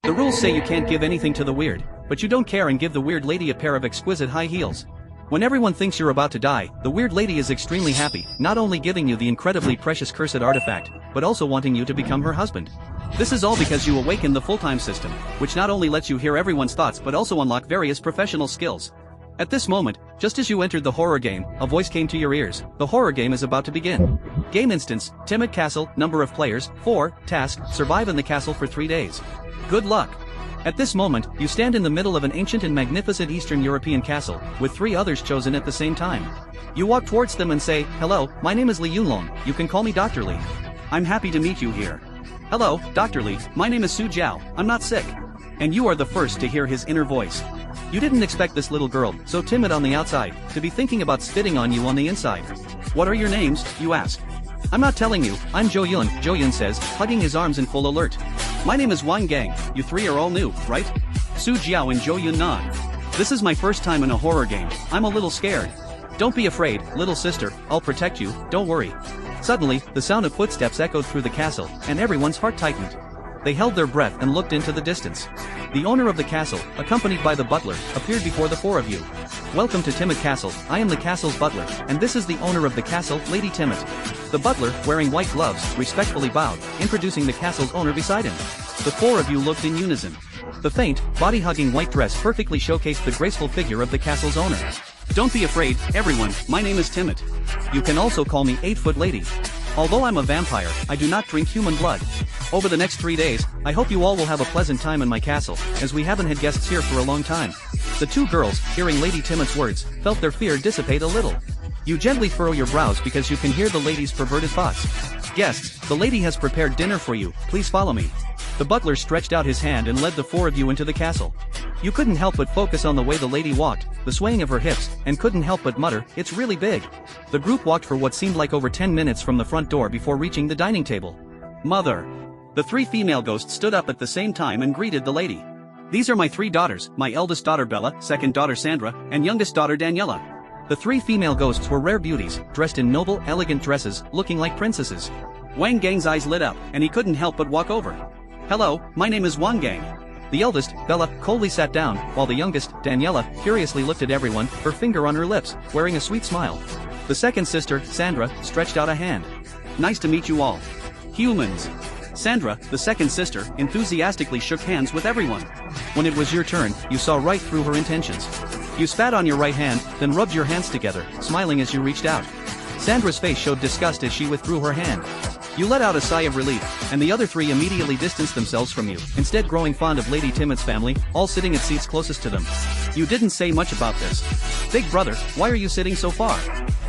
The rules say you can't give anything to the weird, but you don't care and give the weird lady a pair of exquisite high heels. When everyone thinks you're about to die, the weird lady is extremely happy, not only giving you the incredibly precious cursed artifact, but also wanting you to become her husband. This is all because you awaken the full-time system, which not only lets you hear everyone's thoughts but also unlock various professional skills. At this moment, just as you entered the horror game, a voice came to your ears. The horror game is about to begin. Game instance, Timid Castle, number of players, 4, task, survive in the castle for 3 days. Good luck. At this moment, you stand in the middle of an ancient and magnificent Eastern European castle, with 3 others chosen at the same time. You walk towards them and say, "Hello, my name is Li Yunlong, you can call me Dr. Li. I'm happy to meet you here." "Hello, Dr. Li, my name is Su Jiao, I'm not sick." And you are the first to hear his inner voice. You didn't expect this little girl, so timid on the outside, to be thinking about spitting on you on the inside. "What are your names?" you ask. "I'm not telling you, I'm Zhou Yun," Zhou Yun says, hugging his arms in full alert. "My name is Wang Gang, you 3 are all new, right?" Su Jiao and Zhou Yun nod. "This is my first time in a horror game, I'm a little scared." "Don't be afraid, little sister, I'll protect you, don't worry." Suddenly, the sound of footsteps echoed through the castle, and everyone's heart tightened. They held their breath and looked into the distance. The owner of the castle, accompanied by the butler, appeared before the 4 of you. "Welcome to Timid Castle, I am the castle's butler, and this is the owner of the castle, Lady Timid." The butler, wearing white gloves, respectfully bowed, introducing the castle's owner beside him. The 4 of you looked in unison. The faint, body-hugging white dress perfectly showcased the graceful figure of the castle's owner. "Don't be afraid, everyone, my name is Timid. You can also call me 8-foot lady. Although I'm a vampire, I do not drink human blood. Over the next 3 days, I hope you all will have a pleasant time in my castle, as we haven't had guests here for a long time." The 2 girls, hearing Lady Timid's words, felt their fear dissipate a little. You gently furrow your brows because you can hear the lady's perverted thoughts. "Guests, the lady has prepared dinner for you, please follow me." The butler stretched out his hand and led the 4 of you into the castle. You couldn't help but focus on the way the lady walked, the swaying of her hips, and couldn't help but mutter, "It's really big." The group walked for what seemed like over 10 minutes from the front door before reaching the dining table. "Mother." The 3 female ghosts stood up at the same time and greeted the lady. "These are my 3 daughters, my eldest daughter Bella, second daughter Sandra, and youngest daughter Daniela." The 3 female ghosts were rare beauties, dressed in noble, elegant dresses, looking like princesses. Wang Gang's eyes lit up, and he couldn't help but walk over. "Hello, my name is Wang Gang." The eldest, Bella, coldly sat down, while the youngest, Daniela, curiously looked at everyone, her finger on her lips, wearing a sweet smile. The second sister, Sandra, stretched out a hand. "Nice to meet you all. Humans." Sandra, the second sister, enthusiastically shook hands with everyone. When it was your turn, you saw right through her intentions. You spat on your right hand, then rubbed your hands together, smiling as you reached out. Sandra's face showed disgust as she withdrew her hand. You let out a sigh of relief, and the other 3 immediately distanced themselves from you, instead growing fond of Lady Timid's family, all sitting at seats closest to them. You didn't say much about this. "Big brother, why are you sitting so far?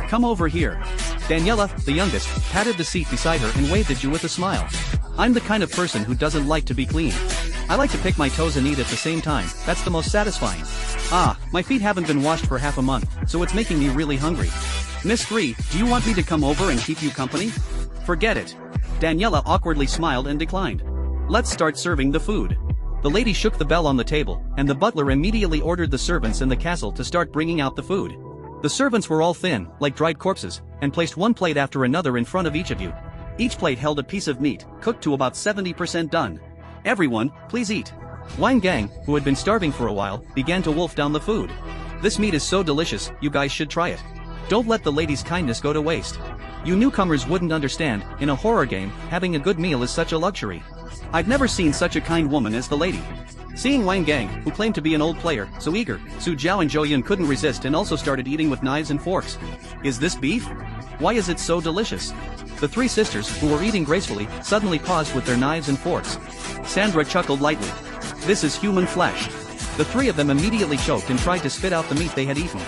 Come over here." Daniela, the youngest, patted the seat beside her and waved at you with a smile. "I'm the kind of person who doesn't like to be clean. I like to pick my toes and eat at the same time, that's the most satisfying. Ah, my feet haven't been washed for half a month, so it's making me really hungry. Miss 3, do you want me to come over and keep you company?" "Forget it." Daniela awkwardly smiled and declined. "Let's start serving the food." The lady shook the bell on the table, and the butler immediately ordered the servants in the castle to start bringing out the food. The servants were all thin, like dried corpses, and placed one plate after another in front of each of you. Each plate held a piece of meat, cooked to about 70% done. "Everyone, please eat." Wang Gang, who had been starving for a while, began to wolf down the food. "This meat is so delicious, you guys should try it. Don't let the lady's kindness go to waste. You newcomers wouldn't understand, in a horror game, having a good meal is such a luxury. I've never seen such a kind woman as the lady." Seeing Wang Gang, who claimed to be an old player, so eager, Su Jiao and Zhou Yun couldn't resist and also started eating with knives and forks. "Is this beef? Why is it so delicious?" The 3 sisters, who were eating gracefully, suddenly paused with their knives and forks. Sandra chuckled lightly. "This is human flesh." The 3 of them immediately choked and tried to spit out the meat they had eaten.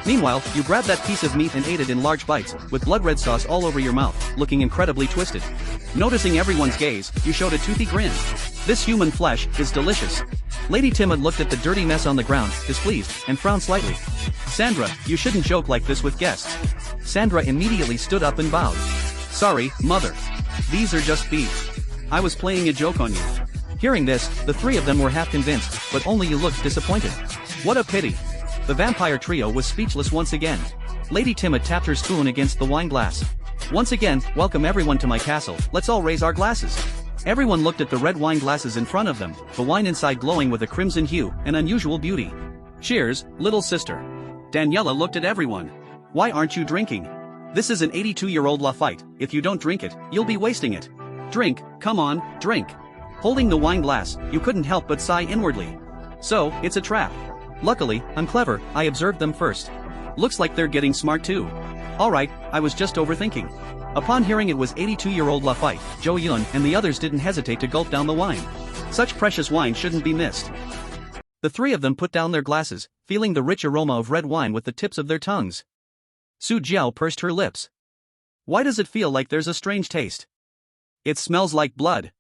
Meanwhile, you grabbed that piece of meat and ate it in large bites, with blood-red sauce all over your mouth, looking incredibly twisted. Noticing everyone's gaze, you showed a toothy grin. "This human flesh is delicious." Lady Timid looked at the dirty mess on the ground, displeased, and frowned slightly. "Sandra, you shouldn't joke like this with guests." Sandra immediately stood up and bowed. "Sorry, mother. These are just beef. I was playing a joke on you." Hearing this, the 3 of them were half convinced, but only you looked disappointed. "What a pity." The vampire trio was speechless once again. Lady Timid tapped her spoon against the wine glass. "Once again, welcome everyone to my castle, let's all raise our glasses." Everyone looked at the red wine glasses in front of them, the wine inside glowing with a crimson hue, an unusual beauty. Cheers, little sister. Daniela looked at everyone. Why aren't you drinking? This is an 82-year-old Lafite, if you don't drink it, you'll be wasting it. Drink, come on, drink. Holding the wine glass, you couldn't help but sigh inwardly. So, it's a trap. Luckily, I'm clever, I observed them first. Looks like they're getting smart too. Alright, I was just overthinking. Upon hearing it was 82-year-old Lafite, Jo Yun and the others didn't hesitate to gulp down the wine. Such precious wine shouldn't be missed. The three of them put down their glasses, feeling the rich aroma of red wine with the tips of their tongues. Su Jiao pursed her lips. Why does it feel like there's a strange taste? It smells like blood.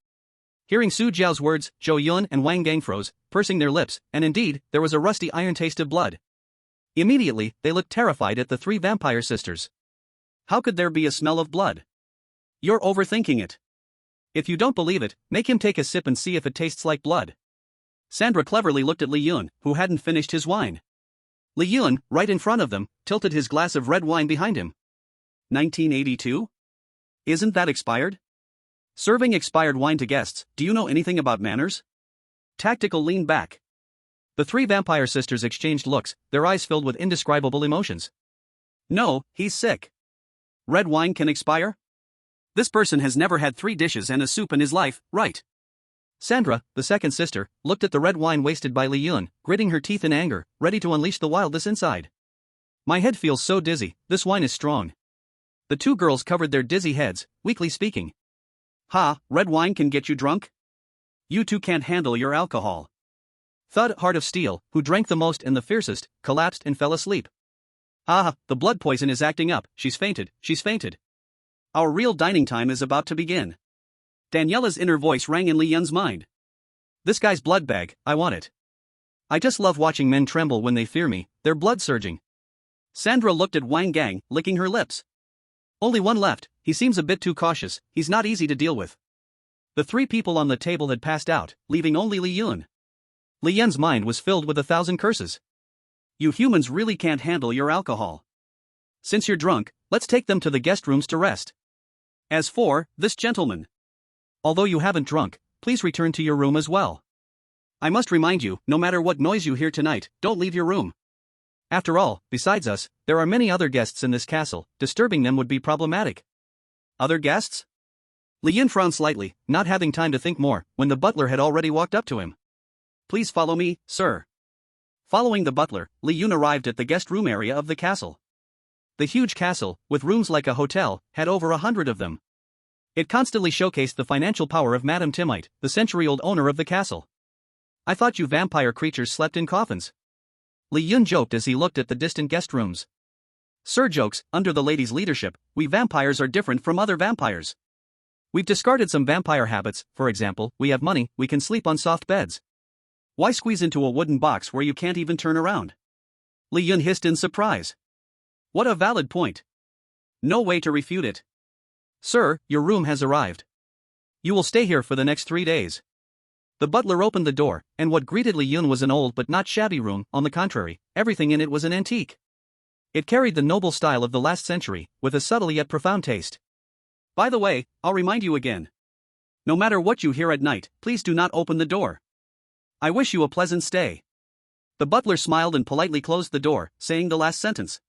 Hearing Su Jiao's words, Jo Yun and Wang Gang froze, pursing their lips, and indeed, there was a rusty iron taste of blood. Immediately, they looked terrified at the three vampire sisters. How could there be a smell of blood? You're overthinking it. If you don't believe it, make him take a sip and see if it tastes like blood. Sandra cleverly looked at Li Yun, who hadn't finished his wine. Li Yun, right in front of them, tilted his glass of red wine behind him. 1982? Isn't that expired? Serving expired wine to guests, do you know anything about manners? Tactical leaned back. The three vampire sisters exchanged looks, their eyes filled with indescribable emotions. No, he's sick. Red wine can expire? This person has never had 3 dishes and a soup in his life, right? Sandra, the second sister, looked at the red wine wasted by Li Yun, gritting her teeth in anger, ready to unleash the wildness inside. My head feels so dizzy, this wine is strong. The two girls covered their dizzy heads, weakly speaking. Ha, red wine can get you drunk? You two can't handle your alcohol. Thud Heart of Steel, who drank the most and the fiercest, collapsed and fell asleep. Ah, the blood poison is acting up, she's fainted. Our real dining time is about to begin. Daniela's inner voice rang in Li Yun's mind. This guy's blood bag, I want it. I just love watching men tremble when they fear me, their blood surging. Sandra looked at Wang Gang, licking her lips. Only one left, he seems a bit too cautious, he's not easy to deal with. The 3 people on the table had passed out, leaving only Li Yun. Li Yun's mind was filled with 1,000 curses. You humans really can't handle your alcohol. Since you're drunk, let's take them to the guest rooms to rest. As for this gentleman, although you haven't drunk, please return to your room as well. I must remind you, no matter what noise you hear tonight, don't leave your room. After all, besides us, there are many other guests in this castle, disturbing them would be problematic. Other guests? Li Yun frowned slightly, not having time to think more, when the butler had already walked up to him. Please follow me, sir. Following the butler, Li Yun arrived at the guest room area of the castle. The huge castle, with rooms like a hotel, had over 100 of them. It constantly showcased the financial power of Madame Timite, the century-old owner of the castle. I thought you vampire creatures slept in coffins. Li Yun joked as he looked at the distant guest rooms. Sir jokes, under the lady's leadership, we vampires are different from other vampires. We've discarded some vampire habits, for example, we have money, we can sleep on soft beds. Why squeeze into a wooden box where you can't even turn around? Li Yun hissed in surprise. What a valid point. No way to refute it. Sir, your room has arrived. You will stay here for the next 3 days. The butler opened the door, and what greeted Li Yun was an old but not shabby room, on the contrary, everything in it was an antique. It carried the noble style of the last century, with a subtle yet profound taste. By the way, I'll remind you again. No matter what you hear at night, please do not open the door. I wish you a pleasant stay. The butler smiled and politely closed the door, saying the last sentence.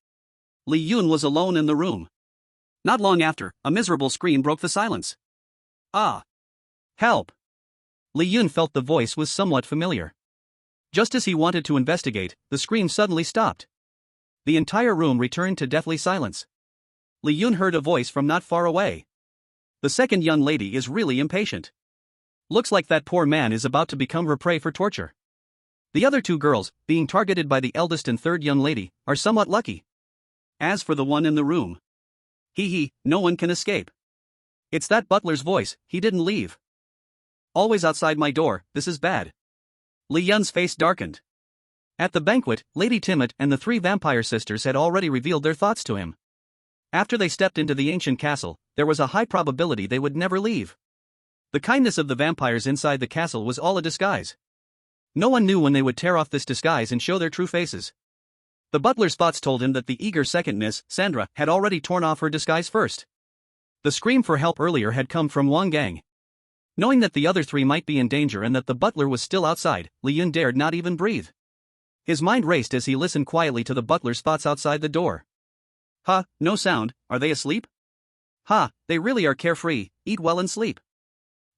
Li Yun was alone in the room. Not long after, a miserable scream broke the silence. Ah! Help! Li Yun felt the voice was somewhat familiar. Just as he wanted to investigate, the scream suddenly stopped. The entire room returned to deathly silence. Li Yun heard a voice from not far away. The second young lady is really impatient. Looks like that poor man is about to become her prey for torture. The other 2 girls, being targeted by the eldest and third young lady, are somewhat lucky. As for the one in the room, no one can escape. It's that butler's voice, he didn't leave. Always outside my door, this is bad. Li Yun's face darkened. At the banquet, Lady Timid and the 3 vampire sisters had already revealed their thoughts to him. After they stepped into the ancient castle, there was a high probability they would never leave. The kindness of the vampires inside the castle was all a disguise. No one knew when they would tear off this disguise and show their true faces. The butler's thoughts told him that the eager second Miss, Sandra, had already torn off her disguise first. The scream for help earlier had come from Wang Gang. Knowing that the other three might be in danger and that the butler was still outside, Li Yun dared not even breathe. His mind raced as he listened quietly to the butler's thoughts outside the door. "Ha, no sound, are they asleep? Ha, they really are carefree, eat well and sleep.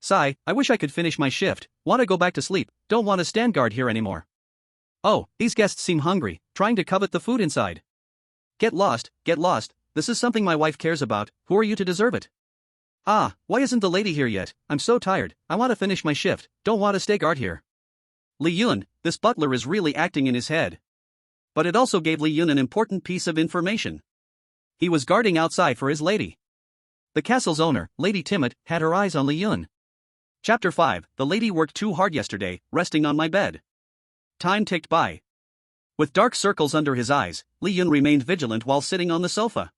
Sigh, I wish I could finish my shift, want to go back to sleep, don't want to stand guard here anymore. Oh, these guests seem hungry, trying to covet the food inside. Get lost, this is something my wife cares about, who are you to deserve it? Ah, why isn't the lady here yet? I'm so tired, I want to finish my shift, don't want to stay guard here." Li Yun, this butler is really acting in his head. But it also gave Li Yun an important piece of information. He was guarding outside for his lady. The castle's owner, Lady Timid, had her eyes on Li Yun. Chapter 5, The lady worked too hard yesterday, resting on my bed. Time ticked by. With dark circles under his eyes, Li Yun remained vigilant while sitting on the sofa.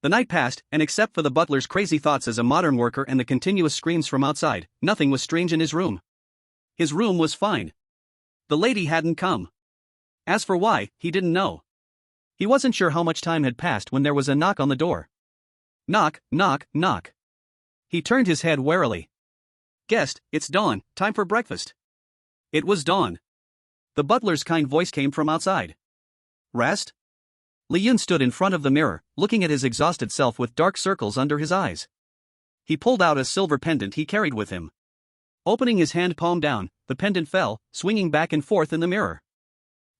The night passed, and except for the butler's crazy thoughts as a modern worker and the continuous screams from outside, nothing was strange in his room. His room was fine. The lady hadn't come. As for why, he didn't know. He wasn't sure how much time had passed when there was a knock on the door. Knock, knock, knock. He turned his head warily. "Guest, it's dawn, time for breakfast." It was dawn. The butler's kind voice came from outside. "Rest?" Li Yun stood in front of the mirror, looking at his exhausted self with dark circles under his eyes. He pulled out a silver pendant he carried with him. Opening his hand palm down, the pendant fell, swinging back and forth in the mirror.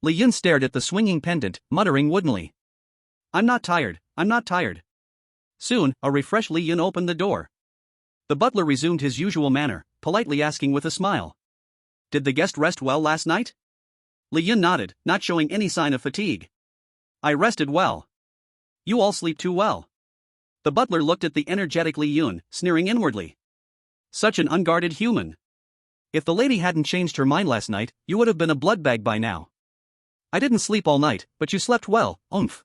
Li Yun stared at the swinging pendant, muttering woodenly. I'm not tired. Soon, a refreshed Li Yun opened the door. The butler resumed his usual manner, politely asking with a smile. "Did the guest rest well last night?" Li Yun nodded, not showing any sign of fatigue. "I rested well." "You all sleep too well." The butler looked at the energetic Li Yun, sneering inwardly. Such an unguarded human. If the lady hadn't changed her mind last night, you would have been a bloodbag by now. "I didn't sleep all night, but you slept well, oomph."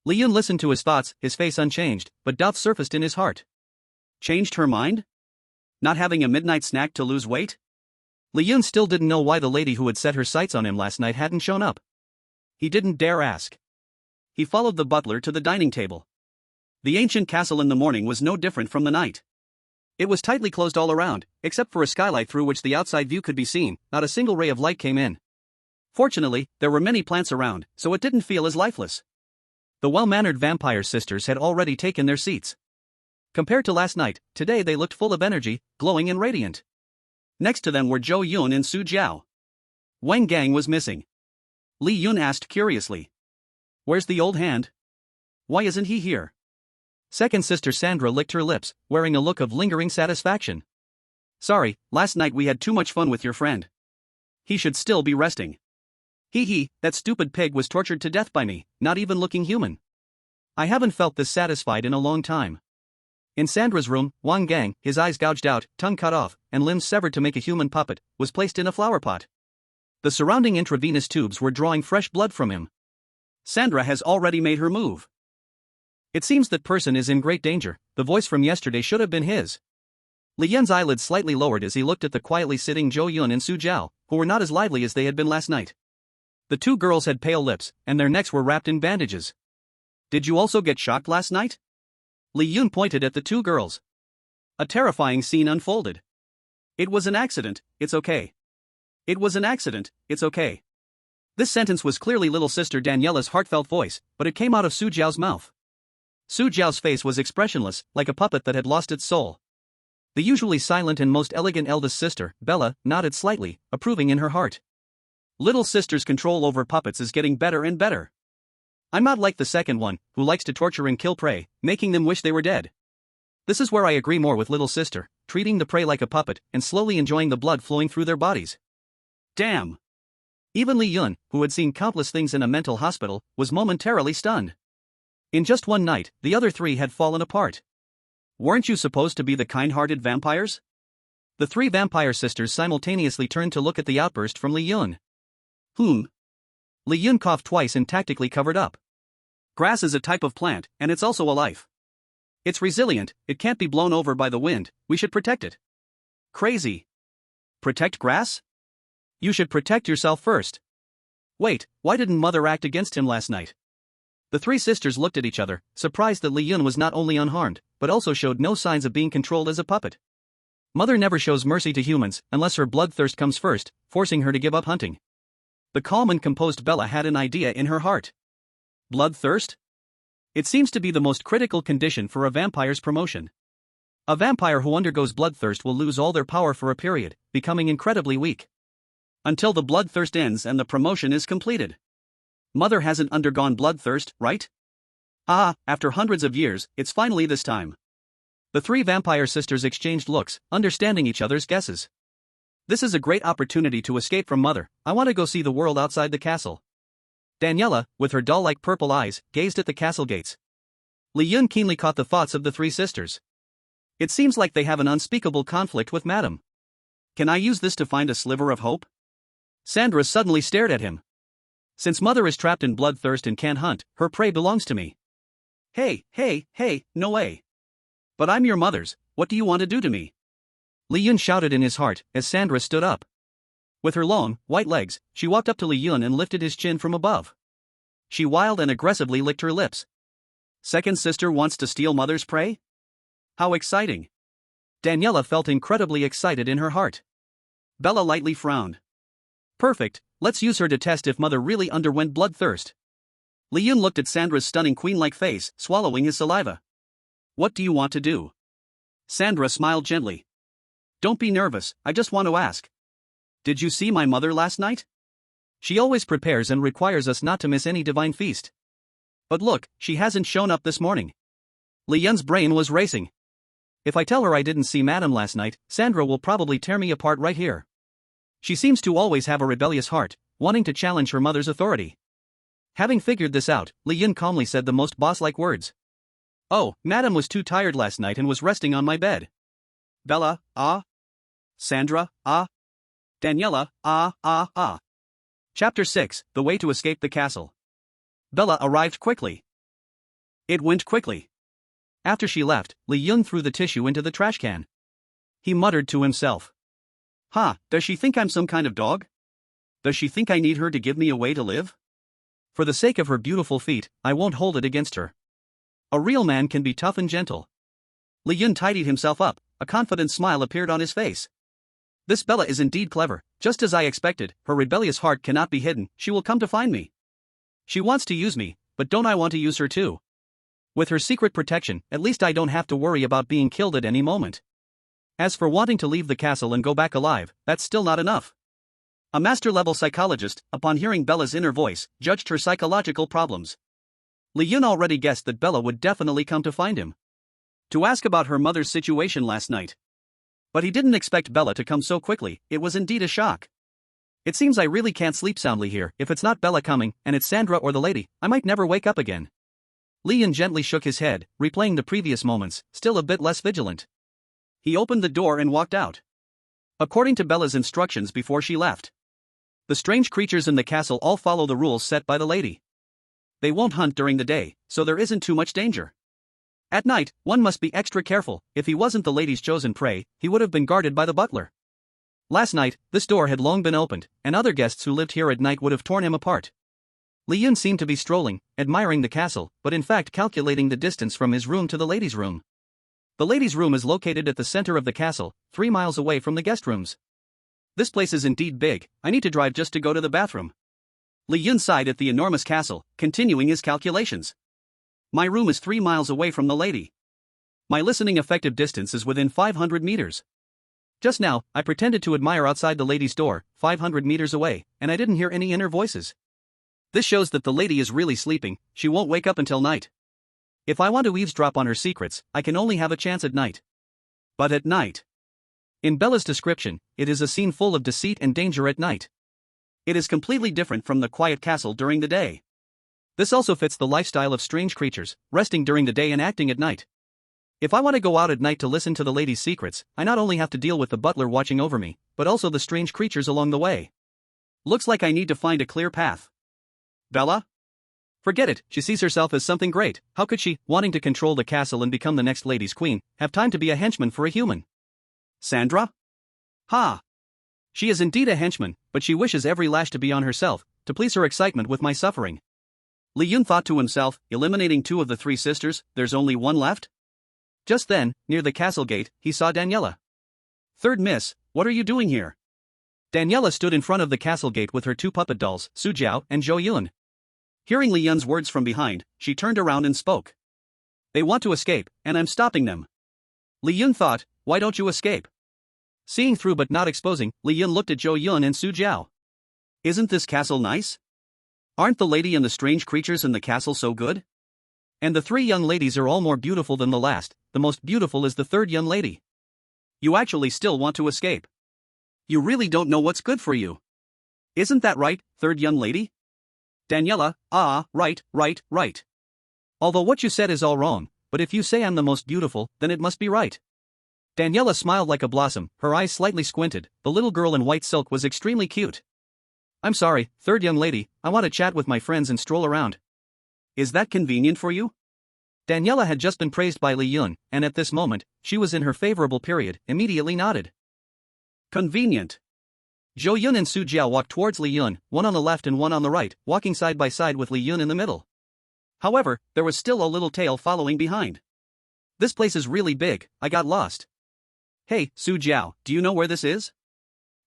Li Yun listened to his thoughts, his face unchanged, but doubt surfaced in his heart. Changed her mind? Not having a midnight snack to lose weight? Li Yun still didn't know why the lady who had set her sights on him last night hadn't shown up. He didn't dare ask. He followed the butler to the dining table. The ancient castle in the morning was no different from the night. It was tightly closed all around, except for a skylight through which the outside view could be seen, not a single ray of light came in. Fortunately, there were many plants around, so it didn't feel as lifeless. The well-mannered vampire sisters had already taken their seats. Compared to last night, today they looked full of energy, glowing and radiant. Next to them were Zhou Yun and Su Jiao. Wang Gang was missing. Li Yun asked curiously. "Where's the old hand? Why isn't he here?" Second sister Sandra licked her lips, wearing a look of lingering satisfaction. "Sorry, last night we had too much fun with your friend. He should still be resting. Hee, that stupid pig was tortured to death by me, not even looking human. I haven't felt this satisfied in a long time." In Sandra's room, Wang Gang, his eyes gouged out, tongue cut off, and limbs severed to make a human puppet, was placed in a flower pot. The surrounding intravenous tubes were drawing fresh blood from him. Sandra has already made her move. It seems that person is in great danger. The voice from yesterday should have been his. Li Yun's eyelids slightly lowered as he looked at the quietly sitting Zhou Yun and Su Jiao, who were not as lively as they had been last night. The two girls had pale lips, and their necks were wrapped in bandages. "Did you also get shocked last night?" Li Yun pointed at the two girls. A terrifying scene unfolded. "It was an accident, it's okay. It was an accident, it's okay." This sentence was clearly little sister Daniela's heartfelt voice, but it came out of Su Jiao's mouth. Su Jiao's face was expressionless, like a puppet that had lost its soul. The usually silent and most elegant eldest sister, Bella, nodded slightly, approving in her heart. Little sister's control over puppets is getting better and better. I'm not like the second one, who likes to torture and kill prey, making them wish they were dead. This is where I agree more with little sister, treating the prey like a puppet and slowly enjoying the blood flowing through their bodies. Damn! Even Li Yun, who had seen countless things in a mental hospital, was momentarily stunned. In just one night, the other three had fallen apart. Weren't you supposed to be the kind-hearted vampires? The three vampire sisters simultaneously turned to look at the outburst from Li Yun. Li Yun coughed twice and tactically covered up. Grass is a type of plant, and it's also a life. It's resilient, it can't be blown over by the wind, we should protect it. Crazy. Protect grass? You should protect yourself first. Wait, why didn't Mother act against him last night? The three sisters looked at each other, surprised that Li Yun was not only unharmed, but also showed no signs of being controlled as a puppet. Mother never shows mercy to humans unless her bloodthirst comes first, forcing her to give up hunting. The calm and composed Bella had an idea in her heart. Bloodthirst? It seems to be the most critical condition for a vampire's promotion. A vampire who undergoes bloodthirst will lose all their power for a period, becoming incredibly weak. Until the bloodthirst ends and the promotion is completed. Mother hasn't undergone bloodthirst, right? Ah, after hundreds of years, it's finally this time. The three vampire sisters exchanged looks, understanding each other's guesses. This is a great opportunity to escape from Mother. I want to go see the world outside the castle. Daniela, with her doll-like purple eyes, gazed at the castle gates. Li Yun keenly caught the thoughts of the three sisters. It seems like they have an unspeakable conflict with Madame. Can I use this to find a sliver of hope? Sandra suddenly stared at him. Since Mother is trapped in bloodthirst and can't hunt, her prey belongs to me. Hey, no way. But I'm your mother's, what do you want to do to me? Li Yun shouted in his heart, as Sandra stood up. With her long, white legs, she walked up to Li Yun and lifted his chin from above. She wild and aggressively licked her lips. Second sister wants to steal Mother's prey? How exciting. Daniela felt incredibly excited in her heart. Bella lightly frowned. Perfect, let's use her to test if Mother really underwent bloodthirst. Li Yun looked at Sandra's stunning queen-like face, swallowing his saliva. What do you want to do? Sandra smiled gently. Don't be nervous, I just want to ask. Did you see my mother last night? She always prepares and requires us not to miss any divine feast. But look, she hasn't shown up this morning. Li Yun's brain was racing. If I tell her I didn't see Madame last night, Sandra will probably tear me apart right here. She seems to always have a rebellious heart, wanting to challenge her mother's authority. Having figured this out, Li Yun calmly said the most boss-like words. Oh, Madame was too tired last night and was resting on my bed. Bella, ah. Sandra, ah. Daniela, ah. Chapter 6, The Way to Escape the Castle. Bella arrived quickly. It went quickly. After she left, Li Yun threw the tissue into the trash can. He muttered to himself. Does she think I'm some kind of dog? Does she think I need her to give me a way to live? For the sake of her beautiful feet, I won't hold it against her. A real man can be tough and gentle. Li Yun tidied himself up, a confident smile appeared on his face. This Bella is indeed clever, just as I expected, her rebellious heart cannot be hidden, she will come to find me. She wants to use me, but don't I want to use her too? With her secret protection, at least I don't have to worry about being killed at any moment. As for wanting to leave the castle and go back alive, that's still not enough. A master-level psychologist, upon hearing Bella's inner voice, judged her psychological problems. Li Yun already guessed that Bella would definitely come to find him. To ask about her mother's situation last night. But he didn't expect Bella to come so quickly, it was indeed a shock. It seems I really can't sleep soundly here, if it's not Bella coming, and it's Sandra or the lady, I might never wake up again. Li Yun gently shook his head, replaying the previous moments, still a bit less vigilant. He opened the door and walked out. According to Bella's instructions before she left. The strange creatures in the castle all follow the rules set by the lady. They won't hunt during the day, so there isn't too much danger. At night, one must be extra careful. If he wasn't the lady's chosen prey, he would have been guarded by the butler. Last night, this door had long been opened, and other guests who lived here at night would have torn him apart. Li Yun seemed to be strolling, admiring the castle, but in fact calculating the distance from his room to the lady's room. The lady's room is located at the center of the castle, 3 miles away from the guest rooms. This place is indeed big, I need to drive just to go to the bathroom. Li Yun sighed at the enormous castle, continuing his calculations. My room is 3 miles away from the lady. My listening effective distance is within 500 meters. Just now, I pretended to admire outside the lady's door, 500 meters away, and I didn't hear any inner voices. This shows that the lady is really sleeping, she won't wake up until night. If I want to eavesdrop on her secrets, I can only have a chance at night. But at night. In Bella's description, it is a scene full of deceit and danger at night. It is completely different from the quiet castle during the day. This also fits the lifestyle of strange creatures, resting during the day and acting at night. If I want to go out at night to listen to the lady's secrets, I not only have to deal with the butler watching over me, but also the strange creatures along the way. Looks like I need to find a clear path. Bella? Forget it, she sees herself as something great. How could she, wanting to control the castle and become the next lady's queen, have time to be a henchman for a human? Sandra? She is indeed a henchman, but she wishes every lash to be on herself, to please her excitement with my suffering. Li Yun thought to himself, eliminating 2 of the 3 sisters, there's only 1 left? Just then, near the castle gate, he saw Daniela. Third miss, what are you doing here? Daniela stood in front of the castle gate with her two puppet dolls, Sujiao and Zhou Yun. Hearing Li Yun's words from behind, she turned around and spoke. They want to escape, and I'm stopping them. Li Yun thought, why don't you escape? Seeing through but not exposing, Li Yun looked at Zhou Yun and Sujiao. Isn't this castle nice? Aren't the lady and the strange creatures in the castle so good? And the three young ladies are all more beautiful than the last, the most beautiful is the third young lady. You actually still want to escape. You really don't know what's good for you. Isn't that right, third young lady? Daniela, right. Although what you said is all wrong, but if you say I'm the most beautiful, then it must be right. Daniela smiled like a blossom, her eyes slightly squinted, the little girl in white silk was extremely cute. I'm sorry, third young lady, I want to chat with my friends and stroll around. Is that convenient for you? Daniela had just been praised by Li Yun, and at this moment, she was in her favorable period, immediately nodded. Convenient. Zhou Yun and Sujiao walked towards Li Yun, one on the left and one on the right, walking side by side with Li Yun in the middle. However, there was still a little tail following behind. This place is really big, I got lost. Hey, Sujiao, do you know where this is?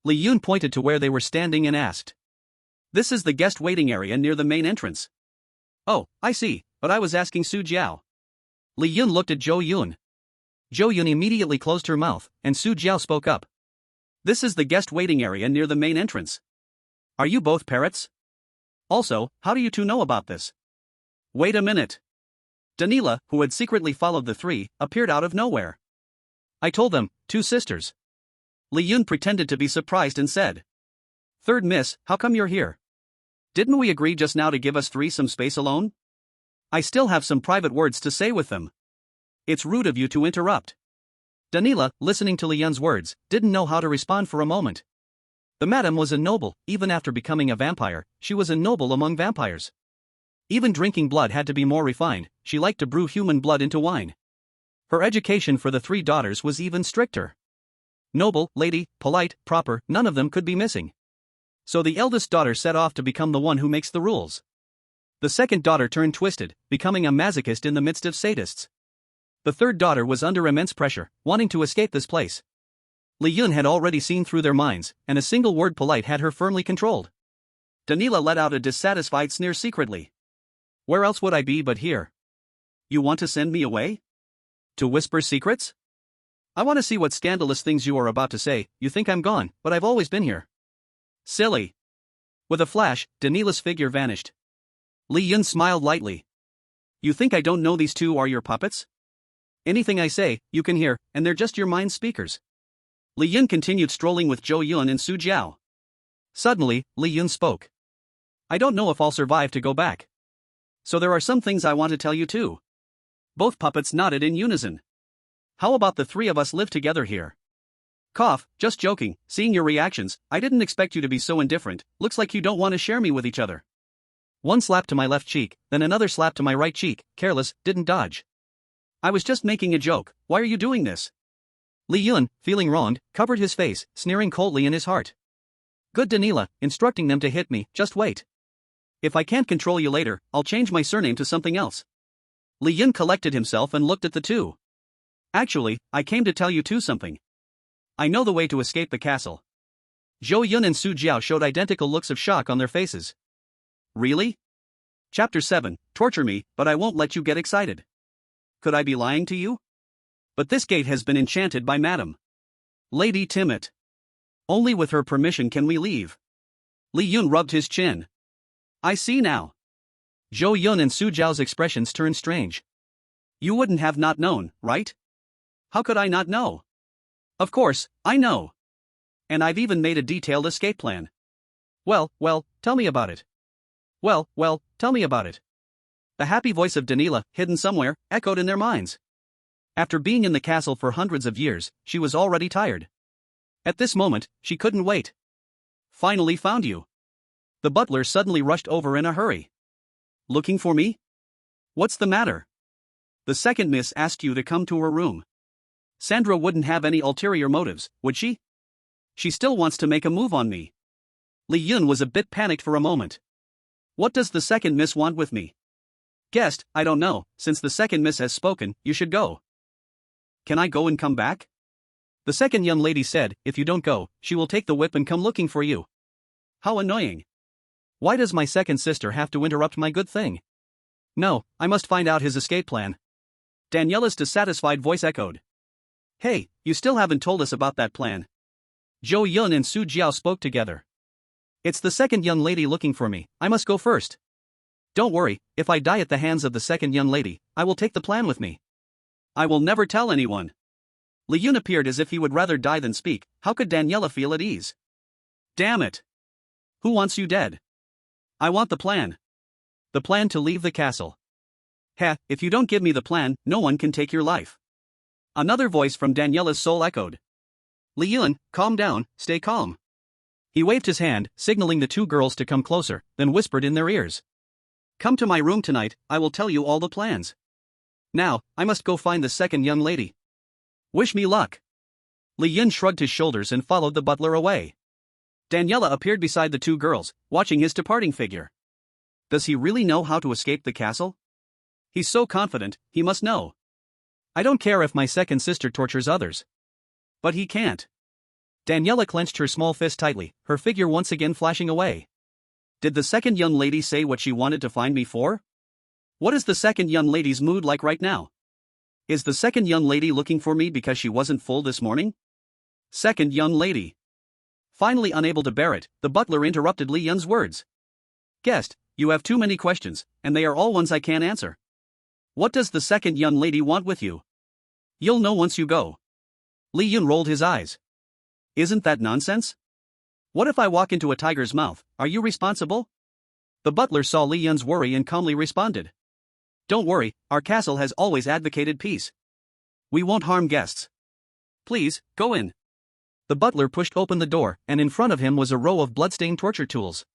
Li Yun pointed to where they were standing and asked. This is the guest waiting area near the main entrance. Oh, I see, but I was asking Sujiao. Li Yun looked at Zhou Yun. Zhou Yun immediately closed her mouth, and Sujiao spoke up. This is the guest waiting area near the main entrance. Are you both parrots? Also, how do you two know about this? Wait a minute. Daniela, who had secretly followed the three, appeared out of nowhere. I told them, two sisters. Li Yun pretended to be surprised and said. Third miss, how come you're here? Didn't we agree just now to give us three some space alone? I still have some private words to say with them. It's rude of you to interrupt. Daniela, listening to Li Yun's words, didn't know how to respond for a moment. The madam was a noble, even after becoming a vampire, she was a noble among vampires. Even drinking blood had to be more refined, she liked to brew human blood into wine. Her education for the three daughters was even stricter. Noble, lady, polite, proper, none of them could be missing. So the eldest daughter set off to become the one who makes the rules. The second daughter turned twisted, becoming a masochist in the midst of sadists. The third daughter was under immense pressure, wanting to escape this place. Li Yun had already seen through their minds, and a single word polite had her firmly controlled. Daniela let out a dissatisfied sneer secretly. Where else would I be but here? You want to send me away? To whisper secrets? I want to see what scandalous things you are about to say. You think I'm gone, but I've always been here. Silly. With a flash, Daniela's figure vanished. Li Yun smiled lightly. You think I don't know these two are your puppets? Anything I say, you can hear, and they're just your mind speakers. Li Yun continued strolling with Zhou Yun and Sujiao. Suddenly, Li Yun spoke. I don't know if I'll survive to go back. So there are some things I want to tell you too. Both puppets nodded in unison. How about the three of us live together here? Cough, just joking, seeing your reactions, I didn't expect you to be so indifferent, looks like you don't want to share me with each other. One slap to my left cheek, then another slap to my right cheek, careless, didn't dodge. I was just making a joke, why are you doing this? Li Yun, feeling wronged, covered his face, sneering coldly in his heart. Good Daniela, instructing them to hit me, just wait. If I can't control you later, I'll change my surname to something else. Li Yun collected himself and looked at the two. Actually, I came to tell you two something. I know the way to escape the castle. Zhou Yun and Sujiao showed identical looks of shock on their faces. Really? Chapter 7, torture me, but I won't let you get excited. Could I be lying to you? But this gate has been enchanted by Madam Lady Timot. Only with her permission can we leave. Li Yun rubbed his chin. I see now. Zhou Yun and Sujiao's expressions turned strange. You wouldn't have not known, right? How could I not know? Of course, I know. And I've even made a detailed escape plan. Well, tell me about it. Well, tell me about it. The happy voice of Daniela, hidden somewhere, echoed in their minds. After being in the castle for hundreds of years, she was already tired. At this moment, she couldn't wait. Finally found you. The butler suddenly rushed over in a hurry. Looking for me? What's the matter? The second miss asked you to come to her room. Sandra wouldn't have any ulterior motives, would she? She still wants to make a move on me. Li Yun was a bit panicked for a moment. What does the second miss want with me? Guest, I don't know, since the second miss has spoken, you should go. Can I go and come back? The second young lady said, if you don't go, she will take the whip and come looking for you. How annoying. Why does my second sister have to interrupt my good thing? No, I must find out his escape plan. Daniela's dissatisfied voice echoed. Hey, you still haven't told us about that plan. Zhou Yun and Su Jiao spoke together. It's the second young lady looking for me, I must go first. Don't worry, if I die at the hands of the second young lady, I will take the plan with me. I will never tell anyone. Li Yun appeared as if he would rather die than speak. How could Daniela feel at ease? Damn it. Who wants you dead? I want the plan. The plan to leave the castle. Heh, if you don't give me the plan, no one can take your life. Another voice from Daniela's soul echoed. Li Yun, calm down, stay calm. He waved his hand, signaling the two girls to come closer, then whispered in their ears. Come to my room tonight, I will tell you all the plans. Now, I must go find the second young lady. Wish me luck. Li Yun shrugged his shoulders and followed the butler away. Daniela appeared beside the two girls, watching his departing figure. Does he really know how to escape the castle? He's so confident, he must know. I don't care if my second sister tortures others. But he can't. Daniela clenched her small fist tightly, her figure once again flashing away. Did the second young lady say what she wanted to find me for? What is the second young lady's mood like right now? Is the second young lady looking for me because she wasn't full this morning? Second young lady. Finally unable to bear it, the butler interrupted Li Yun's words. Guest, you have too many questions, and they are all ones I can't answer. What does the second young lady want with you? You'll know once you go. Li Yun rolled his eyes. Isn't that nonsense? What if I walk into a tiger's mouth, are you responsible? The butler saw Li Yun's worry and calmly responded. Don't worry, our castle has always advocated peace. We won't harm guests. Please, go in. The butler pushed open the door, and in front of him was a row of bloodstained torture tools.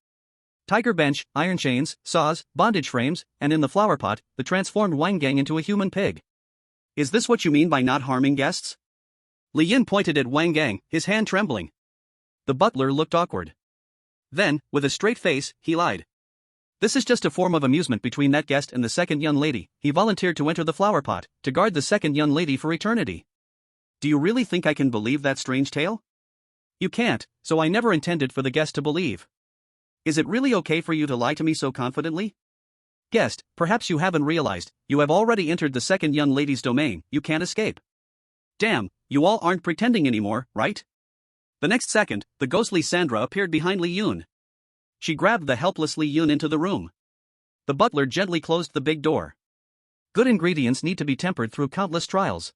Tiger bench, iron chains, saws, bondage frames, and in the flower pot, the transformed Wang Gang into a human pig. Is this what you mean by not harming guests? Li Yun pointed at Wang Gang, his hand trembling. The butler looked awkward. Then, with a straight face, he lied. This is just a form of amusement between that guest and the second young lady. He volunteered to enter the flower pot, to guard the second young lady for eternity. Do you really think I can believe that strange tale? You can't, so I never intended for the guest to believe. Is it really okay for you to lie to me so confidently? Guest, perhaps you haven't realized, you have already entered the second young lady's domain, you can't escape. Damn, you all aren't pretending anymore, right? The next second, the ghostly Sandra appeared behind Li Yun. She grabbed the helpless Li Yun into the room. The butler gently closed the big door. Good ingredients need to be tempered through countless trials.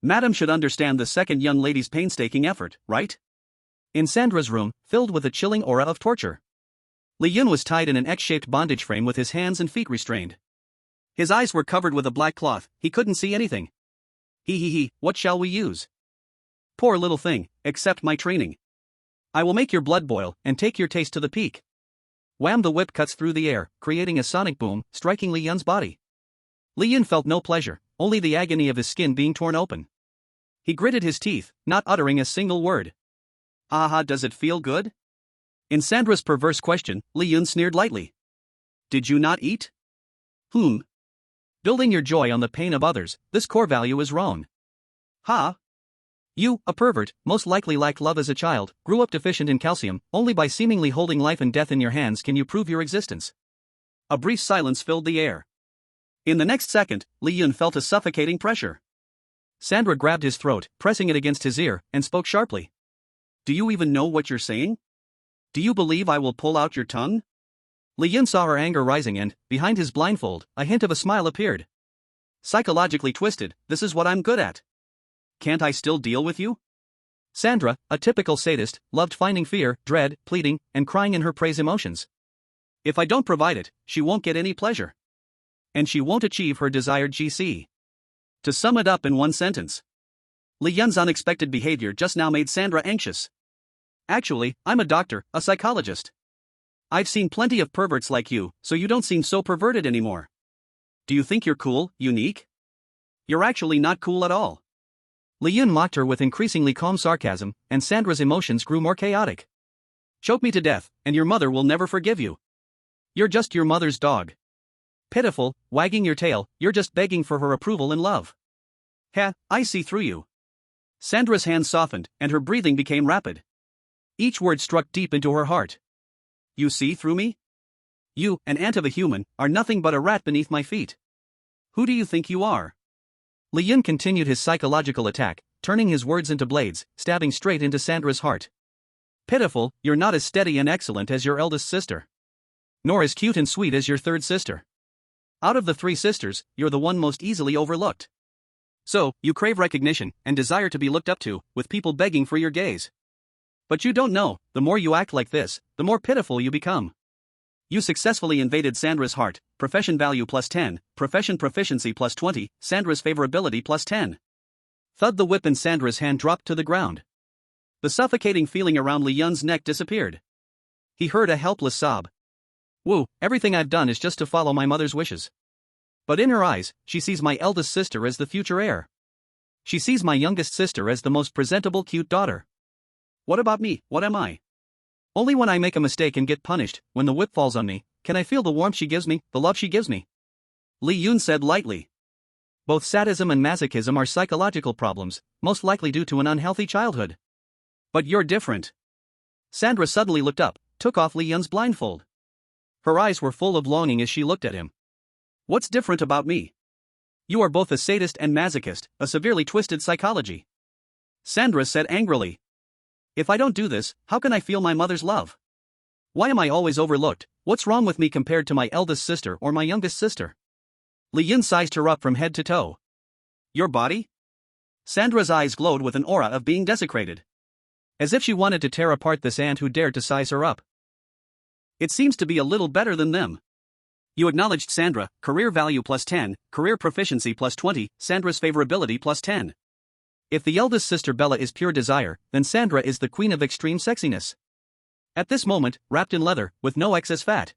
Madam should understand the second young lady's painstaking effort, right? In Sandra's room, filled with a chilling aura of torture. Li Yun was tied in an X-shaped bondage frame with his hands and feet restrained. His eyes were covered with a black cloth, he couldn't see anything. He, what shall we use? Poor little thing, accept my training. I will make your blood boil, and take your taste to the peak. Wham! The whip cuts through the air, creating a sonic boom, striking Li Yun's body. Li Yun felt no pleasure, only the agony of his skin being torn open. He gritted his teeth, not uttering a single word. Aha, does it feel good? In Sandra's perverse question, Li Yun sneered lightly. Did you not eat? Building your joy on the pain of others, this core value is wrong. Ha! You, a pervert, most likely lacked love as a child, grew up deficient in calcium, only by seemingly holding life and death in your hands can you prove your existence. A brief silence filled the air. In the next second, Li Yun felt a suffocating pressure. Sandra grabbed his throat, pressing it against his ear, and spoke sharply. Do you even know what you're saying? Do you believe I will pull out your tongue? Li Yun saw her anger rising and, behind his blindfold, a hint of a smile appeared. Psychologically twisted, this is what I'm good at. Can't I still deal with you? Sandra, a typical sadist, loved finding fear, dread, pleading, and crying in her praise emotions. If I don't provide it, she won't get any pleasure. And she won't achieve her desired GC. To sum it up in one sentence. Li Yun's unexpected behavior just now made Sandra anxious. Actually, I'm a doctor, a psychologist. I've seen plenty of perverts like you, so you don't seem so perverted anymore. Do you think you're cool, unique? You're actually not cool at all. Li Yun mocked her with increasingly calm sarcasm, and Sandra's emotions grew more chaotic. Choke me to death, and your mother will never forgive you. You're just your mother's dog. Pitiful, wagging your tail, you're just begging for her approval and love. Heh, I see through you. Sandra's hands softened, and her breathing became rapid. Each word struck deep into her heart. You see through me? You, an ant of a human, are nothing but a rat beneath my feet. Who do you think you are? Li Yun continued his psychological attack, turning his words into blades, stabbing straight into Sandra's heart. Pitiful, you're not as steady and excellent as your eldest sister. Nor as cute and sweet as your third sister. Out of the three sisters, you're the one most easily overlooked. So, you crave recognition and desire to be looked up to, with people begging for your gaze. But you don't know, the more you act like this, the more pitiful you become. You successfully invaded Sandra's heart, profession value plus 10, profession proficiency plus 20, Sandra's favorability plus 10. Thud, the whip in Sandra's hand dropped to the ground. The suffocating feeling around Li Yun's neck disappeared. He heard a helpless sob. Woo, everything I've done is just to follow my mother's wishes. But in her eyes, she sees my eldest sister as the future heir. She sees my youngest sister as the most presentable cute daughter. What about me, what am I? Only when I make a mistake and get punished, when the whip falls on me, can I feel the warmth she gives me, the love she gives me. Li Yun said lightly. Both sadism and masochism are psychological problems, most likely due to an unhealthy childhood. But you're different. Sandra suddenly looked up, took off Li Yun's blindfold. Her eyes were full of longing as she looked at him. What's different about me? You are both a sadist and masochist, a severely twisted psychology. Sandra said angrily. If I don't do this, how can I feel my mother's love? Why am I always overlooked? What's wrong with me compared to my eldest sister or my youngest sister? Li Yun sized her up from head to toe. Your body? Sandra's eyes glowed with an aura of being desecrated. As if she wanted to tear apart this ant who dared to size her up. It seems to be a little better than them. You acknowledged Sandra, career value plus 10, career proficiency plus 20, Sandra's favorability plus 10. If the eldest sister Bella is pure desire, then Sandra is the queen of extreme sexiness. At this moment, wrapped in leather, with no excess fat.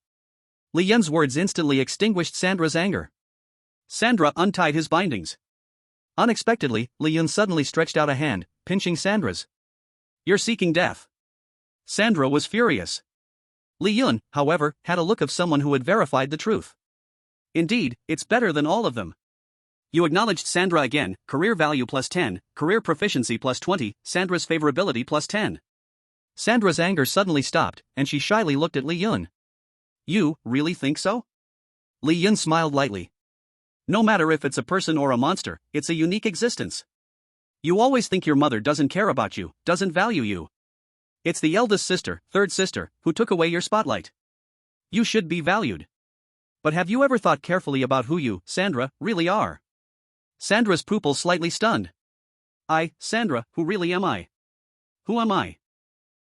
Li Yun's words instantly extinguished Sandra's anger. Sandra untied his bindings. Unexpectedly, Li Yun suddenly stretched out a hand, pinching Sandra's. You're seeking death. Sandra was furious. Li Yun, however, had a look of someone who had verified the truth. Indeed, it's better than all of them. You acknowledged Sandra again, career value plus 10, career proficiency plus 20, Sandra's favorability plus 10. Sandra's anger suddenly stopped, and she shyly looked at Li Yun. You really think so? Li Yun smiled lightly. No matter if it's a person or a monster, it's a unique existence. You always think your mother doesn't care about you, doesn't value you. It's the eldest sister, third sister, who took away your spotlight. You should be valued. But have you ever thought carefully about who you, Sandra, really are? Sandra's pupil slightly stunned. Sandra, who really am I? Who am I?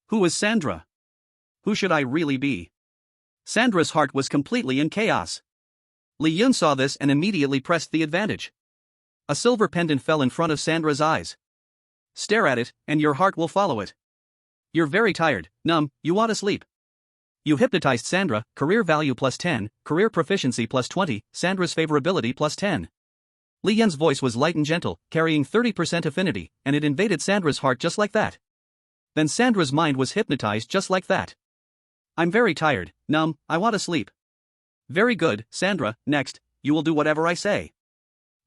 Who is Sandra? Who should I really be? Sandra's heart was completely in chaos. Li Yun saw this and immediately pressed the advantage. A silver pendant fell in front of Sandra's eyes. Stare at it, and your heart will follow it. You're very tired, numb, you want to sleep. You hypnotized Sandra, career value plus 10, career proficiency plus 20, Sandra's favorability plus 10. Li Yun's voice was light and gentle, carrying 30% affinity, and it invaded Sandra's heart just like that. Then Sandra's mind was hypnotized just like that. I'm very tired, numb, I want to sleep. Very good, Sandra, next, you will do whatever I say.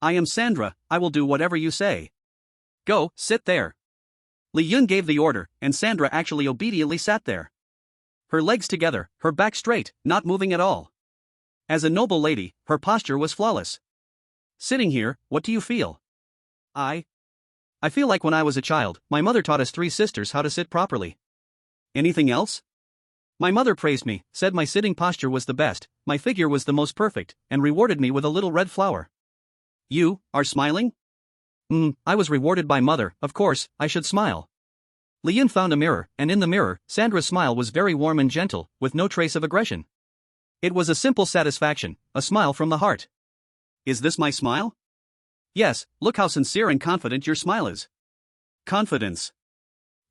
I am Sandra, I will do whatever you say. Go, sit there. Li Yun gave the order, and Sandra actually obediently sat there. Her legs together, her back straight, not moving at all. As a noble lady, her posture was flawless. Sitting here, what do you feel? I feel like when I was a child, my mother taught us three sisters how to sit properly. Anything else? My mother praised me, said my sitting posture was the best, my figure was the most perfect, and rewarded me with a little red flower. You are smiling? I was rewarded by mother, of course, I should smile. Li Yun found a mirror, and in the mirror, Sandra's smile was very warm and gentle, with no trace of aggression. It was a simple satisfaction, a smile from the heart. Is this my smile? Yes, look how sincere and confident your smile is. Confidence.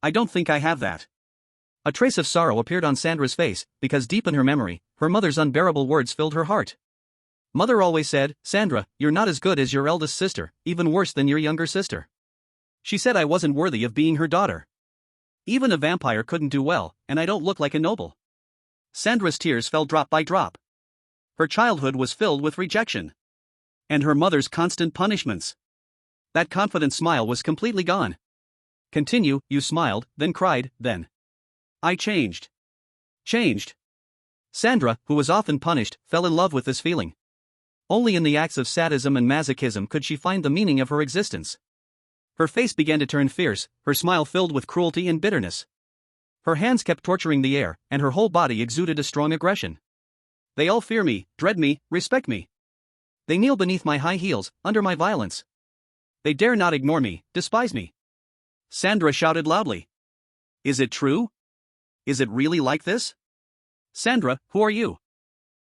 I don't think I have that. A trace of sorrow appeared on Sandra's face, because deep in her memory, her mother's unbearable words filled her heart. Mother always said, Sandra, you're not as good as your eldest sister, even worse than your younger sister. She said I wasn't worthy of being her daughter. Even a vampire couldn't do well, and I don't look like a noble. Sandra's tears fell drop by drop. Her childhood was filled with rejection. And her mother's constant punishments. That confident smile was completely gone. Continue, you smiled, then cried, then. I changed. Changed. Sandra, who was often punished, fell in love with this feeling. Only in the acts of sadism and masochism could she find the meaning of her existence. Her face began to turn fierce, her smile filled with cruelty and bitterness. Her hands kept torturing the air, and her whole body exuded a strong aggression. They all fear me, dread me, respect me. They kneel beneath my high heels, under my violence. They dare not ignore me, despise me. Sandra shouted loudly. Is it true? Is it really like this? Sandra, who are you?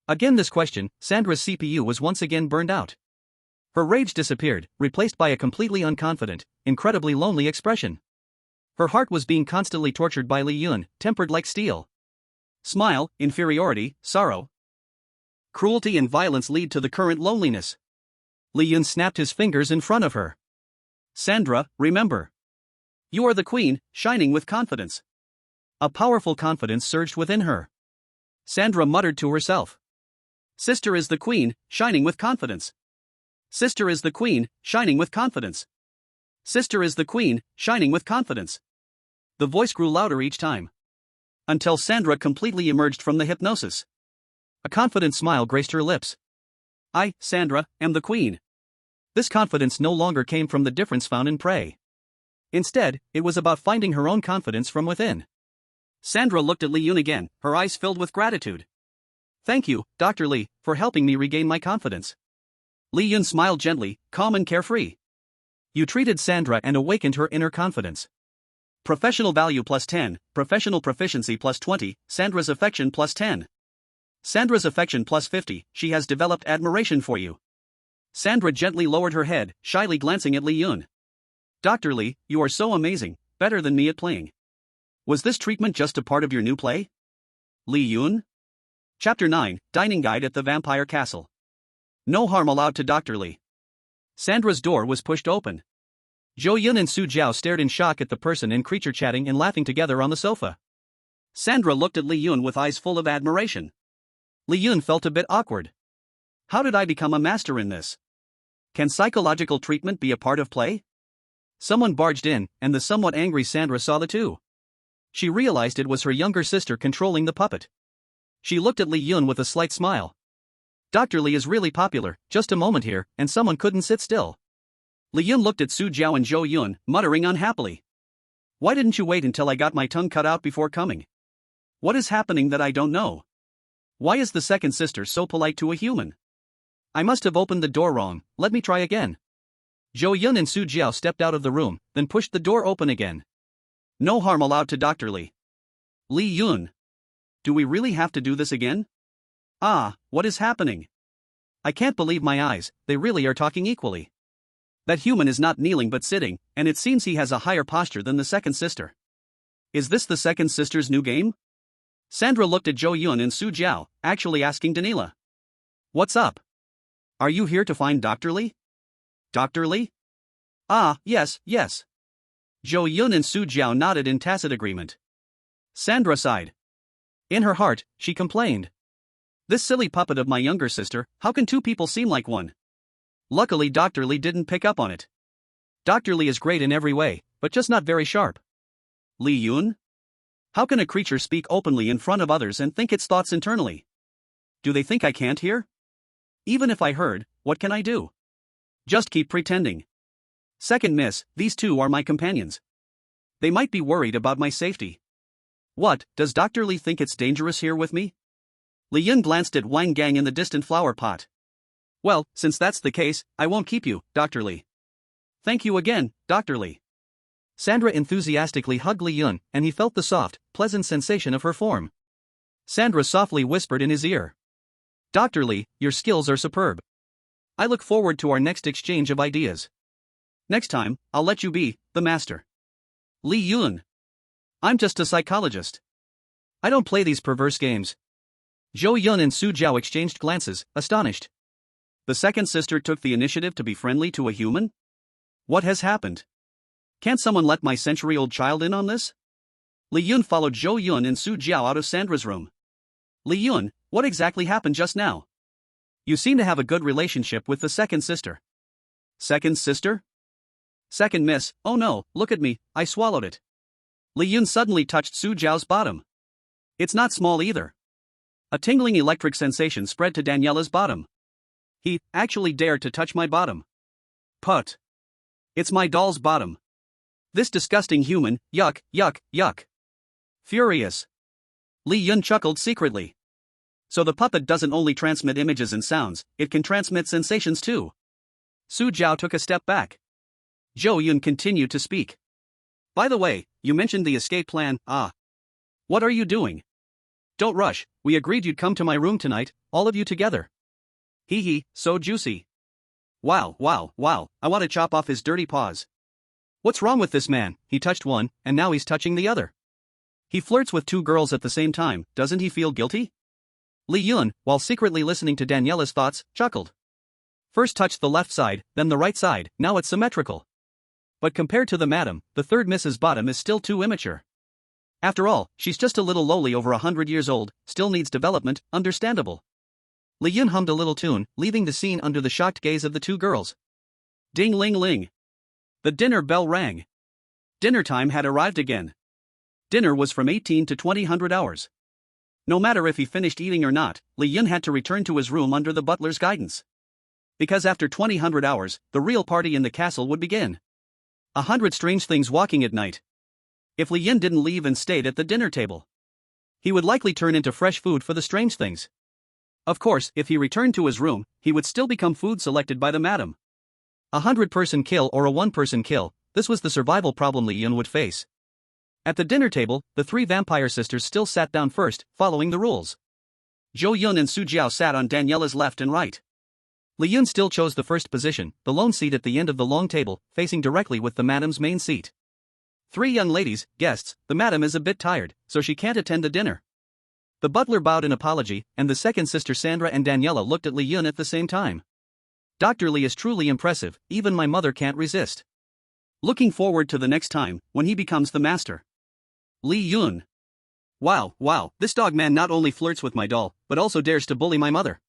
Again this question, Sandra's CPU was once again burned out. Her rage disappeared, replaced by a completely unconfident, incredibly lonely expression. Her heart was being constantly tortured by Li Yun, tempered like steel. Smile, inferiority, sorrow. Cruelty and violence lead to the current loneliness. Li Yun snapped his fingers in front of her. Sandra, remember. You are the queen, shining with confidence. A powerful confidence surged within her. Sandra muttered to herself. Sister is the queen, shining with confidence. Sister is the queen, shining with confidence. Sister is the queen, shining with confidence. The voice grew louder each time. Until Sandra completely emerged from the hypnosis. A confident smile graced her lips. I, Sandra, am the queen. This confidence no longer came from the difference found in prey. Instead, it was about finding her own confidence from within. Sandra looked at Li Yun again, her eyes filled with gratitude. Thank you, Dr. Li, for helping me regain my confidence. Li Yun smiled gently, calm and carefree. You treated Sandra and awakened her inner confidence. Professional value plus 10, professional proficiency plus 20, Sandra's affection plus 10. Sandra's affection plus 50, she has developed admiration for you. Sandra gently lowered her head, shyly glancing at Li Yun. Dr. Li, you are so amazing, better than me at playing. Was this treatment just a part of your new play? Li Yun? Chapter 9, Dining Guide at the Vampire Castle. No harm allowed to Dr. Li. Sandra's door was pushed open. Zhou Yun and Su Jiao stared in shock at the person and creature chatting and laughing together on the sofa. Sandra looked at Li Yun with eyes full of admiration. Li Yun felt a bit awkward. How did I become a master in this? Can psychological treatment be a part of play? Someone barged in, and the somewhat angry Sandra saw the two. She realized it was her younger sister controlling the puppet. She looked at Li Yun with a slight smile. Dr. Li is really popular, just a moment here, and someone couldn't sit still. Li Yun looked at Su Jiao and Zhou Yun, muttering unhappily. Why didn't you wait until I got my tongue cut out before coming? What is happening that I don't know? Why is the second sister so polite to a human? I must have opened the door wrong, let me try again. Zhou Yun and Su Jiao stepped out of the room, then pushed the door open again. No harm allowed to Dr. Li. Li Yun. Do we really have to do this again? Ah, what is happening? I can't believe my eyes, they really are talking equally. That human is not kneeling but sitting, and it seems he has a higher posture than the second sister. Is this the second sister's new game? Sandra looked at Zhou Yun and Su Jiao, actually asking Danila. What's up? Are you here to find Dr. Li? Dr. Li? Ah, yes. Zhou Yun and Su Jiao nodded in tacit agreement. Sandra sighed. In her heart, she complained. This silly puppet of my younger sister, how can two people seem like one? Luckily Dr. Li didn't pick up on it. Dr. Li is great in every way, but just not very sharp. Li Yun? How can a creature speak openly in front of others and think its thoughts internally? Do they think I can't hear? Even if I heard, what can I do? Just keep pretending. Second miss, these two are my companions. They might be worried about my safety. What, does Dr. Li think it's dangerous here with me? Li Yun glanced at Wang Gang in the distant flower pot. Well, since that's the case, I won't keep you, Dr. Li. Thank you again, Dr. Li. Sandra enthusiastically hugged Li Yun, and he felt the soft, pleasant sensation of her form. Sandra softly whispered in his ear. Dr. Li, your skills are superb. I look forward to our next exchange of ideas. Next time, I'll let you be the master. Li Yun. I'm just a psychologist. I don't play these perverse games. Zhou Yun and Su Jiao exchanged glances, astonished. The second sister took the initiative to be friendly to a human? What has happened? Can't someone let my century-old child in on this? Li Yun followed Zhou Yun and Su Jiao out of Sandra's room. Li Yun, what exactly happened just now? You seem to have a good relationship with the second sister. Second sister? Second miss, oh no, look at me, I swallowed it. Li Yun suddenly touched Su Jiao's bottom. It's not small either. A tingling electric sensation spread to Daniela's bottom. He actually dared to touch my bottom. Put. It's my doll's bottom. This disgusting human, yuck, yuck, yuck. Furious. Li Yun chuckled secretly. So the puppet doesn't only transmit images and sounds, it can transmit sensations too. Su Jiao took a step back. Zhou Yun continued to speak. By the way, you mentioned the escape plan, ah. What are you doing? Don't rush, we agreed you'd come to my room tonight, all of you together. Hee hee, so juicy. Wow, wow, wow, I want to chop off his dirty paws. What's wrong with this man? He touched one, and now he's touching the other. He flirts with two girls at the same time, doesn't he feel guilty? Li Yun, while secretly listening to Daniela's thoughts, chuckled. First touched the left side, then the right side, now it's symmetrical. But compared to the madam, the third Mrs. Bottom is still too immature. After all, she's just a little lowly over 100 years old, still needs development, understandable. Li Yun hummed a little tune, leaving the scene under the shocked gaze of the two girls. Ding ling ling. The dinner bell rang. Dinner time had arrived again. Dinner was from 18 to 20 hours. No matter if he finished eating or not, Li Yun had to return to his room under the butler's guidance. Because after 20 hours, the real party in the castle would begin. 100 strange things walking at night. If Li Yun didn't leave and stayed at the dinner table, he would likely turn into fresh food for the strange things. Of course, if he returned to his room, he would still become food selected by the madam. 100-person kill or a 1-person kill, this was the survival problem Li Yun would face. At the dinner table, the three vampire sisters still sat down first, following the rules. Zhou Yun and Su Jiao sat on Daniela's left and right. Li Yun still chose the first position, the lone seat at the end of the long table, facing directly with the madam's main seat. 3 young ladies, guests, the madam is a bit tired, so she can't attend the dinner. The butler bowed in apology, and the second sister Sandra and Daniela looked at Li Yun at the same time. Dr. Li is truly impressive, even my mother can't resist. Looking forward to the next time, when he becomes the master. Li Yun. Wow, wow, this dog man not only flirts with my doll, but also dares to bully my mother.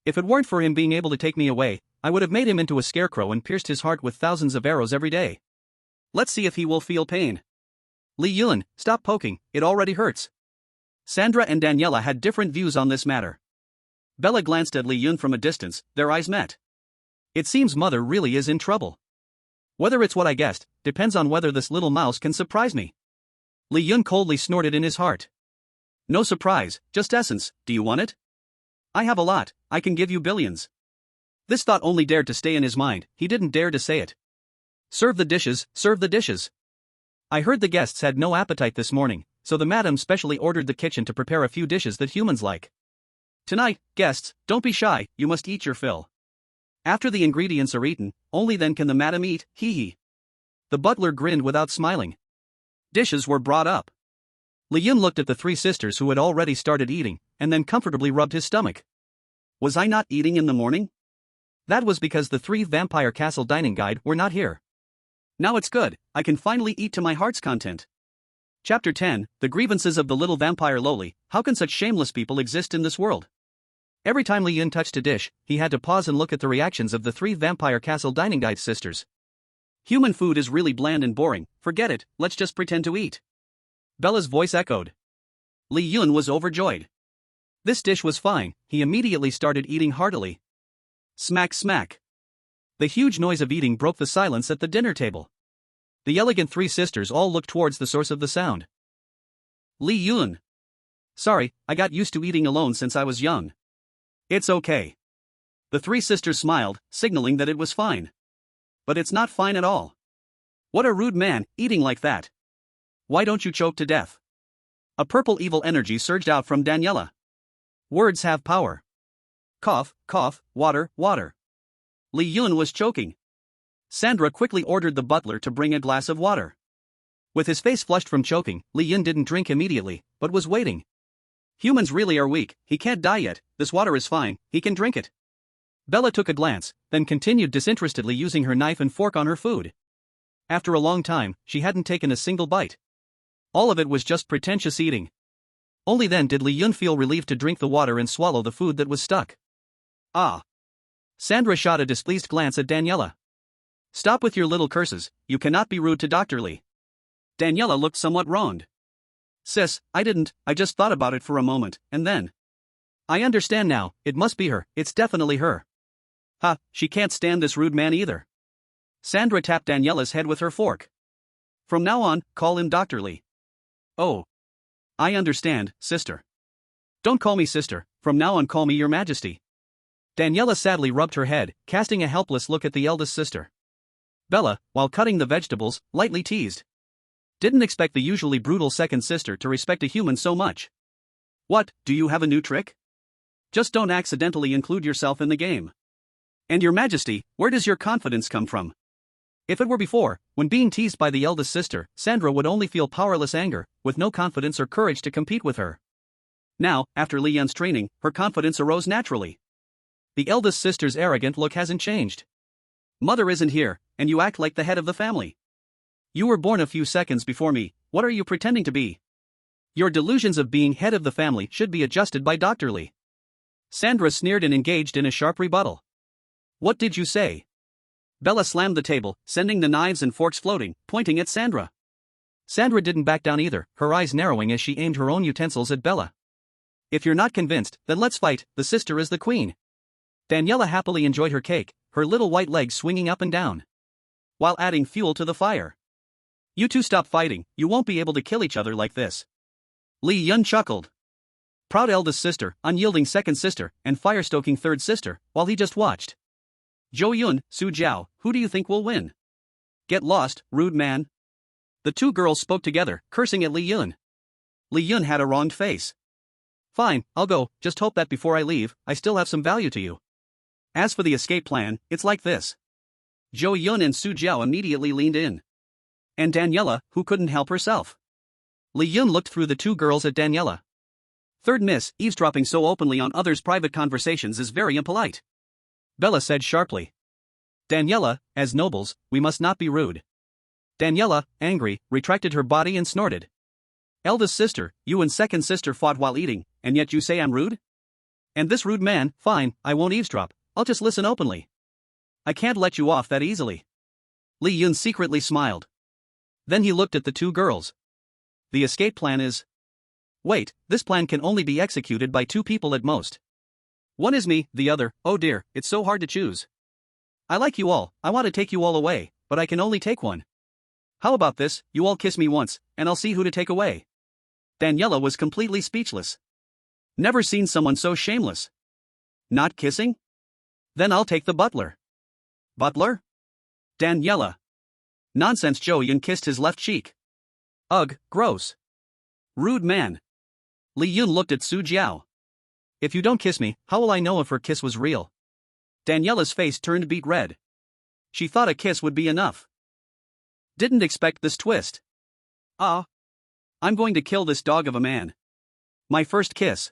If it weren't for him being able to take me away, I would have made him into a scarecrow and pierced his heart with thousands of arrows every day. Let's see if he will feel pain. Li Yun, stop poking, it already hurts. Sandra and Daniela had different views on this matter. Bella glanced at Li Yun from a distance, their eyes met. It seems mother really is in trouble. Whether it's what I guessed, depends on whether this little mouse can surprise me. Li Yun coldly snorted in his heart. No surprise, just essence, do you want it? I have a lot, I can give you billions. This thought only dared to stay in his mind, he didn't dare to say it. Serve the dishes, serve the dishes. I heard the guests had no appetite this morning, so the madam specially ordered the kitchen to prepare a few dishes that humans like. Tonight, guests, don't be shy, you must eat your fill. After the ingredients are eaten, only then can the madam eat, hee hee. The butler grinned without smiling. Dishes were brought up. Li Yun looked at the 3 sisters who had already started eating, and then comfortably rubbed his stomach. Was I not eating in the morning? That was because the 3 Vampire Castle dining guide were not here. Now it's good, I can finally eat to my heart's content. Chapter 10, The Grievances of the Little Vampire Loli. How can such shameless people exist in this world? Every time Li Yun touched a dish, he had to pause and look at the reactions of the 3 Vampire Castle dining guide sisters. Human food is really bland and boring, forget it, let's just pretend to eat. Bella's voice echoed. Li Yun was overjoyed. This dish was fine, he immediately started eating heartily. Smack smack. The huge noise of eating broke the silence at the dinner table. The elegant 3 sisters all looked towards the source of the sound. Li Yun. Sorry, I got used to eating alone since I was young. It's okay. The 3 sisters smiled, signaling that it was fine. But it's not fine at all. What a rude man, eating like that. Why don't you choke to death? A purple evil energy surged out from Daniela. Words have power. Cough, cough, water, water. Li Yun was choking. Sandra quickly ordered the butler to bring a glass of water. With his face flushed from choking, Li Yun didn't drink immediately, but was waiting. Humans really are weak, he can't die yet, this water is fine, he can drink it. Bella took a glance, then continued disinterestedly using her knife and fork on her food. After a long time, she hadn't taken a single bite. All of it was just pretentious eating. Only then did Li Yun feel relieved to drink the water and swallow the food that was stuck. Ah! Sandra shot a displeased glance at Daniela. Stop with your little curses, you cannot be rude to Dr. Lee. Daniela looked somewhat wronged. Sis, I just thought about it for a moment, and then. I understand now, it must be her, it's definitely her. Ha, she can't stand this rude man either. Sandra tapped Daniela's head with her fork. From now on, call him Dr. Lee. Oh. I understand, sister. Don't call me sister, from now on call me your majesty. Daniela sadly rubbed her head, casting a helpless look at the eldest sister. Bella, while cutting the vegetables, lightly teased. Didn't expect the usually brutal second sister to respect a human so much. What, do you have a new trick? Just don't accidentally include yourself in the game. And your majesty, where does your confidence come from? If it were before, when being teased by the eldest sister, Sandra would only feel powerless anger, with no confidence or courage to compete with her. Now, after Li Yun's training, her confidence arose naturally. The eldest sister's arrogant look hasn't changed. Mother isn't here, and you act like the head of the family. You were born a few seconds before me, what are you pretending to be? Your delusions of being head of the family should be adjusted by Dr. Lee. Sandra sneered and engaged in a sharp rebuttal. What did you say? Bella slammed the table, sending the knives and forks floating, pointing at Sandra. Sandra didn't back down either, her eyes narrowing as she aimed her own utensils at Bella. If you're not convinced, then let's fight, the sister is the queen. Daniela happily enjoyed her cake, her little white legs swinging up and down, while adding fuel to the fire. You two stop fighting, you won't be able to kill each other like this. Li Yun chuckled. Proud eldest sister, unyielding second sister, and fire-stoking third sister, while he just watched. Zhou Yun, Su Jiao, who do you think will win? Get lost, rude man. The two girls spoke together, cursing at Li Yun. Li Yun had a wronged face. Fine, I'll go, just hope that before I leave, I still have some value to you. As for the escape plan, it's like this. Zhou Yun and Su Jiao immediately leaned in. And Daniela, who couldn't help herself. Li Yun looked through the two girls at Daniela. Third miss, eavesdropping so openly on others' private conversations is very impolite. Bella said sharply. Daniela, as nobles, we must not be rude. Daniela, angry, retracted her body and snorted. Eldest sister, you and second sister fought while eating, and yet you say I'm rude? And this rude man, fine, I won't eavesdrop, I'll just listen openly. I can't let you off that easily. Li Yun secretly smiled. Then he looked at the two girls. The escape plan is... Wait, this plan can only be executed by two people at most. One is me, the other, oh dear, it's so hard to choose. I like you all, I want to take you all away, but I can only take one. How about this, you all kiss me once, and I'll see who to take away. Daniela was completely speechless. Never seen someone so shameless. Not kissing? Then I'll take the butler. Butler? Daniela. Nonsense. Zhou Yun kissed his left cheek. Ugh, gross. Rude man. Li Yun looked at Su Jiao. If you don't kiss me, how will I know if her kiss was real? Daniela's face turned beet red. She thought a kiss would be enough. Didn't expect this twist. I'm going to kill this dog of a man. My first kiss.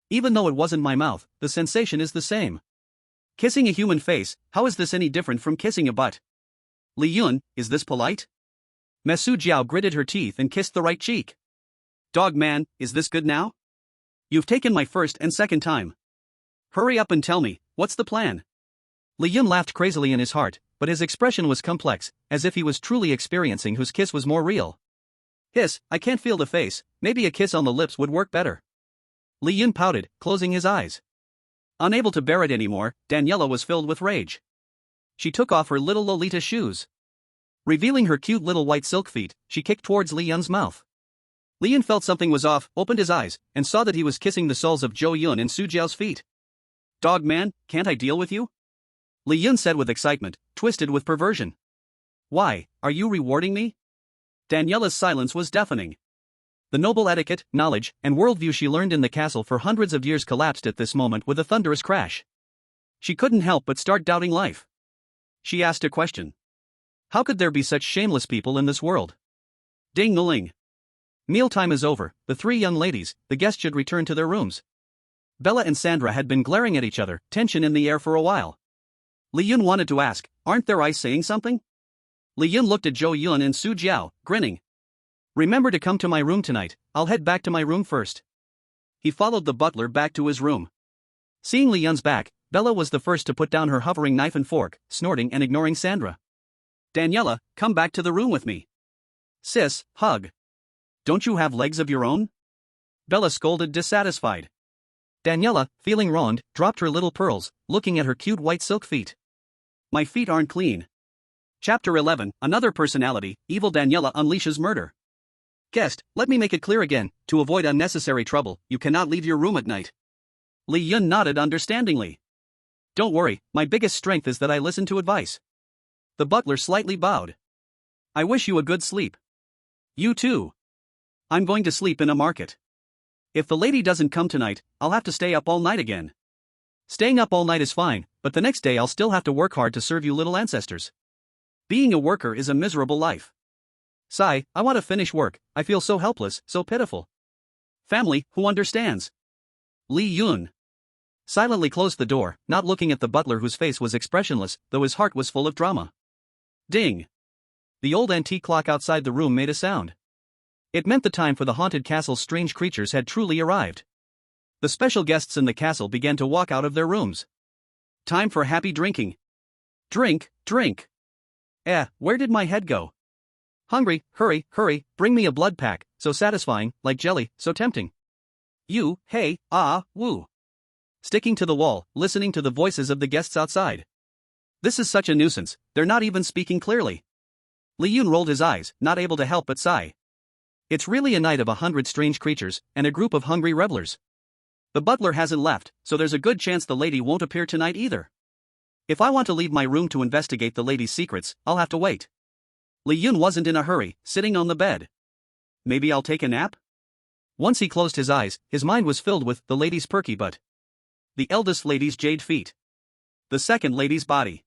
Even though it wasn't my mouth, the sensation is the same. Kissing a human face, how is this any different from kissing a butt? Li Yun, is this polite? Su Jiao gritted her teeth and kissed the right cheek. Dog man, is this good now? You've taken my first and second time. Hurry up and tell me, what's the plan? Li Yun laughed crazily in his heart, but his expression was complex, as if he was truly experiencing whose kiss was more real. Hiss, I can't feel the face, maybe a kiss on the lips would work better. Li Yun pouted, closing his eyes. Unable to bear it anymore, Daniela was filled with rage. She took off her little Lolita shoes. Revealing her cute little white silk feet, she kicked towards Li Yun's mouth. Li Yun felt something was off, opened his eyes, and saw that he was kissing the soles of Zhou Yun and Su Jiao's feet. Dog man, can't I deal with you? Li Yun said with excitement, twisted with perversion. Why, are you rewarding me? Daniela's silence was deafening. The noble etiquette, knowledge, and worldview she learned in the castle for hundreds of years collapsed at this moment with a thunderous crash. She couldn't help but start doubting life. She asked a question. How could there be such shameless people in this world? Ding-a-ling. Mealtime is over, the three young ladies, the guests should return to their rooms. Bella and Sandra had been glaring at each other, tension in the air for a while. Li Yun wanted to ask, aren't their eyes saying something? Li Yun looked at Zhou Yun and Su Jiao, grinning. Remember to come to my room tonight, I'll head back to my room first. He followed the butler back to his room. Seeing Li Yun's back, Bella was the first to put down her hovering knife and fork, snorting and ignoring Sandra. Daniela, come back to the room with me. Sis, hug. Don't you have legs of your own? Bella scolded, dissatisfied. Daniela, feeling wronged, dropped her little pearls, looking at her cute white silk feet. My feet aren't clean. Chapter 11, Another Personality, Evil Daniela Unleashes Murder. Guest, let me make it clear again, to avoid unnecessary trouble, you cannot leave your room at night. Li Yun nodded understandingly. Don't worry, my biggest strength is that I listen to advice. The butler slightly bowed. I wish you a good sleep. You too. I'm going to sleep in a market. If the lady doesn't come tonight, I'll have to stay up all night again. Staying up all night is fine, but the next day I'll still have to work hard to serve you little ancestors. Being a worker is a miserable life. Sigh, I want to finish work, I feel so helpless, so pitiful. Family, who understands? Li Yun silently closed the door, not looking at the butler whose face was expressionless, though his heart was full of drama. Ding! The old antique clock outside the room made a sound. It meant the time for the haunted castle's strange creatures had truly arrived. The special guests in the castle began to walk out of their rooms. Time for happy drinking. Drink, drink. Where did my head go? Hungry, hurry, hurry, bring me a blood pack, so satisfying, like jelly, so tempting. You, hey, woo. Sticking to the wall, listening to the voices of the guests outside. This is such a nuisance, they're not even speaking clearly. Li Yun rolled his eyes, not able to help but sigh. It's really a night of 100 strange creatures, and a group of hungry revelers. The butler hasn't left, so there's a good chance the lady won't appear tonight either. If I want to leave my room to investigate the lady's secrets, I'll have to wait. Li Yun wasn't in a hurry, sitting on the bed. Maybe I'll take a nap? Once he closed his eyes, his mind was filled with the lady's perky butt. The eldest lady's jade feet. The second lady's body.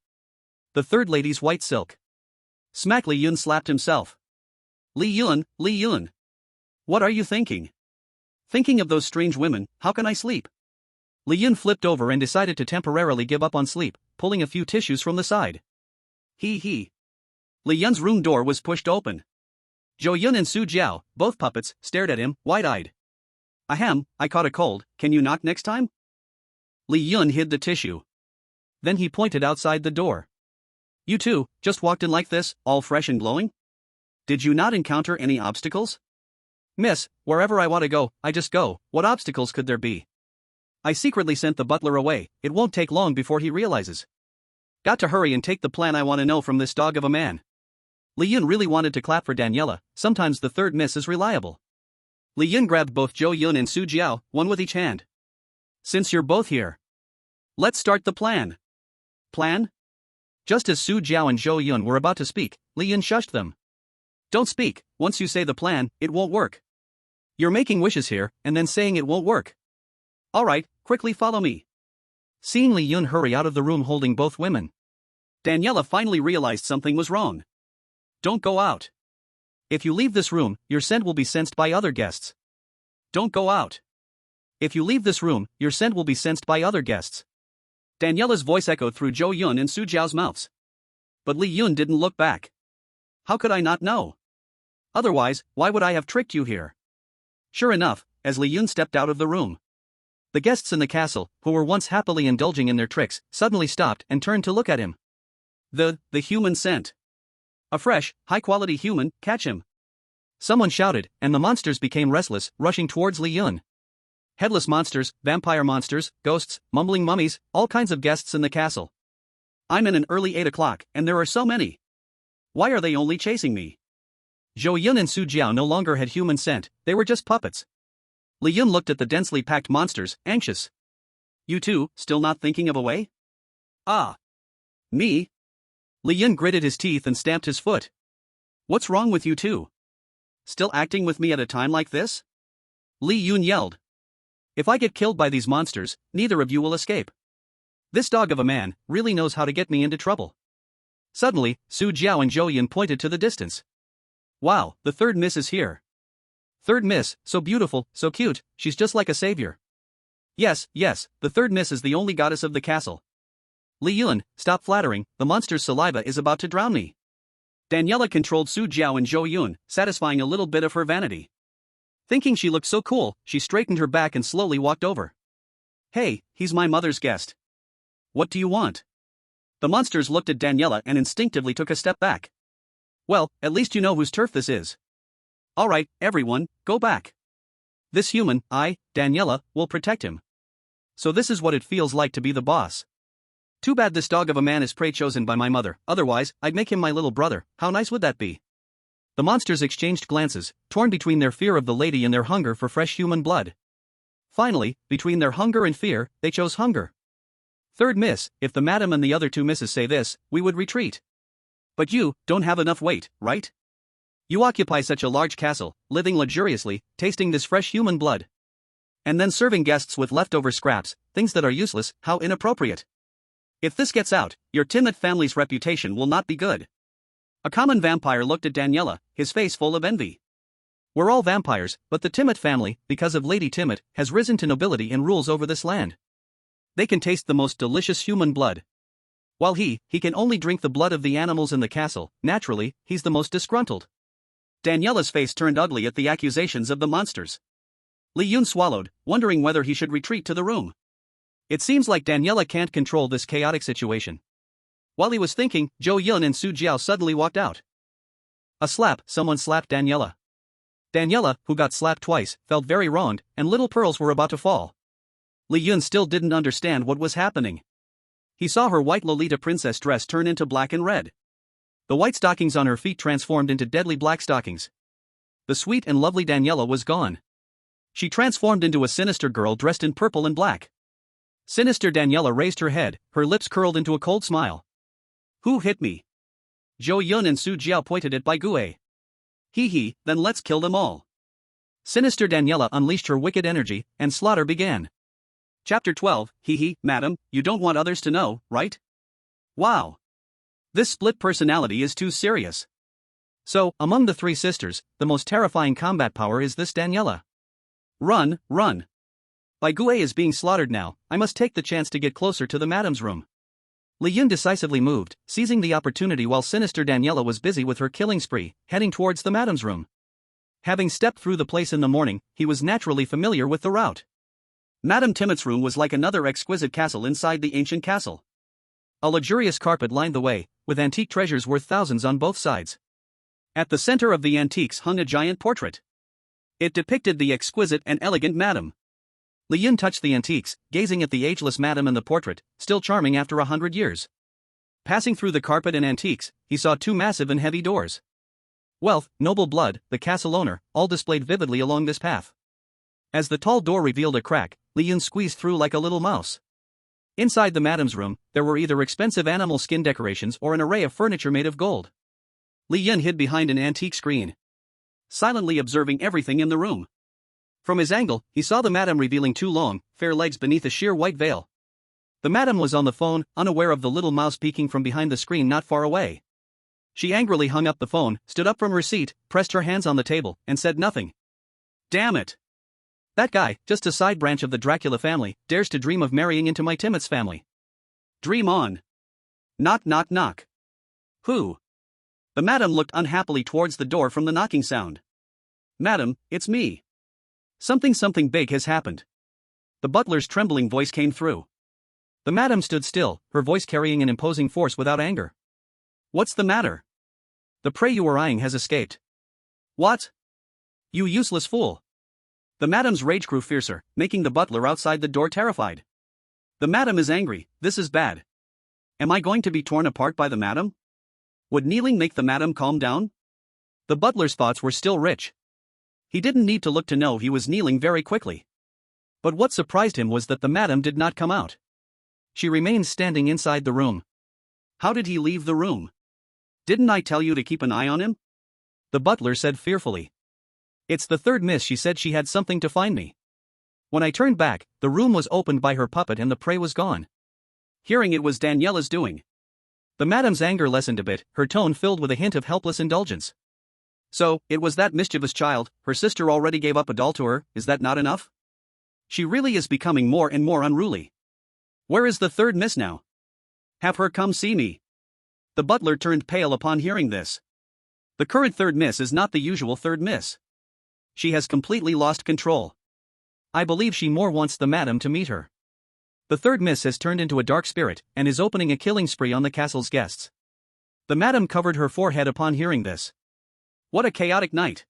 The third lady's white silk. Smack! Li Yun slapped himself. Li Yun, Li Yun. What are you thinking? Thinking of those strange women, how can I sleep? Li Yun flipped over and decided to temporarily give up on sleep, pulling a few tissues from the side. He. Li Yun's room door was pushed open. Zhou Yun and Su Jiao, both puppets, stared at him, wide-eyed. Ahem, I caught a cold, can you knock next time? Li Yun hid the tissue. Then he pointed outside the door. You two, just walked in like this, all fresh and glowing? Did you not encounter any obstacles? Miss, wherever I want to go, I just go, what obstacles could there be? I secretly sent the butler away, it won't take long before he realizes. Got to hurry and take the plan I want to know from this dog of a man. Li Yun really wanted to clap for Daniela, sometimes the third miss is reliable. Li Yun grabbed both Zhou Yun and Su Jiao, one with each hand. Since you're both here, let's start the plan. Plan? Just as Su Jiao and Zhou Yun were about to speak, Li Yun shushed them. Don't speak, once you say the plan, it won't work. You're making wishes here, and then saying it won't work. Alright, quickly follow me. Seeing Li Yun hurry out of the room holding both women, Daniela finally realized something was wrong. Don't go out. If you leave this room, your scent will be sensed by other guests. Don't go out. If you leave this room, your scent will be sensed by other guests. Daniela's voice echoed through Zhou Yun and Su Jiao's mouths. But Li Yun didn't look back. How could I not know? Otherwise, why would I have tricked you here? Sure enough, as Li Yun stepped out of the room, the guests in the castle, who were once happily indulging in their tricks, suddenly stopped and turned to look at him. The human scent. A fresh, high-quality human, catch him. Someone shouted, and the monsters became restless, rushing towards Li Yun. Headless monsters, vampire monsters, ghosts, mumbling mummies, all kinds of guests in the castle. I'm in an early 8 o'clock, and there are so many. Why are they only chasing me? Zhou Yun and Su Jiao no longer had human scent, they were just puppets. Li Yun looked at the densely packed monsters, anxious. You two, still not thinking of a way? Ah. Me? Li Yun gritted his teeth and stamped his foot. What's wrong with you two? Still acting with me at a time like this? Li Yun yelled. If I get killed by these monsters, neither of you will escape. This dog of a man really knows how to get me into trouble. Suddenly, Su Jiao and Zhou Yun pointed to the distance. Wow, the third miss is here. Third miss, so beautiful, so cute, she's just like a savior. Yes, the third miss is the only goddess of the castle. Li Yun, stop flattering, the monster's saliva is about to drown me. Daniela controlled Su Jiao and Zhou Yun, satisfying a little bit of her vanity. Thinking she looked so cool, she straightened her back and slowly walked over. Hey, he's my mother's guest. What do you want? The monsters looked at Daniela and instinctively took a step back. Well, at least you know whose turf this is. Alright, everyone, go back. This human, Daniela, will protect him. So this is what it feels like to be the boss. Too bad this dog of a man is prey chosen by my mother, otherwise, I'd make him my little brother. How nice would that be? The monsters exchanged glances, torn between their fear of the lady and their hunger for fresh human blood. Finally, between their hunger and fear, they chose hunger. Third miss, if the madam and the other two misses say this, we would retreat. But you don't have enough weight, right? You occupy such a large castle, living luxuriously, tasting this fresh human blood. And then serving guests with leftover scraps, things that are useless. How inappropriate. If this gets out, your Timid family's reputation will not be good. A common vampire looked at Daniela, his face full of envy. We're all vampires, but the Timid family, because of Lady Timid, has risen to nobility and rules over this land. They can taste the most delicious human blood. While he can only drink the blood of the animals in the castle. Naturally, he's the most disgruntled. Daniela's face turned ugly at the accusations of the monsters. Li Yun swallowed, wondering whether he should retreat to the room. It seems like Daniela can't control this chaotic situation. While he was thinking, Zhou Yun and Su Jiao suddenly walked out. A slap, someone slapped Daniela. Daniela, who got slapped twice, felt very wronged, and little pearls were about to fall. Li Yun still didn't understand what was happening. He saw her white Lolita princess dress turn into black and red. The white stockings on her feet transformed into deadly black stockings. The sweet and lovely Daniela was gone. She transformed into a sinister girl dressed in purple and black. Sinister Daniela raised her head, her lips curled into a cold smile. Who hit me? Zhou Yun and Su Jiao pointed at Bai Gue. Then let's kill them all. Sinister Daniela unleashed her wicked energy, and slaughter began. Chapter 12, Madam, you don't want others to know, right? Wow. This split personality is too serious. So, among the three sisters, the most terrifying combat power is this Daniela. Run. Bai Gue is being slaughtered now, I must take the chance to get closer to the madam's room. Li Yun decisively moved, seizing the opportunity while sinister Daniela was busy with her killing spree, heading towards the madam's room. Having stepped through the place in the morning, he was naturally familiar with the route. Madame Timid's room was like another exquisite castle inside the ancient castle. A luxurious carpet lined the way, with antique treasures worth thousands on both sides. At the center of the antiques hung a giant portrait. It depicted the exquisite and elegant madam. Li Yun touched the antiques, gazing at the ageless madam and the portrait, still charming after 100 years. Passing through the carpet and antiques, he saw two massive and heavy doors. Wealth, noble blood, the castle owner, all displayed vividly along this path. As the tall door revealed a crack, Li Yun squeezed through like a little mouse. Inside the madam's room, there were either expensive animal skin decorations or an array of furniture made of gold. Li Yun hid behind an antique screen, silently observing everything in the room. From his angle, he saw the madam revealing two long, fair legs beneath a sheer white veil. The madam was on the phone, unaware of the little mouse peeking from behind the screen not far away. She angrily hung up the phone, stood up from her seat, pressed her hands on the table, and said nothing. Damn it! That guy, just a side branch of the Dracula family, dares to dream of marrying into my Timot's family. Dream on. Knock knock knock. Who? The madam looked unhappily towards the door from the knocking sound. Madam, it's me. Something big has happened. The butler's trembling voice came through. The madam stood still, her voice carrying an imposing force without anger. What's the matter? The prey you were eyeing has escaped. What? You useless fool. The madam's rage grew fiercer, making the butler outside the door terrified. The madam is angry, this is bad. Am I going to be torn apart by the madam? Would kneeling make the madam calm down? The butler's thoughts were still rich. He didn't need to look to know he was kneeling very quickly. But what surprised him was that the madam did not come out. She remained standing inside the room. How did he leave the room? Didn't I tell you to keep an eye on him? The butler said fearfully. It's the third miss, she said she had something to find me. When I turned back, the room was opened by her puppet and the prey was gone. Hearing it was Daniela's doing. The madam's anger lessened a bit, her tone filled with a hint of helpless indulgence. So, it was that mischievous child, her sister already gave up a doll to her, is that not enough? She really is becoming more and more unruly. Where is the third miss now? Have her come see me. The butler turned pale upon hearing this. The current third miss is not the usual third miss. She has completely lost control. I believe she more wants the madam to meet her. The third miss has turned into a dark spirit, and is opening a killing spree on the castle's guests. The madam covered her forehead upon hearing this. What a chaotic night.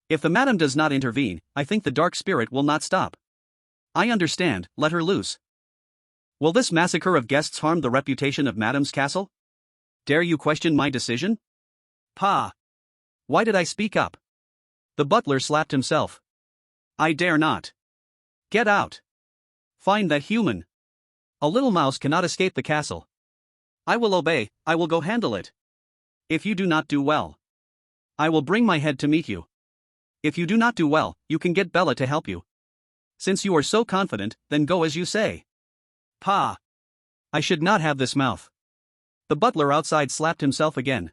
If the madam does not intervene, I think the dark spirit will not stop. I understand, let her loose. Will this massacre of guests harm the reputation of madam's castle? Dare you question my decision? Pa! Why did I speak up? The butler slapped himself. I dare not. Get out. Find that human. A little mouse cannot escape the castle. I will obey, I will go handle it. If you do not do well, I will bring my head to meet you. If you do not do well, you can get Bella to help you. Since you are so confident, then go as you say. Pa! I should not have this mouth. The butler outside slapped himself again.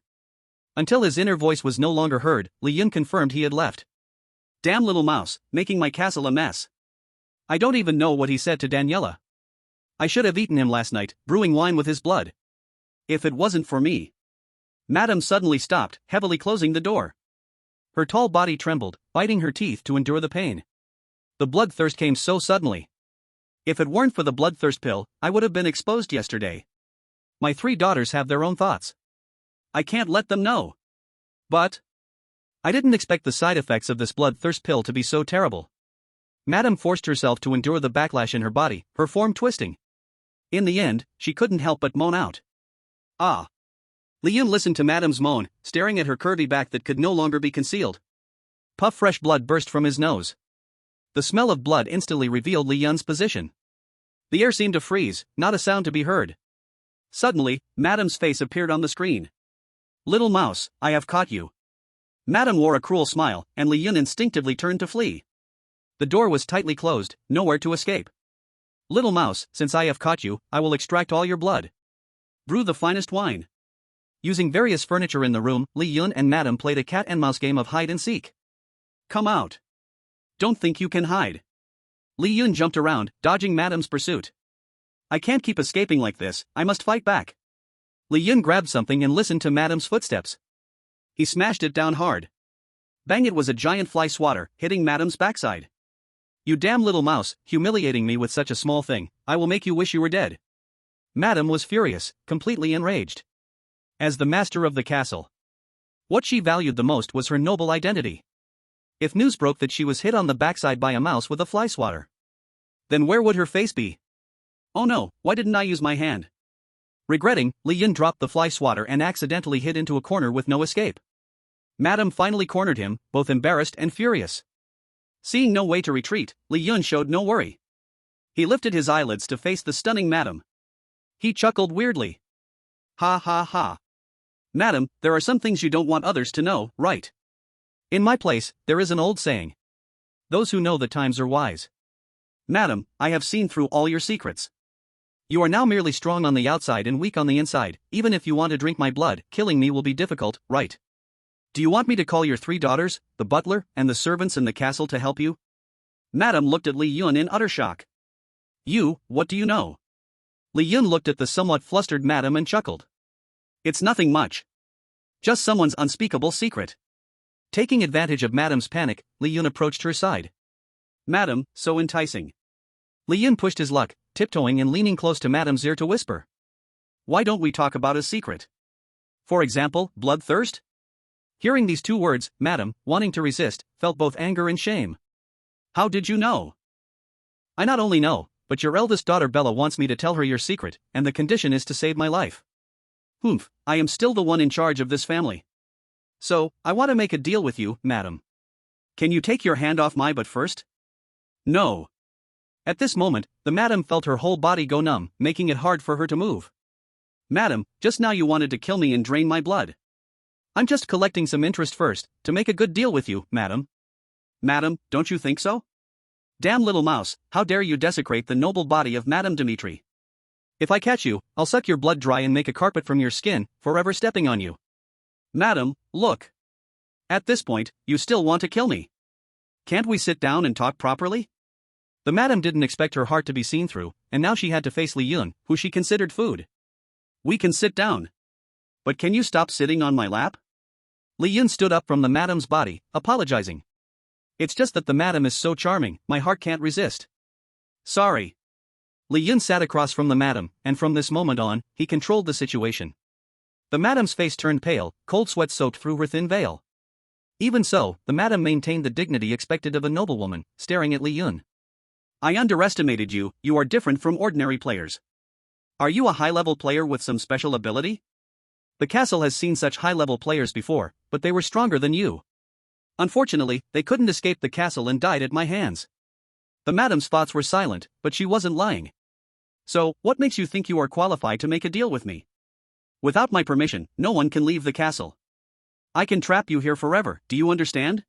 Until his inner voice was no longer heard, Li Yun confirmed he had left. Damn little mouse, making my castle a mess. I don't even know what he said to Daniela. I should have eaten him last night, brewing wine with his blood. If it wasn't for me. Madam suddenly stopped, heavily closing the door. Her tall body trembled, biting her teeth to endure the pain. The bloodthirst came so suddenly. If it weren't for the bloodthirst pill, I would have been exposed yesterday. My 3 daughters have their own thoughts. I can't let them know. But I didn't expect the side effects of this bloodthirst pill to be so terrible. Madam forced herself to endure the backlash in her body, her form twisting. In the end, she couldn't help but moan out. Ah! Li Yun listened to Madam's moan, staring at her curvy back that could no longer be concealed. Puff fresh blood burst from his nose. The smell of blood instantly revealed Li Yun's position. The air seemed to freeze, not a sound to be heard. Suddenly, Madam's face appeared on the screen. Little mouse, I have caught you. Madam wore a cruel smile, and Li Yun instinctively turned to flee. The door was tightly closed, nowhere to escape. Little mouse, since I have caught you, I will extract all your blood. Brew the finest wine. Using various furniture in the room, Li Yun and Madam played a cat-and-mouse game of hide-and-seek. Come out. Don't think you can hide. Li Yun jumped around, dodging Madam's pursuit. I can't keep escaping like this, I must fight back. Li Yun grabbed something and listened to Madam's footsteps. He smashed it down hard. Bang, it was a giant fly swatter, hitting Madam's backside. You damn little mouse, humiliating me with such a small thing, I will make you wish you were dead. Madam was furious, completely enraged. As the master of the castle, what she valued the most was her noble identity. If news broke that she was hit on the backside by a mouse with a fly swatter, then where would her face be? Oh no, why didn't I use my hand? Regretting, Li Yun dropped the fly swatter and accidentally hid into a corner with no escape. Madam finally cornered him, both embarrassed and furious. Seeing no way to retreat, Li Yun showed no worry. He lifted his eyelids to face the stunning Madam. He chuckled weirdly. Ha ha ha. Madam, there are some things you don't want others to know, right? In my place, there is an old saying. Those who know the times are wise. Madam, I have seen through all your secrets. You are now merely strong on the outside and weak on the inside. Even if you want to drink my blood, killing me will be difficult, right? Do you want me to call your 3 daughters, the butler, and the servants in the castle to help you? Madam looked at Li Yun in utter shock. You, what do you know? Li Yun looked at the somewhat flustered Madam and chuckled. It's nothing much. Just someone's unspeakable secret. Taking advantage of Madam's panic, Li Yun approached her side. Madam, so enticing. Li Yun pushed his luck, tiptoeing and leaning close to Madam's ear to whisper. Why don't we talk about a secret? For example, bloodthirst? Hearing these 2 words, Madam, wanting to resist, felt both anger and shame. How did you know? I not only know, but your eldest daughter Bella wants me to tell her your secret, and the condition is to save my life. Humph, I am still the one in charge of this family. So, I want to make a deal with you, Madam. Can you take your hand off my butt first? No. At this moment, the Madam felt her whole body go numb, making it hard for her to move. Madam, just now you wanted to kill me and drain my blood. I'm just collecting some interest first, to make a good deal with you, Madam. Madam, don't you think so? Damn little mouse, how dare you desecrate the noble body of Madame Dimitri. If I catch you, I'll suck your blood dry and make a carpet from your skin, forever stepping on you. Madam, look. At this point, you still want to kill me. Can't we sit down and talk properly? The Madam didn't expect her heart to be seen through, and now she had to face Li Yun, who she considered food. We can sit down. But can you stop sitting on my lap? Li Yun stood up from the Madam's body, apologizing. It's just that the Madam is so charming, my heart can't resist. Sorry. Li Yun sat across from the Madam, and from this moment on, he controlled the situation. The madam's face turned pale, cold sweat soaked through her thin veil. Even so, the madam maintained the dignity expected of a noblewoman, staring at Li Yun. I underestimated you, you are different from ordinary players. Are you a high-level player with some special ability? The castle has seen such high-level players before, but they were stronger than you. Unfortunately, they couldn't escape the castle and died at my hands. The madam's thoughts were silent, but she wasn't lying. So, what makes you think you are qualified to make a deal with me? Without my permission, no one can leave the castle. I can trap you here forever, do you understand?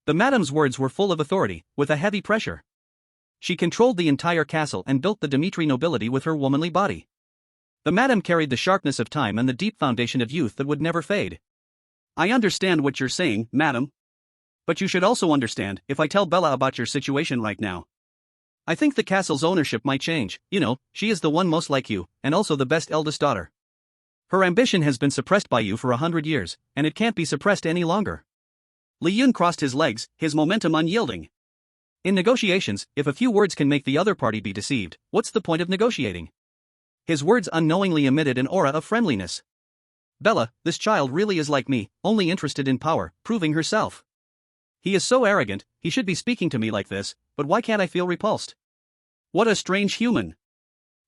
The madam's words were full of authority, with a heavy pressure. She controlled the entire castle and built the Dmitri nobility with her womanly body. The madam carried the sharpness of time and the deep foundation of youth that would never fade. I understand what you're saying, madam. But you should also understand, if I tell Bella about your situation right now, I think the castle's ownership might change. You know, she is the one most like you, and also the best eldest daughter. Her ambition has been suppressed by you for 100 years, and it can't be suppressed any longer. Li Yun crossed his legs, his momentum unyielding. In negotiations, if a few words can make the other party be deceived, what's the point of negotiating? His words unknowingly emitted an aura of friendliness. Bella, this child really is like me, only interested in power, proving herself. He is so arrogant, he should be speaking to me like this, but why can't I feel repulsed? What a strange human.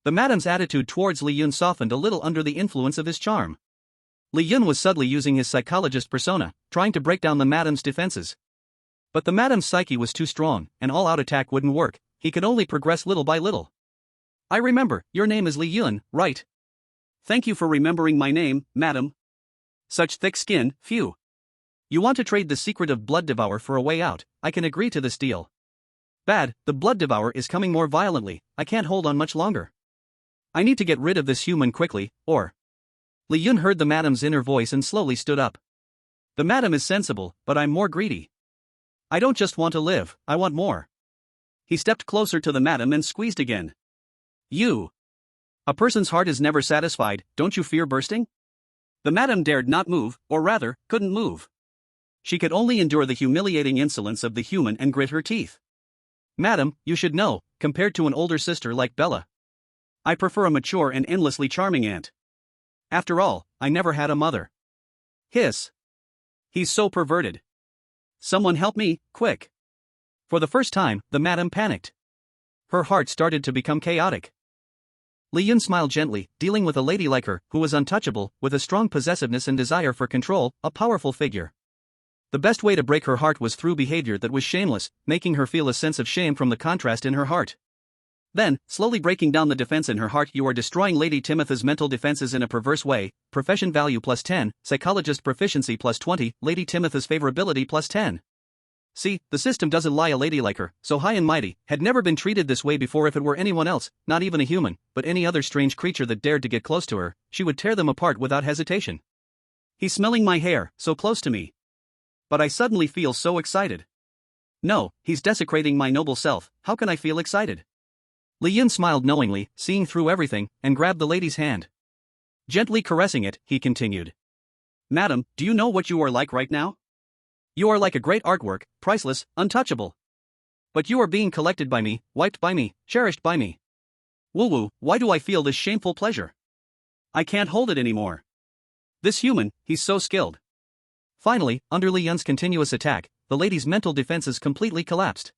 The madam's attitude towards Li Yun softened a little under the influence of his charm. Li Yun was subtly using his psychologist persona, trying to break down the madam's defenses. But the madam's psyche was too strong, and all-out attack wouldn't work, he could only progress little by little. I remember, your name is Li Yun, right? Thank you for remembering my name, madam. Such thick skin, phew. You want to trade the secret of Blood Devour for a way out, I can agree to this deal. Bad, the Blood Devour is coming more violently, I can't hold on much longer. I need to get rid of this human quickly, or... Li Yun heard the madam's inner voice and slowly stood up. The madam is sensible, but I'm more greedy. I don't just want to live, I want more. He stepped closer to the madam and squeezed again. You. A person's heart is never satisfied, don't you fear bursting? The madam dared not move, or rather, couldn't move. She could only endure the humiliating insolence of the human and grit her teeth. Madam, you should know, compared to an older sister like Bella, I prefer a mature and endlessly charming aunt. After all, I never had a mother. Hiss. He's so perverted. Someone help me, quick. For the first time, the madam panicked. Her heart started to become chaotic. Li Yun smiled gently, dealing with a lady like her, who was untouchable, with a strong possessiveness and desire for control, a powerful figure. The best way to break her heart was through behavior that was shameless, making her feel a sense of shame from the contrast in her heart. Then, slowly breaking down the defense in her heart, you are destroying Lady Timothy's mental defenses in a perverse way. Profession value plus 10, psychologist proficiency plus 20, Lady Timothy's favorability plus 10. See, the system doesn't lie. A lady like her, so high and mighty, had never been treated this way before. If it were anyone else, not even a human, but any other strange creature that dared to get close to her, she would tear them apart without hesitation. He's smelling my hair, so close to me. But I suddenly feel so excited. No, he's desecrating my noble self, how can I feel excited? Li Yun smiled knowingly, seeing through everything, and grabbed the lady's hand. Gently caressing it, he continued. Madam, do you know what you are like right now? You are like a great artwork, priceless, untouchable. But you are being collected by me, wiped by me, cherished by me. Woo-woo, why do I feel this shameful pleasure? I can't hold it anymore. This human, he's so skilled. Finally, under Li Yun's continuous attack, the lady's mental defenses completely collapsed.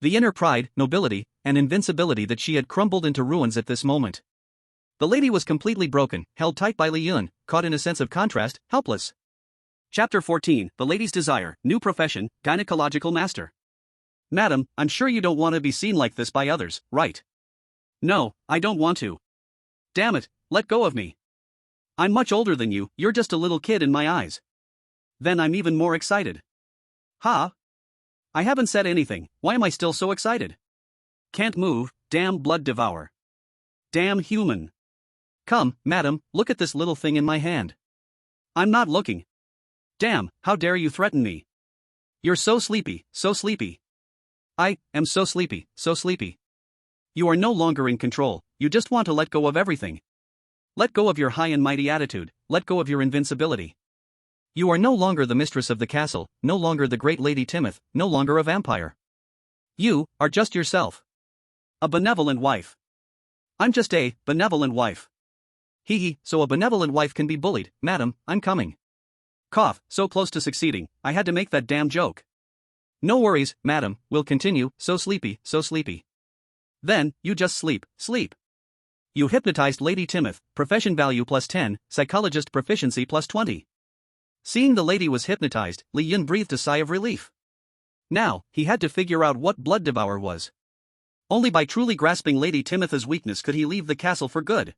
The inner pride, nobility, and invincibility that she had crumbled into ruins at this moment. The lady was completely broken, held tight by Li Yun, caught in a sense of contrast, helpless. Chapter 14, The Lady's Desire, New Profession, Gynecological Master. Madam, I'm sure you don't want to be seen like this by others, right? No, I don't want to. Damn it, let go of me. I'm much older than you, you're just a little kid in my eyes. Then I'm even more excited. Ha? I haven't said anything, why am I still so excited? Can't move, damn Blood Devour. Damn human. Come, madam, look at this little thing in my hand. I'm not looking. Damn, how dare you threaten me? You're so sleepy, so sleepy. I am so sleepy, so sleepy. You are no longer in control, you just want to let go of everything. Let go of your high and mighty attitude, let go of your invincibility. You are no longer the mistress of the castle, no longer the great Lady Timoth, no longer a vampire. You are just yourself. A benevolent wife. I'm just a benevolent wife. Hee hee, so a benevolent wife can be bullied. Madam, I'm coming. Cough, so close to succeeding, I had to make that damn joke. No worries, madam, we'll continue. So sleepy, so sleepy. Then, you just sleep, sleep. You hypnotized Lady Timoth, profession value plus 10, psychologist proficiency plus 20. Seeing the lady was hypnotized, Li Yun breathed a sigh of relief. Now, he had to figure out what Blood Devour was. Only by truly grasping Lady Timoth's weakness could he leave the castle for good.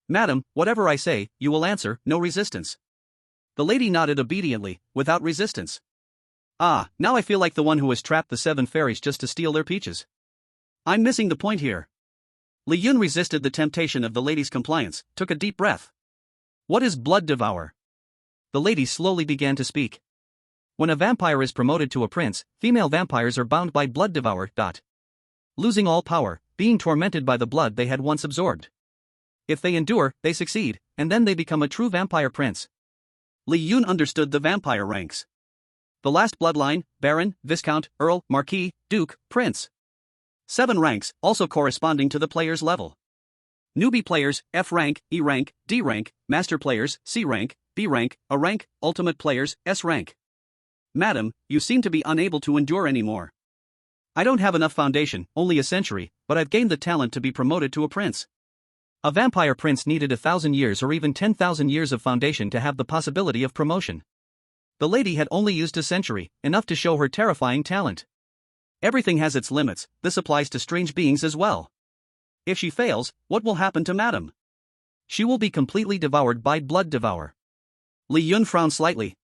Madam, whatever I say, you will answer, no resistance. The lady nodded obediently, without resistance. Ah, now I feel like the one who has trapped the 7 fairies just to steal their peaches. I'm missing the point here. Li Yun resisted the temptation of the lady's compliance, took a deep breath. What is Blood Devour? The lady slowly began to speak. When a vampire is promoted to a prince, female vampires are bound by Blood Devour. Losing all power, being tormented by the blood they had once absorbed. If they endure, they succeed, and then they become a true vampire prince. Li Yun understood the vampire ranks. The last bloodline, Baron, Viscount, Earl, Marquis, Duke, Prince. 7 ranks, also corresponding to the player's level. Newbie players, F rank, E rank, D rank, Master players, C rank, B rank, A rank, Ultimate players, S rank. Madam, you seem to be unable to endure anymore. I don't have enough foundation, only a century, but I've gained the talent to be promoted to a prince. A vampire prince needed 1,000 years or even 10,000 years of foundation to have the possibility of promotion. The lady had only used a century, enough to show her terrifying talent. Everything has its limits, this applies to strange beings as well. If she fails, what will happen to Madam? She will be completely devoured by Blood Devour. Li Yun frowned slightly.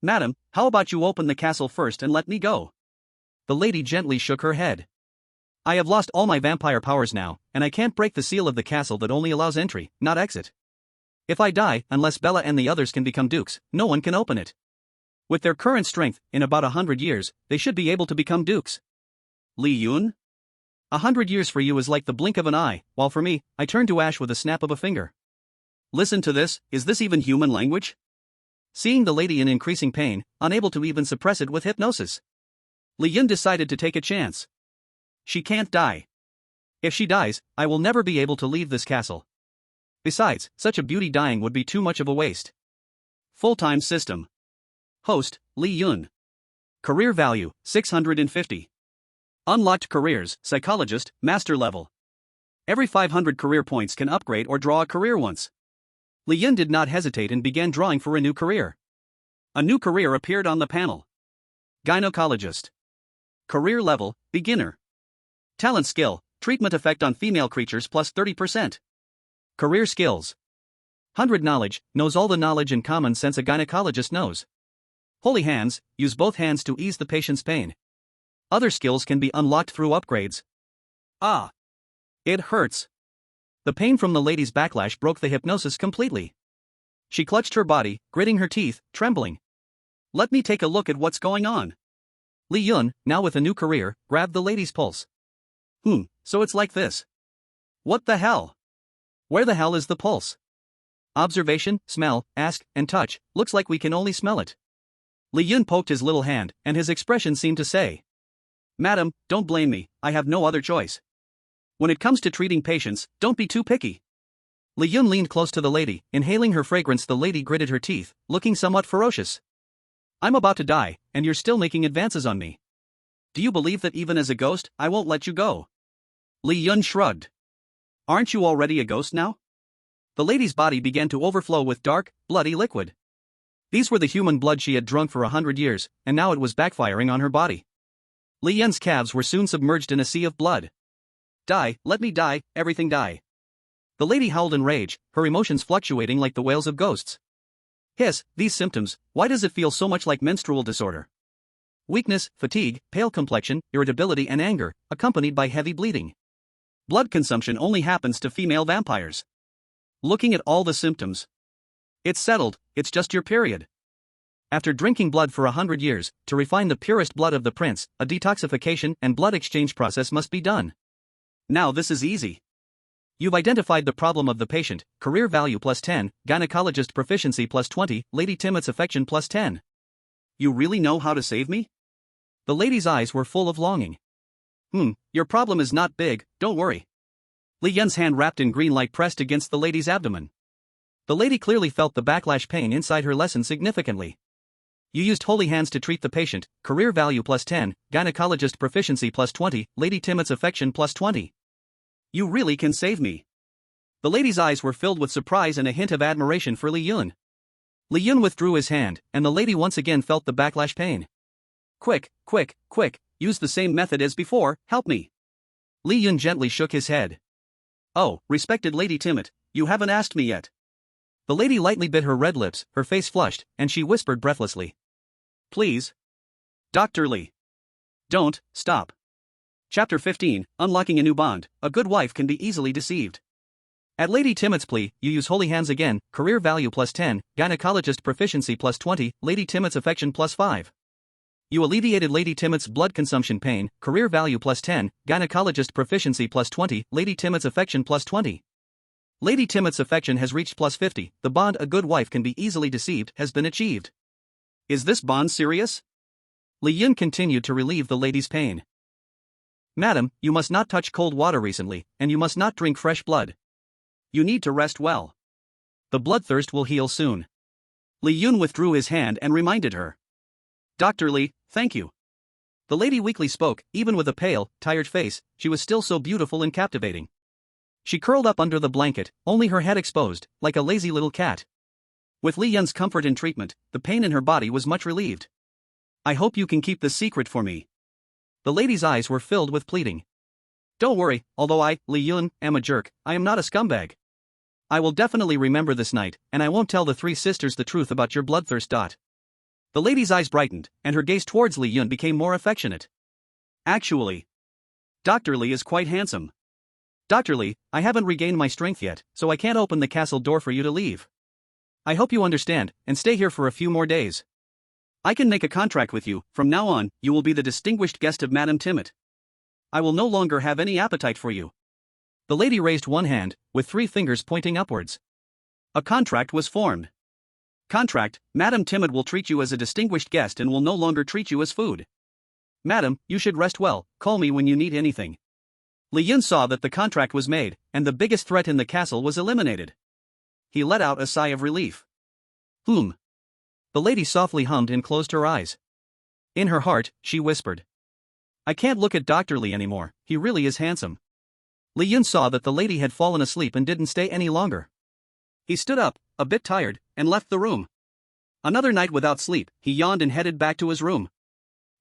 Madam, how about you open the castle first and let me go? The lady gently shook her head. I have lost all my vampire powers now, and I can't break the seal of the castle that only allows entry, not exit. If I die, unless Bella and the others can become dukes, no one can open it. With their current strength, in about 100 years, they should be able to become dukes. Li Yun? 100 years for you is like the blink of an eye, while for me, I turn to ash with a snap of a finger. Listen to this, is this even human language? Seeing the lady in increasing pain, unable to even suppress it with hypnosis, Li Yun decided to take a chance. She can't die. If she dies, I will never be able to leave this castle. Besides, such a beauty dying would be too much of a waste. Full-time system. Host, Li Yun. Career value, 650. Unlocked careers, psychologist, master level. Every 500 career points can upgrade or draw a career once. Li Yun did not hesitate and began drawing for a new career. A new career appeared on the panel. Gynecologist. Career level, beginner. Talent skill, treatment effect on female creatures plus 30%. Career skills. 100 knowledge, knows all the knowledge and common sense a gynecologist knows. Holy hands, use both hands to ease the patient's pain. Other skills can be unlocked through upgrades. Ah. It hurts. The pain from the lady's backlash broke the hypnosis completely. She clutched her body, gritting her teeth, trembling. Let me take a look at what's going on. Li Yun, now with a new career, grabbed the lady's pulse. So it's like this. What the hell? Where the hell is the pulse? Observation, smell, ask, and touch, looks like we can only smell it. Li Yun poked his little hand, and his expression seemed to say, Madam, don't blame me, I have no other choice. When it comes to treating patients, don't be too picky. Li Yun leaned close to the lady, inhaling her fragrance. The lady gritted her teeth, looking somewhat ferocious. I'm about to die, and you're still making advances on me. Do you believe that even as a ghost, I won't let you go? Li Yun shrugged. Aren't you already a ghost now? The lady's body began to overflow with dark, bloody liquid. These were the human blood she had drunk for 100 years, and now it was backfiring on her body. Li Yun's calves were soon submerged in a sea of blood. Die, let me die, everything die. The lady howled in rage, her emotions fluctuating like the wails of ghosts. Hiss, these symptoms, why does it feel so much like menstrual disorder? Weakness, fatigue, pale complexion, irritability and anger, accompanied by heavy bleeding. Blood consumption only happens to female vampires. Looking at all the symptoms. It's settled, it's just your period. After drinking blood for 100 years, to refine the purest blood of the prince, a detoxification and blood exchange process must be done. Now this is easy. You've identified the problem of the patient, career value plus 10, gynecologist proficiency plus 20, Lady Timoth's affection plus 10. You really know how to save me? The lady's eyes were full of longing. Your problem is not big, don't worry. Li Yun's hand wrapped in green light pressed against the lady's abdomen. The lady clearly felt the backlash pain inside her lessen significantly. You used holy hands to treat the patient, career value plus 10, gynecologist proficiency plus 20, Lady Timot's affection plus 20. You really can save me. The lady's eyes were filled with surprise and a hint of admiration for Li Yun. Li Yun withdrew his hand, and the lady once again felt the backlash pain. Quick, quick, quick, use the same method as before, help me. Li Yun gently shook his head. Oh, respected Lady Timot, you haven't asked me yet. The lady lightly bit her red lips, her face flushed, and she whispered breathlessly. Please. Dr. Li. Don't, stop. Chapter 15, Unlocking a New Bond, a good wife can be easily deceived. At Lady Timot's plea, you use holy hands again, career value plus 10, gynecologist proficiency plus 20, Lady Timot's affection plus 5. You alleviated Lady Timot's blood consumption pain, career value plus 10, gynecologist proficiency plus 20, Lady Timot's affection plus 20. Lady Timot's affection has reached plus 50, the bond a good wife can be easily deceived has been achieved. Is this bond serious? Li Yun continued to relieve the lady's pain. Madam, you must not touch cold water recently, and you must not drink fresh blood. You need to rest well. The bloodthirst will heal soon. Li Yun withdrew his hand and reminded her. Dr. Li, thank you. The lady weakly spoke, even with a pale, tired face, she was still so beautiful and captivating. She curled up under the blanket, only her head exposed, like a lazy little cat. With Li Yun's comfort and treatment, the pain in her body was much relieved. I hope you can keep this secret for me. The lady's eyes were filled with pleading. Don't worry, although I, Li Yun, am a jerk, I am not a scumbag. I will definitely remember this night, and I won't tell the three sisters the truth about your bloodthirst. The lady's eyes brightened, and her gaze towards Li Yun became more affectionate. Actually, Dr. Li is quite handsome. Dr. Li, I haven't regained my strength yet, so I can't open the castle door for you to leave. I hope you understand, and stay here for a few more days. I can make a contract with you, from now on, you will be the distinguished guest of Madame Timot. I will no longer have any appetite for you. The lady raised one hand, with 3 fingers pointing upwards. A contract was formed. Contract, Madame Timot will treat you as a distinguished guest and will no longer treat you as food. Madam, you should rest well, call me when you need anything. Li Yun saw that the contract was made, and the biggest threat in the castle was eliminated. He let out a sigh of relief. The lady softly hummed and closed her eyes. In her heart, she whispered. I can't look at Dr. Li anymore, he really is handsome. Li Yun saw that the lady had fallen asleep and didn't stay any longer. He stood up, a bit tired, and left the room. Another night without sleep, he yawned and headed back to his room.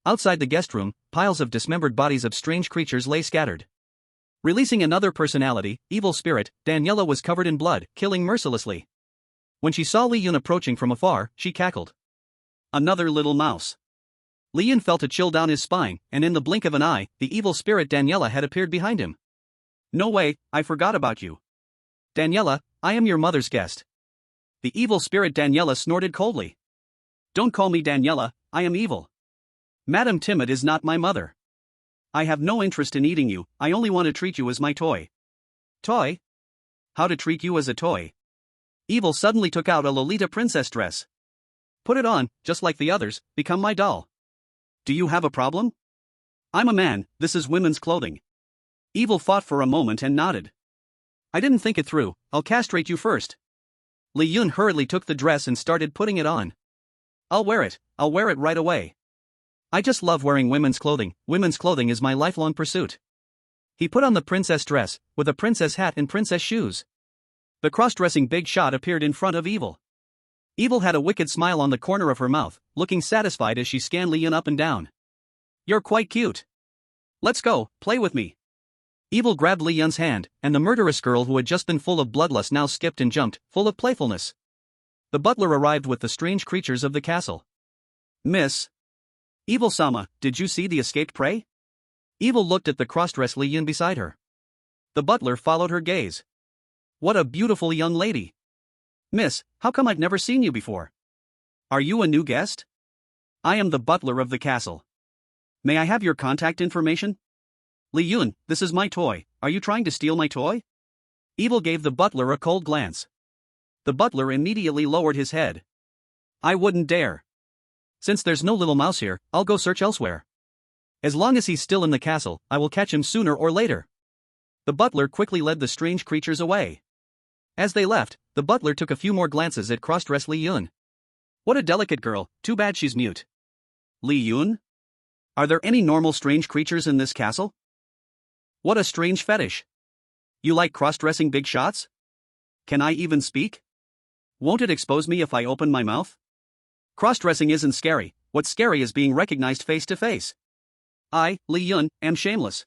Outside the guest room, piles of dismembered bodies of strange creatures lay scattered. Releasing another personality, evil spirit, Daniela was covered in blood, killing mercilessly. When she saw Li Yun approaching from afar, she cackled. Another little mouse. Li Yun felt a chill down his spine, and in the blink of an eye, the evil spirit Daniela had appeared behind him. No way, I forgot about you. Daniela, I am your mother's guest. The evil spirit Daniela snorted coldly. Don't call me Daniela, I am evil. Madame Timot is not my mother. I have no interest in eating you, I only want to treat you as my toy. Toy? How to treat you as a toy? Evil suddenly took out a Lolita princess dress. Put it on, just like the others, become my doll. Do you have a problem? I'm a man, this is women's clothing. Evil fought for a moment and nodded. I didn't think it through, I'll castrate you first. Li Yun hurriedly took the dress and started putting it on. I'll wear it right away. I just love wearing women's clothing is my lifelong pursuit. He put on the princess dress, with a princess hat and princess shoes. The cross-dressing big shot appeared in front of Evil. Evil had a wicked smile on the corner of her mouth, looking satisfied as she scanned Li Yun up and down. You're quite cute. Let's go, play with me. Evil grabbed Li Yun's hand, and the murderous girl who had just been full of bloodlust now skipped and jumped, full of playfulness. The butler arrived with the strange creatures of the castle. Miss Evil-sama, did you see the escaped prey? Evil looked at the cross-dressed Li Yun beside her. The butler followed her gaze. What a beautiful young lady. Miss, how come I've never seen you before? Are you a new guest? I am the butler of the castle. May I have your contact information? Li Yun, this is my toy, are you trying to steal my toy? Evil gave the butler a cold glance. The butler immediately lowered his head. I wouldn't dare. Since there's no little mouse here, I'll go search elsewhere. As long as he's still in the castle, I will catch him sooner or later. The butler quickly led the strange creatures away. As they left, the butler took a few more glances at cross-dressed Li Yun. What a delicate girl, too bad she's mute. Li Yun? Are there any normal strange creatures in this castle? What a strange fetish. You like cross-dressing big shots? Can I even speak? Won't it expose me if I open my mouth? Cross-dressing isn't scary, what's scary is being recognized face to face. I, Li Yun, am shameless.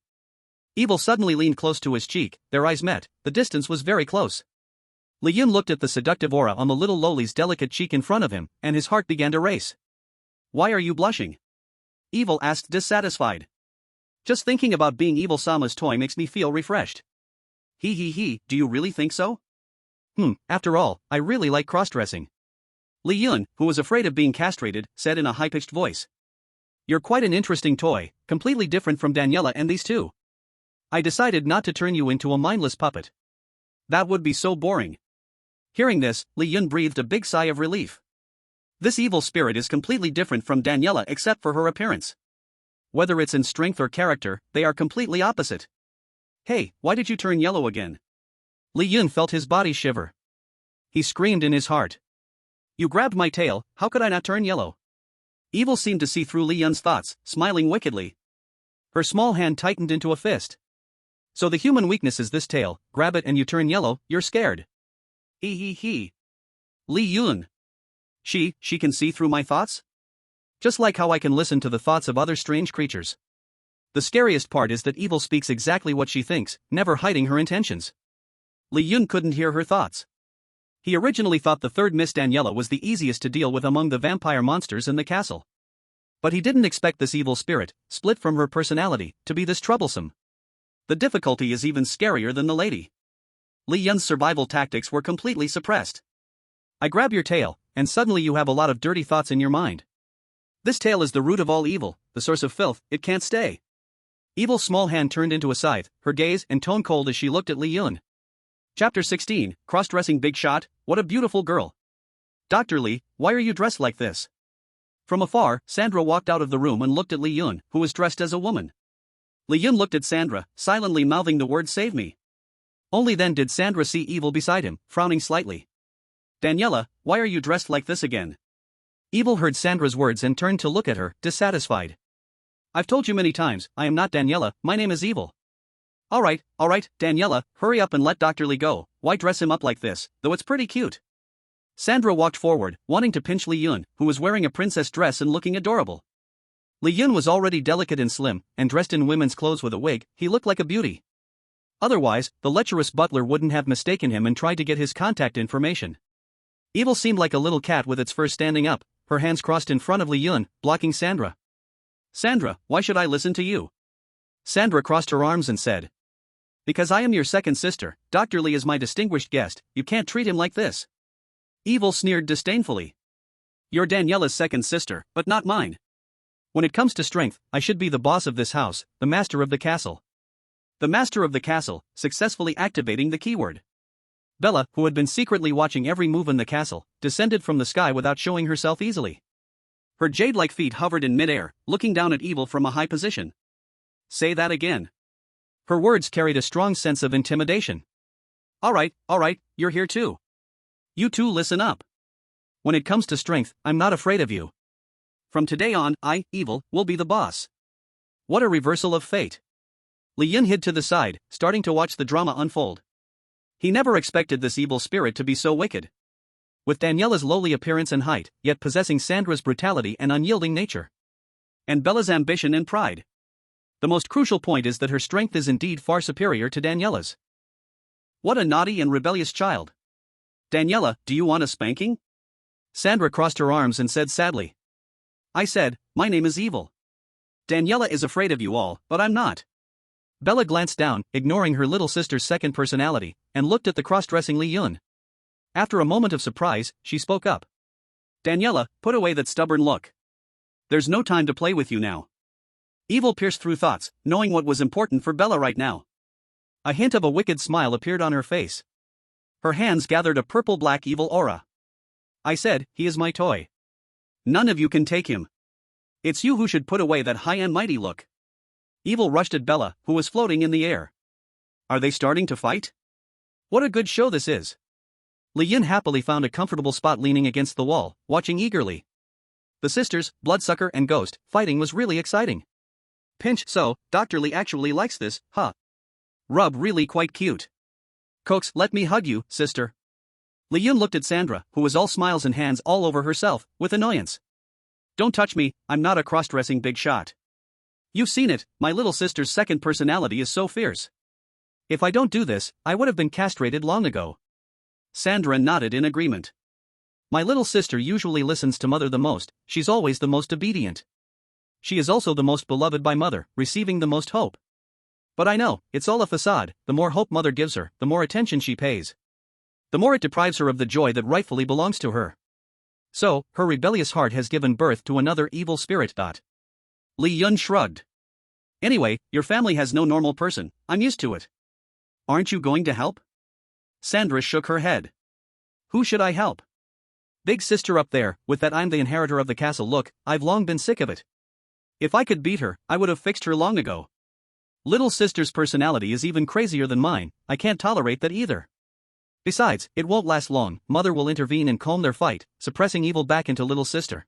Evil suddenly leaned close to his cheek, their eyes met, the distance was very close. Li Yun looked at the seductive aura on the little lowly's delicate cheek in front of him, and his heart began to race. Why are you blushing? Evil asked dissatisfied. Just thinking about being Evil Sama's toy makes me feel refreshed. He, do you really think so? After all, I really like cross-dressing. Li Yun, who was afraid of being castrated, said in a high-pitched voice. You're quite an interesting toy, completely different from Daniela and these two. I decided not to turn you into a mindless puppet. That would be so boring. Hearing this, Li Yun breathed a big sigh of relief. This evil spirit is completely different from Daniela except for her appearance. Whether it's in strength or character, they are completely opposite. Hey, why did you turn yellow again? Li Yun felt his body shiver. He screamed in his heart. You grabbed my tail, how could I not turn yellow? Evil seemed to see through Li Yun's thoughts, smiling wickedly. Her small hand tightened into a fist. So the human weakness is this tail, grab it and you turn yellow, you're scared. He. Li Yun. She can see through my thoughts? Just like how I can listen to the thoughts of other strange creatures. The scariest part is that Evil speaks exactly what she thinks, never hiding her intentions. Li Yun couldn't hear her thoughts. He originally thought the third Miss Daniela was the easiest to deal with among the vampire monsters in the castle. But he didn't expect this evil spirit, split from her personality, to be this troublesome. The difficulty is even scarier than the lady. Li Yun's survival tactics were completely suppressed. I grab your tail, and suddenly you have a lot of dirty thoughts in your mind. This tail is the root of all evil, the source of filth, it can't stay. Evil's small hand turned into a scythe, her gaze and tone cold as she looked at Li Yun. Chapter 16, Cross-Dressing Big Shot, What a Beautiful Girl. Dr. Li, why are you dressed like this? From afar, Sandra walked out of the room and looked at Li Yun, who was dressed as a woman. Li Yun looked at Sandra, silently mouthing the word save me. Only then did Sandra see Evil beside him, frowning slightly. Daniela, why are you dressed like this again? Evil heard Sandra's words and turned to look at her, dissatisfied. I've told you many times, I am not Daniela, my name is Evil. Alright, Daniela, hurry up and let Dr. Li go, why dress him up like this, though it's pretty cute. Sandra walked forward, wanting to pinch Li Yun, who was wearing a princess dress and looking adorable. Li Yun was already delicate and slim, and dressed in women's clothes with a wig, he looked like a beauty. Otherwise, the lecherous butler wouldn't have mistaken him and tried to get his contact information. Evil seemed like a little cat with its fur standing up, her hands crossed in front of Li Yun, blocking Sandra. Sandra, why should I listen to you? Sandra crossed her arms and said. Because I am your second sister, Dr. Li is my distinguished guest, you can't treat him like this. Evil sneered disdainfully. You're Daniela's second sister, but not mine. When it comes to strength, I should be the boss of this house, the master of the castle. The master of the castle, successfully activating the keyword. Bella, who had been secretly watching every move in the castle, descended from the sky without showing herself easily. Her jade-like feet hovered in midair, looking down at Evil from a high position. Say that again. Her words carried a strong sense of intimidation. Alright, you're here too. You two listen up. When it comes to strength, I'm not afraid of you. From today on, I, Evil, will be the boss. What a reversal of fate. Li Yun hid to the side, starting to watch the drama unfold. He never expected this evil spirit to be so wicked. With Daniela's lowly appearance and height, yet possessing Sandra's brutality and unyielding nature. And Bella's ambition and pride. The most crucial point is that her strength is indeed far superior to Daniela's. What a naughty and rebellious child. Daniela, do you want a spanking? Sandra crossed her arms and said sadly. I said, my name is Evil. Daniela is afraid of you all, but I'm not. Bella glanced down, ignoring her little sister's second personality, and looked at the cross-dressing Li Yun. After a moment of surprise, she spoke up. Daniela, put away that stubborn look. There's no time to play with you now. Evil pierced through thoughts, knowing what was important for Bella right now. A hint of a wicked smile appeared on her face. Her hands gathered a purple-black evil aura. I said, he is my toy. None of you can take him. It's you who should put away that high and mighty look. Evil rushed at Bella, who was floating in the air. Are they starting to fight? What a good show this is. Li Yun happily found a comfortable spot leaning against the wall, watching eagerly. The sisters, Bloodsucker and Ghost, fighting was really exciting. Pinch, so, Dr. Li actually likes this, huh? Rub really quite cute. Coax, let me hug you, sister. Li Yun looked at Sandra, who was all smiles and hands all over herself, with annoyance. Don't touch me, I'm not a cross-dressing big shot. You've seen it, my little sister's second personality is so fierce. If I don't do this, I would have been castrated long ago. Sandra nodded in agreement. My little sister usually listens to mother the most, she's always the most obedient. She is also the most beloved by mother, receiving the most hope. But I know, it's all a facade, the more hope mother gives her, the more attention she pays. The more it deprives her of the joy that rightfully belongs to her. So, her rebellious heart has given birth to another evil spirit. Li Yun shrugged. Anyway, your family has no normal person, I'm used to it. Aren't you going to help? Sandra shook her head. Who should I help? Big sister up there, with that I'm the inheritor of the castle look, I've long been sick of it. If I could beat her, I would have fixed her long ago. Little sister's personality is even crazier than mine, I can't tolerate that either. Besides, it won't last long, mother will intervene and calm their fight, suppressing evil back into little sister.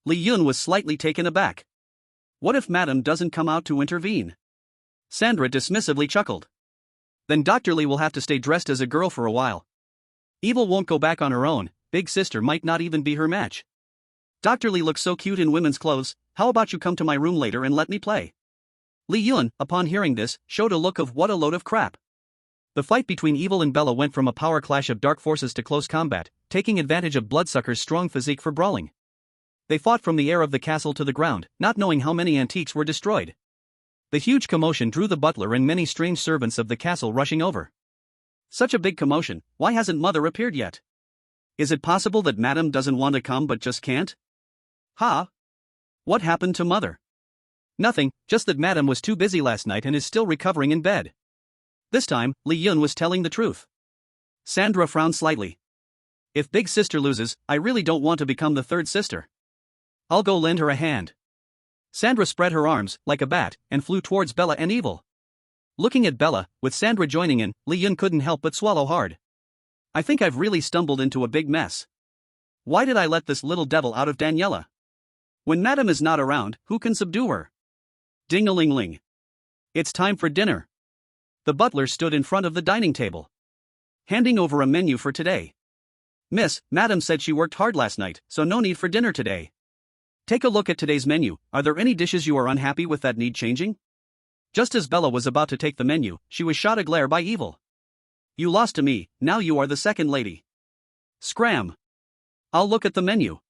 Li Yun was slightly taken aback. What if Madam doesn't come out to intervene? Sandra dismissively chuckled. Then Dr. Li will have to stay dressed as a girl for a while. Evil won't go back on her own, big sister might not even be her match. Dr. Li looks so cute in women's clothes, how about you come to my room later and let me play? Li Yun, upon hearing this, showed a look of what a load of crap. The fight between Evil and Bella went from a power clash of dark forces to close combat, taking advantage of Bloodsucker's strong physique for brawling. They fought from the air of the castle to the ground, not knowing how many antiques were destroyed. The huge commotion drew the butler and many strange servants of the castle rushing over. Such a big commotion, why hasn't Mother appeared yet? Is it possible that Madam doesn't want to come but just can't? Ha! What happened to Mother? Nothing, just that Madam was too busy last night and is still recovering in bed. This time, Li Yun was telling the truth. Sandra frowned slightly. If big sister loses, I really don't want to become the third sister. I'll go lend her a hand. Sandra spread her arms, like a bat, and flew towards Bella and Evil. Looking at Bella, with Sandra joining in, Li Yun couldn't help but swallow hard. I think I've really stumbled into a big mess. Why did I let this little devil out of Daniela? When Madam is not around, who can subdue her? Ding-a-ling-ling. It's time for dinner. The butler stood in front of the dining table, handing over a menu for today. Miss, Madam said she worked hard last night, so no need for dinner today. Take a look at today's menu, are there any dishes you are unhappy with that need changing? Just as Bella was about to take the menu, she was shot a glare by Evil. You lost to me, now you are the second lady. Scram. I'll look at the menu.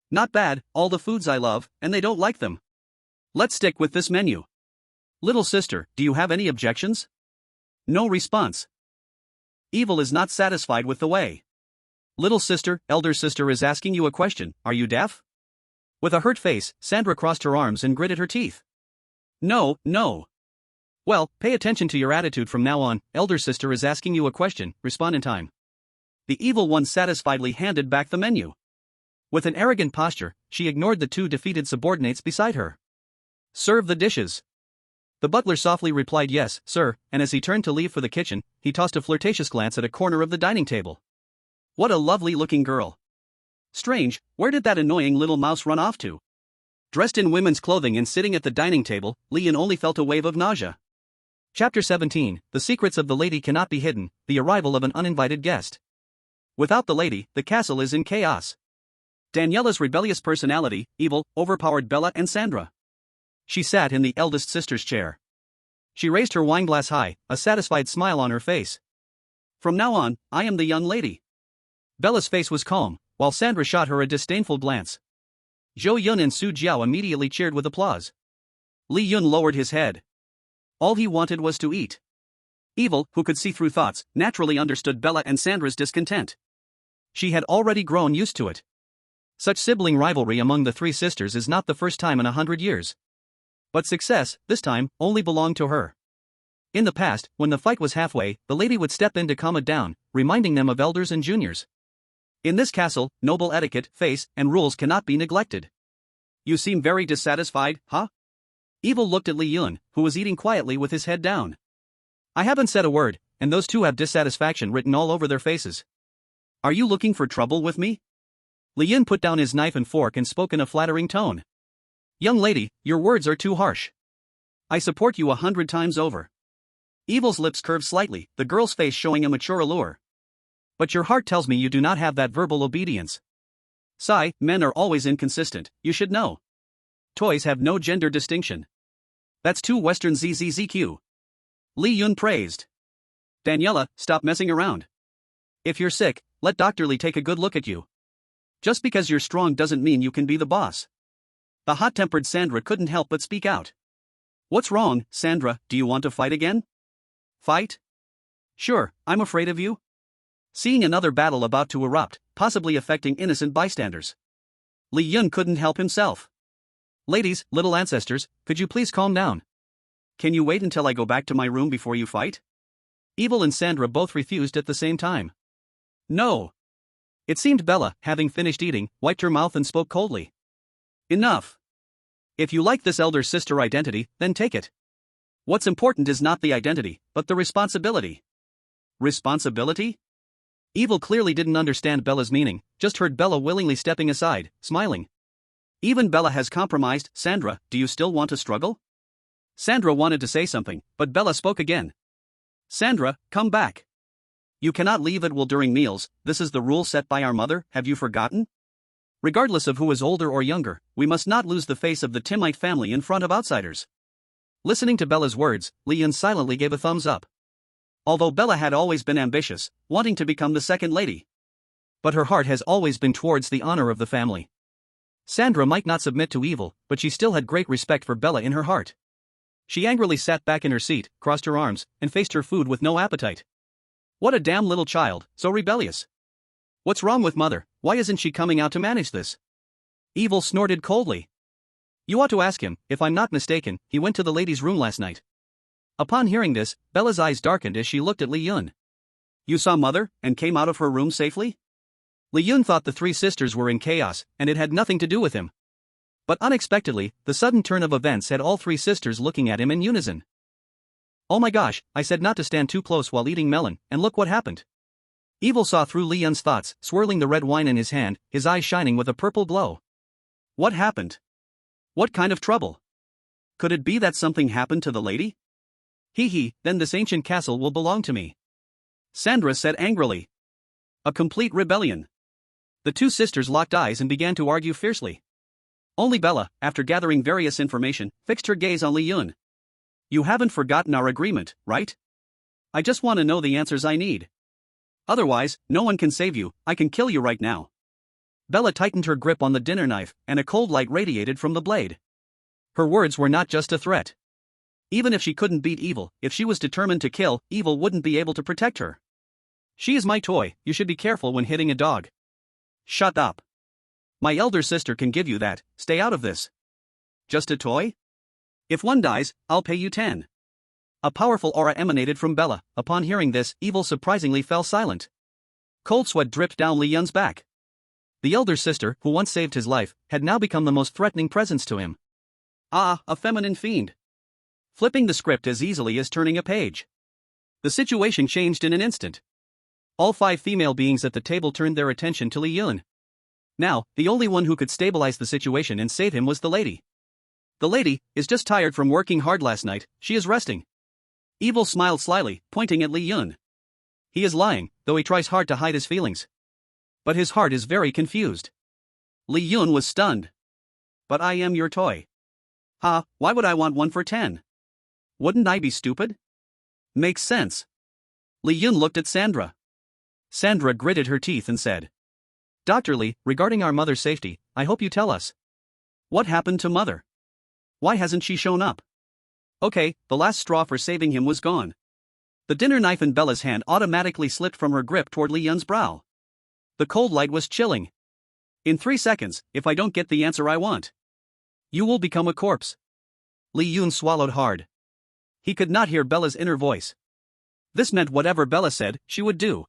Not bad, all the foods I love, and they don't like them. Let's stick with this menu. Little sister, do you have any objections? No response. Evil is not satisfied with the way. Little sister, elder sister is asking you a question, are you deaf? With a hurt face, Sandra crossed her arms and gritted her teeth. No, no. Well, pay attention to your attitude from now on, elder sister is asking you a question, respond in time. The evil one satisfiedly handed back the menu. With an arrogant posture, she ignored the two defeated subordinates beside her. Serve the dishes. The butler softly replied yes, sir, and as he turned to leave for the kitchen, he tossed a flirtatious glance at a corner of the dining table. What a lovely-looking girl. Strange, where did that annoying little mouse run off to? Dressed in women's clothing and sitting at the dining table, Li Yun only felt a wave of nausea. Chapter 17, The Secrets of the Lady Cannot Be Hidden, The Arrival of an Uninvited Guest. Without the lady, the castle is in chaos. Daniela's rebellious personality, Evil, overpowered Bella and Sandra. She sat in the eldest sister's chair. She raised her wineglass high, a satisfied smile on her face. From now on, I am the young lady. Bella's face was calm, while Sandra shot her a disdainful glance. Zhou Yun and Su Jiao immediately cheered with applause. Li Yun lowered his head. All he wanted was to eat. Evil, who could see through thoughts, naturally understood Bella and Sandra's discontent. She had already grown used to it. Such sibling rivalry among the three sisters is not the first time in 100 years. But success, this time, only belonged to her. In the past, when the fight was halfway, the lady would step in to calm it down, reminding them of elders and juniors. In this castle, noble etiquette, face, and rules cannot be neglected. You seem very dissatisfied, huh? Evil looked at Li Yun, who was eating quietly with his head down. I haven't said a word, and those two have dissatisfaction written all over their faces. Are you looking for trouble with me? Li Yun put down his knife and fork and spoke in a flattering tone. Young lady, your words are too harsh. I support you 100 times over. Evil's lips curved slightly, the girl's face showing a mature allure. But your heart tells me you do not have that verbal obedience. Sigh, men are always inconsistent, you should know. Toys have no gender distinction. That's too Western ZZZQ. Li Yun praised. Daniela, stop messing around. If you're sick, let Dr. Li take a good look at you. Just because you're strong doesn't mean you can be the boss. The hot-tempered Sandra couldn't help but speak out. What's wrong, Sandra, do you want to fight again? Fight? Sure, I'm afraid of you. Seeing another battle about to erupt, possibly affecting innocent bystanders. Li Yun couldn't help himself. Ladies, little ancestors, could you please calm down? Can you wait until I go back to my room before you fight? Evil and Sandra both refused at the same time. No. It seemed Bella, having finished eating, wiped her mouth and spoke coldly. Enough. If you like this elder sister identity, then take it. What's important is not the identity, but the responsibility. Responsibility? Evil clearly didn't understand Bella's meaning, just heard Bella willingly stepping aside, smiling. Even Bella has compromised. Sandra, do you still want to struggle? Sandra wanted to say something, but Bella spoke again. Sandra, come back. You cannot leave at will during meals, this is the rule set by our mother, have you forgotten? Regardless of who is older or younger, we must not lose the face of the Timite family in front of outsiders. Listening to Bella's words, Li Yun silently gave a thumbs up. Although Bella had always been ambitious, wanting to become the second lady. But her heart has always been towards the honor of the family. Sandra might not submit to evil, but she still had great respect for Bella in her heart. She angrily sat back in her seat, crossed her arms, and faced her food with no appetite. What a damn little child, so rebellious. What's wrong with mother, why isn't she coming out to manage this? Evil snorted coldly. You ought to ask him, if I'm not mistaken, he went to the ladies' room last night. Upon hearing this, Bella's eyes darkened as she looked at Li Yun. You saw mother, and came out of her room safely? Li Yun thought the three sisters were in chaos, and it had nothing to do with him. But unexpectedly, the sudden turn of events had all three sisters looking at him in unison. Oh my gosh, I said not to stand too close while eating melon, and look what happened. Evil saw through Li Yun's thoughts, swirling the red wine in his hand, his eyes shining with a purple glow. What happened? What kind of trouble? Could it be that something happened to the lady? Then this ancient castle will belong to me. Sandra said angrily. A complete rebellion. The two sisters locked eyes and began to argue fiercely. Only Bella, after gathering various information, fixed her gaze on Li Yun. You haven't forgotten our agreement, right? I just want to know the answers I need. Otherwise, no one can save you, I can kill you right now. Bella tightened her grip on the dinner knife, and a cold light radiated from the blade. Her words were not just a threat. Even if she couldn't beat evil, if she was determined to kill, evil wouldn't be able to protect her. She is my toy, you should be careful when hitting a dog. Shut up. My elder sister can give you that, stay out of this. Just a toy? If one dies, I'll pay you 10. A powerful aura emanated from Bella. Upon hearing this, evil surprisingly fell silent. Cold sweat dripped down Li Yun's back. The elder sister, who once saved his life, had now become the most threatening presence to him. Ah, a feminine fiend. Flipping the script as easily as turning a page. The situation changed in an instant. All 5 female beings at the table turned their attention to Li Yun. Now, the only one who could stabilize the situation and save him was the lady. The lady is just tired from working hard last night, she is resting. Evil smiled slyly, pointing at Li Yun. He is lying, though he tries hard to hide his feelings. But his heart is very confused. Li Yun was stunned. But I am your toy. Ha, why would I want one for 10? Wouldn't I be stupid? Makes sense. Li Yun looked at Sandra. Sandra gritted her teeth and said, Dr. Li, regarding our mother's safety, I hope you tell us. What happened to mother? Why hasn't she shown up? Okay, the last straw for saving him was gone. The dinner knife in Bella's hand automatically slipped from her grip toward Li Yun's brow. The cold light was chilling. In 3 seconds, if I don't get the answer I want, you will become a corpse. Li Yun swallowed hard. He could not hear Bella's inner voice. This meant whatever Bella said, she would do.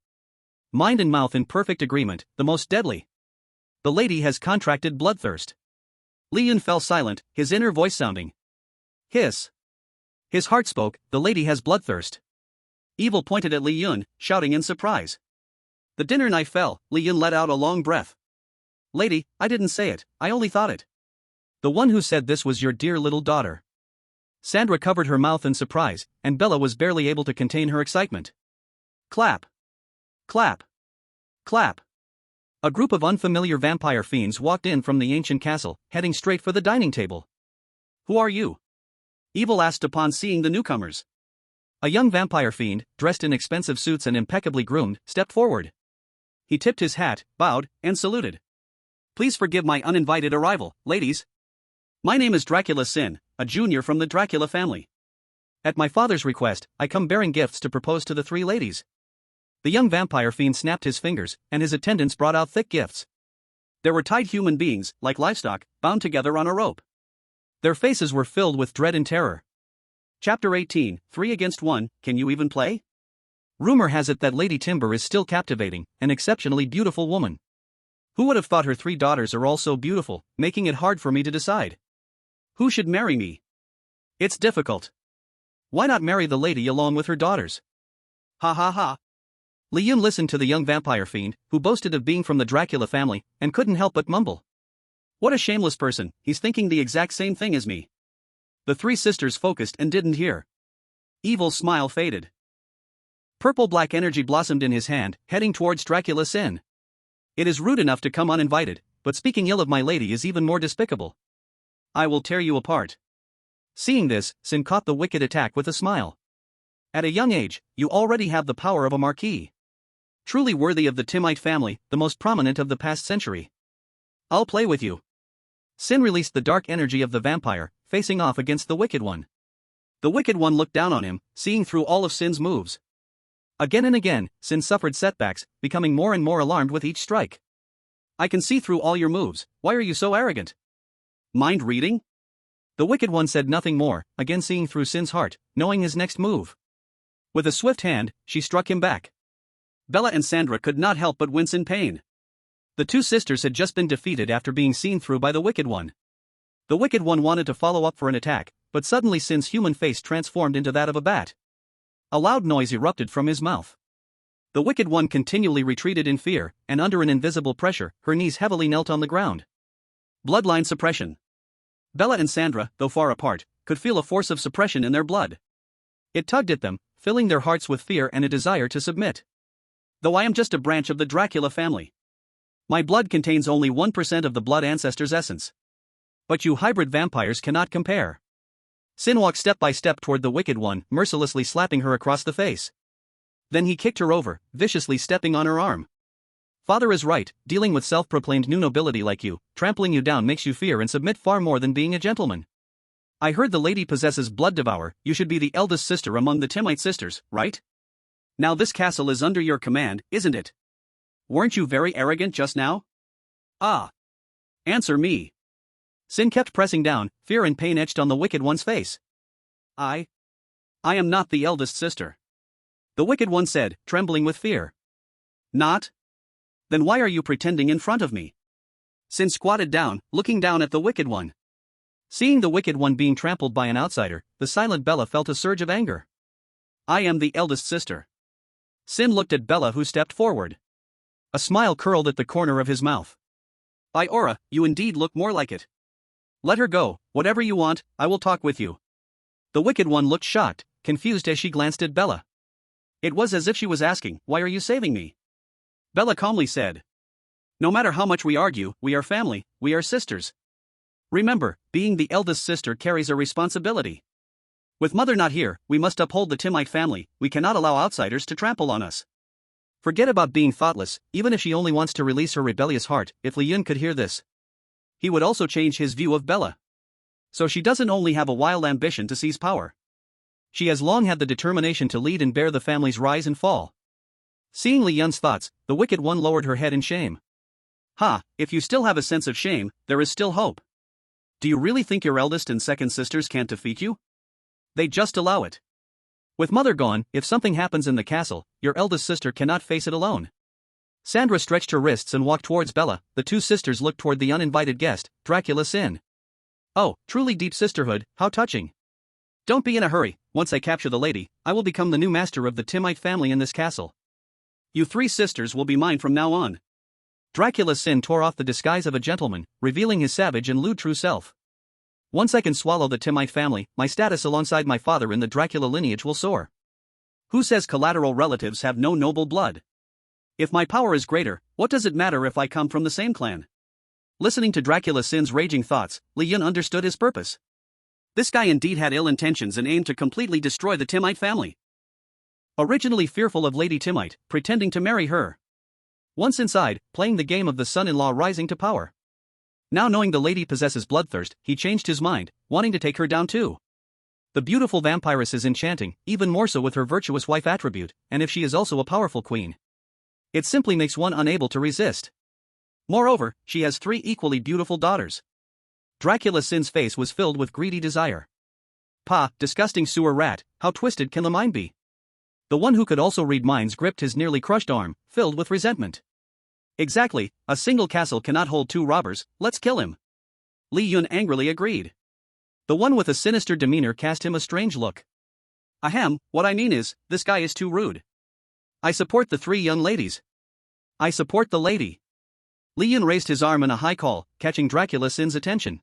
Mind and mouth in perfect agreement, the most deadly. The lady has contracted bloodthirst. Li Yun fell silent, his inner voice sounding. Hiss. His heart spoke, the lady has bloodthirst. Evil pointed at Li Yun, shouting in surprise. The dinner knife fell. Li Yun let out a long breath. Lady, I didn't say it, I only thought it. The one who said this was your dear little daughter. Sandra covered her mouth in surprise, and Bella was barely able to contain her excitement. Clap. Clap. Clap. A group of unfamiliar vampire fiends walked in from the ancient castle, heading straight for the dining table. Who are you? Evil asked upon seeing the newcomers. A young vampire fiend, dressed in expensive suits and impeccably groomed, stepped forward. He tipped his hat, bowed, and saluted. Please forgive my uninvited arrival, ladies. My name is Dracula Sin, a junior from the Dracula family. At my father's request, I come bearing gifts to propose to the three ladies. The young vampire fiend snapped his fingers, and his attendants brought out thick gifts. There were tied human beings, like livestock, bound together on a rope. Their faces were filled with dread and terror. Chapter 18, 3 against 1, Can you even play? Rumor has it that Lady Timber is still captivating, an exceptionally beautiful woman. Who would have thought her three daughters are all so beautiful, making it hard for me to decide. Who should marry me? It's difficult. Why not marry the lady along with her daughters? Ha ha ha. Li Yun listened to the young vampire fiend, who boasted of being from the Dracula family, and couldn't help but mumble. What a shameless person, he's thinking the exact same thing as me. The three sisters focused and didn't hear. Evil's smile faded. Purple-black energy blossomed in his hand, heading towards Dracula Sin. It is rude enough to come uninvited, but speaking ill of my lady is even more despicable. I will tear you apart. Seeing this, Sin caught the wicked attack with a smile. At a young age, you already have the power of a marquis. Truly worthy of the Timite family, the most prominent of the past century. I'll play with you. Sin released the dark energy of the vampire, facing off against the Wicked One. The Wicked One looked down on him, seeing through all of Sin's moves. Again and again, Sin suffered setbacks, becoming more and more alarmed with each strike. I can see through all your moves, why are you so arrogant? Mind reading? The Wicked One said nothing more, again seeing through Sin's heart, knowing his next move. With a swift hand, she struck him back. Bella and Sandra could not help but wince in pain. The two sisters had just been defeated after being seen through by the Wicked One. The Wicked One wanted to follow up for an attack, but suddenly Sin's human face transformed into that of a bat. A loud noise erupted from his mouth. The Wicked One continually retreated in fear, and under an invisible pressure, her knees heavily knelt on the ground. Bloodline suppression. Bella and Sandra, though far apart, could feel a force of suppression in their blood. It tugged at them, filling their hearts with fear and a desire to submit. Though I am just a branch of the Dracula family. My blood contains only 1% of the blood ancestor's essence. But you hybrid vampires cannot compare. Sin walked step by step toward the Wicked One, mercilessly slapping her across the face. Then he kicked her over, viciously stepping on her arm. Father is right, dealing with self-proclaimed new nobility like you, trampling you down makes you fear and submit far more than being a gentleman. I heard the lady possesses Blood Devour, you should be the eldest sister among the Timite sisters, right? Now this castle is under your command, isn't it? Weren't you very arrogant just now? Ah. Answer me. Sin kept pressing down, fear and pain etched on the Wicked One's face. I am not the eldest sister. The Wicked One said, trembling with fear. Not? Then why are you pretending in front of me? Sin squatted down, looking down at the Wicked One. Seeing the Wicked One being trampled by an outsider, the silent Bella felt a surge of anger. I am the eldest sister. Sin looked at Bella, who stepped forward. A smile curled at the corner of his mouth. By Aura, you indeed look more like it. Let her go, whatever you want, I will talk with you. The Wicked One looked shocked, confused as she glanced at Bella. It was as if she was asking, why are you saving me? Bella calmly said. No matter how much we argue, we are family, we are sisters. Remember, being the eldest sister carries a responsibility. With Mother not here, we must uphold the Timite family, we cannot allow outsiders to trample on us. Forget about being thoughtless, even if she only wants to release her rebellious heart. If Li Yun could hear this, he would also change his view of Bella. So she doesn't only have a wild ambition to seize power. She has long had the determination to lead and bear the family's rise and fall. Seeing Li Yun's thoughts, the Wicked One lowered her head in shame. Ha, if you still have a sense of shame, there is still hope. Do you really think your eldest and second sisters can't defeat you? They just allow it. With Mother gone, if something happens in the castle, your eldest sister cannot face it alone. Sandra stretched her wrists and walked towards Bella. The two sisters looked toward the uninvited guest, Dracula Sin. Oh, truly deep sisterhood, how touching. Don't be in a hurry, once I capture the lady, I will become the new master of the Timite family in this castle. You three sisters will be mine from now on. Dracula's sin tore off the disguise of a gentleman, revealing his savage and lewd true self. Once I can swallow the Timite family, my status alongside my father in the Dracula lineage will soar. Who says collateral relatives have no noble blood? If my power is greater, what does it matter if I come from the same clan? Listening to Dracula Sin's raging thoughts, Li Yun understood his purpose. This guy indeed had ill intentions and aimed to completely destroy the Timite family. Originally fearful of Lady Timite, pretending to marry her. Once inside, playing the game of the son-in-law rising to power. Now knowing the lady possesses bloodthirst, he changed his mind, wanting to take her down too. The beautiful vampiress is enchanting, even more so with her virtuous wife attribute, and if she is also a powerful queen. It simply makes one unable to resist. Moreover, she has 3 equally beautiful daughters. Dracula Sin's face was filled with greedy desire. Pah, disgusting sewer rat, how twisted can the mind be? The one who could also read minds gripped his nearly crushed arm, filled with resentment. Exactly, a single castle cannot hold 2 robbers, let's kill him. Li Yun angrily agreed. The one with a sinister demeanor cast him a strange look. Ahem, what I mean is, this guy is too rude. I support the 3 young ladies. I support the lady. Li Yun raised his arm in a high call, catching Dracula Sin's attention.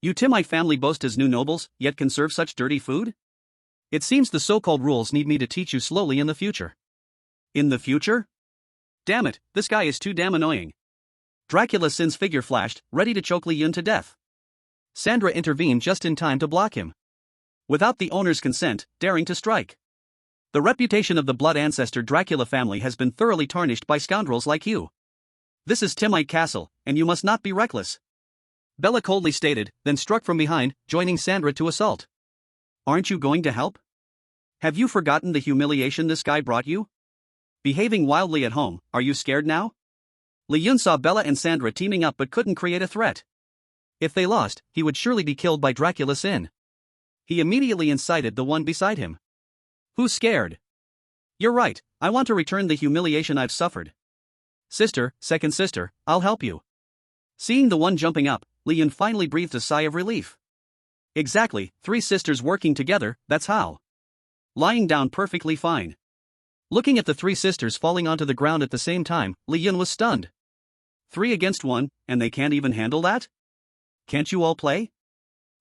You Timite family boast as new nobles, yet can serve such dirty food? It seems the so-called rules need me to teach you slowly in the future. In the future? Damn it, this guy is too damn annoying. Dracula Sin's figure flashed, ready to choke Li Yun to death. Sandra intervened just in time to block him. Without the owner's consent, daring to strike. The reputation of the blood ancestor Dracula family has been thoroughly tarnished by scoundrels like you. This is Timite Castle, and you must not be reckless. Bella coldly stated, then struck from behind, joining Sandra to assault. Aren't you going to help? Have you forgotten the humiliation this guy brought you? Behaving wildly at home, are you scared now? Li Yun saw Bella and Sandra teaming up but couldn't create a threat. If they lost, he would surely be killed by Dracula Sin. He immediately incited the one beside him. Who's scared? You're right, I want to return the humiliation I've suffered. Sister, second sister, I'll help you. Seeing the one jumping up, Li Yun finally breathed a sigh of relief. Exactly, 3 sisters working together, that's how. Lying down perfectly fine. Looking at the 3 sisters falling onto the ground at the same time, Li Yun was stunned. 3 against 1, and they can't even handle that? Can't you all play?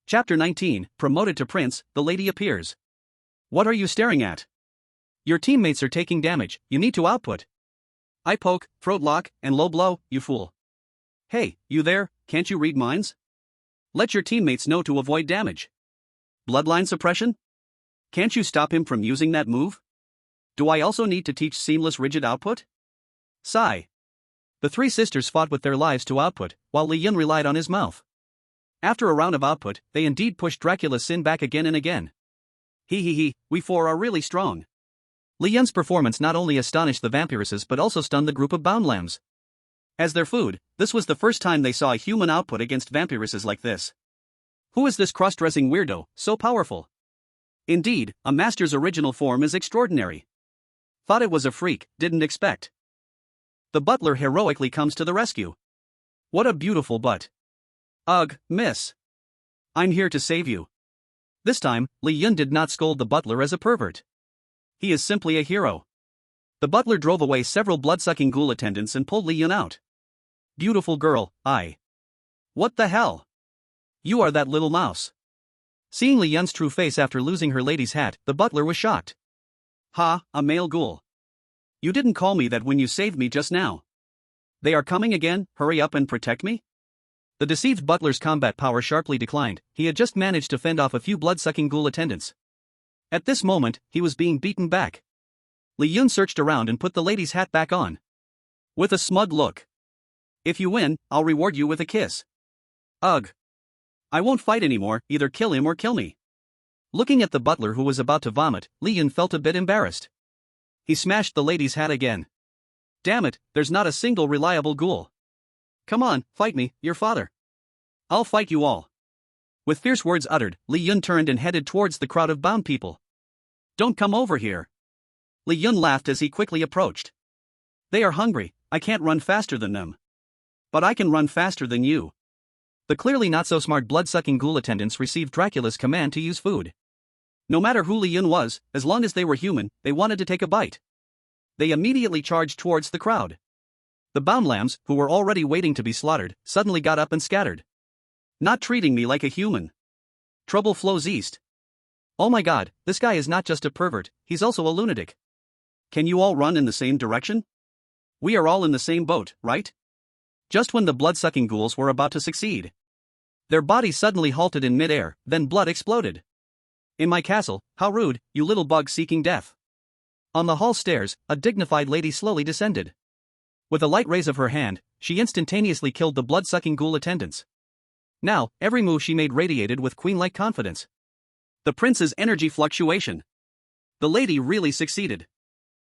Chapter 19, Promoted to Prince, the lady appears. What are you staring at? Your teammates are taking damage, you need to output. Eye poke, throat lock, and low blow, you fool. Hey, you there, can't you read minds? Let your teammates know to avoid damage. Bloodline suppression? Can't you stop him from using that move? Do I also need to teach seamless rigid output? Sigh. The 3 sisters fought with their lives to output, while Li Yun relied on his mouth. After a round of output, they indeed pushed Dracula Sin back again and again. He, we 4 are really strong. Li Yun's performance not only astonished the vampiresses but also stunned the group of bound lambs. As their food, this was the first time they saw a human output against vampiresses like this. Who is this cross-dressing weirdo, so powerful? Indeed, a master's original form is extraordinary. Thought it was a freak, didn't expect. The butler heroically comes to the rescue. What a beautiful butt. Ugh, miss. I'm here to save you. This time, Li Yun did not scold the butler as a pervert. He is simply a hero. The butler drove away several blood-sucking ghoul attendants and pulled Li Yun out. Beautiful girl, What the hell? You are that little mouse. Seeing Li Yun's true face after losing her lady's hat, the butler was shocked. Ha, a male ghoul. You didn't call me that when you saved me just now. They are coming again, hurry up and protect me? The deceived butler's combat power sharply declined, he had just managed to fend off a few blood-sucking ghoul attendants. At this moment, he was being beaten back. Li Yun searched around and put the lady's hat back on. With a smug look. If you win, I'll reward you with a kiss. Ugh. I won't fight anymore, either kill him or kill me. Looking at the butler who was about to vomit, Li Yun felt a bit embarrassed. He smashed the lady's hat again. Damn it, there's not a single reliable ghoul. Come on, fight me, your father. I'll fight you all. With fierce words uttered, Li Yun turned and headed towards the crowd of bound people. Don't come over here. Li Yun laughed as he quickly approached. They are hungry, I can't run faster than them. But I can run faster than you. The clearly not-so-smart blood-sucking ghoul attendants received Dracula's command to use food. No matter who Li Yun was, as long as they were human, they wanted to take a bite. They immediately charged towards the crowd. The bound lambs, who were already waiting to be slaughtered, suddenly got up and scattered. Not treating me like a human. Trouble flows east. Oh my god, this guy is not just a pervert, he's also a lunatic. Can you all run in the same direction? We are all in the same boat, right? Just when the blood-sucking ghouls were about to succeed, their bodies suddenly halted in mid-air, then blood exploded. In my castle, how rude, you little bug seeking death. On the hall stairs, a dignified lady slowly descended. With a light raise of her hand, she instantaneously killed the blood-sucking ghoul attendants. Now, every move she made radiated with queen-like confidence. The prince's energy fluctuation. The lady really succeeded.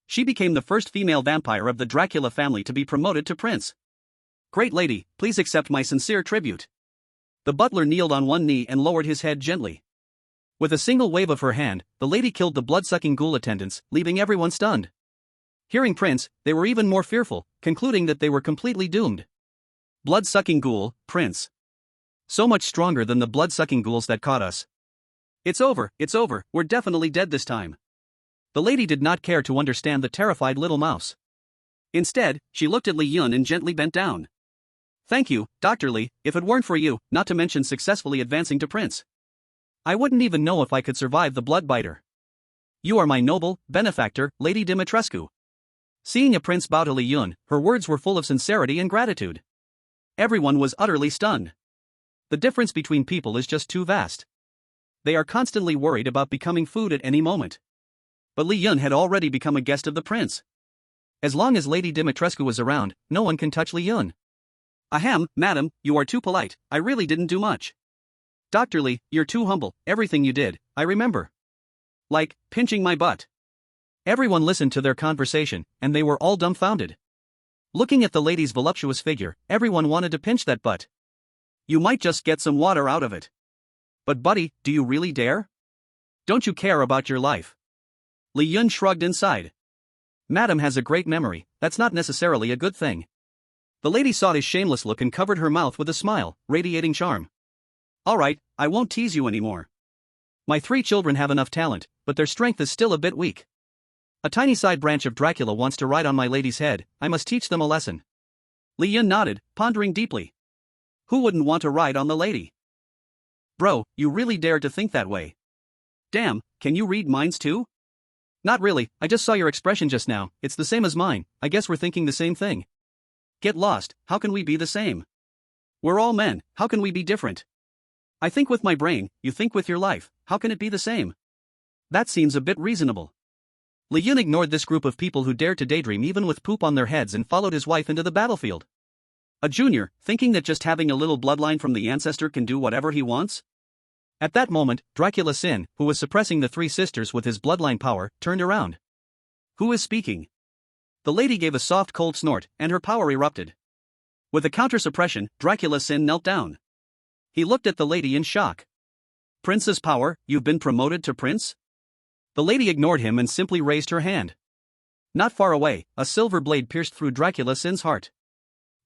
She became the first female vampire of the Dracula family to be promoted to prince. Great lady, please accept my sincere tribute. The butler kneeled on one knee and lowered his head gently. With a single wave of her hand, the lady killed the blood-sucking ghoul attendants, leaving everyone stunned. Hearing Prince, they were even more fearful, concluding that they were completely doomed. Blood-sucking ghoul, Prince. So much stronger than the blood-sucking ghouls that caught us. It's over, we're definitely dead this time. The lady did not care to understand the terrified little mouse. Instead, she looked at Li Yun and gently bent down. Thank you, Dr. Li, if it weren't for you, not to mention successfully advancing to prince, I wouldn't even know if I could survive the bloodbiter. You are my noble benefactor, Lady Dimitrescu. Seeing a prince bow to Li Yun, her words were full of sincerity and gratitude. Everyone was utterly stunned. The difference between people is just too vast. They are constantly worried about becoming food at any moment. But Li Yun had already become a guest of the prince. As long as Lady Dimitrescu was around, no one can touch Li Yun. Ahem, madam, you are too polite, I really didn't do much. Dr. Li, you're too humble, everything you did, I remember. Like, pinching my butt. Everyone listened to their conversation, and they were all dumbfounded. Looking at the lady's voluptuous figure, everyone wanted to pinch that butt. You might just get some water out of it. But buddy, do you really dare? Don't you care about your life? Li Yun shrugged and sighed. Madam has a great memory, that's not necessarily a good thing. The lady saw his shameless look and covered her mouth with a smile, radiating charm. Alright, I won't tease you anymore. My 3 children have enough talent, but their strength is still a bit weak. A tiny side branch of Dracula wants to ride on my lady's head, I must teach them a lesson. Li Yun nodded, pondering deeply. Who wouldn't want to ride on the lady? Bro, you really dare to think that way. Damn, can you read minds too? Not really, I just saw your expression just now, it's the same as mine, I guess we're thinking the same thing. Get lost, how can we be the same? We're all men, how can we be different? I think with my brain, you think with your life, how can it be the same? That seems a bit reasonable. Li Yun ignored this group of people who dared to daydream even with poop on their heads and followed his wife into the battlefield. A junior, thinking that just having a little bloodline from the ancestor can do whatever he wants? At that moment, Dracula Sin, who was suppressing the 3 sisters with his bloodline power, turned around. Who is speaking? The lady gave a soft cold snort, and her power erupted. With a counter-suppression, Dracula Sin knelt down. He looked at the lady in shock. Prince's power, you've been promoted to prince? The lady ignored him and simply raised her hand. Not far away, a silver blade pierced through Dracula Sin's heart.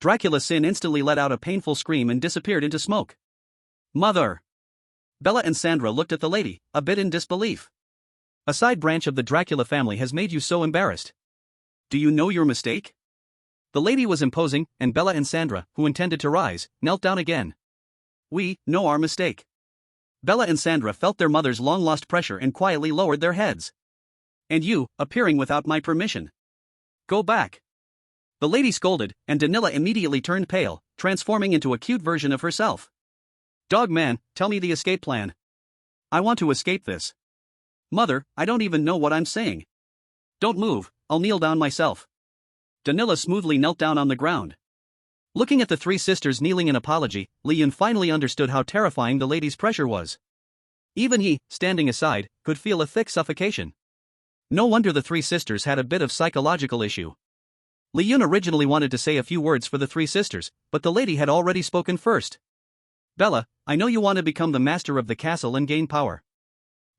Dracula Sin instantly let out a painful scream and disappeared into smoke. Mother! Bella and Sandra looked at the lady, a bit in disbelief. A side branch of the Dracula family has made you so embarrassed. Do you know your mistake? The lady was imposing, and Bella and Sandra, who intended to rise, knelt down again. We know our mistake. Bella and Sandra felt their mother's long-lost pressure and quietly lowered their heads. And you, appearing without my permission. Go back. The lady scolded, and Danila immediately turned pale, transforming into a cute version of herself. Dog man, tell me the escape plan. I want to escape this. Mother, I don't even know what I'm saying. Don't move, I'll kneel down myself. Danila smoothly knelt down on the ground. Looking at the 3 sisters kneeling in apology, Li Yun finally understood how terrifying the lady's pressure was. Even he, standing aside, could feel a thick suffocation. No wonder the 3 sisters had a bit of psychological issue. Li Yun originally wanted to say a few words for the 3 sisters, but the lady had already spoken first. Bella, I know you want to become the master of the castle and gain power.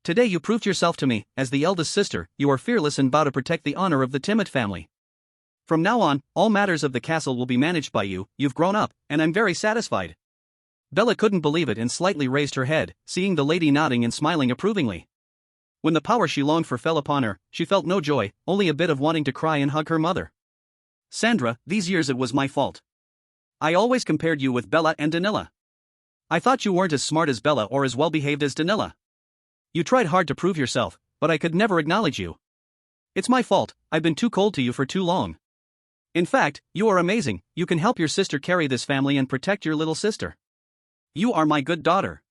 Today you proved yourself to me, as the eldest sister, you are fearless and bow to protect the honor of the Timid family. From now on, all matters of the castle will be managed by you, you've grown up, and I'm very satisfied. Bella couldn't believe it and slightly raised her head, seeing the lady nodding and smiling approvingly. When the power she longed for fell upon her, she felt no joy, only a bit of wanting to cry and hug her mother. Sandra, these years it was my fault. I always compared you with Bella and Danila. I thought you weren't as smart as Bella or as well behaved as Danila. You tried hard to prove yourself, but I could never acknowledge you. It's my fault, I've been too cold to you for too long. In fact, you are amazing, you can help your sister carry this family and protect your little sister. You are my good daughter.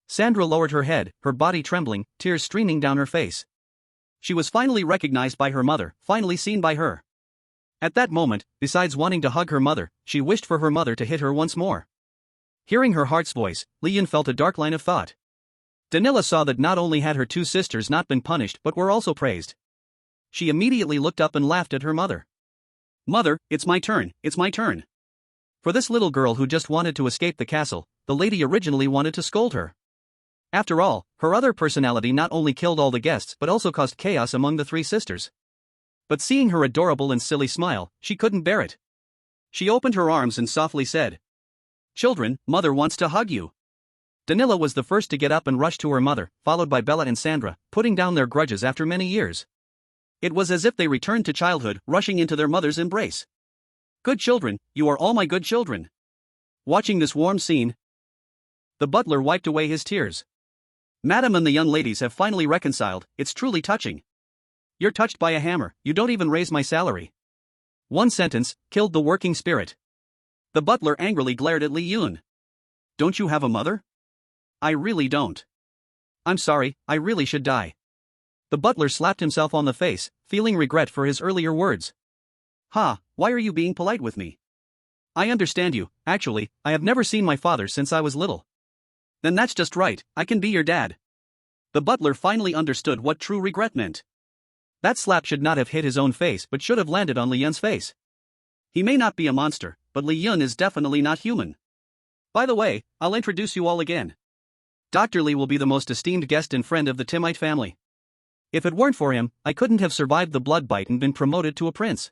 Sandra lowered her head, her body trembling, tears streaming down her face. She was finally recognized by her mother, finally seen by her. At that moment, besides wanting to hug her mother, she wished for her mother to hit her once more. Hearing her heart's voice, Leon felt a dark line of thought. Danila saw that not only had her two sisters not been punished but were also praised. She immediately looked up and laughed at her mother. Mother, it's my turn, it's my turn. For this little girl who just wanted to escape the castle, the lady originally wanted to scold her. After all, her other personality not only killed all the guests but also caused chaos among the three sisters. But seeing her adorable and silly smile, she couldn't bear it. She opened her arms and softly said, "Children, mother wants to hug you." Danila was the first to get up and rush to her mother, followed by Bella and Sandra, putting down their grudges after many years. It was as if they returned to childhood, rushing into their mother's embrace. Good children, you are all my good children. Watching this warm scene, the butler wiped away his tears. Madam and the young ladies have finally reconciled, it's truly touching. You're touched by a hammer, you don't even raise my salary. One sentence killed the working spirit. The butler angrily glared at Li Yun. Don't you have a mother? I really don't. I'm sorry, I really should die. The butler slapped himself on the face, feeling regret for his earlier words. Ha, why are you being polite with me? I understand you, actually, I have never seen my father since I was little. Then that's just right, I can be your dad. The butler finally understood what true regret meant. That slap should not have hit his own face but should have landed on Li Yun's face. He may not be a monster, but Li Yun is definitely not human. By the way, I'll introduce you all again. Dr. Li will be the most esteemed guest and friend of the Timite family. If it weren't for him, I couldn't have survived the blood bite and been promoted to a prince.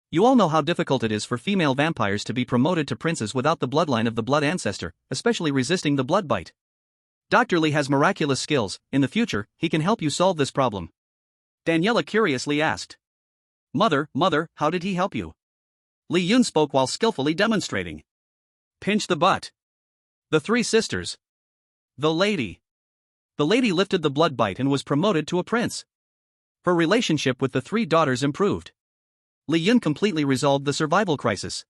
You all know how difficult it is for female vampires to be promoted to princes without the bloodline of the blood ancestor, especially resisting the blood bite. Dr. Li has miraculous skills, in the future, he can help you solve this problem. Daniela curiously asked. Mother, how did he help you? Li Yun spoke while skillfully demonstrating. Pinch the butt. The three sisters. The lady. The lady lifted the blood bite and was promoted to a prince. Her relationship with the three daughters improved. Li Yun completely resolved the survival crisis.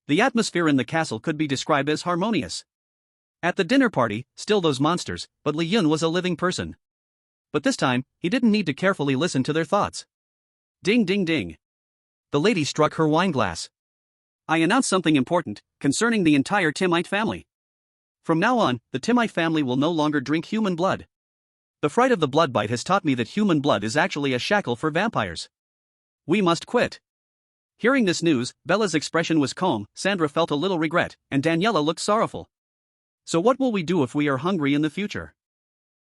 The atmosphere in the castle could be described as harmonious. At the dinner party, still those monsters, but Li Yun was a living person. But this time, he didn't need to carefully listen to their thoughts. Ding ding ding. The lady struck her wine glass. I announce something important, concerning the entire Timite family. From now on, the Timite family will no longer drink human blood. The fright of the blood bite has taught me that human blood is actually a shackle for vampires. We must quit. Hearing this news, Bella's expression was calm, Sandra felt a little regret, and Daniela looked sorrowful. So what will we do if we are hungry in the future?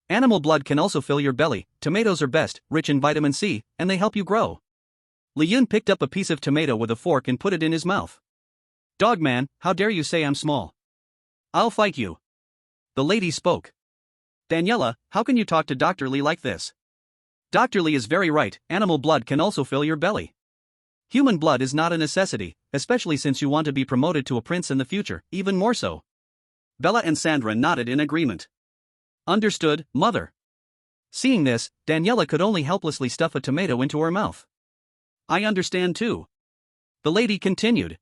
Animal blood can also fill your belly, tomatoes are best, rich in vitamin C, and they help you grow. Li Yun picked up a piece of tomato with a fork and put it in his mouth. Dogman, how dare you say I'm small? I'll fight you. The lady spoke. Daniela, how can you talk to Dr. Li like this? Dr. Li is very right, animal blood can also fill your belly. Human blood is not a necessity, especially since you want to be promoted to a prince in the future, even more so. Bella and Sandra nodded in agreement. Understood, mother. Seeing this, Daniela could only helplessly stuff a tomato into her mouth. I understand too. The lady continued.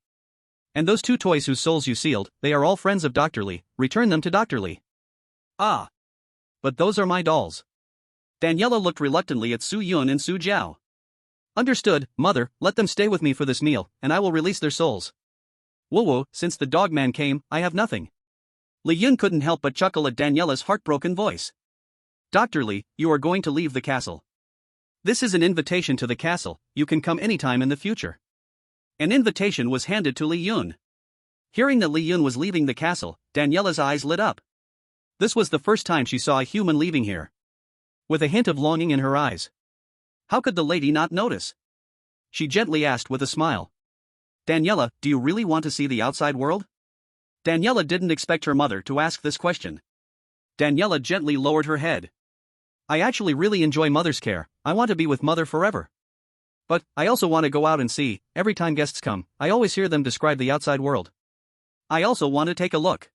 And those two toys whose souls you sealed, they are all friends of Dr. Li, return them to Dr. Li. Ah. But those are my dolls. Daniela looked reluctantly at Su Yun and Su Jiao. Understood, mother, let them stay with me for this meal, and I will release their souls. Whoa, since the dog man came, I have nothing. Li Yun couldn't help but chuckle at Daniela's heartbroken voice. Dr. Li, you are going to leave the castle. This is an invitation to the castle, you can come anytime in the future. An invitation was handed to Li Yun. Hearing that Li Yun was leaving the castle, Daniela's eyes lit up. This was the first time she saw a human leaving here. With a hint of longing in her eyes. How could the lady not notice? She gently asked with a smile. Daniela, do you really want to see the outside world? Daniela didn't expect her mother to ask this question. Daniela gently lowered her head. I actually really enjoy mother's care, I want to be with mother forever. But, I also want to go out and see, every time guests come, I always hear them describe the outside world. I also want to take a look.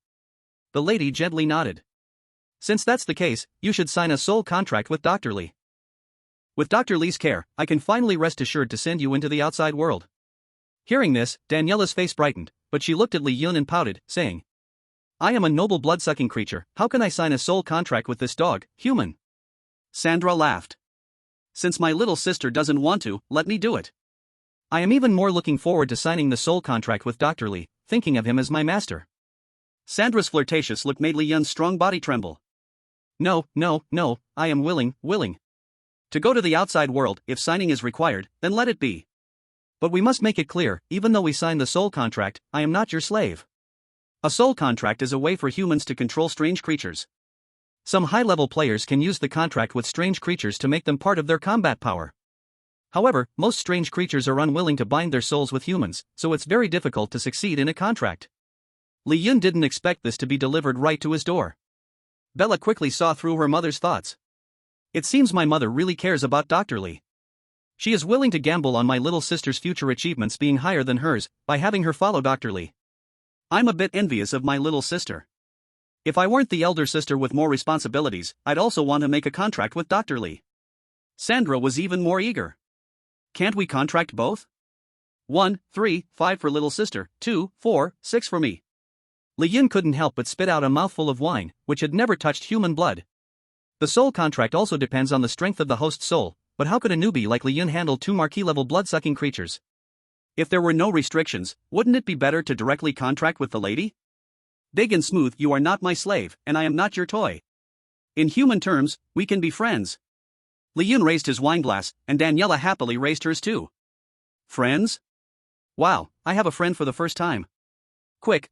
The lady gently nodded. Since that's the case, you should sign a soul contract with Dr. Lee. With Dr. Lee's care, I can finally rest assured to send you into the outside world. Hearing this, Daniela's face brightened, but she looked at Li Yun and pouted, saying, I am a noble blood-sucking creature, how can I sign a soul contract with this dog, human? Sandra laughed. Since my little sister doesn't want to, let me do it. I am even more looking forward to signing the soul contract with Dr. Lee, thinking of him as my master. Sandra's flirtatious look made Li Yun's strong body tremble. No, I am willing. To go to the outside world, if signing is required, then let it be. But we must make it clear, even though we sign the soul contract, I am not your slave. A soul contract is a way for humans to control strange creatures. Some high-level players can use the contract with strange creatures to make them part of their combat power. However, most strange creatures are unwilling to bind their souls with humans, so it's very difficult to succeed in a contract. Li Yun didn't expect this to be delivered right to his door. Bella quickly saw through her mother's thoughts. It seems my mother really cares about Dr. Lee. She is willing to gamble on my little sister's future achievements being higher than hers, by having her follow Dr. Lee. I'm a bit envious of my little sister. If I weren't the elder sister with more responsibilities, I'd also want to make a contract with Dr. Lee. Sandra was even more eager. Can't we contract both? 1, 3, 5 for little sister, 2, 4, 6 for me. Li Yun couldn't help but spit out a mouthful of wine, which had never touched human blood. The soul contract also depends on the strength of the host's soul, but how could a newbie like Li Yun handle 2 marquee-level blood-sucking creatures? If there were no restrictions, wouldn't it be better to directly contract with the lady? Big and smooth, you are not my slave, and I am not your toy. In human terms, we can be friends. Li Yun raised his wineglass, and Daniela happily raised hers too. Friends? Wow, I have a friend for the first time. Quick,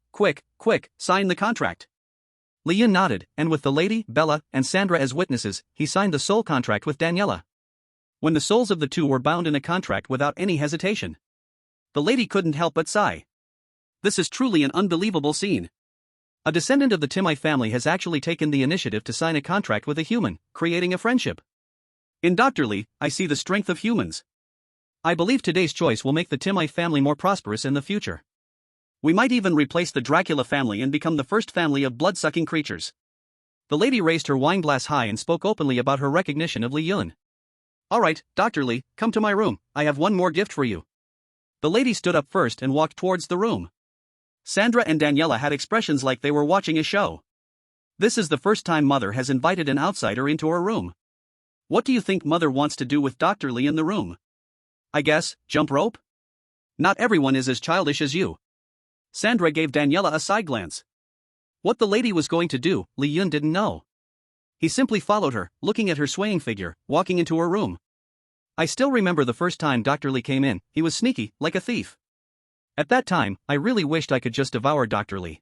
sign the contract. Li Yun nodded, and with the lady, Bella, and Sandra as witnesses, he signed the soul contract with Daniela. When the souls of the two were bound in a contract without any hesitation, the lady couldn't help but sigh. This is truly an unbelievable scene. A descendant of the Timai family has actually taken the initiative to sign a contract with a human, creating a friendship. In Dr. Lee, I see the strength of humans. I believe today's choice will make the Timai family more prosperous in the future. We might even replace the Dracula family and become the first family of blood-sucking creatures. The lady raised her wineglass high and spoke openly about her recognition of Li Yun. Alright, Dr. Lee, come to my room, I have one more gift for you. The lady stood up first and walked towards the room. Sandra and Daniela had expressions like they were watching a show. This is the first time Mother has invited an outsider into her room. What do you think Mother wants to do with Dr. Lee in the room? I guess, jump rope? Not everyone is as childish as you. Sandra gave Daniela a side glance. What the lady was going to do, Li Yun didn't know. He simply followed her, looking at her swaying figure, walking into her room. I still remember the first time Dr. Lee came in, he was sneaky, like a thief. At that time, I really wished I could just devour Dr. Lee.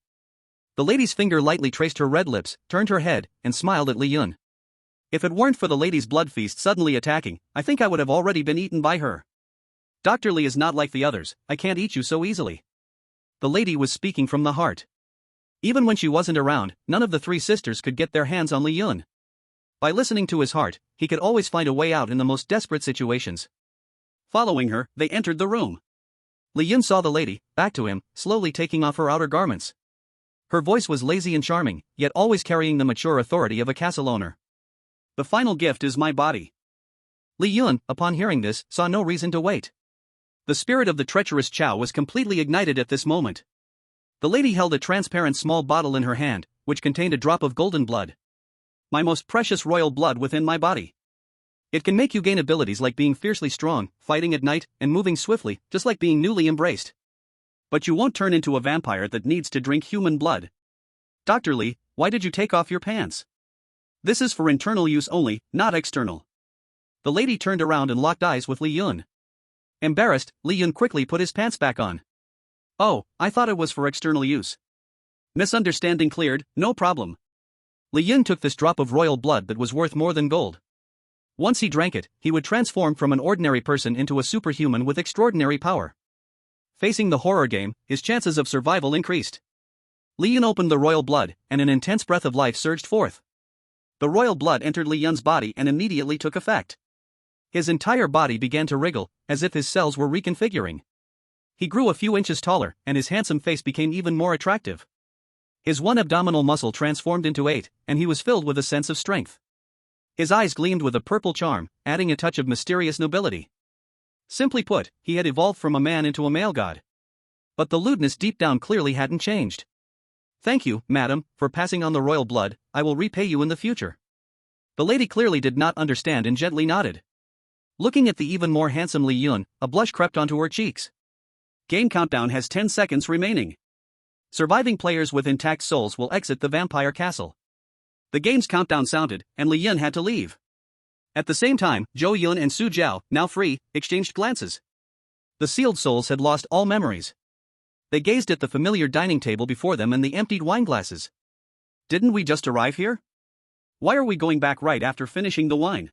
The lady's finger lightly traced her red lips, turned her head, and smiled at Li Yun. If it weren't for the lady's blood feast suddenly attacking, I think I would have already been eaten by her. Dr. Lee is not like the others, I can't eat you so easily. The lady was speaking from the heart. Even when she wasn't around, none of the 3 sisters could get their hands on Li Yun. By listening to his heart, he could always find a way out in the most desperate situations. Following her, they entered the room. Li Yun saw the lady, back to him, slowly taking off her outer garments. Her voice was lazy and charming, yet always carrying the mature authority of a castle owner. The final gift is my body. Li Yun, upon hearing this, saw no reason to wait. The spirit of the treacherous Chow was completely ignited at this moment. The lady held a transparent small bottle in her hand, which contained a drop of golden blood. My most precious royal blood within my body. It can make you gain abilities like being fiercely strong, fighting at night, and moving swiftly, just like being newly embraced. But you won't turn into a vampire that needs to drink human blood. Dr. Lee, why did you take off your pants? This is for internal use only, not external. The lady turned around and locked eyes with Li Yun. Embarrassed, Li Yun quickly put his pants back on. Oh, I thought it was for external use. Misunderstanding cleared, no problem. Li Yun took this drop of royal blood that was worth more than gold. Once he drank it, he would transform from an ordinary person into a superhuman with extraordinary power. Facing the horror game, his chances of survival increased. Li Yun opened the royal blood, and an intense breath of life surged forth. The royal blood entered Li Yun's body and immediately took effect. His entire body began to wriggle, as if his cells were reconfiguring. He grew a few inches taller, and his handsome face became even more attractive. His one abdominal muscle transformed into 8, and he was filled with a sense of strength. His eyes gleamed with a purple charm, adding a touch of mysterious nobility. Simply put, he had evolved from a man into a male god. But the lewdness deep down clearly hadn't changed. "Thank you, madam, for passing on the royal blood. I will repay you in the future." The lady clearly did not understand and gently nodded. Looking at the even more handsome Li Yun, a blush crept onto her cheeks. Game countdown has 10 seconds remaining. Surviving players with intact souls will exit the vampire castle. The game's countdown sounded, and Li Yun had to leave. At the same time, Zhou Yun and Su Jiao, now free, exchanged glances. The sealed souls had lost all memories. They gazed at the familiar dining table before them and the emptied wineglasses. Didn't we just arrive here? Why are we going back right after finishing the wine?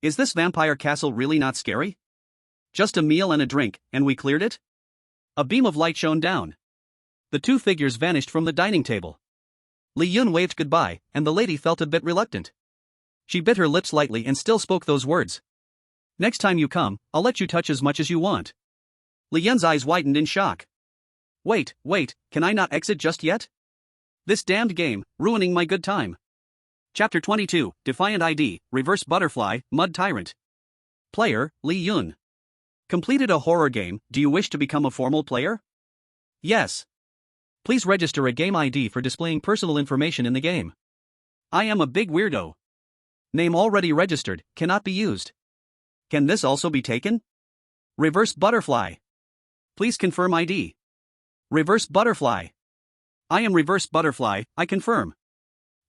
Is this vampire castle really not scary? Just a meal and a drink, and we cleared it? A beam of light shone down. The two figures vanished from the dining table. Li Yun waved goodbye, and the lady felt a bit reluctant. She bit her lips lightly and still spoke those words. "Next time you come, I'll let you touch as much as you want." Li Yun's eyes widened in shock. Wait, can I not exit just yet? This damned game, ruining my good time. Chapter 22, Defiant ID, Reverse Butterfly, Mud Tyrant. Player, Li Yun. Completed a horror game. Do you wish to become a formal player? Yes. Please register a game ID for displaying personal information in the game. I am a big weirdo. Name already registered, cannot be used. Can this also be taken? Reverse Butterfly. Please confirm ID. Reverse Butterfly. I am Reverse Butterfly, I confirm.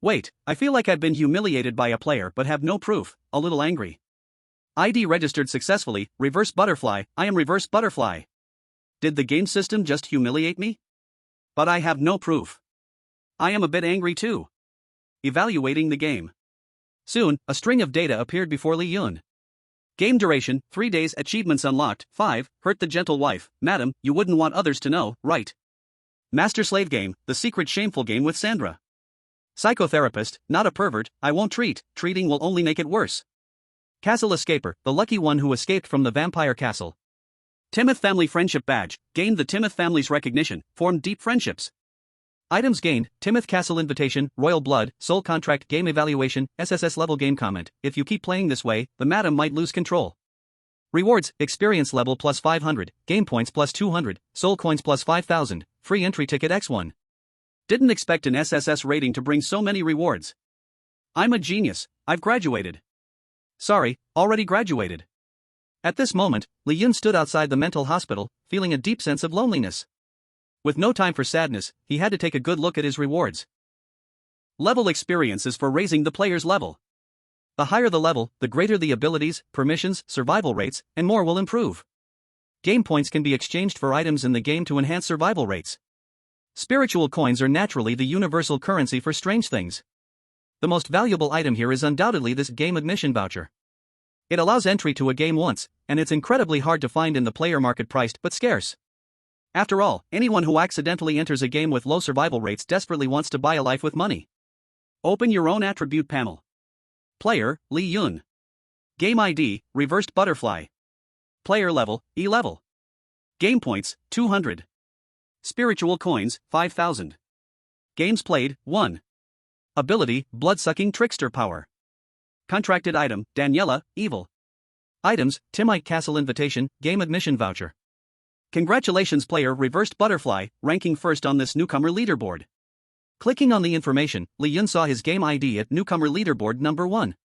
Wait, I feel like I've been humiliated by a player but have no proof, a little angry. ID registered successfully, Reverse Butterfly, I am Reverse Butterfly. Did the game system just humiliate me? But I have no proof. I am a bit angry too. Evaluating the game. Soon, a string of data appeared before Li Yun. Game duration, 3 days. Achievements unlocked, 5, hurt the gentle wife. Madam, you wouldn't want others to know, right? Master Slave Game, the secret shameful game with Sandra. Psychotherapist, not a pervert, I won't treating will only make it worse. Castle Escaper, the lucky one who escaped from the vampire castle. Timoth Family Friendship Badge, gained the Timoth family's recognition, formed deep friendships. Items gained, Timoth Castle Invitation, Royal Blood, Soul Contract, Game Evaluation, SSS Level Game Comment. If you keep playing this way, the madam might lose control. Rewards, Experience Level plus 500, Game Points plus 200, Soul Coins plus 5,000, Free Entry Ticket X1. Didn't expect an SSS rating to bring so many rewards. I'm a genius, I've graduated. Sorry, already graduated. At this moment, Li Yun stood outside the mental hospital, feeling a deep sense of loneliness. With no time for sadness, he had to take a good look at his rewards. Level experience is for raising the player's level. The higher the level, the greater the abilities, permissions, survival rates, and more will improve. Game points can be exchanged for items in the game to enhance survival rates. Spiritual coins are naturally the universal currency for strange things. The most valuable item here is undoubtedly this game admission voucher. It allows entry to a game once, and it's incredibly hard to find in the player market, priced but scarce. After all, anyone who accidentally enters a game with low survival rates desperately wants to buy a life with money. Open your own attribute panel. Player, Li Yun. Game ID, Reversed Butterfly. Player level, E level. Game points, 200. Spiritual coins, 5,000. Games played, 1. Ability, Blood-Sucking Trickster Power. Contracted item, Daniela, Evil. Items, Timite Castle Invitation, Game Admission Voucher. Congratulations player Reversed Butterfly, ranking first on this newcomer leaderboard. Clicking on the information, Li Yun saw his game ID at newcomer leaderboard number 1.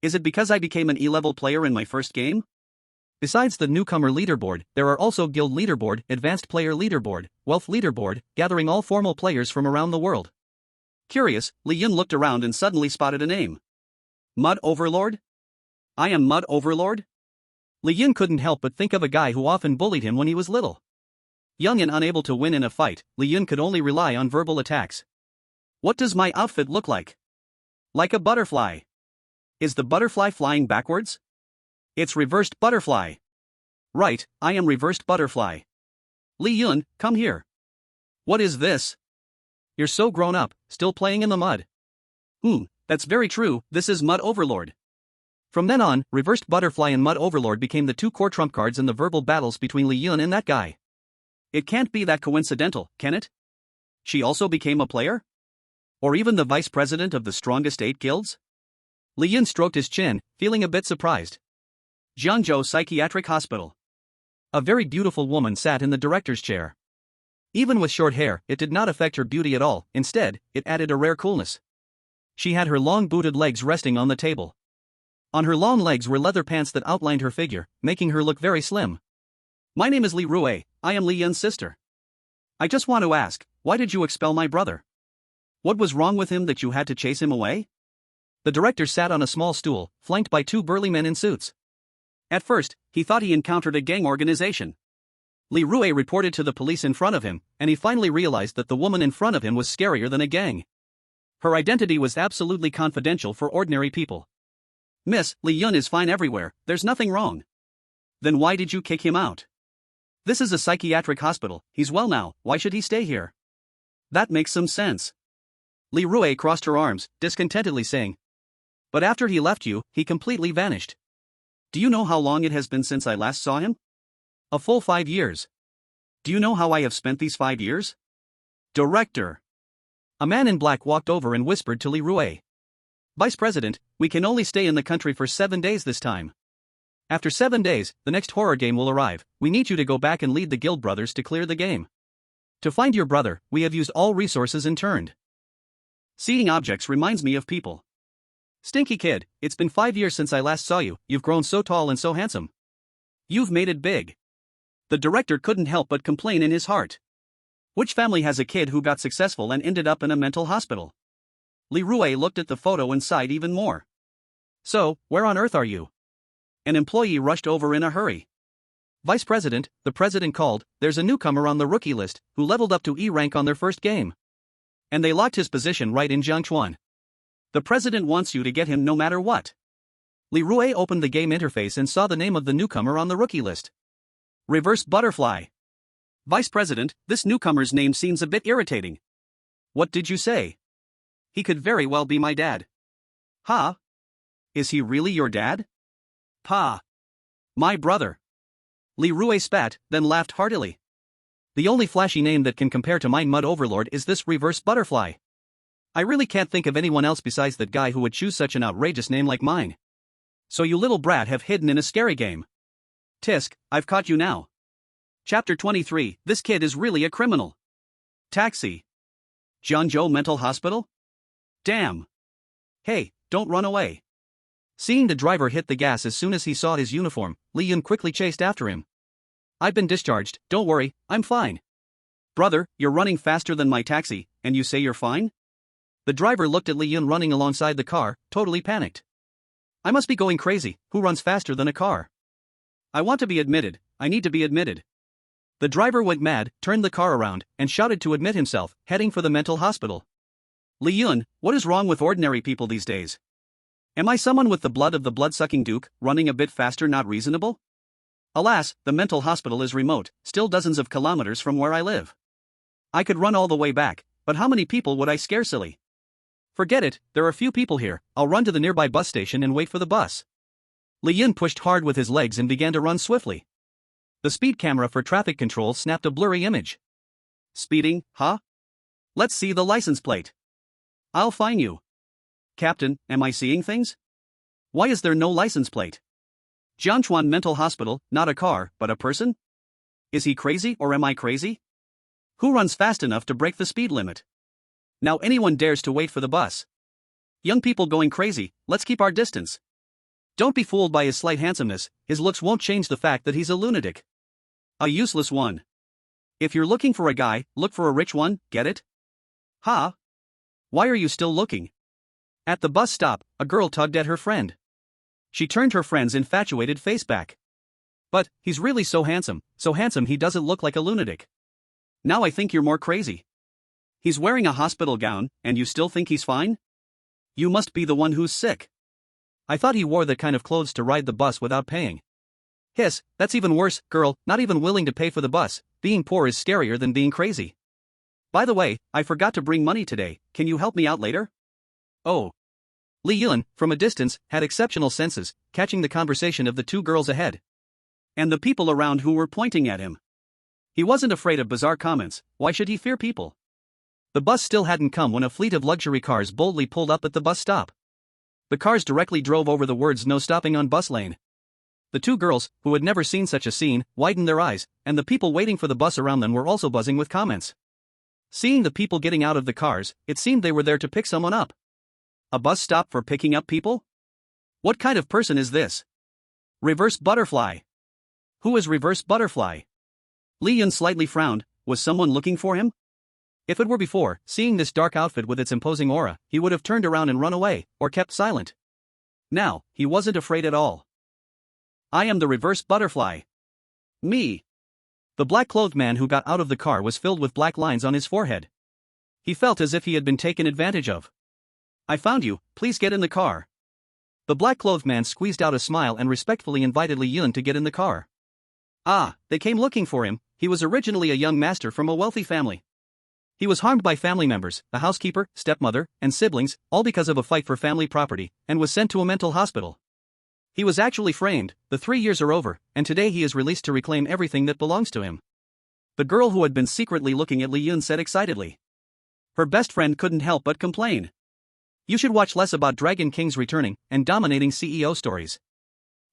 Is it because I became an E-level player in my first game? Besides the newcomer leaderboard, there are also guild leaderboard, advanced player leaderboard, wealth leaderboard, gathering all formal players from around the world. Curious, Li Yun looked around and suddenly spotted a name. Mud Overlord? I am Mud Overlord? Li Yun couldn't help but think of a guy who often bullied him when he was little. Young and unable to win in a fight, Li Yun could only rely on verbal attacks. What does my outfit look like? Like a butterfly. Is the butterfly flying backwards? It's Reversed Butterfly. Right, I am Reversed Butterfly. Li Yun, come here. What is this? You're so grown up, still playing in the mud. That's very true, this is Mud Overlord. From then on, Reversed Butterfly and Mud Overlord became the two core trump cards in the verbal battles between Li Yun and that guy. It can't be that coincidental, can it? She also became a player? Or even the vice president of the strongest 8 guilds? Li Yun stroked his chin, feeling a bit surprised. Jiangzhou Psychiatric Hospital. A very beautiful woman sat in the director's chair. Even with short hair, it did not affect her beauty at all, instead, it added a rare coolness. She had her long booted legs resting on the table. On her long legs were leather pants that outlined her figure, making her look very slim. My name is Li Rue, I am Li Yun's sister. I just want to ask, why did you expel my brother? What was wrong with him that you had to chase him away? The director sat on a small stool, flanked by 2 burly men in suits. At first, he thought he encountered a gang organization. Li Rue reported to the police in front of him, and he finally realized that the woman in front of him was scarier than a gang. Her identity was absolutely confidential for ordinary people. Miss, Li Yun is fine everywhere, there's nothing wrong. Then why did you kick him out? This is a psychiatric hospital, he's well now, why should he stay here? That makes some sense. Li Rue crossed her arms, discontentedly saying. But after he left you, he completely vanished. Do you know how long it has been since I last saw him? A full 5 years. Do you know how I have spent these 5 years? Director. A man in black walked over and whispered to Li Rue. Vice President, we can only stay in the country for 7 days this time. After 7 days, the next horror game will arrive, we need you to go back and lead the guild brothers to clear the game. To find your brother, we have used all resources and turned. Seeing objects reminds me of people. Stinky kid, it's been 5 years since I last saw you, you've grown so tall and so handsome. You've made it big. The director couldn't help but complain in his heart. Which family has a kid who got successful and ended up in a mental hospital? Li Rue looked at the photo and sighed even more. So, where on earth are you? An employee rushed over in a hurry. Vice President, the president called, there's a newcomer on the rookie list, who leveled up to E rank on their first game. And they locked his position right in Jiangchuan. The president wants you to get him no matter what. Li Rue opened the game interface and saw the name of the newcomer on the rookie list. Reverse Butterfly. Vice President, this newcomer's name seems a bit irritating. What did you say? He could very well be my dad. Huh? Is he really your dad? Pa. My brother. Li Rue spat, then laughed heartily. The only flashy name that can compare to mine Mud Overlord is this Reverse Butterfly. I really can't think of anyone else besides that guy who would choose such an outrageous name like mine. So you little brat have hidden in a scary game. Tisk, I've caught you now. Chapter 23, this kid is really a criminal. Taxi. Jiangzhou Mental Hospital? Damn. Hey, don't run away. Seeing the driver hit the gas as soon as he saw his uniform, Li Yun quickly chased after him. I've been discharged, don't worry, I'm fine. Brother, you're running faster than my taxi, and you say you're fine? The driver looked at Li Yun running alongside the car, totally panicked. I must be going crazy, who runs faster than a car? I want to be admitted, I need to be admitted. The driver went mad, turned the car around, and shouted to admit himself, heading for the mental hospital. Li Yun, what is wrong with ordinary people these days? Am I someone with the blood of the blood-sucking duke, running a bit faster not reasonable? Alas, the mental hospital is remote, still dozens of kilometers from where I live. I could run all the way back, but how many people would I scare silly? Forget it, there are few people here, I'll run to the nearby bus station and wait for the bus. Li Yun pushed hard with his legs and began to run swiftly. The speed camera for traffic control snapped a blurry image. Speeding, huh? Let's see the license plate. I'll fine you. Captain, am I seeing things? Why is there no license plate? Jiangchuan Mental Hospital, not a car, but a person? Is he crazy or am I crazy? Who runs fast enough to break the speed limit? Now anyone dares to wait for the bus. Young people going crazy, let's keep our distance. Don't be fooled by his slight handsomeness, his looks won't change the fact that he's a lunatic. A useless one. If you're looking for a guy, look for a rich one, get it? Huh? Why are you still looking? At the bus stop, a girl tugged at her friend. She turned her friend's infatuated face back. But, he's really so handsome he doesn't look like a lunatic. Now I think you're more crazy. He's wearing a hospital gown, and you still think he's fine? You must be the one who's sick. I thought he wore that kind of clothes to ride the bus without paying. Hiss, that's even worse, girl, not even willing to pay for the bus, being poor is scarier than being crazy. By the way, I forgot to bring money today, can you help me out later? Oh. Li Yun, from a distance, had exceptional senses, catching the conversation of the two girls ahead. And the people around who were pointing at him. He wasn't afraid of bizarre comments. Why should he fear people? The bus still hadn't come when a fleet of luxury cars boldly pulled up at the bus stop. The cars directly drove over the words "no stopping on bus lane." The two girls, who had never seen such a scene, widened their eyes, and the people waiting for the bus around them were also buzzing with comments. Seeing the people getting out of the cars, it seemed they were there to pick someone up. A bus stop for picking up people? What kind of person is this? Reverse Butterfly. Who is Reverse Butterfly? Li Yun slightly frowned. Was someone looking for him? If it were before, seeing this dark outfit with its imposing aura, he would have turned around and run away, or kept silent. Now, he wasn't afraid at all. I am the Reverse Butterfly. Me. The black-clothed man who got out of the car was filled with black lines on his forehead. He felt as if he had been taken advantage of. I found you, please get in the car. The black-clothed man squeezed out a smile and respectfully invited Li Yun to get in the car. Ah, they came looking for him. He was originally a young master from a wealthy family. He was harmed by family members, a housekeeper, stepmother, and siblings, all because of a fight for family property, and was sent to a mental hospital. He was actually framed. The 3 years are over, and today he is released to reclaim everything that belongs to him. The girl who had been secretly looking at Li Yun said excitedly. Her best friend couldn't help but complain. You should watch less about Dragon Kings returning and dominating CEO stories.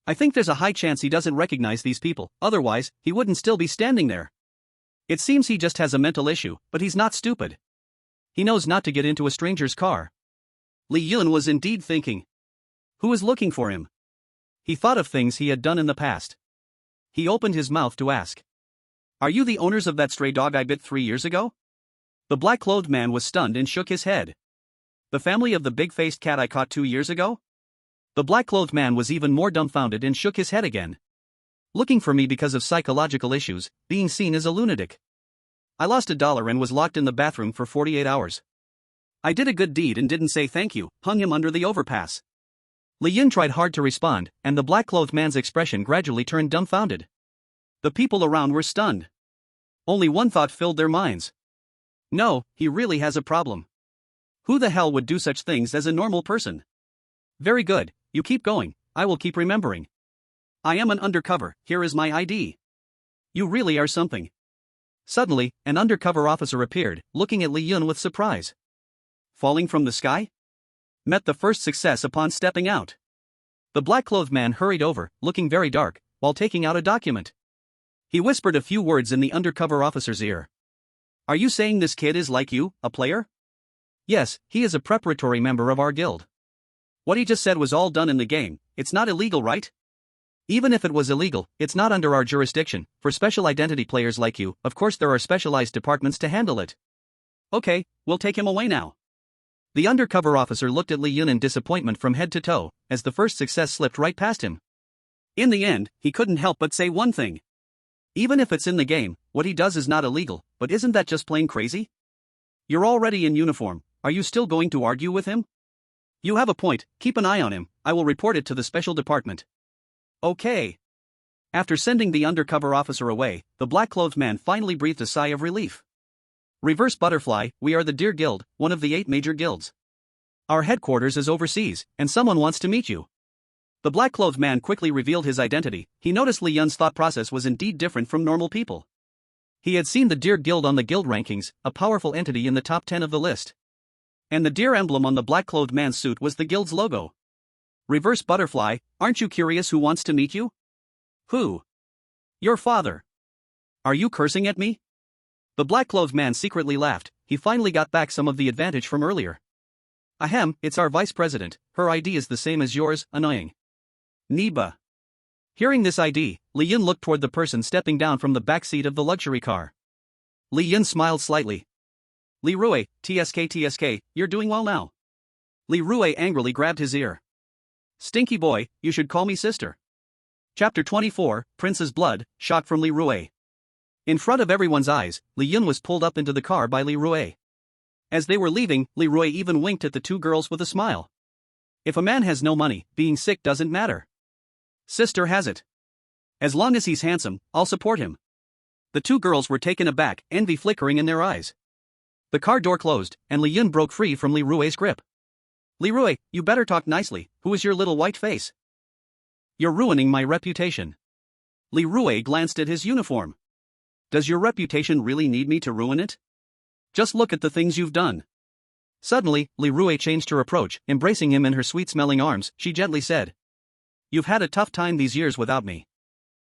I think there's a high chance he doesn't recognize these people, otherwise, he wouldn't still be standing there. It seems he just has a mental issue, but he's not stupid. He knows not to get into a stranger's car. Li Yun was indeed thinking. Who is looking for him? He thought of things he had done in the past. He opened his mouth to ask. Are you the owners of that stray dog I bit 3 years ago? The black-clothed man was stunned and shook his head. The family of the big-faced cat I caught 2 years ago? The black-clothed man was even more dumbfounded and shook his head again. Looking for me because of psychological issues, being seen as a lunatic. I lost $1 and was locked in the bathroom for 48 hours. I did a good deed and didn't say thank you, hung him under the overpass. Li Yun tried hard to respond, and the black-clothed man's expression gradually turned dumbfounded. The people around were stunned. Only one thought filled their minds. No, he really has a problem. Who the hell would do such things as a normal person? Very good, you keep going, I will keep remembering. I am an undercover, here is my ID. You really are something. Suddenly, an undercover officer appeared, looking at Li Yun with surprise. Falling from the sky? Met the first success upon stepping out. The black-clothed man hurried over, looking very dark, while taking out a document. He whispered a few words in the undercover officer's ear. Are you saying this kid is like you, a player? Yes, he is a preparatory member of our guild. What he just said was all done in the game. It's not illegal, right? Even if it was illegal, it's not under our jurisdiction. For special identity players like you, of course there are specialized departments to handle it. Okay, we'll take him away now. The undercover officer looked at Li Yun in disappointment from head to toe, as the first success slipped right past him. In the end, he couldn't help but say one thing. Even if it's in the game, what he does is not illegal, but isn't that just plain crazy? You're already in uniform, are you still going to argue with him? You have a point, keep an eye on him, I will report it to the special department. Okay. After sending the undercover officer away, the black-clothed man finally breathed a sigh of relief. Reverse Butterfly, we are the Deer Guild, one of the 8 major guilds. Our headquarters is overseas, and someone wants to meet you. The black-clothed man quickly revealed his identity. He noticed Li Yun's thought process was indeed different from normal people. He had seen the Deer Guild on the guild rankings, a powerful entity in the top 10 of the list. And the deer emblem on the black-clothed man's suit was the guild's logo. Reverse Butterfly, aren't you curious who wants to meet you? Who? Your father. Are you cursing at me? The black-clothed man secretly laughed. He finally got back some of the advantage from earlier. Ahem, it's our vice president, her ID is the same as yours, annoying. Niba. Hearing this ID, Li Yun looked toward the person stepping down from the back seat of the luxury car. Li Yun smiled slightly. Li Rue, TSK, you're doing well now. Li Rue angrily grabbed his ear. Stinky boy, you should call me sister. Chapter 24, Prince's Blood, shock from Li Rue. In front of everyone's eyes, Li Yun was pulled up into the car by Li Rue. As they were leaving, Li Rue even winked at the two girls with a smile. If a man has no money, being sick doesn't matter. Sister has it. As long as he's handsome, I'll support him. The two girls were taken aback, envy flickering in their eyes. The car door closed, and Li Yun broke free from Li Rue's grip. Leroy, you better talk nicely. Who is your little white face? You're ruining my reputation. Leroy glanced at his uniform. Does your reputation really need me to ruin it? Just look at the things you've done. Suddenly, Leroy changed her approach, embracing him in her sweet-smelling arms. She gently said, "You've had a tough time these years without me.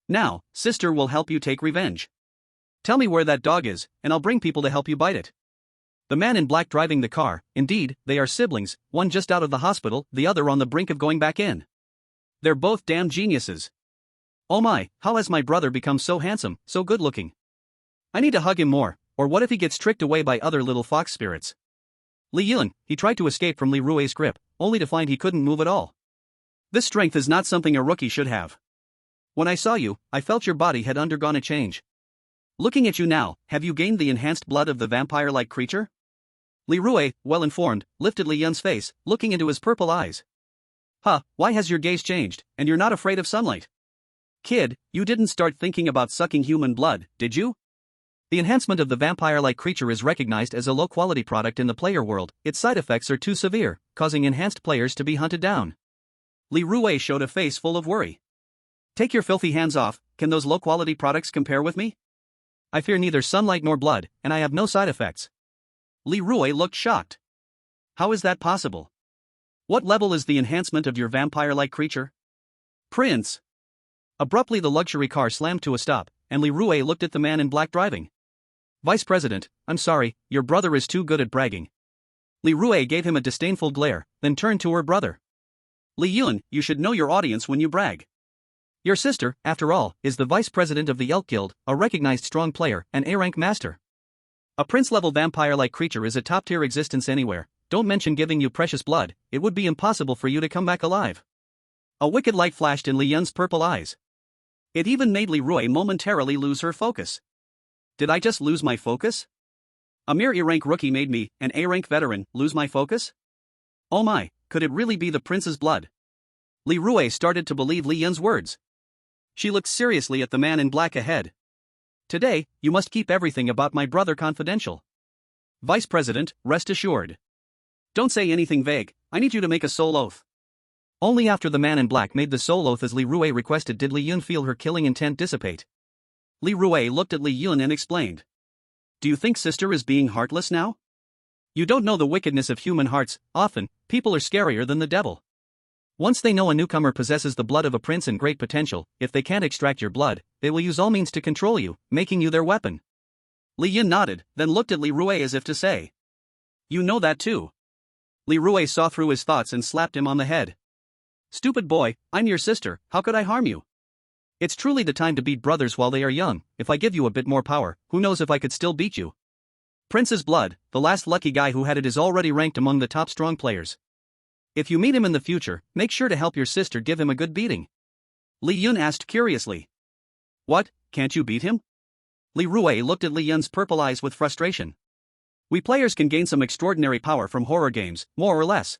Now, sister will help you take revenge. Tell me where that dog is, and I'll bring people to help you bite it." The man in black driving the car, indeed, they are siblings, one just out of the hospital, the other on the brink of going back in. They're both damn geniuses. Oh my, how has my brother become so handsome, so good-looking? I need to hug him more, or what if he gets tricked away by other little fox spirits? Li Yun, he tried to escape from Leroy's grip, only to find he couldn't move at all. This strength is not something a rookie should have. When I saw you, I felt your body had undergone a change. Looking at you now, have you gained the enhanced blood of the vampire-like creature? Leroy, well informed, lifted Li Yun's face, looking into his purple eyes. Huh, why has your gaze changed, and you're not afraid of sunlight? Kid, you didn't start thinking about sucking human blood, did you? The enhancement of the vampire-like creature is recognized as a low-quality product in the player world. Its side effects are too severe, causing enhanced players to be hunted down. Leroy showed a face full of worry. Take your filthy hands off, can those low-quality products compare with me? I fear neither sunlight nor blood, and I have no side effects. Leroy looked shocked. How is that possible? What level is the enhancement of your vampire-like creature? Prince! Abruptly the luxury car slammed to a stop, and Leroy looked at the man in black driving. Vice President, I'm sorry, your brother is too good at bragging. Leroy gave him a disdainful glare, then turned to her brother. Li Yun, you should know your audience when you brag. Your sister, after all, is the vice president of the Elk Guild, a recognized strong player, an A-rank master. A prince-level vampire-like creature is a top-tier existence anywhere. Don't mention giving you precious blood, it would be impossible for you to come back alive. A wicked light flashed in Li Yun's purple eyes. It even made Leroy momentarily lose her focus. Did I just lose my focus? A mere E-rank rookie made me, an A-rank veteran, lose my focus? Oh my, could it really be the prince's blood? Leroy started to believe Li Yun's words. She looked seriously at the man in black ahead. Today, you must keep everything about my brother confidential. Vice President, rest assured. Don't say anything vague, I need you to make a soul oath. Only after the man in black made the soul oath as Leroy requested did Li Yun feel her killing intent dissipate. Leroy looked at Li Yun and explained. Do you think sister is being heartless now? You don't know the wickedness of human hearts. Often, people are scarier than the devil. Once they know a newcomer possesses the blood of a prince and great potential, if they can't extract your blood, they will use all means to control you, making you their weapon. Li Yun nodded, then looked at Leroy as if to say. You know that too. Leroy saw through his thoughts and slapped him on the head. Stupid boy, I'm your sister, how could I harm you? It's truly the time to beat brothers while they are young. If I give you a bit more power, who knows if I could still beat you? Prince's blood, the last lucky guy who had it is already ranked among the top strong players. If you meet him in the future, make sure to help your sister give him a good beating. Li Yun asked curiously. What, can't you beat him? Leroy looked at Li Yun's purple eyes with frustration. We players can gain some extraordinary power from horror games, more or less.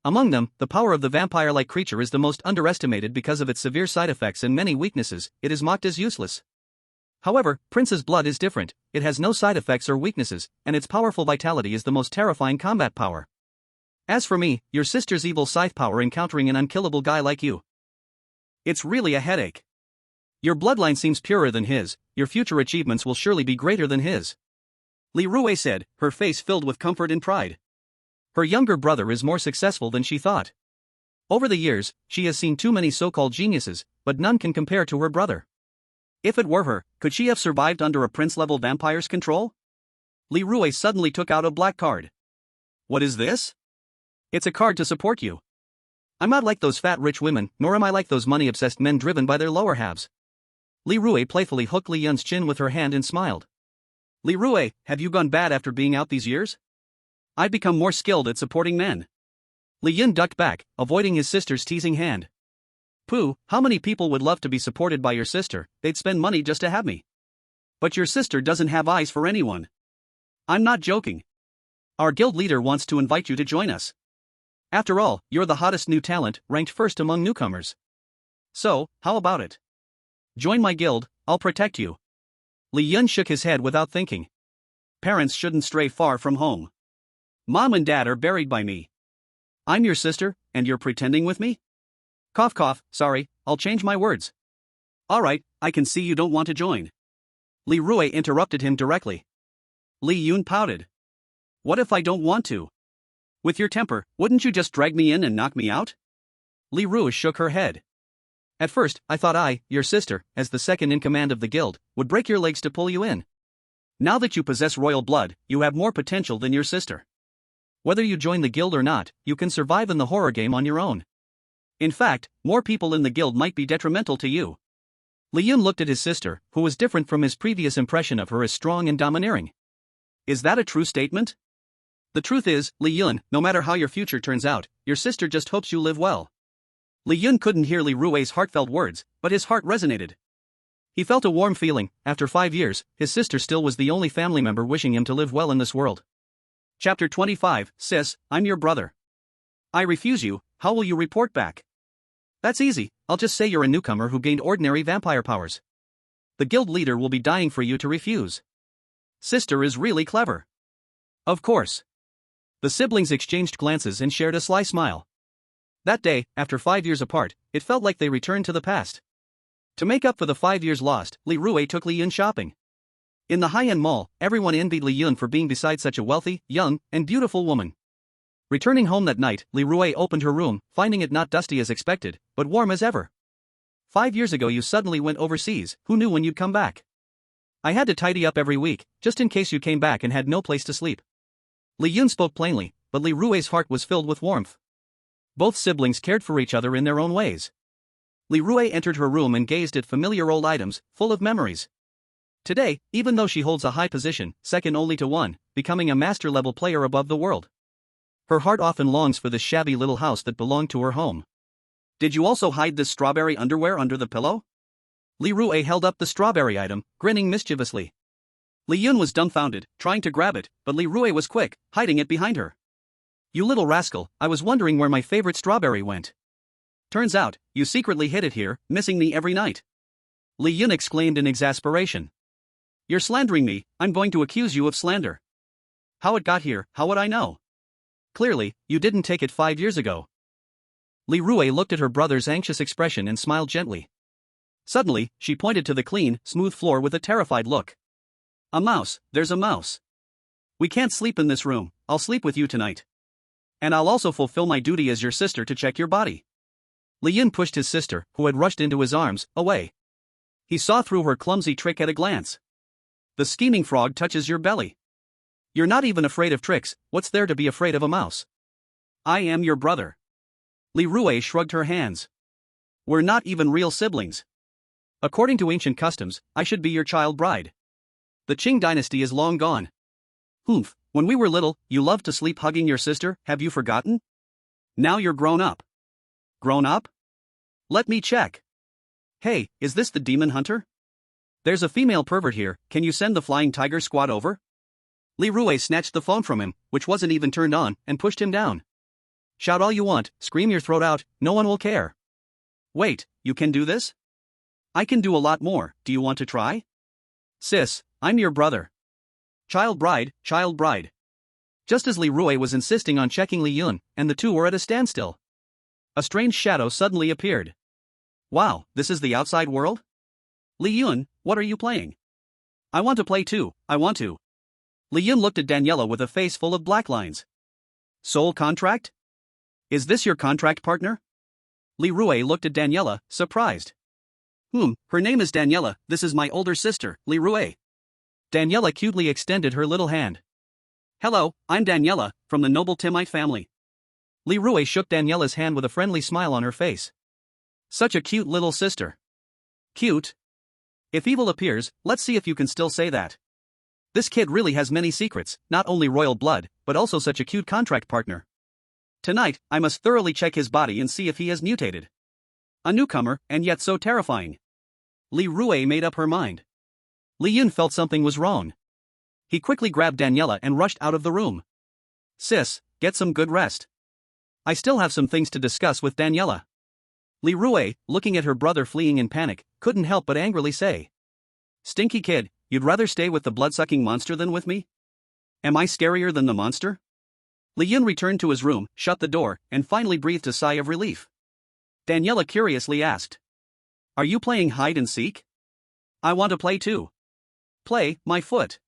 Among them, the power of the vampire-like creature is the most underestimated because of its severe side effects and many weaknesses. It is mocked as useless. However, Prince's blood is different. It has no side effects or weaknesses, and its powerful vitality is the most terrifying combat power. As for me, your sister's evil scythe power encountering an unkillable guy like you. It's really a headache. Your bloodline seems purer than his, your future achievements will surely be greater than his. Leroy said, her face filled with comfort and pride. Her younger brother is more successful than she thought. Over the years, she has seen too many so-called geniuses, but none can compare to her brother. If it were her, could she have survived under a prince-level vampire's control? Leroy suddenly took out a black card. What is this? It's a card to support you. I'm not like those fat rich women, nor am I like those money-obsessed men driven by their lower halves. Leroy playfully hooked Li Yun's chin with her hand and smiled. Leroy, have you gone bad after being out these years? I've become more skilled at supporting men. Li Yun ducked back, avoiding his sister's teasing hand. Pooh, how many people would love to be supported by your sister? They'd spend money just to have me. But your sister doesn't have eyes for anyone. I'm not joking. Our guild leader wants to invite you to join us. After all, you're the hottest new talent, ranked first among newcomers. So, how about it? Join my guild, I'll protect you. Li Yun shook his head without thinking. Parents shouldn't stray far from home. Mom and Dad are buried by me. I'm your sister, and you're pretending with me? Cough cough, sorry, I'll change my words. Alright, I can see you don't want to join. Li Rui interrupted him directly. Li Yun pouted. What if I don't want to? With your temper, wouldn't you just drag me in and knock me out? Li Rui shook her head. At first, I thought I, your sister, as the second in command of the guild, would break your legs to pull you in. Now that you possess royal blood, you have more potential than your sister. Whether you join the guild or not, you can survive in the horror game on your own. In fact, more people in the guild might be detrimental to you. Li Yun looked at his sister, who was different from his previous impression of her as strong and domineering. Is that a true statement? The truth is, Li Yun, no matter how your future turns out, your sister just hopes you live well. Li Yun couldn't hear Li Rui's heartfelt words, but his heart resonated. He felt a warm feeling. After 5 years, his sister still was the only family member wishing him to live well in this world. Chapter 25, Sis, I'm your brother. I refuse you, how will you report back? That's easy, I'll just say you're a newcomer who gained ordinary vampire powers. The guild leader will be dying for you to refuse. Sister is really clever. Of course. The siblings exchanged glances and shared a sly smile. That day, after 5 years apart, it felt like they returned to the past. To make up for the 5 years lost, Li Rui took Li Yun shopping. In the high-end mall, everyone envied Li Yun for being beside such a wealthy, young, and beautiful woman. Returning home that night, Li Rui opened her room, finding it not dusty as expected, but warm as ever. 5 years ago you suddenly went overseas, who knew when you'd come back? I had to tidy up every week, just in case you came back and had no place to sleep. Li Yun spoke plainly, but Li Rui's heart was filled with warmth. Both siblings cared for each other in their own ways. Li Rui entered her room and gazed at familiar old items, full of memories. Today, even though she holds a high position, second only to one, becoming a master-level player above the world, her heart often longs for this shabby little house that belonged to her home. Did you also hide this strawberry underwear under the pillow? Li Rui held up the strawberry item, grinning mischievously. Li Yun was dumbfounded, trying to grab it, but Li Rui was quick, hiding it behind her. You little rascal, I was wondering where my favorite strawberry went. Turns out, you secretly hid it here, missing me every night. Li Yun exclaimed in exasperation. You're slandering me, I'm going to accuse you of slander. How it got here, how would I know? Clearly, you didn't take it 5 years ago. Li Rui looked at her brother's anxious expression and smiled gently. Suddenly, she pointed to the clean, smooth floor with a terrified look. A mouse, there's a mouse. We can't sleep in this room, I'll sleep with you tonight. And I'll also fulfill my duty as your sister to check your body. Li Yun pushed his sister, who had rushed into his arms, away. He saw through her clumsy trick at a glance. The scheming frog touches your belly. You're not even afraid of tricks, what's there to be afraid of a mouse? I am your brother. Li Rui shrugged her hands. We're not even real siblings. According to ancient customs, I should be your child bride. The Qing dynasty is long gone. Humph, when we were little, you loved to sleep hugging your sister, have you forgotten? Now you're grown up. Grown up? Let me check. Hey, is this the demon hunter? There's a female pervert here, can you send the flying tiger squad over? Li Rui snatched the phone from him, which wasn't even turned on, and pushed him down. Shout all you want, scream your throat out, no one will care. Wait, you can do this? I can do a lot more, do you want to try? Sis, I'm your brother. Child bride, child bride. Just as Li Rui was insisting on checking Li Yun, and the two were at a standstill. A strange shadow suddenly appeared. Wow, this is the outside world? Li Yun, what are you playing? I want to play too, I want to. Li Yun looked at Daniela with a face full of black lines. Soul contract? Is this your contract partner? Li Rui looked at Daniela, surprised. Her name is Daniela, this is my older sister, Li Rui. Daniela cutely extended her little hand. Hello, I'm Daniela, from the noble Timite family. Li Rui shook Daniela's hand with a friendly smile on her face. Such a cute little sister. Cute? If evil appears, let's see if you can still say that. This kid really has many secrets, not only royal blood, but also such a cute contract partner. Tonight, I must thoroughly check his body and see if he has mutated. A newcomer, and yet so terrifying. Li Rui made up her mind. Li Yun felt something was wrong. He quickly grabbed Daniela and rushed out of the room. Sis, get some good rest. I still have some things to discuss with Daniela. Li Rui, looking at her brother fleeing in panic, couldn't help but angrily say. Stinky kid, you'd rather stay with the blood-sucking monster than with me? Am I scarier than the monster? Li Yun returned to his room, shut the door, and finally breathed a sigh of relief. Daniela curiously asked. Are you playing hide and seek? I want to play too. Play, my foot.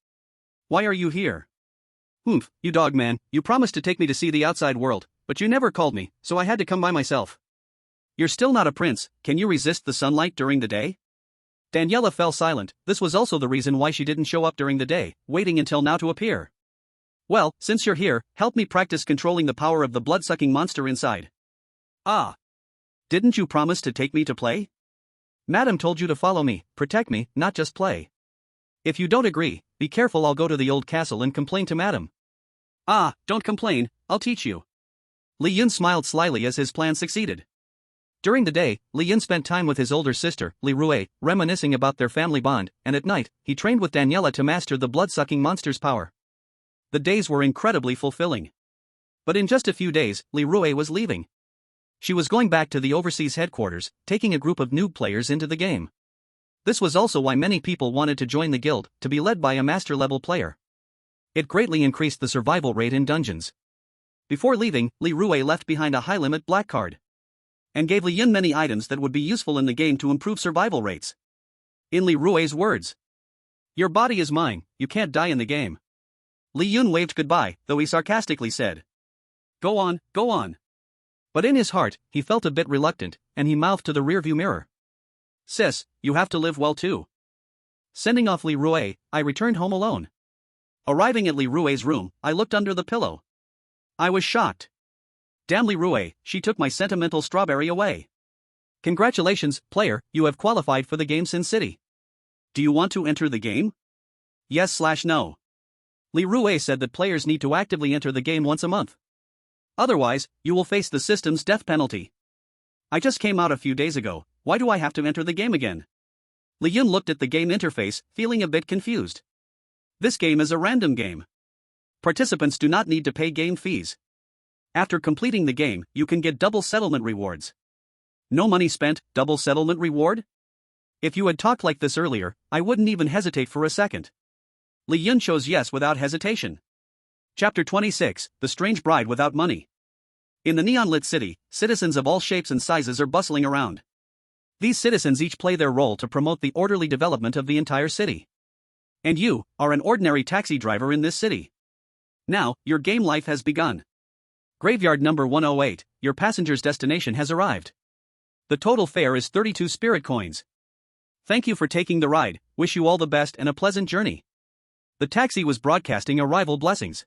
Why are you here? Humph, you dog man, you promised to take me to see the outside world, but you never called me, so I had to come by myself. You're still not a prince, can you resist the sunlight during the day? Daniela fell silent. This was also the reason why she didn't show up during the day, waiting until now to appear. Well, since you're here, help me practice controlling the power of the blood-sucking monster inside. Ah. Didn't you promise to take me to play? Madam told you to follow me, protect me, not just play. If you don't agree, be careful, I'll go to the old castle and complain to Madam. Ah, don't complain, I'll teach you. Li Yun smiled slyly as his plan succeeded. During the day, Li Yun spent time with his older sister, Li Rue, reminiscing about their family bond, and at night, he trained with Daniela to master the blood-sucking monster's power. The days were incredibly fulfilling. But in just a few days, Li Rue was leaving. She was going back to the overseas headquarters, taking a group of noob players into the game. This was also why many people wanted to join the guild, to be led by a master-level player. It greatly increased the survival rate in dungeons. Before leaving, Li Rue left behind a high-limit black card. And gave Li Yun many items that would be useful in the game to improve survival rates. In Li Rue's words, your body is mine, you can't die in the game. Li Yun waved goodbye, though he sarcastically said, go on, go on. But in his heart, he felt a bit reluctant, and he mouthed to the rearview mirror. Sis, you have to live well too. Sending off Li Rue, I returned home alone. Arriving at Li Rue's room, I looked under the pillow. I was shocked. Damn Li Rue, she took my sentimental strawberry away. Congratulations, player, you have qualified for the game Sin City. Do you want to enter the game? Yes/no. Li Rue said that players need to actively enter the game once a month. Otherwise, you will face the system's death penalty. I just came out a few days ago, why do I have to enter the game again? Li Yun looked at the game interface, feeling a bit confused. This game is a random game. Participants do not need to pay game fees. After completing the game, you can get double settlement rewards. No money spent, double settlement reward? If you had talked like this earlier, I wouldn't even hesitate for a second. Li Yun chose yes without hesitation. Chapter 26, The Strange Bride Without Money. In the neon-lit city, citizens of all shapes and sizes are bustling around. These citizens each play their role to promote the orderly development of the entire city. And you are an ordinary taxi driver in this city. Now, your game life has begun. Graveyard number 108, your passenger's destination has arrived. The total fare is 32 spirit coins. Thank you for taking the ride, wish you all the best and a pleasant journey. The taxi was broadcasting arrival blessings.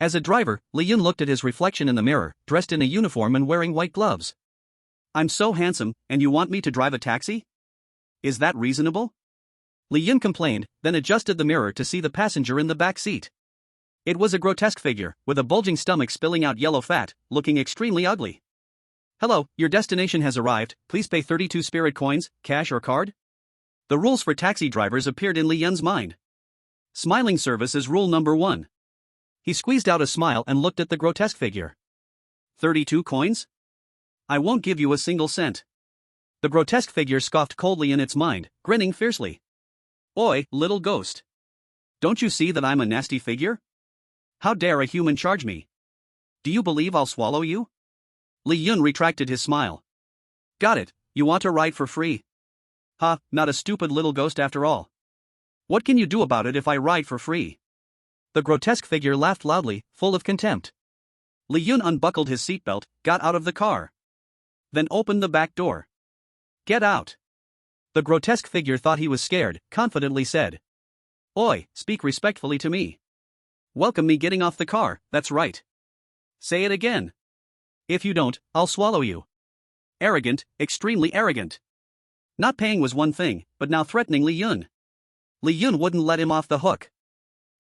As a driver, Li Yun looked at his reflection in the mirror, dressed in a uniform and wearing white gloves. I'm so handsome, and you want me to drive a taxi? Is that reasonable? Li Yun complained, then adjusted the mirror to see the passenger in the back seat. It was a grotesque figure, with a bulging stomach spilling out yellow fat, looking extremely ugly. Hello, your destination has arrived, please pay 32 spirit coins, cash or card? The rules for taxi drivers appeared in Li Yun's mind. Smiling service is rule number 1. He squeezed out a smile and looked at the grotesque figure. 32 coins? I won't give you a single cent. The grotesque figure scoffed coldly in its mind, grinning fiercely. Oi, little ghost. Don't you see that I'm a nasty figure? How dare a human charge me? Do you believe I'll swallow you? Li Yun retracted his smile. Got it, you want to ride for free? Ha, not a stupid little ghost after all. What can you do about it if I ride for free? The grotesque figure laughed loudly, full of contempt. Li Yun unbuckled his seatbelt, got out of the car. Then opened the back door. Get out. The grotesque figure thought he was scared, confidently said. Oi, speak respectfully to me. Welcome me getting off the car, that's right. Say it again. If you don't, I'll swallow you. Arrogant, extremely arrogant. Not paying was one thing, but now threatening Li Yun. Li Yun wouldn't let him off the hook.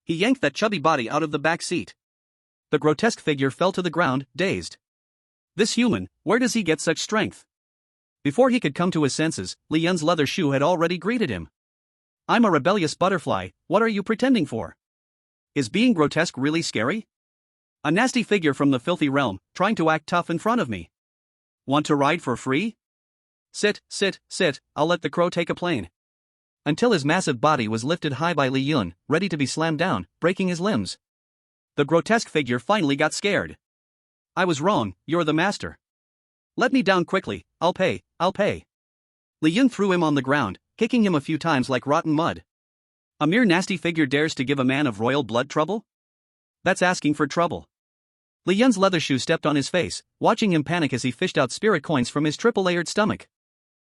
He yanked that chubby body out of the back seat. The grotesque figure fell to the ground, dazed. This human, where does he get such strength? Before he could come to his senses, Li Yun's leather shoe had already greeted him. I'm a rebellious butterfly, what are you pretending for? Is being grotesque really scary? A nasty figure from the filthy realm, trying to act tough in front of me. Want to ride for free? Sit, sit, sit, I'll let the crow take a plane. Until his massive body was lifted high by Li Yun, ready to be slammed down, breaking his limbs. The grotesque figure finally got scared. I was wrong, you're the master. Let me down quickly, I'll pay. Li Yun threw him on the ground, kicking him a few times like rotten mud. A mere nasty figure dares to give a man of royal blood trouble? That's asking for trouble. Li Yun's leather shoe stepped on his face, watching him panic as he fished out spirit coins from his triple-layered stomach.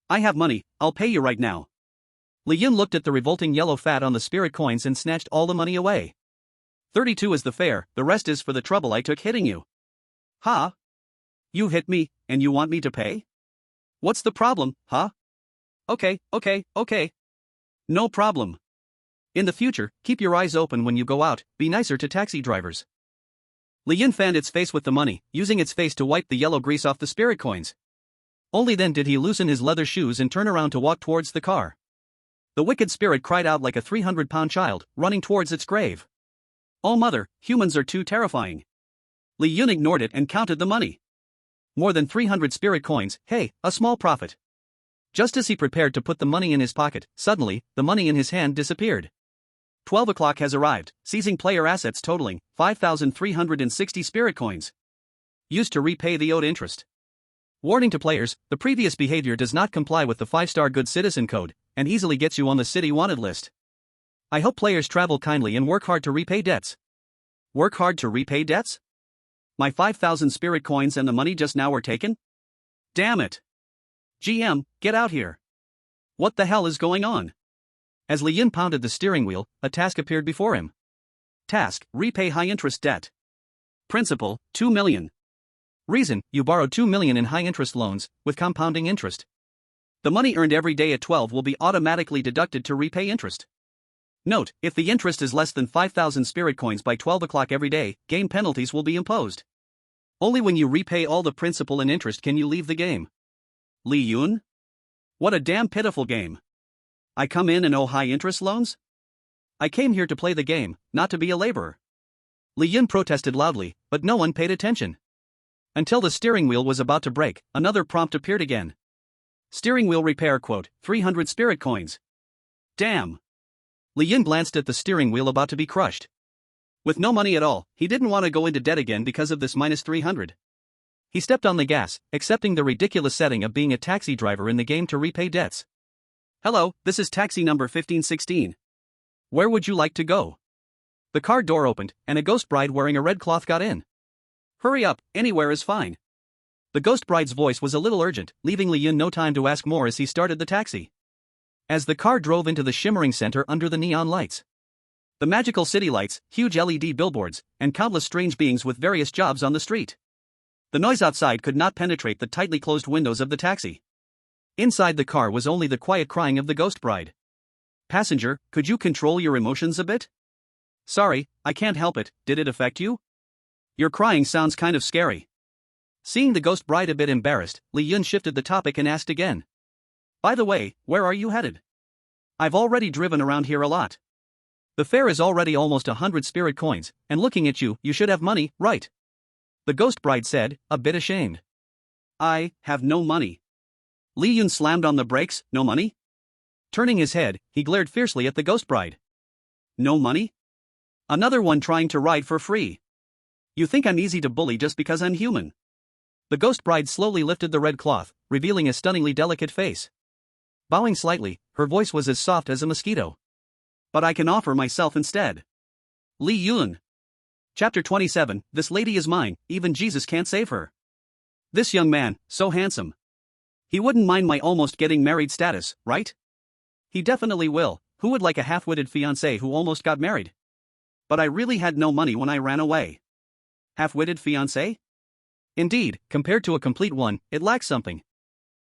I have money, I'll pay you right now. Li Yun looked at the revolting yellow fat on the spirit coins and snatched all the money away. 32 is the fare, the rest is for the trouble I took hitting you. Huh? You hit me, and you want me to pay? What's the problem, huh? Okay. No problem. In the future, keep your eyes open when you go out, be nicer to taxi drivers. Li Yun fanned its face with the money, using its face to wipe the yellow grease off the spirit coins. Only then did he loosen his leather shoes and turn around to walk towards the car. The wicked spirit cried out like a 300-pound child, running towards its grave. Oh mother, humans are too terrifying. Li Yun ignored it and counted the money. More than 300 spirit coins, hey, a small profit. Just as he prepared to put the money in his pocket, suddenly, the money in his hand disappeared. 12 o'clock has arrived, seizing player assets totaling 5,360 spirit coins. Used to repay the owed interest. Warning to players, the previous behavior does not comply with the 5-star Good Citizen Code, and easily gets you on the City Wanted list. I hope players travel kindly and work hard to repay debts. Work hard to repay debts? My 5,000 spirit coins and the money just now were taken? Damn it! GM, get out here. What the hell is going on? As Li Yun pounded the steering wheel, a task appeared before him. Task, repay high-interest debt. Principal, 2 million. Reason, you borrowed 2 million in high-interest loans, with compounding interest. The money earned every day at 12 will be automatically deducted to repay interest. Note, if the interest is less than 5,000 spirit coins by 12 o'clock every day, game penalties will be imposed. Only when you repay all the principal and interest can you leave the game. Li Yun? What a damn pitiful game. I come in and owe high-interest loans? I came here to play the game, not to be a laborer. Li Yun protested loudly, but no one paid attention. Until the steering wheel was about to break, another prompt appeared again. Steering wheel repair quote, 300 spirit coins. Damn. Li Yun glanced at the steering wheel about to be crushed. With no money at all, he didn't want to go into debt again because of this minus 300. He stepped on the gas, accepting the ridiculous setting of being a taxi driver in the game to repay debts. Hello, this is taxi number 1516. Where would you like to go? The car door opened, and a ghost bride wearing a red cloth got in. Hurry up, anywhere is fine. The ghost bride's voice was a little urgent, leaving Li Yun no time to ask more as he started the taxi. As the car drove into the shimmering center under the neon lights. The magical city lights, huge LED billboards, and countless strange beings with various jobs on the street. The noise outside could not penetrate the tightly closed windows of the taxi. Inside the car was only the quiet crying of the ghost bride. Passenger, could you control your emotions a bit? Sorry, I can't help it, did it affect you? Your crying sounds kind of scary. Seeing the ghost bride a bit embarrassed, Li Yun shifted the topic and asked again. By the way, where are you headed? I've already driven around here a lot. The fare is already almost 100 spirit coins, and looking at you, you should have money, right? The ghost bride said, a bit ashamed. I have no money. Li Yun slammed on the brakes, no money? Turning his head, he glared fiercely at the ghost bride. No money? Another one trying to ride for free. You think I'm easy to bully just because I'm human? The ghost bride slowly lifted the red cloth, revealing a stunningly delicate face. Bowing slightly, her voice was as soft as a mosquito. But I can offer myself instead. Li Yun. Chapter 27, This lady is mine, even Jesus can't save her. This young man, so handsome. He wouldn't mind my almost getting married status, right? He definitely will, who would like a half-witted fiancé who almost got married? But I really had no money when I ran away. Half-witted fiancé? Indeed, compared to a complete one, it lacks something.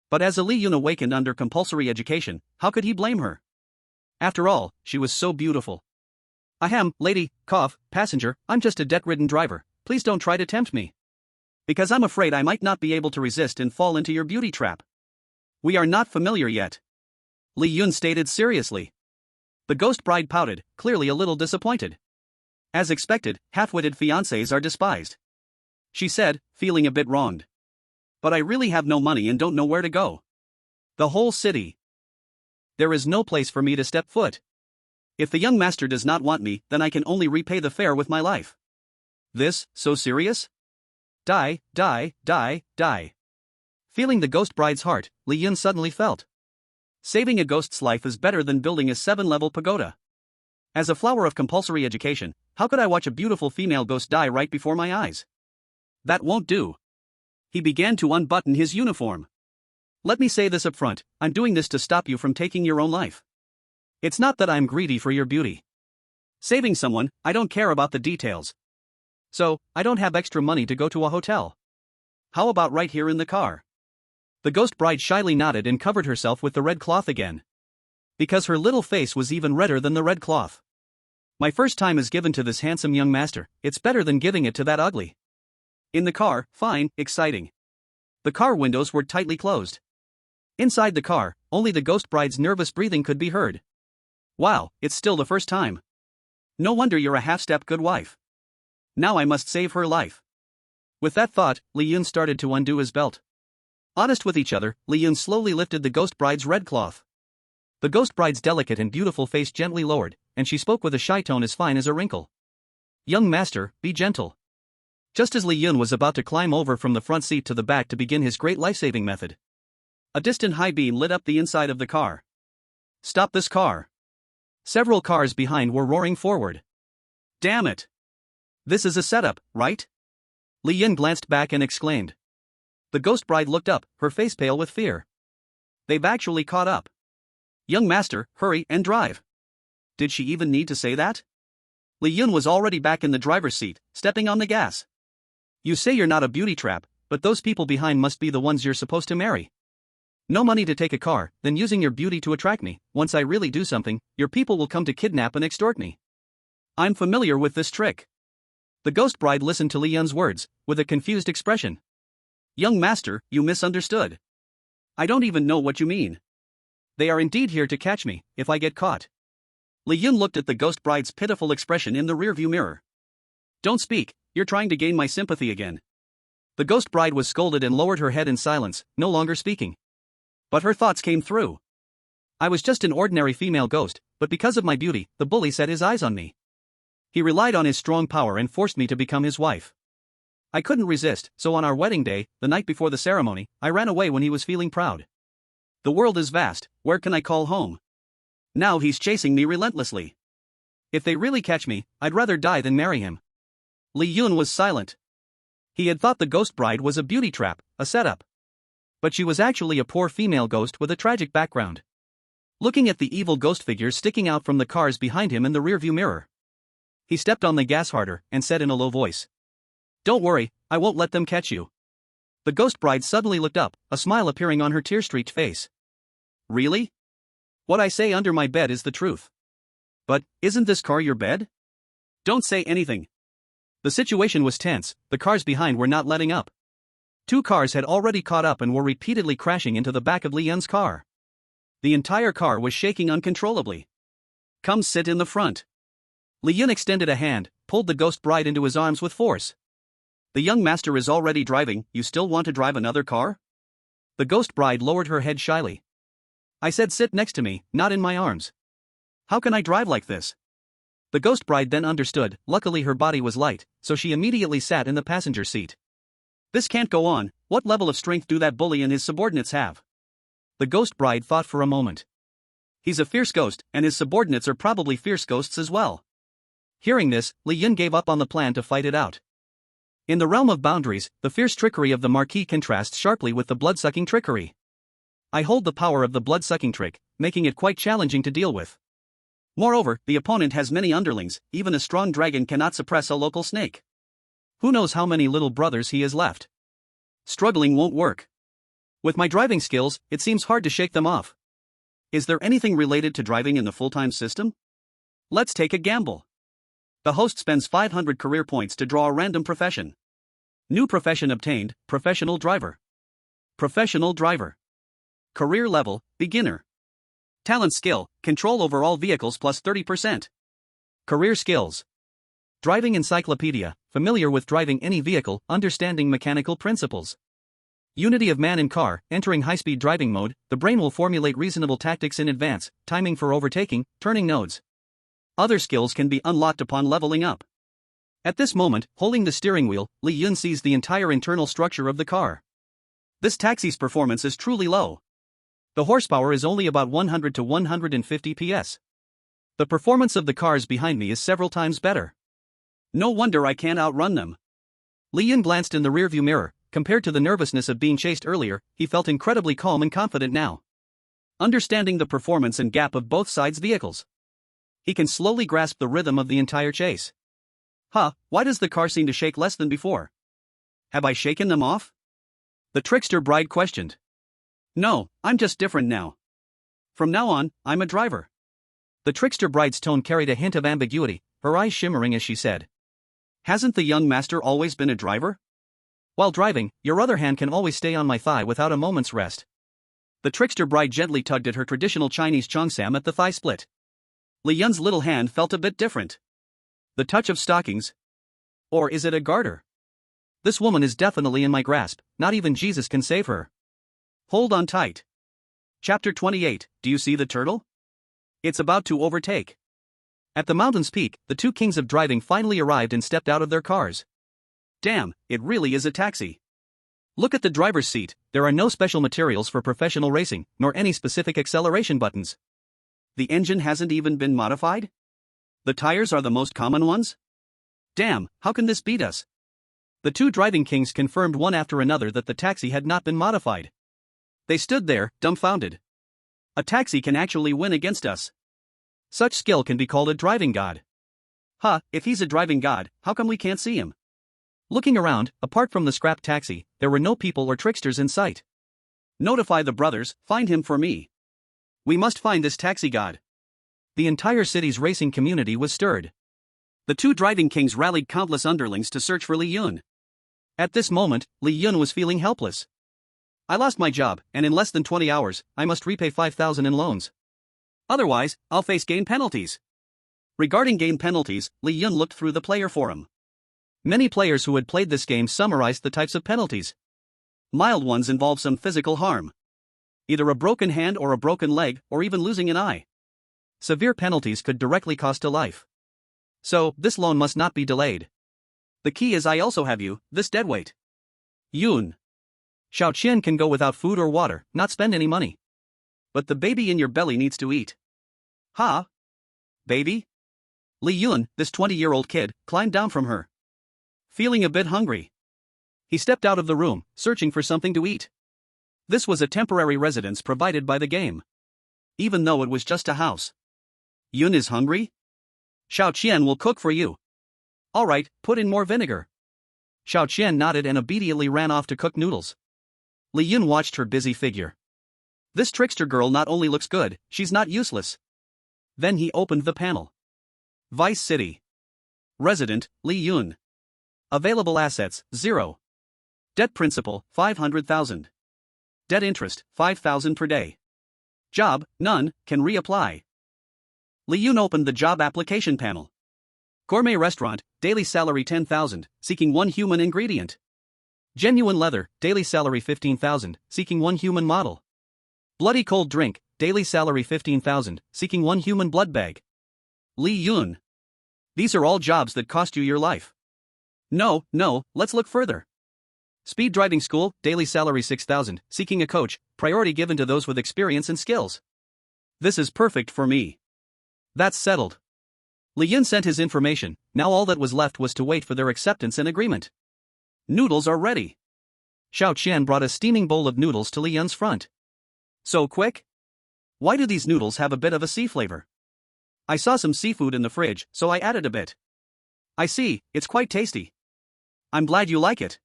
But as Li Yun awakened under compulsory education, how could he blame her? After all, she was so beautiful. Ahem, lady, passenger, I'm just a debt-ridden driver, please don't try to tempt me. Because I'm afraid I might not be able to resist and fall into your beauty trap. We are not familiar yet. Li Yun stated seriously. The ghost bride pouted, clearly a little disappointed. As expected, half-witted fiancés are despised. She said, feeling a bit wronged. But I really have no money and don't know where to go. The whole city. There is no place for me to step foot. If the young master does not want me, then I can only repay the fare with my life. This, so serious? Die, die, die, die. Feeling the ghost bride's heart, Li Yun suddenly felt. Saving a ghost's life is better than building a 7-level pagoda. As a flower of compulsory education, how could I watch a beautiful female ghost die right before my eyes? That won't do. He began to unbutton his uniform. Let me say this up front, I'm doing this to stop you from taking your own life. It's not that I'm greedy for your beauty. Saving someone, I don't care about the details. So, I don't have extra money to go to a hotel. How about right here in the car? The ghost bride shyly nodded and covered herself with the red cloth again. Because her little face was even redder than the red cloth. My first time is given to this handsome young master, it's better than giving it to that ugly. In the car, fine, exciting. The car windows were tightly closed. Inside the car, only the ghost bride's nervous breathing could be heard. Wow, it's still the first time. No wonder you're a half-step good wife. Now I must save her life. With that thought, Li Yun started to undo his belt. Honest with each other, Li Yun slowly lifted the ghost bride's red cloth. The ghost bride's delicate and beautiful face gently lowered, and she spoke with a shy tone as fine as a wrinkle. Young master, be gentle. Just as Li Yun was about to climb over from the front seat to the back to begin his great life-saving method, a distant high beam lit up the inside of the car. Stop this car. Several cars behind were roaring forward. Damn it. This is a setup, right? Li Yun glanced back and exclaimed. The ghost bride looked up, her face pale with fear. They've actually caught up. Young master, hurry and drive. Did she even need to say that? Li Yun was already back in the driver's seat, stepping on the gas. You say you're not a beauty trap, but those people behind must be the ones you're supposed to marry. No money to take a car, then using your beauty to attract me. Once I really do something, your people will come to kidnap and extort me. I'm familiar with this trick. The ghost bride listened to Li Yun's words, with a confused expression. Young master, you misunderstood. I don't even know what you mean. They are indeed here to catch me, if I get caught. Li Yun looked at the ghost bride's pitiful expression in the rearview mirror. Don't speak, you're trying to gain my sympathy again. The ghost bride was scolded and lowered her head in silence, no longer speaking. But her thoughts came through. I was just an ordinary female ghost, but because of my beauty, the bully set his eyes on me. He relied on his strong power and forced me to become his wife. I couldn't resist, so on our wedding day, the night before the ceremony, I ran away when he was feeling proud. The world is vast, where can I call home? Now he's chasing me relentlessly. If they really catch me, I'd rather die than marry him. Li Yun was silent. He had thought the ghost bride was a beauty trap, a setup. But she was actually a poor female ghost with a tragic background. Looking at the evil ghost figures sticking out from the cars behind him in the rearview mirror, he stepped on the gas harder and said in a low voice, Don't worry, I won't let them catch you. The ghost bride suddenly looked up, a smile appearing on her tear-streaked face. Really? What I say under my bed is the truth. But, isn't this car your bed? Don't say anything. The situation was tense, the cars behind were not letting up. 2 cars had already caught up and were repeatedly crashing into the back of Li Yun's car. The entire car was shaking uncontrollably. Come sit in the front. Li Yun extended a hand, pulled the ghost bride into his arms with force. The young master is already driving, you still want to drive another car? The ghost bride lowered her head shyly. I said sit next to me, not in my arms. How can I drive like this? The ghost bride then understood, luckily her body was light, so she immediately sat in the passenger seat. This can't go on, what level of strength do that bully and his subordinates have? The ghost bride thought for a moment. He's a fierce ghost, and his subordinates are probably fierce ghosts as well. Hearing this, Li Yun gave up on the plan to fight it out. In the realm of boundaries, the fierce trickery of the Marquis contrasts sharply with the blood-sucking trickery. I hold the power of the blood-sucking trick, making it quite challenging to deal with. Moreover, the opponent has many underlings, even a strong dragon cannot suppress a local snake. Who knows how many little brothers he has left? Struggling won't work. With my driving skills, it seems hard to shake them off. Is there anything related to driving in the full-time system? Let's take a gamble. The host spends 500 career points to draw a random profession. New profession obtained, professional driver. Professional driver. Career level, beginner. Talent skill, control over all vehicles plus 30%. Career skills. Driving encyclopedia, familiar with driving any vehicle, understanding mechanical principles. Unity of man and car, entering high-speed driving mode, the brain will formulate reasonable tactics in advance, timing for overtaking, turning nodes. Other skills can be unlocked upon leveling up. At this moment, holding the steering wheel, Li Yun sees the entire internal structure of the car. This taxi's performance is truly low. The horsepower is only about 100 to 150 PS. The performance of the cars behind me is several times better. No wonder I can't outrun them. Li Yun glanced in the rearview mirror. Compared to the nervousness of being chased earlier, he felt incredibly calm and confident now. Understanding the performance and gap of both sides' vehicles, he can slowly grasp the rhythm of the entire chase. Why does the car seem to shake less than before? Have I shaken them off? The trickster bride questioned. No, I'm just different now. From now on, I'm a driver. The trickster bride's tone carried a hint of ambiguity, her eyes shimmering as she said. Hasn't the young master always been a driver? While driving, your other hand can always stay on my thigh without a moment's rest. The trickster bride gently tugged at her traditional Chinese cheongsam at the thigh split. Li Yun's little hand felt a bit different. The touch of stockings? Or is it a garter? This woman is definitely in my grasp, not even Jesus can save her. Hold on tight. Chapter 28, do you see the turtle? It's about to overtake. At the mountain's peak, the two kings of driving finally arrived and stepped out of their cars. Damn, it really is a taxi. Look at the driver's seat, there are no special materials for professional racing, nor any specific acceleration buttons. The engine hasn't even been modified? The tires are the most common ones? Damn, how can this beat us? The two driving kings confirmed one after another that the taxi had not been modified. They stood there, dumbfounded. A taxi can actually win against us. Such skill can be called a driving god. If he's a driving god, how come we can't see him? Looking around, apart from the scrap taxi, there were no people or tricksters in sight. Notify the brothers, find him for me. We must find this taxi god. The entire city's racing community was stirred. The two driving kings rallied countless underlings to search for Li Yun. At this moment, Li Yun was feeling helpless. I lost my job, and in less than 20 hours, I must repay 5,000 in loans. Otherwise, I'll face game penalties. Regarding game penalties, Li Yun looked through the player forum. Many players who had played this game summarized the types of penalties. Mild ones involve some physical harm. Either a broken hand or a broken leg, or even losing an eye. Severe penalties could directly cost a life. So, this loan must not be delayed. The key is I also have you, this deadweight. Yun. Xiao Qian can go without food or water, not spend any money. But the baby in your belly needs to eat. Baby? Li Yun, this 20-year-old kid, climbed down from her. Feeling a bit hungry, he stepped out of the room, searching for something to eat. This was a temporary residence provided by the game. Even though it was just a house. Yun is hungry? Xiao Qian will cook for you. Alright, put in more vinegar. Xiao Qian nodded and obediently ran off to cook noodles. Li Yun watched her busy figure. This trickster girl not only looks good, she's not useless. Then he opened the panel. Vice City. Resident, Li Yun. Available assets, 0. Debt principal, 500,000. Debt interest, 5,000 per day. Job, none, can reapply. Li Yun opened the job application panel. Gourmet restaurant, daily salary 10,000, seeking 1 human ingredient. Genuine leather, daily salary 15,000, seeking 1 human model. Bloody cold drink, daily salary 15,000, seeking 1 human blood bag. Li Yun. These are all jobs that cost you your life. No, let's look further. Speed driving school, daily salary 6,000, seeking a coach, priority given to those with experience and skills. This is perfect for me. That's settled. Li Yun sent his information, now all that was left was to wait for their acceptance and agreement. Noodles are ready. Xiao Qian brought a steaming bowl of noodles to Li Yun's front. So quick? Why do these noodles have a bit of a sea flavor? I saw some seafood in the fridge, so I added a bit. I see, it's quite tasty. I'm glad you like it.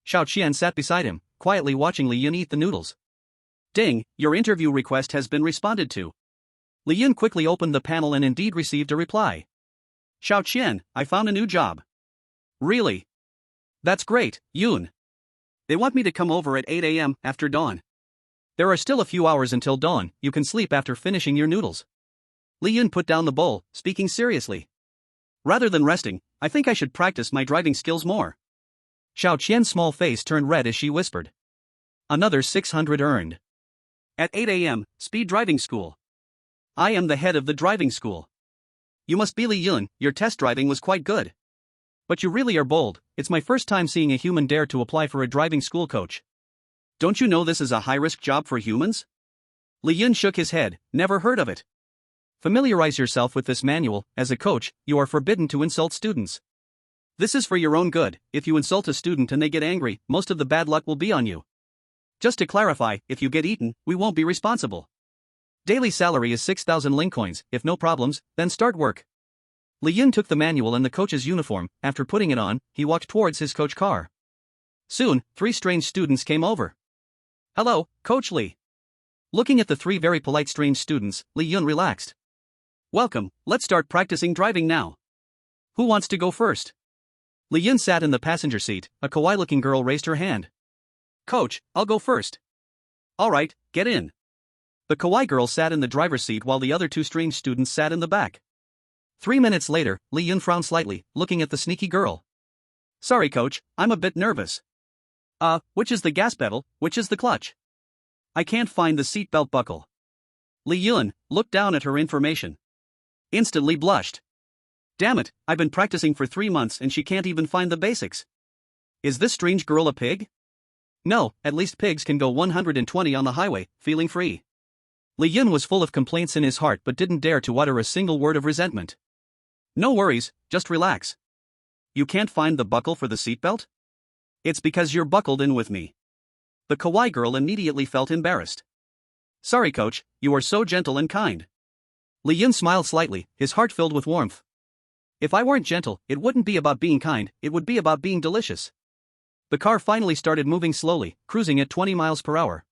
Xiao Qian sat beside him, quietly watching Li Yun eat the noodles. Ding, your interview request has been responded to. Li Yun quickly opened the panel and indeed received a reply. Xiao Qian, I found a new job. Really? That's great, Yun. They want me to come over at 8 a.m. after dawn. There are still a few hours until dawn, you can sleep after finishing your noodles. Li Yun put down the bowl, speaking seriously. Rather than resting, I think I should practice my driving skills more. Xiao Qian's small face turned red as she whispered. Another 600 earned. At 8 a.m., speed driving school. I am the head of the driving school. You must be Li Yun, your test driving was quite good. But you really are bold. It's my first time seeing a human dare to apply for a driving school coach. Don't you know this is a high-risk job for humans? Li Yun shook his head. Never heard of it. Familiarize yourself with this manual. As a coach, you are forbidden to insult students. This is for your own good. If you insult a student and they get angry, most of the bad luck will be on you. Just to clarify, if you get eaten, we won't be responsible. Daily salary is 6,000 ling coins. If no problems, then start work. Li Yun took the manual and the coach's uniform. After putting it on, he walked towards his coach car. Soon, 3 strange students came over. Hello, Coach Li. Looking at the 3 very polite strange students, Li Yun relaxed. Welcome, let's start practicing driving now. Who wants to go first? Li Yun sat in the passenger seat. A kawaii-looking girl raised her hand. Coach, I'll go first. Alright, get in. The kawaii girl sat in the driver's seat while the other 2 strange students sat in the back. 3 minutes later, Li Yun frowned slightly, looking at the sneaky girl. Sorry coach, I'm a bit nervous. Which is the gas pedal, which is the clutch? I can't find the seatbelt buckle. Li Yun looked down at her information. Instantly blushed. Damn it, I've been practicing for 3 months and she can't even find the basics. Is this strange girl a pig? No, at least pigs can go 120 on the highway, feeling free. Li Yun was full of complaints in his heart but didn't dare to utter a single word of resentment. No worries, just relax. You can't find the buckle for the seatbelt? It's because you're buckled in with me. The kawaii girl immediately felt embarrassed. Sorry coach, you are so gentle and kind. Li Yun smiled slightly, his heart filled with warmth. If I weren't gentle, it wouldn't be about being kind, it would be about being delicious. The car finally started moving slowly, cruising at 20 miles per hour.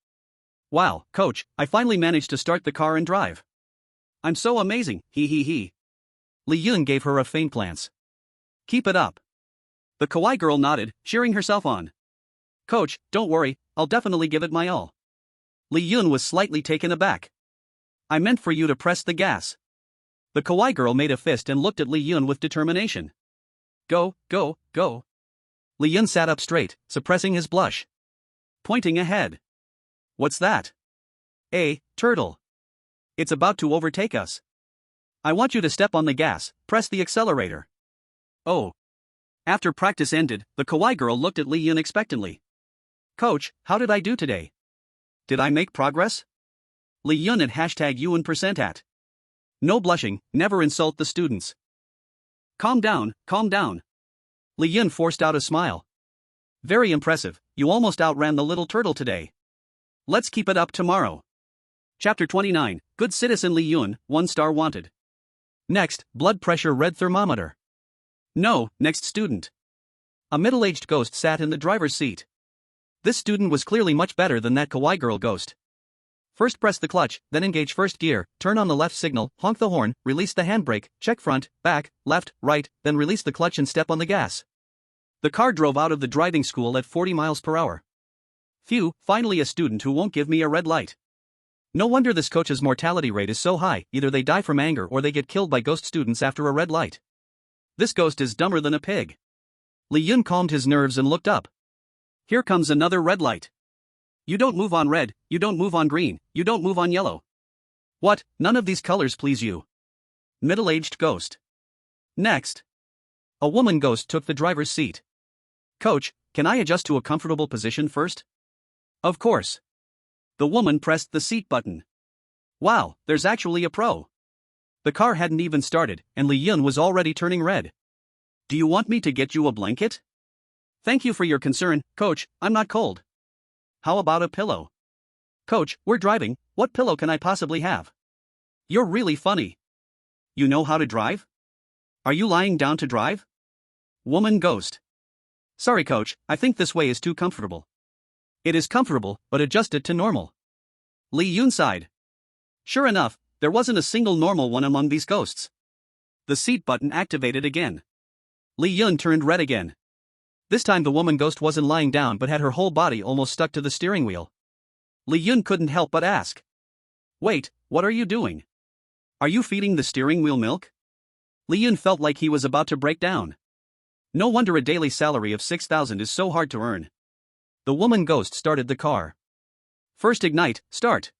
Wow, coach, I finally managed to start the car and drive. I'm so amazing, he. Li Yun gave her a faint glance. Keep it up. The kawaii girl nodded, cheering herself on. Coach, don't worry, I'll definitely give it my all. Li Yun was slightly taken aback. I meant for you to press the gas. The kawaii girl made a fist and looked at Li Yun with determination. Go. Li Yun sat up straight, suppressing his blush. Pointing ahead. What's that? A turtle. It's about to overtake us. I want you to step on the gas, press the accelerator. Oh. After practice ended, the kawaii girl looked at Li Yun expectantly. Coach, how did I do today? Did I make progress? Li Yun at #Yun%at. No blushing, never insult the students. Calm down. Li Yun forced out a smile. Very impressive, you almost outran the little turtle today. Let's keep it up tomorrow. Chapter 29, Good Citizen Li Yun, 1 star wanted. Next, blood pressure red thermometer. No, next student. A middle-aged ghost sat in the driver's seat. This student was clearly much better than that kawaii girl ghost. First press the clutch, then engage first gear, turn on the left signal, honk the horn, release the handbrake, check front, back, left, right, then release the clutch and step on the gas. The car drove out of the driving school at 40 miles per hour. Phew, finally a student who won't give me a red light. No wonder this coach's mortality rate is so high, either they die from anger or they get killed by ghost students after a red light. This ghost is dumber than a pig. Li Yun calmed his nerves and looked up. Here comes another red light. You don't move on red, you don't move on green, you don't move on yellow. What, none of these colors please you? Middle-aged ghost. Next. A woman ghost took the driver's seat. Coach, can I adjust to a comfortable position first? Of course. The woman pressed the seat button. Wow, there's actually a pro. The car hadn't even started, and Li Yun was already turning red. Do you want me to get you a blanket? Thank you for your concern, coach, I'm not cold. How about a pillow? Coach, we're driving, what pillow can I possibly have? You're really funny. You know how to drive? Are you lying down to drive? Woman ghost. Sorry coach, I think this way is too comfortable. It is comfortable, but adjust it to normal. Li Yun sighed. Sure enough, there wasn't a single normal one among these ghosts. The seat button activated again. Li Yun turned red again. This time the woman ghost wasn't lying down but had her whole body almost stuck to the steering wheel. Li Yun couldn't help but ask. Wait, what are you doing? Are you feeding the steering wheel milk? Li Yun felt like he was about to break down. No wonder a daily salary of 6,000 is so hard to earn. The woman ghost started the car. First ignite, start.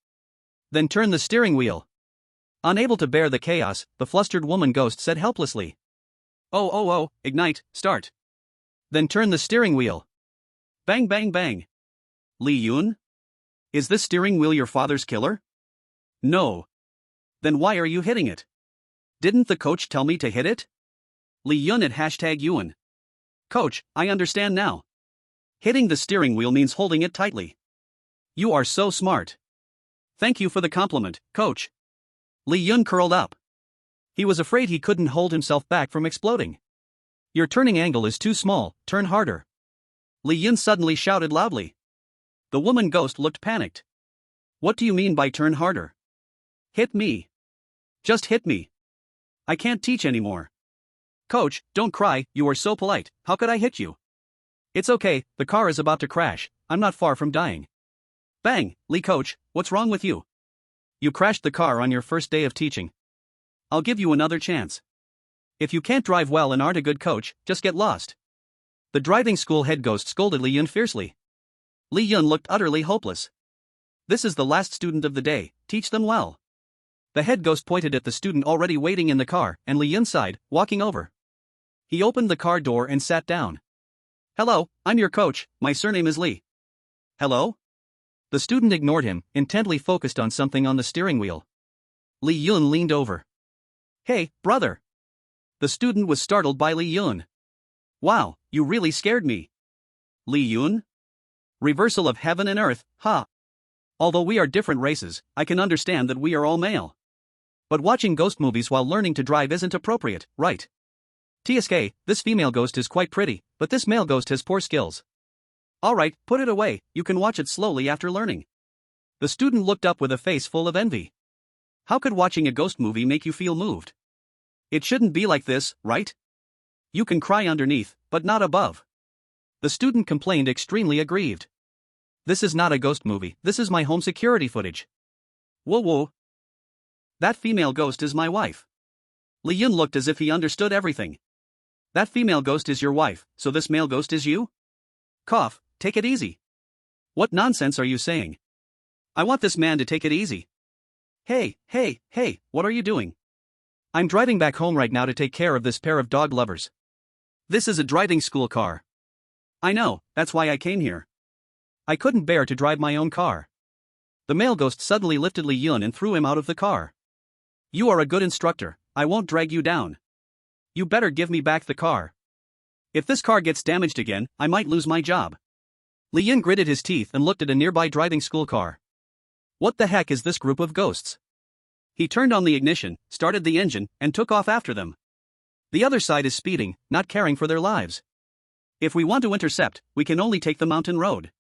Then turn the steering wheel. Unable to bear the chaos, the flustered woman ghost said helplessly. Ignite, start. Then turn the steering wheel. Bang bang bang. Lee Yun? Is this steering wheel your father's killer? No. Then why are you hitting it? Didn't the coach tell me to hit it? Lee Yun at #Yun. Coach, I understand now. Hitting the steering wheel means holding it tightly. You are so smart. Thank you for the compliment, coach. Lee Yun curled up. He was afraid he couldn't hold himself back from exploding. Your turning angle is too small, turn harder. Lee Yun suddenly shouted loudly. The woman ghost looked panicked. What do you mean by turn harder? Hit me. Just hit me. I can't teach anymore. Coach, don't cry, you are so polite, how could I hit you? It's okay, the car is about to crash, I'm not far from dying. Bang, Lee coach, what's wrong with you? You crashed the car on your first day of teaching. I'll give you another chance. If you can't drive well and aren't a good coach, just get lost. The driving school head ghost scolded Lee Yun fiercely. Lee Yun looked utterly hopeless. This is the last student of the day, teach them well. The head ghost pointed at the student already waiting in the car, and Lee Yun sighed, walking over. He opened the car door and sat down. Hello, I'm your coach, my surname is Lee. Hello? The student ignored him, intently focused on something on the steering wheel. Lee Yun leaned over. Hey, brother. The student was startled by Lee Yun. Wow, you really scared me. Lee Yun? Reversal of heaven and earth, ha. Although we are different races, I can understand that we are all male. But watching ghost movies while learning to drive isn't appropriate, right? TSK, this female ghost is quite pretty, but this male ghost has poor skills. Alright, put it away, you can watch it slowly after learning. The student looked up with a face full of envy. How could watching a ghost movie make you feel moved? It shouldn't be like this, right? You can cry underneath, but not above. The student complained, extremely aggrieved. This is not a ghost movie, this is my home security footage. Whoa. That female ghost is my wife. Lee Yun looked as if he understood everything. That female ghost is your wife, so this male ghost is you? Cough, take it easy. What nonsense are you saying? I want this man to take it easy. Hey, what are you doing? I'm driving back home right now to take care of this pair of dog lovers. This is a driving school car. I know, that's why I came here. I couldn't bear to drive my own car. The male ghost suddenly lifted Lee Yun and threw him out of the car. You are a good instructor, I won't drag you down. You better give me back the car. If this car gets damaged again, I might lose my job. Lee Yun gritted his teeth and looked at a nearby driving school car. What the heck is this group of ghosts? He turned on the ignition, started the engine, and took off after them. The other side is speeding, not caring for their lives. If we want to intercept, we can only take the mountain road.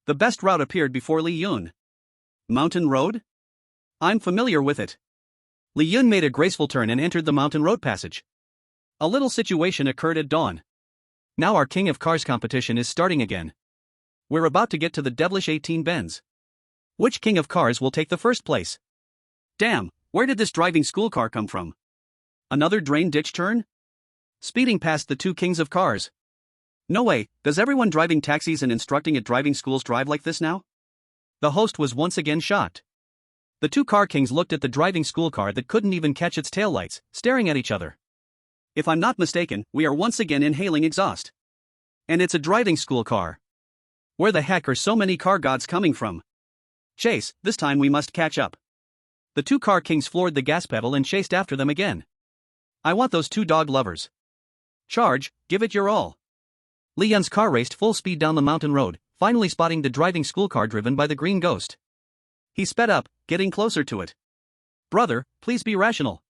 The best route appeared before Lee Yun. Mountain road? I'm familiar with it. Lee Yun made a graceful turn and entered the mountain road passage. A little situation occurred at dawn. Now our King of Cars competition is starting again. We're about to get to the devilish 18 bends. Which King of Cars will take the first place? Damn, where did this driving school car come from? Another drain ditch turn? Speeding past the two Kings of Cars. No way, does everyone driving taxis and instructing at driving schools drive like this now? The host was once again shocked. The two car kings looked at the driving school car that couldn't even catch its taillights, staring at each other. If I'm not mistaken, we are once again inhaling exhaust. And it's a driving school car. Where the heck are so many car gods coming from? Chase, this time we must catch up. The two car kings floored the gas pedal and chased after them again. I want those two dog lovers. Charge, give it your all. Lee Yun's car raced full speed down the mountain road, finally spotting the driving school car driven by the green ghost. He sped up, getting closer to it. Brother, please be rational.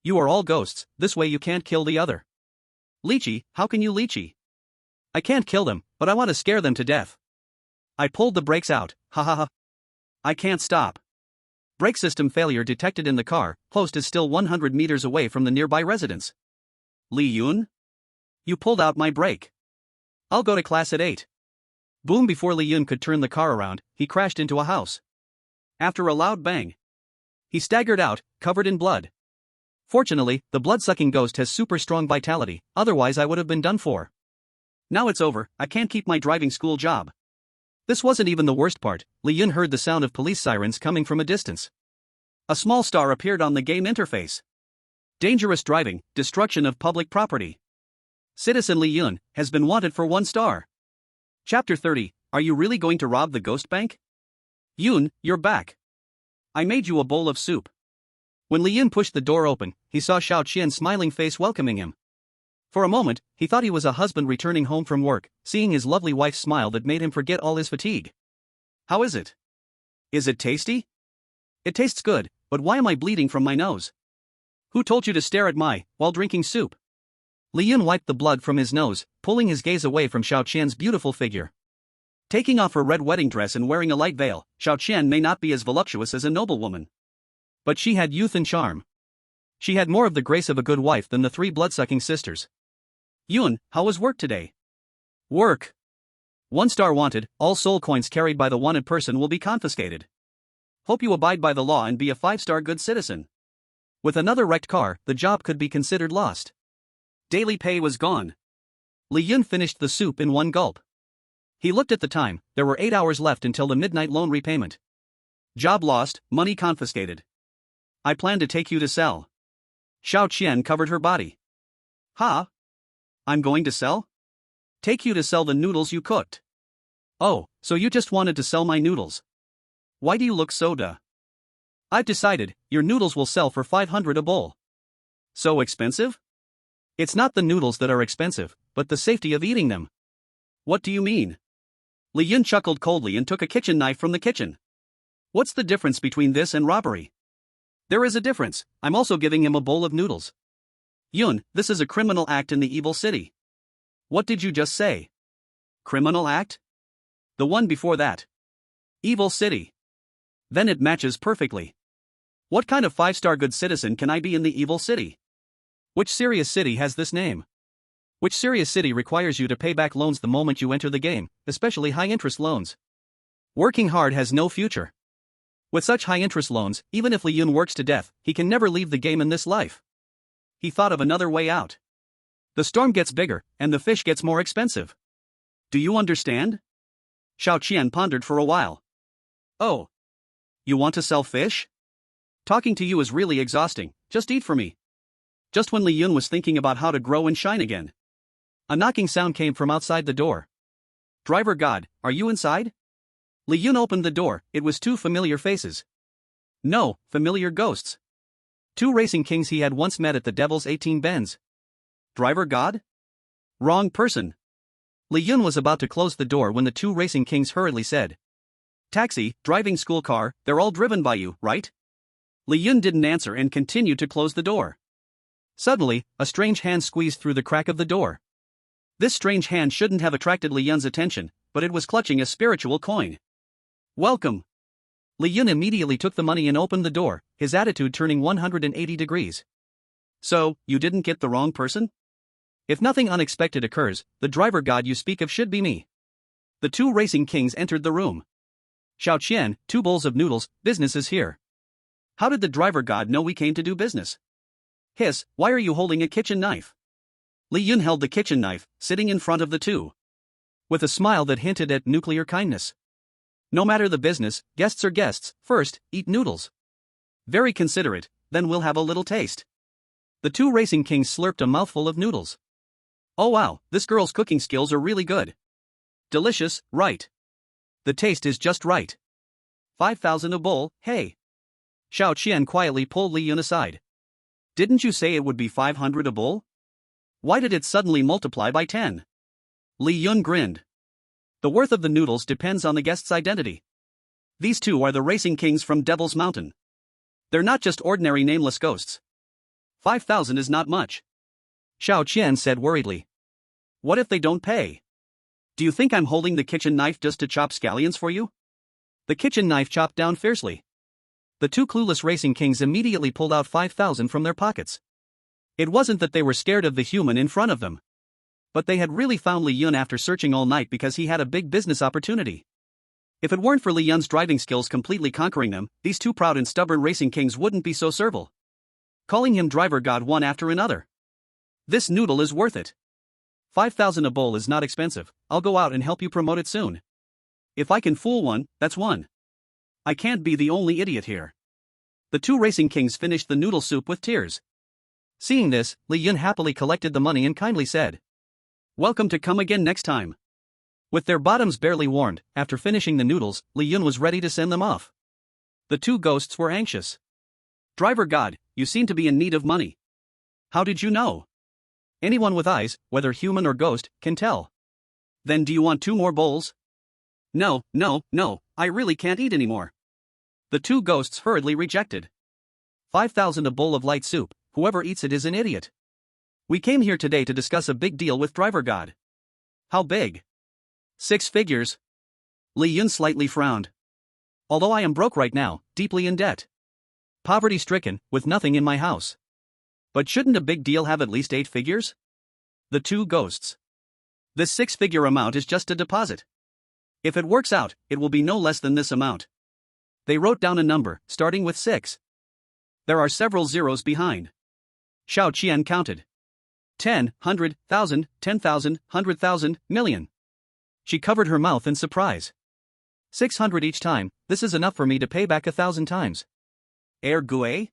You are all ghosts, this way you can't kill the other. Lychee, how can you Lychee? I can't kill them, but I want to scare them to death. I pulled the brakes out, ha ha ha. I can't stop. Brake system failure detected in the car, host is still 100 meters away from the nearby residence. Lee Yun? You pulled out my brake. I'll go to class at 8. Boom! Before Lee Yun could turn the car around, he crashed into a house. After a loud bang, he staggered out, covered in blood. Fortunately, the blood-sucking ghost has super strong vitality, otherwise I would have been done for. Now it's over, I can't keep my driving school job. This wasn't even the worst part. Lee Yun heard the sound of police sirens coming from a distance. A small star appeared on the game interface. Dangerous driving, destruction of public property. Citizen Li Yun has been wanted for 1 star. Chapter 30. Are you really going to rob the ghost bank? Yun, you're back. I made you a bowl of soup. When Li Yun pushed the door open, he saw Xiao Qian's smiling face welcoming him. For a moment, he thought he was a husband returning home from work, seeing his lovely wife's smile that made him forget all his fatigue. How is it? Is it tasty? It tastes good, but why am I bleeding from my nose? Who told you to stare at my, while drinking soup? Li Yun wiped the blood from his nose, pulling his gaze away from Xiao Qian's beautiful figure. Taking off her red wedding dress and wearing a light veil, Xiao Qian may not be as voluptuous as a noblewoman. But she had youth and charm. She had more of the grace of a good wife than the 3 blood-sucking sisters. Yun, how was work today? Work. 1 star wanted, all soul coins carried by the wanted person will be confiscated. Hope you abide by the law and be a 5-star good citizen. With another wrecked car, the job could be considered lost. Daily pay was gone. Li Yun finished the soup in 1 gulp. He looked at the time, there were 8 hours left until the midnight loan repayment. Job lost, money confiscated. I plan to take you to sell. Xiao Qian covered her body. Ha? I'm going to sell? Take you to sell the noodles you cooked. Oh, so you just wanted to sell my noodles. Why do you look so duh? I've decided, your noodles will sell for 500 a bowl. So expensive? It's not the noodles that are expensive, but the safety of eating them. What do you mean? Li Yun chuckled coldly and took a kitchen knife from the kitchen. What's the difference between this and robbery? There is a difference, I'm also giving him a bowl of noodles. Yun, this is a criminal act in the evil city. What did you just say? Criminal act? The one before that. Evil city. Then it matches perfectly. What kind of 5-star good citizen can I be in the evil city? Which serious city has this name? Which serious city requires you to pay back loans the moment you enter the game, especially high-interest loans? Working hard has no future. With such high-interest loans, even if Li Yun works to death, he can never leave the game in this life. He thought of another way out. The storm gets bigger, and the fish gets more expensive. Do you understand? Xiao Qian pondered for a while. Oh. You want to sell fish? Talking to you is really exhausting, just eat for me. Just when Li Yun was thinking about how to grow and shine again. A knocking sound came from outside the door. Driver God, are you inside? Li Yun opened the door, it was 2 familiar faces. No, familiar ghosts. 2 racing kings he had once met at the Devil's 18 Bends. Driver God? Wrong person. Li Yun was about to close the door when the 2 racing kings hurriedly said. Taxi, driving school car, they're all driven by you, right? Li Yun didn't answer and continued to close the door. Suddenly, a strange hand squeezed through the crack of the door. This strange hand shouldn't have attracted Li Yun's attention, but it was clutching a spiritual coin. Welcome. Li Yun immediately took the money and opened the door, his attitude turning 180 degrees. So, you didn't get the wrong person? If nothing unexpected occurs, the driver God you speak of should be me. The 2 racing kings entered the room. Xiao Qian, 2 bowls of noodles, business is here. How did the driver God know we came to do business? Hiss, why are you holding a kitchen knife? Li Yun held the kitchen knife, sitting in front of the 2. With a smile that hinted at nuclear kindness. No matter the business, guests are guests, first, eat noodles. Very considerate, then we'll have a little taste. The 2 racing kings slurped a mouthful of noodles. Oh wow, this girl's cooking skills are really good. Delicious, right? The taste is just right. 5,000 a bowl, hey. Xiao Qian quietly pulled Li Yun aside. Didn't you say it would be 500 a bowl? Why did it suddenly multiply by 10? Li Yun grinned. The worth of the noodles depends on the guest's identity. These 2 are the racing kings from Devil's Mountain. They're not just ordinary nameless ghosts. 5,000 is not much. Xiao Qian said worriedly. What if they don't pay? Do you think I'm holding the kitchen knife just to chop scallions for you? The kitchen knife chopped down fiercely. The 2 clueless racing kings immediately pulled out 5,000 from their pockets. It wasn't that they were scared of the human in front of them. But they had really found Li Yun after searching all night because he had a big business opportunity. If it weren't for Li Yun's driving skills completely conquering them, these 2 proud and stubborn racing kings wouldn't be so servile. Calling him driver God one after another. This noodle is worth it. 5,000 a bowl is not expensive, I'll go out and help you promote it soon. If I can fool one, that's one. I can't be the only idiot here. The 2 racing kings finished the noodle soup with tears. Seeing this, Li Yun happily collected the money and kindly said, "Welcome to come again next time." With their bottoms barely warmed, after finishing the noodles, Li Yun was ready to send them off. The two ghosts were anxious. "Driver God, you seem to be in need of money. How did you know?" "Anyone with eyes, whether human or ghost, can tell." "Then do you want 2 more bowls?" No, I really can't eat anymore." The two ghosts hurriedly rejected. 5,000 a bowl of light soup, whoever eats it is an idiot. "We came here today to discuss a big deal with Driver God." "How big?" 6 figures. Li Yun slightly frowned. "Although I am broke right now, deeply in debt. Poverty-stricken, with nothing in my house." "But shouldn't a big deal have at least 8 figures?" The two ghosts. "This 6-figure amount is just a deposit. If it works out, it will be no less than this amount." They wrote down a number, starting with 6. There are several zeros behind. Xiao Qian counted. 10, 100, 1,000, 10,000, 100,000, million. She covered her mouth in surprise. 600 each time, this is enough for me to pay back 1,000 times. Gue?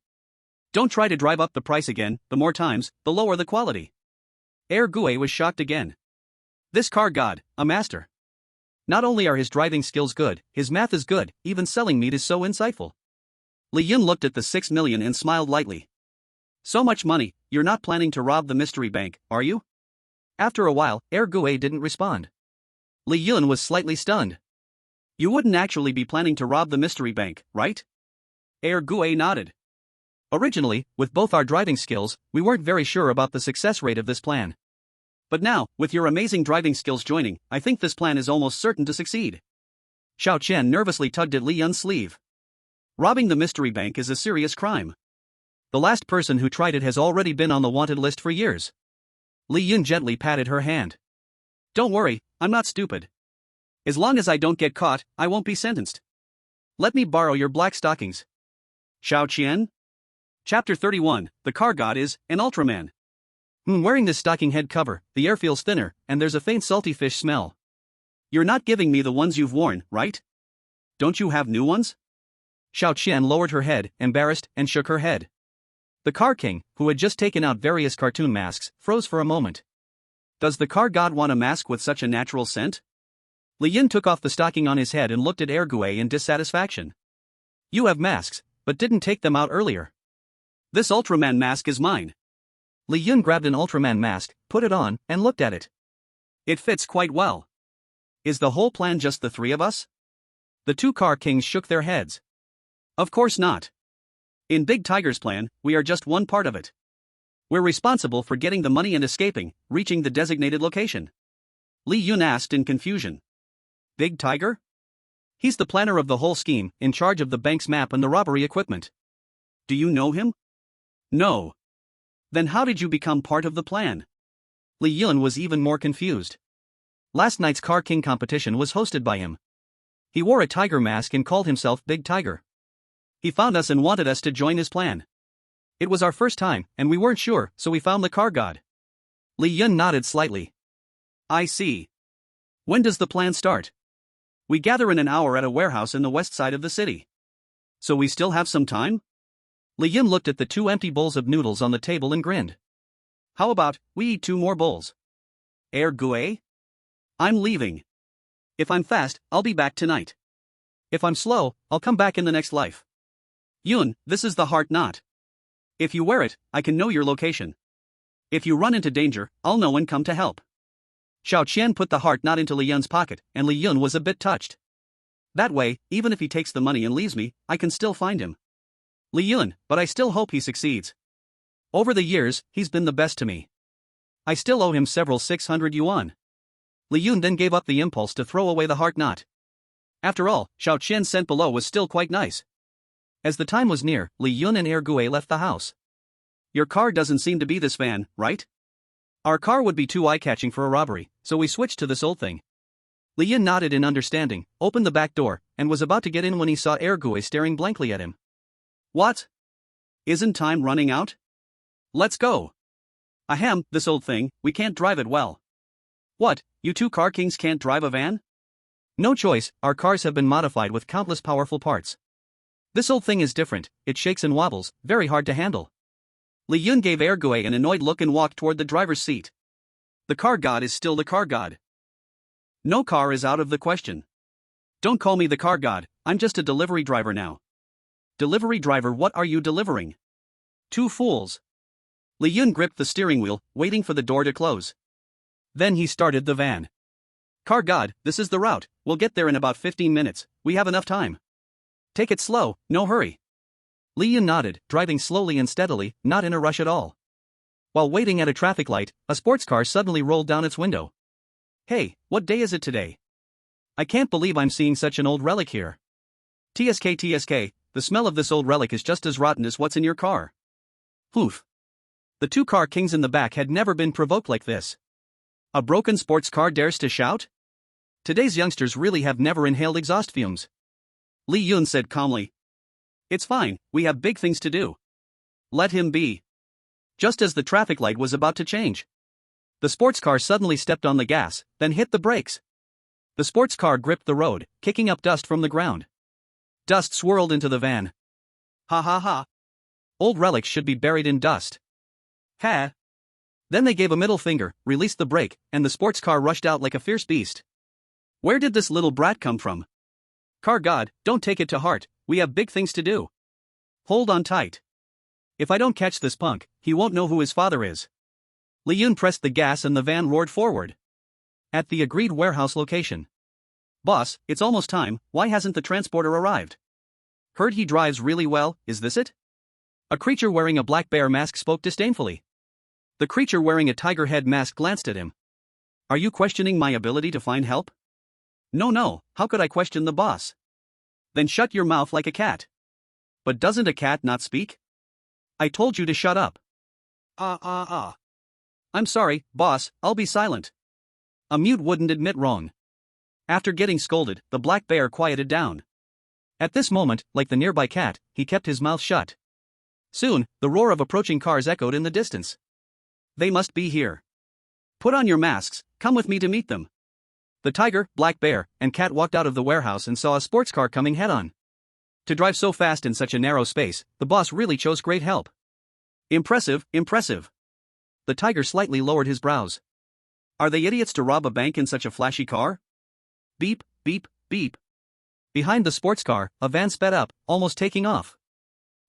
Don't try to drive up the price again, the more times, the lower the quality. Gue was shocked again. This car god, a master. Not only are his driving skills good, his math is good, even selling meat is so insightful. Li Yun looked at the 6 million and smiled lightly. "So much money, you're not planning to rob the mystery bank, are you?" After a while, Gue didn't respond. Li Yun was slightly stunned. "You wouldn't actually be planning to rob the mystery bank, right?" Gue nodded. "Originally, with both our driving skills, we weren't very sure about the success rate of this plan. But now, with your amazing driving skills joining, I think this plan is almost certain to succeed." Xiao Qian nervously tugged at Li Yun's sleeve. "Robbing the mystery bank is a serious crime. The last person who tried it has already been on the wanted list for years." Li Yun gently patted her hand. "Don't worry, I'm not stupid. As long as I don't get caught, I won't be sentenced. Let me borrow your black stockings." Xiao Qian? Chapter 31, The Car God is an Ultraman. Wearing this stocking head cover, the air feels thinner, and there's a faint salty fish smell. "You're not giving me the ones you've worn, right? Don't you have new ones?" Xiao Qian lowered her head, embarrassed, and shook her head. The Car King, who had just taken out various cartoon masks, froze for a moment. Does the car god want a mask with such a natural scent? Li Yun took off the stocking on his head and looked at Gue in dissatisfaction. "You have masks, but didn't take them out earlier." "This Ultraman mask is mine." Li Yun grabbed an Ultraman mask, put it on, and looked at it. "It fits quite well. Is the whole plan just the 3 of us?" The two Car Kings shook their heads. "Of course not. In Big Tiger's plan, we are just one part of it. We're responsible for getting the money and escaping, reaching the designated location." Li Yun asked in confusion. "Big Tiger? He's the planner of the whole scheme, in charge of the bank's map and the robbery equipment. Do you know him?" "No." "Then how did you become part of the plan?" Li Yun was even more confused. Last night's Car King competition was hosted by him. He wore a tiger mask and called himself Big Tiger. He found us and wanted us to join his plan. It was our first time, and we weren't sure, so we found the car god. Li Yun nodded slightly. "I see. When does the plan start?" "We gather in an hour at a warehouse in the west side of the city. So we still have some time?" Li Yun looked at the 2 empty bowls of noodles on the table and grinned. "How about, we eat 2 more bowls?" Gue? "I'm leaving. If I'm fast, I'll be back tonight. If I'm slow, I'll come back in the next life. Yun, this is the heart knot. If you wear it, I can know your location. If you run into danger, I'll know and come to help." Xiao Qian put the heart knot into Li Yun's pocket, and Li Yun was a bit touched. That way, even if he takes the money and leaves me, I can still find him. Li Yun, but I still hope he succeeds. Over the years, he's been the best to me. I still owe him several 600 yuan. Li Yun then gave up the impulse to throw away the heart knot. After all, Xiao Qian's scent below was still quite nice. As the time was near, Li Yun and Gue left the house. "Your car doesn't seem to be this van, right? Our car would be too eye-catching for a robbery, so we switched to this old thing." Li Yun nodded in understanding, opened the back door, and was about to get in when he saw Gue staring blankly at him. "What? Isn't time running out? Let's go." "Ahem, this old thing, we can't drive it well." "What, you 2 car kings can't drive a van?" "No choice, our cars have been modified with countless powerful parts. This old thing is different, it shakes and wobbles, very hard to handle." Li Yun gave Ergue an annoyed look and walked toward the driver's seat. The car god is still the car god. No car is out of the question. Don't call me the car god, I'm just a delivery driver now. Delivery driver, what are you delivering? Two fools. Li Yun gripped the steering wheel, waiting for the door to close. Then he started the van. Car god, this is the route, we'll get there in about 15 minutes, we have enough time. Take it slow, no hurry. Li Yun nodded, driving slowly and steadily, not in a rush at all. While waiting at a traffic light, a sports car suddenly rolled down its window. Hey, what day is it today? I can't believe I'm seeing such an old relic here. TSK, the smell of this old relic is just as rotten as what's in your car. Poof. The two car kings in the back had never been provoked like this. A broken sports car dares to shout? Today's youngsters really have never inhaled exhaust fumes. Li Yun said calmly. It's fine, we have big things to do. Let him be. Just as the traffic light was about to change, the sports car suddenly stepped on the gas, then hit the brakes. The sports car gripped the road, kicking up dust from the ground. Dust swirled into the van. Ha ha ha. Old relics should be buried in dust. Ha. Then they gave a middle finger, released the brake, and the sports car rushed out like a fierce beast. Where did this little brat come from? Car god, don't take it to heart, we have big things to do. Hold on tight. If I don't catch this punk, he won't know who his father is. Li Yun pressed the gas and the van roared forward. At the agreed warehouse location. Boss, it's almost time, why hasn't the transporter arrived? Heard he drives really well, is this it? A creature wearing a black bear mask spoke disdainfully. The creature wearing a tiger head mask glanced at him. Are you questioning my ability to find help? No, how could I question the boss? Then shut your mouth like a cat. But doesn't a cat not speak? I told you to shut up. I'm sorry, boss, I'll be silent. A mute wouldn't admit wrong. After getting scolded, the black bear quieted down. At this moment, like the nearby cat, he kept his mouth shut. Soon, the roar of approaching cars echoed in the distance. They must be here. Put on your masks, come with me to meet them. The tiger, black bear, and cat walked out of the warehouse and saw a sports car coming head-on. To drive so fast in such a narrow space, the boss really chose great help. Impressive. The tiger slightly lowered his brows. Are they idiots to rob a bank in such a flashy car? Beep. Behind the sports car, a van sped up, almost taking off.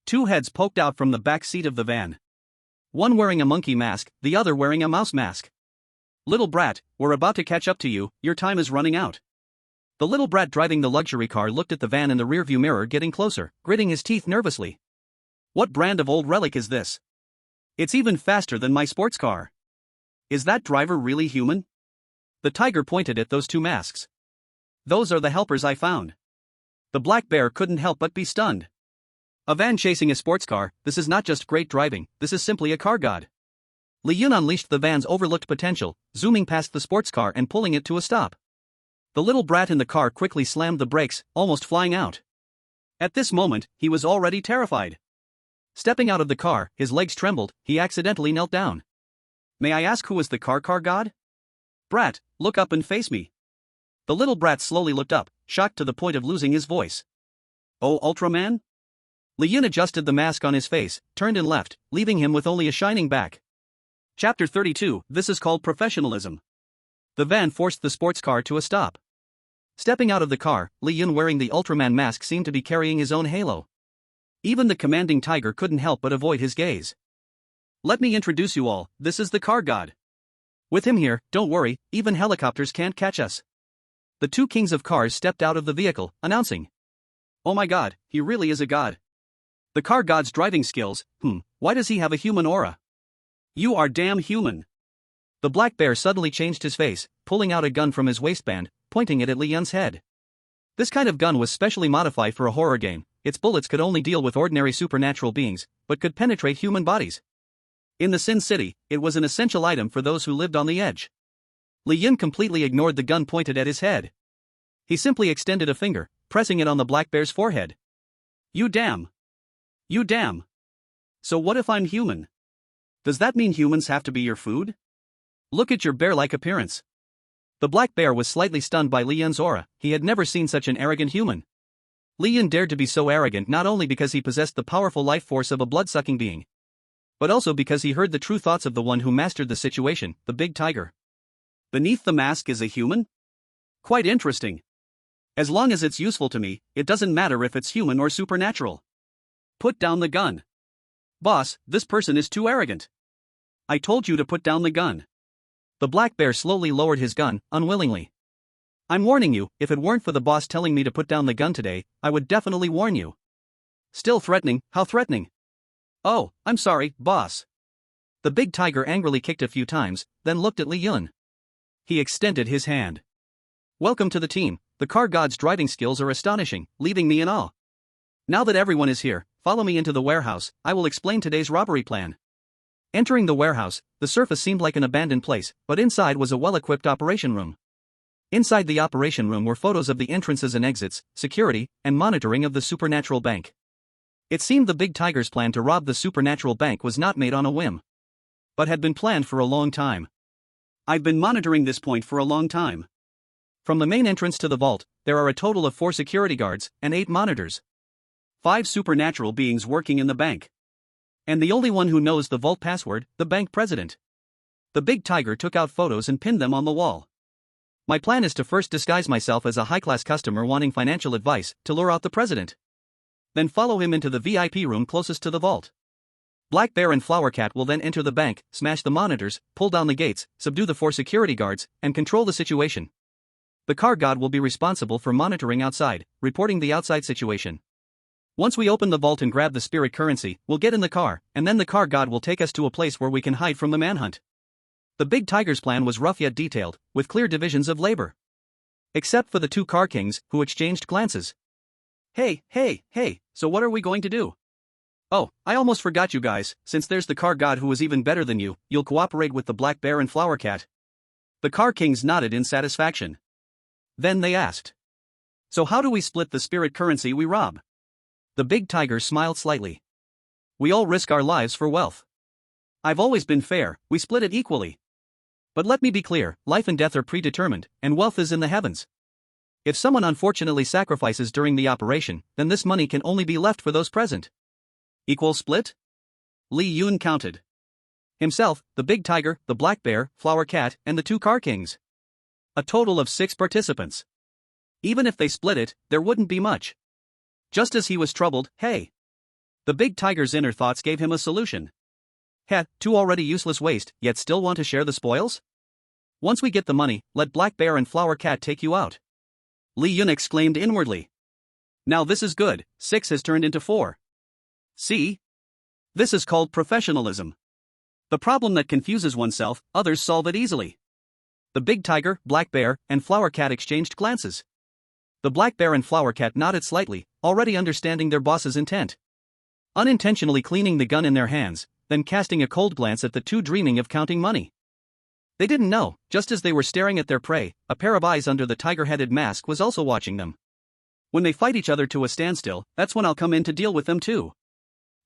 Two heads poked out from the back seat of the van. One wearing a monkey mask, the other wearing a mouse mask. Little brat, we're about to catch up to you, your time is running out. The little brat driving the luxury car looked at the van in the rearview mirror getting closer, gritting his teeth nervously. What brand of old relic is this? It's even faster than my sports car. Is that driver really human? The tiger pointed at those two masks. Those are the helpers I found. The black bear couldn't help but be stunned. A van chasing a sports car, this is not just great driving, this is simply a car god. Li Yun unleashed the van's overlooked potential, zooming past the sports car and pulling it to a stop. The little brat in the car quickly slammed the brakes, almost flying out. At this moment, he was already terrified. Stepping out of the car, his legs trembled, he accidentally knelt down. May I ask who is the car god? Brat, look up and face me. The little brat slowly looked up, shocked to the point of losing his voice. Oh, Ultraman? Li Yun adjusted the mask on his face, turned and left, leaving him with only a shining back. Chapter 32, this is called professionalism. The van forced the sports car to a stop. Stepping out of the car, Li Yun wearing the Ultraman mask seemed to be carrying his own halo. Even the commanding tiger couldn't help but avoid his gaze. Let me introduce you all, this is the car god. With him here, don't worry, even helicopters can't catch us. The two kings of cars stepped out of the vehicle, announcing. Oh my god, he really is a god. The car god's driving skills, why does he have a human aura? You are damn human. The black bear suddenly changed his face, pulling out a gun from his waistband, pointing it at Li Yun's head. This kind of gun was specially modified for a horror game, its bullets could only deal with ordinary supernatural beings, but could penetrate human bodies. In the Sin City, it was an essential item for those who lived on the edge. Li Yun completely ignored the gun pointed at his head. He simply extended a finger, pressing it on the black bear's forehead. You damn. So what if I'm human? Does that mean humans have to be your food? Look at your bear-like appearance. The black bear was slightly stunned by Li Yun's aura, he had never seen such an arrogant human. Li Yun dared to be so arrogant not only because he possessed the powerful life force of a blood-sucking being. but also because he heard the true thoughts of the one who mastered the situation, the big tiger. Beneath the mask is a human? Quite interesting. As long as it's useful to me, it doesn't matter if it's human or supernatural. Put down the gun. Boss, this person is too arrogant. I told you to put down the gun. The black bear slowly lowered his gun, unwillingly. I'm warning you, if it weren't for the boss telling me to put down the gun today, I would definitely warn you. Still threatening, how threatening? Oh, I'm sorry, boss. The big tiger angrily kicked a few times, then looked at Li Yun. He extended his hand. Welcome to the team, the car god's driving skills are astonishing, leaving me in awe. Now that everyone is here, follow me into the warehouse, I will explain today's robbery plan. Entering the warehouse, the surface seemed like an abandoned place, but inside was a well-equipped operation room. Inside the operation room were photos of the entrances and exits, security, and monitoring of the supernatural bank. It seemed the big tiger's plan to rob the supernatural bank was not made on a whim, but had been planned for a long time. I've been monitoring this point for a long time. From the main entrance to the vault, there are a total of 4 security guards and 8 monitors. 5 supernatural beings working in the bank. And the only one who knows the vault password, the bank president. The big tiger took out photos and pinned them on the wall. My plan is to first disguise myself as a high-class customer wanting financial advice, to lure out the president. Then follow him into the VIP room closest to the vault. Black Bear and Flower Cat will then enter the bank, smash the monitors, pull down the gates, subdue the 4 security guards, and control the situation. The car god will be responsible for monitoring outside, reporting the outside situation. Once we open the vault and grab the spirit currency, we'll get in the car, and then the car god will take us to a place where we can hide from the manhunt. The big tiger's plan was rough yet detailed, with clear divisions of labor. Except for the 2 car kings, who exchanged glances. Hey, so what are we going to do? Oh, I almost forgot you guys, since there's the car god who is even better than you, you'll cooperate with the Black Bear and Flower Cat. The car kings nodded in satisfaction. Then they asked. So how do we split the spirit currency we rob? The big tiger smiled slightly. We all risk our lives for wealth. I've always been fair, we split it equally. But let me be clear, life and death are predetermined, and wealth is in the heavens. If someone unfortunately sacrifices during the operation, then this money can only be left for those present. Equal split? Li Yun counted. Himself, the big tiger, the black bear, Flower Cat, and the 2 car kings. A total of 6 participants. Even if they split it, there wouldn't be much. Just as he was troubled, hey. The big tiger's inner thoughts gave him a solution. 2 already useless waste, yet still want to share the spoils? Once we get the money, let Black Bear and Flower Cat take you out. Li Yun exclaimed inwardly. Now this is good, 6 has turned into 4. See? This is called professionalism. The problem that confuses oneself, others solve it easily. The big tiger, Black Bear, and Flower Cat exchanged glances. The Black Bear and Flower Cat nodded slightly, already understanding their boss's intent. Unintentionally cleaning the gun in their hands, then casting a cold glance at the 2 dreaming of counting money. They didn't know, just as they were staring at their prey, a pair of eyes under the tiger-headed mask was also watching them. When they fight each other to a standstill, that's when I'll come in to deal with them too.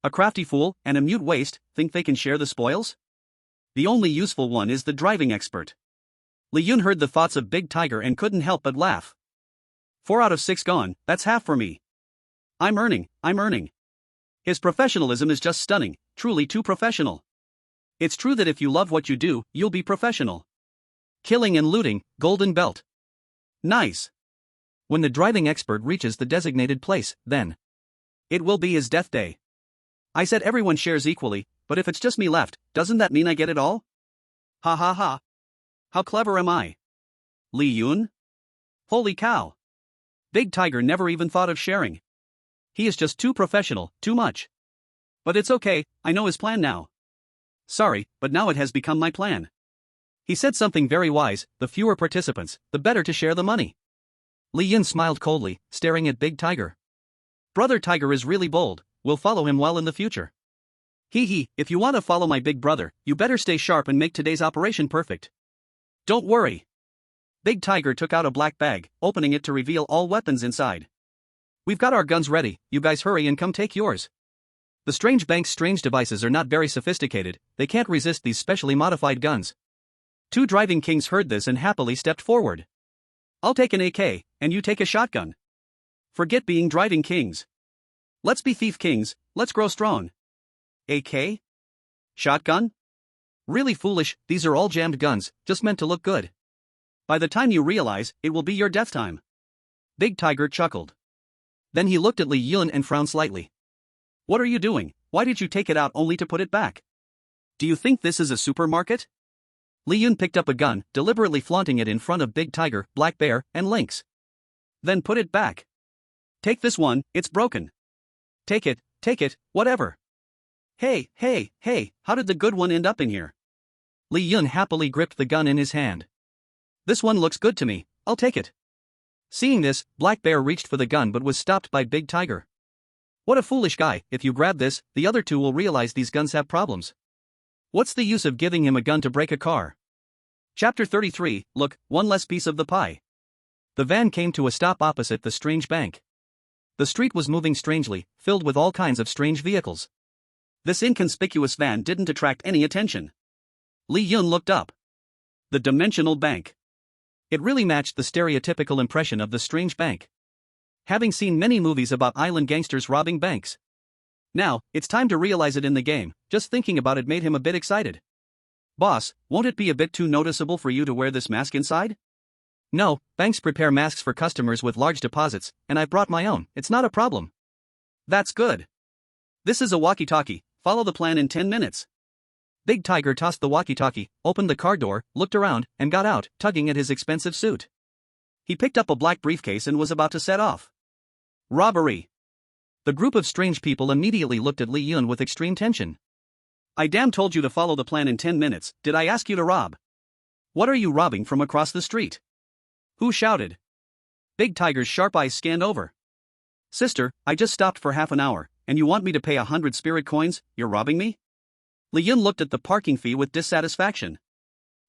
A crafty fool and a mute waste think they can share the spoils? The only useful one is the driving expert. Li Yun heard the thoughts of Big Tiger and couldn't help but laugh. 4 out of 6 gone, that's half for me. I'm earning. His professionalism is just stunning, truly too professional. It's true that if you love what you do, you'll be professional. Killing and looting, golden belt. Nice. When the driving expert reaches the designated place, then it will be his death day. I said everyone shares equally, but if it's just me left, doesn't that mean I get it all? Ha ha ha. How clever am I? Li Yun? Holy cow. Big Tiger never even thought of sharing. He is just too professional, too much. But it's okay, I know his plan now. Sorry, but now it has become my plan. He said something very wise, the fewer participants, the better to share the money. Li Yun smiled coldly, staring at Big Tiger. Brother Tiger is really bold, we'll follow him well in the future. Hee, if you want to follow my big brother, you better stay sharp and make today's operation perfect. Don't worry. Big Tiger took out a black bag, opening it to reveal all weapons inside. We've got our guns ready, you guys hurry and come take yours. The strange bank's strange devices are not very sophisticated, they can't resist these specially modified guns. 2 driving kings heard this and happily stepped forward. I'll take an AK, and you take a shotgun. Forget being driving kings. Let's be thief kings, let's grow strong. AK? Shotgun? Really foolish, these are all jammed guns, just meant to look good. By the time you realize, it will be your death time. Big Tiger chuckled. Then he looked at Li Yun and frowned slightly. What are you doing? Why did you take it out only to put it back? Do you think this is a supermarket? Li Yun picked up a gun, deliberately flaunting it in front of Big Tiger, Black Bear, and Lynx. Then put it back. Take this one, it's broken. Take it, whatever. Hey, how did the good one end up in here? Li Yun happily gripped the gun in his hand. This one looks good to me, I'll take it. Seeing this, Black Bear reached for the gun but was stopped by Big Tiger. What a foolish guy, if you grab this, the other two will realize these guns have problems. What's the use of giving him a gun to break a car? Chapter 33, look, one less piece of the pie. The van came to a stop opposite the strange bank. The street was moving strangely, filled with all kinds of strange vehicles. This inconspicuous van didn't attract any attention. Li Yun looked up. The dimensional bank. It really matched the stereotypical impression of the strange bank. Having seen many movies about island gangsters robbing banks. Now, it's time to realize it in the game, just thinking about it made him a bit excited. Boss, won't it be a bit too noticeable for you to wear this mask inside? No, banks prepare masks for customers with large deposits, and I've brought my own, it's not a problem. That's good. This is a walkie-talkie, follow the plan in 10 minutes. Big Tiger tossed the walkie-talkie, opened the car door, looked around, and got out, tugging at his expensive suit. He picked up a black briefcase and was about to set off. Robbery. The group of strange people immediately looked at Li Yun with extreme tension. I damn told you to follow the plan in 10 minutes, did I ask you to rob? What are you robbing from across the street? Who shouted? Big Tiger's sharp eyes scanned over. Sister, I just stopped for half an hour, and you want me to pay 100 spirit coins, you're robbing me? Li Yun looked at the parking fee with dissatisfaction.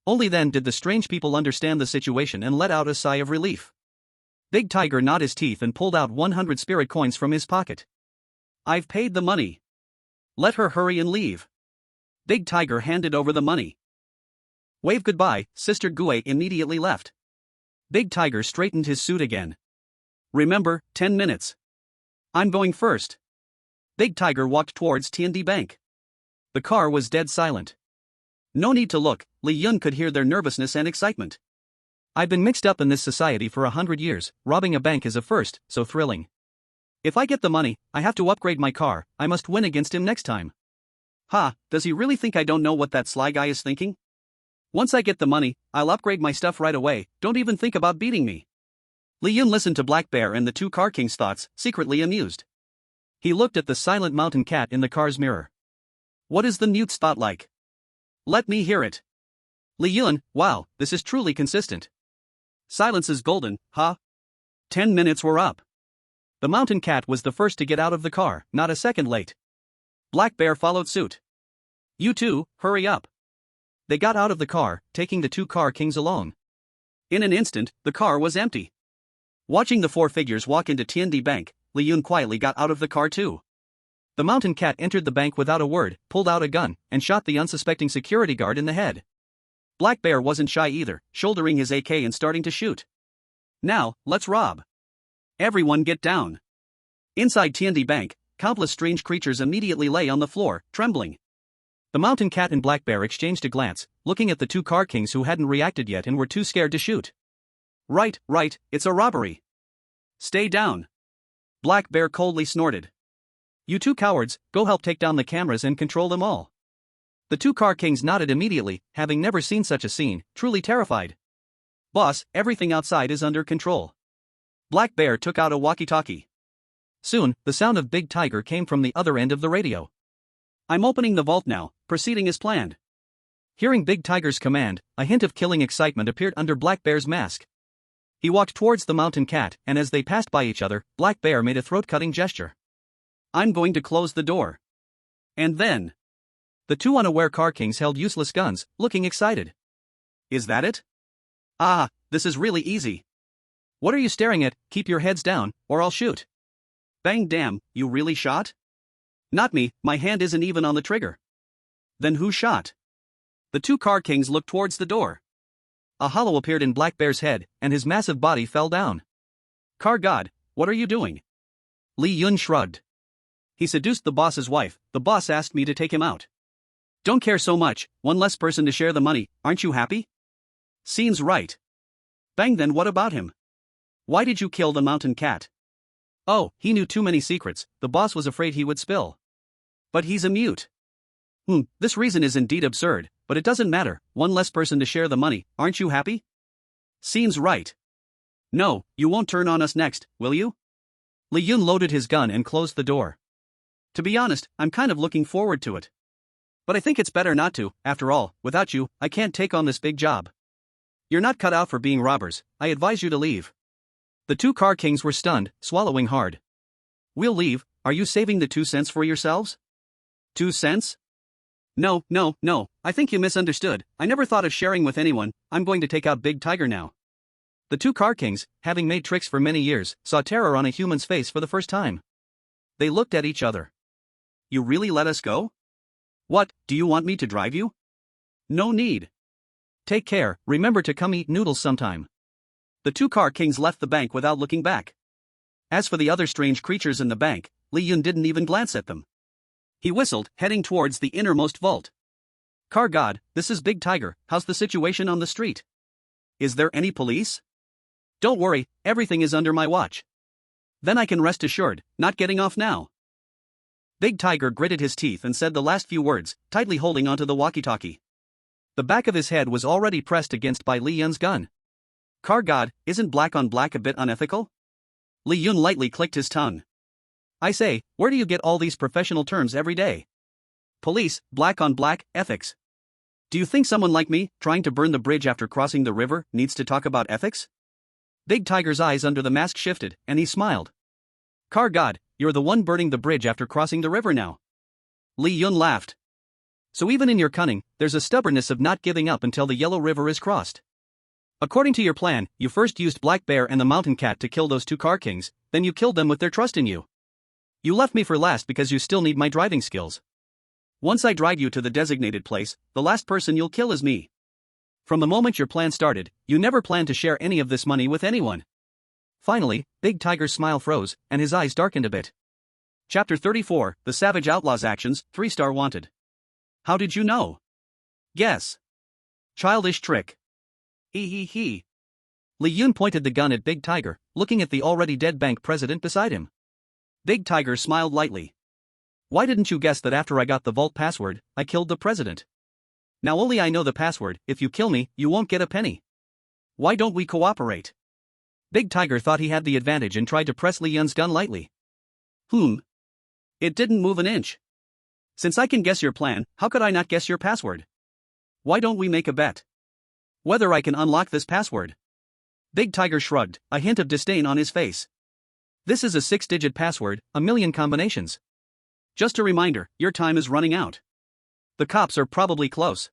Only then did the strange people understand the situation and let out a sigh of relief. Big Tiger gnawed his teeth and pulled out 100 spirit coins from his pocket. I've paid the money. Let her hurry and leave. Big Tiger handed over the money. Wave goodbye, Sister Gue immediately left. Big Tiger straightened his suit again. Remember, 10 minutes. I'm going first. Big Tiger walked towards T&D Bank. The car was dead silent. No need to look, Li Yun could hear their nervousness and excitement. I've been mixed up in this society for 100 years, robbing a bank is a first, so thrilling. If I get the money, I have to upgrade my car, I must win against him next time. Ha, does he really think I don't know what that sly guy is thinking? Once I get the money, I'll upgrade my stuff right away, don't even think about beating me. Li Yun listened to Black Bear and the two car kings' thoughts, secretly amused. He looked at the silent mountain cat in the car's mirror. What is the newt's thought like? Let me hear it. Li Yun, wow, this is truly consistent. Silence is golden, huh? 10 minutes were up. The mountain cat was the first to get out of the car, not a second late. Black Bear followed suit. You two, hurry up. They got out of the car, taking the two car kings along. In an instant, the car was empty. Watching the four figures walk into T&D Bank, Li Yun quietly got out of the car too. The mountain cat entered the bank without a word, pulled out a gun, and shot the unsuspecting security guard in the head. Black Bear wasn't shy either, shouldering his AK and starting to shoot. Now, let's rob. Everyone get down. Inside T&D Bank, countless strange creatures immediately lay on the floor, trembling. The mountain cat and Black Bear exchanged a glance, looking at the two car kings who hadn't reacted yet and were too scared to shoot. Right, it's a robbery. Stay down. Black Bear coldly snorted. You two cowards, go help take down the cameras and control them all. The two car kings nodded immediately, having never seen such a scene, truly terrified. Boss, everything outside is under control. Black Bear took out a walkie-talkie. Soon, the sound of Big Tiger came from the other end of the radio. I'm opening the vault now, proceeding as planned. Hearing Big Tiger's command, a hint of killing excitement appeared under Black Bear's mask. He walked towards the mountain cat, and as they passed by each other, Black Bear made a throat-cutting gesture. I'm going to close the door. And then... The two unaware car kings held useless guns, looking excited. Is that it? Ah, this is really easy. What are you staring at? Keep your heads down, or I'll shoot. Bang damn, you really shot? Not me, my hand isn't even on the trigger. Then who shot? The two car kings looked towards the door. A hollow appeared in Black Bear's head, and his massive body fell down. Car God, what are you doing? Li Yun shrugged. He seduced the boss's wife, the boss asked me to take him out. Don't care so much, one less person to share the money, aren't you happy? Seems right. Bang, then what about him? Why did you kill the mountain cat? Oh, he knew too many secrets, the boss was afraid he would spill. But he's a mute. This reason is indeed absurd, but it doesn't matter, one less person to share the money, aren't you happy? Seems right. No, you won't turn on us next, will you? Li Yun loaded his gun and closed the door. To be honest, I'm kind of looking forward to it. But I think it's better not to, after all, without you, I can't take on this big job. You're not cut out for being robbers, I advise you to leave. The two car kings were stunned, swallowing hard. We'll leave, are you saving the 2 cents for yourselves? 2 cents? No, I think you misunderstood, I never thought of sharing with anyone, I'm going to take out Big Tiger now. The two car kings, having made tricks for many years, saw terror on a human's face for the first time. They looked at each other. You really let us go? What, do you want me to drive you? No need. Take care, remember to come eat noodles sometime. The two car kings left the bank without looking back. As for the other strange creatures in the bank, Li Yun didn't even glance at them. He whistled, heading towards the innermost vault. Car God, this is Big Tiger, how's the situation on the street? Is there any police? Don't worry, everything is under my watch. Then I can rest assured, not getting off now. Big Tiger gritted his teeth and said the last few words, tightly holding onto the walkie-talkie. The back of his head was already pressed against by Li Yun's gun. Car God, isn't black on black a bit unethical? Li Yun lightly clicked his tongue. I say, where do you get all these professional terms every day? Police, black on black, ethics. Do you think someone like me, trying to burn the bridge after crossing the river, needs to talk about ethics? Big Tiger's eyes under the mask shifted, and he smiled. Car God, you're the one burning the bridge after crossing the river now. Li Yun laughed. So even in your cunning, there's a stubbornness of not giving up until the Yellow River is crossed. According to your plan, you first used Black Bear and the Mountain Cat to kill those two car kings, then you killed them with their trust in you. You left me for last because you still need my driving skills. Once I drive you to the designated place, the last person you'll kill is me. From the moment your plan started, you never planned to share any of this money with anyone. Finally, Big Tiger's smile froze, and his eyes darkened a bit. Chapter 34, The Savage Outlaw's Actions, 3-star wanted. How did you know? Guess. Childish trick. He. Li Yun pointed the gun at Big Tiger, looking at the already dead bank president beside him. Big Tiger smiled lightly. Why didn't you guess that after I got the vault password, I killed the president? Now only I know the password, if you kill me, you won't get a penny. Why don't we cooperate? Big Tiger thought he had the advantage and tried to press Li Yun's gun lightly. It didn't move an inch. Since I can guess your plan, how could I not guess your password? Why don't we make a bet? Whether I can unlock this password? Big Tiger shrugged, a hint of disdain on his face. This is a 6-digit password, 1,000,000 combinations. Just a reminder, your time is running out. The cops are probably close.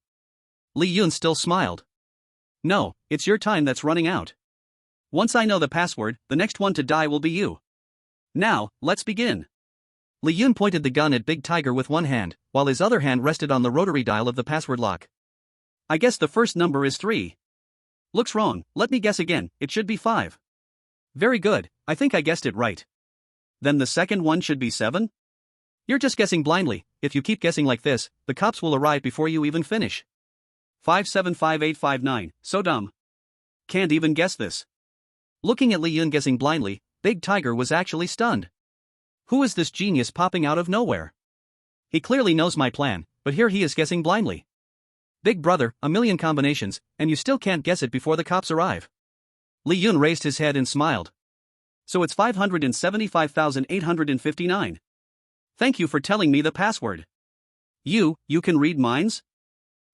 Li Yun still smiled. No, it's your time that's running out. Once I know the password, the next one to die will be you. Now, let's begin. Li Yun pointed the gun at Big Tiger with one hand, while his other hand rested on the rotary dial of the password lock. I guess the first number is 3. Looks wrong, let me guess again, it should be 5. Very good, I think I guessed it right. Then the second one should be 7? You're just guessing blindly, if you keep guessing like this, the cops will arrive before you even finish. 575859, so dumb. Can't even guess this. Looking at Li Yun guessing blindly, Big Tiger was actually stunned. Who is this genius popping out of nowhere? He clearly knows my plan, but here he is guessing blindly. Big brother, 1,000,000 combinations, and you still can't guess it before the cops arrive. Li Yun raised his head and smiled. So it's 575,859. Thank you for telling me the password. You can read minds?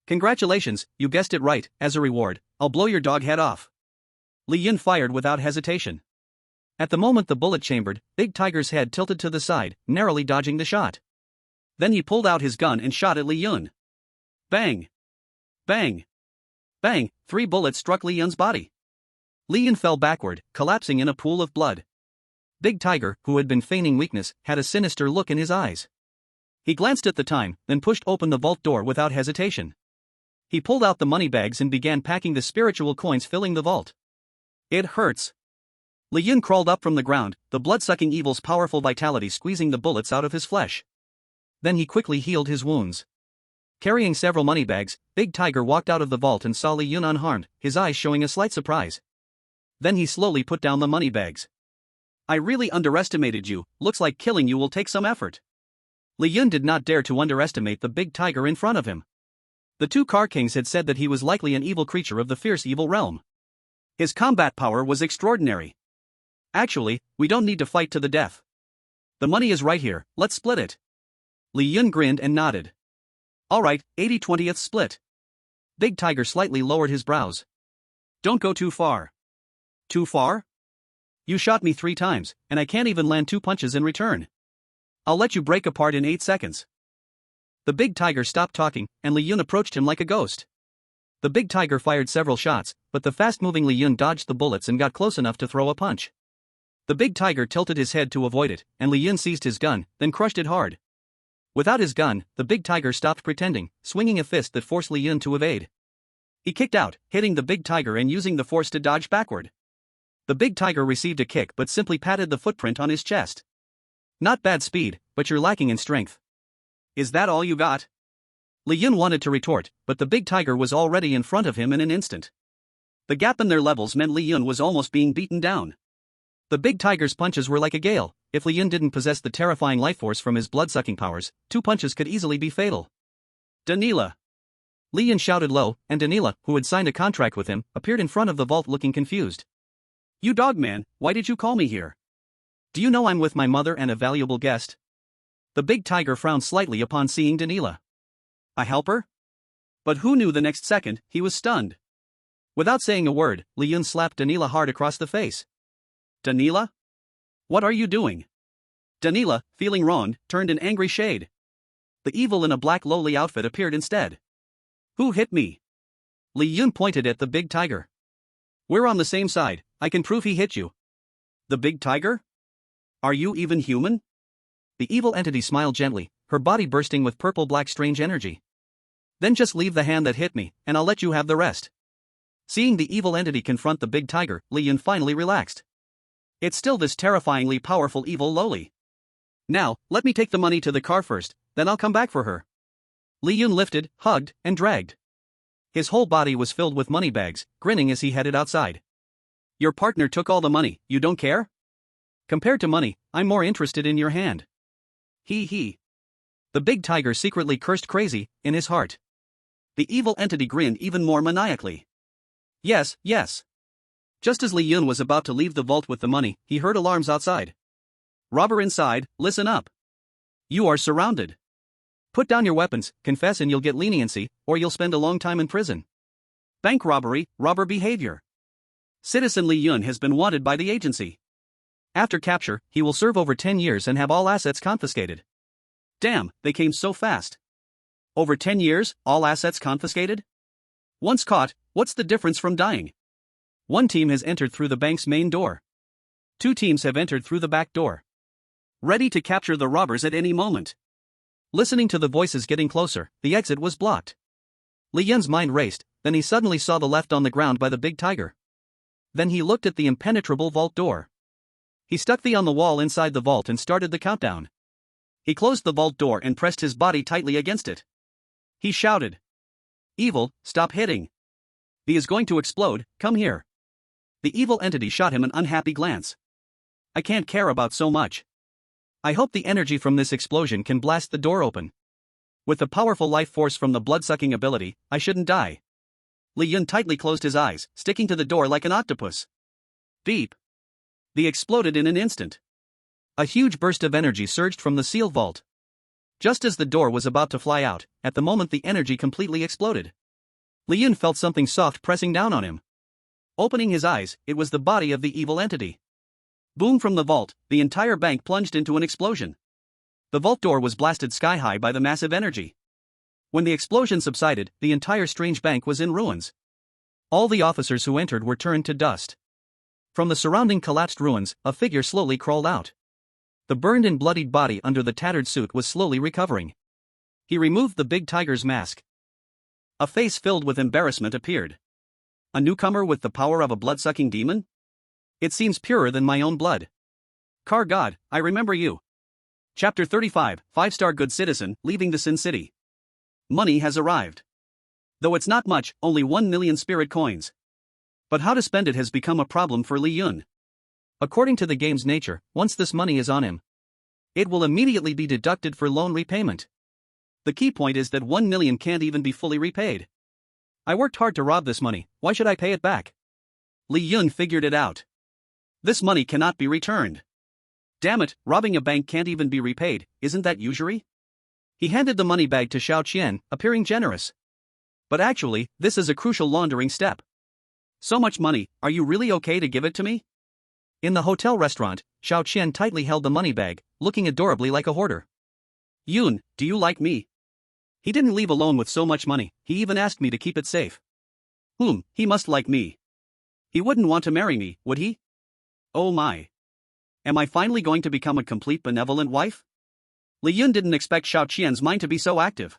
Congratulations, you guessed it right. As a reward, I'll blow your dog head off. Li Yun fired without hesitation. At the moment the bullet chambered, Big Tiger's head tilted to the side, narrowly dodging the shot. Then he pulled out his gun and shot at Li Yun. Bang! Bang! Bang! 3 bullets struck Li Yun's body. Li Yun fell backward, collapsing in a pool of blood. Big Tiger, who had been feigning weakness, had a sinister look in his eyes. He glanced at the time, then pushed open the vault door without hesitation. He pulled out the money bags and began packing the spiritual coins filling the vault. It hurts. Li Yun crawled up from the ground, the blood-sucking evil's powerful vitality squeezing the bullets out of his flesh. Then he quickly healed his wounds. Carrying several money bags, Big Tiger walked out of the vault and saw Li Yun unharmed, his eyes showing a slight surprise. Then he slowly put down the money bags. I really underestimated you, looks like killing you will take some effort. Li Yun did not dare to underestimate the Big Tiger in front of him. The two Car Kings had said that he was likely an evil creature of the fierce evil realm. His combat power was extraordinary. Actually, we don't need to fight to the death. The money is right here, let's split it. Li Yun grinned and nodded. Alright, 80/20th split. Big Tiger slightly lowered his brows. Don't go too far. Too far? You shot me 3 times, and I can't even land 2 punches in return. I'll let you break apart in 8 seconds. The Big Tiger stopped talking, and Li Yun approached him like a ghost. The Big Tiger fired several shots, but the fast-moving Li Yun dodged the bullets and got close enough to throw a punch. The Big Tiger tilted his head to avoid it, and Li Yun seized his gun, then crushed it hard. Without his gun, the Big Tiger stopped pretending, swinging a fist that forced Li Yun to evade. He kicked out, hitting the Big Tiger and using the force to dodge backward. The Big Tiger received a kick but simply patted the footprint on his chest. Not bad speed, but you're lacking in strength. Is that all you got? Li Yun wanted to retort, but the Big Tiger was already in front of him in an instant. The gap in their levels meant Li Yun was almost being beaten down. The Big Tiger's punches were like a gale. If Li Yun didn't possess the terrifying life force from his blood-sucking powers, 2 punches could easily be fatal. Danila! Li Yun shouted low, and Danila, who had signed a contract with him, appeared in front of the vault looking confused. You dogman, why did you call me here? Do you know I'm with my mother and a valuable guest? The Big Tiger frowned slightly upon seeing Danila. A helper? But who knew the next second, he was stunned. Without saying a word, Li Yun slapped Danila hard across the face. Danila? What are you doing? Danila, feeling wronged, turned an angry shade. The evil in a black lowly outfit appeared instead. Who hit me? Li Yun pointed at the Big Tiger. We're on the same side, I can prove he hit you. The Big Tiger? Are you even human? The evil entity smiled gently, her body bursting with purple-black strange energy. Then just leave the hand that hit me, and I'll let you have the rest. Seeing the evil entity confront the Big Tiger, Li Yun finally relaxed. It's still this terrifyingly powerful evil lowly. Now, let me take the money to the car first, then I'll come back for her. Li Yun lifted, hugged, and dragged. His whole body was filled with money bags, grinning as he headed outside. Your partner took all the money, you don't care? Compared to money, I'm more interested in your hand. He. The Big Tiger secretly cursed crazy, in his heart. The evil entity grinned even more maniacally. Yes. Just as Li Yun was about to leave the vault with the money, he heard alarms outside. Robber inside, listen up. You are surrounded. Put down your weapons, confess and you'll get leniency, or you'll spend a long time in prison. Bank robbery, robber behavior. Citizen Li Yun has been wanted by the agency. After capture, he will serve over 10 years and have all assets confiscated. Damn, they came so fast. Over 10 years, all assets confiscated? Once caught, what's the difference from dying? One team has entered through the bank's main door. 2 teams have entered through the back door. Ready to capture the robbers at any moment. Listening to the voices getting closer, the exit was blocked. Li Yun's mind raced, then he suddenly saw the left on the ground by the Big Tiger. Then he looked at the impenetrable vault door. He stuck the on the wall inside the vault and started the countdown. He closed the vault door and pressed his body tightly against it. He shouted. Evil, stop hitting. The is going to explode, come here. The evil entity shot him an unhappy glance. I can't care about so much. I hope the energy from this explosion can blast the door open. With the powerful life force from the blood-sucking ability, I shouldn't die. Li Yun tightly closed his eyes, sticking to the door like an octopus. Beep. The exploded in an instant. A huge burst of energy surged from the seal vault. Just as the door was about to fly out, at the moment the energy completely exploded. Li Yun felt something soft pressing down on him. Opening his eyes, it was the body of the evil entity. Boom from the vault, the entire bank plunged into an explosion. The vault door was blasted sky-high by the massive energy. When the explosion subsided, the entire strange bank was in ruins. All the officers who entered were turned to dust. From the surrounding collapsed ruins, a figure slowly crawled out. The burned and bloodied body under the tattered suit was slowly recovering. He removed the Big Tiger's mask. A face filled with embarrassment appeared. A newcomer with the power of a blood-sucking demon? It seems purer than my own blood. Car God, I remember you. Chapter 35, 5-star good citizen, leaving the Sin City. Money has arrived. Though it's not much, only 1 million spirit coins. But how to spend it has become a problem for Li Yun. According to the game's nature, once this money is on him, it will immediately be deducted for loan repayment. The key point is that 1 million can't even be fully repaid. I worked hard to rob this money, why should I pay it back? Li Yun figured it out. This money cannot be returned. Damn it, robbing a bank can't even be repaid, isn't that usury? He handed the money bag to Xiao Qian, appearing generous. But actually, this is a crucial laundering step. So much money, are you really okay to give it to me? In the hotel restaurant, Xiao Qian tightly held the money bag, looking adorably like a hoarder. Yun, do you like me? He didn't leave alone with so much money, he even asked me to keep it safe. He must like me. He wouldn't want to marry me, would he? Oh my. Am I finally going to become a complete benevolent wife? Li Yun didn't expect Xiao Qian's mind to be so active.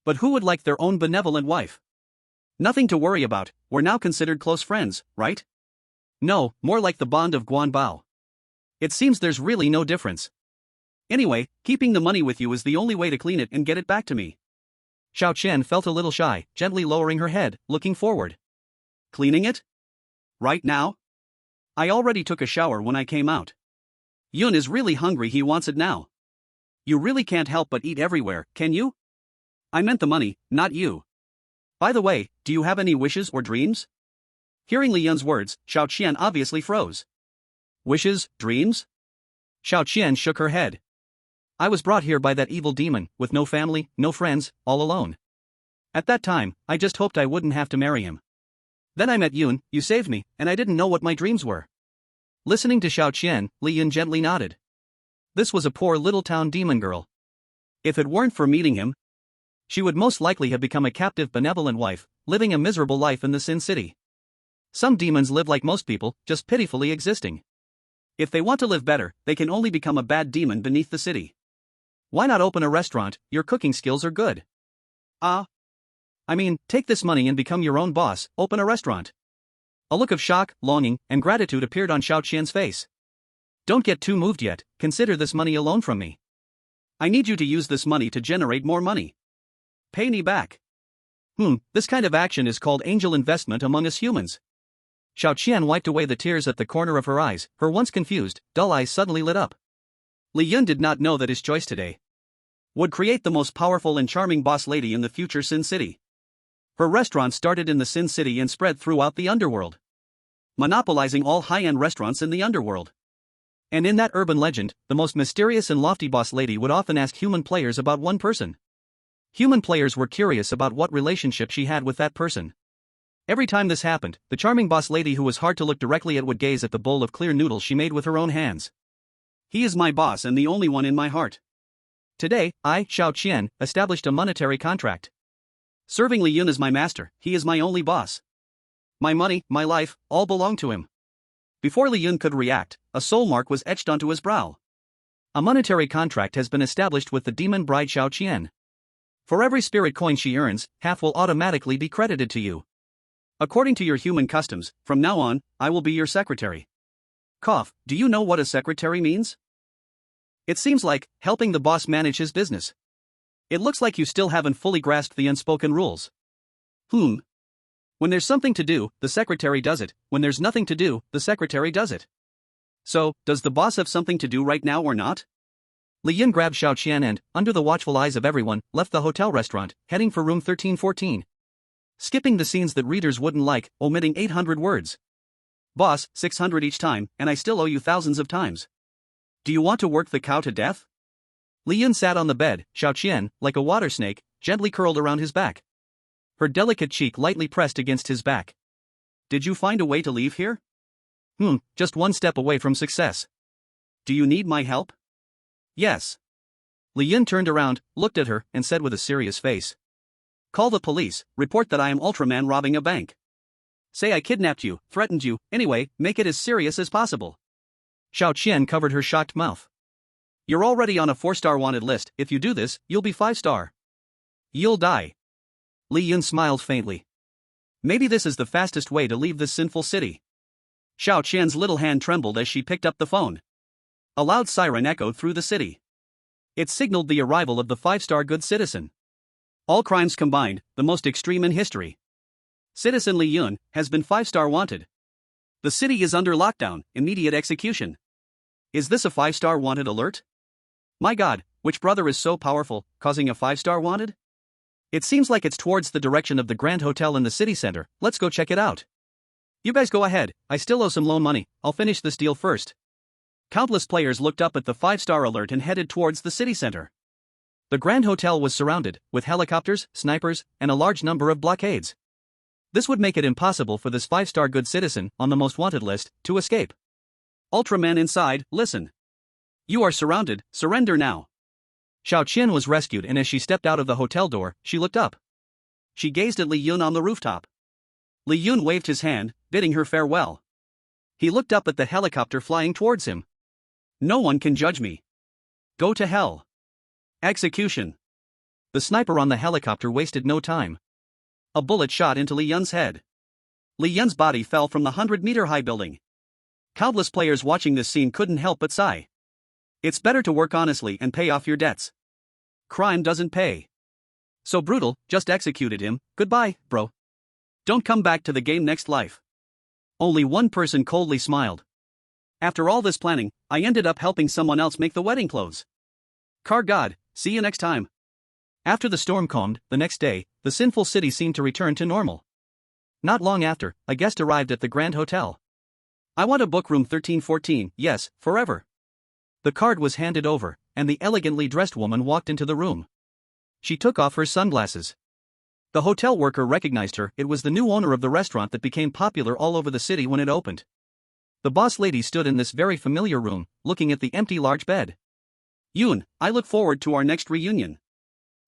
But who would like their own benevolent wife? Nothing to worry about, we're now considered close friends, right? No, more like the bond of Guanbao. It seems there's really no difference. Anyway, keeping the money with you is the only way to clean it and get it back to me. Xiao Qian felt a little shy, gently lowering her head, looking forward. Cleaning it? Right now? I already took a shower when I came out. Yun is really hungry, he wants it now. You really can't help but eat everywhere, can you? I meant the money, not you. By the way, do you have any wishes or dreams? Hearing Li Yun's words, Xiao Qian obviously froze. Wishes, dreams? Xiao Qian shook her head. I was brought here by that evil demon, with no family, no friends, all alone. At that time, I just hoped I wouldn't have to marry him. Then I met Yun, you saved me, and I didn't know what my dreams were. Listening to Xiao Qian, Li Yun gently nodded. This was a poor little town demon girl. If it weren't for meeting him, she would most likely have become a captive benevolent wife, living a miserable life in the Sin City. Some demons live like most people, just pitifully existing. If they want to live better, they can only become a bad demon beneath the city. Why not open a restaurant? Your cooking skills are good. Take this money and become your own boss, open a restaurant. A look of shock, longing, and gratitude appeared on Xiao Qian's face. Don't get too moved yet, consider this money a loan from me. I need you to use this money to generate more money. Pay me back. This kind of action is called angel investment among us humans. Xiao Qian wiped away the tears at the corner of her eyes, her once confused, dull eyes suddenly lit up. Li Yun did not know that his choice today would create the most powerful and charming boss lady in the future Sin City. Her restaurant started in the Sin City and spread throughout the underworld, monopolizing all high-end restaurants in the underworld. And in that urban legend, the most mysterious and lofty boss lady would often ask human players about one person. Human players were curious about what relationship she had with that person. Every time this happened, the charming boss lady who was hard to look directly at would gaze at the bowl of clear noodles she made with her own hands. He is my boss and the only one in my heart. Today, I, Xiao Qian, established a monetary contract. Serving Li Yun as my master, he is my only boss. My money, my life, all belong to him. Before Li Yun could react, a soul mark was etched onto his brow. A monetary contract has been established with the demon bride Xiao Qian. For every spirit coin she earns, half will automatically be credited to you. According to your human customs, from now on, I will be your secretary. Cough, do you know what a secretary means? It seems like, helping the boss manage his business. It looks like you still haven't fully grasped the unspoken rules. When there's something to do, the secretary does it, when there's nothing to do, the secretary does it. So, does the boss have something to do right now or not? Li Yun grabbed Xiao Qian and, under the watchful eyes of everyone, left the hotel restaurant, heading for room 1314. Skipping the scenes that readers wouldn't like, omitting 800 words. Boss, 600 each time, and I still owe you thousands of times. Do you want to work the cow to death? Li Yun sat on the bed, Xiao Qian, like a water snake, gently curled around his back. Her delicate cheek lightly pressed against his back. Did you find a way to leave here? Just one step away from success. Do you need my help? Yes. Li Yun turned around, looked at her, and said with a serious face. Call the police, report that I am Ultraman robbing a bank. Say I kidnapped you, threatened you, anyway, make it as serious as possible. Xiao Qian covered her shocked mouth. You're already on a 4-star wanted list, if you do this, you'll be 5-star. You'll die. Li Yun smiled faintly. Maybe this is the fastest way to leave this sinful city. Xiao Qian's little hand trembled as she picked up the phone. A loud siren echoed through the city. It signaled the arrival of the 5-star good citizen. All crimes combined, the most extreme in history. Citizen Lee Yun has been 5-star wanted. The city is under lockdown, immediate execution. Is this a 5-star wanted alert? My god, which brother is so powerful, causing a 5-star wanted? It seems like it's towards the direction of the Grand Hotel in the city center. Let's go check it out. You guys go ahead, I still owe some loan money, I'll finish this deal first. Countless players looked up at the 5-star alert and headed towards the city center. The Grand Hotel was surrounded, with helicopters, snipers, and a large number of blockades. This would make it impossible for this 5-star good citizen, on the most wanted list, to escape. Ultraman inside, listen. You are surrounded, surrender now. Xiao Qin was rescued, and as she stepped out of the hotel door, she looked up. She gazed at Li Yun on the rooftop. Li Yun waved his hand, bidding her farewell. He looked up at the helicopter flying towards him. No one can judge me. Go to hell. Execution. The sniper on the helicopter wasted no time. A bullet shot into Li Yun's head. Li Yun's body fell from the 100-meter-high building. Countless players watching this scene couldn't help but sigh. It's better to work honestly and pay off your debts. Crime doesn't pay. So brutal, just executed him, goodbye, bro. Don't come back to the game next life. Only one person coldly smiled. After all this planning, I ended up helping someone else make the wedding clothes. Car God, see you next time. After the storm calmed, the next day, the sinful city seemed to return to normal. Not long after, a guest arrived at the Grand Hotel. I want to book room 1314, yes, forever. The card was handed over, and the elegantly dressed woman walked into the room. She took off her sunglasses. The hotel worker recognized her. It was the new owner of the restaurant that became popular all over the city when it opened. The boss lady stood in this very familiar room, looking at the empty large bed. Yun, I look forward to our next reunion.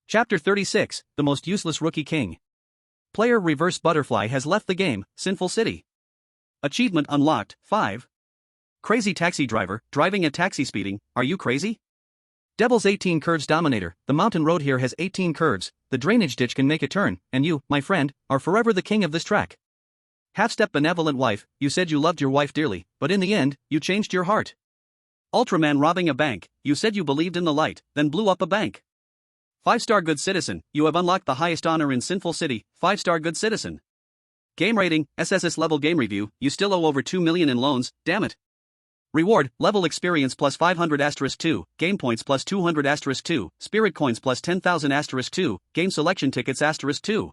Chapter 36, The Most Useless Rookie King. Player Reverse Butterfly has left the game, Sinful City. Achievement unlocked, 5. Crazy taxi driver, driving a taxi speeding, are you crazy? Devil's 18 curves dominator, the mountain road here has 18 curves, the drainage ditch can make a turn, and you, my friend, are forever the king of this track. Half-step benevolent wife, you said you loved your wife dearly, but in the end, you changed your heart. Ultraman robbing a bank, you said you believed in the light, then blew up a bank. 5-star good citizen, you have unlocked the highest honor in Sinful City, 5-star good citizen. Game rating, SSS level game review, you still owe over 2 million in loans, damn it. Reward, level experience plus 500 *2, game points plus 200 *2, spirit coins plus 10,000 *2, game selection tickets *2.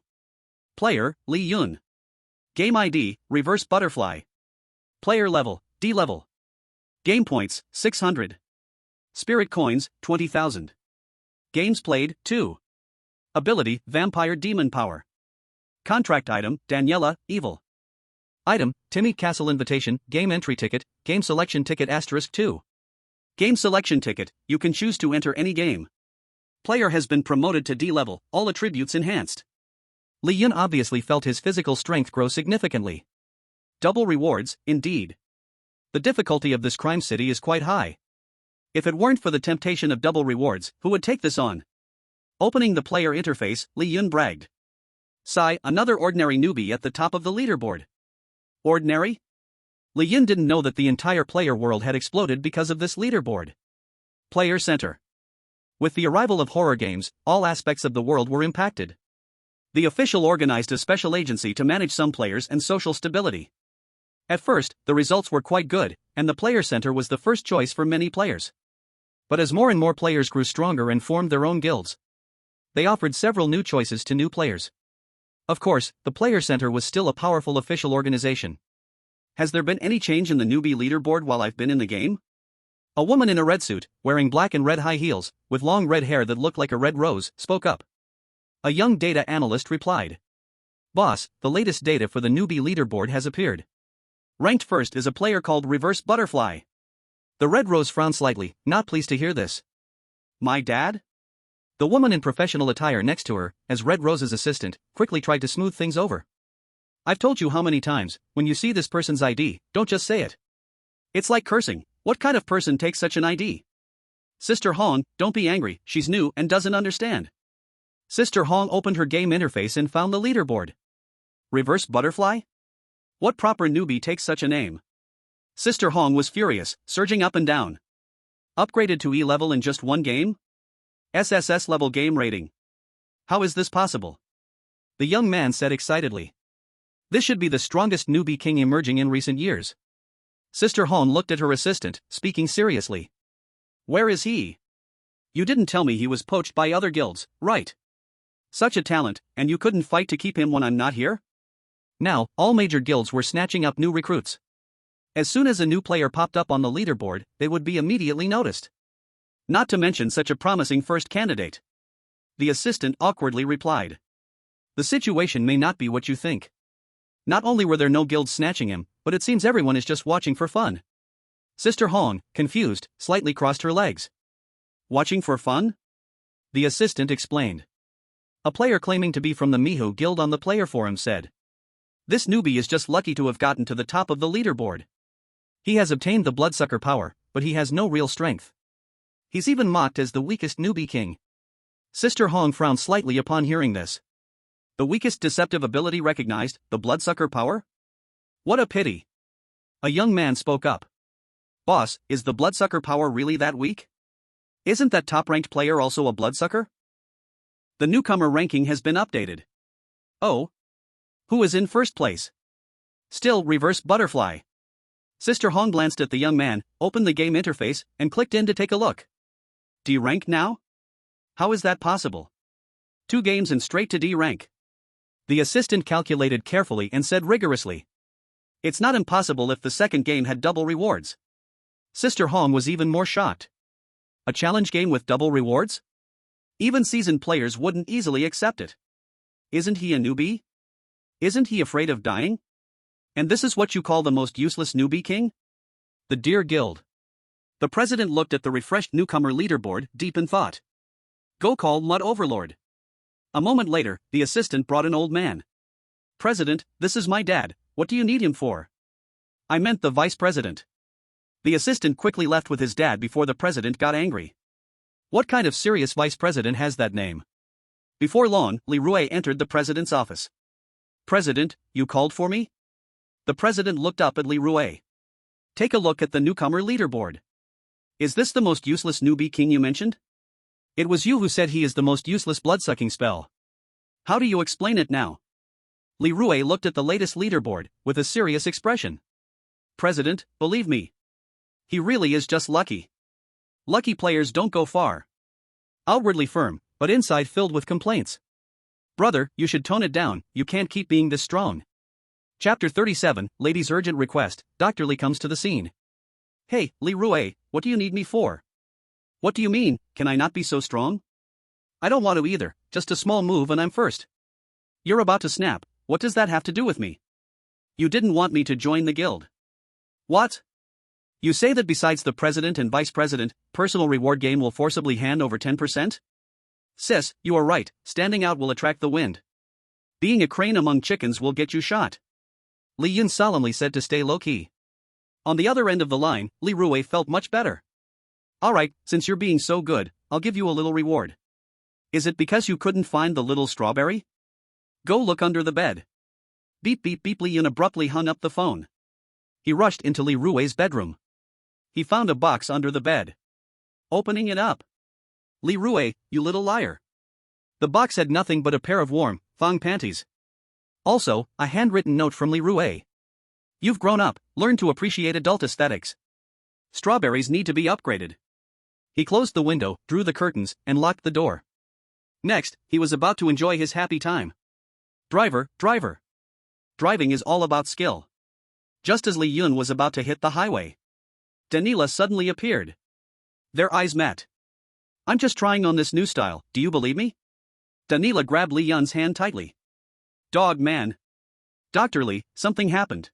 Player, Lee Yun. Game ID, Reverse Butterfly. Player level, D level. Game points, 600. Spirit coins, 20,000. Games played, 2. Ability, Vampire Demon Power. Contract item, Daniela, Evil. Item, Timmy Castle Invitation, Game Entry Ticket, Game Selection Ticket *2. Game Selection Ticket, you can choose to enter any game. Player has been promoted to D level, all attributes enhanced. Li Yun obviously felt his physical strength grow significantly. Double rewards, indeed. The difficulty of this crime city is quite high. If it weren't for the temptation of double rewards, who would take this on? Opening the player interface, Li Yun bragged. Sigh, another ordinary newbie at the top of the leaderboard. Ordinary? Li Yun didn't know that the entire player world had exploded because of this leaderboard. Player Center. With the arrival of horror games, all aspects of the world were impacted. The official organized a special agency to manage some players and social stability. At first, the results were quite good, and the Player Center was the first choice for many players. But as more and more players grew stronger and formed their own guilds, they offered several new choices to new players. Of course, the Player Center was still a powerful official organization. Has there been any change in the newbie leaderboard while I've been in the game? A woman in a red suit, wearing black and red high heels, with long red hair that looked like a red rose, spoke up. A young data analyst replied. Boss, the latest data for the newbie leaderboard has appeared. Ranked first is a player called Reverse Butterfly. The red rose frowned slightly, not pleased to hear this. My dad? The woman in professional attire next to her, as Red Rose's assistant, quickly tried to smooth things over. I've told you how many times, when you see this person's ID, don't just say it. It's like cursing, what kind of person takes such an ID? Sister Hong, don't be angry, she's new and doesn't understand. Sister Hong opened her game interface and found the leaderboard. Reverse Butterfly? What proper newbie takes such a name? Sister Hong was furious, surging up and down. Upgraded to E level in just one game? SSS level game rating. How is this possible? The young man said excitedly. This should be the strongest newbie king emerging in recent years. Sister Hong looked at her assistant, speaking seriously. Where is he? You didn't tell me he was poached by other guilds, right? Such a talent, and you couldn't fight to keep him when I'm not here? Now, all major guilds were snatching up new recruits. As soon as a new player popped up on the leaderboard, they would be immediately noticed. Not to mention such a promising first candidate. The assistant awkwardly replied. The situation may not be what you think. Not only were there no guilds snatching him, but it seems everyone is just watching for fun. Sister Hong, confused, slightly crossed her legs. Watching for fun? The assistant explained. A player claiming to be from the Miho Guild on the player forum said. This newbie is just lucky to have gotten to the top of the leaderboard. He has obtained the bloodsucker power, but he has no real strength. He's even mocked as the weakest newbie king. Sister Hong frowned slightly upon hearing this. The weakest deceptive ability recognized, the bloodsucker power? What a pity. A young man spoke up. Boss, is the bloodsucker power really that weak? Isn't that top-ranked player also a bloodsucker? The newcomer ranking has been updated. Oh? Who is in first place? Still reverse butterfly. Sister Hong glanced at the young man, opened the game interface, and clicked in to take a look. D rank now? How is that possible? 2 games and straight to D rank. The assistant calculated carefully and said rigorously. It's not impossible if the second game had double rewards. Sister Hong was even more shocked. A challenge game with double rewards? Even seasoned players wouldn't easily accept it. Isn't he a newbie? Isn't he afraid of dying? And this is what you call the most useless newbie king? The Deer Guild. The president looked at the refreshed newcomer leaderboard, deep in thought. Go call Mud Overlord. A moment later, the assistant brought an old man. President, this is my dad, what do you need him for? I meant the vice president. The assistant quickly left with his dad before the president got angry. What kind of serious vice president has that name? Before long, Li Rui entered the president's office. President, you called for me? The president looked up at Li Rui. Take a look at the newcomer leaderboard. Is this the most useless newbie king you mentioned? It was you who said he is the most useless bloodsucking spell. How do you explain it now? Li Rui looked at the latest leaderboard, with a serious expression. President, believe me. He really is just lucky. Lucky players don't go far. Outwardly firm, but inside filled with complaints. Brother, you should tone it down, you can't keep being this strong. Chapter 37, Lady's Urgent Request, Dr. Li comes to the scene. Hey, Li Rui, what do you need me for? What do you mean, can I not be so strong? I don't want to either, just a small move and I'm first. You're about to snap, what does that have to do with me? You didn't want me to join the guild. What? You say that besides the president and vice president, personal reward game will forcibly hand over 10%? Sis, you are right, standing out will attract the wind. Being a crane among chickens will get you shot. Li Yun solemnly said to stay low-key. On the other end of the line, Li Rui felt much better. Alright, since you're being so good, I'll give you a little reward. Is it because you couldn't find the little strawberry? Go look under the bed. Beep beep beep. Li Yun abruptly hung up the phone. He rushed into Li Rui's bedroom. He found a box under the bed. Opening it up. Li Rui, you little liar. The box had nothing but a pair of warm, thong panties. Also, a handwritten note from Li Rui. You've grown up, learn to appreciate adult aesthetics. Strawberries need to be upgraded. He closed the window, drew the curtains, and locked the door. Next, he was about to enjoy his happy time. Driver. Driving is all about skill. Just as Li Yun was about to hit the highway, Danila suddenly appeared. Their eyes met. I'm just trying on this new style, do you believe me? Danila grabbed Li Yun's hand tightly. Dog man. Dr. Li, something happened.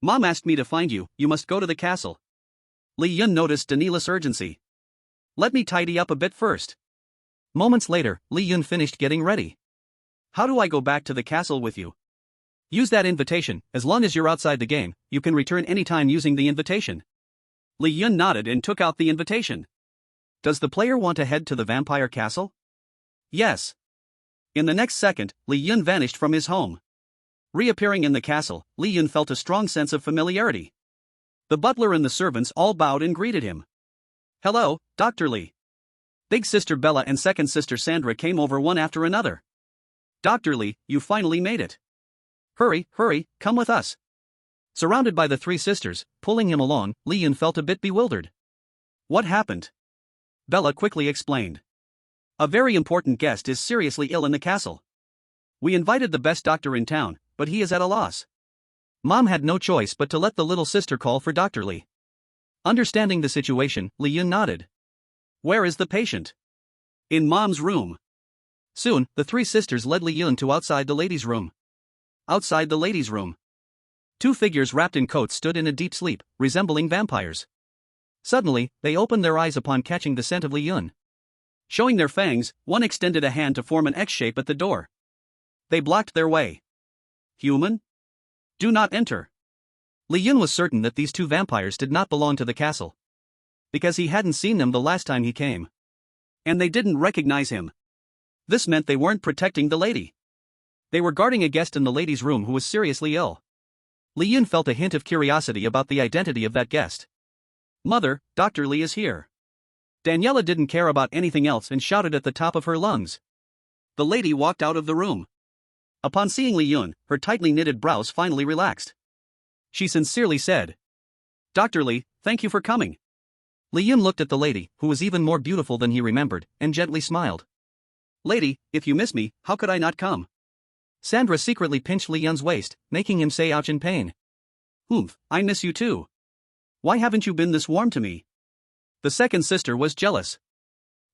Mom asked me to find you, you must go to the castle. Li Yun noticed Danila's urgency. Let me tidy up a bit first. Moments later, Li Yun finished getting ready. How do I go back to the castle with you? Use that invitation, as long as you're outside the game, you can return anytime using the invitation. Li Yun nodded and took out the invitation. Does the player want to head to the vampire castle? Yes. In the next second, Li Yun vanished from his home. Reappearing in the castle, Li Yun felt a strong sense of familiarity. The butler and the servants all bowed and greeted him. Hello, Dr. Li. Big sister Bella and second sister Sandra came over one after another. Dr. Lee, you finally made it. Hurry, hurry, come with us. Surrounded by the three sisters, pulling him along, Lee Yun felt a bit bewildered. What happened? Bella quickly explained. A very important guest is seriously ill in the castle. We invited the best doctor in town, but he is at a loss. Mom had no choice but to let the little sister call for Dr. Lee. Understanding the situation, Lee Yun nodded. Where is the patient? In Mom's room. Soon, the three sisters led Lee Yun to outside the ladies' room. Outside the ladies' room, two figures wrapped in coats stood in a deep sleep, resembling vampires. Suddenly, they opened their eyes upon catching the scent of Lee Yun. Showing their fangs, one extended a hand to form an X shape at the door. They blocked their way. Human? Do not enter. Lee Yun was certain that these two vampires did not belong to the castle, because he hadn't seen them the last time he came. And they didn't recognize him. This meant they weren't protecting the lady. They were guarding a guest in the lady's room who was seriously ill. Lee Yun felt a hint of curiosity about the identity of that guest. Mother, Dr. Lee is here. Daniela didn't care about anything else and shouted at the top of her lungs. The lady walked out of the room. Upon seeing Lee Yun, her tightly knitted brows finally relaxed. She sincerely said, Dr. Lee, thank you for coming. Lee Yun looked at the lady, who was even more beautiful than he remembered, and gently smiled. Lady, if you miss me, how could I not come? Sandra secretly pinched Lee Yun's waist, making him say ouch in pain. Oomph, I miss you too. Why haven't you been this warm to me? The second sister was jealous.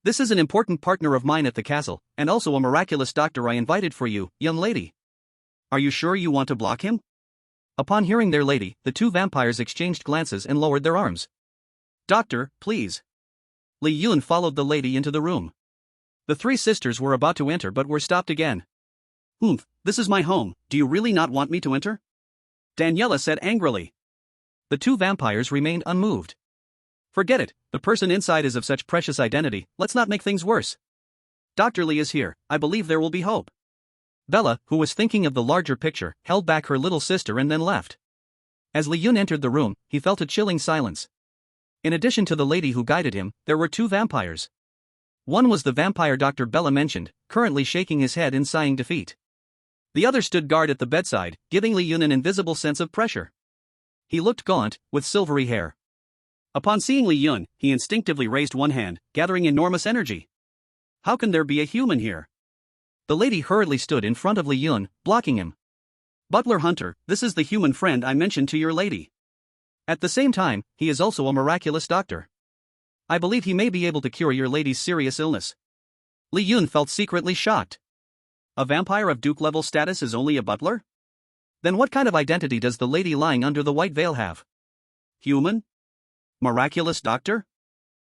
This is an important partner of mine at the castle, and also a miraculous doctor I invited for you, young lady. Are you sure you want to block him? Upon hearing their lady, the two vampires exchanged glances and lowered their arms. Doctor, please. Lee Yun followed the lady into the room. The three sisters were about to enter but were stopped again. Oomph, this is my home, do you really not want me to enter? Daniela said angrily. The two vampires remained unmoved. Forget it, the person inside is of such precious identity, let's not make things worse. Dr. Lee is here, I believe there will be hope. Bella, who was thinking of the larger picture, held back her little sister and then left. As Lee Yun entered the room, he felt a chilling silence. In addition to the lady who guided him, there were two vampires. One was the vampire Dr. Bella mentioned, currently shaking his head in sighing defeat. The other stood guard at the bedside, giving Lee Yun an invisible sense of pressure. He looked gaunt, with silvery hair. Upon seeing Lee Yun, he instinctively raised one hand, gathering enormous energy. How can there be a human here? The lady hurriedly stood in front of Lee Yun, blocking him. Butler Hunter, this is the human friend I mentioned to your lady. At the same time, he is also a miraculous doctor. I believe he may be able to cure your lady's serious illness. Lee Yun felt secretly shocked. A vampire of Duke-level status is only a butler? Then what kind of identity does the lady lying under the white veil have? Human? Miraculous doctor?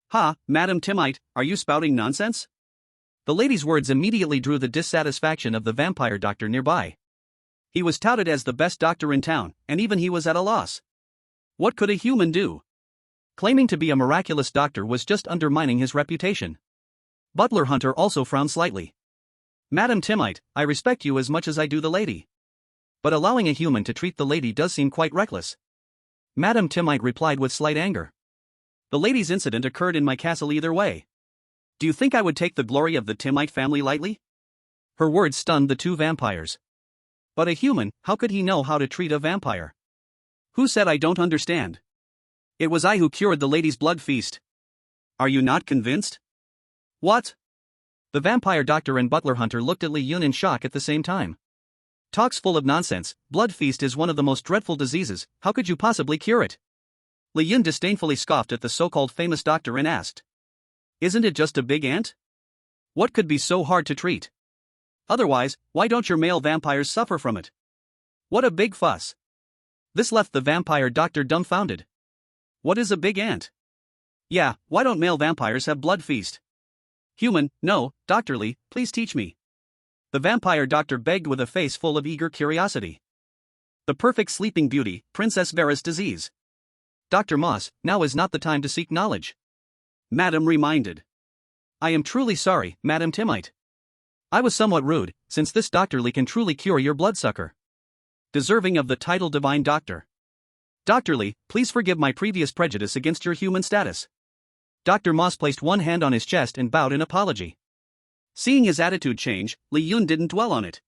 Ha, Madam Timite, are you spouting nonsense? The lady's words immediately drew the dissatisfaction of the vampire doctor nearby. He was touted as the best doctor in town, and even he was at a loss. What could a human do? Claiming to be a miraculous doctor was just undermining his reputation. Butler Hunter also frowned slightly. Madam Timite, I respect you as much as I do the lady. But allowing a human to treat the lady does seem quite reckless. Madam Timite replied with slight anger. The lady's incident occurred in my castle either way. Do you think I would take the glory of the Timite family lightly? Her words stunned the two vampires. But a human, how could he know how to treat a vampire? Who said I don't understand? It was I who cured the lady's blood feast. Are you not convinced? What? The vampire doctor and Butler Hunter looked at Lee Yun in shock at the same time. Talks full of nonsense, blood feast is one of the most dreadful diseases, how could you possibly cure it? Lee Yun disdainfully scoffed at the so-called famous doctor and asked. Isn't it just a big ant? What could be so hard to treat? Otherwise, why don't your male vampires suffer from it? What a big fuss. This left the vampire doctor dumbfounded. What is a big ant? Yeah, why don't male vampires have blood feast? Human, no, Dr. Lee, please teach me. The vampire doctor begged with a face full of eager curiosity. The perfect sleeping beauty, Princess Vera's disease. Dr. Moss, now is not the time to seek knowledge. Madam reminded. I am truly sorry, Madam Timite. I was somewhat rude, since this Dr. Lee can truly cure your bloodsucker. Deserving of the title Divine Doctor. Dr. Lee, please forgive my previous prejudice against your human status. Dr. Moss placed one hand on his chest and bowed in apology. Seeing his attitude change, Li Yun didn't dwell on it.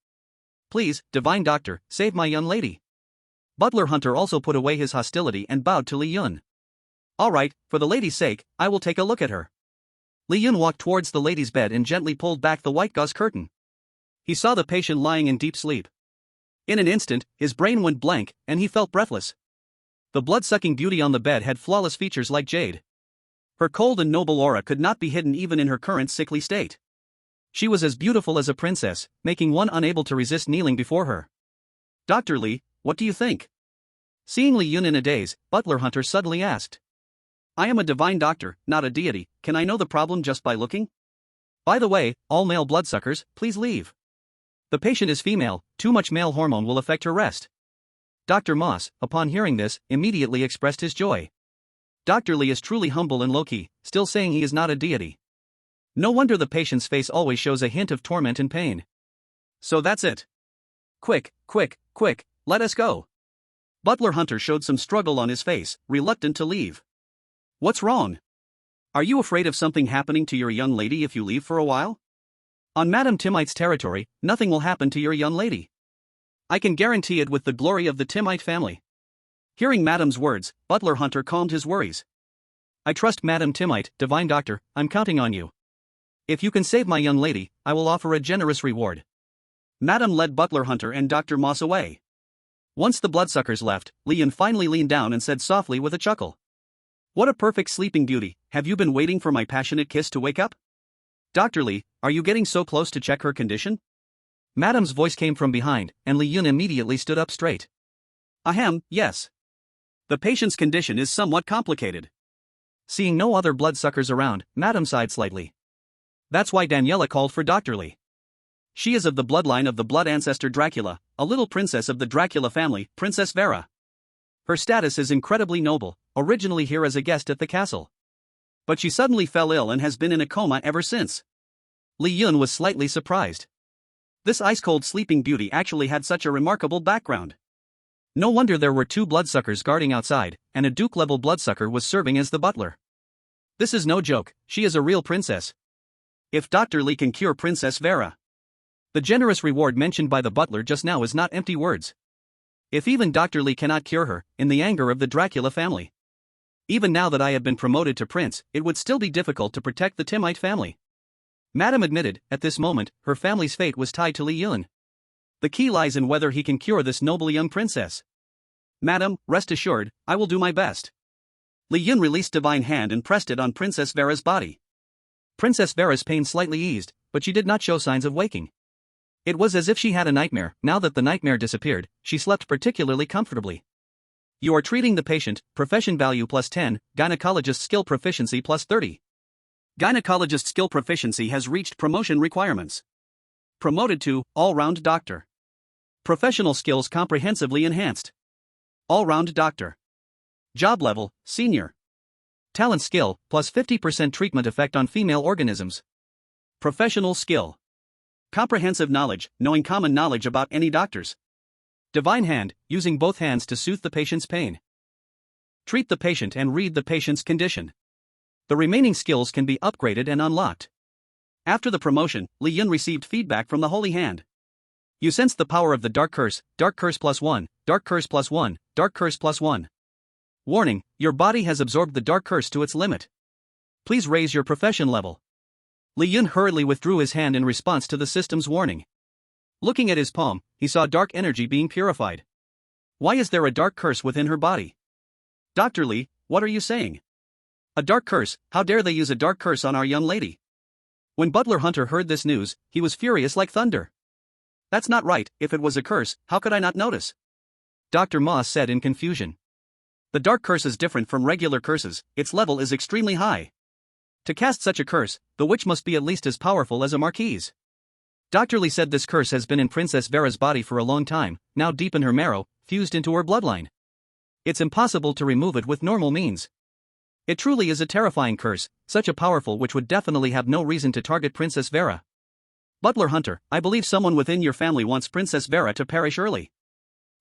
Please, divine doctor, save my young lady. Butler Hunter also put away his hostility and bowed to Li Yun. Alright, for the lady's sake, I will take a look at her. Li Yun walked towards the lady's bed and gently pulled back the white gauze curtain. He saw the patient lying in deep sleep. In an instant, his brain went blank, and he felt breathless. The blood-sucking beauty on the bed had flawless features like jade. Her cold and noble aura could not be hidden even in her current sickly state. She was as beautiful as a princess, making one unable to resist kneeling before her. Dr. Li, what do you think? Seeing Li Yun in a daze, Butler Hunter suddenly asked. I am a divine doctor, not a deity, can I know the problem just by looking? By the way, all male bloodsuckers, please leave. The patient is female, too much male hormone will affect her rest. Dr. Moss, upon hearing this, immediately expressed his joy. Dr. Li is truly humble and low-key, still saying he is not a deity. No wonder the patient's face always shows a hint of torment and pain. So that's it. Quick, let us go. Butler Hunter showed some struggle on his face, reluctant to leave. What's wrong? Are you afraid of something happening to your young lady if you leave for a while? On Madame Timite's territory, nothing will happen to your young lady. I can guarantee it with the glory of the Timite family. Hearing Madame's words, Butler Hunter calmed his worries. I trust Madame Timite, divine doctor, I'm counting on you. If you can save my young lady, I will offer a generous reward. Madame led Butler Hunter and Dr. Moss away. Once the bloodsuckers left, Li Yun finally leaned down and said softly with a chuckle. What a perfect sleeping beauty, have you been waiting for my passionate kiss to wake up? Dr. Li, are you getting so close to check her condition? Madame's voice came from behind, and Li Yun immediately stood up straight. Ahem, yes. The patient's condition is somewhat complicated. Seeing no other bloodsuckers around, Madame sighed slightly. That's why Daniela called for Dr. Li. She is of the bloodline of the blood ancestor Dracula, a little princess of the Dracula family, Princess Vera. Her status is incredibly noble, originally here as a guest at the castle. But she suddenly fell ill and has been in a coma ever since. Li Yun was slightly surprised. This ice-cold sleeping beauty actually had such a remarkable background. No wonder there were two bloodsuckers guarding outside, and a Duke-level bloodsucker was serving as the butler. This is no joke, she is a real princess. If Dr. Li can cure Princess Vera. The generous reward mentioned by the butler just now is not empty words. If even Dr. Li cannot cure her, in the anger of the Dracula family. Even now that I have been promoted to prince, it would still be difficult to protect the Timite family. Madame admitted, at this moment, her family's fate was tied to Li Yun. The key lies in whether he can cure this noble young princess. Madame, rest assured, I will do my best. Li Yun released divine hand and pressed it on Princess Vera's body. Princess Vera's pain slightly eased, but she did not show signs of waking. It was as if she had a nightmare. Now that the nightmare disappeared, she slept particularly comfortably. You are treating the patient, profession value plus 10, gynecologist skill proficiency plus 30. Gynecologist skill proficiency has reached promotion requirements. Promoted to all-round doctor. Professional skills comprehensively enhanced. All-round doctor. Job level, senior. Talent skill, plus 50% treatment effect on female organisms. Professional skill. Comprehensive knowledge, knowing common knowledge about any doctors. Divine hand, using both hands to soothe the patient's pain. Treat the patient and read the patient's condition. The remaining skills can be upgraded and unlocked. After the promotion, Li Yun received feedback from the Holy Hand. You sense the power of the Dark Curse plus 1, Dark Curse plus 1, Dark Curse plus 1. Warning, your body has absorbed the Dark Curse to its limit. Please raise your profession level. Li Yun hurriedly withdrew his hand in response to the system's warning. Looking at his palm, he saw dark energy being purified. Why is there a dark curse within her body? Dr. Li, what are you saying? A dark curse, how dare they use a dark curse on our young lady? When Butler Hunter heard this news, he was furious like thunder. That's not right, if it was a curse, how could I not notice? Dr. Moss said in confusion. The dark curse is different from regular curses, its level is extremely high. To cast such a curse, the witch must be at least as powerful as a marquise. Dr. Li said this curse has been in Princess Vera's body for a long time, now deep in her marrow, fused into her bloodline. It's impossible to remove it with normal means. It truly is a terrifying curse, such a powerful witch would definitely have no reason to target Princess Vera. Butler Hunter, I believe someone within your family wants Princess Vera to perish early.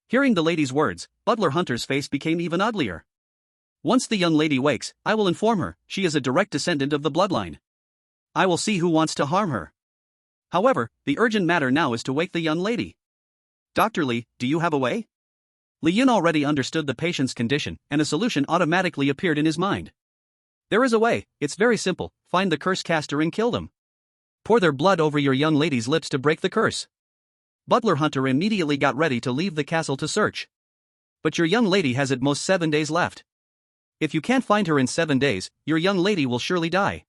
Hearing the lady's words, Butler Hunter's face became even uglier. Once the young lady wakes, I will inform her, she is a direct descendant of the bloodline. I will see who wants to harm her. However, the urgent matter now is to wake the young lady. Dr. Lee, do you have a way? Li Yun already understood the patient's condition, and a solution automatically appeared in his mind. There is a way, it's very simple, find the curse caster and kill them. Pour their blood over your young lady's lips to break the curse. Butler Hunter immediately got ready to leave the castle to search. But your young lady has at most 7 days left. If you can't find her in 7 days, your young lady will surely die.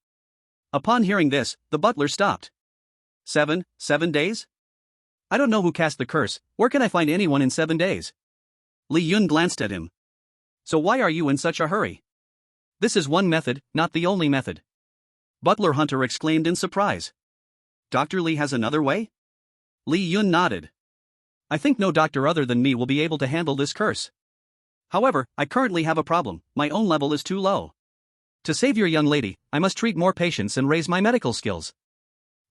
Upon hearing this, the butler stopped. 7 days? I don't know who cast the curse, where can I find anyone in 7 days? Li Yun glanced at him. So why are you in such a hurry? This is one method, not the only method. Butler Hunter exclaimed in surprise. Dr. Lee has another way? Li Yun nodded. I think no doctor other than me will be able to handle this curse. However, I currently have a problem, my own level is too low. To save your young lady, I must treat more patients and raise my medical skills.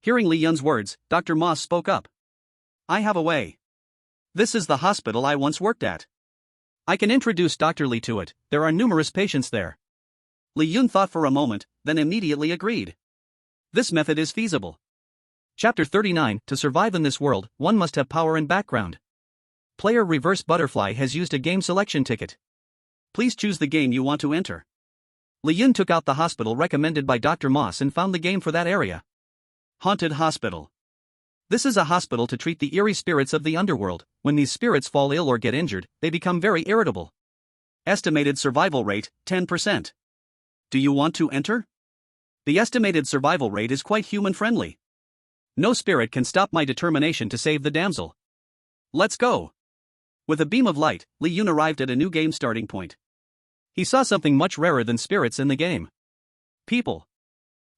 Hearing Li Yun's words, Dr. Moss spoke up. I have a way. This is the hospital I once worked at. I can introduce Dr. Lee to it, there are numerous patients there. Li Yun thought for a moment, then immediately agreed. This method is feasible. Chapter 39, to survive in this world, one must have power and background. Player Reverse Butterfly has used a game selection ticket. Please choose the game you want to enter. Li Yun took out the hospital recommended by Dr. Moss and found the game for that area. Haunted Hospital. This is a hospital to treat the eerie spirits of the underworld. When these spirits fall ill or get injured, they become very irritable. Estimated survival rate, 10%. Do you want to enter? The estimated survival rate is quite human-friendly. No spirit can stop my determination to save the damsel. Let's go. With a beam of light, Li Yun arrived at a new game starting point. He saw something much rarer than spirits in the game. People.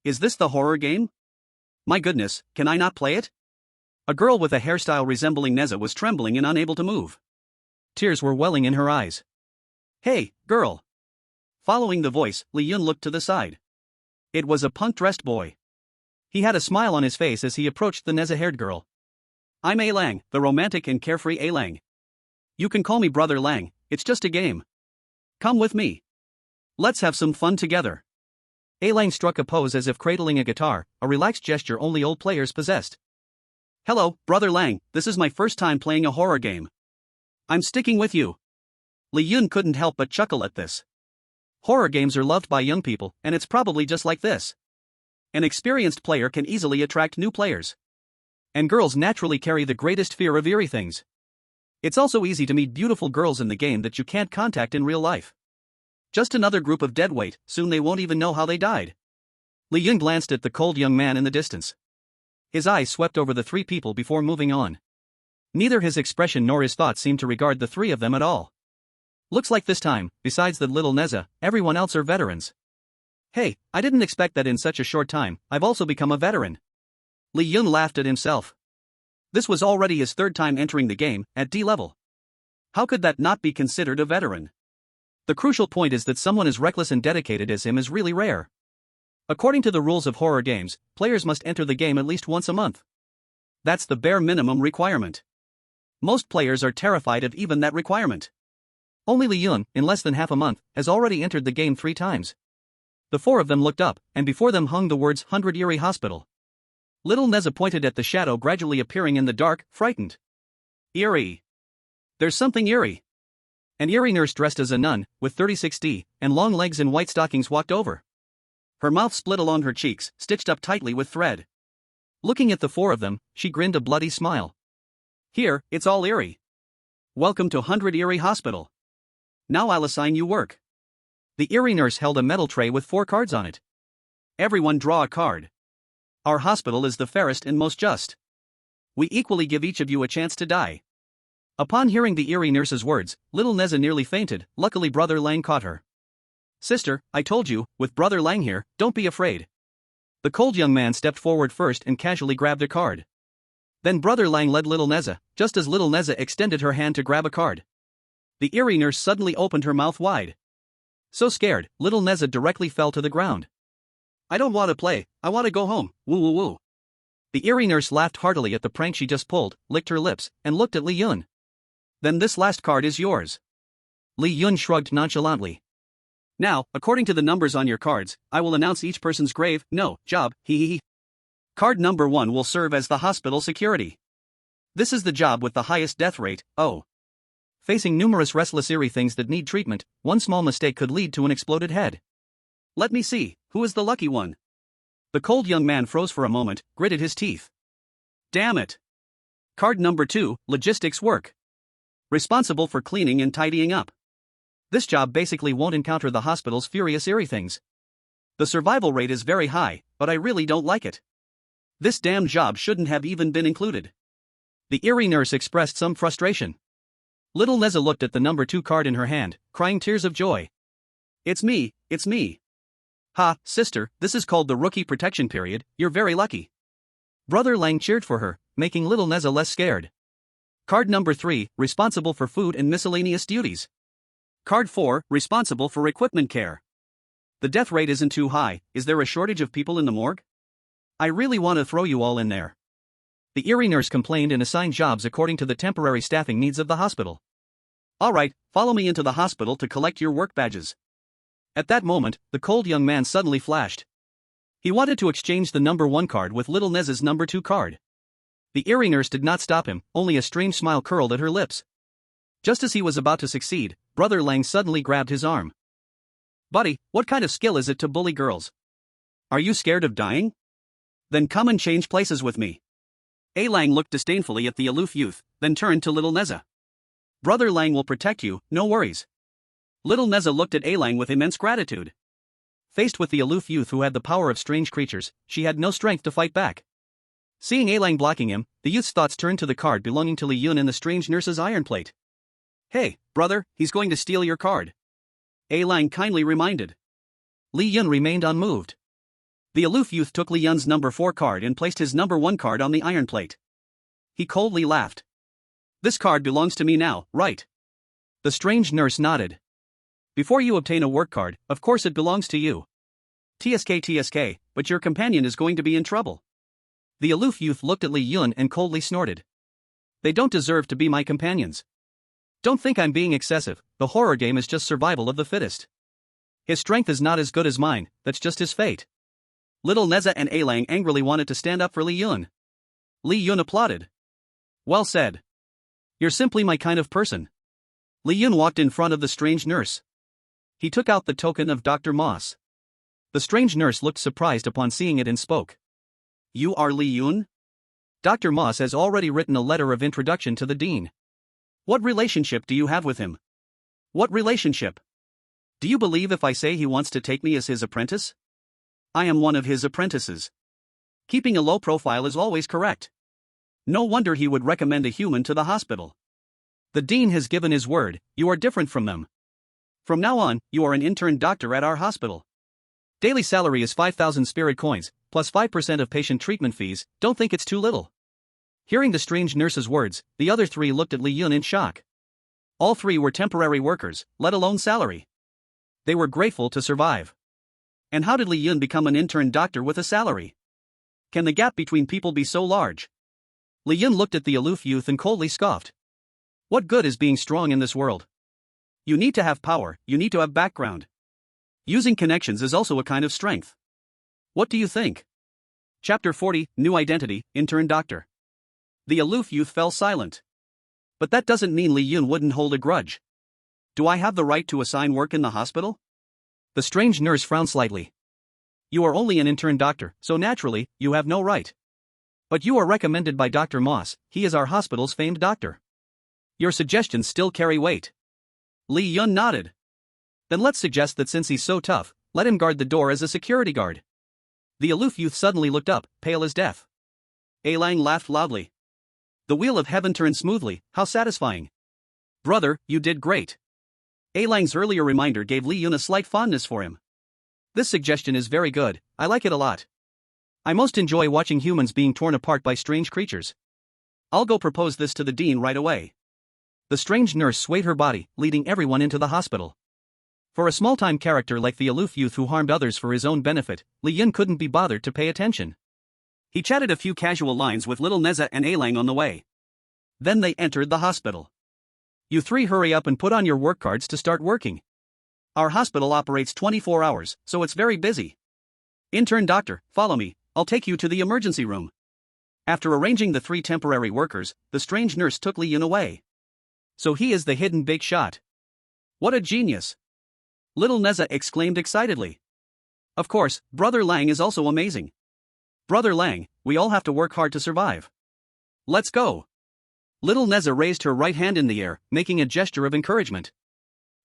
Is this the horror game? My goodness, can I not play it? A girl with a hairstyle resembling Neza was trembling and unable to move. Tears were welling in her eyes. Hey, girl. Following the voice, Li Yun looked to the side. It was a punk-dressed boy. He had a smile on his face as he approached the Neza-haired girl. I'm A Lang, the romantic and carefree A Lang. You can call me Brother Lang, it's just a game. Come with me. Let's have some fun together. A Lang struck a pose as if cradling a guitar, a relaxed gesture only old players possessed. Hello, Brother Lang, this is my first time playing a horror game. I'm sticking with you. Li Yun couldn't help but chuckle at this. Horror games are loved by young people, and it's probably just like this. An experienced player can easily attract new players. And girls naturally carry the greatest fear of eerie things. It's also easy to meet beautiful girls in the game that you can't contact in real life. Just another group of deadweight, soon they won't even know how they died. Li Yun glanced at the cold young man in the distance. His eyes swept over the three people before moving on. Neither his expression nor his thoughts seemed to regard the three of them at all. Looks like this time, besides the little Neza, everyone else are veterans. Hey, I didn't expect that in such a short time, I've also become a veteran. Li Yun laughed at himself. This was already his third time entering the game, at D level. How could that not be considered a veteran? The crucial point is that someone as reckless and dedicated as him is really rare. According to the rules of horror games, players must enter the game at least once a month. That's the bare minimum requirement. Most players are terrified of even that requirement. Only Li Yun, in less than half a month, has already entered the game 3 times. The 4 of them looked up, and before them hung the words 100 Eerie Hospital. Little Neza pointed at the shadow gradually appearing in the dark, frightened. Eerie. There's something eerie. An eerie nurse dressed as a nun, with 36D, and long legs and white stockings walked over. Her mouth split along her cheeks, stitched up tightly with thread. Looking at the 4 of them, she grinned a bloody smile. Here, it's all eerie. Welcome to 100 Eerie Hospital. Now I'll assign you work. The eerie nurse held a metal tray with 4 cards on it. Everyone draw a card. Our hospital is the fairest and most just. We equally give each of you a chance to die. Upon hearing the eerie nurse's words, little Neza nearly fainted, luckily Brother Lang caught her. Sister, I told you, with Brother Lang here, don't be afraid. The cold young man stepped forward first and casually grabbed a card. Then Brother Lang led little Neza, just as little Neza extended her hand to grab a card. The eerie nurse suddenly opened her mouth wide. So scared, little Neza directly fell to the ground. I don't want to play, I want to go home, woo woo woo. The eerie nurse laughed heartily at the prank she just pulled, licked her lips, and looked at Li Yun. Then this last card is yours. Li Yun shrugged nonchalantly. Now, according to the numbers on your cards, I will announce each person's job, hee. Card number 1 will serve as the hospital security. This is the job with the highest death rate, Facing numerous restless eerie things that need treatment, one small mistake could lead to an exploded head. Let me see, who is the lucky one? The cold young man froze for a moment, gritted his teeth. Damn it! Card number 2, logistics work. Responsible for cleaning and tidying up. This job basically won't encounter the hospital's furious eerie things. The survival rate is very high, but I really don't like it. This damn job shouldn't have even been included. The eerie nurse expressed some frustration. Little Neza looked at the number 2 card in her hand, crying tears of joy. It's me. Ha, sister, this is called the rookie protection period, you're very lucky. Brother Lang cheered for her, making little Neza less scared. Card number 3, responsible for food and miscellaneous duties. Card 4, responsible for equipment care. The death rate isn't too high, is there a shortage of people in the morgue? I really want to throw you all in there. The eerie nurse complained and assigned jobs according to the temporary staffing needs of the hospital. Alright, follow me into the hospital to collect your work badges. At that moment, the cold young man suddenly flashed. He wanted to exchange the number 1 card with little Neza's number 2 card. The eerie nurse did not stop him, only a strange smile curled at her lips. Just as he was about to succeed, Brother Lang suddenly grabbed his arm. Buddy, what kind of skill is it to bully girls? Are you scared of dying? Then come and change places with me. A Lang looked disdainfully at the aloof youth, then turned to little Neza. Brother Lang will protect you, no worries. Little Neza looked at A Lang with immense gratitude. Faced with the aloof youth who had the power of strange creatures, she had no strength to fight back. Seeing A Lang blocking him, the youth's thoughts turned to the card belonging to Li Yun and the strange nurse's iron plate. Hey, brother, he's going to steal your card. A Lang kindly reminded. Li Yun remained unmoved. The aloof youth took Li Yun's number 4 card and placed his number 1 card on the iron plate. He coldly laughed. This card belongs to me now, right? The strange nurse nodded. Before you obtain a work card, of course it belongs to you. TSK, but your companion is going to be in trouble. The aloof youth looked at Li Yun and coldly snorted. They don't deserve to be my companions. Don't think I'm being excessive, the horror game is just survival of the fittest. His strength is not as good as mine, that's just his fate. Little Neza and A Lang angrily wanted to stand up for Li Yun. Li Yun applauded. Well said. You're simply my kind of person. Li Yun walked in front of the strange nurse. He took out the token of Dr. Moss. The strange nurse looked surprised upon seeing it and spoke. You are Li Yun? Dr. Moss has already written a letter of introduction to the dean. What relationship do you have with him? What relationship? Do you believe if I say he wants to take me as his apprentice? I am one of his apprentices. Keeping a low profile is always correct. No wonder he would recommend a human to the hospital. The dean has given his word, you are different from them. From now on, you are an intern doctor at our hospital. Daily salary is 5,000 spirit coins, plus 5% of patient treatment fees, don't think it's too little. Hearing the strange nurse's words, the other 3 looked at Li Yun in shock. All 3 were temporary workers, let alone salary. They were grateful to survive. And how did Li Yun become an intern doctor with a salary? Can the gap between people be so large? Li Yun looked at the aloof youth and coldly scoffed. What good is being strong in this world? You need to have power, you need to have background. Using connections is also a kind of strength. What do you think? Chapter 40, New Identity, Intern Doctor. The aloof youth fell silent. But that doesn't mean Li Yun wouldn't hold a grudge. Do I have the right to assign work in the hospital? The strange nurse frowned slightly. You are only an intern doctor, so naturally, you have no right. But you are recommended by Dr. Moss, he is our hospital's famed doctor. Your suggestions still carry weight. Li Yun nodded. Then let's suggest that since he's so tough, let him guard the door as a security guard. The aloof youth suddenly looked up, pale as death. A Lang laughed loudly. The wheel of heaven turned smoothly, how satisfying. Brother, you did great. A Lang's earlier reminder gave Li Yun a slight fondness for him. This suggestion is very good, I like it a lot. I most enjoy watching humans being torn apart by strange creatures. I'll go propose this to the dean right away. The strange nurse swayed her body, leading everyone into the hospital. For a small-time character like the aloof youth who harmed others for his own benefit, Li Yun couldn't be bothered to pay attention. He chatted a few casual lines with little Neza and A Lang on the way. Then they entered the hospital. You 3 hurry up and put on your work cards to start working. Our hospital operates 24 hours, so it's very busy. Intern doctor, follow me, I'll take you to the emergency room. After arranging the 3 temporary workers, the strange nurse took Lee Yun away. So he is the hidden big shot. What a genius! Little Neza exclaimed excitedly. Of course, Brother Lang is also amazing. Brother Lang, we all have to work hard to survive. Let's go. Little Neza raised her right hand in the air, making a gesture of encouragement.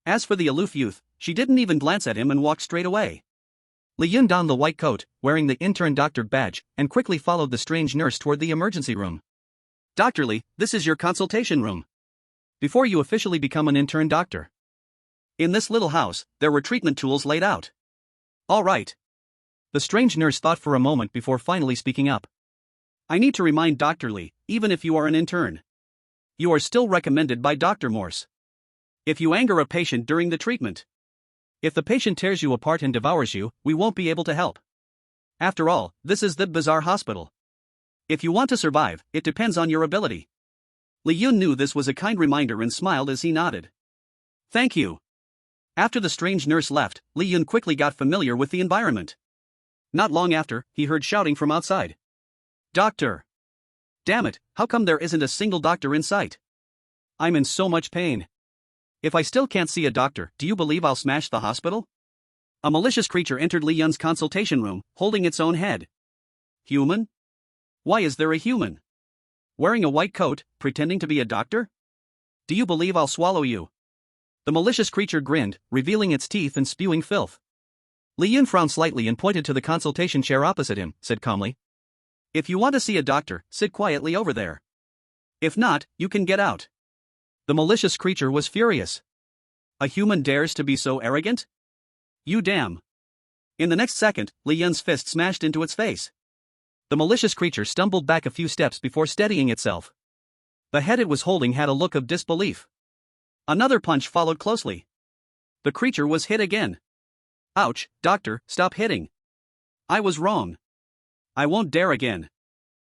As for the aloof youth, she didn't even glance at him and walked straight away. Li Yun donned the white coat, wearing the intern doctor badge, and quickly followed the strange nurse toward the emergency room. Dr. Li, this is your consultation room. Before you officially become an intern doctor. In this little house, there were treatment tools laid out. All right. The strange nurse thought for a moment before finally speaking up. I need to remind Dr. Li, even if you are an intern, you are still recommended by Dr. Morse. If you anger a patient during the treatment, if the patient tears you apart and devours you, we won't be able to help. After all, this is the bizarre hospital. If you want to survive, it depends on your ability. Li Yun knew this was a kind reminder and smiled as he nodded. Thank you. After the strange nurse left, Li Yun quickly got familiar with the environment. Not long after, he heard shouting from outside. Doctor! Damn it, how come there isn't a single doctor in sight? I'm in so much pain. If I still can't see a doctor, do you believe I'll smash the hospital? A malicious creature entered Li Yun's consultation room, holding its own head. Human? Why is there a human? Wearing a white coat, pretending to be a doctor? Do you believe I'll swallow you? The malicious creature grinned, revealing its teeth and spewing filth. Li Yun frowned slightly and pointed to the consultation chair opposite him, said calmly. If you want to see a doctor, sit quietly over there. If not, you can get out. The malicious creature was furious. A human dares to be so arrogant? You damn. In the next second, Li Yun's fist smashed into its face. The malicious creature stumbled back a few steps before steadying itself. The head it was holding had a look of disbelief. Another punch followed closely. The creature was hit again. Ouch, doctor, stop hitting. I was wrong. I won't dare again.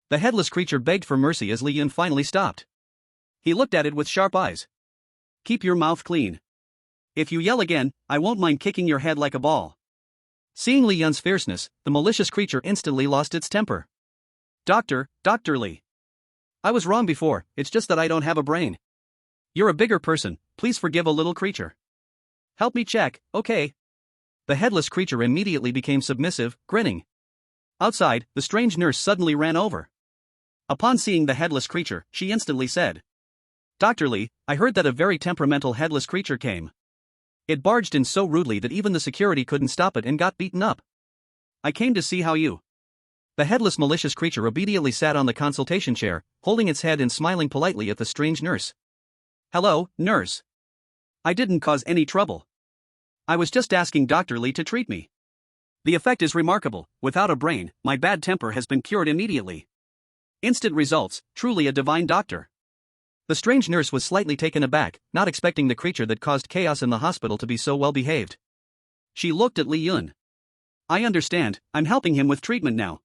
The headless creature begged for mercy as Li Yun finally stopped. He looked at it with sharp eyes. Keep your mouth clean. If you yell again, I won't mind kicking your head like a ball. Seeing Li Yun's fierceness, the malicious creature instantly lost its temper. Dr. Li. I was wrong before, it's just that I don't have a brain. You're a bigger person, please forgive a little creature. Help me check, okay? The headless creature immediately became submissive, grinning. Outside, the strange nurse suddenly ran over. Upon seeing the headless creature, she instantly said, Dr. Li, I heard that a very temperamental headless creature came. It barged in so rudely that even the security couldn't stop it and got beaten up. I came to see how you... The headless malicious creature obediently sat on the consultation chair, holding its head and smiling politely at the strange nurse. Hello, nurse. I didn't cause any trouble. I was just asking Dr. Li to treat me. The effect is remarkable. Without a brain, my bad temper has been cured immediately. Instant results, truly a divine doctor. The strange nurse was slightly taken aback, not expecting the creature that caused chaos in the hospital to be so well behaved. She looked at Li Yun. I understand, I'm helping him with treatment now.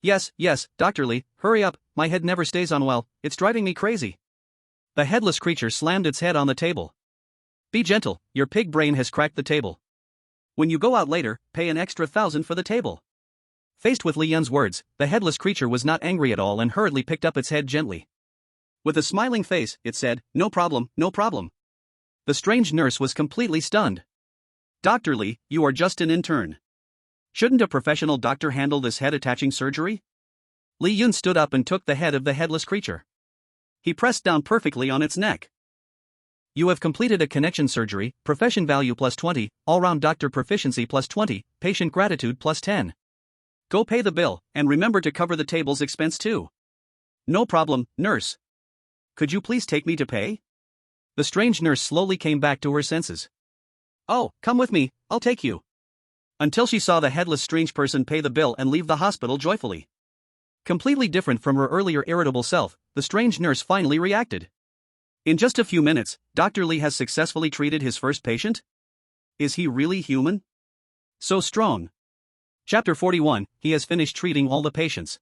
Yes, Dr. Li, hurry up, my head never stays on well, it's driving me crazy. The headless creature slammed its head on the table. Be gentle, your pig brain has cracked the table. When you go out later, pay an extra 1,000 for the table. Faced with Li Yun's words, the headless creature was not angry at all and hurriedly picked up its head gently. With a smiling face, it said, No problem. The strange nurse was completely stunned. Dr. Li, you are just an intern. Shouldn't a professional doctor handle this head-attaching surgery? Li Yun stood up and took the head of the headless creature. He pressed down perfectly on its neck. You have completed a connection surgery, profession value plus 20, all-round doctor proficiency plus 20, patient gratitude plus 10. Go pay the bill, and remember to cover the table's expense too. No problem, nurse. Could you please take me to pay? The strange nurse slowly came back to her senses. Oh, come with me, I'll take you. Until she saw the headless strange person pay the bill and leave the hospital joyfully. Completely different from her earlier irritable self, the strange nurse finally reacted. In just a few minutes, Dr. Li has successfully treated his first patient? Is he really human? So strong. Chapter 41, he has finished treating all the patients.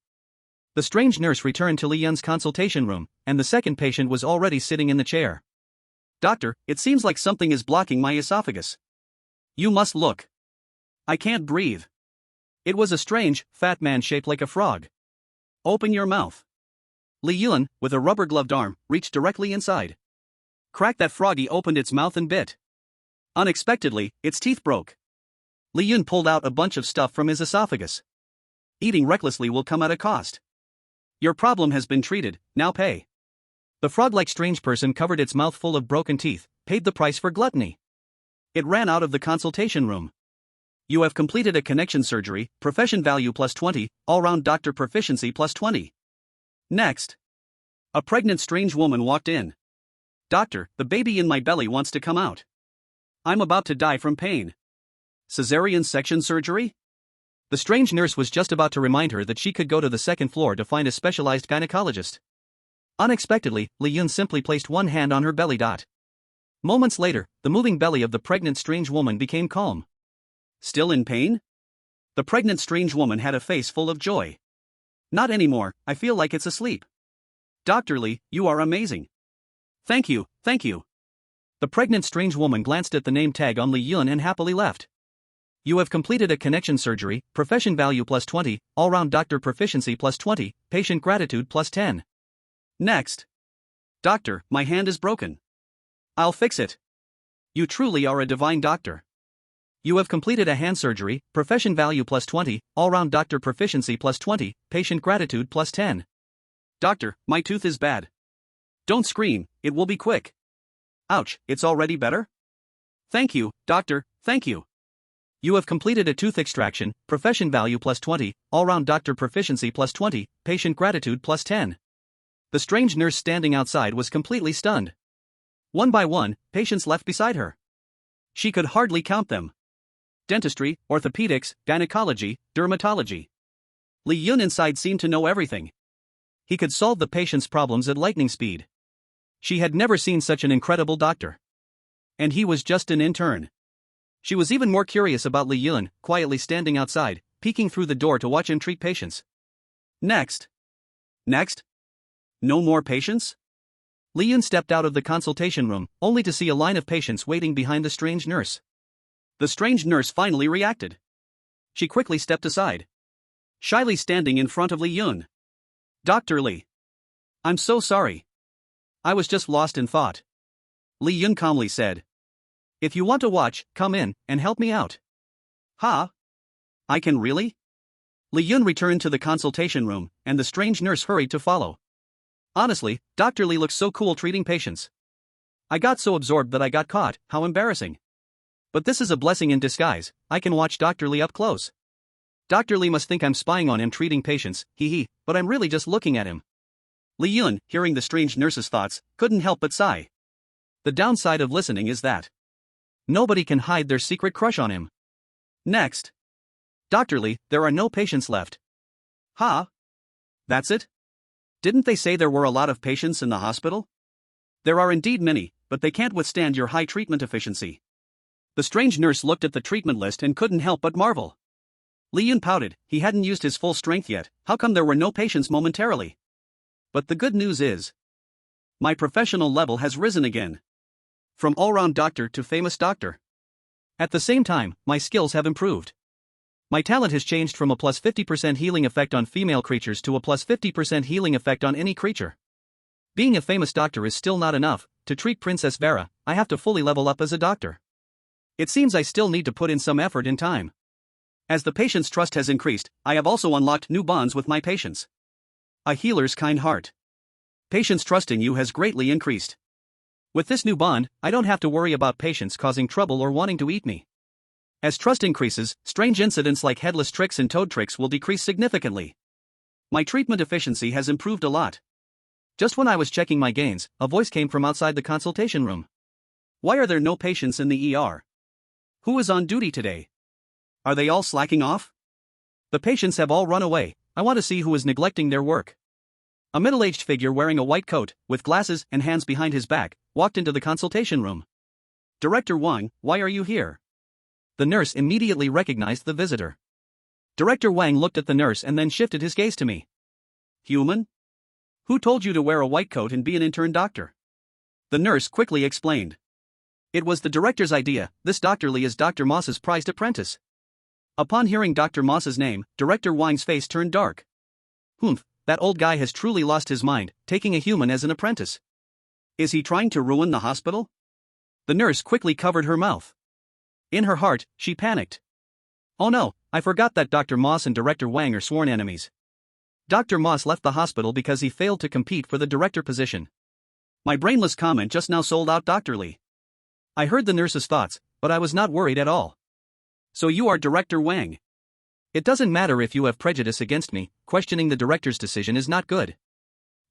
The strange nurse returned to Li Yun's consultation room, and the second patient was already sitting in the chair. Doctor, it seems like something is blocking my esophagus. You must look. I can't breathe. It was a strange, fat man shaped like a frog. Open your mouth. Li Yun, with a rubber-gloved arm, reached directly inside. Crack! That froggy opened its mouth and bit. Unexpectedly, its teeth broke. Li Yun pulled out a bunch of stuff from his esophagus. Eating recklessly will come at a cost. Your problem has been treated, now pay. The frog-like strange person covered its mouth full of broken teeth, paid the price for gluttony. It ran out of the consultation room. You have completed a connection surgery, profession value plus 20, all-round doctor proficiency plus 20. Next. A pregnant strange woman walked in. Doctor, the baby in my belly wants to come out. I'm about to die from pain. Cesarean section surgery? The strange nurse was just about to remind her that she could go to the second floor to find a specialized gynecologist. Unexpectedly, Li Yun simply placed one hand on her belly. Moments later, the moving belly of the pregnant strange woman became calm. Still in pain? The pregnant strange woman had a face full of joy. Not anymore, I feel like it's asleep. Dr. Li, you are amazing. Thank you, thank you. The pregnant strange woman glanced at the name tag on Li Yun and happily left. You have completed a connection surgery, profession value plus 20, all-round doctor proficiency plus 20, patient gratitude plus 10. Next. Doctor, my hand is broken. I'll fix it. You truly are a divine doctor. You have completed a hand surgery, profession value plus 20, all-round doctor proficiency plus 20, patient gratitude plus 10. Doctor, my tooth is bad. Don't scream, it will be quick. Ouch, it's already better? Thank you, doctor, thank you. You have completed a tooth extraction, profession value plus 20, all-round doctor proficiency plus 20, patient gratitude plus 10. The strange nurse standing outside was completely stunned. One by one, patients left beside her. She could hardly count them. Dentistry, orthopedics, gynecology, dermatology. Li Yun inside seemed to know everything. He could solve the patient's problems at lightning speed. She had never seen such an incredible doctor. And he was just an intern. She was even more curious about Li Yun, quietly standing outside, peeking through the door to watch him treat patients. Next. Next? No more patients? Li Yun stepped out of the consultation room, only to see a line of patients waiting behind the strange nurse. The strange nurse finally reacted. She quickly stepped aside. Shyly standing in front of Li Yun. Dr. Li. I'm so sorry. I was just lost in thought. Li Yun calmly said. If you want to watch, come in, and help me out. Huh? I can really? Li Yun returned to the consultation room, and the strange nurse hurried to follow. Honestly, Dr. Li looks so cool treating patients. I got so absorbed that I got caught, how embarrassing. But this is a blessing in disguise, I can watch Dr. Li up close. Dr. Li must think I'm spying on him treating patients, but I'm really just looking at him. Li Yun, hearing the strange nurse's thoughts, couldn't help but sigh. The downside of listening is that nobody can hide their secret crush on him. Next. Dr. Li, there are no patients left. Huh? That's it? Didn't they say there were a lot of patients in the hospital? There are indeed many, but they can't withstand your high treatment efficiency. The strange nurse looked at the treatment list and couldn't help but marvel. Li Yun pouted, he hadn't used his full strength yet, how come there were no patients momentarily? But the good news is, my professional level has risen again. From all-round doctor to famous doctor. At the same time, my skills have improved. My talent has changed from a plus 50% healing effect on female creatures to a plus 50% healing effect on any creature. Being a famous doctor is still not enough. To treat Princess Vera, I have to fully level up as a doctor. It seems I still need to put in some effort and time. As the patient's trust has increased, I have also unlocked new bonds with my patients. A healer's kind heart. Patients' trust in you has greatly increased. With this new bond, I don't have to worry about patients causing trouble or wanting to eat me. As trust increases, strange incidents like headless tricks and toad tricks will decrease significantly. My treatment efficiency has improved a lot. Just when I was checking my gains, a voice came from outside the consultation room. Why are there no patients in the ER? Who is on duty today? Are they all slacking off? The patients have all run away, I want to see who is neglecting their work. A middle-aged figure wearing a white coat, with glasses and hands behind his back, walked into the consultation room. Director Wang, why are you here? The nurse immediately recognized the visitor. Director Wang looked at the nurse and then shifted his gaze to me. Human? Who told you to wear a white coat and be an intern doctor? The nurse quickly explained. It was the director's idea. This Dr. Lee is Dr. Moss's prized apprentice. Upon hearing Dr. Moss's name, Director Wang's face turned dark. Humph, that old guy has truly lost his mind, taking a human as an apprentice. Is he trying to ruin the hospital? The nurse quickly covered her mouth. In her heart, she panicked. Oh no, I forgot that Dr. Moss and Director Wang are sworn enemies. Dr. Moss left the hospital because he failed to compete for the director position. My brainless comment just now sold out Dr. Lee. I heard the nurse's thoughts, but I was not worried at all. So you are Director Wang. It doesn't matter if you have prejudice against me, questioning the director's decision is not good.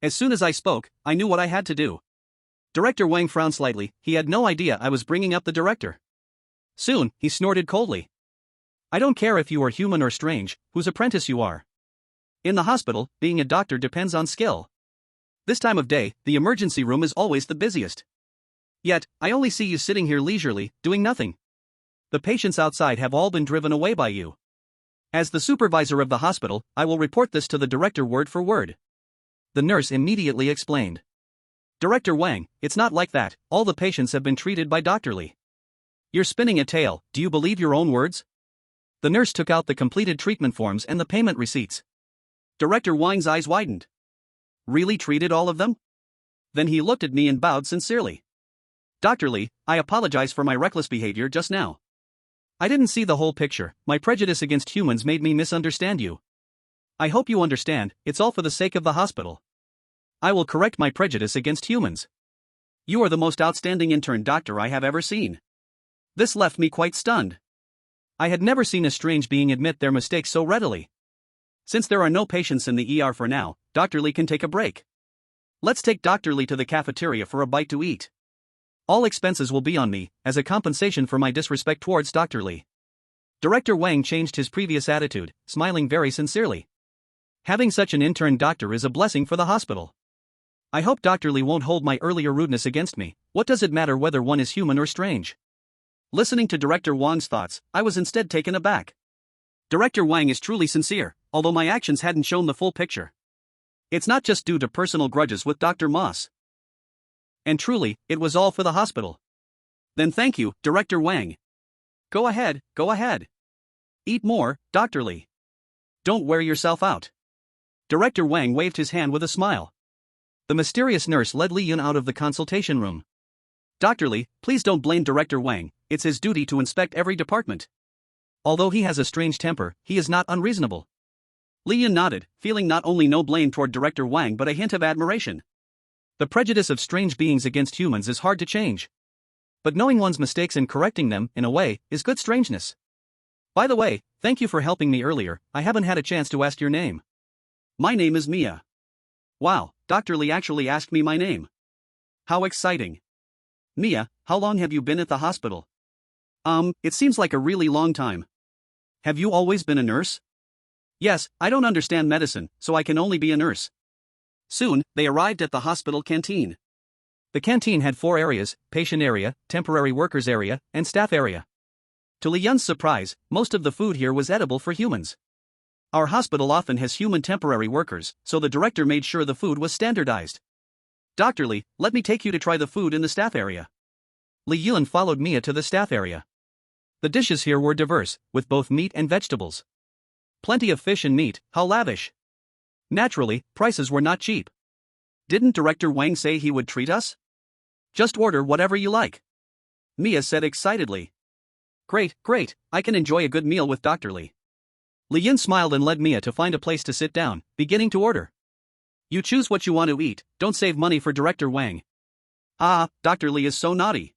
As soon as I spoke, I knew what I had to do. Director Wang frowned slightly, he had no idea I was bringing up the director. Soon, he snorted coldly. I don't care if you are human or strange, whose apprentice you are. In the hospital, being a doctor depends on skill. This time of day, the emergency room is always the busiest. Yet, I only see you sitting here leisurely, doing nothing. The patients outside have all been driven away by you. As the supervisor of the hospital, I will report this to the director word for word. The nurse immediately explained. Director Wang, it's not like that, all the patients have been treated by Dr. Lee. You're spinning a tale, do you believe your own words? The nurse took out the completed treatment forms and the payment receipts. Director Wang's eyes widened. Really treated all of them? Then he looked at me and bowed sincerely. Dr. Lee, I apologize for my reckless behavior just now. I didn't see the whole picture, my prejudice against humans made me misunderstand you. I hope you understand, it's all for the sake of the hospital. I will correct my prejudice against humans. You are the most outstanding intern doctor I have ever seen. This left me quite stunned. I had never seen a strange being admit their mistakes so readily. Since there are no patients in the ER for now, Dr. Lee can take a break. Let's take Dr. Lee to the cafeteria for a bite to eat. All expenses will be on me, as a compensation for my disrespect towards Dr. Lee. Director Wang changed his previous attitude, smiling very sincerely. Having such an intern doctor is a blessing for the hospital. I hope Dr. Lee won't hold my earlier rudeness against me. What does it matter whether one is human or strange? Listening to Director Wang's thoughts, I was instead taken aback. Director Wang is truly sincere, although my actions hadn't shown the full picture. It's not just due to personal grudges with Dr. Moss. And truly, it was all for the hospital. Then thank you, Director Wang. Go ahead, go ahead. Eat more, Dr. Lee. Don't wear yourself out. Director Wang waved his hand with a smile. The mysterious nurse led Li Yun out of the consultation room. Dr. Lee, please don't blame Director Wang, it's his duty to inspect every department. Although he has a strange temper, he is not unreasonable. Li Yun nodded, feeling not only no blame toward Director Wang but a hint of admiration. The prejudice of strange beings against humans is hard to change. But knowing one's mistakes and correcting them, in a way, is good strangeness. By the way, thank you for helping me earlier, I haven't had a chance to ask your name. My name is Mia. Wow, Dr. Lee actually asked me my name. How exciting. Mia, how long have you been at the hospital? It seems like a really long time. Have you always been a nurse? Yes, I don't understand medicine, so I can only be a nurse. Soon, they arrived at the hospital canteen. The canteen had 4 areas: patient area, temporary workers area, and staff area. To Li Yun's surprise, most of the food here was edible for humans. Our hospital often has human temporary workers, so the director made sure the food was standardized. Dr. Lee, let me take you to try the food in the staff area. Li Yun followed Mia to the staff area. The dishes here were diverse, with both meat and vegetables. Plenty of fish and meat, how lavish. Naturally, prices were not cheap. Didn't Director Wang say he would treat us? Just order whatever you like. Mia said excitedly. Great, great, I can enjoy a good meal with Dr. Lee. Li Yun smiled and led Mia to find a place to sit down, beginning to order. You choose what you want to eat, don't save money for Director Wang. Ah, Dr. Lee is so naughty.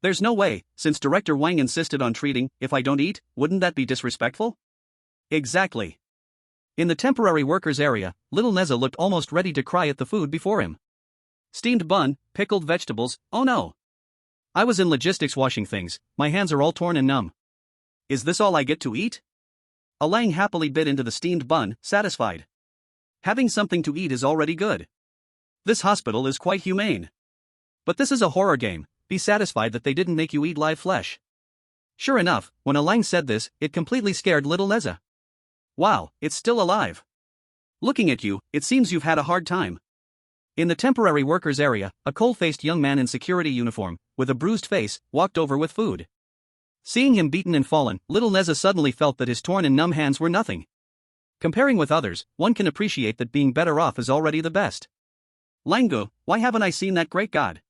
There's no way, since Director Wang insisted on treating, if I don't eat, wouldn't that be disrespectful? Exactly. In the temporary workers area, little Neza looked almost ready to cry at the food before him. Steamed bun, pickled vegetables, oh no. I was in logistics washing things, my hands are all torn and numb. Is this all I get to eat? Alang happily bit into the steamed bun, satisfied. Having something to eat is already good. This hospital is quite humane. But this is a horror game, be satisfied that they didn't make you eat live flesh. Sure enough, when Alang said this, it completely scared little Neza. Wow, it's still alive. Looking at you, it seems you've had a hard time. In the temporary workers area, a cold-faced young man in security uniform, with a bruised face, walked over with food. Seeing him beaten and fallen, little Neza suddenly felt that his torn and numb hands were nothing. Comparing with others, one can appreciate that being better off is already the best. Langu, why haven't I seen that great god?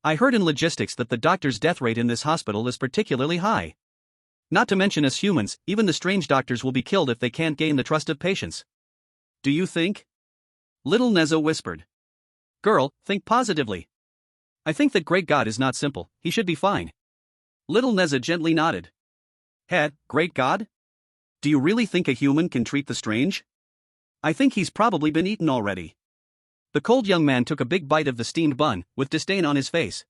I heard in logistics that the doctor's death rate in this hospital is particularly high. Not to mention as humans, even the strange doctors will be killed if they can't gain the trust of patients. Do you think? Little Neza whispered. Girl, think positively. I think that great god is not simple, he should be fine. Little Neza gently nodded. Great god? Do you really think a human can treat the strange? I think he's probably been eaten already. The cold young man took a big bite of the steamed bun, with disdain on his face.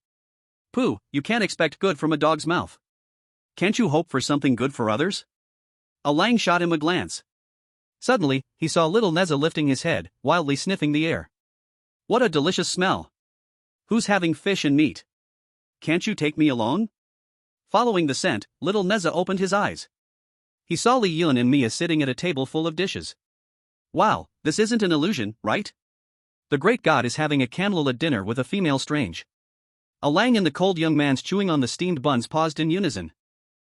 Pooh, you can't expect good from a dog's mouth. Can't you hope for something good for others? Alang shot him a glance. Suddenly, he saw little Neza lifting his head, wildly sniffing the air. What a delicious smell! Who's having fish and meat? Can't you take me along? Following the scent, little Neza opened his eyes. He saw Li Yun and Mia sitting at a table full of dishes. Wow, this isn't an illusion, right? The great god is having a candlelit dinner with a female strange. Alang and the cold young man's chewing on the steamed buns paused in unison.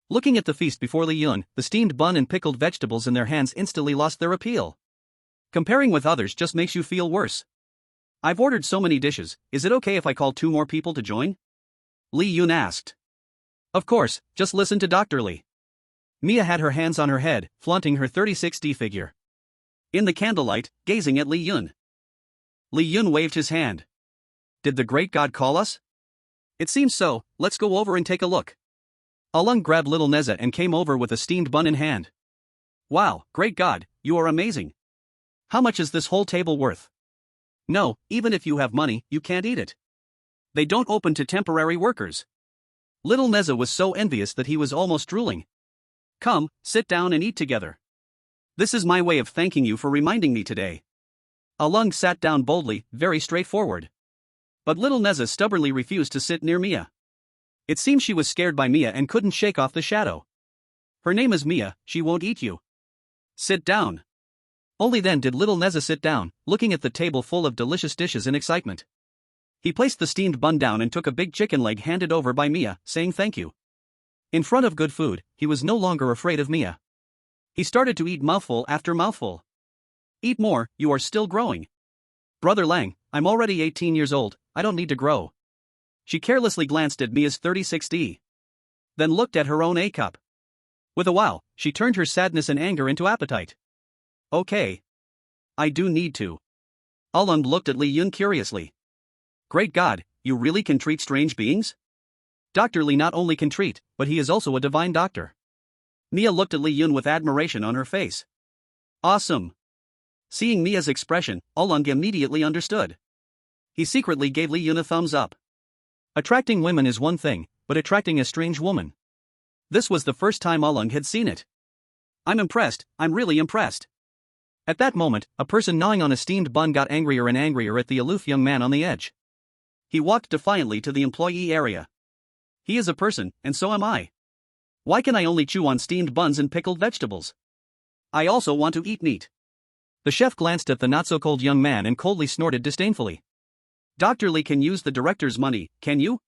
Looking at the feast before Li Yun, the steamed bun and pickled vegetables in their hands instantly lost their appeal. Comparing with others just makes you feel worse. I've ordered so many dishes, is it okay if I call 2 more people to join? Li Yun asked. Of course, just listen to Dr. Li. Mia had her hands on her head, flaunting her 36D figure. In the candlelight, gazing at Li Yun. Li Yun waved his hand. Did the great god call us? It seems so, let's go over and take a look. Alung grabbed little Neza and came over with a steamed bun in hand. Wow, great god, you are amazing. How much is this whole table worth? No, even if you have money, you can't eat it. They don't open to temporary workers. Little Neza was so envious that he was almost drooling. Come, sit down and eat together. This is my way of thanking you for reminding me today. Alung sat down boldly, very straightforward. But little Neza stubbornly refused to sit near Mia. It seemed she was scared by Mia and couldn't shake off the shadow. Her name is Mia, she won't eat you. Sit down. Only then did little Neza sit down, looking at the table full of delicious dishes in excitement. He placed the steamed bun down and took a big chicken leg handed over by Mia, saying thank you. In front of good food, he was no longer afraid of Mia. He started to eat mouthful after mouthful. Eat more, you are still growing. Brother Lang, I'm already 18 years old, I don't need to grow. She carelessly glanced at Mia's 36D. Then looked at her own A-cup. With a wow, she turned her sadness and anger into appetite. Okay. I do need to. Alung looked at Li Yun curiously. Great God, you really can treat strange beings? Dr. Li not only can treat, but he is also a divine doctor. Mia looked at Li Yun with admiration on her face. Awesome. Seeing Mia's expression, Alung immediately understood. He secretly gave Li Yun a thumbs up. Attracting women is one thing, but attracting a strange woman. This was the first time Alung had seen it. I'm impressed, I'm really impressed. At that moment, a person gnawing on a steamed bun got angrier and angrier at the aloof young man on the edge. He walked defiantly to the employee area. He is a person, and so am I. Why can I only chew on steamed buns and pickled vegetables? I also want to eat meat. The chef glanced at the not-so-cold young man and coldly snorted disdainfully. Dr. Li can use the director's money, can you?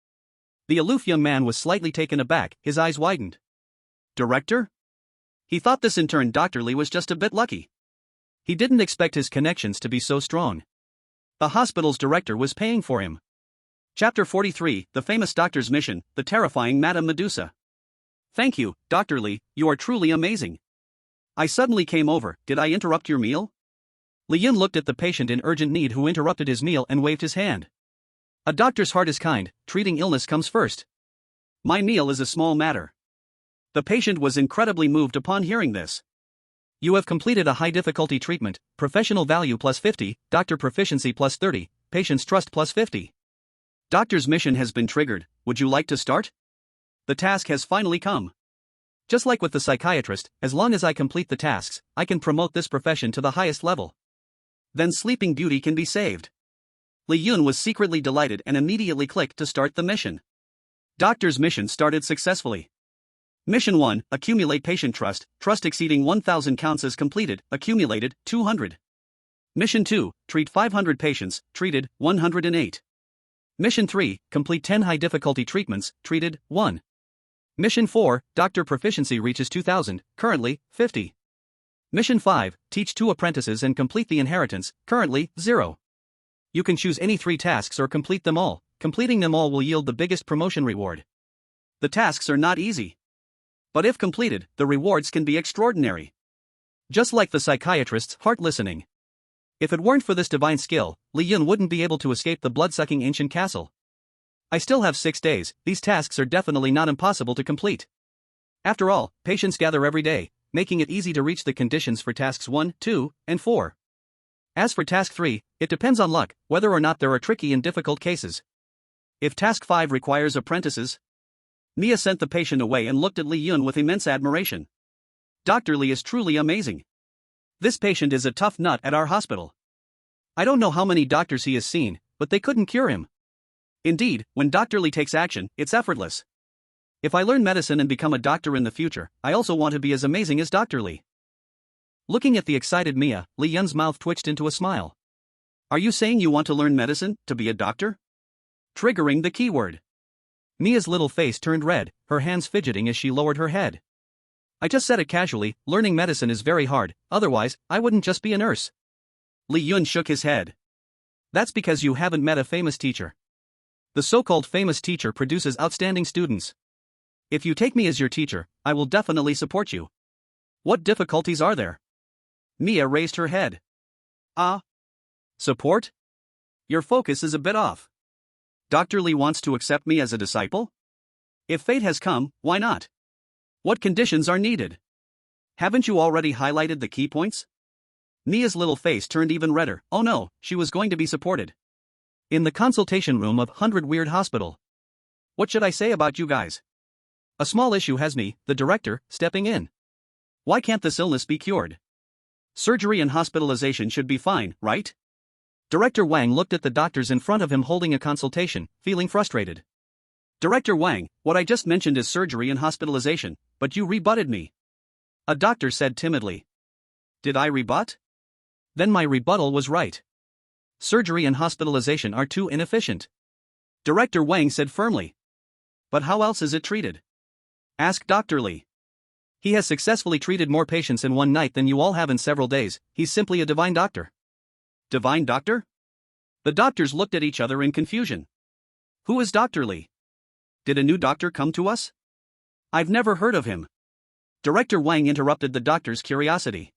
The aloof young man was slightly taken aback, his eyes widened. Director? He thought this in turn Dr. Li was just a bit lucky. He didn't expect his connections to be so strong. The hospital's director was paying for him. Chapter 43, The Famous Doctor's Mission, The Terrifying Madame Medusa. Thank you, Dr. Li, you are truly amazing. I suddenly came over, did I interrupt your meal? Li Yun looked at the patient in urgent need who interrupted his meal and waved his hand. A doctor's heart is kind, treating illness comes first. My meal is a small matter. The patient was incredibly moved upon hearing this. You have completed a high-difficulty treatment, professional value plus 50, doctor proficiency plus 30, patient's trust plus 50. Doctor's mission has been triggered, would you like to start? The task has finally come. Just like with the psychiatrist, as long as I complete the tasks, I can promote this profession to the highest level. Then Sleeping Beauty can be saved. Li Yun was secretly delighted and immediately clicked to start the mission. Doctor's mission started successfully. Mission 1, accumulate patient trust, trust exceeding 1,000 counts as completed, accumulated, 200. Mission 2, treat 500 patients, treated, 108. Mission 3, complete 10 high-difficulty treatments, treated, 1. Mission 4, doctor proficiency reaches 2,000, currently, 50. Mission 5, teach 2 apprentices and complete the inheritance, currently, 0. You can choose any 3 tasks or complete them all. Completing them all will yield the biggest promotion reward. The tasks are not easy. But if completed, the rewards can be extraordinary. Just like the psychiatrist's heart listening. If it weren't for this divine skill, Li Yun wouldn't be able to escape the blood-sucking ancient castle. I still have 6 days, these tasks are definitely not impossible to complete. After all, patients gather every day, making it easy to reach the conditions for tasks 1, 2, and 4. As for task 3, it depends on luck, whether or not there are tricky and difficult cases. If task 5 requires apprentices, Mia sent the patient away and looked at Li Yun with immense admiration. Dr. Li is truly amazing. This patient is a tough nut at our hospital. I don't know how many doctors he has seen, but they couldn't cure him. Indeed, when Dr. Li takes action, it's effortless. If I learn medicine and become a doctor in the future, I also want to be as amazing as Dr. Li. Looking at the excited Mia, Li Yun's mouth twitched into a smile. Are you saying you want to learn medicine, to be a doctor? Triggering the keyword. Mia's little face turned red, her hands fidgeting as she lowered her head. I just said it casually, learning medicine is very hard, otherwise, I wouldn't just be a nurse. Li Yun shook his head. That's because you haven't met a famous teacher. The so-called famous teacher produces outstanding students. If you take me as your teacher, I will definitely support you. What difficulties are there? Mia raised her head. Support? Your focus is a bit off. Dr. Li wants to accept me as a disciple? If fate has come, why not? What conditions are needed? Haven't you already highlighted the key points? Mia's little face turned even redder. Oh no, she was going to be supported. In the consultation room of 100 Weird Hospital. What should I say about you guys? A small issue has me, the director, stepping in. Why can't this illness be cured? Surgery and hospitalization should be fine, right? Director Wang looked at the doctors in front of him holding a consultation, feeling frustrated. Director Wang, what I just mentioned is surgery and hospitalization, but you rebutted me. A doctor said timidly. Did I rebut? Then my rebuttal was right. Surgery and hospitalization are too inefficient. Director Wang said firmly. But how else is it treated? Ask Dr. Li. He has successfully treated more patients in one night than you all have in several days. He's simply a divine doctor. Divine doctor? The doctors looked at each other in confusion. Who is Dr. Li? Did a new doctor come to us? I've never heard of him. Director Wang interrupted the doctor's curiosity.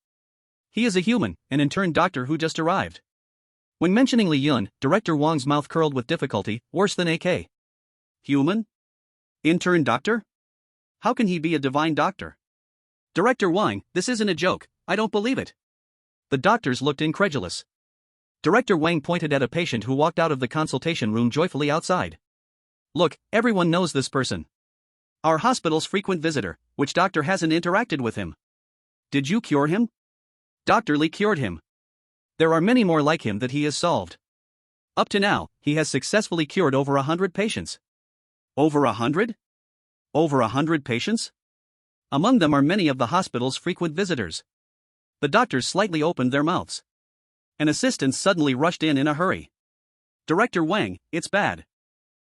He is a human, an intern doctor who just arrived. When mentioning Li Yun, Director Wang's mouth curled with difficulty, worse than AK. Human? Intern doctor? How can he be a divine doctor? Director Wang, this isn't a joke, I don't believe it. The doctors looked incredulous. Director Wang pointed at a patient who walked out of the consultation room joyfully outside. Look, everyone knows this person. Our hospital's frequent visitor, which doctor hasn't interacted with him? Did you cure him? Dr. Li cured him. There are many more like him that he has solved. Up to now, he has successfully cured over 100 patients. Over 100? Over 100 patients? Among them are many of the hospital's frequent visitors. The doctors slightly opened their mouths. An assistant suddenly rushed in a hurry. Director Wang, it's bad.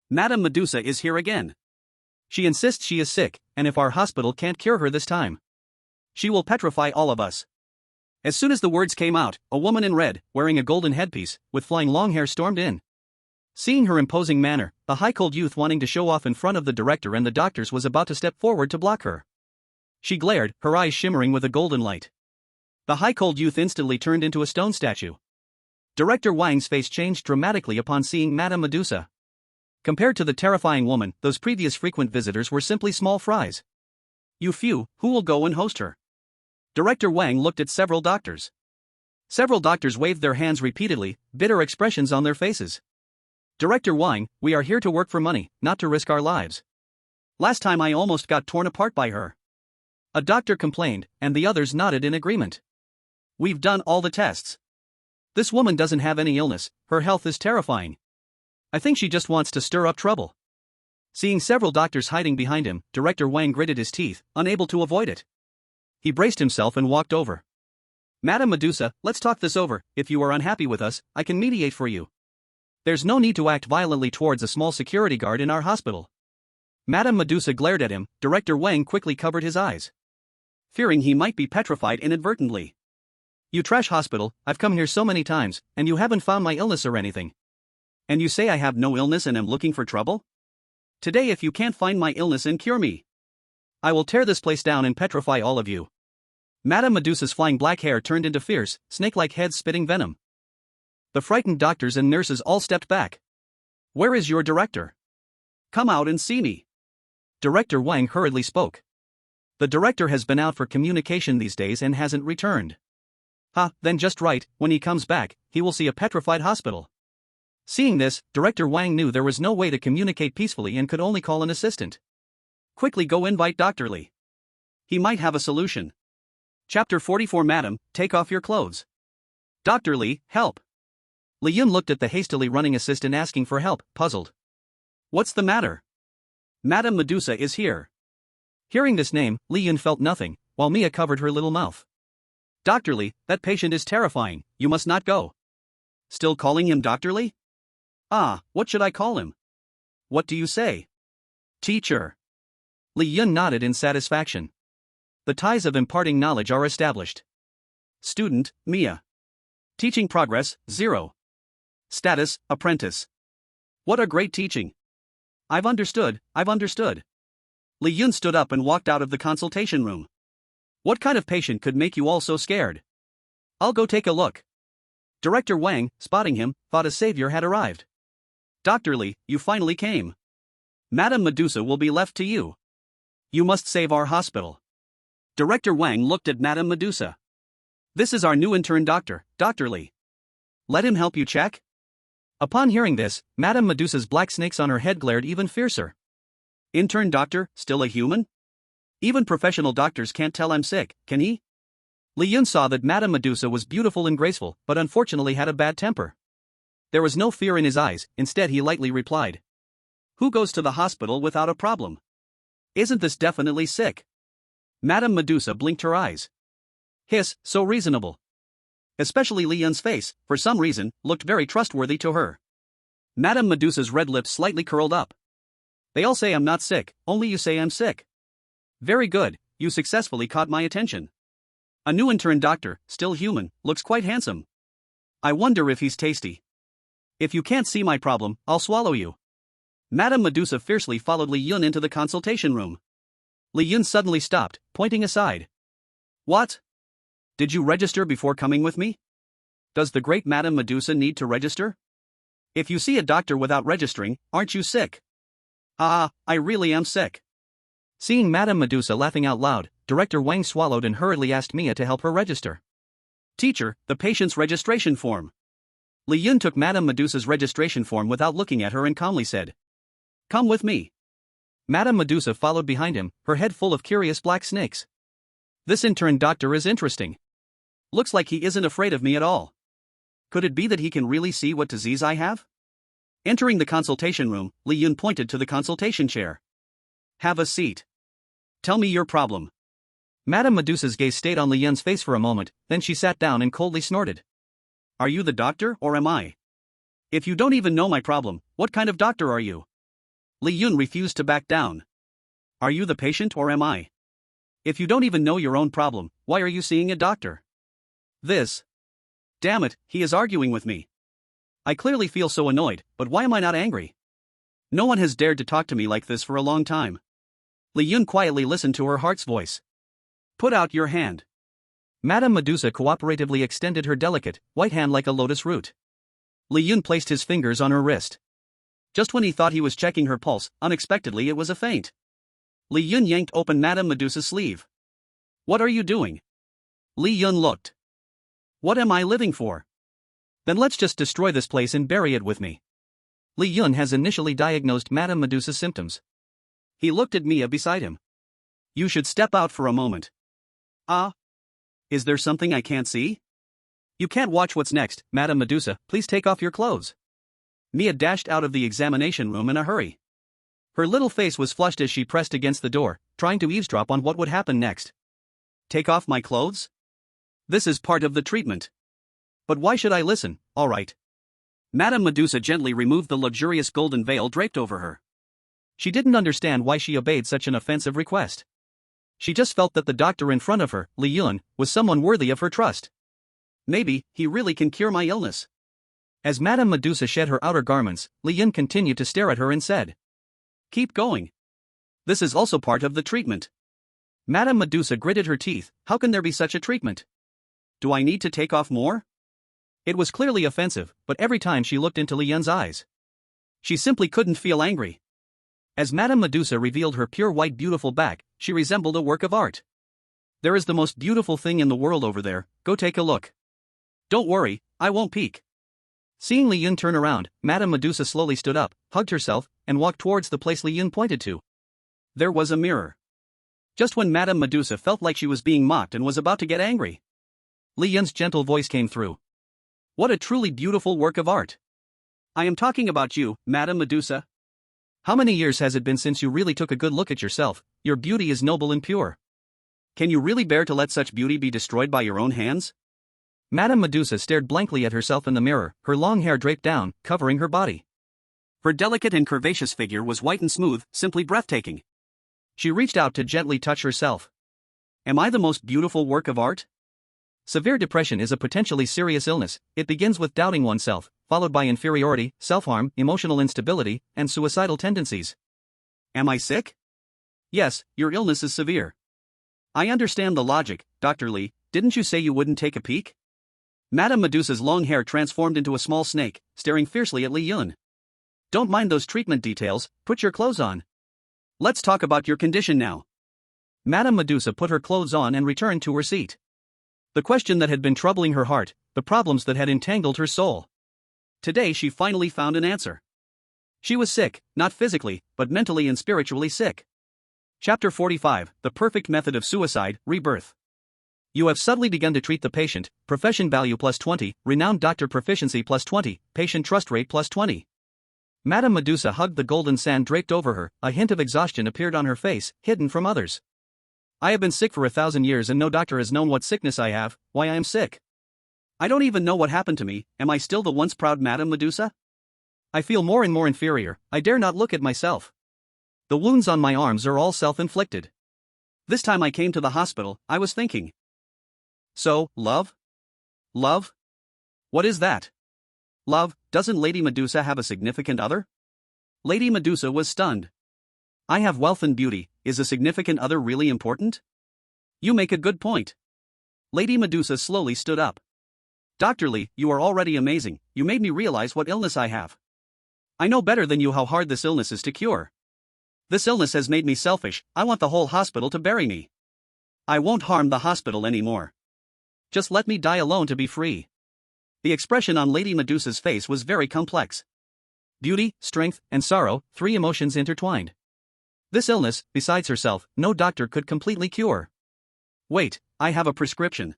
Madame Medusa is here again. She insists she is sick, and if our hospital can't cure her this time, she will petrify all of us. As soon as the words came out, a woman in red, wearing a golden headpiece, with flying long hair stormed in. Seeing her imposing manner, the high-cold youth wanting to show off in front of the director and the doctors was about to step forward to block her. She glared, her eyes shimmering with a golden light. The high-cold youth instantly turned into a stone statue. Director Wang's face changed dramatically upon seeing Madame Medusa. Compared to the terrifying woman, those previous frequent visitors were simply small fries. You few, who will go and host her? Director Wang looked at several doctors. Several doctors waved their hands repeatedly, bitter expressions on their faces. Director Wang, we are here to work for money, not to risk our lives. Last time I almost got torn apart by her. A doctor complained, and the others nodded in agreement. We've done all the tests. This woman doesn't have any illness, her health is terrifying. I think she just wants to stir up trouble. Seeing several doctors hiding behind him, Director Wang gritted his teeth, unable to avoid it. He braced himself and walked over. Madame Medusa, let's talk this over. If you are unhappy with us, I can mediate for you. There's no need to act violently towards a small security guard in our hospital. Madame Medusa glared at him. Director Wang quickly covered his eyes, fearing he might be petrified inadvertently. You trash hospital, I've come here so many times, and you haven't found my illness or anything. And you say I have no illness and am looking for trouble? Today if you can't find my illness and cure me, I will tear this place down and petrify all of you. Madame Medusa's flying black hair turned into fierce, snake-like heads spitting venom. The frightened doctors and nurses all stepped back. Where is your director? Come out and see me. Director Wang hurriedly spoke. The director has been out for communication these days and hasn't returned. Then just right, when he comes back, he will see a petrified hospital. Seeing this, Director Wang knew there was no way to communicate peacefully and could only call an assistant. Quickly go invite Dr. Li. He might have a solution. Chapter 44 Madam, take off your clothes. Dr. Li, help. Li Yun looked at the hastily running assistant asking for help, puzzled. What's the matter? Madame Medusa is here. Hearing this name, Li Yun felt nothing, while Mia covered her little mouth. Dr. Li, that patient is terrifying, you must not go. Still calling him Dr. Li? What should I call him? What do you say? Teacher. Li Yun nodded in satisfaction. The ties of imparting knowledge are established. Student, Mia. Teaching progress, 0. Status, apprentice. What a great teaching. I've understood. Li Yun stood up and walked out of the consultation room. What kind of patient could make you all so scared? I'll go take a look. Director Wang, spotting him, thought a savior had arrived. Dr. Li, you finally came. Madame Medusa will be left to you. You must save our hospital. Director Wang looked at Madame Medusa. This is our new intern doctor, Dr. Li. Let him help you check? Upon hearing this, Madame Medusa's black snakes on her head glared even fiercer. Intern doctor, still a human? Even professional doctors can't tell I'm sick, can he? Li Yun saw that Madame Medusa was beautiful and graceful, but unfortunately had a bad temper. There was no fear in his eyes, instead he lightly replied. Who goes to the hospital without a problem? Isn't this definitely sick? Madame Medusa blinked her eyes. Hiss, so reasonable. Especially Li Yun's face, for some reason, looked very trustworthy to her. Madame Medusa's red lips slightly curled up. They all say I'm not sick, only you say I'm sick. Very good, you successfully caught my attention. A new intern doctor, still human, looks quite handsome. I wonder if he's tasty. If you can't see my problem, I'll swallow you. Madame Medusa fiercely followed Li Yun into the consultation room. Li Yun suddenly stopped, pointing aside. What? Did you register before coming with me? Does the great Madame Medusa need to register? If you see a doctor without registering, aren't you sick? I really am sick. Seeing Madame Medusa laughing out loud, Director Wang swallowed and hurriedly asked Mia to help her register. Teacher, the patient's registration form. Li Yun took Madame Medusa's registration form without looking at her and calmly said. Come with me. Madame Medusa followed behind him, her head full of curious black snakes. This intern doctor is interesting. Looks like he isn't afraid of me at all. Could it be that he can really see what disease I have? Entering the consultation room, Li Yun pointed to the consultation chair. Have a seat. Tell me your problem. Madame Medusa's gaze stayed on Li Yun's face for a moment, then she sat down and coldly snorted. Are you the doctor or am I? If you don't even know my problem, what kind of doctor are you? Li Yun refused to back down. Are you the patient or am I? If you don't even know your own problem, why are you seeing a doctor? This. Damn it, he is arguing with me. I clearly feel so annoyed, but why am I not angry? No one has dared to talk to me like this for a long time. Li Yun quietly listened to her heart's voice. Put out your hand. Madame Medusa cooperatively extended her delicate, white hand like a lotus root. Li Yun placed his fingers on her wrist. Just when he thought he was checking her pulse, unexpectedly it was a feint. Li Yun yanked open Madame Medusa's sleeve. What are you doing? Li Yun looked. What am I living for? Then let's just destroy this place and bury it with me. Li Yun has initially diagnosed Madame Medusa's symptoms. He looked at Mia beside him. You should step out for a moment. Is there something I can't see? You can't watch what's next, Madame Medusa, please take off your clothes. Mia dashed out of the examination room in a hurry. Her little face was flushed as she pressed against the door, trying to eavesdrop on what would happen next. Take off my clothes? This is part of the treatment. But why should I listen? All right. Madame Medusa gently removed the luxurious golden veil draped over her. She didn't understand why she obeyed such an offensive request. She just felt that the doctor in front of her, Li Yun, was someone worthy of her trust. Maybe he really can cure my illness. As Madame Medusa shed her outer garments, Li Yun continued to stare at her and said, "Keep going. This is also part of the treatment." Madame Medusa gritted her teeth. How can there be such a treatment? Do I need to take off more? It was clearly offensive, but every time she looked into Li Yun's eyes, she simply couldn't feel angry. As Madame Medusa revealed her pure white beautiful back, she resembled a work of art. "There is the most beautiful thing in the world over there, go take a look." "Don't worry, I won't peek." Seeing Li Yun turn around, Madame Medusa slowly stood up, hugged herself, and walked towards the place Li Yun pointed to. There was a mirror. Just when Madame Medusa felt like she was being mocked and was about to get angry, Li Yun's gentle voice came through. "What a truly beautiful work of art. I am talking about you, Madame Medusa. How many years has it been since you really took a good look at yourself? Your beauty is noble and pure. Can you really bear to let such beauty be destroyed by your own hands?" Madame Medusa stared blankly at herself in the mirror, her long hair draped down, covering her body. Her delicate and curvaceous figure was white and smooth, simply breathtaking. She reached out to gently touch herself. Am I the most beautiful work of art? Severe depression is a potentially serious illness. It begins with doubting oneself, followed by inferiority, self-harm, emotional instability, and suicidal tendencies. Am I sick? Yes, your illness is severe. I understand the logic, Dr. Li. Didn't you say you wouldn't take a peek? Madame Medusa's long hair transformed into a small snake, staring fiercely at Li Yun. Don't mind those treatment details, put your clothes on. Let's talk about your condition now. Madame Medusa put her clothes on and returned to her seat. The question that had been troubling her heart, the problems that had entangled her soul. Today she finally found an answer. She was sick, not physically, but mentally and spiritually sick. Chapter 45, The Perfect Method of Suicide, Rebirth. You have subtly begun to treat the patient, profession value plus 20, renowned doctor proficiency plus 20, patient trust rate plus 20. Madame Medusa hugged the golden sand draped over her, a hint of exhaustion appeared on her face, hidden from others. I have been sick for 1,000 years and no doctor has known what sickness I have, why I am sick. I don't even know what happened to me, am I still the once proud Madame Medusa? I feel more and more inferior, I dare not look at myself. The wounds on my arms are all self-inflicted. This time I came to the hospital, I was thinking. So, love? Love? What is that? Love, doesn't Lady Medusa have a significant other? Lady Medusa was stunned. I have wealth and beauty, is a significant other really important? You make a good point. Lady Medusa slowly stood up. Dr. Li, you are already amazing, you made me realize what illness I have. I know better than you how hard this illness is to cure. This illness has made me selfish, I want the whole hospital to bury me. I won't harm the hospital anymore. Just let me die alone to be free. The expression on Lady Medusa's face was very complex. Beauty, strength, and sorrow, three emotions intertwined. This illness, besides herself, no doctor could completely cure. Wait, I have a prescription.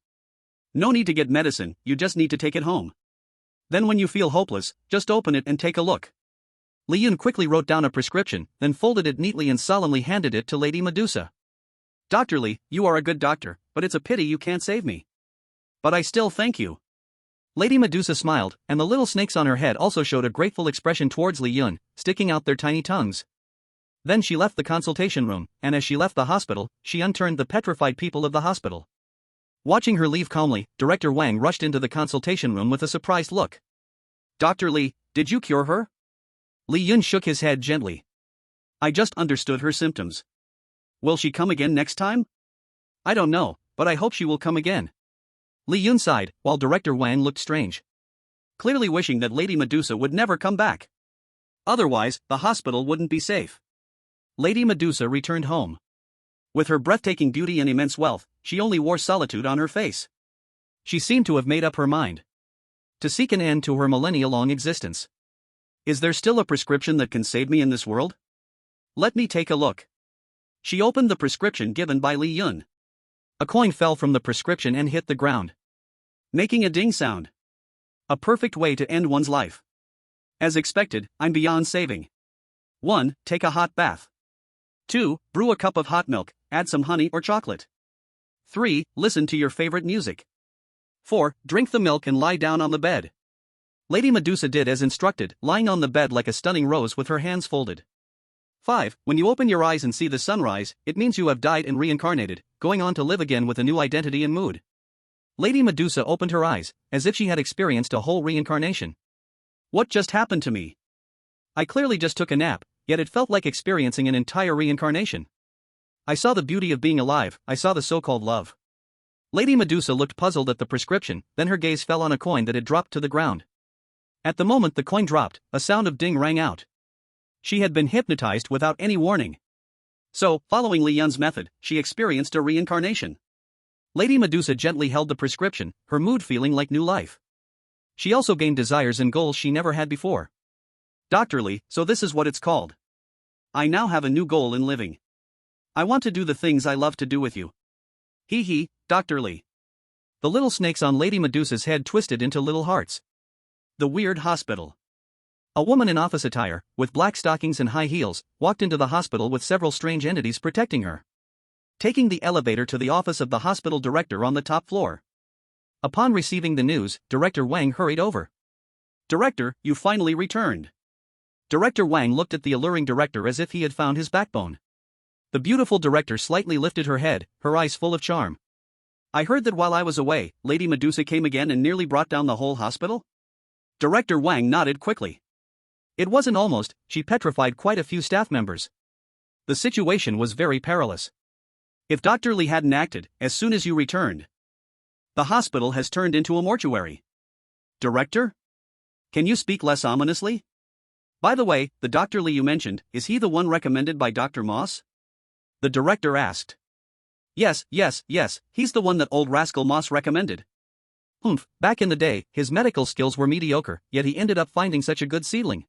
No need to get medicine, you just need to take it home. Then when you feel hopeless, just open it and take a look. Li Yun quickly wrote down a prescription, then folded it neatly and solemnly handed it to Lady Medusa. Dr. Li, you are a good doctor, but it's a pity you can't save me. But I still thank you. Lady Medusa smiled, and the little snakes on her head also showed a grateful expression towards Li Yun, sticking out their tiny tongues. Then she left the consultation room, and as she left the hospital, she unturned the petrified people of the hospital. Watching her leave calmly, Director Wang rushed into the consultation room with a surprised look. Dr. Li, did you cure her? Li Yun shook his head gently. I just understood her symptoms. Will she come again next time? I don't know, but I hope she will come again. Li Yun sighed, while Director Wang looked strange. Clearly wishing that Lady Medusa would never come back. Otherwise, the hospital wouldn't be safe. Lady Medusa returned home. With her breathtaking beauty and immense wealth, she only wore solitude on her face. She seemed to have made up her mind to seek an end to her millennia-long existence. Is there still a prescription that can save me in this world? Let me take a look. She opened the prescription given by Li Yun. A coin fell from the prescription and hit the ground, making a ding sound. A perfect way to end one's life. As expected, I'm beyond saving. 1. Take a hot bath. 2. Brew a cup of hot milk, add some honey or chocolate. 3. Listen to your favorite music. 4. Drink the milk and lie down on the bed. Lady Medusa did as instructed, lying on the bed like a stunning rose with her hands folded. 5. When you open your eyes and see the sunrise, it means you have died and reincarnated, going on to live again with a new identity and mood. Lady Medusa opened her eyes, as if she had experienced a whole reincarnation. What just happened to me? I clearly just took a nap, yet it felt like experiencing an entire reincarnation. I saw the beauty of being alive, I saw the so-called love. Lady Medusa looked puzzled at the prescription, then her gaze fell on a coin that had dropped to the ground. At the moment the coin dropped, a sound of ding rang out. She had been hypnotized without any warning. So, following Li Yun's method, she experienced a reincarnation. Lady Medusa gently held the prescription, her mood feeling like new life. She also gained desires and goals she never had before. Dr. Li, so this is what it's called. I now have a new goal in living. I want to do the things I love to do with you. Hee hee, Dr. Li. The little snakes on Lady Medusa's head twisted into little hearts. The weird hospital. A woman in office attire, with black stockings and high heels, walked into the hospital with several strange entities protecting her. Taking the elevator to the office of the hospital director on the top floor. Upon receiving the news, Director Wang hurried over. Director, you finally returned. Director Wang looked at the alluring director as if he had found his backbone. The beautiful director slightly lifted her head, her eyes full of charm. I heard that while I was away, Lady Medusa came again and nearly brought down the whole hospital? Director Wang nodded quickly. It wasn't almost, she petrified quite a few staff members. The situation was very perilous. If Dr. Li hadn't acted, as soon as you returned, the hospital has turned into a mortuary. Director? Can you speak less ominously? By the way, the Dr. Li you mentioned, is he the one recommended by Dr. Moss? The director asked. Yes, he's the one that old rascal Moss recommended. Back in the day, his medical skills were mediocre, yet he ended up finding such a good seedling.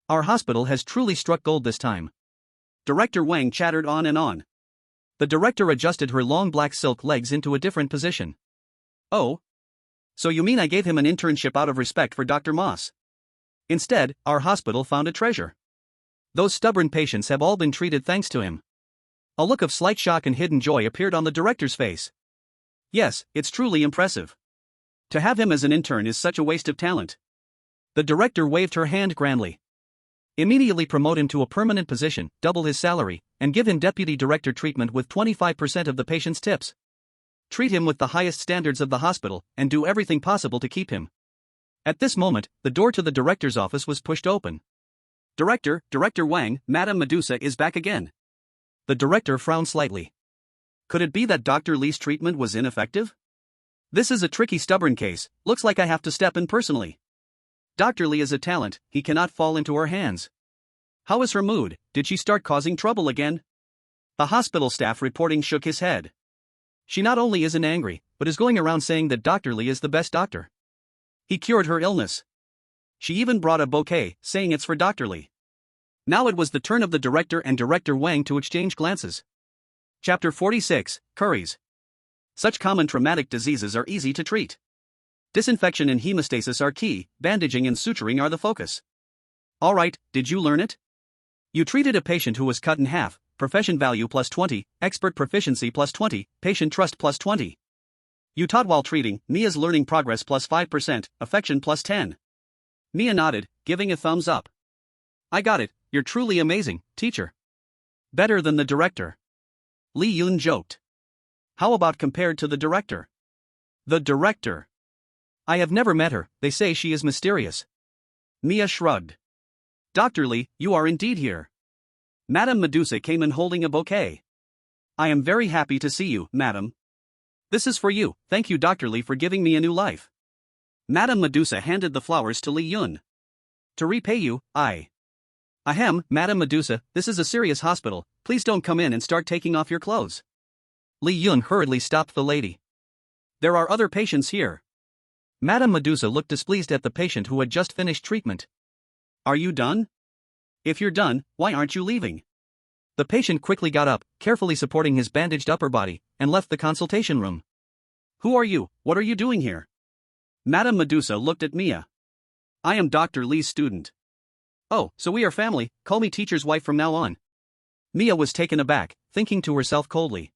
Our hospital has truly struck gold this time. Director Wang chattered on and on. The director adjusted her long black silk legs into a different position. Oh? So you mean I gave him an internship out of respect for Dr. Moss? Instead, our hospital found a treasure. Those stubborn patients have all been treated thanks to him. A look of slight shock and hidden joy appeared on the director's face. Yes, it's truly impressive. To have him as an intern is such a waste of talent. The director waved her hand grandly. Immediately promote him to a permanent position, double his salary, and give him deputy director treatment with 25% of the patient's tips. Treat him with the highest standards of the hospital, and do everything possible to keep him. At this moment, the door to the director's office was pushed open. Director Wang, Madame Medusa is back again. The director frowned slightly. Could it be that Dr. Li's treatment was ineffective? This is a tricky stubborn case, looks like I have to step in personally. Dr. Li is a talent, he cannot fall into her hands. How is her mood, did she start causing trouble again? The hospital staff reporting shook his head. She not only isn't angry, but is going around saying that Dr. Li is the best doctor. He cured her illness. She even brought a bouquet, saying it's for Dr. Li. Now it was the turn of the director and Director Wang to exchange glances. Chapter 46, Curries. Such common traumatic diseases are easy to treat. Disinfection and hemostasis are key, bandaging and suturing are the focus. Alright, did you learn it? You treated a patient who was cut in half, profession value plus 20, expert proficiency plus 20, patient trust plus 20. You taught while treating, Mia's learning progress plus 5%, affection plus 10. Mia nodded, giving a thumbs up. I got it, you're truly amazing, teacher. Better than the director. Li Yun joked. How about compared to the director? The director. I have never met her, they say she is mysterious. Mia shrugged. Dr. Li, you are indeed here. Madame Medusa came in holding a bouquet. I am very happy to see you, madam. This is for you, thank you Dr. Li for giving me a new life. Madame Medusa handed the flowers to Li Yun. To repay you, Ahem, Madame Medusa, this is a serious hospital, please don't come in and start taking off your clothes. Li Yun hurriedly stopped the lady. There are other patients here. Madame Medusa looked displeased at the patient who had just finished treatment. Are you done? If you're done, why aren't you leaving? The patient quickly got up, carefully supporting his bandaged upper body, and left the consultation room. Who are you, what are you doing here? Madame Medusa looked at Mia. I am Dr. Li's student. Oh, so we are family, call me teacher's wife from now on. Mia was taken aback, thinking to herself coldly.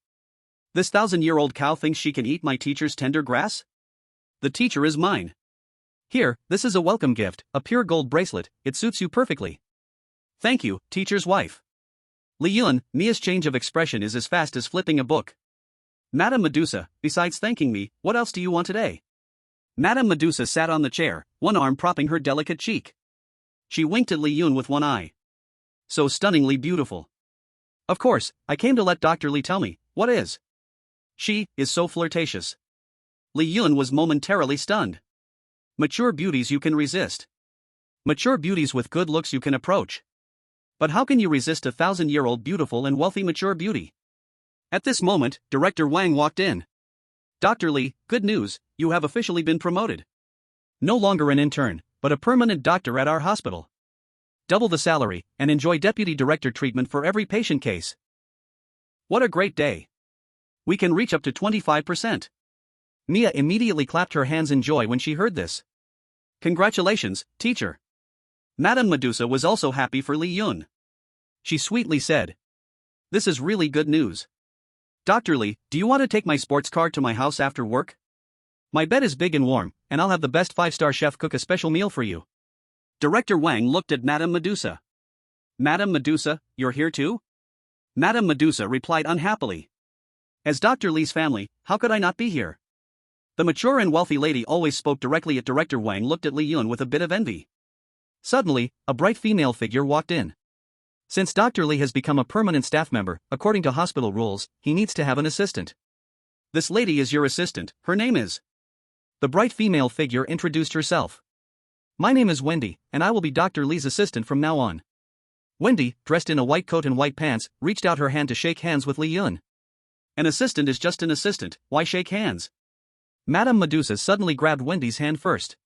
This 1,000-year-old cow thinks she can eat my teacher's tender grass? The teacher is mine. Here, this is a welcome gift, a pure gold bracelet, it suits you perfectly. Thank you, teacher's wife. Li-yun, Mia's change of expression is as fast as flipping a book. Madame Medusa, besides thanking me, what else do you want today? Madame Medusa sat on the chair, one arm propping her delicate cheek. She winked at Li-yun with one eye. So stunningly beautiful. Of course, I came to let Dr. Li tell me, what is? She is so flirtatious. Li-yun was momentarily stunned. Mature beauties you can resist. Mature beauties with good looks you can approach. But how can you resist a 1,000-year-old beautiful and wealthy mature beauty? At this moment, Director Wang walked in. Dr. Li, good news, you have officially been promoted. No longer an intern, but a permanent doctor at our hospital. Double the salary, and enjoy deputy director treatment for every patient case. What a great day. We can reach up to 25%. Mia immediately clapped her hands in joy when she heard this. Congratulations, teacher. Madame Medusa was also happy for Li-yun. She sweetly said, this is really good news. Dr. Li, do you want to take my sports car to my house after work? My bed is big and warm, and I'll have the best 5-star chef cook a special meal for you. Director Wang looked at Madame Medusa. Madame Medusa, you're here too? Madame Medusa replied unhappily. As Dr. Li's family, how could I not be here? The mature and wealthy lady always spoke directly at Director Wang looked at Li-yun with a bit of envy. Suddenly, a bright female figure walked in. Since Dr. Li has become a permanent staff member, according to hospital rules, he needs to have an assistant. This lady is your assistant, her name is. The bright female figure introduced herself. My name is Wendy, and I will be Dr. Li's assistant from now on. Wendy, dressed in a white coat and white pants, reached out her hand to shake hands with Li-yun. An assistant is just an assistant, why shake hands? Madame Medusa suddenly grabbed Wendy's hand first.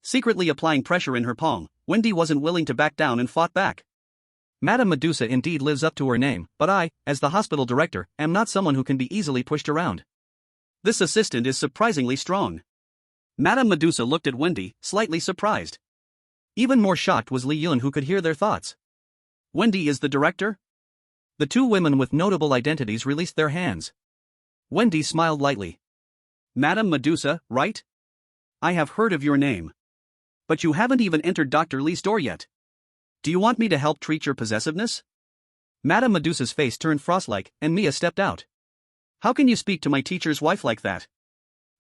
Secretly applying pressure in her palm, Wendy wasn't willing to back down and fought back. Madame Medusa indeed lives up to her name, but I, as the hospital director, am not someone who can be easily pushed around. This assistant is surprisingly strong. Madame Medusa looked at Wendy, slightly surprised. Even more shocked was Li-yun, who could hear their thoughts. Wendy is the director? The two women with notable identities released their hands. Wendy smiled lightly. Madame Medusa, right? I have heard of your name. But you haven't even entered Dr. Li's door yet. Do you want me to help treat your possessiveness? Madame Medusa's face turned frost-like, and Mia stepped out. How can you speak to my teacher's wife like that?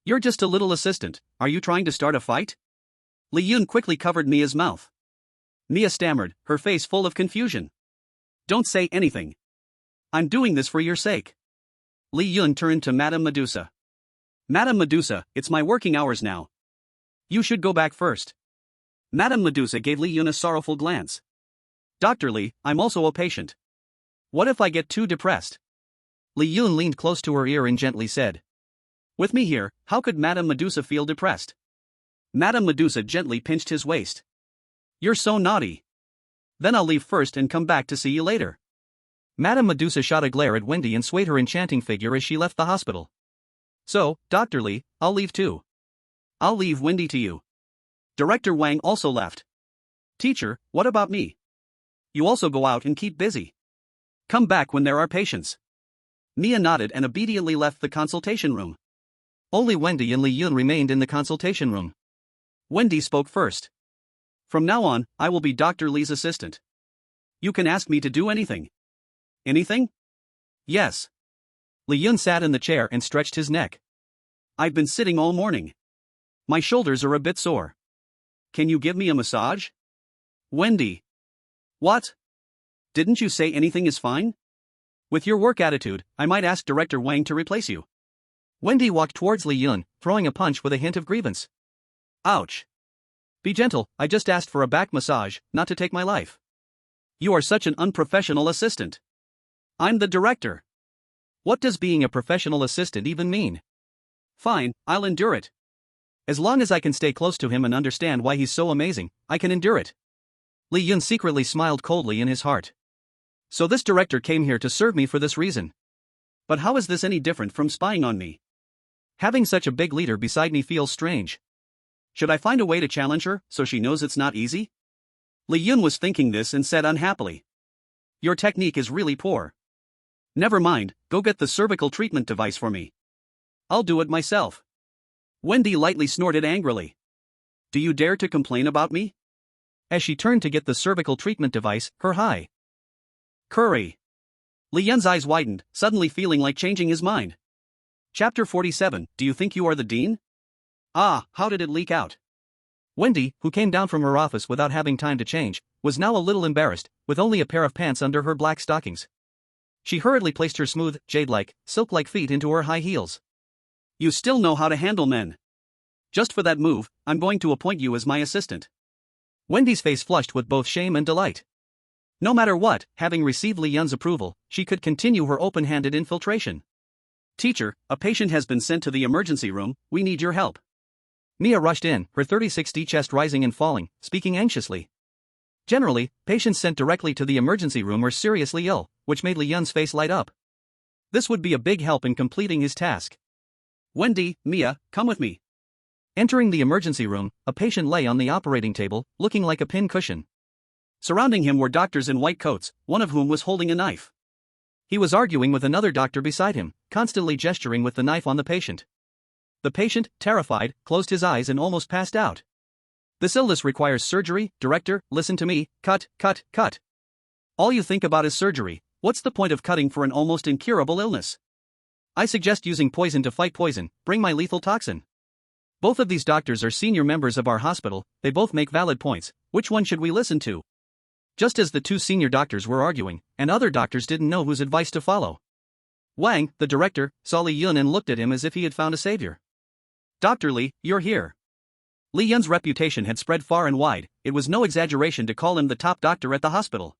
You're just a little assistant, are you trying to start a fight? Li-yun quickly covered Mia's mouth. Mia stammered, her face full of confusion. Don't say anything. I'm doing this for your sake. Li-yun turned to Madame Medusa. Madame Medusa, it's my working hours now. You should go back first. Madame Medusa gave Li-yun a sorrowful glance. Dr. Li, I'm also a patient. What if I get too depressed? Li-yun leaned close to her ear and gently said. With me here, how could Madame Medusa feel depressed? Madame Medusa gently pinched his waist. You're so naughty. Then I'll leave first and come back to see you later. Madame Medusa shot a glare at Wendy and swayed her enchanting figure as she left the hospital. So, Dr. Li, I'll leave too. I'll leave Wendy to you. Director Wang also left. Teacher, what about me? You also go out and keep busy. Come back when there are patients. Mia nodded and obediently left the consultation room. Only Wendy and Li-yun remained in the consultation room. Wendy spoke first. From now on, I will be Dr. Li's assistant. You can ask me to do anything. Anything? Yes. Li-yun sat in the chair and stretched his neck. I've been sitting all morning. My shoulders are a bit sore. Can you give me a massage? Wendy. What? Didn't you say anything is fine? With your work attitude, I might ask Director Wang to replace you. Wendy walked towards Li-yun, throwing a punch with a hint of grievance. Ouch. Be gentle, I just asked for a back massage, not to take my life. You are such an unprofessional assistant. I'm the director. What does being a professional assistant even mean? Fine, I'll endure it. As long as I can stay close to him and understand why he's so amazing, I can endure it. Li-yun secretly smiled coldly in his heart. So this director came here to serve me for this reason. But how is this any different from spying on me? Having such a big leader beside me feels strange. Should I find a way to challenge her, so she knows it's not easy? Li-yun was thinking this and said unhappily. Your technique is really poor. Never mind, go get the cervical treatment device for me. I'll do it myself. Wendy lightly snorted angrily. Do you dare to complain about me? As she turned to get the cervical treatment device, her high curry. Li Yun's eyes widened, suddenly feeling like changing his mind. Chapter 47, Do you think you are the dean? Ah, how did it leak out? Wendy, who came down from her office without having time to change, was now a little embarrassed, with only a pair of pants under her black stockings. She hurriedly placed her smooth, jade-like, silk-like feet into her high heels. You still know how to handle men. Just for that move, I'm going to appoint you as my assistant. Wendy's face flushed with both shame and delight. No matter what, having received Li Yun's approval, she could continue her open-handed infiltration. Teacher, a patient has been sent to the emergency room, we need your help. Mia rushed in, her 36D chest rising and falling, speaking anxiously. Generally, patients sent directly to the emergency room are seriously ill, which made Li Yun's face light up. This would be a big help in completing his task. Wendy, Mia, come with me. Entering the emergency room, a patient lay on the operating table, looking like a pin cushion. Surrounding him were doctors in white coats, one of whom was holding a knife. He was arguing with another doctor beside him, constantly gesturing with the knife on the patient. The patient, terrified, closed his eyes and almost passed out. This illness requires surgery, director, listen to me, cut, cut, cut. All you think about is surgery, what's the point of cutting for an almost incurable illness? I suggest using poison to fight poison, bring my lethal toxin. Both of these doctors are senior members of our hospital, they both make valid points, which one should we listen to? Just as the two senior doctors were arguing, and other doctors didn't know whose advice to follow. Wang, the director, saw Li Yun and looked at him as if he had found a savior. Dr. Li, you're here. Li Yun's reputation had spread far and wide, it was no exaggeration to call him the top doctor at the hospital.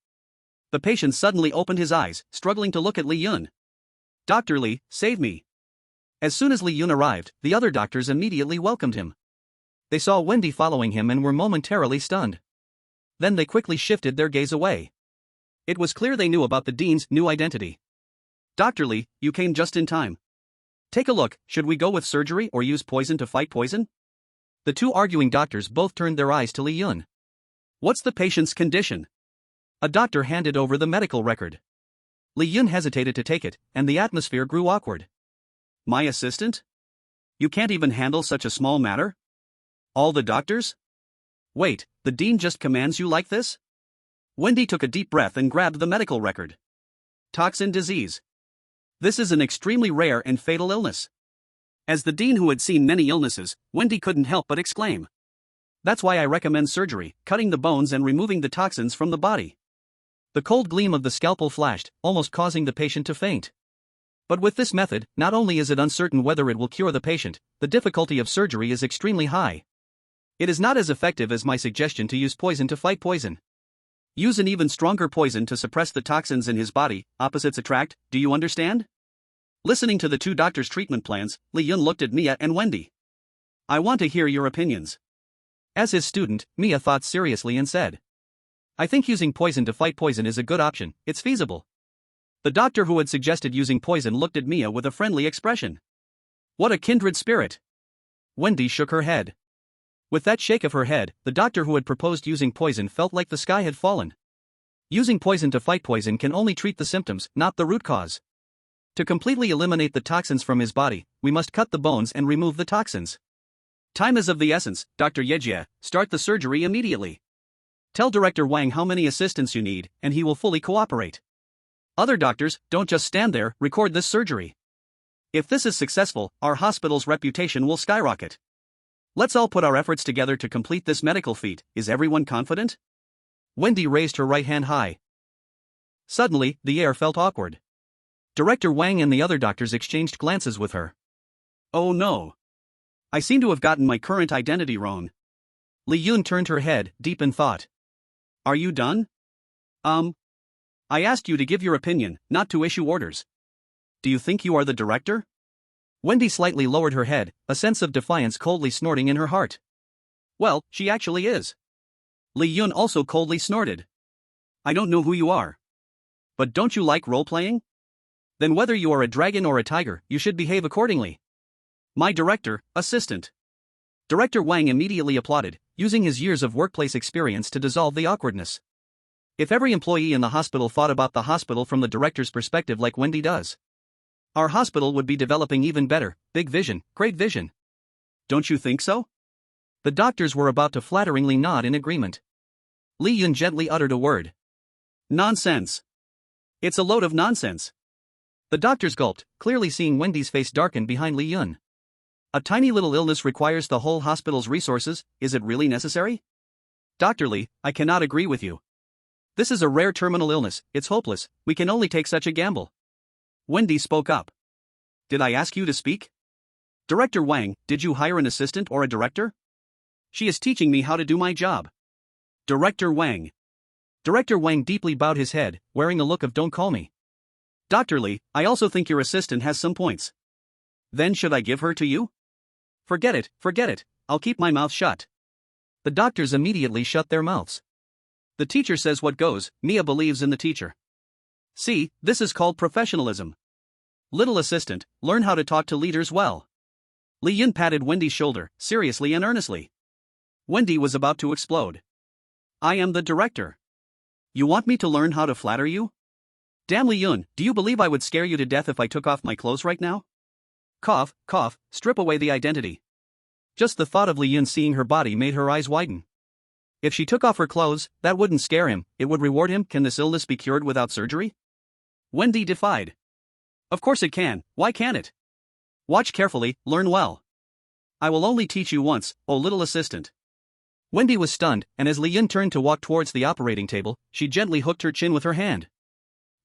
The patient suddenly opened his eyes, struggling to look at Li Yun. Dr. Li, save me. As soon as Li Yun arrived, the other doctors immediately welcomed him. They saw Wendy following him and were momentarily stunned. Then they quickly shifted their gaze away. It was clear they knew about the dean's new identity. Dr. Li, you came just in time. Take a look, should we go with surgery or use poison to fight poison? The two arguing doctors both turned their eyes to Li Yun. What's the patient's condition? A doctor handed over the medical record. Li Yun hesitated to take it, and the atmosphere grew awkward. My assistant? You can't even handle such a small matter? All the doctors? Wait, the dean just commands you like this? Wendy took a deep breath and grabbed the medical record. Toxin disease. This is an extremely rare and fatal illness. As the dean who had seen many illnesses, Wendy couldn't help but exclaim. That's why I recommend surgery, cutting the bones and removing the toxins from the body. The cold gleam of the scalpel flashed, almost causing the patient to faint. But with this method, not only is it uncertain whether it will cure the patient, the difficulty of surgery is extremely high. It is not as effective as my suggestion to use poison to fight poison. Use an even stronger poison to suppress the toxins in his body, opposites attract, do you understand? Listening to the two doctors' treatment plans, Li Yun looked at Mia and Wendy. I want to hear your opinions. As his student, Mia thought seriously and said. I think using poison to fight poison is a good option, it's feasible. The doctor who had suggested using poison looked at Mia with a friendly expression. What a kindred spirit! Wendy shook her head. With that shake of her head, the doctor who had proposed using poison felt like the sky had fallen. Using poison to fight poison can only treat the symptoms, not the root cause. To completely eliminate the toxins from his body, we must cut the bones and remove the toxins. Time is of the essence, Dr. Yejie, start the surgery immediately. Tell Director Wang how many assistants you need, and he will fully cooperate. Other doctors, don't just stand there, record this surgery. If this is successful, our hospital's reputation will skyrocket. Let's all put our efforts together to complete this medical feat, is everyone confident? Wendy raised her right hand high. Suddenly, the air felt awkward. Director Wang and the other doctors exchanged glances with her. Oh no. I seem to have gotten my current identity wrong. Li Yun turned her head, deep in thought. Are you done? I asked you to give your opinion, not to issue orders. Do you think you are the director? Wendy slightly lowered her head, a sense of defiance coldly snorting in her heart. Well, she actually is. Li Yun also coldly snorted. I don't know who you are. But don't you like role-playing? Then whether you are a dragon or a tiger, you should behave accordingly. My director, assistant. Director Wang immediately applauded, using his years of workplace experience to dissolve the awkwardness. If every employee in the hospital thought about the hospital from the director's perspective like Wendy does, our hospital would be developing even better. Big vision, great vision. Don't you think so? The doctors were about to flatteringly nod in agreement. Li Yun gently uttered a word. Nonsense. It's a load of nonsense. The doctors gulped, clearly seeing Wendy's face darken behind Li Yun. A tiny little illness requires the whole hospital's resources, is it really necessary? Dr. Li, I cannot agree with you. This is a rare terminal illness, it's hopeless, we can only take such a gamble. Wendy spoke up. Did I ask you to speak? Director Wang, did you hire an assistant or a director? She is teaching me how to do my job. Director Wang. Director Wang deeply bowed his head, wearing a look of don't call me. Dr. Li, I also think your assistant has some points. Then should I give her to you? Forget it, I'll keep my mouth shut. The doctors immediately shut their mouths. The teacher says what goes, Mia believes in the teacher. See, this is called professionalism. Little assistant, learn how to talk to leaders well. Li Yun patted Wendy's shoulder, seriously and earnestly. Wendy was about to explode. I am the director. You want me to learn how to flatter you? Damn Li Yun, do you believe I would scare you to death if I took off my clothes right now? Cough, cough, strip away the identity. Just the thought of Li Yun seeing her body made her eyes widen. If she took off her clothes, that wouldn't scare him, it would reward him. Can this illness be cured without surgery? Wendy defied. Of course it can, why can't it? Watch carefully, learn well. I will only teach you once, oh little assistant. Wendy was stunned, and as Li Yun turned to walk towards the operating table, she gently hooked her chin with her hand.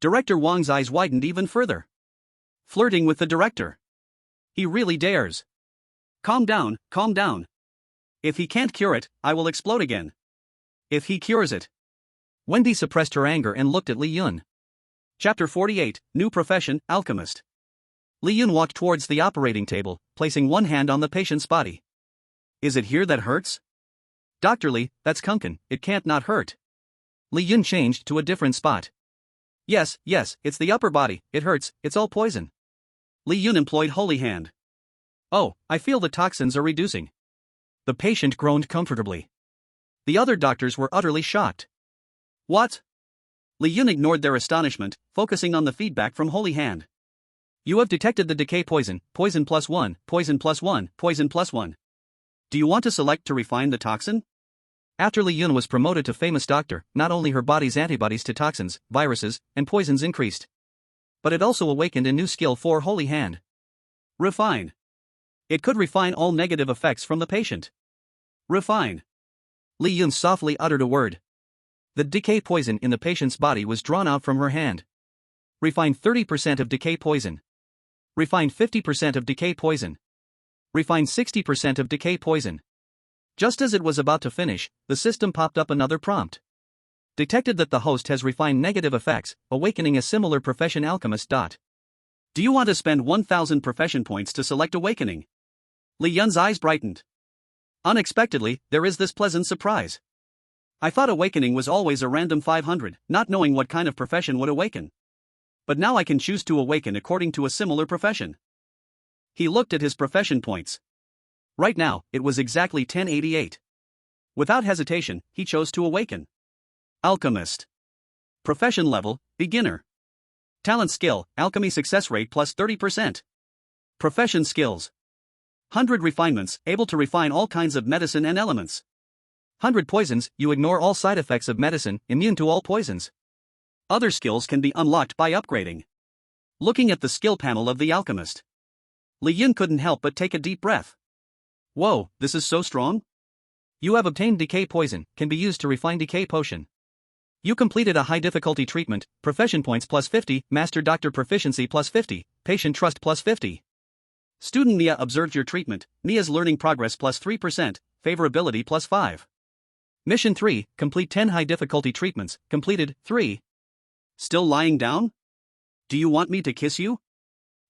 Director Wang's eyes widened even further. Flirting with the director. He really dares. Calm down, calm down. If he can't cure it, I will explode again. If he cures it. Wendy suppressed her anger and looked at Li Yun. Chapter 48, New Profession, Alchemist. Li Yun walked towards the operating table, placing one hand on the patient's body. Is it here that hurts? Dr. Li, that's Kunkin, it can't not hurt. Li Yun changed to a different spot. Yes, it's the upper body, it hurts, it's all poison. Li Yun employed Holy Hand. Oh, I feel the toxins are reducing. The patient groaned comfortably. The other doctors were utterly shocked. What? Li Yun ignored their astonishment, focusing on the feedback from Holy Hand. You have detected the decay poison, poison +1, poison +1, poison +1. Do you want to select to refine the toxin? After Li Yun was promoted to famous doctor, not only her body's antibodies to toxins, viruses, and poisons increased, but it also awakened a new skill for Holy Hand. Refine. It could refine all negative effects from the patient. Refine. Li Yun softly uttered a word. The decay poison in the patient's body was drawn out from her hand. Refine 30% of decay poison. Refine 50% of decay poison. Refine 60% of decay poison. Just as it was about to finish, the system popped up another prompt. Detected that the host has refined negative effects, awakening a similar profession alchemist. Do you want to spend 1,000 profession points to select awakening? Li Yun's eyes brightened. Unexpectedly, there is this pleasant surprise. I thought awakening was always a random 500, not knowing what kind of profession would awaken. But now I can choose to awaken according to a similar profession. He looked at his profession points. Right now, it was exactly 1088. Without hesitation, he chose to awaken. Alchemist. Profession level, beginner. Talent skill, alchemy success rate plus 30%. Profession skills. 100 refinements, able to refine all kinds of medicine and elements. 100 poisons, you ignore all side effects of medicine, immune to all poisons. Other skills can be unlocked by upgrading. Looking at the skill panel of the alchemist, Li Yun couldn't help but take a deep breath. Whoa, this is so strong? You have obtained decay poison, can be used to refine decay potion. You completed a high difficulty treatment, profession points plus 50, master doctor proficiency plus 50, patient trust plus 50. Student Mia observed your treatment, Mia's learning progress plus 3%, favorability plus 5. Mission 3, complete 10 high difficulty treatments, completed, 3. Still lying down? Do you want me to kiss you?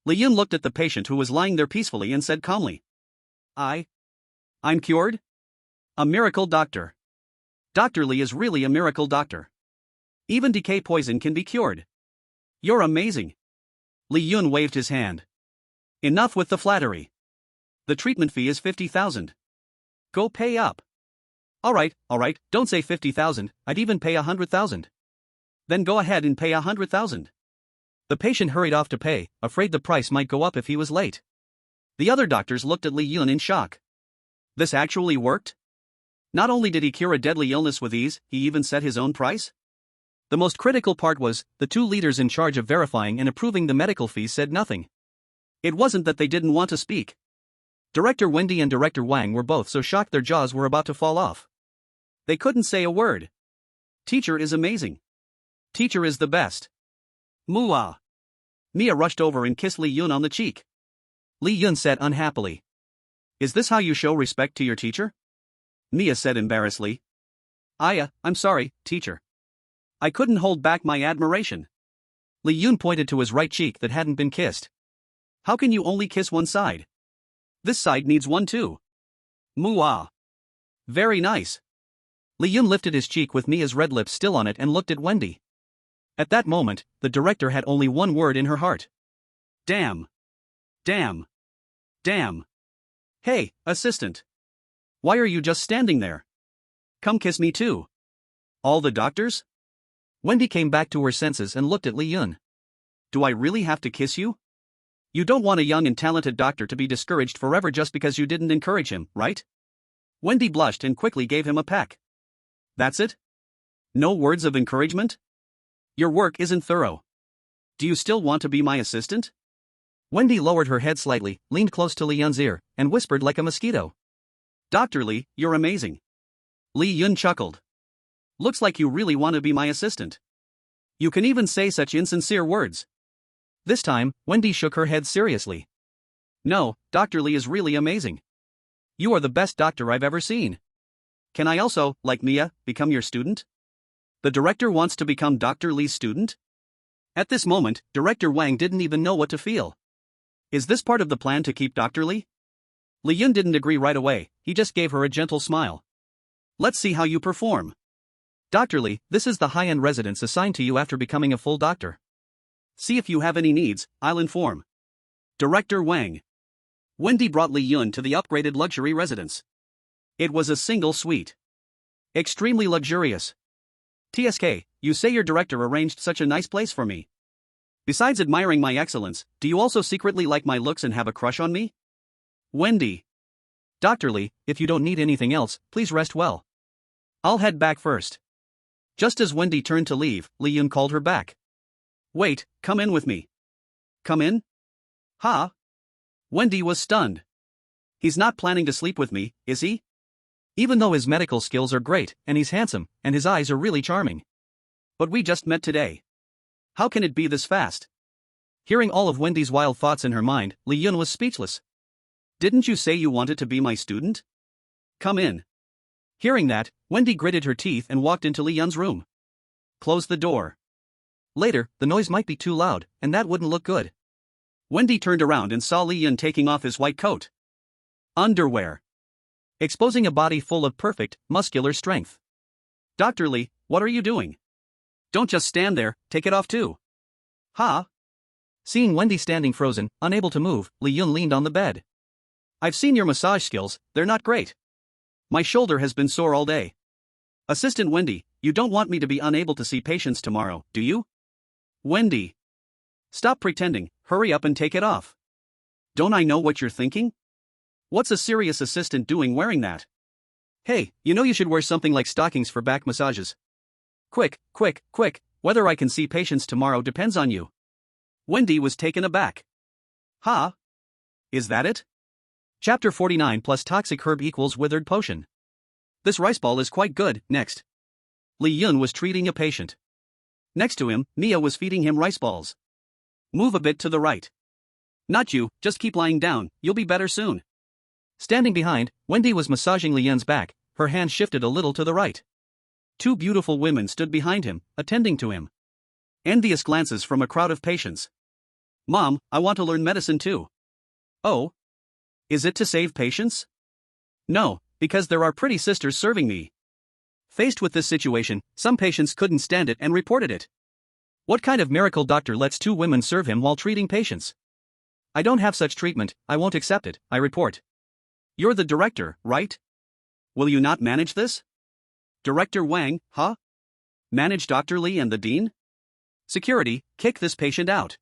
Li Yun looked at the patient who was lying there peacefully and said calmly. I'm cured? A miracle doctor. Dr. Li is really a miracle doctor. Even decay poison can be cured. You're amazing. Li Yun waved his hand. Enough with the flattery. The treatment fee is 50,000. Go pay up. Alright, don't say 50,000, I'd even pay 100,000. Then go ahead and pay 100,000. The patient hurried off to pay, afraid the price might go up if he was late. The other doctors looked at Li Yun in shock. This actually worked? Not only did he cure a deadly illness with ease, he even set his own price? The most critical part was, the two leaders in charge of verifying and approving the medical fees said nothing. It wasn't that they didn't want to speak. Director Wendy and Director Wang were both so shocked their jaws were about to fall off. They couldn't say a word. Teacher is amazing. Teacher is the best. Muah. Mia rushed over and kissed Li Yun on the cheek. Li Yun said unhappily. Is this how you show respect to your teacher? Mia said embarrassedly. I'm sorry, teacher. I couldn't hold back my admiration. Li Yun pointed to his right cheek that hadn't been kissed. How can you only kiss one side? This side needs one too. Muah. Very nice. Li Yun lifted his cheek with Mia's red lips still on it and looked at Wendy. At that moment, the director had only one word in her heart. Damn. Damn. Damn. Hey, assistant. Why are you just standing there? Come kiss me too. All the doctors? Wendy came back to her senses and looked at Li Yun. Do I really have to kiss you? You don't want a young and talented doctor to be discouraged forever just because you didn't encourage him, right? Wendy blushed and quickly gave him a peck. That's it? No words of encouragement? Your work isn't thorough. Do you still want to be my assistant? Wendy lowered her head slightly, leaned close to Li Yun's ear, and whispered like a mosquito. Dr. Li, you're amazing. Li Yun chuckled. Looks like you really want to be my assistant. You can even say such insincere words. This time, Wendy shook her head seriously. No, Dr. Li is really amazing. You are the best doctor I've ever seen. Can I also, like Mia, become your student? The director wants to become Dr. Li's student? At this moment, Director Wang didn't even know what to feel. Is this part of the plan to keep Dr. Li? Li Yun didn't agree right away, he just gave her a gentle smile. Let's see how you perform. Dr. Li, this is the high-end residence assigned to you after becoming a full doctor. See if you have any needs, I'll inform. Director Wang. Wendy brought Li Yun to the upgraded luxury residence. It was a single suite. Extremely luxurious. TSK, you say your director arranged such a nice place for me. Besides admiring my excellence, do you also secretly like my looks and have a crush on me? Wendy. Dr. Li, if you don't need anything else, please rest well. I'll head back first. Just as Wendy turned to leave, Li Yun called her back. Wait, come in with me. Come in? Huh? Wendy was stunned. He's not planning to sleep with me, is he? Even though his medical skills are great, and he's handsome, and his eyes are really charming. But we just met today. How can it be this fast? Hearing all of Wendy's wild thoughts in her mind, Li Yun was speechless. Didn't you say you wanted to be my student? Come in. Hearing that, Wendy gritted her teeth and walked into Li Yun's room. Close the door. Later, the noise might be too loud, and that wouldn't look good. Wendy turned around and saw Li Yun taking off his white coat. Underwear. Exposing a body full of perfect, muscular strength. Dr. Li, what are you doing? Don't just stand there, take it off too. Huh? Seeing Wendy standing frozen, unable to move, Li Yun leaned on the bed. I've seen your massage skills, they're not great. My shoulder has been sore all day. Assistant Wendy, you don't want me to be unable to see patients tomorrow, do you? Wendy. Stop pretending, hurry up and take it off. Don't I know what you're thinking? What's a serious assistant doing wearing that? Hey, you know you should wear something like stockings for back massages. Quick, quick, quick, whether I can see patients tomorrow depends on you. Wendy was taken aback. Huh? Is that it? Chapter 49 plus toxic herb equals withered potion. This rice ball is quite good, next. Li Yun was treating a patient. Next to him, Mia was feeding him rice balls. Move a bit to the right. Not you, just keep lying down, you'll be better soon. Standing behind, Wendy was massaging Li Yun's back, her hand shifted a little to the right. Two beautiful women stood behind him, attending to him. Envious glances from a crowd of patients. Mom, I want to learn medicine too. Oh? Is it to save patients? No, because there are pretty sisters serving me. Faced with this situation, some patients couldn't stand it and reported it. What kind of miracle doctor lets two women serve him while treating patients? I don't have such treatment, I won't accept it, I report. You're the director, right? Will you not manage this? Director Wang, huh? Manage Dr. Li and the dean? Security, kick this patient out.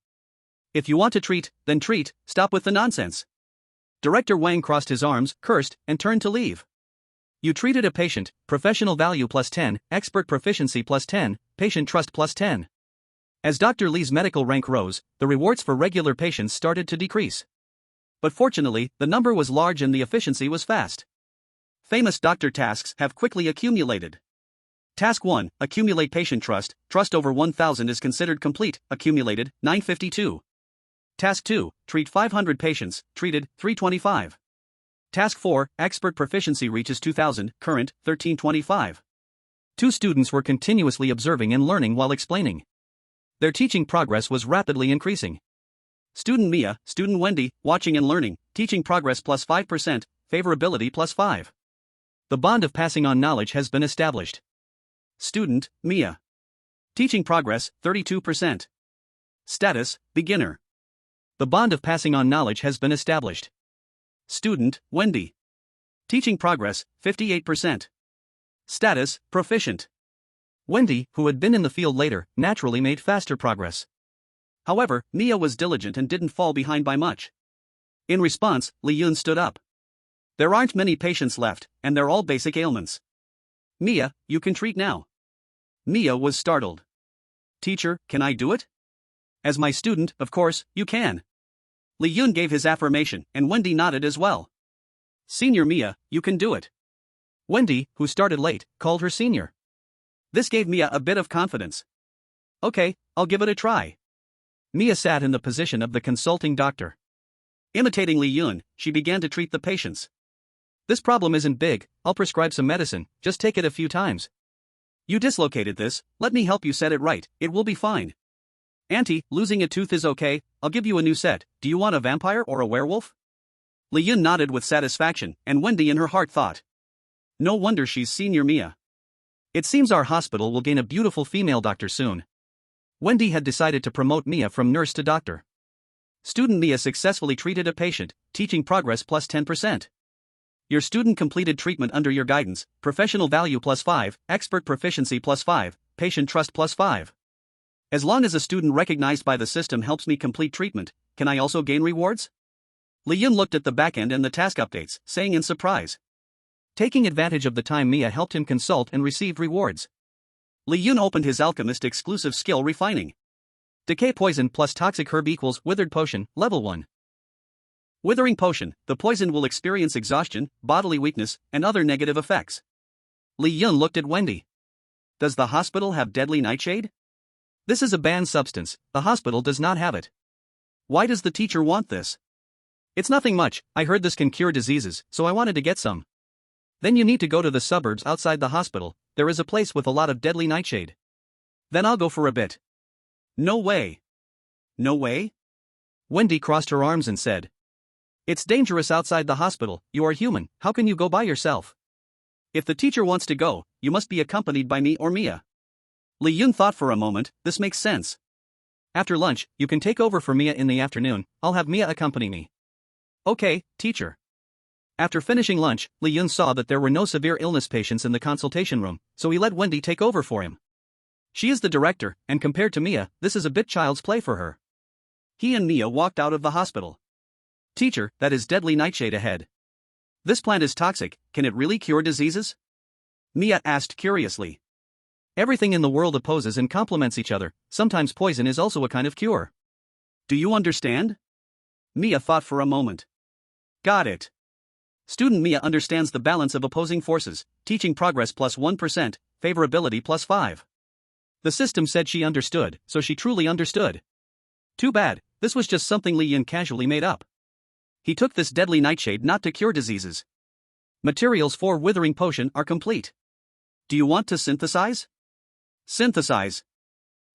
If you want to treat, then treat, stop with the nonsense. Director Wang crossed his arms, cursed, and turned to leave. You treated a patient, professional value plus 10, expert proficiency plus 10, patient trust plus 10. As Dr. Li's medical rank rose, the rewards for regular patients started to decrease. But fortunately, the number was large and the efficiency was fast. Famous doctor tasks have quickly accumulated. Task 1, accumulate patient trust, trust over 1000 is considered complete, accumulated, 952. Task 2, treat 500 patients, treated, 325. Task 4, expert proficiency reaches 2000, current, 1325. Two students were continuously observing and learning while explaining. Their teaching progress was rapidly increasing. Student Mia, student Wendy, watching and learning, teaching progress plus 5%, favorability plus 5. The bond of passing on knowledge has been established. Student Mia. Teaching progress, 32%. Status, beginner. The bond of passing on knowledge has been established. Student Wendy. Teaching progress, 58%. Status, proficient. Wendy, who had been in the field later, naturally made faster progress. However, Mia was diligent and didn't fall behind by much. In response, Li Yun stood up. There aren't many patients left, and they're all basic ailments. Mia, you can treat now. Mia was startled. Teacher, can I do it? As my student, of course, you can. Li Yun gave his affirmation, and Wendy nodded as well. Senior Mia, you can do it. Wendy, who started late, called her senior. This gave Mia a bit of confidence. Okay, I'll give it a try. Mia sat in the position of the consulting doctor. Imitating Li Yun, she began to treat the patients. This problem isn't big, I'll prescribe some medicine, just take it a few times. You dislocated this, let me help you set it right, it will be fine. Auntie, losing a tooth is okay, I'll give you a new set, do you want a vampire or a werewolf? Li Yun nodded with satisfaction, and Wendy in her heart thought. No wonder she's senior Mia. It seems our hospital will gain a beautiful female doctor soon. Wendy had decided to promote Mia from nurse to doctor. Student Mia successfully treated a patient, teaching progress plus 10%. Your student completed treatment under your guidance, professional value plus 5, expert proficiency plus 5, patient trust plus 5. As long as a student recognized by the system helps me complete treatment, can I also gain rewards? Li Yun looked at the backend and the task updates, saying in surprise. Taking advantage of the time Mia helped him consult and received rewards. Li Yun opened his alchemist exclusive skill refining. Decay poison plus toxic herb equals withered potion, level 1. Withering potion, the poison will experience exhaustion, bodily weakness, and other negative effects. Li Yun looked at Wendy. Does the hospital have deadly nightshade? This is a banned substance, the hospital does not have it. Why does the teacher want this? It's nothing much, I heard this can cure diseases, so I wanted to get some. Then you need to go to the suburbs outside the hospital, there is a place with a lot of deadly nightshade. Then I'll go for a bit. No way. No way? Wendy crossed her arms and said. It's dangerous outside the hospital, you are human, how can you go by yourself? If the teacher wants to go, you must be accompanied by me or Mia. Li Yun thought for a moment, this makes sense. After lunch, you can take over for Mia in the afternoon, I'll have Mia accompany me. Okay, teacher. After finishing lunch, Li Yun saw that there were no severe illness patients in the consultation room, so he let Wendy take over for him. She is the director, and compared to Mia, this is a bit child's play for her. He and Mia walked out of the hospital. Teacher, that is deadly nightshade ahead. This plant is toxic, can it really cure diseases? Mia asked curiously. Everything in the world opposes and complements each other, sometimes poison is also a kind of cure. Do you understand? Mia thought for a moment. Got it. Student Mia understands the balance of opposing forces, teaching progress plus 1%, favorability plus 5. The system said she understood, so she truly understood. Too bad, this was just something Li Yun casually made up. He took this deadly nightshade not to cure diseases. Materials for withering potion are complete. Do you want to synthesize? Synthesize.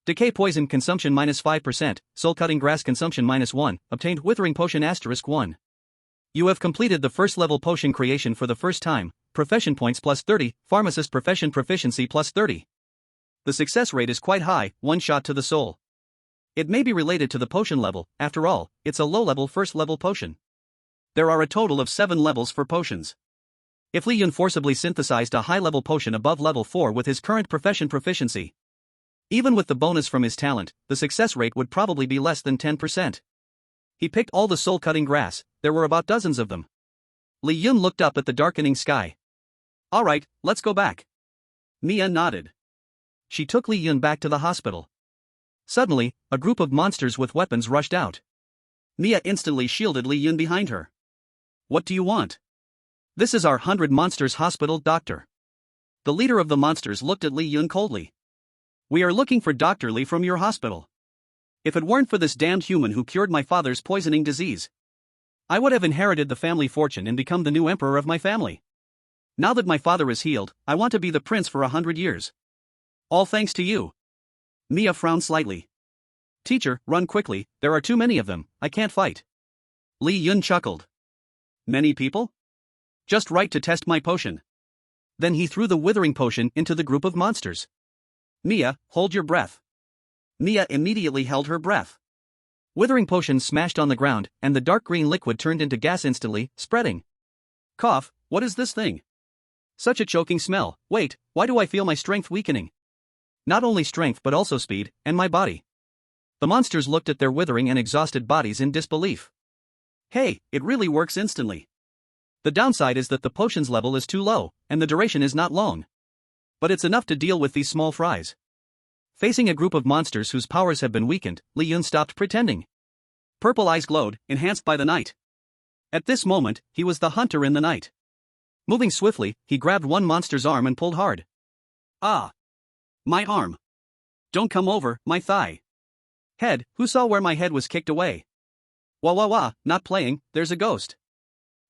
Decay poison consumption minus 5%, soul cutting grass consumption minus 1, obtained withering potion asterisk 1. You have completed the first level potion creation for the first time, profession points plus 30, pharmacist profession proficiency plus 30. The success rate is quite high, one shot to the soul. It may be related to the potion level, after all, it's a low-level first-level potion. There are a total of 7 levels for potions. If Li Yun forcibly synthesized a high-level potion above level 4 with his current profession proficiency, even with the bonus from his talent, the success rate would probably be less than 10%. He picked all the soul-cutting grass, there were about dozens of them. Li Yun looked up at the darkening sky. Alright, let's go back. Mia nodded. She took Li Yun back to the hospital. Suddenly, a group of monsters with weapons rushed out. Mia instantly shielded Li Yun behind her. What do you want? This is our 100 Monsters Hospital, doctor. The leader of the monsters looked at Li Yun coldly. We are looking for Dr. Li from your hospital. If it weren't for this damned human who cured my father's poisoning disease, I would have inherited the family fortune and become the new emperor of my family. Now that my father is healed, I want to be the prince for 100 years. All thanks to you. Mia frowned slightly. Teacher, run quickly, there are too many of them, I can't fight. Li Yun chuckled. Many people? Just right to test my potion. Then he threw the withering potion into the group of monsters. Mia, hold your breath. Mia immediately held her breath. Withering potion smashed on the ground, and the dark green liquid turned into gas instantly, spreading. Cough, what is this thing? Such a choking smell. Wait, why do I feel my strength weakening? Not only strength but also speed, and my body. The monsters looked at their withering and exhausted bodies in disbelief. Hey, it really works instantly. The downside is that the potion's level is too low, and the duration is not long. But it's enough to deal with these small fries. Facing a group of monsters whose powers have been weakened, Li Yun stopped pretending. Purple eyes glowed, enhanced by the night. At this moment, he was the hunter in the night. Moving swiftly, he grabbed one monster's arm and pulled hard. Ah! My arm! Don't come over, my thigh! Head, who saw where my head was kicked away? Wah wah wah, not playing, there's a ghost.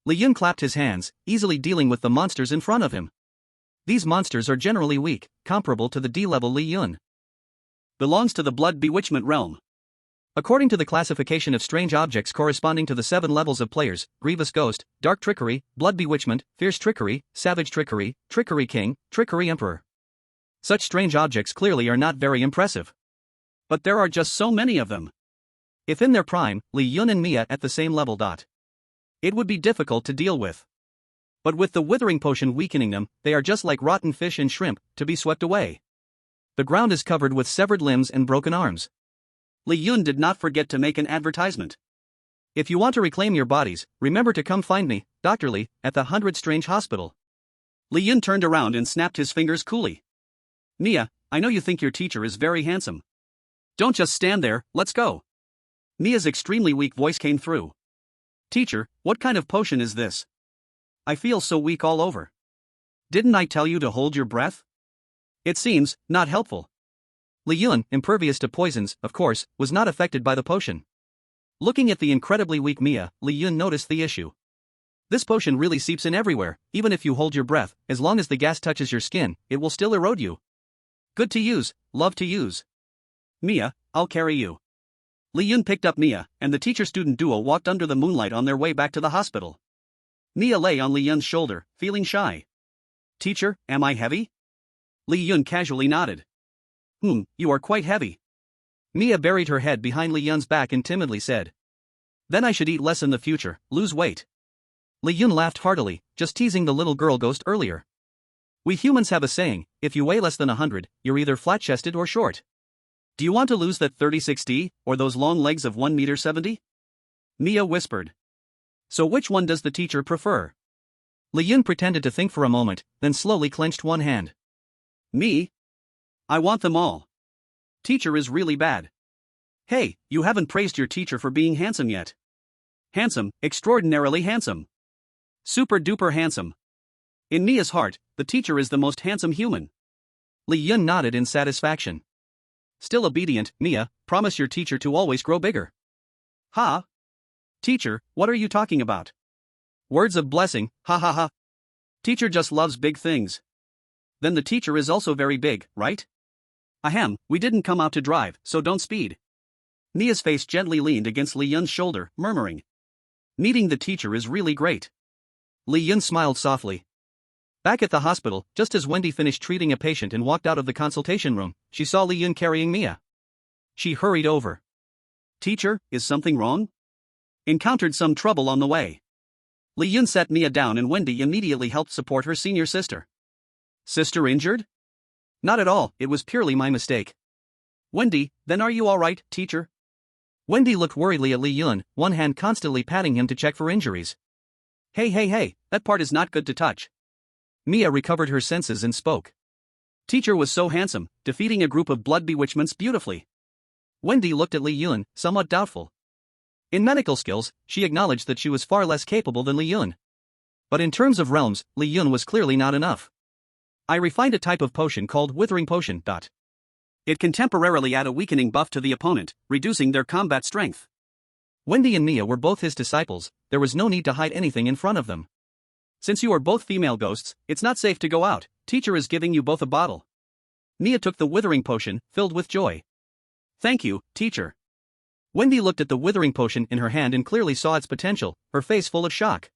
Li Yun clapped his hands, easily dealing with the monsters in front of him. These monsters are generally weak, comparable to the D-level Li Yun. Belongs to the blood bewitchment realm. According to the classification of strange objects corresponding to the 7 levels of players: grievous ghost, dark trickery, blood bewitchment, fierce trickery, savage trickery, trickery king, trickery emperor. Such strange objects clearly are not very impressive. But there are just so many of them. If in their prime, Li Yun and Mia at the same level. It would be difficult to deal with. But with the withering potion weakening them, they are just like rotten fish and shrimp, to be swept away. The ground is covered with severed limbs and broken arms. Li Yun did not forget to make an advertisement. If you want to reclaim your bodies, remember to come find me, Dr. Li, at the 100 Strange Hospital. Li Yun turned around and snapped his fingers coolly. Mia, I know you think your teacher is very handsome. Don't just stand there, let's go. Mia's extremely weak voice came through. Teacher, what kind of potion is this? I feel so weak all over. Didn't I tell you to hold your breath? It seems not helpful. Li Yun, impervious to poisons, of course, was not affected by the potion. Looking at the incredibly weak Mia, Li Yun noticed the issue. This potion really seeps in everywhere, even if you hold your breath, as long as the gas touches your skin, it will still erode you. Good to use, love to use. Mia, I'll carry you. Li Yun picked up Mia, and the teacher-student duo walked under the moonlight on their way back to the hospital. Mia lay on Li Yun's shoulder, feeling shy. Teacher, am I heavy? Li Yun casually nodded. You are quite heavy. Mia buried her head behind Li Yun's back and timidly said. Then I should eat less in the future, lose weight. Li Yun laughed heartily, just teasing the little girl ghost earlier. We humans have a saying, if you weigh less than 100, you're either flat-chested or short. Do you want to lose that 36D, or those long legs of 1.70 m? Mia whispered. So which one does the teacher prefer? Li Yun pretended to think for a moment, then slowly clenched one hand. Me? I want them all. Teacher is really bad. Hey, you haven't praised your teacher for being handsome yet. Handsome, extraordinarily handsome. Super duper handsome. In Mia's heart, the teacher is the most handsome human. Li Yun nodded in satisfaction. Still obedient, Mia, promise your teacher to always grow bigger. Ha? Teacher, what are you talking about? Words of blessing, ha ha ha. Teacher just loves big things. Then the teacher is also very big, right? Ahem, we didn't come out to drive, so don't speed. Mia's face gently leaned against Li Yun's shoulder, murmuring. Meeting the teacher is really great. Li Yun smiled softly. Back at the hospital, just as Wendy finished treating a patient and walked out of the consultation room, she saw Li Yun carrying Mia. She hurried over. Teacher, is something wrong? Encountered some trouble on the way. Li Yun sat Mia down and Wendy immediately helped support her senior sister. Sister injured? Not at all, it was purely my mistake. Wendy, then are you alright, teacher? Wendy looked worriedly at Li Yun, one hand constantly patting him to check for injuries. Hey, that part is not good to touch. Mia recovered her senses and spoke. Teacher was so handsome, defeating a group of blood bewitchments beautifully. Wendy looked at Li Yun, somewhat doubtful. In medical skills, she acknowledged that she was far less capable than Li Yun. But in terms of realms, Li Yun was clearly not enough. I refined a type of potion called Withering Potion. It can temporarily add a weakening buff to the opponent, reducing their combat strength. Wendy and Mia were both his disciples, there was no need to hide anything in front of them. Since you are both female ghosts, it's not safe to go out, teacher is giving you both a bottle. Mia took the Withering Potion, filled with joy. Thank you, teacher. Wendy looked at the Withering Potion in her hand and clearly saw its potential, her face full of shock.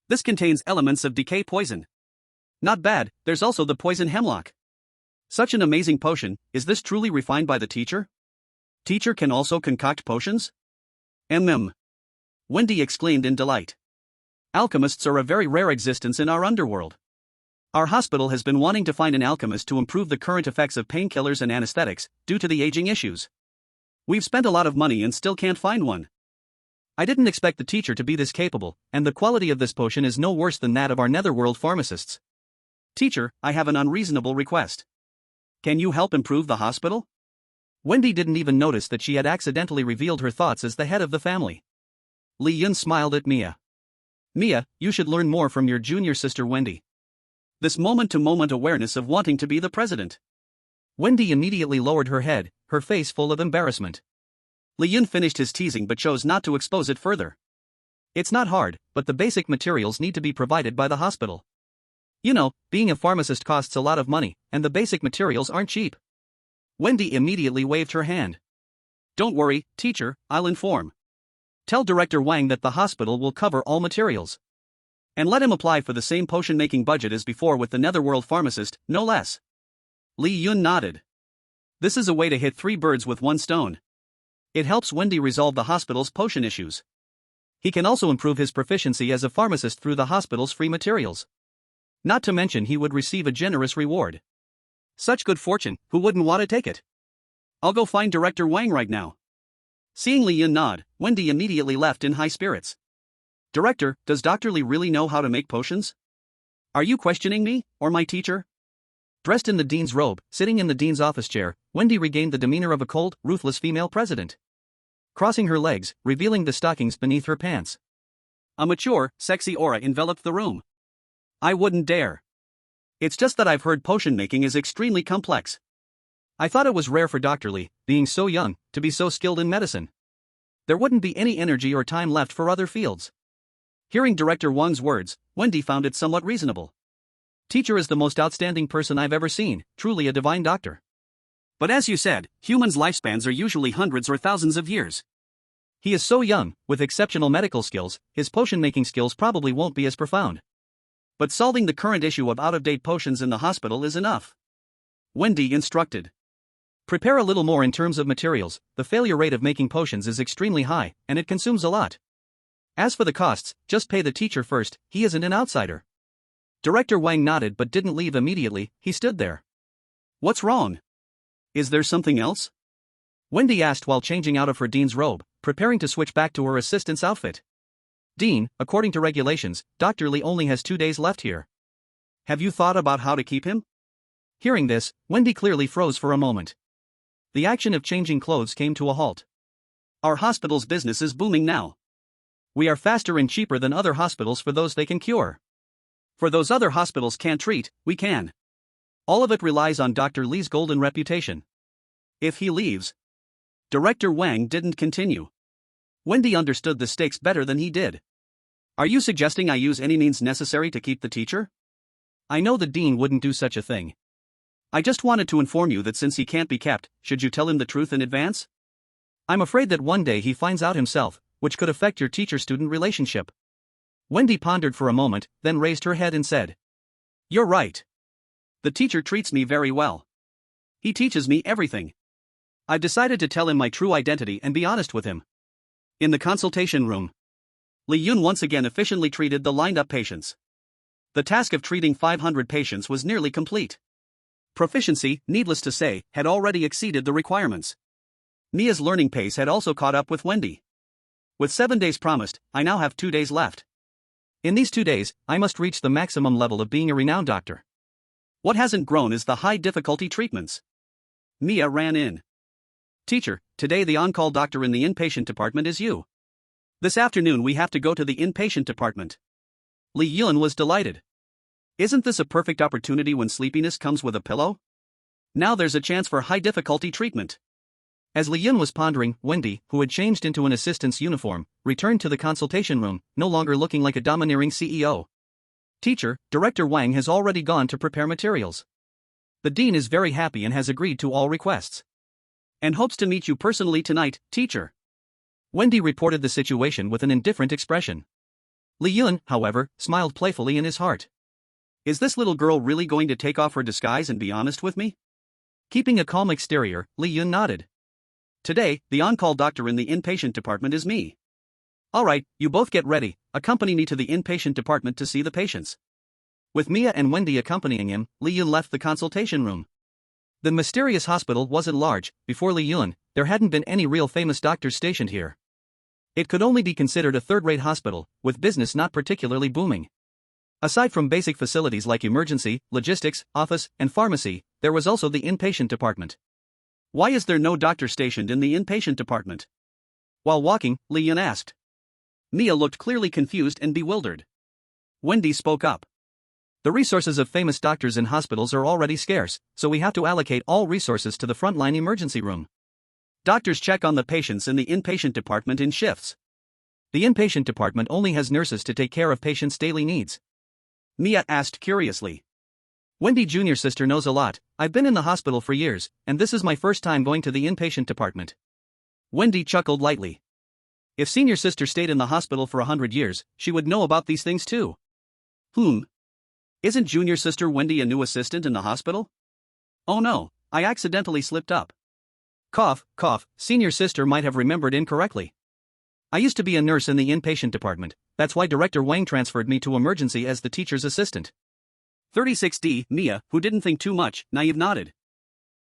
This contains elements of decay poison. Not bad, there's also the poison hemlock. Such an amazing potion, is this truly refined by the teacher? Teacher can also concoct potions? Wendy exclaimed in delight. Alchemists are a very rare existence in our underworld. Our hospital has been wanting to find an alchemist to improve the current effects of painkillers and anesthetics, due to the aging issues. We've spent a lot of money and still can't find one. I didn't expect the teacher to be this capable, and the quality of this potion is no worse than that of our netherworld pharmacists. Teacher, I have an unreasonable request. Can you help improve the hospital? Wendy didn't even notice that she had accidentally revealed her thoughts as the head of the family. Li Yun smiled at Mia. Mia, you should learn more from your junior sister Wendy. This moment-to-moment awareness of wanting to be the president. Wendy immediately lowered her head, her face full of embarrassment. Li Yun finished his teasing but chose not to expose it further. It's not hard, but the basic materials need to be provided by the hospital. You know, being a pharmacist costs a lot of money, and the basic materials aren't cheap. Wendy immediately waved her hand. Don't worry, teacher, I'll inform. Tell Director Wang that the hospital will cover all materials. And let him apply for the same potion-making budget as before with the netherworld pharmacist, no less. Li Yun nodded. This is a way to hit 3 birds with 1 stone. It helps Wendy resolve the hospital's potion issues. He can also improve his proficiency as a pharmacist through the hospital's free materials. Not to mention he would receive a generous reward. Such good fortune, who wouldn't want to take it? I'll go find Director Wang right now. Seeing Li Yun nod, Wendy immediately left in high spirits. Director, does Dr. Li really know how to make potions? Are you questioning me, or my teacher? Dressed in the dean's robe, sitting in the dean's office chair, Wendy regained the demeanor of a cold, ruthless female president. Crossing her legs, revealing the stockings beneath her pants. A mature, sexy aura enveloped the room. I wouldn't dare. It's just that I've heard potion making is extremely complex. I thought it was rare for Dr. Li, being so young, to be so skilled in medicine. There wouldn't be any energy or time left for other fields. Hearing Director Wang's words, Wendy found it somewhat reasonable. Teacher is the most outstanding person I've ever seen, truly a divine doctor. But as you said, humans' lifespans are usually hundreds or thousands of years. He is so young, with exceptional medical skills, his potion-making skills probably won't be as profound. But solving the current issue of out-of-date potions in the hospital is enough. Wendy instructed. Prepare a little more in terms of materials, the failure rate of making potions is extremely high, and it consumes a lot. As for the costs, just pay the teacher first, he isn't an outsider. Director Wang nodded but didn't leave immediately, he stood there. What's wrong? Is there something else? Wendy asked while changing out of her dean's robe, preparing to switch back to her assistant's outfit. Dean, according to regulations, Dr. Li only has 2 days left here. Have you thought about how to keep him? Hearing this, Wendy clearly froze for a moment. The action of changing clothes came to a halt. Our hospital's business is booming now. We are faster and cheaper than other hospitals for those they can cure. For those other hospitals can't treat, we can. All of it relies on Dr. Li's golden reputation. If he leaves... Director Wang didn't continue. Wendy understood the stakes better than he did. Are you suggesting I use any means necessary to keep the teacher? I know the dean wouldn't do such a thing. I just wanted to inform you that since he can't be kept, should you tell him the truth in advance? I'm afraid that one day he finds out himself, which could affect your teacher-student relationship. Wendy pondered for a moment, then raised her head and said. You're right. The teacher treats me very well. He teaches me everything. I've decided to tell him my true identity and be honest with him. In the consultation room, Li Yun once again efficiently treated the lined-up patients. The task of treating 500 patients was nearly complete. Proficiency, needless to say, had already exceeded the requirements. Mia's learning pace had also caught up with Wendy. With 7 days promised, I now have 2 days left. In these 2 days, I must reach the maximum level of being a renowned doctor. What hasn't grown is the high-difficulty treatments. Mia ran in. Teacher, today the on-call doctor in the inpatient department is you. This afternoon we have to go to the inpatient department. Li Yun was delighted. Isn't this a perfect opportunity when sleepiness comes with a pillow? Now there's a chance for high-difficulty treatment. As Li Yun was pondering, Wendy, who had changed into an assistant's uniform, returned to the consultation room, no longer looking like a domineering CEO. Teacher, Director Wang has already gone to prepare materials. The dean is very happy and has agreed to all requests. And hopes to meet you personally tonight, teacher. Wendy reported the situation with an indifferent expression. Li Yun, however, smiled playfully in his heart. Is this little girl really going to take off her disguise and be honest with me? Keeping a calm exterior, Li Yun nodded. Today, the on-call doctor in the inpatient department is me. Alright, you both get ready, accompany me to the inpatient department to see the patients. With Mia and Wendy accompanying him, Li Yun left the consultation room. The mysterious hospital wasn't large. Before Li Yun, there hadn't been any real famous doctors stationed here. It could only be considered a third-rate hospital, with business not particularly booming. Aside from basic facilities like emergency, logistics, office, and pharmacy, there was also the inpatient department. Why is there no doctor stationed in the inpatient department? While walking, Li Yun asked. Mia looked clearly confused and bewildered. Wendy spoke up. The resources of famous doctors in hospitals are already scarce, so we have to allocate all resources to the frontline emergency room. Doctors check on the patients in the inpatient department in shifts. The inpatient department only has nurses to take care of patients' daily needs. Mia asked curiously. Wendy Jr.'s sister knows a lot. I've been in the hospital for years, and this is my first time going to the inpatient department. Wendy chuckled lightly. If senior sister stayed in the hospital for 100 years, she would know about these things too. Isn't junior sister Wendy a new assistant in the hospital? Oh no, I accidentally slipped up. Cough, cough, senior sister might have remembered incorrectly. I used to be a nurse in the inpatient department, that's why Director Wang transferred me to emergency as the teacher's assistant. 36D, Mia, who didn't think too much, naive nodded.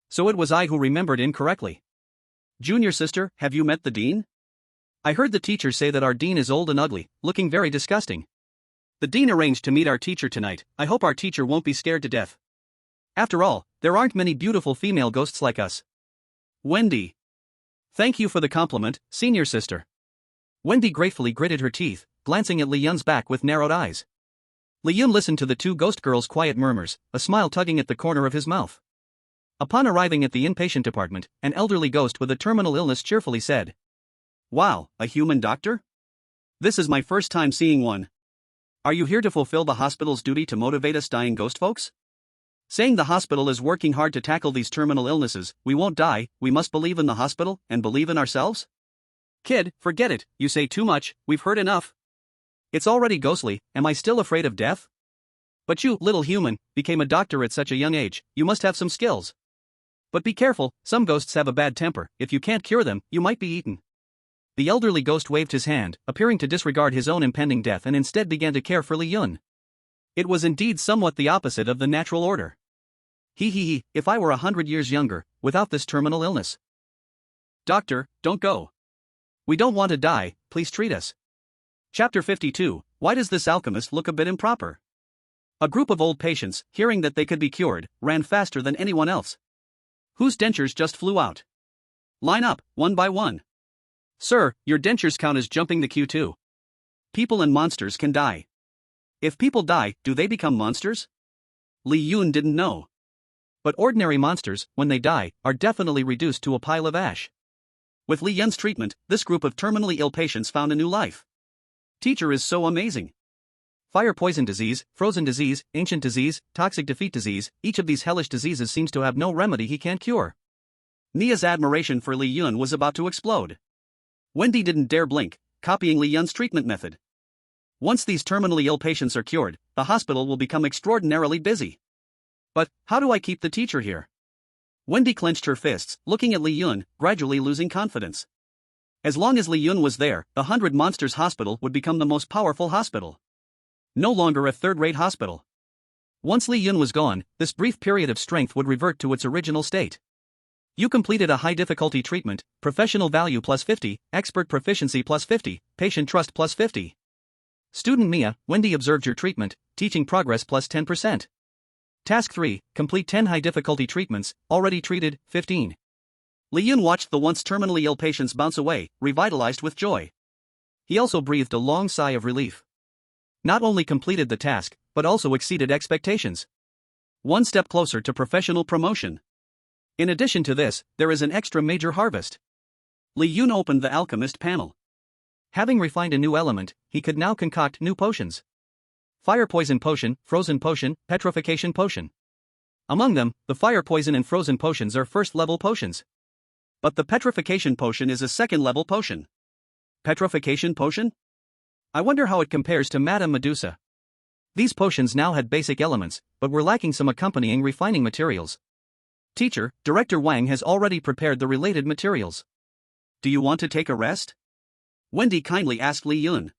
So it was I who remembered incorrectly. Junior sister, have you met the dean? I heard the teacher say that our dean is old and ugly, looking very disgusting. The dean arranged to meet our teacher tonight. I hope our teacher won't be scared to death. After all, there aren't many beautiful female ghosts like us. Wendy. Thank you for the compliment, senior sister. Wendy gratefully gritted her teeth, glancing at Li Yun's back with narrowed eyes. Li Yun listened to the two ghost girls' quiet murmurs, a smile tugging at the corner of his mouth. Upon arriving at the inpatient department, an elderly ghost with a terminal illness cheerfully said, Wow, a human doctor? This is my first time seeing one. Are you here to fulfill the hospital's duty to motivate us dying ghost folks? Saying the hospital is working hard to tackle these terminal illnesses, we won't die, we must believe in the hospital and believe in ourselves? Kid, forget it, you say too much, we've heard enough. It's already ghostly, am I still afraid of death? But you, little human, became a doctor at such a young age, you must have some skills. But be careful, some ghosts have a bad temper, if you can't cure them, you might be eaten. The elderly ghost waved his hand, appearing to disregard his own impending death and instead began to care for Li Yun. It was indeed somewhat the opposite of the natural order. If I were 100 years younger, without this terminal illness. Doctor, don't go. We don't want to die, please treat us. Chapter 52, Why does this alchemist look a bit improper? A group of old patients, hearing that they could be cured, ran faster than anyone else. Whose dentures just flew out? Line up, one by one. Sir, your dentures count as jumping the queue too. People and monsters can die. If people die, do they become monsters? Li Yun didn't know. But ordinary monsters, when they die, are definitely reduced to a pile of ash. With Li Yun's treatment, this group of terminally ill patients found a new life. Teacher is so amazing. Fire poison disease, frozen disease, ancient disease, toxic defeat disease, each of these hellish diseases seems to have no remedy he can't cure. Mia's admiration for Li Yun was about to explode. Wendy didn't dare blink, copying Li Yun's treatment method. Once these terminally ill patients are cured, the hospital will become extraordinarily busy. But, how do I keep the teacher here? Wendy clenched her fists, looking at Li Yun, gradually losing confidence. As long as Li Yun was there, the 100 Monsters Hospital would become the most powerful hospital. No longer a third-rate hospital. Once Li Yun was gone, this brief period of strength would revert to its original state. You completed a high difficulty treatment, professional value plus 50, expert proficiency plus 50, patient trust plus 50. Student Mia, Wendy observed your treatment, teaching progress plus 10%. Task 3, complete 10 high difficulty treatments, already treated, 15. Li Yun watched the once terminally ill patients bounce away, revitalized with joy. He also breathed a long sigh of relief. Not only completed the task, but also exceeded expectations. One step closer to professional promotion. In addition to this, there is an extra major harvest. Li Yun opened the alchemist panel. Having refined a new element, he could now concoct new potions. Fire poison potion, frozen potion, petrification potion. Among them, the fire poison and frozen potions are first-level potions. But the petrification potion is a second-level potion. Petrification potion? I wonder how it compares to Madame Medusa. These potions now had basic elements, but were lacking some accompanying refining materials. Teacher, Director Wang has already prepared the related materials. Do you want to take a rest? Wendy kindly asked Li Yun.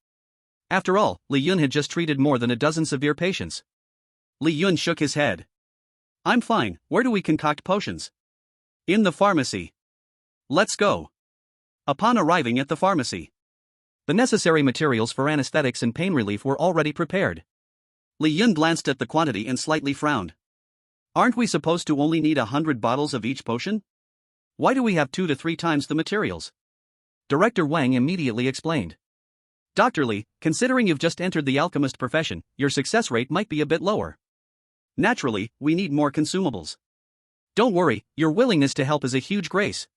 After all, Li Yun had just treated more than a dozen severe patients. Li Yun shook his head. I'm fine, where do we concoct potions? In the pharmacy. Let's go. Upon arriving at the pharmacy, the necessary materials for anesthetics and pain relief were already prepared. Li Yun glanced at the quantity and slightly frowned. Aren't we supposed to only need 100 bottles of each potion? Why do we have 2 to 3 times the materials? Director Wang immediately explained. Dr. Li, considering you've just entered the alchemist profession, your success rate might be a bit lower. Naturally, we need more consumables. Don't worry, your willingness to help is a huge grace.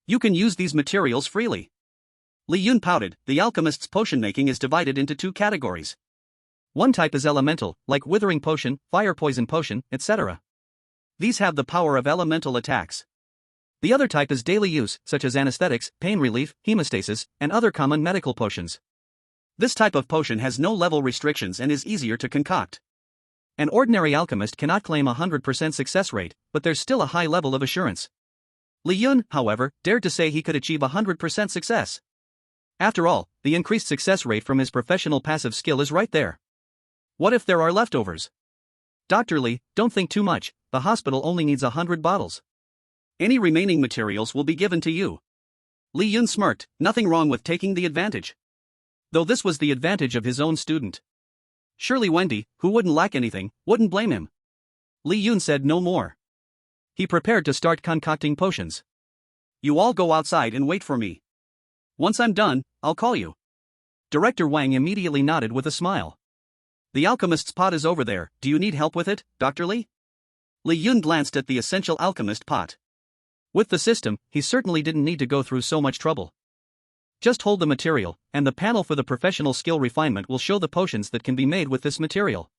You can use these materials freely. Li Yun pouted. The alchemist's potion making is divided into 2 categories. One type is elemental, like withering potion, fire poison potion, etc. These have the power of elemental attacks. The other type is daily use, such as anesthetics, pain relief, hemostasis, and other common medical potions. This type of potion has no level restrictions and is easier to concoct. An ordinary alchemist cannot claim 100% success rate, but there's still a high level of assurance. Li Yun, however, dared to say he could achieve 100% success. After all, the increased success rate from his professional passive skill is right there. What if there are leftovers? Dr. Li, don't think too much, the hospital only needs 100 bottles. Any remaining materials will be given to you. Li Yun smirked, nothing wrong with taking the advantage. Though this was the advantage of his own student. Surely Wendy, who wouldn't lack anything, wouldn't blame him. Li Yun said no more. He prepared to start concocting potions. You all go outside and wait for me. Once I'm done, I'll call you. Director Wang immediately nodded with a smile. The alchemist's pot is over there, do you need help with it, Dr. Li? Li Yun glanced at the essential alchemist pot. With the system, he certainly didn't need to go through so much trouble. Just hold the material, and the panel for the professional skill refinement will show the potions that can be made with this material.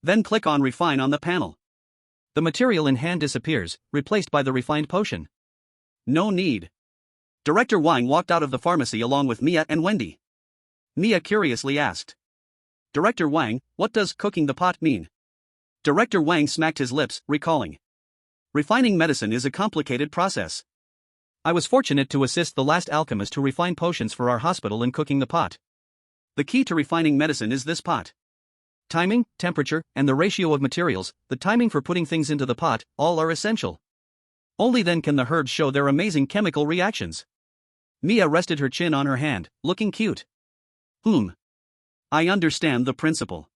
Then click on Refine on the panel. The material in hand disappears, replaced by the refined potion. No need. Director Wang walked out of the pharmacy along with Mia and Wendy. Mia curiously asked. Director Wang, what does cooking the pot mean? Director Wang smacked his lips, recalling. Refining medicine is a complicated process. I was fortunate to assist the last alchemist to refine potions for our hospital in cooking the pot. The key to refining medicine is this pot. Timing, temperature, and the ratio of materials, the timing for putting things into the pot, all are essential. Only then can the herbs show their amazing chemical reactions. Mia rested her chin on her hand, looking cute. I understand the principle.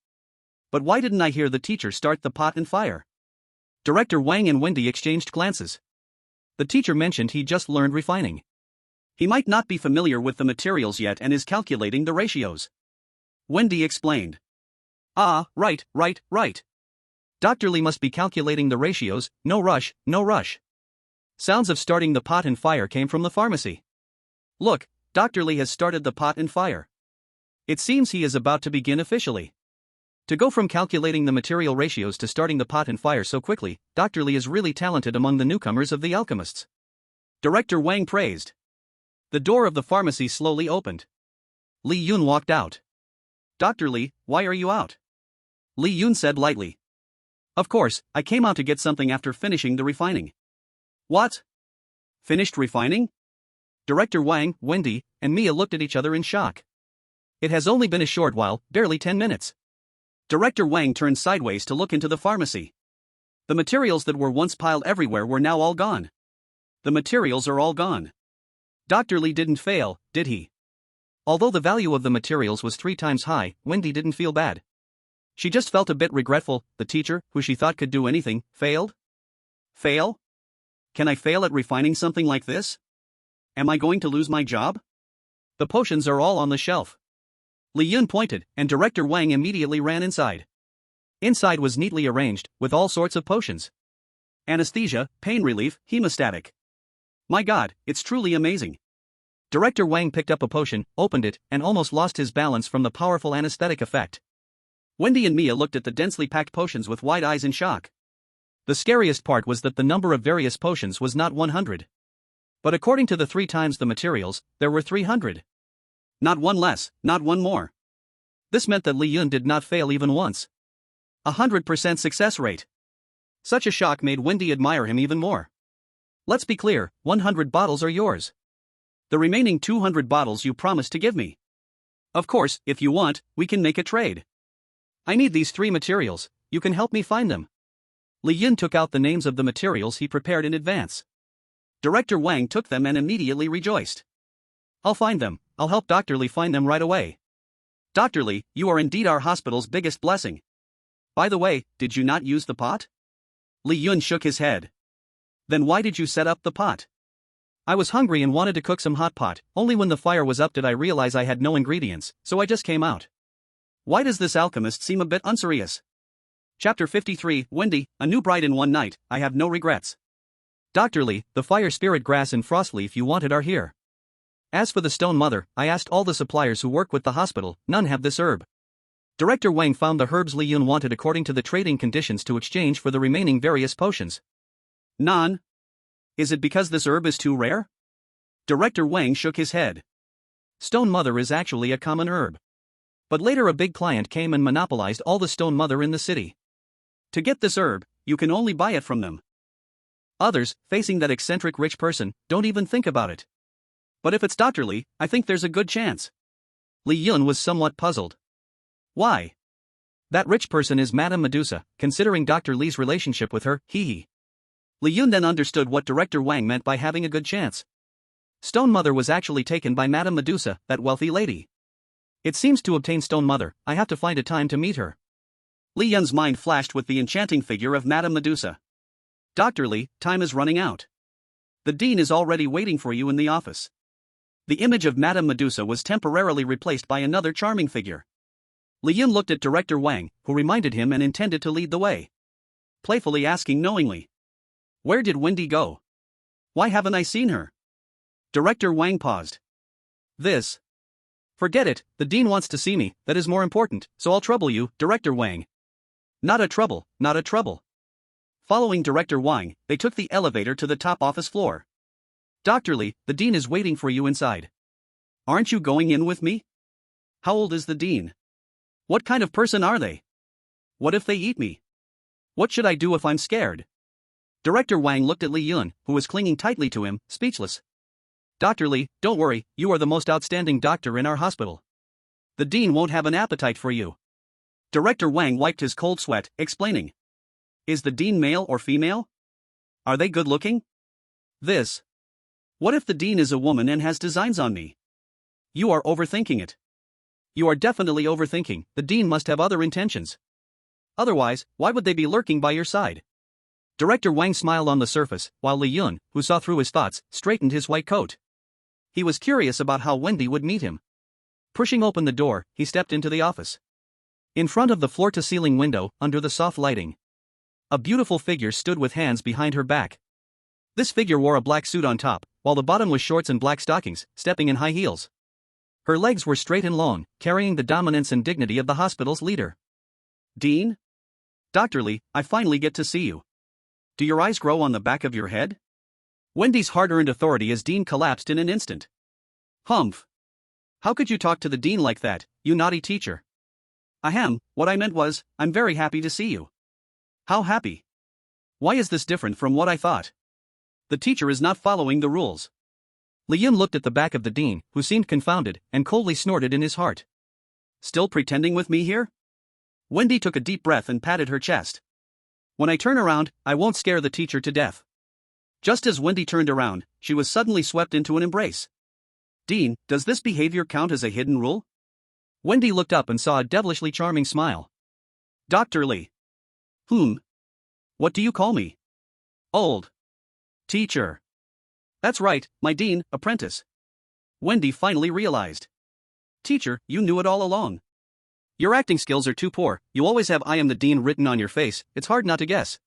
But why didn't I hear the teacher start the pot and fire? Director Wang and Wendy exchanged glances. The teacher mentioned he just learned refining. He might not be familiar with the materials yet and is calculating the ratios. Wendy explained. Ah, right. Dr. Li must be calculating the ratios, no rush. Sounds of starting the pot and fire came from the pharmacy. Look, Dr. Li has started the pot and fire. It seems he is about to begin officially. To go from calculating the material ratios to starting the pot and fire so quickly, Dr. Li is really talented among the newcomers of the alchemists. Director Wang praised. The door of the pharmacy slowly opened. Li Yun walked out. Dr. Li, why are you out? Li Yun said lightly. Of course, I came out to get something after finishing the refining. What? Finished refining? Director Wang, Wendy, and Mia looked at each other in shock. It has only been a short while, barely 10 minutes. Director Wang turned sideways to look into the pharmacy. The materials that were once piled everywhere were now all gone. The materials are all gone. Dr. Lee didn't fail, did he? Although the value of the materials was 3 times high, Wendy didn't feel bad. She just felt a bit regretful. The teacher, who she thought could do anything, failed? Fail? Can I fail at refining something like this? Am I going to lose my job? The potions are all on the shelf. Li Yun pointed, and Director Wang immediately ran inside. Inside was neatly arranged, with all sorts of potions. Anesthesia, pain relief, hemostatic. My God, it's truly amazing. Director Wang picked up a potion, opened it, and almost lost his balance from the powerful anesthetic effect. Wendy and Mia looked at the densely packed potions with wide eyes in shock. The scariest part was that the number of various potions was not 100. But according to the 3 times the materials, there were 300. Not one less, not one more. This meant that Li Yun did not fail even once. 100% success rate. Such a shock made Wendy admire him even more. Let's be clear, 100 bottles are yours. The remaining 200 bottles you promised to give me. Of course, if you want, we can make a trade. I need these 3 materials, you can help me find them. Li Yun took out the names of the materials he prepared in advance. Director Wang took them and immediately rejoiced. I'll find them, I'll help Dr. Lee find them right away. Dr. Lee, you are indeed our hospital's biggest blessing. By the way, did you not use the pot? Li Yun shook his head. Then why did you set up the pot? I was hungry and wanted to cook some hot pot. Only when the fire was up did I realize I had no ingredients, so I just came out. Why does this alchemist seem a bit unserious? Chapter 53, Wendy, a new bride in one night, I have no regrets. Dr. Lee, the fire spirit grass and frost leaf you wanted are here. As for the stone mother, I asked all the suppliers who work with the hospital, none have this herb. Director Wang found the herbs Li Yun wanted according to the trading conditions to exchange for the remaining various potions. None. Is it because this herb is too rare? Director Wang shook his head. Stone mother is actually a common herb. But later a big client came and monopolized all the stone mother in the city. To get this herb, you can only buy it from them. Others, facing that eccentric rich person, don't even think about it. But if it's Dr. Lee, I think there's a good chance. Li Yun was somewhat puzzled. Why? That rich person is Madame Medusa, considering Dr. Lee's relationship with her, hee. Li Yun then understood what Director Wang meant by having a good chance. Stone Mother was actually taken by Madame Medusa, that wealthy lady. It seems to obtain Stone Mother, I have to find a time to meet her. Li Yun's mind flashed with the enchanting figure of Madame Medusa. Dr. Lee, time is running out. The dean is already waiting for you in the office. The image of Madame Medusa was temporarily replaced by another charming figure. Li Yun looked at Director Wang, who reminded him and intended to lead the way. Playfully asking knowingly. Where did Wendy go? Why haven't I seen her? Director Wang paused. This. Forget it, the dean wants to see me, that is more important, so I'll trouble you, Director Wang. Not a trouble, not a trouble. Following Director Wang, they took the elevator to the top office floor. Dr. Lee, the dean is waiting for you inside. Aren't you going in with me? How old is the dean? What kind of person are they? What if they eat me? What should I do if I'm scared? Director Wang looked at Li Yun, who was clinging tightly to him, speechless. Dr. Lee, don't worry, you are the most outstanding doctor in our hospital. The dean won't have an appetite for you. Director Wang wiped his cold sweat, explaining. Is the dean male or female? Are they good looking? This. What if the dean is a woman and has designs on me? You are overthinking it. You are definitely overthinking, the dean must have other intentions. Otherwise, why would they be lurking by your side? Director Wang smiled on the surface, while Li Yun, who saw through his thoughts, straightened his white coat. He was curious about how Wendy would meet him. Pushing open the door, he stepped into the office. In front of the floor-to-ceiling window, under the soft lighting, a beautiful figure stood with hands behind her back. This figure wore a black suit on top, while the bottom was shorts and black stockings, stepping in high heels. Her legs were straight and long, carrying the dominance and dignity of the hospital's leader. Dean? Dr. Lee, I finally get to see you. Do your eyes grow on the back of your head? Wendy's hard-earned authority as dean collapsed in an instant. Humph. How could you talk to the dean like that, you naughty teacher? Ahem, what I meant was, I'm very happy to see you. How happy? Why is this different from what I thought? The teacher is not following the rules. Li Yun looked at the back of the dean, who seemed confounded, and coldly snorted in his heart. Still pretending with me here? Wendy took a deep breath and patted her chest. When I turn around, I won't scare the teacher to death. Just as Wendy turned around, she was suddenly swept into an embrace. Dean, does this behavior count as a hidden rule? Wendy looked up and saw a devilishly charming smile. Dr. Lee. What do you call me? Old. Teacher. That's right, my dean, apprentice. Wendy finally realized. Teacher, you knew it all along. Your acting skills are too poor, you always have I am the dean written on your face, it's hard not to guess.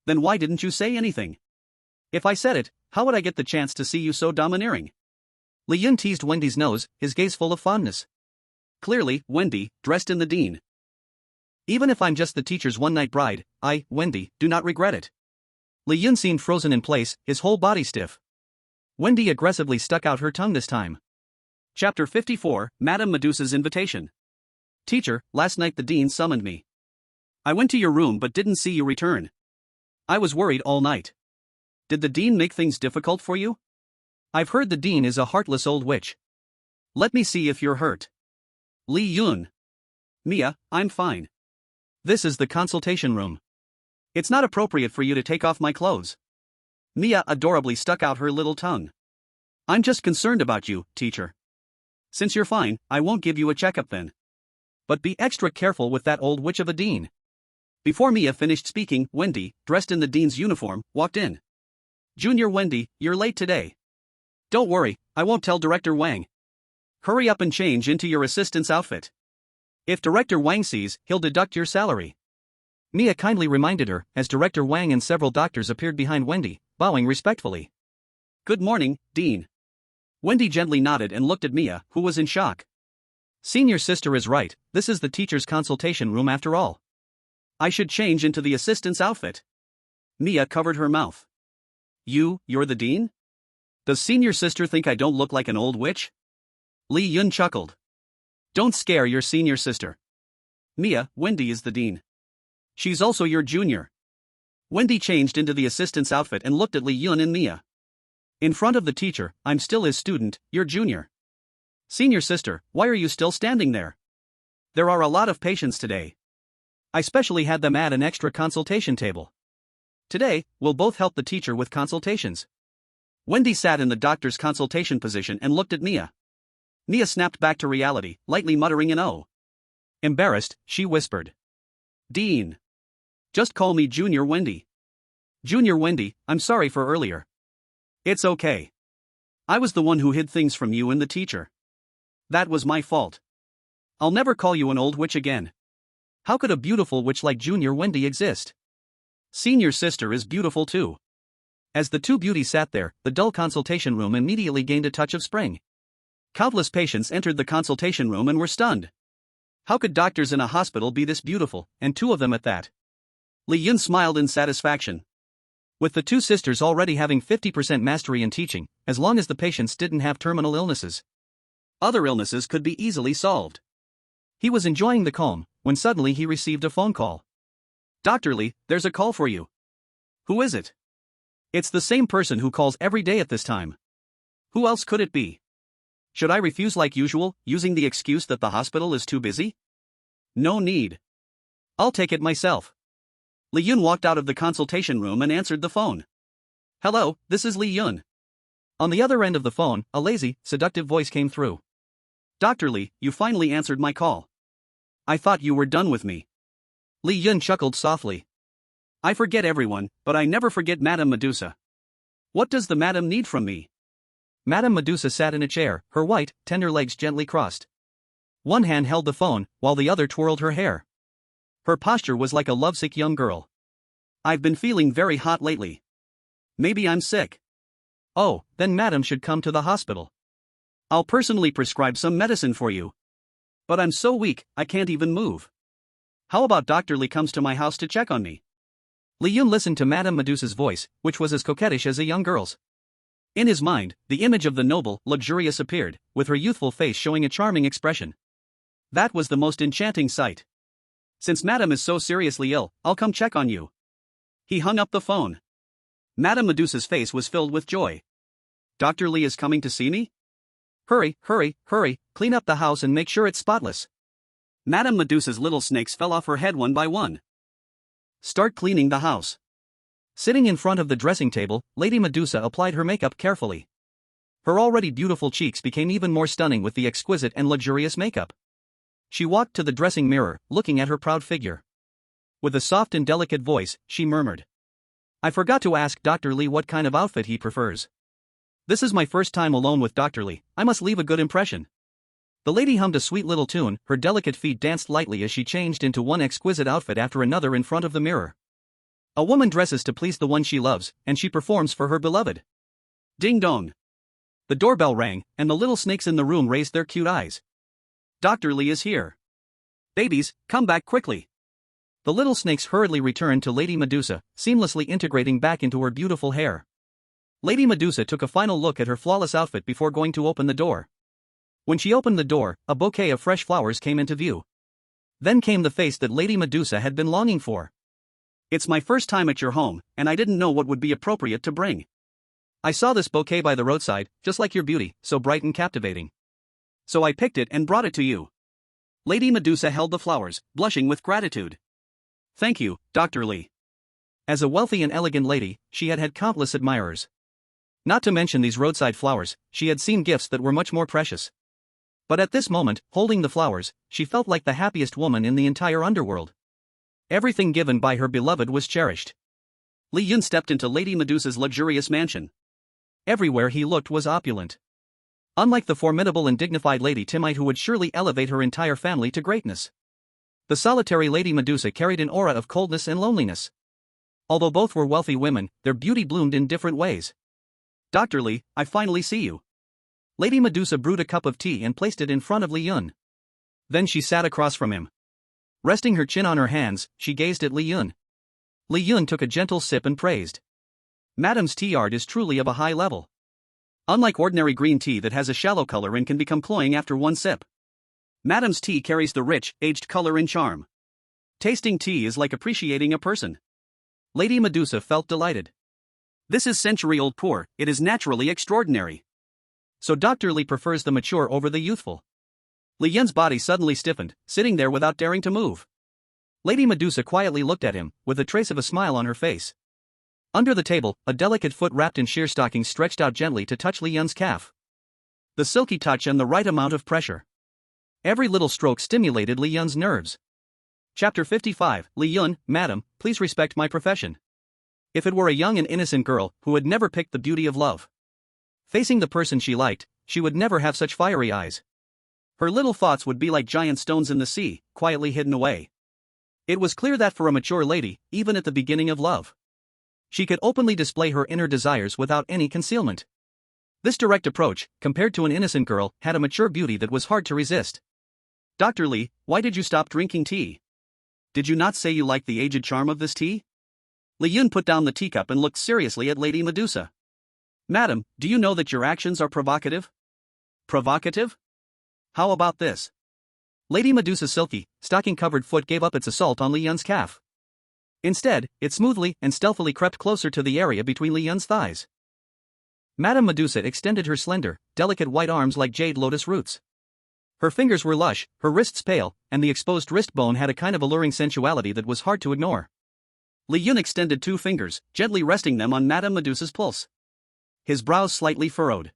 Then why didn't you say anything? If I said it, how would I get the chance to see you so domineering? Li Yun teased Wendy's nose, his gaze full of fondness. Clearly, Wendy, dressed in the dean. Even if I'm just the teacher's one-night bride, I, Wendy, do not regret it. Li Yun seemed frozen in place, his whole body stiff. Wendy aggressively stuck out her tongue this time. Chapter 54, Madame Medusa's Invitation. Teacher, last night the dean summoned me. I went to your room but didn't see you return. I was worried all night. Did the dean make things difficult for you? I've heard the dean is a heartless old witch. Let me see if you're hurt. Li Yun. Mia, I'm fine. This is the consultation room. It's not appropriate for you to take off my clothes. Mia adorably stuck out her little tongue. I'm just concerned about you, teacher. Since you're fine, I won't give you a checkup then. But be extra careful with that old witch of a dean. Before Mia finished speaking, Wendy, dressed in the dean's uniform, walked in. Junior Wendy, you're late today. Don't worry, I won't tell Director Wang. Hurry up and change into your assistant's outfit. If Director Wang sees, he'll deduct your salary. Mia kindly reminded her, as Director Wang and several doctors appeared behind Wendy, bowing respectfully. Good morning, Dean. Wendy gently nodded and looked at Mia, who was in shock. Senior sister is right, this is the teacher's consultation room after all. I should change into the assistant's outfit. Mia covered her mouth. You're the dean? Does senior sister think I don't look like an old witch? Li Yun chuckled. Don't scare your senior sister. Mia, Wendy is the dean. She's also your junior. Wendy changed into the assistant's outfit and looked at Li Yun and Mia. In front of the teacher, I'm still his student, your junior. Senior sister, why are you still standing there? There are a lot of patients today. I specially had them add an extra consultation table. Today, we'll both help the teacher with consultations. Wendy sat in the doctor's consultation position and looked at Mia. Mia snapped back to reality, lightly muttering an O. Embarrassed, she whispered. Dean. Just call me Junior Wendy. Junior Wendy, I'm sorry for earlier. It's okay. I was the one who hid things from you and the teacher. That was my fault. I'll never call you an old witch again. How could a beautiful witch like Junior Wendy exist? Senior sister is beautiful too. As the two beauties sat there, the dull consultation room immediately gained a touch of spring. Countless patients entered the consultation room and were stunned. How could doctors in a hospital be this beautiful, and two of them at that? Li Yun smiled in satisfaction. With the two sisters already having 50% mastery in teaching, as long as the patients didn't have terminal illnesses. Other illnesses could be easily solved. He was enjoying the calm, when suddenly he received a phone call. Dr. Lee, there's a call for you. Who is it? It's the same person who calls every day at this time. Who else could it be? Should I refuse like usual, using the excuse that the hospital is too busy? No need. I'll take it myself. Li Yun walked out of the consultation room and answered the phone. Hello, this is Li Yun. On the other end of the phone, a lazy, seductive voice came through. Dr. Lee, you finally answered my call. I thought you were done with me. Li Yun chuckled softly. I forget everyone, but I never forget Madame Medusa. What does the madam need from me? Madame Medusa sat in a chair, her white, tender legs gently crossed. One hand held the phone, while the other twirled her hair. Her posture was like a lovesick young girl. I've been feeling very hot lately. Maybe I'm sick. Oh, then madam should come to the hospital. I'll personally prescribe some medicine for you. But I'm so weak, I can't even move. How about Dr. Lee comes to my house to check on me? Li Yun listened to Madame Medusa's voice, which was as coquettish as a young girl's. In his mind, the image of the noble, luxurious appeared, with her youthful face showing a charming expression. That was the most enchanting sight. Since madam is so seriously ill, I'll come check on you. He hung up the phone. Madame Medusa's face was filled with joy. Dr. Lee is coming to see me? Hurry, hurry, hurry, clean up the house and make sure it's spotless. Madame Medusa's little snakes fell off her head one by one. Start cleaning the house. Sitting in front of the dressing table, Lady Medusa applied her makeup carefully. Her already beautiful cheeks became even more stunning with the exquisite and luxurious makeup. She walked to the dressing mirror, looking at her proud figure. With a soft and delicate voice, she murmured, "I forgot to ask Dr. Lee what kind of outfit he prefers. This is my first time alone with Dr. Lee, I must leave a good impression." The lady hummed a sweet little tune, her delicate feet danced lightly as she changed into one exquisite outfit after another in front of the mirror. A woman dresses to please the one she loves, and she performs for her beloved. Ding dong. The doorbell rang, and the little snakes in the room raised their cute eyes. Dr. Lee is here. Babies, come back quickly. The little snakes hurriedly returned to Lady Medusa, seamlessly integrating back into her beautiful hair. Lady Medusa took a final look at her flawless outfit before going to open the door. When she opened the door, a bouquet of fresh flowers came into view. Then came the face that Lady Medusa had been longing for. "It's my first time at your home, and I didn't know what would be appropriate to bring. I saw this bouquet by the roadside, just like your beauty, so bright and captivating. So I picked it and brought it to you." Lady Medusa held the flowers, blushing with gratitude. "Thank you, Dr. Lee." As a wealthy and elegant lady, she had had countless admirers. Not to mention these roadside flowers, she had seen gifts that were much more precious. But at this moment, holding the flowers, she felt like the happiest woman in the entire underworld. Everything given by her beloved was cherished. Li Yun stepped into Lady Medusa's luxurious mansion. Everywhere he looked was opulent. Unlike the formidable and dignified Lady Timite who would surely elevate her entire family to greatness, the solitary Lady Medusa carried an aura of coldness and loneliness. Although both were wealthy women, their beauty bloomed in different ways. "Dr. Lee, I finally see you." Lady Medusa brewed a cup of tea and placed it in front of Li Yun. Then she sat across from him. Resting her chin on her hands, she gazed at Li Yun. Li Yun took a gentle sip and praised, "Madam's tea art is truly of a high level. Unlike ordinary green tea that has a shallow color and can become cloying after one sip, Madam's tea carries the rich, aged color and charm. Tasting tea is like appreciating a person." Lady Medusa felt delighted. "This is century-old pour, it is naturally extraordinary." So Dr. Lee prefers the mature over the youthful. Li Yun's body suddenly stiffened, sitting there without daring to move. Lady Medusa quietly looked at him, with a trace of a smile on her face. Under the table, a delicate foot wrapped in sheer stockings stretched out gently to touch Li Yun's calf. The silky touch and the right amount of pressure. Every little stroke stimulated Li Yun's nerves. Chapter 55, Li Yun, "Madam, please respect my profession." If it were a young and innocent girl, who had never picked the beauty of love, facing the person she liked, she would never have such fiery eyes. Her little thoughts would be like giant stones in the sea, quietly hidden away. It was clear that for a mature lady, even at the beginning of love, she could openly display her inner desires without any concealment. This direct approach, compared to an innocent girl, had a mature beauty that was hard to resist. "Dr. Lee, why did you stop drinking tea? Did you not say you liked the aged charm of this tea?" Li Yun put down the teacup and looked seriously at Lady Medusa. "Madam, do you know that your actions are provocative?" "Provocative? How about this?" Lady Medusa's silky, stocking-covered foot gave up its assault on Li Yun's calf. Instead, it smoothly and stealthily crept closer to the area between Li Yun's thighs. Madame Medusa extended her slender, delicate white arms like jade lotus roots. Her fingers were lush, her wrists pale, and the exposed wrist bone had a kind of alluring sensuality that was hard to ignore. Li Yun extended 2 fingers, gently resting them on Madame Medusa's pulse. His brows slightly furrowed.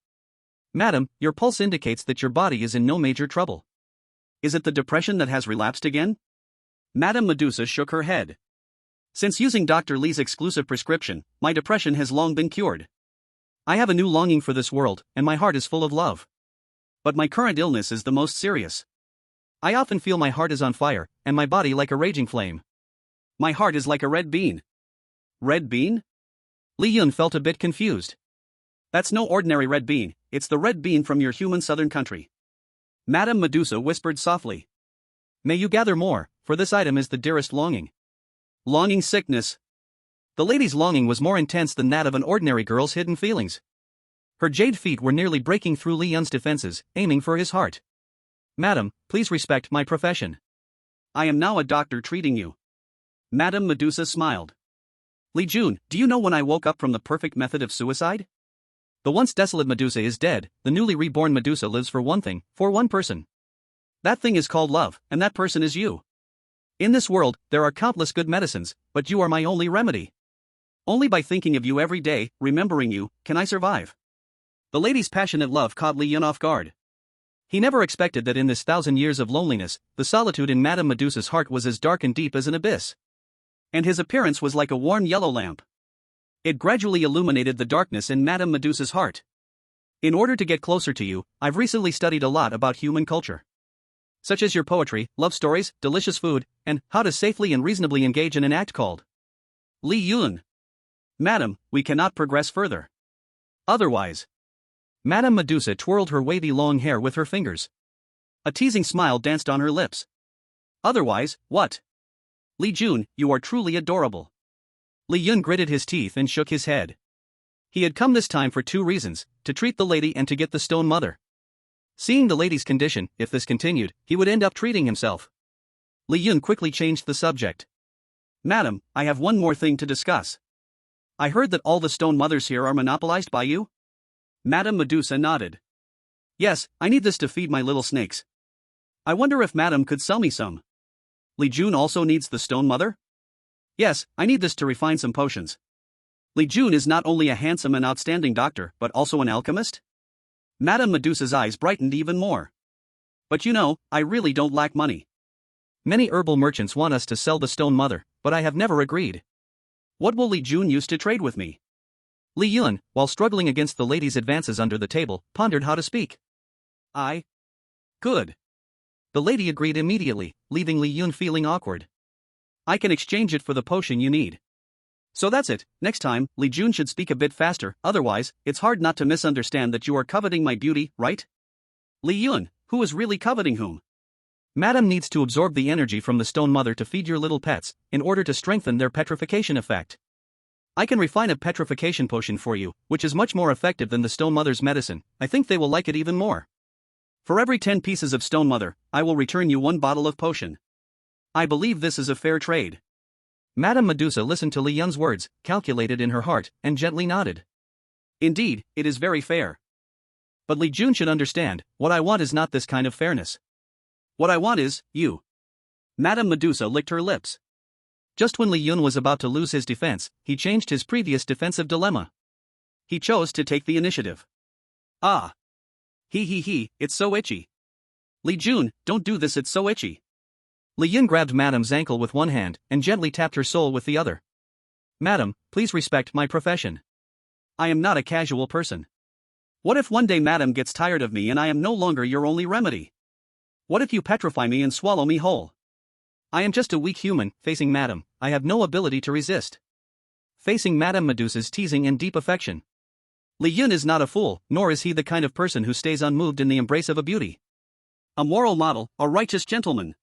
"Madam, your pulse indicates that your body is in no major trouble. Is it the depression that has relapsed again?" Madame Medusa shook her head. "Since using Dr. Lee's exclusive prescription, my depression has long been cured. I have a new longing for this world, and my heart is full of love. But my current illness is the most serious. I often feel my heart is on fire, and my body like a raging flame. My heart is like a red bean." "Red bean?" Li Yun felt a bit confused. "That's no ordinary red bean, it's the red bean from your human southern country." Madame Medusa whispered softly. "May you gather more, for this item is the dearest longing." Longing sickness. The lady's longing was more intense than that of an ordinary girl's hidden feelings. Her jade feet were nearly breaking through Li Yun's defenses, aiming for his heart. "Madam, please respect my profession. I am now a doctor treating you." Madame Medusa smiled. "Li Jun, do you know when I woke up from the perfect method of suicide? The once desolate Medusa is dead, the newly reborn Medusa lives for one thing, for one person. That thing is called love, and that person is you. In this world, there are countless good medicines, but you are my only remedy." Only by thinking of you every day, remembering you, can I survive. The lady's passionate love caught Li Yun off guard. He never expected that in this 1,000 years of loneliness, the solitude in Madame Medusa's heart was as dark and deep as an abyss. And his appearance was like a warm yellow lamp. It gradually illuminated the darkness in Madame Medusa's heart. In order to get closer to you, I've recently studied a lot about human culture. Such as your poetry, love stories, delicious food, and how to safely and reasonably engage in an act called Li Yun. Madam, we cannot progress further. Otherwise. Madame Medusa twirled her wavy long hair with her fingers. A teasing smile danced on her lips. Otherwise, what? Li Jun, you are truly adorable. Li Yun gritted his teeth and shook his head. He had come this time for two reasons, to treat the lady and to get the stone mother. Seeing the lady's condition, if this continued, he would end up treating himself. Li Yun quickly changed the subject. Madam, I have one more thing to discuss. I heard that all the stone mothers here are monopolized by you? Madame Medusa nodded. Yes, I need this to feed my little snakes. I wonder if Madam could sell me some. Li Jun also needs the stone mother? Yes, I need this to refine some potions. Li Jun is not only a handsome and outstanding doctor, but also an alchemist? Madame Medusa's eyes brightened even more. But you know, I really don't lack money. Many herbal merchants want us to sell the stone mother, but I have never agreed. What will Li Jun use to trade with me? Li Yun, while struggling against the lady's advances under the table, pondered how to speak. Good. The lady agreed immediately, leaving Li Yun feeling awkward. I can exchange it for the potion you need. So that's it, next time, Li Jun should speak a bit faster, otherwise, it's hard not to misunderstand that you are coveting my beauty, right? Li Yun, who is really coveting whom? Madam needs to absorb the energy from the stone mother to feed your little pets, in order to strengthen their petrification effect. I can refine a petrification potion for you, which is much more effective than the stone mother's medicine. I think they will like it even more. For every 10 pieces of stone mother, I will return you 1 bottle of potion. I believe this is a fair trade. Madame Medusa listened to Li Yun's words, calculated in her heart, and gently nodded. Indeed, it is very fair. But Li Jun should understand, what I want is not this kind of fairness. What I want is, you. Madame Medusa licked her lips. Just when Li Yun was about to lose his defense, he changed his previous defensive dilemma. He chose to take the initiative. Ah. It's so itchy. Li Jun, don't do this, it's so itchy. Li Yun grabbed Madame's ankle with one hand, and gently tapped her sole with the other. Madam, please respect my profession. I am not a casual person. What if one day Madame gets tired of me and I am no longer your only remedy? What if you petrify me and swallow me whole? I am just a weak human, facing Madame, I have no ability to resist. Facing Madame Medusa's teasing and deep affection. Li Yun is not a fool, nor is he the kind of person who stays unmoved in the embrace of a beauty. A moral model, a righteous gentleman.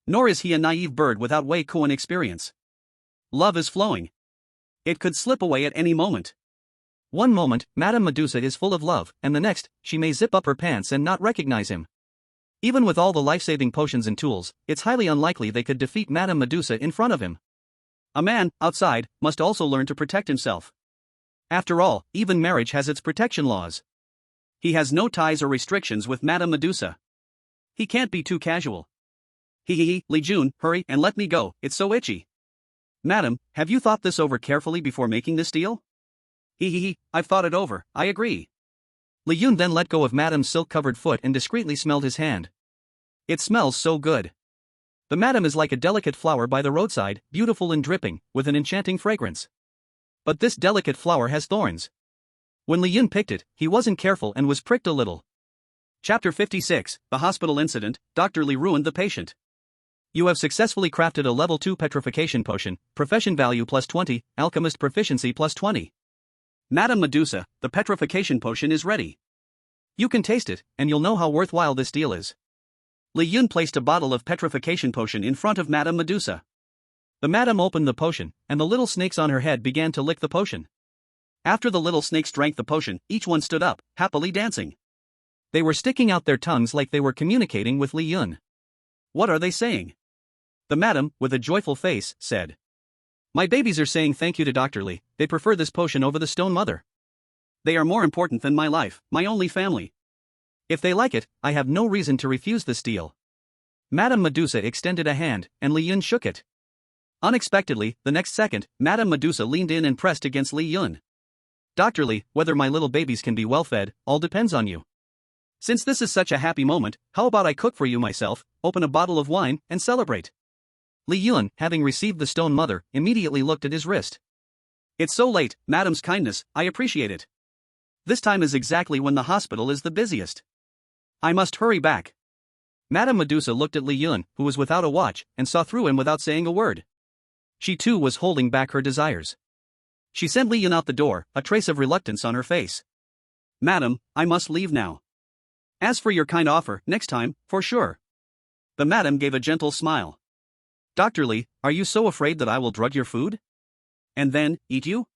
Nor is he a naive bird without Wei Kuan experience. Love is flowing. It could slip away at any moment. One moment, Madame Medusa is full of love, and the next, she may zip up her pants and not recognize him. Even with all the life-saving potions and tools, it's highly unlikely they could defeat Madame Medusa in front of him. A man, outside, must also learn to protect himself. After all, even marriage has its protection laws. He has no ties or restrictions with Madame Medusa. He can't be too casual. Li Jun, hurry and let me go, it's so itchy. Madam, have you thought this over carefully before making this deal? I've thought it over, I agree. Li Yun then let go of Madame's silk-covered foot and discreetly smelled his hand. It smells so good. The Madame is like a delicate flower by the roadside, beautiful and dripping, with an enchanting fragrance. But this delicate flower has thorns. When Li Yun picked it, he wasn't careful and was pricked a little. Chapter 56, The Hospital Incident, Dr. Li ruined the patient. You have successfully crafted a level 2 petrification potion, profession value plus 20, alchemist proficiency plus 20. Madame Medusa, the petrification potion is ready. You can taste it, and you'll know how worthwhile this deal is. Li Yun placed a bottle of petrification potion in front of Madame Medusa. The Madame opened the potion, and the little snakes on her head began to lick the potion. After the little snakes drank the potion, each one stood up, happily dancing. They were sticking out their tongues like they were communicating with Li Yun. What are they saying? The Madame, with a joyful face, said. My babies are saying thank you to Dr. Li, they prefer this potion over the stone mother. They are more important than my life, my only family. If they like it, I have no reason to refuse this deal. Madame Medusa extended a hand, and Li Yun shook it. Unexpectedly, the next second, Madame Medusa leaned in and pressed against Li Yun. Dr. Li, whether my little babies can be well fed, all depends on you. Since this is such a happy moment, how about I cook for you myself, open a bottle of wine, and celebrate? Li Yun, having received the stone mother, immediately looked at his wrist. It's so late, Madame's kindness, I appreciate it. This time is exactly when the hospital is the busiest. I must hurry back. Madame Medusa looked at Li Yun, who was without a watch, and saw through him without saying a word. She too was holding back her desires. She sent Li Yun out the door, a trace of reluctance on her face. Madam, I must leave now. As for your kind offer, next time, for sure. The madam gave a gentle smile. Dr. Li, are you so afraid that I will drug your food? And then, eat you?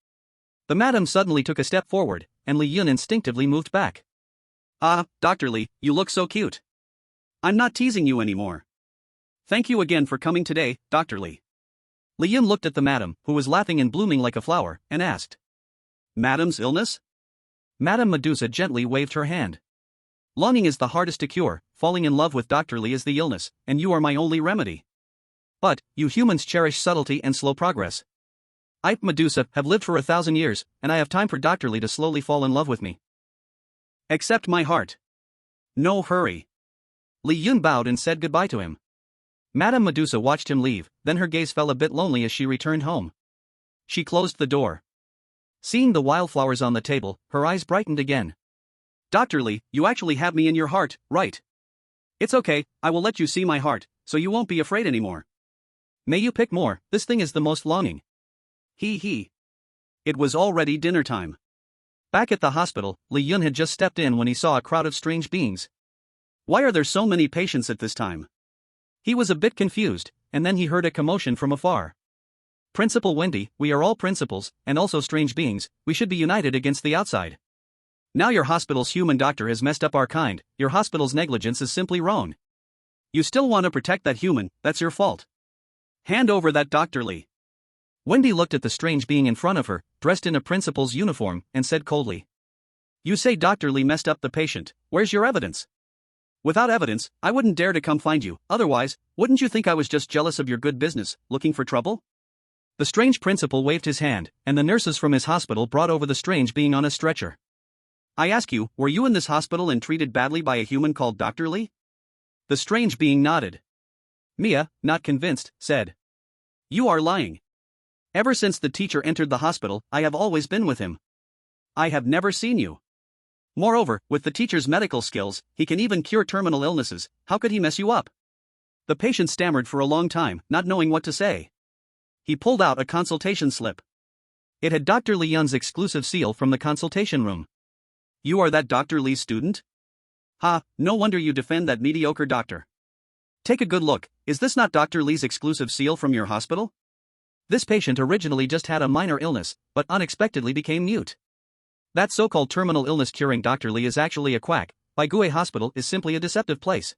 The madam suddenly took a step forward, and Li Yun instinctively moved back. Ah, Dr. Li, you look so cute. I'm not teasing you anymore. Thank you again for coming today, Dr. Li. Li Yun looked at the madam, who was laughing and blooming like a flower, and asked. Madam's illness? Madame Medusa gently waved her hand. Longing is the hardest to cure, falling in love with Dr. Li is the illness, and you are my only remedy. But, you humans cherish subtlety and slow progress. I, Medusa, have lived for 1,000 years, and I have time for Dr. Li to slowly fall in love with me. Accept my heart. No hurry. Li Yun bowed and said goodbye to him. Madame Medusa watched him leave, then her gaze fell a bit lonely as she returned home. She closed the door. Seeing the wildflowers on the table, her eyes brightened again. Dr. Li, you actually have me in your heart, right? It's okay, I will let you see my heart, so you won't be afraid anymore. May you pick more, this thing is the most longing. He. It was already dinner time. Back at the hospital, Li Yun had just stepped in when he saw a crowd of strange beings. Why are there so many patients at this time? He was a bit confused, and then he heard a commotion from afar. Principal Wendy, we are all principals, and also strange beings, we should be united against the outside. Now your hospital's human doctor has messed up our kind, your hospital's negligence is simply wrong. You still want to protect that human, that's your fault. Hand over that Dr. Li. Wendy looked at the strange being in front of her, dressed in a principal's uniform, and said coldly. You say Dr. Li messed up the patient, where's your evidence? Without evidence, I wouldn't dare to come find you, otherwise, wouldn't you think I was just jealous of your good business, looking for trouble? The strange principal waved his hand, and the nurses from his hospital brought over the strange being on a stretcher. I ask you, were you in this hospital and treated badly by a human called Dr. Li? The strange being nodded. Mia, not convinced, said. You are lying. Ever since the teacher entered the hospital, I have always been with him. I have never seen you. Moreover, with the teacher's medical skills, he can even cure terminal illnesses, how could he mess you up? The patient stammered for a long time, not knowing what to say. He pulled out a consultation slip. It had Dr. Li Yun's exclusive seal from the consultation room. You are that Dr. Li's student? Ha, no wonder you defend that mediocre doctor. Take a good look, is this not Dr. Li's exclusive seal from your hospital? This patient originally just had a minor illness, but unexpectedly became mute. That so-called terminal illness curing Dr. Li is actually a quack, Baigué Hospital is simply a deceptive place.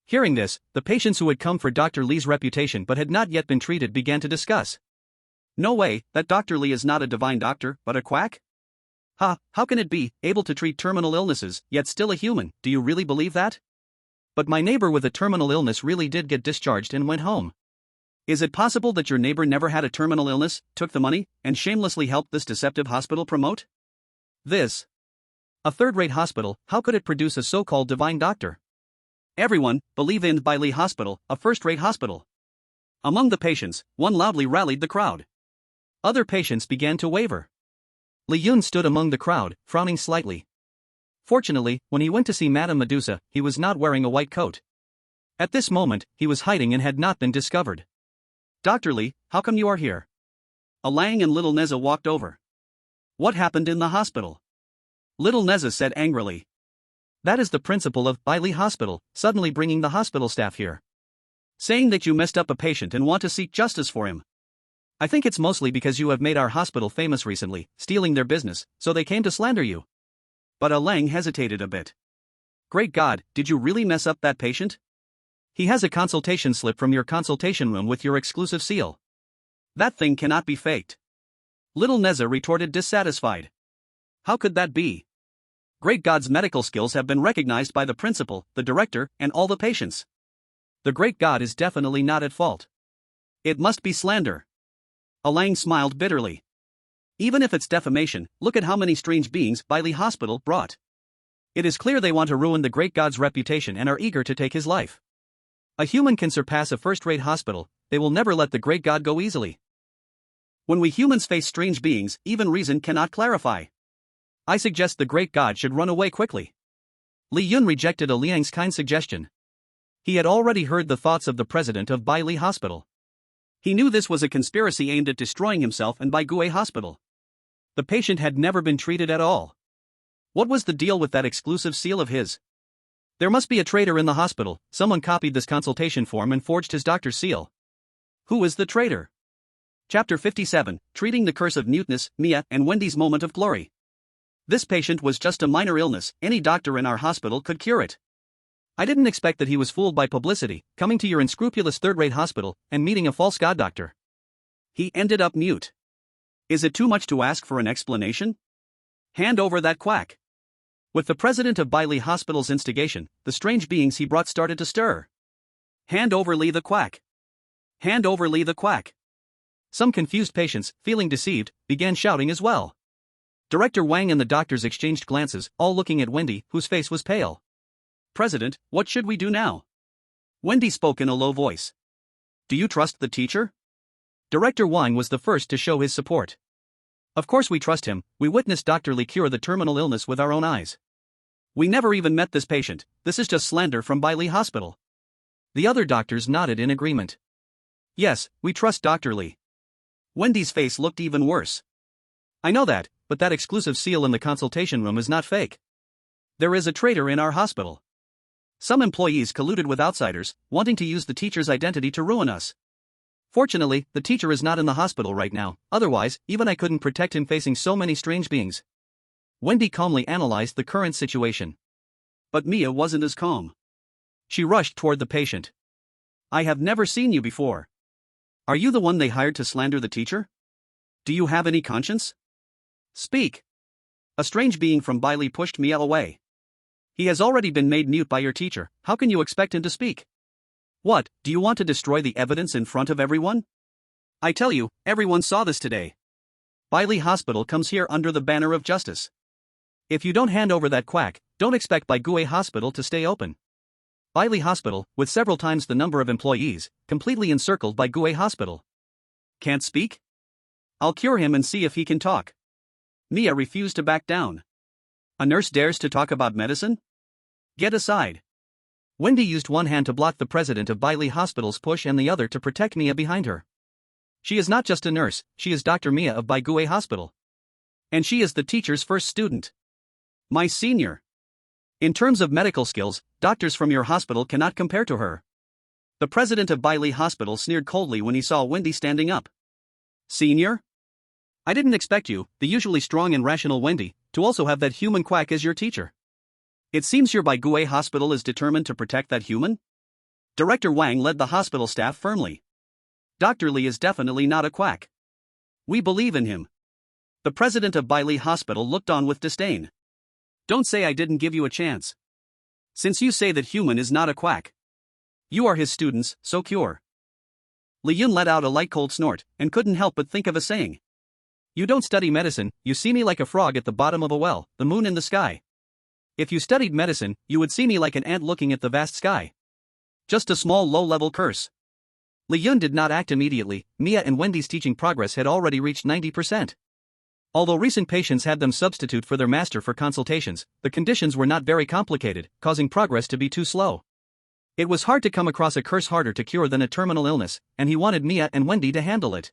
Hearing this, the patients who had come for Dr. Li's reputation but had not yet been treated began to discuss. No way, that Dr. Li is not a divine doctor, but a quack? Ha, how can it be, able to treat terminal illnesses, yet still a human, do you really believe that? But my neighbor with a terminal illness really did get discharged and went home. Is it possible that your neighbor never had a terminal illness, took the money, and shamelessly helped this deceptive hospital promote? This. A third-rate hospital, how could it produce a so-called divine doctor? Everyone, believe in Bai Li Hospital, a first-rate hospital. Among the patients, one loudly rallied the crowd. Other patients began to waver. Li Yun stood among the crowd, frowning slightly. Fortunately, when he went to see Madame Medusa, he was not wearing a white coat. At this moment, he was hiding and had not been discovered. Dr. Li, how come you are here? Alang and little Neza walked over. What happened in the hospital? Little Neza said angrily. That is the principal of Bai Li Hospital, suddenly bringing the hospital staff here. Saying that you messed up a patient and want to seek justice for him. I think it's mostly because you have made our hospital famous recently, stealing their business, so they came to slander you. But Alang hesitated a bit. Great God, did you really mess up that patient? He has a consultation slip from your consultation room with your exclusive seal. That thing cannot be faked. Little Neza retorted dissatisfied. How could that be? Great God's medical skills have been recognized by the principal, the director, and all the patients. The Great God is definitely not at fault. It must be slander. Alang smiled bitterly. Even if it's defamation, look at how many strange beings Bailey Hospital brought. It is clear they want to ruin the great god's reputation and are eager to take his life. A human can surpass a first-rate hospital, they will never let the great god go easily. When we humans face strange beings, even reason cannot clarify. I suggest the great god should run away quickly. Li Yun rejected Liang's kind suggestion. He had already heard the thoughts of the president of Bailey Hospital. He knew this was a conspiracy aimed at destroying himself and Baigué Hospital. The patient had never been treated at all. What was the deal with that exclusive seal of his? There must be a traitor in the hospital. Someone copied this consultation form and forged his doctor's seal. Who is the traitor? Chapter 57, Treating the Curse of Muteness, Mia and Wendy's Moment of Glory. This patient was just a minor illness, any doctor in our hospital could cure it. I didn't expect that he was fooled by publicity, coming to your unscrupulous third-rate hospital, and meeting a false god doctor. He ended up mute. Is it too much to ask for an explanation? Hand over that quack. With the president of Bailey Hospital's instigation, the strange beings he brought started to stir. Hand over Lee the quack. Hand over Lee the quack. Some confused patients, feeling deceived, began shouting as well. Director Wang and the doctors exchanged glances, all looking at Wendy, whose face was pale. President, what should we do now? Wendy spoke in a low voice. Do you trust the teacher? Director Wang was the first to show his support. Of course we trust him, we witnessed Dr. Lee cure the terminal illness with our own eyes. We never even met this patient, this is just slander from Bailey Hospital. The other doctors nodded in agreement. Yes, we trust Dr. Lee. Wendy's face looked even worse. I know that, but that exclusive seal in the consultation room is not fake. There is a traitor in our hospital. Some employees colluded with outsiders, wanting to use the teacher's identity to ruin us. Fortunately, the teacher is not in the hospital right now, otherwise, even I couldn't protect him facing so many strange beings. Wendy calmly analyzed the current situation. But Mia wasn't as calm. She rushed toward the patient. I have never seen you before. Are you the one they hired to slander the teacher? Do you have any conscience? Speak. A strange being from Bailey pushed Mia away. He has already been made mute by your teacher, how can you expect him to speak? What, do you want to destroy the evidence in front of everyone? I tell you, everyone saw this today. Bailey Hospital comes here under the banner of justice. If you don't hand over that quack, don't expect Baigué Hospital to stay open. Bailey Hospital, with several times the number of employees, completely encircled Baigué Hospital. Can't speak? I'll cure him and see if he can talk. Mia refused to back down. A nurse dares to talk about medicine? Get aside. Wendy used one hand to block the president of Bailey Hospital's push and the other to protect Mia behind her. She is not just a nurse, she is Dr. Mia of Baigué Hospital. And she is the teacher's first student. My senior. In terms of medical skills, doctors from your hospital cannot compare to her. The president of Bailey Hospital sneered coldly when he saw Wendy standing up. Senior? I didn't expect you, the usually strong and rational Wendy, to also have that human quack as your teacher. It seems your Baigué Hospital is determined to protect that human? Director Wang led the hospital staff firmly. Dr. Lee is definitely not a quack. We believe in him. The president of Bailey Hospital looked on with disdain. Don't say I didn't give you a chance. Since you say that human is not a quack. You are his students, so cure. Li Yun let out a light cold snort, and couldn't help but think of a saying. You don't study medicine, you see me like a frog at the bottom of a well, the moon in the sky. If you studied medicine, you would see me like an ant looking at the vast sky. Just a small low-level curse. Li Yun did not act immediately, Mia and Wendy's teaching progress had already reached 90%. Although recent patients had them substitute for their master for consultations, the conditions were not very complicated, causing progress to be too slow. It was hard to come across a curse harder to cure than a terminal illness, and he wanted Mia and Wendy to handle it.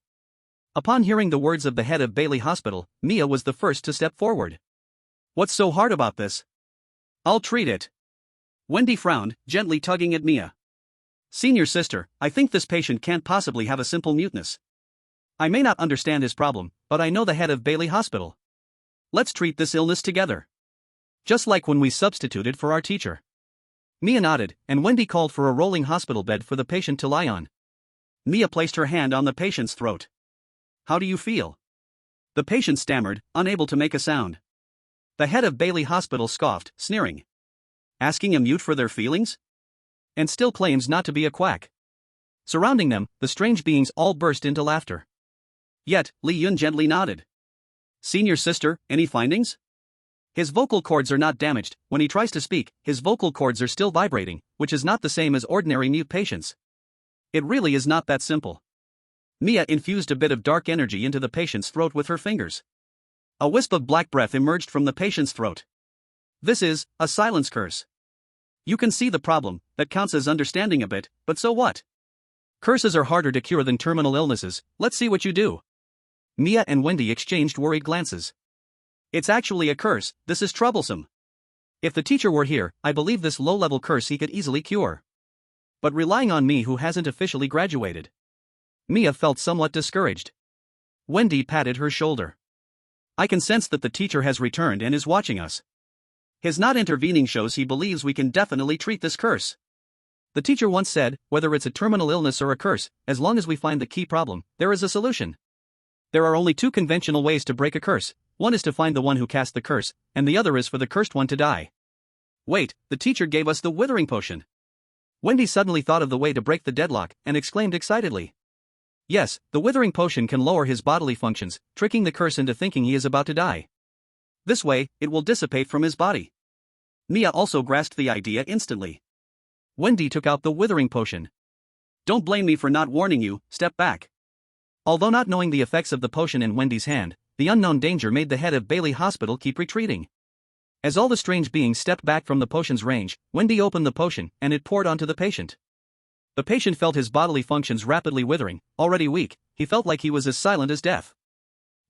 Upon hearing the words of the head of Bailey Hospital, Mia was the first to step forward. What's so hard about this? I'll treat it. Wendy frowned, gently tugging at Mia. Senior sister, I think this patient can't possibly have a simple muteness. I may not understand his problem, but I know the head of Bailey Hospital. Let's treat this illness together. Just like when we substituted for our teacher. Mia nodded, and Wendy called for a rolling hospital bed for the patient to lie on. Mia placed her hand on the patient's throat. How do you feel? The patient stammered, unable to make a sound. The head of Bailey Hospital scoffed, sneering. Asking a mute for their feelings? And still claims not to be a quack. Surrounding them, the strange beings all burst into laughter. Yet, Li Yun gently nodded. Senior sister, any findings? His vocal cords are not damaged. When he tries to speak, his vocal cords are still vibrating, which is not the same as ordinary mute patients. It really is not that simple. Mia infused a bit of dark energy into the patient's throat with her fingers. A wisp of black breath emerged from the patient's throat. This is a silence curse. You can see the problem. That counts as understanding a bit, but so what? Curses are harder to cure than terminal illnesses. Let's see what you do. Mia and Wendy exchanged worried glances. It's actually a curse. This is troublesome. If the teacher were here, I believe this low-level curse he could easily cure. But relying on me who hasn't officially graduated. Mia felt somewhat discouraged. Wendy patted her shoulder. I can sense that the teacher has returned and is watching us. His not intervening shows he believes we can definitely treat this curse. The teacher once said, whether it's a terminal illness or a curse, as long as we find the key problem, there is a solution. There are only two conventional ways to break a curse. One is to find the one who cast the curse, and the other is for the cursed one to die. Wait, the teacher gave us the withering potion. Wendy suddenly thought of the way to break the deadlock and exclaimed excitedly. Yes, the withering potion can lower his bodily functions, tricking the curse into thinking he is about to die. This way, it will dissipate from his body. Mia also grasped the idea instantly. Wendy took out the withering potion. Don't blame me for not warning you, step back. Although not knowing the effects of the potion in Wendy's hand, the unknown danger made the head of Bailey Hospital keep retreating. As all the strange beings stepped back from the potion's range, Wendy opened the potion, and it poured onto the patient. The patient felt his bodily functions rapidly withering. Already weak, he felt like he was as silent as death.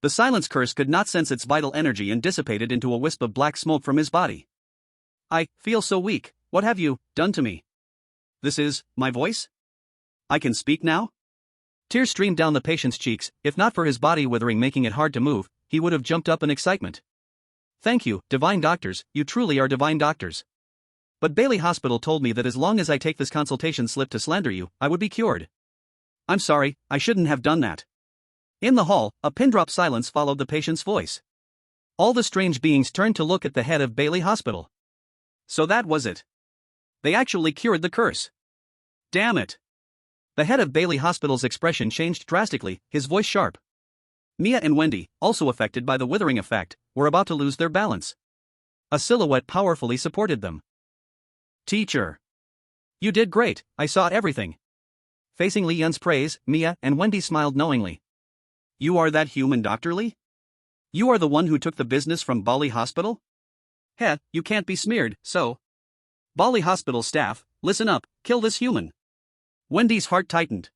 The silence curse could not sense its vital energy and dissipated into a wisp of black smoke from his body. I feel so weak. What have you done to me? This is my voice? I can speak now? Tears streamed down the patient's cheeks. If not for his body withering making it hard to move, he would have jumped up in excitement. Thank you, divine doctors, you truly are divine doctors. But Bailey Hospital told me that as long as I take this consultation slip to slander you, I would be cured. I'm sorry, I shouldn't have done that. In the hall, a pin-drop silence followed the patient's voice. All the strange beings turned to look at the head of Bailey Hospital. So that was it. They actually cured the curse. Damn it. The head of Bailey Hospital's expression changed drastically, his voice sharp. Mia and Wendy, also affected by the withering effect, were about to lose their balance. A silhouette powerfully supported them. Teacher. You did great, I saw everything. Facing Li Yun's praise, Mia and Wendy smiled knowingly. You are that human Dr. Li? You are the one who took the business from Bali Hospital? Heh, you can't be smeared, so. Bali Hospital staff, listen up, kill this human. Wendy's heart tightened.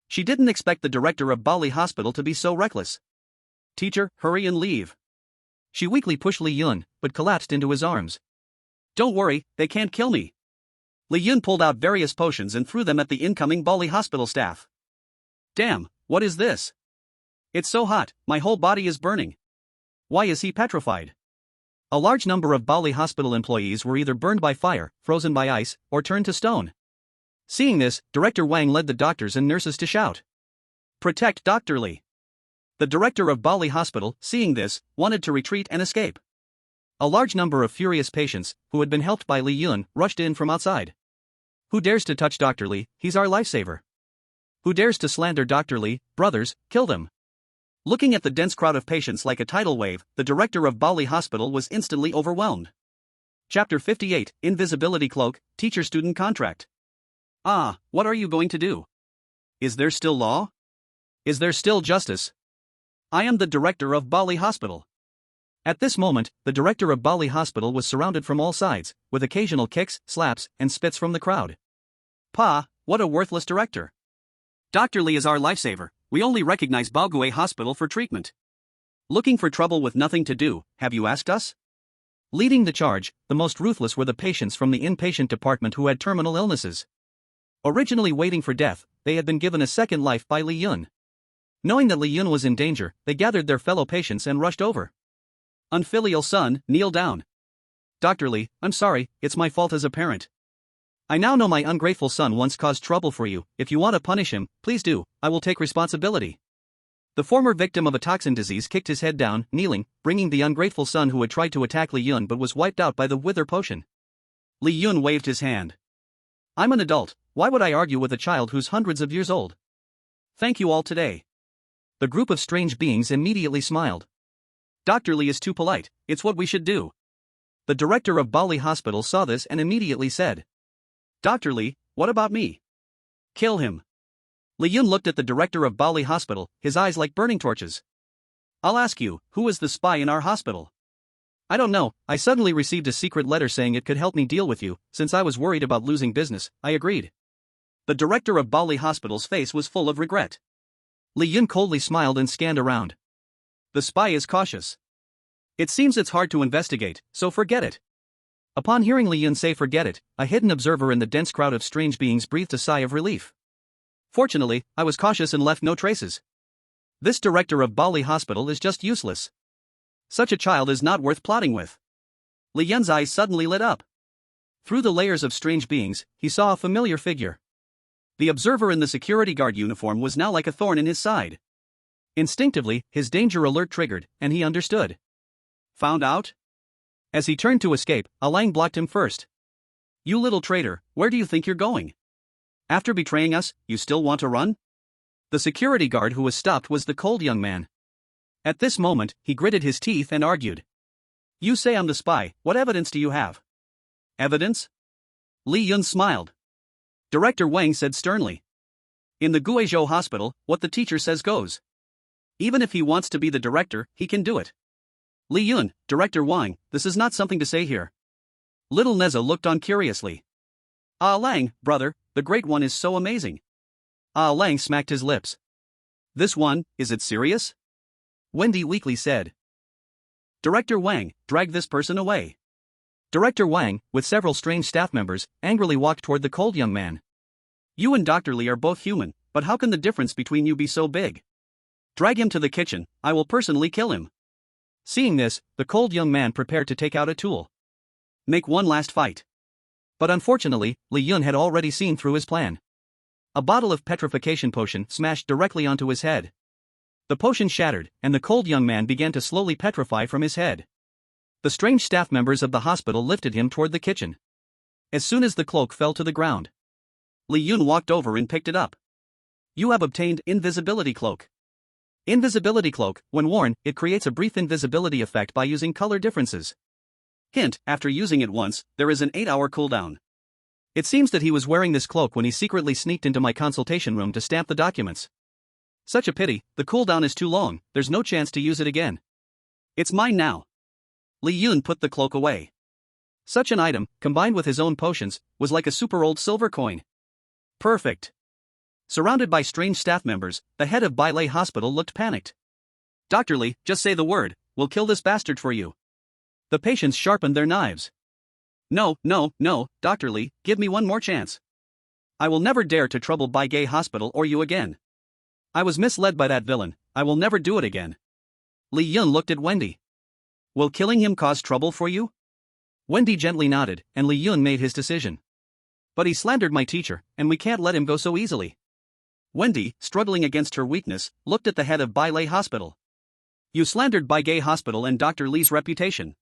She didn't expect the director of Bali Hospital to be so reckless. Teacher, hurry and leave. She weakly pushed Li Yun, but collapsed into his arms. Don't worry, they can't kill me. Li Yun pulled out various potions and threw them at the incoming Bali Hospital staff. Damn, what is this? It's so hot, my whole body is burning. Why is he petrified? A large number of Bali Hospital employees were either burned by fire, frozen by ice, or turned to stone. Seeing this, Director Wang led the doctors and nurses to shout. Protect Dr. Li. The director of Bali Hospital, seeing this, wanted to retreat and escape. A large number of furious patients, who had been helped by Li Yun, rushed in from outside. Who dares to touch Dr. Li? He's our lifesaver. Who dares to slander Dr. Li? Brothers, kill them. Looking at the dense crowd of patients like a tidal wave, the director of Bali Hospital was instantly overwhelmed. Chapter 58, Invisibility Cloak, Teacher-Student Contract. Ah, what are you going to do? Is there still law? Is there still justice? I am the director of Bali Hospital. At this moment, the director of Bali Hospital was surrounded from all sides, with occasional kicks, slaps, and spits from the crowd. Pa, what a worthless director. Dr. Li is our lifesaver, we only recognize Baoguay Hospital for treatment. Looking for trouble with nothing to do, have you asked us? Leading the charge, the most ruthless were the patients from the inpatient department who had terminal illnesses. Originally waiting for death, they had been given a second life by Li Yun. Knowing that Li Yun was in danger, they gathered their fellow patients and rushed over. Unfilial son, kneel down. Dr. Li, I'm sorry, it's my fault as a parent. I now know my ungrateful son once caused trouble for you. If you want to punish him, please do, I will take responsibility. The former victim of a toxin disease kicked his head down, kneeling, bringing the ungrateful son who had tried to attack Li Yun but was wiped out by the wither potion. Li Yun waved his hand. I'm an adult, Why would I argue with a child who's hundreds of years old? Thank you all today. The group of strange beings immediately smiled. Dr. Lee is too polite, it's what we should do. The director of Bali Hospital saw this and immediately said, Dr. Lee, what about me? Kill him. Lee Yun looked at the director of Bali Hospital, his eyes like burning torches. I'll ask you, who is the spy in our hospital? I don't know, I suddenly received a secret letter saying it could help me deal with you, since I was worried about losing business, I agreed. The director of Bali Hospital's face was full of regret. Lee Yun coldly smiled and scanned around. The spy is cautious. It seems it's hard to investigate, so forget it. Upon hearing Lee Yun say forget it, a hidden observer in the dense crowd of strange beings breathed a sigh of relief. Fortunately, I was cautious and left no traces. This director of Bali Hospital is just useless. Such a child is not worth plotting with. Lee Yun's eyes suddenly lit up. Through the layers of strange beings, he saw a familiar figure. The observer in the security guard uniform was now like a thorn in his side. Instinctively, his danger alert triggered, and he understood. Found out? As he turned to escape, Alang blocked him first. You little traitor, where do you think you're going? After betraying us, you still want to run? The security guard who was stopped was the cold young man. At this moment, he gritted his teeth and argued. You say I'm the spy, what evidence do you have? Evidence? Lee Yun smiled. Director Wang said sternly. In the Guizhou hospital, what the teacher says goes. Even if he wants to be the director, he can do it. Lee Yun, Director Wang, this is not something to say here. Little Neza looked on curiously. Ah Lang, brother, the Great One is so amazing. Ah Lang smacked his lips. This one, is it serious? Wendy weakly said. Director Wang, drag this person away. Director Wang, with several strange staff members, angrily walked toward the cold young man. You and Dr. Lee are both human, but how can the difference between you be so big? Drag him to the kitchen, I will personally kill him. Seeing this, the cold young man prepared to take out a tool. Make one last fight. But unfortunately, Lee Yun had already seen through his plan. A bottle of petrification potion smashed directly onto his head. The potion shattered, and the cold young man began to slowly petrify from his head. The strange staff members of the hospital lifted him toward the kitchen. As soon as the cloak fell to the ground, Lee Yun walked over and picked it up. You have obtained Invisibility Cloak. Invisibility Cloak, when worn, it creates a brief invisibility effect by using color differences. Hint, after using it once, there is an 8-hour cooldown. It seems that he was wearing this cloak when he secretly sneaked into my consultation room to stamp the documents. Such a pity, the cooldown is too long, there's no chance to use it again. It's mine now. Lee Yun put the cloak away. Such an item, combined with his own potions, was like a super old silver coin. Perfect. Surrounded by strange staff members, the head of Bailey Hospital looked panicked. Dr. Lee, just say the word, we'll kill this bastard for you. The patients sharpened their knives. No, Dr. Lee, give me one more chance. I will never dare to trouble Baigay Hospital or you again. I was misled by that villain, I will never do it again. Lee Yun looked at Wendy. Will killing him cause trouble for you? Wendy gently nodded, and Lee Yun made his decision. But he slandered my teacher, and we can't let him go so easily. Wendy, struggling against her weakness, looked at the head of Bailey Hospital. You slandered Baigay Hospital and Dr. Lee's reputation.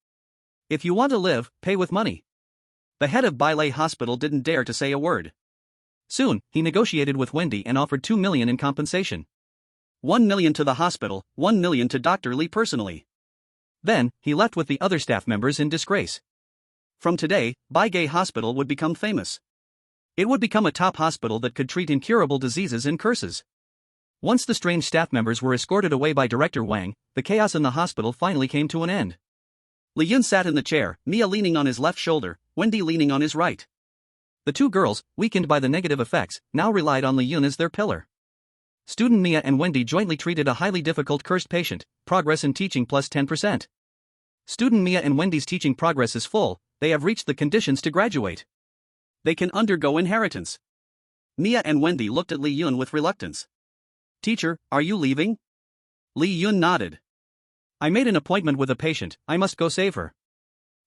If you want to live, pay with money. The head of Bailey Hospital didn't dare to say a word. Soon, he negotiated with Wendy and offered 2 million in compensation. 1 million to the hospital, 1 million to Dr. Lee personally. Then, he left with the other staff members in disgrace. From today, Baigay Hospital would become famous. It would become a top hospital that could treat incurable diseases and curses. Once the strange staff members were escorted away by Director Wang, the chaos in the hospital finally came to an end. Lee Yun sat in the chair, Mia leaning on his left shoulder, Wendy leaning on his right. The two girls, weakened by the negative effects, now relied on Lee Yun as their pillar. Student Mia and Wendy jointly treated a highly difficult cursed patient, progress in teaching plus 10%. Student Mia and Wendy's teaching progress is full, they have reached the conditions to graduate. They can undergo inheritance. Mia and Wendy looked at Lee Yun with reluctance. Teacher, are you leaving? Lee Yun nodded. I made an appointment with a patient, I must go save her.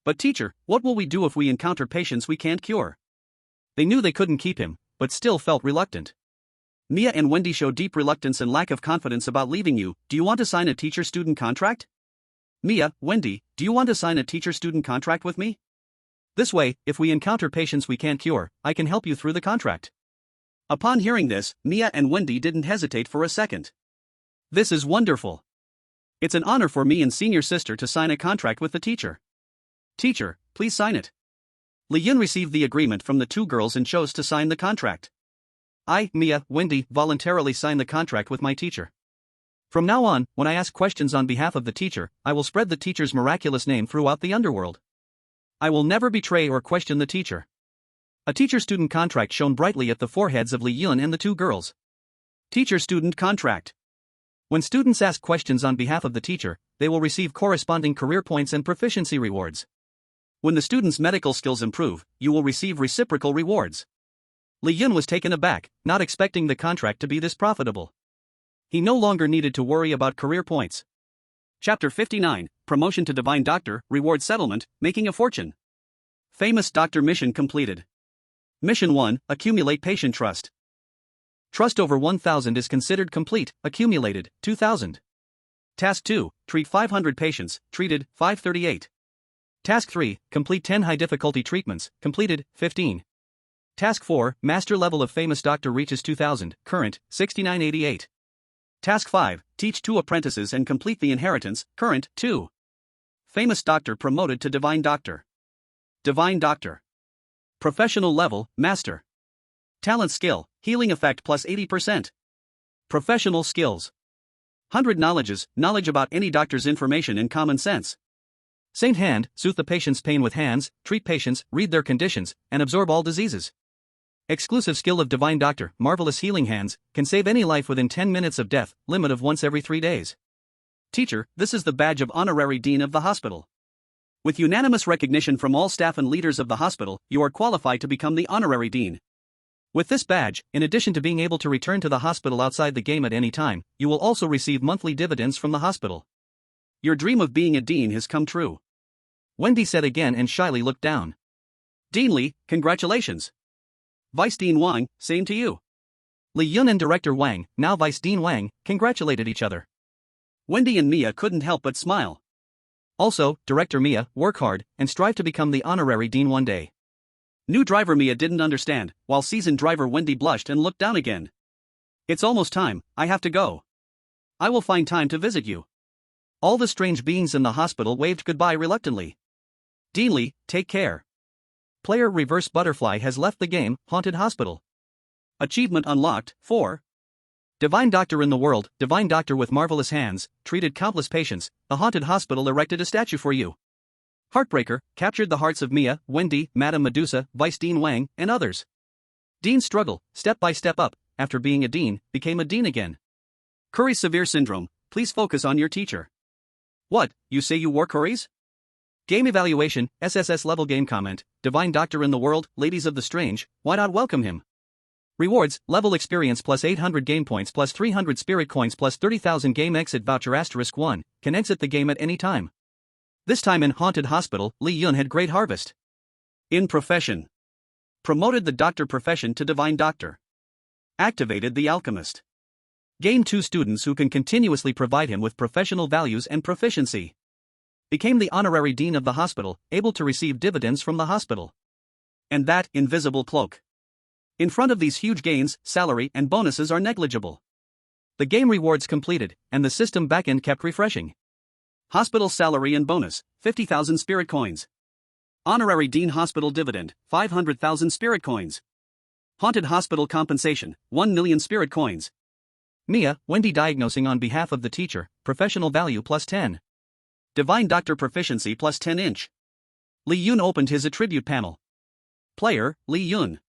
But teacher, what will we do if we encounter patients we can't cure? They knew they couldn't keep him, but still felt reluctant. Mia and Wendy show deep reluctance and lack of confidence about leaving you. Do you want to sign a teacher-student contract? Mia, Wendy, do you want to sign a teacher-student contract with me? This way, if we encounter patients we can't cure, I can help you through the contract. Upon hearing this, Mia and Wendy didn't hesitate for a second. This is wonderful. It's an honor for me and senior sister to sign a contract with the teacher. Teacher, please sign it. Li Yun received the agreement from the two girls and chose to sign the contract. I, Mia, Wendy, voluntarily sign the contract with my teacher. From now on, when I ask questions on behalf of the teacher, I will spread the teacher's miraculous name throughout the underworld. I will never betray or question the teacher. A teacher-student contract shone brightly at the foreheads of Li Yun and the two girls. Teacher-student contract. When students ask questions on behalf of the teacher, they will receive corresponding career points and proficiency rewards. When the student's medical skills improve, you will receive reciprocal rewards. Li Yun was taken aback, not expecting the contract to be this profitable. He no longer needed to worry about career points. Chapter 59, Promotion to Divine Doctor, Reward Settlement, Making a Fortune. Famous Doctor Mission completed. Mission 1, Accumulate Patient Trust. Trust over 1,000 is considered complete, accumulated, 2,000. Task 2, Treat 500 patients, treated, 538. Task 3, Complete 10 high-difficulty treatments, completed, 15. Task 4, Master level of famous doctor reaches 2,000, current, 6988. Task 5, Teach 2 apprentices and complete the inheritance, current, 2. Famous doctor promoted to divine doctor. Divine doctor. Professional level, master. Talent skill, healing effect plus 80%. Professional skills. 100 knowledges, knowledge about any doctor's information in common sense. Saint hand, soothe the patient's pain with hands, treat patients, read their conditions, and absorb all diseases. Exclusive skill of divine doctor, marvelous healing hands, can save any life within 10 minutes of death, limit of once every 3 days. Teacher, this is the badge of honorary dean of the hospital. With unanimous recognition from all staff and leaders of the hospital, you are qualified to become the honorary dean. With this badge, in addition to being able to return to the hospital outside the game at any time, you will also receive monthly dividends from the hospital. Your dream of being a dean has come true. Wendy said again and shyly looked down. Dean Li, congratulations. Vice Dean Wang, same to you. Li Yun and Director Wang, now Vice Dean Wang, congratulated each other. Wendy and Mia couldn't help but smile. Also, Director Mia, work hard, and strive to become the honorary dean one day. New driver Mia didn't understand, while seasoned driver Wendy blushed and looked down again. It's almost time, I have to go. I will find time to visit you. All the strange beings in the hospital waved goodbye reluctantly. Dean Li, take care. Player Reverse Butterfly has left the game, Haunted Hospital. Achievement unlocked, 4. Divine Doctor in the world, Divine Doctor with marvelous hands, treated countless patients, the Haunted Hospital erected a statue for you. Heartbreaker, captured the hearts of Mia, Wendy, Madame Medusa, Vice Dean Wang, and others. Dean struggle, step by step up, after being a dean, became a dean again. Curry's severe syndrome, please focus on your teacher. What, you say you wore Curry's? Game evaluation, SSS level game comment, Divine Doctor in the world, Ladies of the Strange, why not welcome him? Rewards, level experience plus 800 game points plus 300 spirit coins plus 30,000 game exit voucher *1, can exit the game at any time. This time in Haunted Hospital, Li Yun had great harvest. In profession. Promoted the doctor profession to divine doctor. Activated the alchemist. Gained 2 students who can continuously provide him with professional values and proficiency. Became the honorary dean of the hospital, able to receive dividends from the hospital. And that invisible cloak. In front of these huge gains, salary and bonuses are negligible. The game rewards completed, and the system backend kept refreshing. Hospital salary and bonus, 50,000 spirit coins. Honorary dean hospital dividend, 500,000 spirit coins. Haunted hospital compensation, 1 million spirit coins. Mia, Wendy diagnosing on behalf of the teacher, professional value plus 10. Divine Doctor proficiency plus 10 inch. Li Yun opened his attribute panel. Player, Li Yun.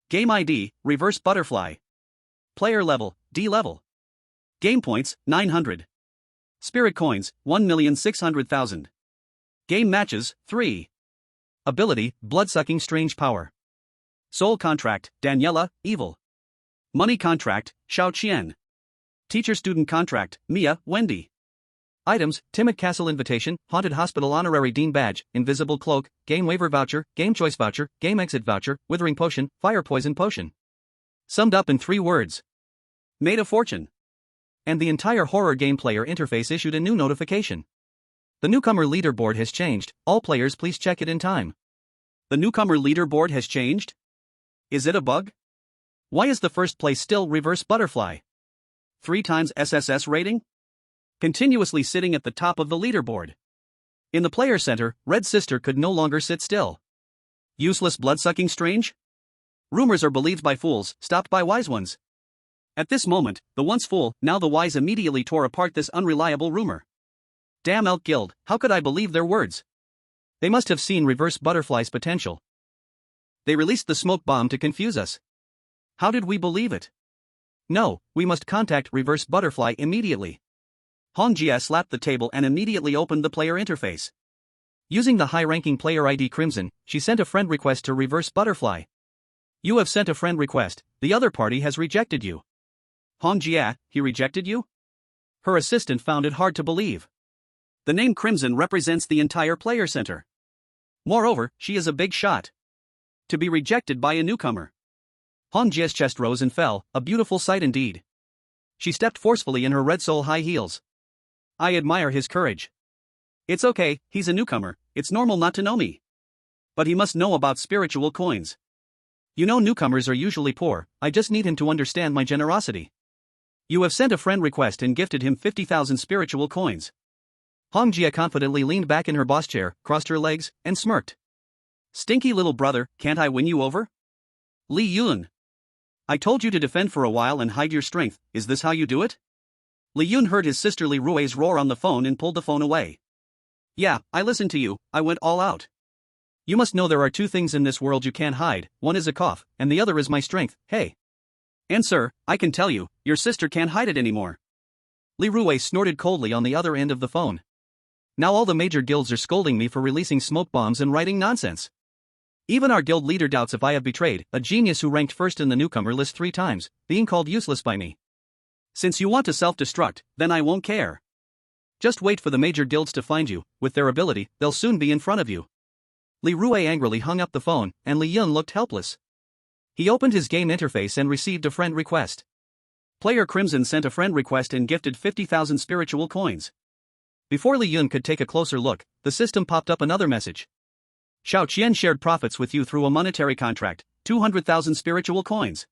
Game ID, Reverse Butterfly. Player level, D level. Game points, 900. Spirit coins, 1,600,000. Game matches, 3. Ability, Bloodsucking Strange Power. Soul Contract, Daniela, Evil. Money Contract, Xiao Qian. Teacher-Student Contract, Mia, Wendy. Items, Timid Castle Invitation, Haunted Hospital Honorary Dean Badge, Invisible Cloak, Game Waiver Voucher, Game Choice Voucher, Game Exit Voucher, Withering Potion, Fire Poison Potion. Summed up in 3 words. Made a fortune. And the entire horror game player interface issued a new notification. The newcomer leaderboard has changed, all players please check it in time. The newcomer leaderboard has changed? Is it a bug? Why is the first place still reverse butterfly? 3 times SSS rating? Continuously sitting at the top of the leaderboard. In the player center, Red Sister could no longer sit still. Useless blood-sucking strange? Rumors are believed by fools, stopped by wise ones. At this moment, the once fool, now the wise immediately tore apart this unreliable rumor. Damn Elk Guild, how could I believe their words? They must have seen reverse butterfly's potential. They released the smoke bomb to confuse us. How did we believe it? No, we must contact reverse butterfly immediately. Hong Jia slapped the table and immediately opened the player interface. Using the high-ranking player ID Crimson, she sent a friend request to reverse butterfly. You have sent a friend request, the other party has rejected you. Hong Jia, he rejected you? Her assistant found it hard to believe. The name Crimson represents the entire player center. Moreover, she is a big shot. To be rejected by a newcomer. Hong Jia's chest rose and fell, a beautiful sight indeed. She stepped forcefully in her red sole high heels. I admire his courage. It's okay, he's a newcomer, it's normal not to know me. But he must know about spiritual coins. You know newcomers are usually poor, I just need him to understand my generosity. You have sent a friend request and gifted him 50,000 spiritual coins. Hong Jia confidently leaned back in her boss chair, crossed her legs, and smirked. Stinky little brother, can't I win you over? Li Yun. I told you to defend for a while and hide your strength, is this how you do it? Li Yun heard his sister Li Rui's roar on the phone and pulled the phone away. Yeah, I listened to you, I went all out. You must know there are 2 things in this world you can't hide, one is a cough, and the other is my strength, hey. And sir, I can tell you, your sister can't hide it anymore. Li Rui snorted coldly on the other end of the phone. Now all the major guilds are scolding me for releasing smoke bombs and writing nonsense. Even our guild leader doubts if I have betrayed a genius who ranked first in the newcomer list 3 times, being called useless by me. Since you want to self-destruct, then I won't care. Just wait for the major guilds to find you, with their ability, they'll soon be in front of you. Li Rui angrily hung up the phone, and Li Yun looked helpless. He opened his game interface and received a friend request. Player Crimson sent a friend request and gifted 50,000 spiritual coins. Before Li Yun could take a closer look, the system popped up another message. Xiao Qian shared profits with you through a monetary contract, 200,000 spiritual coins.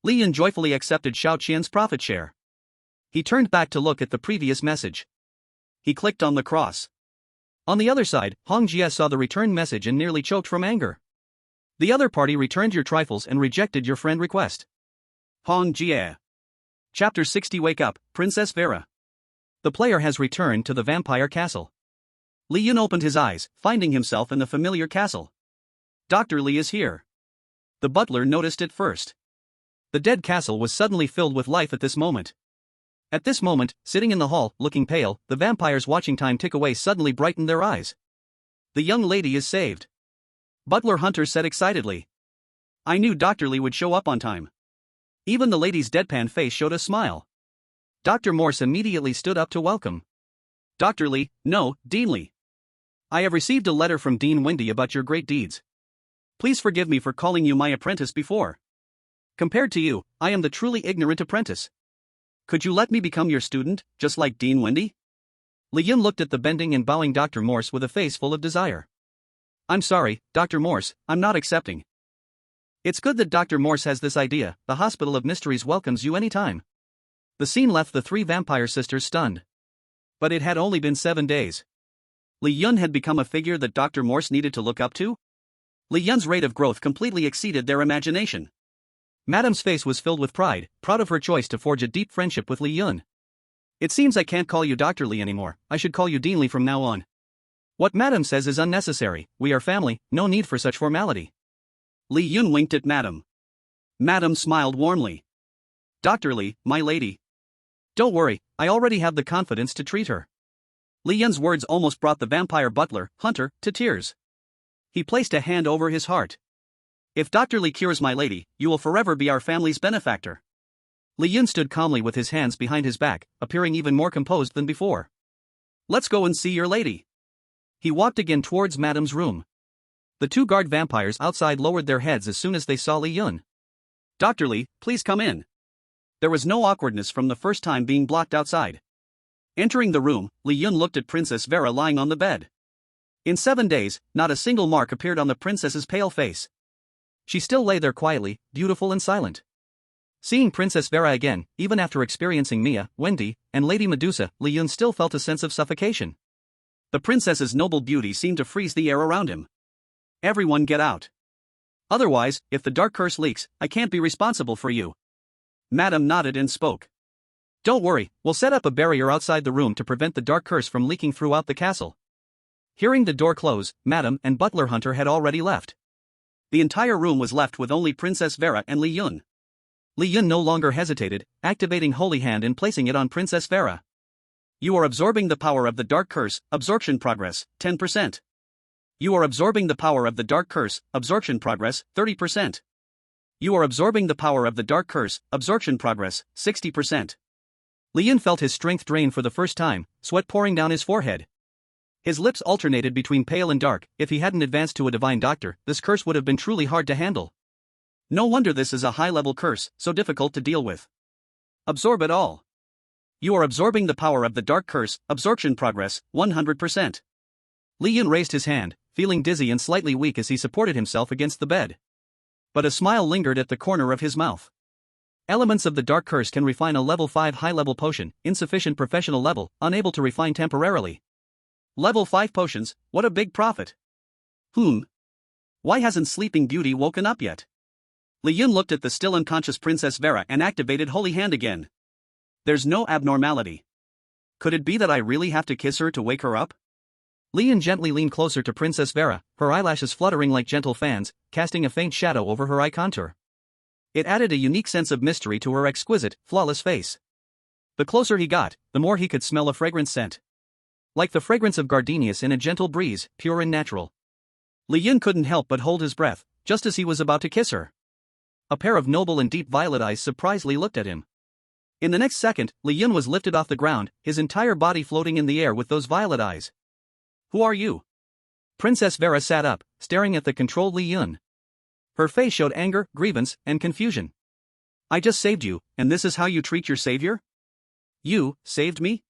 Li Yun joyfully accepted Xiao Qian's profit share. He turned back to look at the previous message. He clicked on the cross. On the other side, Hong Jia saw the return message and nearly choked from anger. The other party returned your trifles and rejected your friend request. Hong Jia. Chapter 60 Wake up, Princess Vera. The player has returned to the vampire castle. Li Yun opened his eyes, finding himself in the familiar castle. Dr. Li is here. The butler noticed it first. The dead castle was suddenly filled with life at this moment. At this moment, sitting in the hall, looking pale, the vampires watching time tick away suddenly brightened their eyes. The young lady is saved. Butler Hunter said excitedly. I knew Dr. Li would show up on time. Even the lady's deadpan face showed a smile. Dr. Morse immediately stood up to welcome. Dr. Li, no, Dean Li. I have received a letter from Dean Wendy about your great deeds. Please forgive me for calling you my apprentice before. Compared to you, I am the truly ignorant apprentice. Could you let me become your student, just like Dean Wendy? Li Yun looked at the bending and bowing Dr. Morse with a face full of desire. I'm sorry, Dr. Morse, I'm not accepting. It's good that Dr. Morse has this idea, the Hospital of Mysteries welcomes you anytime. The scene left the 3 vampire sisters stunned. But it had only been 7 days. Li Yun had become a figure that Dr. Morse needed to look up to? Li Yun's rate of growth completely exceeded their imagination. Madame's face was filled with pride, proud of her choice to forge a deep friendship with Li Yun. It seems I can't call you Dr. Li anymore, I should call you Dean Li from now on. What Madame says is unnecessary, we are family, no need for such formality. Li Yun winked at Madame. Madame smiled warmly. Dr. Li, my lady. Don't worry, I already have the confidence to treat her. Li Yun's words almost brought the vampire butler, Hunter, to tears. He placed a hand over his heart. If Dr. Li cures my lady, you will forever be our family's benefactor. Li Yun stood calmly with his hands behind his back, appearing even more composed than before. Let's go and see your lady. He walked again towards Madame's room. The 2 guard vampires outside lowered their heads as soon as they saw Li Yun. Dr. Li, please come in. There was no awkwardness from the first time being blocked outside. Entering the room, Li Yun looked at Princess Vera lying on the bed. In 7 days, not a single mark appeared on the princess's pale face. She still lay there quietly, beautiful and silent. Seeing Princess Vera again, even after experiencing Mia, Wendy, and Lady Medusa, Li Yun still felt a sense of suffocation. The princess's noble beauty seemed to freeze the air around him. Everyone get out. Otherwise, if the dark curse leaks, I can't be responsible for you. Madame nodded and spoke. Don't worry, we'll set up a barrier outside the room to prevent the dark curse from leaking throughout the castle. Hearing the door close, Madame and Butler Hunter had already left. The entire room was left with only Princess Vera and Li Yun. Li Yun no longer hesitated, activating Holy Hand and placing it on Princess Vera. You are absorbing the power of the dark curse, absorption progress, 10%. You are absorbing the power of the dark curse, absorption progress, 30%. You are absorbing the power of the dark curse, absorption progress, 60%. Li Yun felt his strength drain for the first time, sweat pouring down his forehead. His lips alternated between pale and dark. If he hadn't advanced to a divine doctor, this curse would have been truly hard to handle. No wonder this is a high-level curse, so difficult to deal with. Absorb it all. You are absorbing the power of the dark curse, absorption progress, 100%. Li Yun raised his hand, feeling dizzy and slightly weak as he supported himself against the bed. But a smile lingered at the corner of his mouth. Elements of the dark curse can refine a level 5 high-level potion, insufficient professional level, unable to refine temporarily. Level 5 potions, what a big profit. Why hasn't Sleeping Beauty woken up yet? Li Yun looked at the still unconscious Princess Vera and activated Holy Hand again. There's no abnormality. Could it be that I really have to kiss her to wake her up? Li Yun gently leaned closer to Princess Vera, her eyelashes fluttering like gentle fans, casting a faint shadow over her eye contour. It added a unique sense of mystery to her exquisite, flawless face. The closer he got, the more he could smell a fragrant scent. Like the fragrance of gardenias in a gentle breeze, pure and natural. Li Yun couldn't help but hold his breath, just as he was about to kiss her. A pair of noble and deep violet eyes surprisingly looked at him. In the next second, Li Yun was lifted off the ground, his entire body floating in the air with those violet eyes. Who are you? Princess Vera sat up, staring at the controlled Li Yun. Her face showed anger, grievance, and confusion. I just saved you, and this is how you treat your savior? You saved me?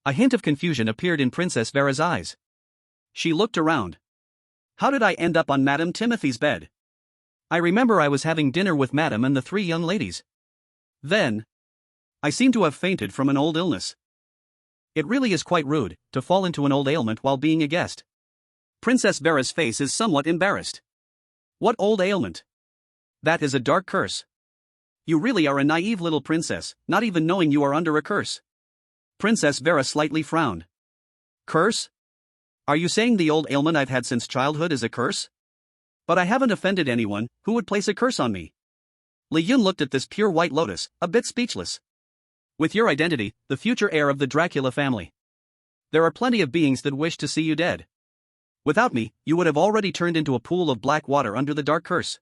A hint of confusion appeared in Princess Vera's eyes. She looked around. How did I end up on Madame Timothy's bed? I remember I was having dinner with Madame and the 3 young ladies. Then, I seem to have fainted from an old illness. It really is quite rude to fall into an old ailment while being a guest. Princess Vera's face is somewhat embarrassed. What old ailment? That is a dark curse. You really are a naive little princess, not even knowing you are under a curse. Princess Vera slightly frowned. Curse? Are you saying the old ailment I've had since childhood is a curse? But I haven't offended anyone. Who would place a curse on me? Li Yun looked at this pure white lotus, a bit speechless. With your identity, the future heir of the Dracula family, there are plenty of beings that wish to see you dead. Without me, you would have already turned into a pool of black water under the dark curse.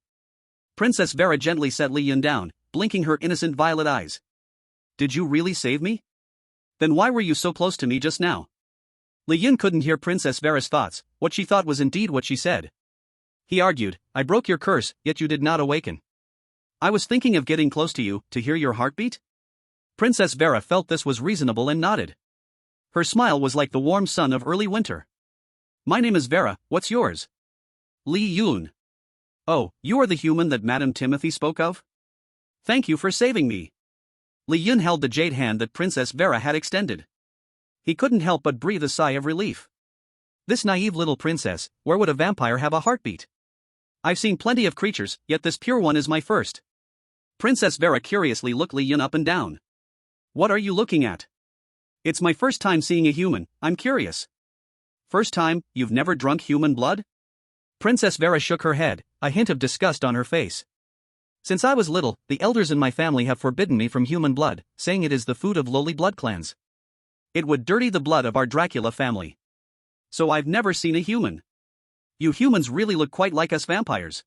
Princess Vera gently set Li Yun down, blinking her innocent violet eyes. Did you really save me? Then why were you so close to me just now? Li Yun couldn't hear Princess Vera's thoughts. What she thought was indeed what she said. He argued, I broke your curse, yet you did not awaken. I was thinking of getting close to you, to hear your heartbeat? Princess Vera felt this was reasonable and nodded. Her smile was like the warm sun of early winter. My name is Vera, what's yours? Li Yun. Oh, you are the human that Madame Timothy spoke of? Thank you for saving me. Li Yun held the jade hand that Princess Vera had extended. He couldn't help but breathe a sigh of relief. This naive little princess, where would a vampire have a heartbeat? I've seen plenty of creatures, yet this pure one is my first. Princess Vera curiously looked Li Yun up and down. What are you looking at? It's my first time seeing a human, I'm curious. First time, you've never drunk human blood? Princess Vera shook her head, a hint of disgust on her face. Since I was little, the elders in my family have forbidden me from human blood, saying it is the food of lowly blood clans. It would dirty the blood of our Dracula family. So I've never seen a human. You humans really look quite like us vampires.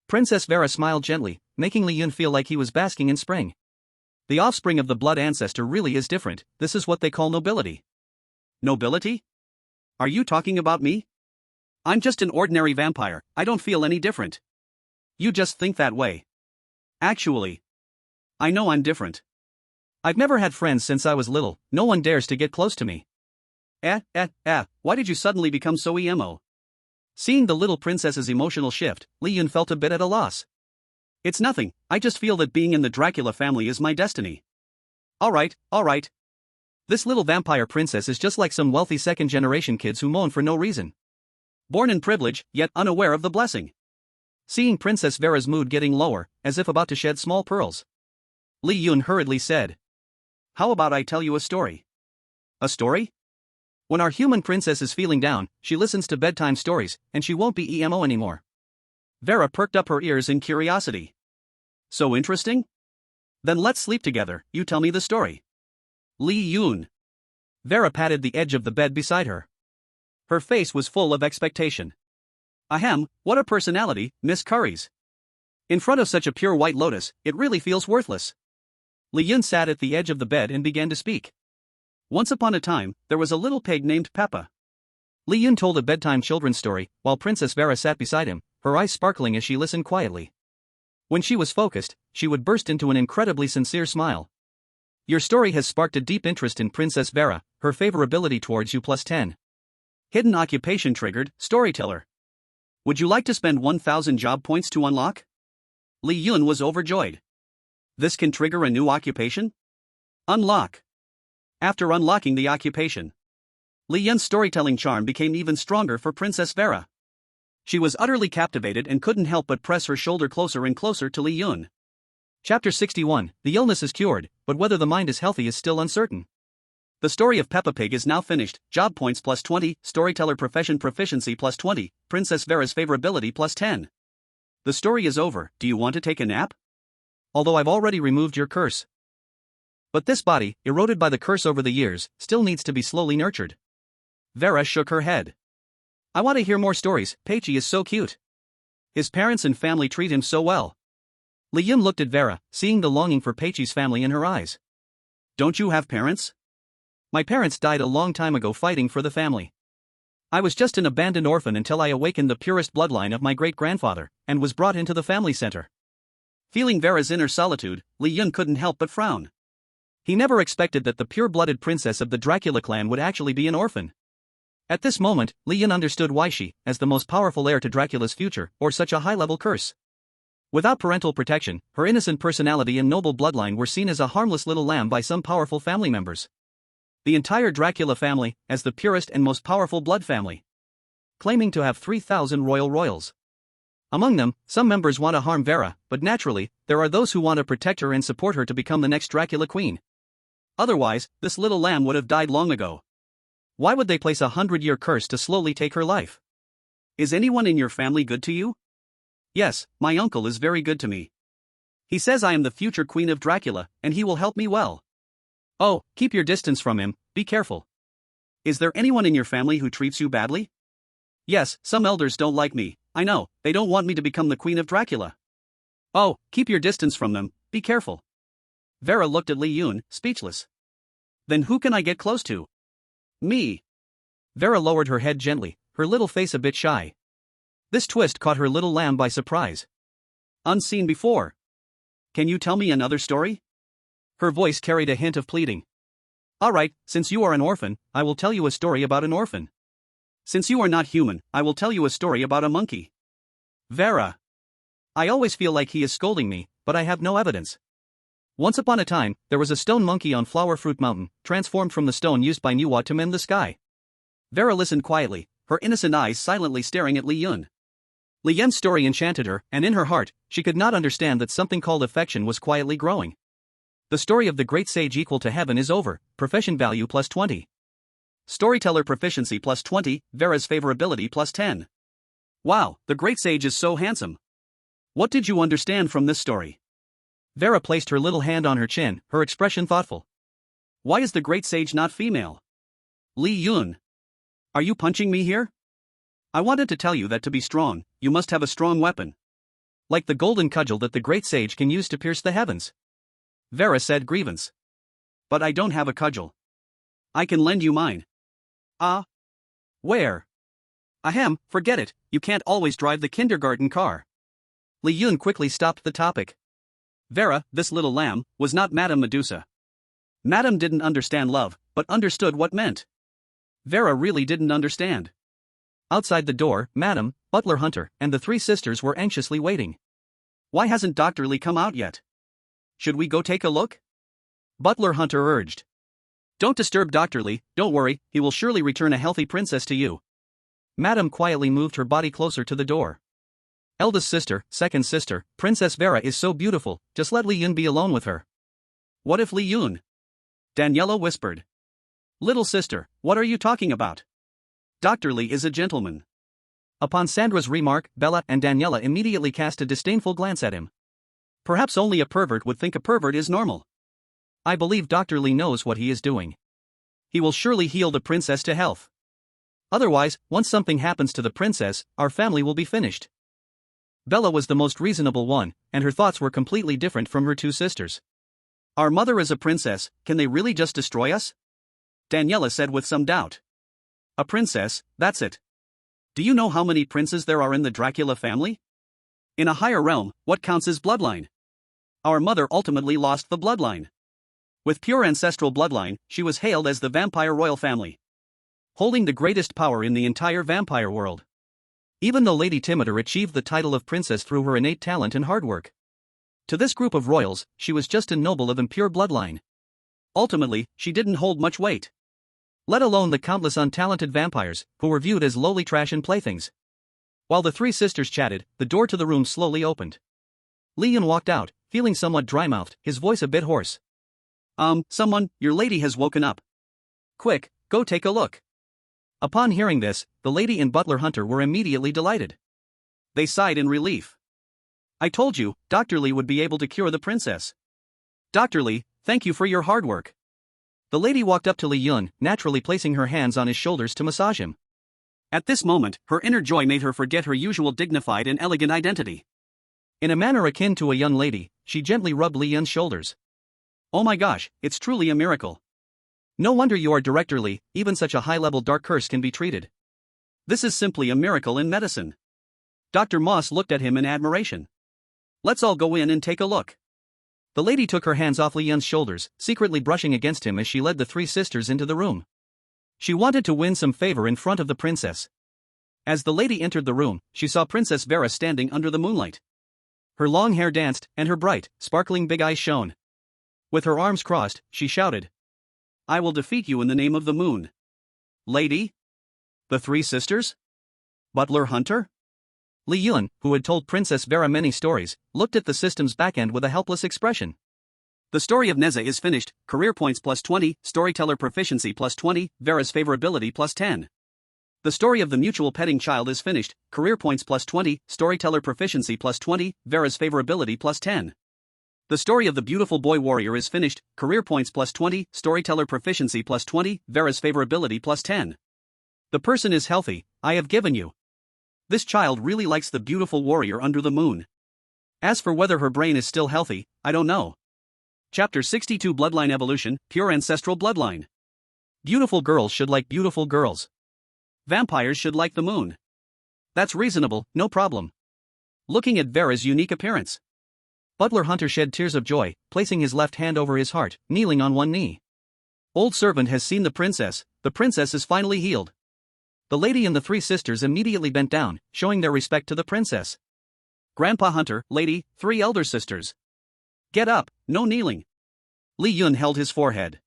Princess Vera smiled gently, making Li Yun feel like he was basking in spring. The offspring of the blood ancestor really is different. This is what they call nobility. Nobility? Are you talking about me? I'm just an ordinary vampire, I don't feel any different. You just think that way. Actually, I know I'm different. I've never had friends since I was little, no one dares to get close to me. Why did you suddenly become so emo? Seeing the little princess's emotional shift, Li Yun felt a bit at a loss. It's nothing, I just feel that being in the Dracula family is my destiny. Alright, alright. This little vampire princess is just like some wealthy second-generation kids who moan for no reason. Born in privilege, yet unaware of the blessing. Seeing Princess Vera's mood getting lower, as if about to shed small pearls, Li Yun hurriedly said, "How about I tell you a story?" "A story?" "When our human princess is feeling down, she listens to bedtime stories, and she won't be emo anymore." Vera perked up her ears in curiosity. "So interesting? Then let's sleep together, you tell me the story." Li Yun. Vera patted the edge of the bed beside her. Her face was full of expectation. "Ahem, what a personality, Miss Curry's. In front of such a pure white lotus, it really feels worthless." Li Yun sat at the edge of the bed and began to speak. "Once upon a time, there was a little pig named Peppa." Li Yun told a bedtime children's story, while Princess Vera sat beside him, her eyes sparkling as she listened quietly. When she was focused, she would burst into an incredibly sincere smile. "Your story has sparked a deep interest in Princess Vera, her favorability towards you +10. Hidden occupation triggered, storyteller. Would you like to spend 1,000 job points to unlock?" Li Yun was overjoyed. This can trigger a new occupation? Unlock. After unlocking the occupation, Li Yun's storytelling charm became even stronger for Princess Vera. She was utterly captivated and couldn't help but press her shoulder closer and closer to Li Yun. Chapter 61, The illness is cured, but whether the mind is healthy is still uncertain. The story of Peppa Pig is now finished, job points +20, storyteller profession proficiency +20, Princess Vera's favorability +10. The story is over, do you want to take a nap? Although I've already removed your curse. But this body, eroded by the curse over the years, still needs to be slowly nurtured. Vera shook her head. I want to hear more stories, Peichi is so cute. His parents and family treat him so well. Li Yun looked at Vera, seeing the longing for Peichi's family in her eyes. Don't you have parents? My parents died a long time ago fighting for the family. I was just an abandoned orphan until I awakened the purest bloodline of my great-grandfather, and was brought into the family center. Feeling Vera's inner solitude, Li Yun couldn't help but frown. He never expected that the pure-blooded princess of the Dracula clan would actually be an orphan. At this moment, Li Yun understood why she, as the most powerful heir to Dracula's future, bore such a high-level curse. Without parental protection, her innocent personality and noble bloodline were seen as a harmless little lamb by some powerful family members. The entire Dracula family, as the purest and most powerful blood family, claiming to have 3,000 royals. Among them, some members want to harm Vera, but naturally, there are those who want to protect her and support her to become the next Dracula queen. Otherwise, this little lamb would have died long ago. Why would they place a 100-year curse to slowly take her life? Is anyone in your family good to you? Yes, my uncle is very good to me. He says I am the future queen of Dracula, and he will help me well. Oh, keep your distance from him, be careful. Is there anyone in your family who treats you badly? Yes, some elders don't like me, I know, they don't want me to become the queen of Dracula. Oh, keep your distance from them, be careful. Vera looked at Li Yun, speechless. Then who can I get close to? Me. Vera lowered her head gently, her little face a bit shy. This twist caught her little lamb by surprise. Unseen before. Can you tell me another story? Her voice carried a hint of pleading. Alright, since you are an orphan, I will tell you a story about an orphan. Since you are not human, I will tell you a story about a monkey. Vera. I always feel like he is scolding me, but I have no evidence. Once upon a time, there was a stone monkey on Flower Fruit Mountain, transformed from the stone used by manhwa to mend the sky. Vera listened quietly, her innocent eyes silently staring at Li Yun. Li Yun's story enchanted her, and in her heart, she could not understand that something called affection was quietly growing. The story of the great sage equal to heaven is over, profession value +20. Storyteller proficiency +20, Vera's favorability +10. Wow, the great sage is so handsome. What did you understand from this story? Vera placed her little hand on her chin, her expression thoughtful. Why is the great sage not female? Li Yun. Are you punching me here? I wanted to tell you that to be strong, you must have a strong weapon. Like the golden cudgel that the great sage can use to pierce the heavens. Vera said grievance. But I don't have a cudgel. I can lend you mine. Ah? Where? Ahem, forget it, you can't always drive the kindergarten car. Li Yun quickly stopped the topic. Vera, this little lamb, was not Madame Medusa. Madame didn't understand love, but understood what meant. Vera really didn't understand. Outside the door, Madame, Butler Hunter, and the three sisters were anxiously waiting. Why hasn't Dr. Lee come out yet? Should we go take a look? Butler Hunter urged. Don't disturb Dr. Lee, don't worry, he will surely return a healthy princess to you. Madame quietly moved her body closer to the door. Eldest sister, second sister, Princess Vera is so beautiful, just let Li Yun be alone with her. What if Li Yun? Daniela whispered. Little sister, what are you talking about? Dr. Lee is a gentleman. Upon Sandra's remark, Bella and Daniela immediately cast a disdainful glance at him. Perhaps only a pervert would think a pervert is normal. I believe Dr. Lee knows what he is doing. He will surely heal the princess to health. Otherwise, once something happens to the princess, our family will be finished. Bella was the most reasonable one, and her thoughts were completely different from her two sisters. Our mother is a princess, can they really just destroy us? Daniela said with some doubt. A princess, that's it. Do you know how many princes there are in the Dracula family? In a higher realm, what counts as bloodline? Our mother ultimately lost the bloodline. With pure ancestral bloodline, she was hailed as the vampire royal family, holding the greatest power in the entire vampire world. Even though Lady Timoder achieved the title of princess through her innate talent and hard work, to this group of royals, she was just a noble of impure bloodline. Ultimately, she didn't hold much weight. Let alone the countless untalented vampires, who were viewed as lowly trash and playthings. While the three sisters chatted, the door to the room slowly opened. Li Yun walked out, feeling somewhat dry-mouthed, his voice a bit hoarse. Someone, your lady has woken up. Quick, go take a look. Upon hearing this, the lady and Butler Hunter were immediately delighted. They sighed in relief. I told you, Dr. Lee would be able to cure the princess. Dr. Lee, thank you for your hard work. The lady walked up to Li Yun, naturally placing her hands on his shoulders to massage him. At this moment, her inner joy made her forget her usual dignified and elegant identity. In a manner akin to a young lady, she gently rubbed Li Yun's shoulders. Oh my gosh, it's truly a miracle. No wonder you are Director Lee, even such a high-level dark curse can be treated. This is simply a miracle in medicine. Dr. Moss looked at him in admiration. Let's all go in and take a look. The lady took her hands off Li Yun's shoulders, secretly brushing against him as she led the three sisters into the room. She wanted to win some favor in front of the princess. As the lady entered the room, she saw Princess Vera standing under the moonlight. Her long hair danced, and her bright, sparkling big eyes shone. With her arms crossed, she shouted, I will defeat you in the name of the moon. Lady? The three sisters? Butler Hunter? Li Yun, who had told Princess Vera many stories, looked at the system's backend with a helpless expression. The story of Neza is finished, career points plus 20, storyteller proficiency plus 20, Vera's favorability plus 10. The story of the mutual petting child is finished, career points plus 20, storyteller proficiency plus 20, Vera's favorability plus 10. The story of the beautiful boy warrior is finished, career points plus 20, storyteller proficiency plus 20, Vera's favorability plus 10. The person is healthy, I have given you. This child really likes the beautiful warrior under the moon. As for whether her brain is still healthy, I don't know. Chapter 62 Bloodline Evolution, Pure Ancestral Bloodline. Beautiful girls should like beautiful girls. Vampires should like the moon. That's reasonable, no problem. Looking at Vera's unique appearance. Butler Hunter shed tears of joy, placing his left hand over his heart, kneeling on one knee. Old servant has seen the princess is finally healed. The lady and the three sisters immediately bent down, showing their respect to the princess. Grandpa Hunter, lady, three elder sisters. Get up, no kneeling. Li Yun held his forehead.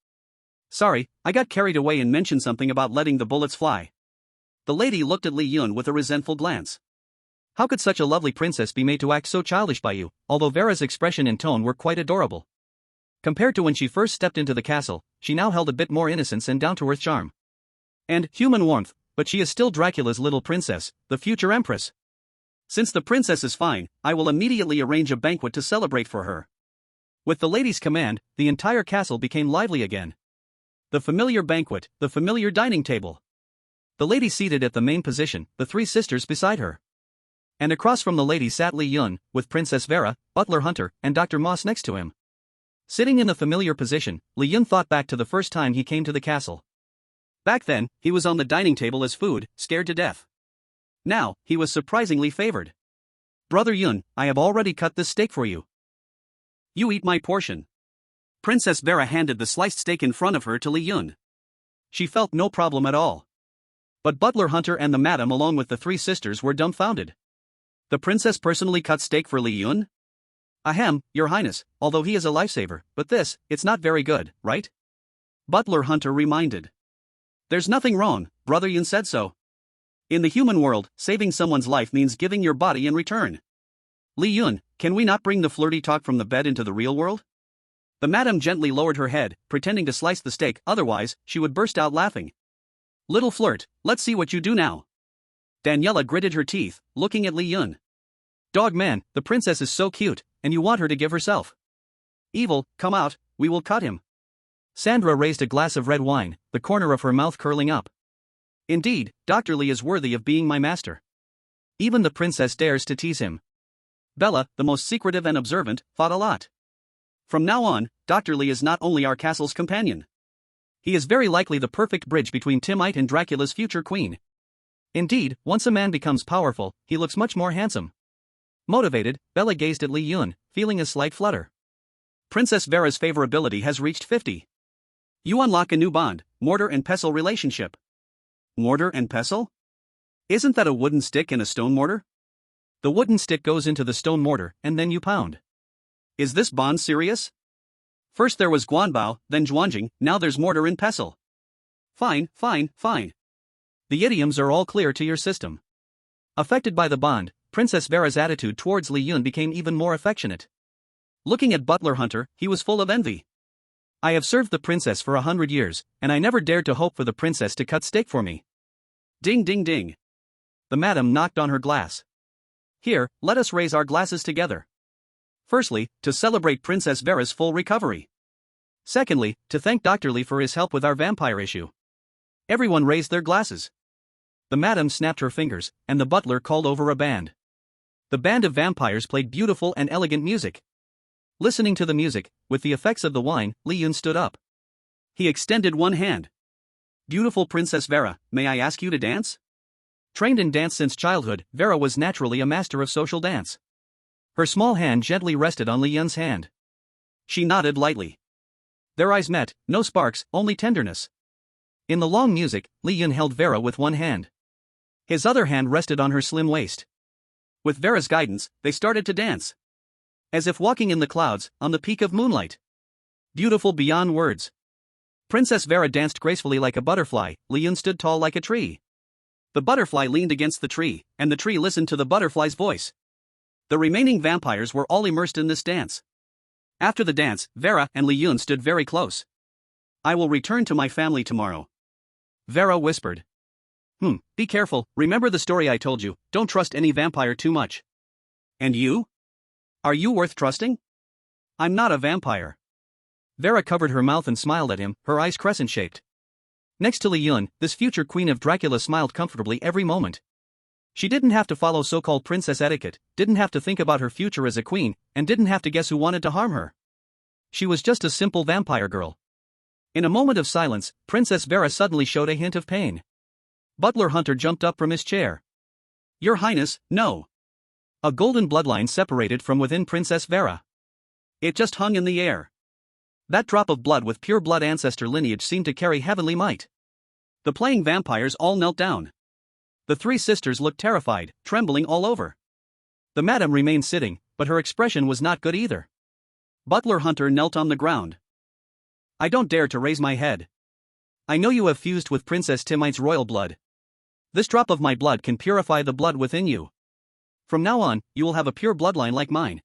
Sorry, I got carried away and mentioned something about letting the bullets fly. The lady looked at Li Yun with a resentful glance. How could such a lovely princess be made to act so childish by you, although Vera's expression and tone were quite adorable. Compared to when she first stepped into the castle, she now held a bit more innocence and down-to-earth charm. And human warmth, but she is still Dracula's little princess, the future empress. Since the princess is fine, I will immediately arrange a banquet to celebrate for her. With the lady's command, the entire castle became lively again. The familiar banquet, the familiar dining table. The lady seated at the main position, the three sisters beside her. And across from the lady sat Li Yun, with Princess Vera, Butler Hunter, and Dr. Moss next to him. Sitting in the familiar position, Li Yun thought back to the first time he came to the castle. Back then, he was on the dining table as food, scared to death. Now, he was surprisingly favored. Brother Yun, I have already cut this steak for you. You eat my portion. Princess Vera handed the sliced steak in front of her to Li Yun. She felt no problem at all. But Butler Hunter and the madam along with the three sisters were dumbfounded. The princess personally cut steak for Li Yun? Ahem, your highness, although he is a lifesaver, but this, it's not very good, right? Butler Hunter reminded. There's nothing wrong, Brother Yun said so. In the human world, saving someone's life means giving your body in return. Li Yun, can we not bring the flirty talk from the bed into the real world? The madam gently lowered her head, pretending to slice the steak, otherwise, she would burst out laughing. Little flirt, let's see what you do now. Daniela gritted her teeth, looking at Li Yun. Dog man, the princess is so cute, and you want her to give herself. Evil, come out, we will cut him. Sandra raised a glass of red wine, the corner of her mouth curling up. Indeed, Dr. Li is worthy of being my master. Even the princess dares to tease him. Bella, the most secretive and observant, fought a lot. From now on, Dr. Li is not only our castle's companion. He is very likely the perfect bridge between Timite and Dracula's future queen. Indeed, once a man becomes powerful, he looks much more handsome. Motivated, Bella gazed at Li Yun, feeling a slight flutter. Princess Vera's favorability has reached 50. You unlock a new bond, mortar and pestle relationship. Mortar and pestle? Isn't that a wooden stick and a stone mortar? The wooden stick goes into the stone mortar, and then you pound. Is this bond serious? First there was Guanbao, then Zhuanjing, now there's mortar and pestle. Fine, fine, fine. The idioms are all clear to your system. Affected by the bond, Princess Vera's attitude towards Li Yun became even more affectionate. Looking at Butler Hunter, he was full of envy. I have served the princess for 100 years, and I never dared to hope for the princess to cut steak for me. Ding ding ding. The madam knocked on her glass. Here, let us raise our glasses together. Firstly, to celebrate Princess Vera's full recovery. Secondly, to thank Dr. Li for his help with our vampire issue. Everyone raised their glasses. The madam snapped her fingers, and the butler called over a band. The band of vampires played beautiful and elegant music. Listening to the music, with the effects of the wine, Li Yun stood up. He extended one hand. Beautiful Princess Vera, may I ask you to dance? Trained in dance since childhood, Vera was naturally a master of social dance. Her small hand gently rested on Li Yun's hand. She nodded lightly. Their eyes met, no sparks, only tenderness. In the long music, Li Yun held Vera with one hand. His other hand rested on her slim waist. With Vera's guidance, they started to dance. As if walking in the clouds, on the peak of moonlight. Beautiful beyond words. Princess Vera danced gracefully like a butterfly, Li Yun stood tall like a tree. The butterfly leaned against the tree, and the tree listened to the butterfly's voice. The remaining vampires were all immersed in this dance. After the dance, Vera and Li Yun stood very close. I will return to my family tomorrow. Vera whispered. Be careful, remember the story I told you, don't trust any vampire too much. And you? Are you worth trusting? I'm not a vampire. Vera covered her mouth and smiled at him, her eyes crescent-shaped. Next to Li Yun, this future queen of Dracula smiled comfortably every moment. She didn't have to follow so-called princess etiquette, didn't have to think about her future as a queen, and didn't have to guess who wanted to harm her. She was just a simple vampire girl. In a moment of silence, Princess Vera suddenly showed a hint of pain. Butler Hunter jumped up from his chair. Your Highness, no. A golden bloodline separated from within Princess Vera. It just hung in the air. That drop of blood with pure blood ancestor lineage seemed to carry heavenly might. The playing vampires all knelt down. The three sisters looked terrified, trembling all over. The madam remained sitting, but her expression was not good either. Butler Hunter knelt on the ground. I don't dare to raise my head. I know you have fused with Princess Timite's royal blood. This drop of my blood can purify the blood within you. From now on, you will have a pure bloodline like mine.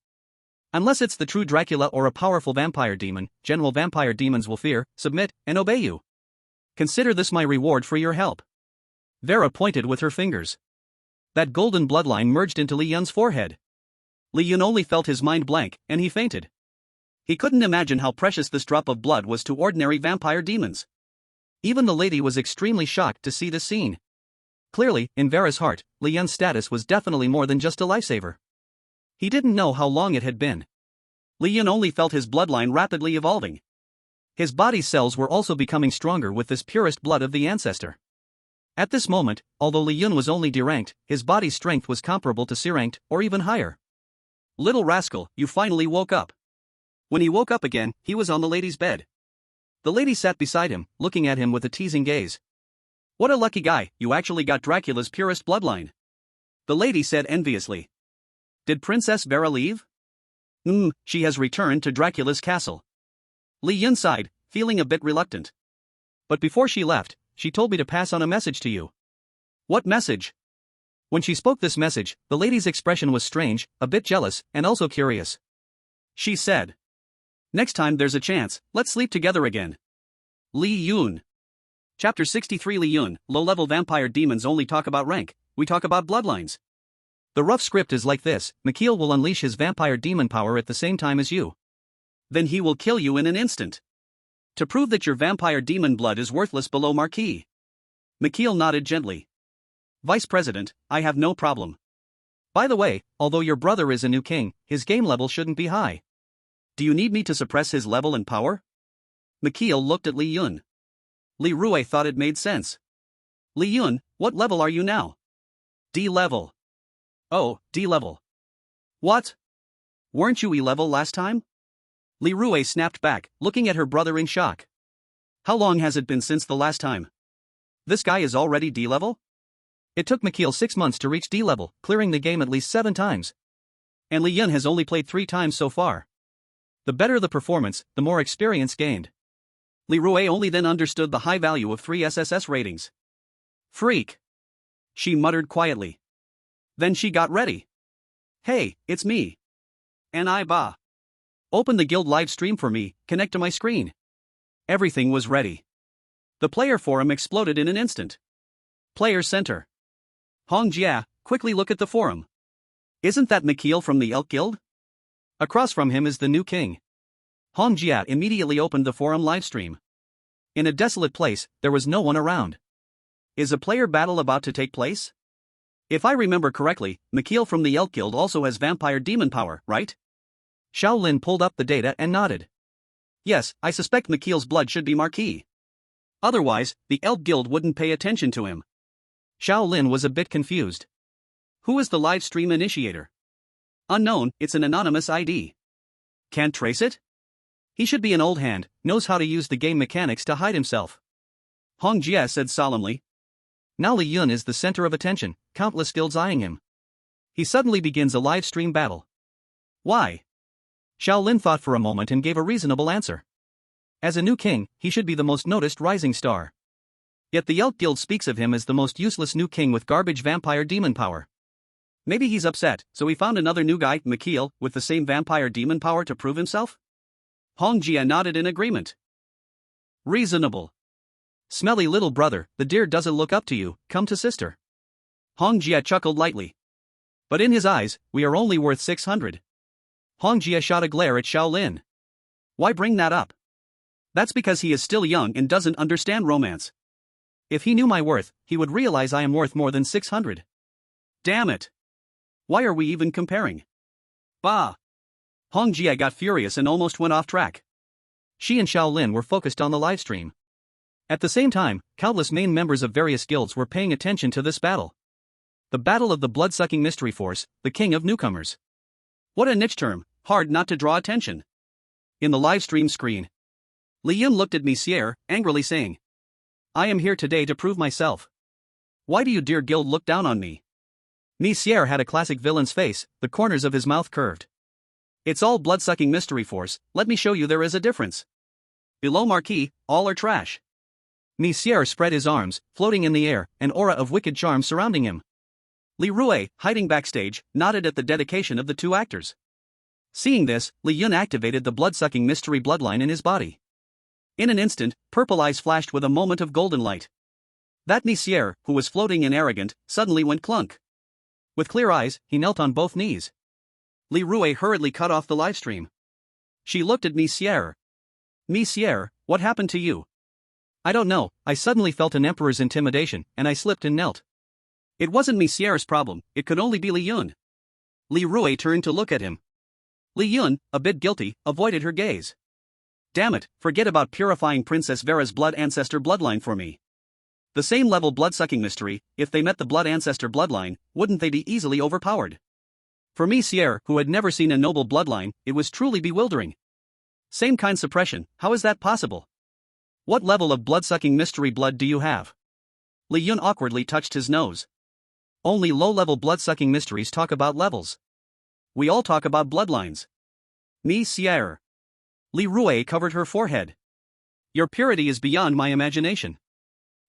Unless it's the true Dracula or a powerful vampire demon, general vampire demons will fear, submit, and obey you. Consider this my reward for your help. Vera pointed with her fingers. That golden bloodline merged into Li Yun's forehead. Li Yun only felt his mind blank, and he fainted. He couldn't imagine how precious this drop of blood was to ordinary vampire demons. Even the lady was extremely shocked to see this scene. Clearly, in Vera's heart, Li Yun's status was definitely more than just a lifesaver. He didn't know how long it had been. Li Yun only felt his bloodline rapidly evolving. His body's cells were also becoming stronger with this purest blood of the ancestor. At this moment, although Li Yun was only D-ranked, his body's strength was comparable to C-ranked, or even higher. Little rascal, you finally woke up. When he woke up again, he was on the lady's bed. The lady sat beside him, looking at him with a teasing gaze. What a lucky guy, you actually got Dracula's purest bloodline. The lady said enviously. Did Princess Vera leave? She has returned to Dracula's castle. Li Yun sighed, feeling a bit reluctant. But before she left, she told me to pass on a message to you. What message? When she spoke this message, the lady's expression was strange, a bit jealous, and also curious. She said, "Next time there's a chance, let's sleep together again." Li Yun. Chapter 63. Li Yun. Low-level vampire demons only talk about rank, we talk about bloodlines. The rough script is like this: Mikhail will unleash his vampire demon power at the same time as you. Then he will kill you in an instant. To prove that your vampire demon blood is worthless below Marquis. Mikhail nodded gently. Vice President, I have no problem. By the way, although your brother is a new king, his game level shouldn't be high. Do you need me to suppress his level and power? Mikhail looked at Li Yun. Li Rui thought it made sense. Li Yun, what level are you now? D level. Oh, D level. What? Weren't you E level last time? Li Rui snapped back, looking at her brother in shock. How long has it been since the last time? This guy is already D level? It took Mikhail 6 months to reach D level, clearing the game at least 7 times. And Li Yun has only played 3 times so far. The better the performance, the more experience gained. Li Rui only then understood the high value of 3 SSS ratings. Freak. She muttered quietly. Then she got ready. Hey, it's me. And Ba. Open the guild live stream for me, connect to my screen. Everything was ready. The player forum exploded in an instant. Player center. Hong Jia, quickly look at the forum. Isn't that Mikhail from the Elk Guild? Across from him is the new king. Hong Jia immediately opened the forum livestream. In a desolate place, there was no one around. Is a player battle about to take place? If I remember correctly, Mikhail from the Elk Guild also has vampire demon power, right? Xiao Lin pulled up the data and nodded. Yes, I suspect Mikhail's blood should be Marquis. Otherwise, the Elk Guild wouldn't pay attention to him. Xiao Lin was a bit confused. Who is the live stream initiator? Unknown, it's an anonymous ID. Can't trace it? He should be an old hand, knows how to use the game mechanics to hide himself. Hong Jia said solemnly. Now Li Yun is the center of attention, countless guilds eyeing him. He suddenly begins a live stream battle. Why? Xiao Lin thought for a moment and gave a reasonable answer. As a new king, he should be the most noticed rising star. Yet the Elk Guild speaks of him as the most useless new king with garbage vampire demon power. Maybe he's upset, so he found another new guy, Mikhail, with the same vampire demon power to prove himself? Hong Jia nodded in agreement. Reasonable. Smelly little brother, the deer doesn't look up to you, come to sister. Hong Jia chuckled lightly. But in his eyes, we are only worth 600. Hong Jia shot a glare at Xiao Lin. Why bring that up? That's because he is still young and doesn't understand romance. If he knew my worth, he would realize I am worth more than 600. Damn it. Why are we even comparing? Bah. Hong Jia got furious and almost went off track. She and Xiao Lin were focused on the livestream. At the same time, countless main members of various guilds were paying attention to this battle. The battle of the blood-sucking mystery force, the king of newcomers. What a niche term, hard not to draw attention. In the livestream screen, Li Yun looked at Monsieur, angrily saying, I am here today to prove myself. Why do you dear guild look down on me? Monsieur had a classic villain's face, the corners of his mouth curved. It's all blood-sucking mystery force, let me show you there is a difference. Below Marquis, all are trash. Monsieur spread his arms, floating in the air, an aura of wicked charm surrounding him. Li Rui, hiding backstage, nodded at the dedication of the 2 actors. Seeing this, Li Yun activated the blood-sucking mystery bloodline in his body. In an instant, purple eyes flashed with a moment of golden light. That Monsieur, who was floating and arrogant, suddenly went clunk. With clear eyes, he knelt on both knees. Li Rui hurriedly cut off the livestream. She looked at Monsieur. Monsieur, what happened to you? I don't know, I suddenly felt an emperor's intimidation, and I slipped and knelt. It wasn't Monsieur's problem, it could only be Li Yun. Li Rui turned to look at him. Li Yun, a bit guilty, avoided her gaze. Damn it, forget about purifying Princess Vera's blood ancestor bloodline for me. The same level blood-sucking mystery, if they met the blood ancestor bloodline, wouldn't they be easily overpowered? For Monsieur, who had never seen a noble bloodline, it was truly bewildering. Same kind suppression, how is that possible? What level of blood-sucking mystery blood do you have? Li Yun awkwardly touched his nose. Only low-level blood-sucking mysteries talk about levels. We all talk about bloodlines. Me Sierre. Li Rui covered her forehead. Your purity is beyond my imagination.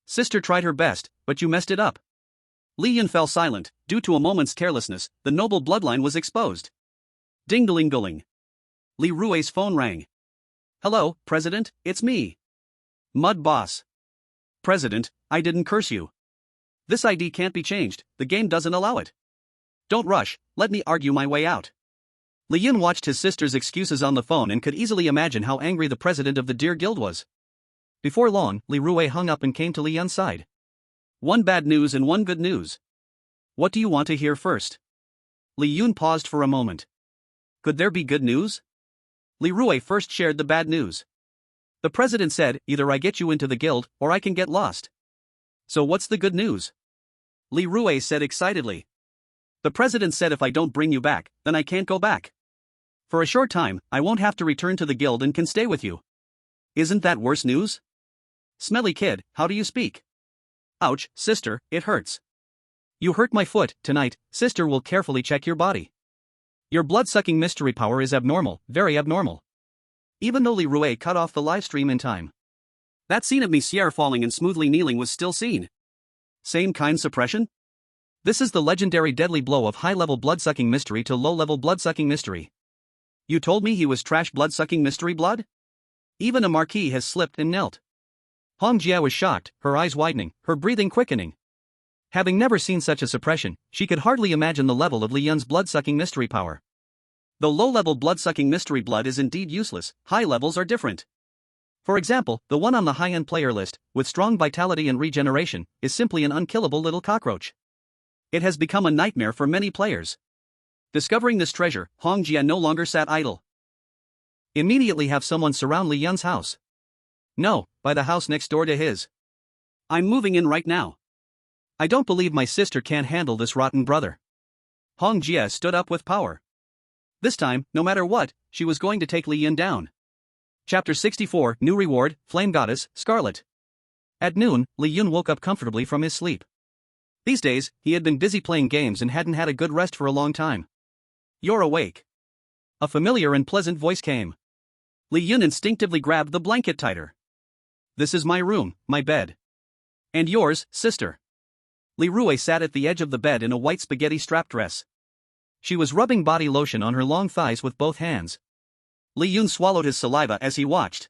Sister tried her best, but you messed it up. Li Yun fell silent. Due to a moment's carelessness, the noble bloodline was exposed. Ding-a-ling-a-ling. Li Rui's phone rang. Hello, President, it's me. Mud Boss. President, I didn't curse you. This ID can't be changed, the game doesn't allow it. Don't rush, let me argue my way out. Li Yun watched his sister's excuses on the phone and could easily imagine how angry the president of the Deer Guild was. Before long, Li Rui hung up and came to Li Yun's side. One bad news and one good news. What do you want to hear first? Li Yun paused for a moment. Could there be good news? Li Rui first shared the bad news. The president said, either I get you into the guild, or I can get lost. So what's the good news? Li Rui said excitedly. The president said if I don't bring you back, then I can't go back. For a short time, I won't have to return to the guild and can stay with you. Isn't that worse news? Smelly kid, how do you speak? Ouch, sister, it hurts. You hurt my foot. Tonight, sister will carefully check your body. Your blood-sucking mystery power is abnormal, very abnormal. Even though Li Rui cut off the live stream in time. That scene of Monsieur falling and smoothly kneeling was still seen. Same kind suppression? This is the legendary deadly blow of high-level blood-sucking mystery to low-level blood-sucking mystery. You told me he was trash blood-sucking mystery blood? Even a marquis has slipped and knelt. Hong Jia was shocked, her eyes widening, her breathing quickening. Having never seen such a suppression, she could hardly imagine the level of Li Yun's blood-sucking mystery power. Though low-level blood-sucking mystery blood is indeed useless, high levels are different. For example, the one on the high-end player list, with strong vitality and regeneration, is simply an unkillable little cockroach. It has become a nightmare for many players. Discovering this treasure, Hong Jia no longer sat idle. Immediately have someone surround Li Yun's house. No, by the house next door to his. I'm moving in right now. I don't believe my sister can't handle this rotten brother. Hong Jia stood up with power. This time, no matter what, she was going to take Li Yun down. Chapter 64, New Reward, Flame Goddess, Scarlet. At noon, Li Yun woke up comfortably from his sleep. These days, he had been busy playing games and hadn't had a good rest for a long time. You're awake. A familiar and pleasant voice came. Li Yun instinctively grabbed the blanket tighter. This is my room, my bed. And yours, sister. Li Rui sat at the edge of the bed in a white spaghetti strap dress. She was rubbing body lotion on her long thighs with both hands. Li Yun swallowed his saliva as he watched.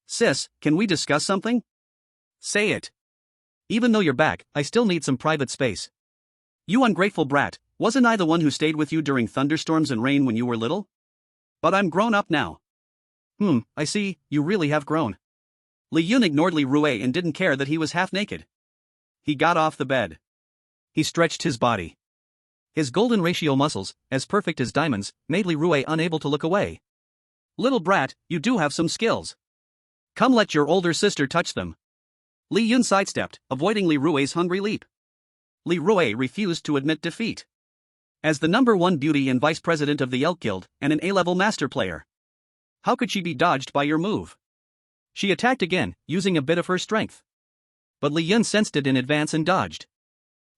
Sis, can we discuss something? Say it. Even though you're back, I still need some private space. You ungrateful brat, wasn't I the one who stayed with you during thunderstorms and rain when you were little? But I'm grown up now. I see, you really have grown. Li Yun ignored Li Rui and didn't care that he was half naked. He got off the bed. He stretched his body. His golden ratio muscles, as perfect as diamonds, made Li Rui unable to look away. Little brat, you do have some skills. Come let your older sister touch them. Li Yun sidestepped, avoiding Li Rui's hungry leap. Li Rui refused to admit defeat. As the #1 beauty and vice president of the Elk Guild, and an A-level master player. How could she be dodged by your move? She attacked again, using a bit of her strength. But Li Yun sensed it in advance and dodged.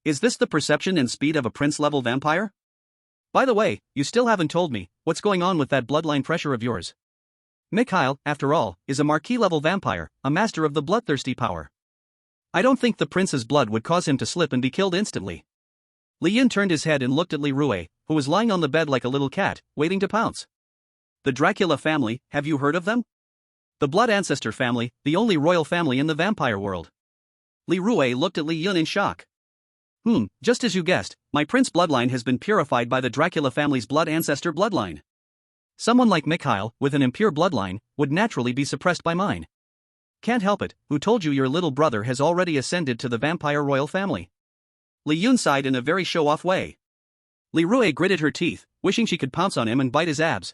Is this the perception and speed of a prince-level vampire? By the way, you still haven't told me, what's going on with that bloodline pressure of yours? Mikhail, after all, is a marquis-level vampire, a master of the bloodthirsty power. I don't think the prince's blood would cause him to slip and be killed instantly. Li Yun turned his head and looked at Li Rui, who was lying on the bed like a little cat, waiting to pounce. The Dracula family, have you heard of them? The Blood Ancestor family, the only royal family in the vampire world. Li Rui looked at Li Yun in shock. Just as you guessed, my prince bloodline has been purified by the Dracula family's Blood Ancestor bloodline. Someone like Mikhail, with an impure bloodline, would naturally be suppressed by mine. Can't help it, who told you your little brother has already ascended to the vampire royal family? Li Yun sighed in a very show-off way. Li Rui gritted her teeth, wishing she could pounce on him and bite his abs.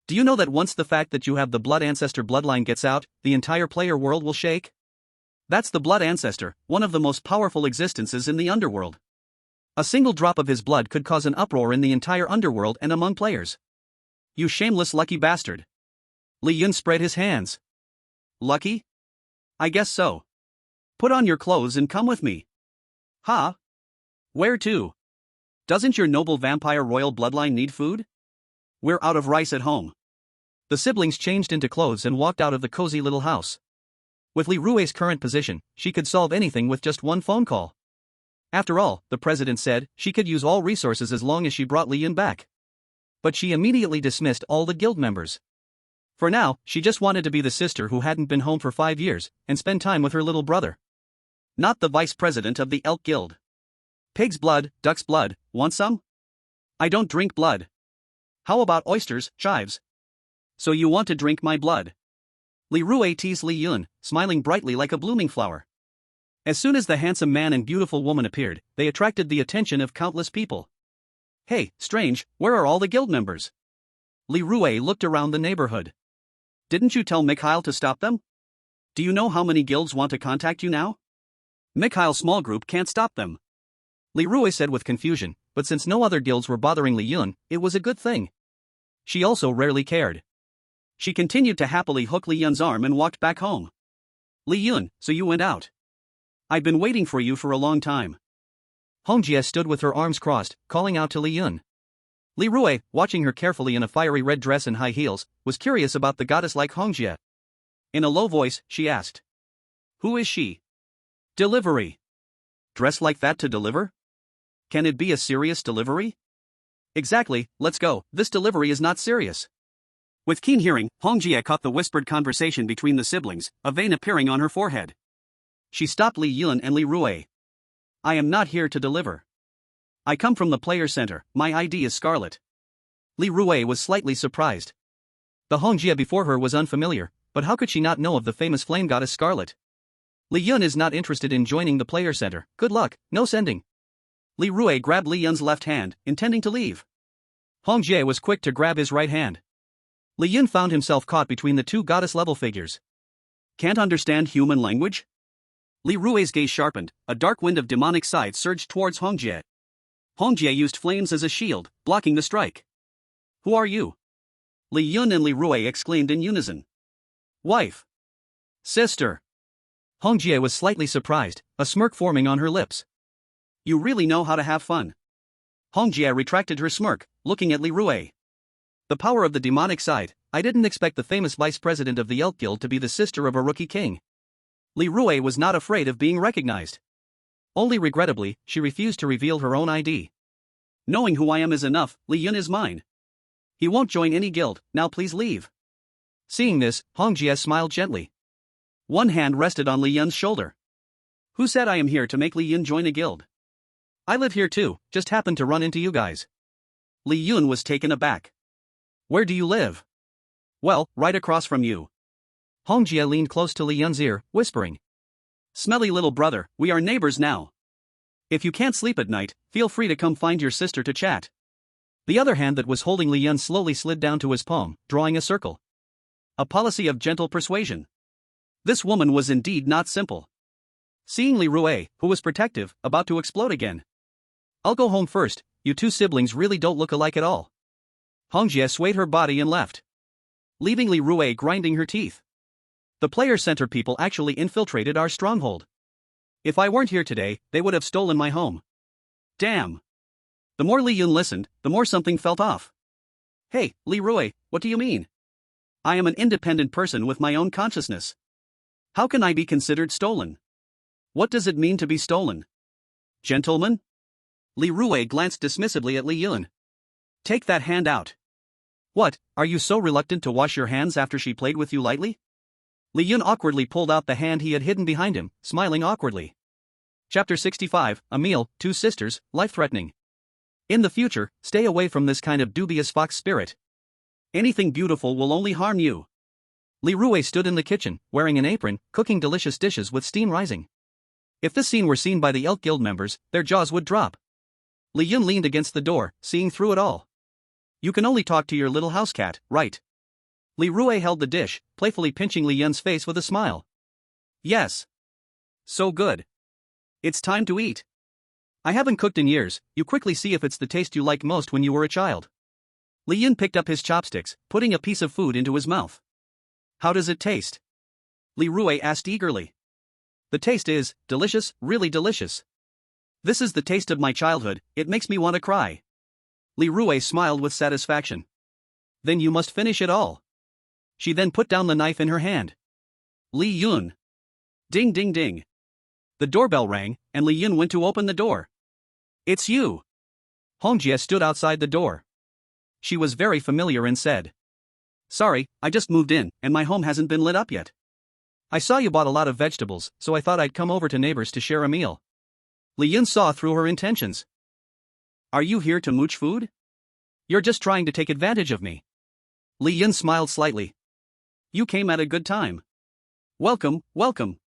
Do you know that once the fact that you have the Blood Ancestor bloodline gets out, the entire player world will shake? That's the Blood Ancestor, one of the most powerful existences in the underworld. A single drop of his blood could cause an uproar in the entire underworld and among players. You shameless lucky bastard. Li Yun spread his hands. Lucky? I guess so. Put on your clothes and come with me. Huh? Where to? Doesn't your noble vampire royal bloodline need food? We're out of rice at home. The siblings changed into clothes and walked out of the cozy little house. With Li Rui's current position, she could solve anything with just one phone call. After all, the president said, she could use all resources as long as she brought Li Yun back. But she immediately dismissed all the guild members. For now, she just wanted to be the sister who hadn't been home for 5 years, and spend time with her little brother. Not the vice president of the Elk Guild. Pig's blood, duck's blood, want some? I don't drink blood. How about oysters, chives? So you want to drink my blood? Li Rui teased Li Yun, smiling brightly like a blooming flower. As soon as the handsome man and beautiful woman appeared, they attracted the attention of countless people. Hey, strange, where are all the guild members? Li Rui looked around the neighborhood. Didn't you tell Mikhail to stop them? Do you know how many guilds want to contact you now? Mikhail's small group can't stop them. Li Rui said with confusion, but since no other guilds were bothering Li Yun, it was a good thing. She also rarely cared. She continued to happily hook Li Yun's arm and walked back home. Li Yun, so you went out. I've been waiting for you for a long time. Hongjie stood with her arms crossed, calling out to Li Yun. Li Rui, watching her carefully in a fiery red dress and high heels, was curious about the goddess like Hongjie. In a low voice, she asked. Who is she? Delivery. Dressed like that to deliver? Can it be a serious delivery? Exactly, let's go, this delivery is not serious. With keen hearing, Hongjie caught the whispered conversation between the siblings, a vein appearing on her forehead. She stopped Li Yun and Li Rui. I am not here to deliver. I come from the player center, my ID is Scarlet. Li Rui was slightly surprised. The Hongjie before her was unfamiliar, but how could she not know of the famous flame goddess Scarlet? Li Yun is not interested in joining the player center, good luck, no sending. Li Rui grabbed Li Yun's left hand, intending to leave. Hongjie was quick to grab his right hand. Li Yun found himself caught between the two goddess-level figures. Can't understand human language? Li Rui's gaze sharpened, a dark wind of demonic side surged towards Hongjie. Hongjie used flames as a shield, blocking the strike. Who are you? Li Yun and Li Rui exclaimed in unison. Wife. Sister. Hongjie was slightly surprised, a smirk forming on her lips. You really know how to have fun. Hongjie retracted her smirk, looking at Li Rui. The power of the demonic side, I didn't expect the famous vice president of the Elk Guild to be the sister of a rookie king. Li Rui was not afraid of being recognized. Only regrettably, she refused to reveal her own ID. Knowing who I am is enough, Li Yun is mine. He won't join any guild, now please leave. Seeing this, Hongjie smiled gently. One hand rested on Li Yun's shoulder. Who said I am here to make Li Yun join a guild? I live here too, just happened to run into you guys. Li Yun was taken aback. Where do you live? Well, right across from you. Hongjie leaned close to Li Yun's ear, whispering. Smelly little brother, we are neighbors now. If you can't sleep at night, feel free to come find your sister to chat. The other hand that was holding Li Yun slowly slid down to his palm, drawing a circle. A policy of gentle persuasion. This woman was indeed not simple. Seeing Li Rui, who was protective, about to explode again. I'll go home first, you two siblings really don't look alike at all. Hongjie swayed her body and left, leaving Li Rui grinding her teeth. The player center people actually infiltrated our stronghold. If I weren't here today, they would have stolen my home. Damn. The more Li Yun listened, the more something felt off. Hey, Li Rui, what do you mean? I am an independent person with my own consciousness. How can I be considered stolen? What does it mean to be stolen? Gentlemen? Li Rui glanced dismissively at Li Yun. Take that hand out. What, are you so reluctant to wash your hands after she played with you lightly? Li Yun awkwardly pulled out the hand he had hidden behind him, smiling awkwardly. Chapter 65, A Meal, Two Sisters, Life-Threatening. In the future, stay away from this kind of dubious fox spirit. Anything beautiful will only harm you. Li Rui stood in the kitchen, wearing an apron, cooking delicious dishes with steam rising. If this scene were seen by the Elk Guild members, their jaws would drop. Li Yun leaned against the door, seeing through it all. You can only talk to your little house cat, right? Li Rui held the dish, playfully pinching Li Yun's face with a smile. Yes. So good. It's time to eat. I haven't cooked in years, you quickly see if it's the taste you like most when you were a child. Li Yun picked up his chopsticks, putting a piece of food into his mouth. How does it taste? Li Rui asked eagerly. The taste is delicious, really delicious. This is the taste of my childhood, it makes me want to cry. Li Rui smiled with satisfaction. Then you must finish it all. She then put down the knife in her hand. Li Yun. Ding ding ding. The doorbell rang, and Li Yun went to open the door. It's you. Hongjie stood outside the door. She was very familiar and said, Sorry, I just moved in, and my home hasn't been lit up yet. I saw you bought a lot of vegetables, so I thought I'd come over to neighbors to share a meal. Li Yun saw through her intentions. Are you here to mooch food? You're just trying to take advantage of me. Li Yun smiled slightly. You came at a good time. Welcome, welcome.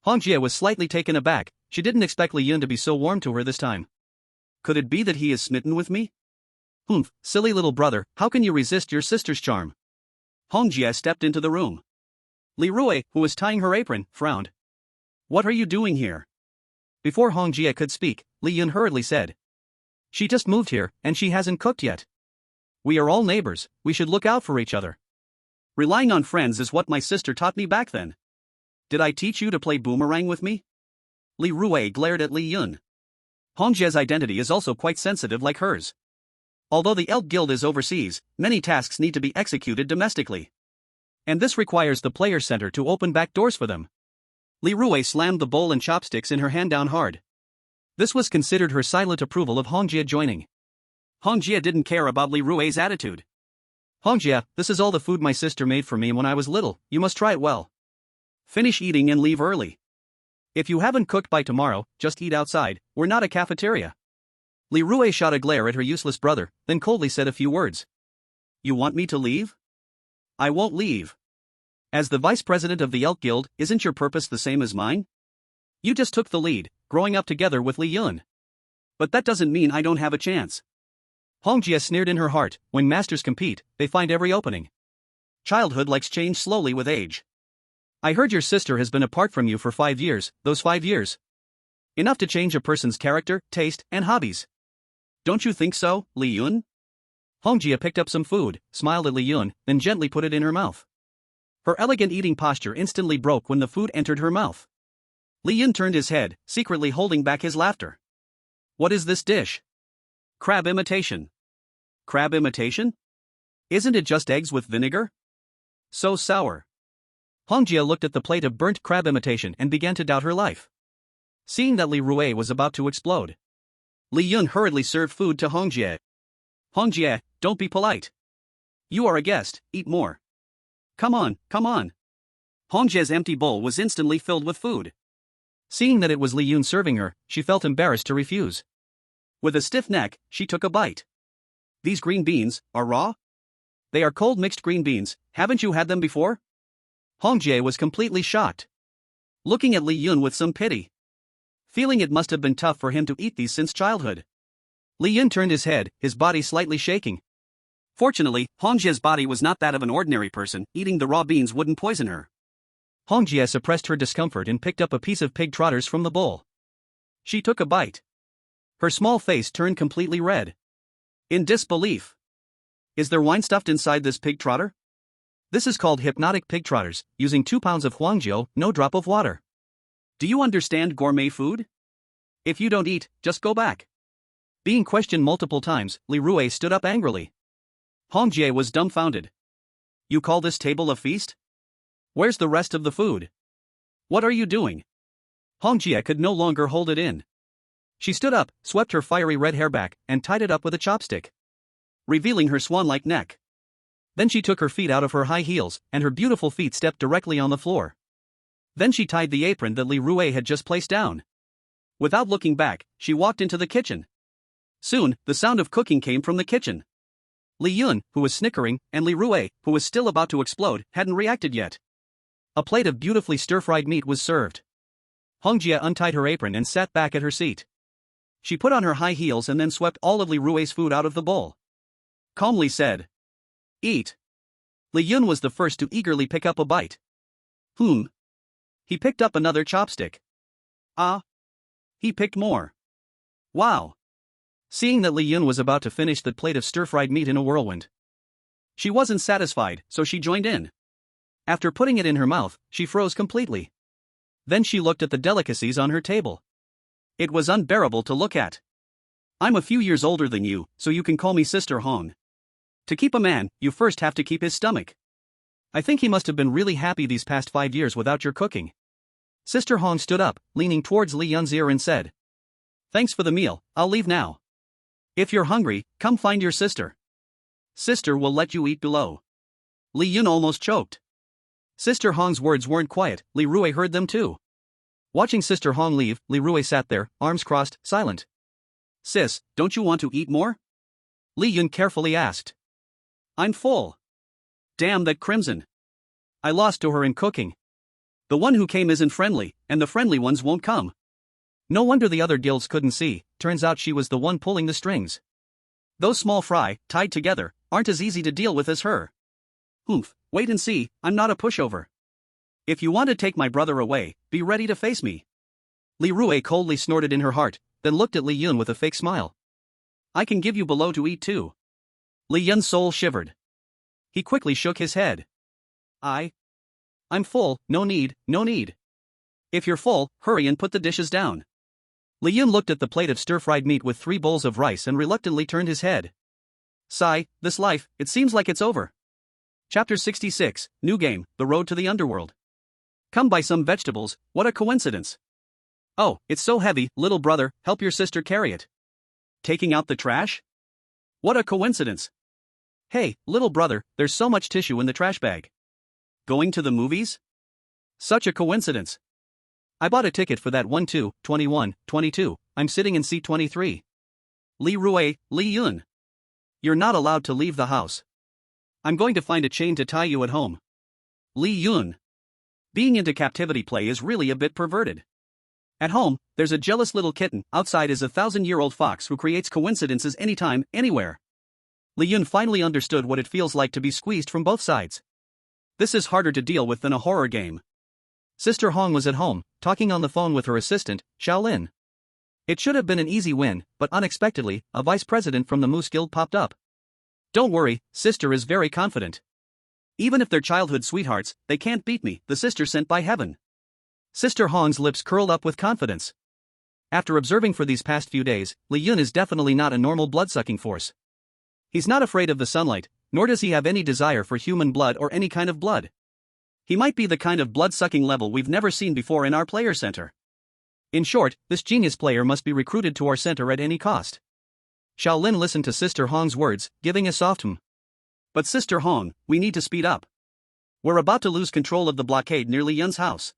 Hongjie was slightly taken aback. She didn't expect Li Yun to be so warm to her this time. Could it be that he is smitten with me? Humph, silly little brother, how can you resist your sister's charm? Hongjie stepped into the room. Li Rui, who was tying her apron, frowned. What are you doing here? Before Hongjie could speak, Li Yun hurriedly said. She just moved here, and she hasn't cooked yet. We are all neighbors, we should look out for each other. Relying on friends is what my sister taught me back then. Did I teach you to play boomerang with me? Li Rui glared at Li Yun. Hongjie's identity is also quite sensitive like hers. Although the Elk Guild is overseas, many tasks need to be executed domestically. And this requires the player center to open back doors for them. Li Rui slammed the bowl and chopsticks in her hand down hard. This was considered her silent approval of Hongjie joining. Hongjie didn't care about Li Rui's attitude. Hongjie, this is all the food my sister made for me when I was little, you must try it well. Finish eating and leave early. If you haven't cooked by tomorrow, just eat outside, we're not a cafeteria. Li Rui shot a glare at her useless brother, then coldly said a few words. You want me to leave? I won't leave. As the vice president of the Elk Guild, isn't your purpose the same as mine? You just took the lead, growing up together with Li Yun. But that doesn't mean I don't have a chance. Hongjie sneered in her heart, when masters compete, they find every opening. Childhood likes change slowly with age. I heard your sister has been apart from you for 5 years, those 5 years. Enough to change a person's character, taste, and hobbies. Don't you think so, Li Yun? Hongjie picked up some food, smiled at Li Yun, then gently put it in her mouth. Her elegant eating posture instantly broke when the food entered her mouth. Li Yun turned his head, secretly holding back his laughter. What is this dish? Crab imitation. Crab imitation? Isn't it just eggs with vinegar? So sour. Hongjie looked at the plate of burnt crab imitation and began to doubt her life. Seeing that Li Rui was about to explode, Li Yun hurriedly served food to Hongjie. Hongjie, don't be polite. You are a guest, eat more. Come on, come on. Hongjie's empty bowl was instantly filled with food. Seeing that it was Li Yun serving her, she felt embarrassed to refuse. With a stiff neck, she took a bite. These green beans are raw? They are cold mixed green beans, haven't you had them before? Hongjie was completely shocked. Looking at Li Yun with some pity. Feeling it must have been tough for him to eat these since childhood. Li Yun turned his head, his body slightly shaking. Fortunately, Hongjie's body was not that of an ordinary person, eating the raw beans wouldn't poison her. Hongjie suppressed her discomfort and picked up a piece of pig trotters from the bowl. She took a bite. Her small face turned completely red. In disbelief. Is there wine stuffed inside this pig trotter? This is called hypnotic pig trotters, using 2 pounds of huangjiu, no drop of water. Do you understand gourmet food? If you don't eat, just go back. Being questioned multiple times, Li Rui stood up angrily. Hongjie was dumbfounded. You call this table a feast? Where's the rest of the food? What are you doing? Hongjie could no longer hold it in. She stood up, swept her fiery red hair back, and tied it up with a chopstick, revealing her swan-like neck. Then she took her feet out of her high heels, and her beautiful feet stepped directly on the floor. Then she tied the apron that Li Rui had just placed down. Without looking back, she walked into the kitchen. Soon, the sound of cooking came from the kitchen. Li Yun, who was snickering, and Li Rui, who was still about to explode, hadn't reacted yet. A plate of beautifully stir-fried meat was served. Hongjie untied her apron and sat back at her seat. She put on her high heels and then swept all of Li Rui's food out of the bowl. Calmly said, Eat. Li Yun was the first to eagerly pick up a bite. He picked up another chopstick. He picked more. Wow. Seeing that Li Yun was about to finish the plate of stir-fried meat in a whirlwind. She wasn't satisfied, so she joined in. After putting it in her mouth, she froze completely. Then she looked at the delicacies on her table. It was unbearable to look at. I'm a few years older than you, so you can call me Sister Hong. To keep a man, you first have to keep his stomach. I think he must have been really happy these past 5 years without your cooking. Sister Hong stood up, leaning towards Li Yun's ear and said. Thanks for the meal, I'll leave now. If you're hungry, come find your sister. Sister will let you eat below. Li Yun almost choked. Sister Hong's words weren't quiet, Li Rui heard them too. Watching Sister Hong leave, Li Rui sat there, arms crossed, silent. Sis, don't you want to eat more? Li Yun carefully asked. I'm full. Damn that crimson. I lost to her in cooking. The one who came isn't friendly, and the friendly ones won't come. No wonder the other guilds couldn't see, turns out she was the one pulling the strings. Those small fry, tied together, aren't as easy to deal with as her. Oomph, wait and see, I'm not a pushover. If you want to take my brother away, be ready to face me. Li Rui coldly snorted in her heart, then looked at Li Yun with a fake smile. I can give you below to eat too. Li Yun's soul shivered. He quickly shook his head. I'm full, no need, no need. If you're full, hurry and put the dishes down. Li Yun looked at the plate of stir-fried meat with 3 bowls of rice and reluctantly turned his head. Sigh, this life, it seems like it's over. Chapter 66, New Game, The Road to the Underworld. Come buy some vegetables, what a coincidence. Oh, it's so heavy, little brother, help your sister carry it. Taking out the trash? What a coincidence. Hey, little brother, there's so much tissue in the trash bag. Going to the movies? Such a coincidence. I bought a ticket for that 1, 2, 21, 22, I'm sitting in seat 23. Li Rui, Li Yun. You're not allowed to leave the house. I'm going to find a chain to tie you at home. Li Yun. Being into captivity play is really a bit perverted. At home, there's a jealous little kitten, outside is a 1,000-year-old fox who creates coincidences anytime, anywhere. Li Yun finally understood what it feels like to be squeezed from both sides. This is harder to deal with than a horror game. Sister Hong was at home, talking on the phone with her assistant, Xiaolin. It should have been an easy win, but unexpectedly, a vice president from the Moose Guild popped up. Don't worry, sister is very confident. Even if they're childhood sweethearts, they can't beat me, the sister sent by heaven. Sister Hong's lips curled up with confidence. After observing for these past few days, Li Yun is definitely not a normal blood-sucking force. He's not afraid of the sunlight, nor does he have any desire for human blood or any kind of blood. He might be the kind of blood-sucking level we've never seen before in our player center. In short, this genius player must be recruited to our center at any cost. Xiaolin listened to Sister Hong's words, giving a soft But Sister Hong, we need to speed up. We're about to lose control of the blockade near Li Yun's house.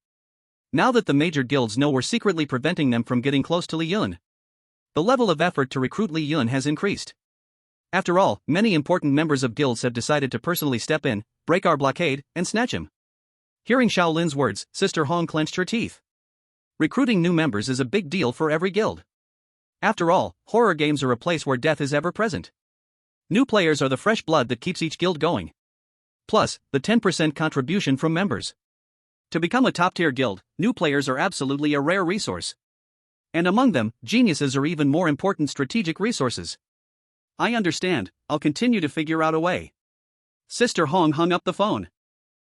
Now that the major guilds know we're secretly preventing them from getting close to Li Yun, the level of effort to recruit Li Yun has increased. After all, many important members of guilds have decided to personally step in, break our blockade, and snatch him. Hearing Xiaolin's words, Sister Hong clenched her teeth. Recruiting new members is a big deal for every guild. After all, horror games are a place where death is ever present. New players are the fresh blood that keeps each guild going. Plus, the 10% contribution from members. To become a top-tier guild, new players are absolutely a rare resource. And among them, geniuses are even more important strategic resources. I understand, I'll continue to figure out a way. Sister Hong hung up the phone.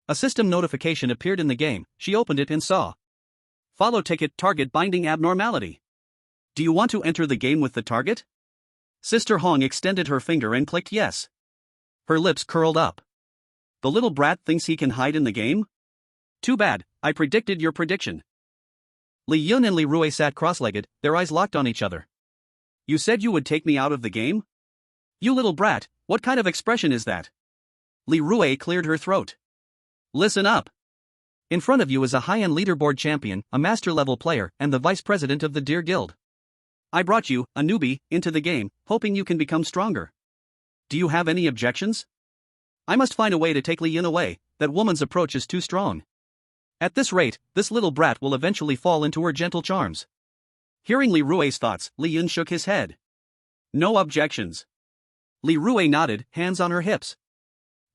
A system notification appeared in the game, she opened it and saw. Follow ticket target binding abnormality. Do you want to enter the game with the target? Sister Hong extended her finger and clicked yes. Her lips curled up. The little brat thinks he can hide in the game? Too bad, I predicted your prediction. Li Yun and Li Rui sat cross-legged, their eyes locked on each other. You said you would take me out of the game? You little brat, what kind of expression is that? Li Rui cleared her throat. Listen up. In front of you is a high-end leaderboard champion, a master-level player, and the vice president of the Deer Guild. I brought you, a newbie, into the game, hoping you can become stronger. Do you have any objections? I must find a way to take Li Yun away, that woman's approach is too strong. At this rate, this little brat will eventually fall into her gentle charms. Hearing Li Rui's thoughts, Li Yun shook his head. No objections. Li Rui nodded, hands on her hips.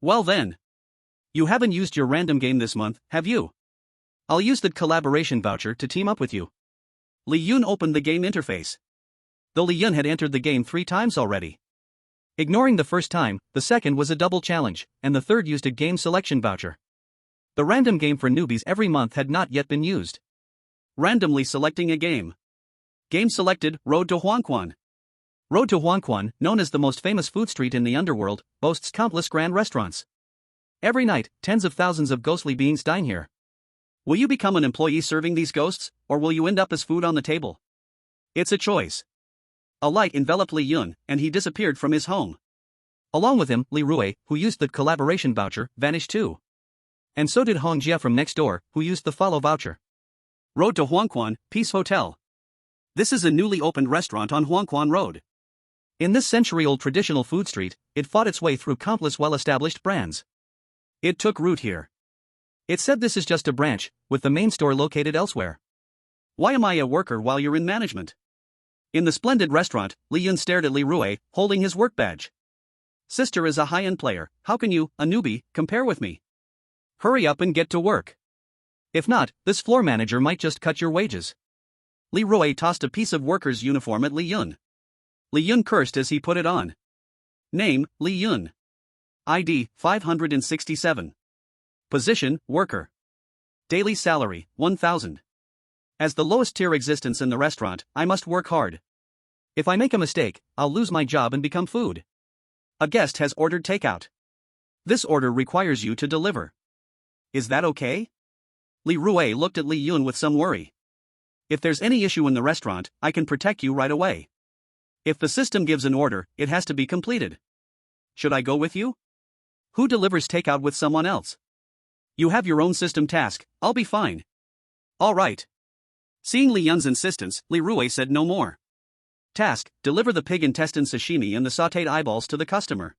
Well then. You haven't used your random game this month, have you? I'll use the collaboration voucher to team up with you. Li Yun opened the game interface. Though Li Yun had entered the game 3 times already. Ignoring the first time, the second was a double challenge, and the third used a game selection voucher. The random game for newbies every month had not yet been used. Randomly selecting a game. Game selected, Road to Huangquan. Road to Huangquan, known as the most famous food street in the underworld, boasts countless grand restaurants. Every night, tens of thousands of ghostly beings dine here. Will you become an employee serving these ghosts, or will you end up as food on the table? It's a choice. A light enveloped Li Yun, and he disappeared from his home. Along with him, Li Rui, who used the collaboration voucher, vanished too. And so did Hong Jia from next door, who used the follow voucher. Road to Huangquan, Peace Hotel. This is a newly opened restaurant on Huangquan Road. In this century-old traditional food street, it fought its way through countless well-established brands. It took root here. It said this is just a branch, with the main store located elsewhere. Why am I a worker while you're in management? In the splendid restaurant, Li Yun stared at Li Rui, holding his work badge. Sister is a high-end player, how can you, a newbie, compare with me? Hurry up and get to work. If not, this floor manager might just cut your wages. Li Rui tossed a piece of worker's uniform at Li Yun. Li Yun cursed as he put it on. Name, Li Yun. ID, 567. Position, worker. Daily salary, 1,000. As the lowest tier existence in the restaurant, I must work hard. If I make a mistake, I'll lose my job and become food. A guest has ordered takeout. This order requires you to deliver. Is that okay? Li Rui looked at Li Yun with some worry. If there's any issue in the restaurant, I can protect you right away. If the system gives an order, it has to be completed. Should I go with you? Who delivers takeout with someone else? You have your own system task, I'll be fine. All right. Seeing Li Yun's insistence, Li Rui said no more. Task, deliver the pig intestine sashimi and the sautéed eyeballs to the customer.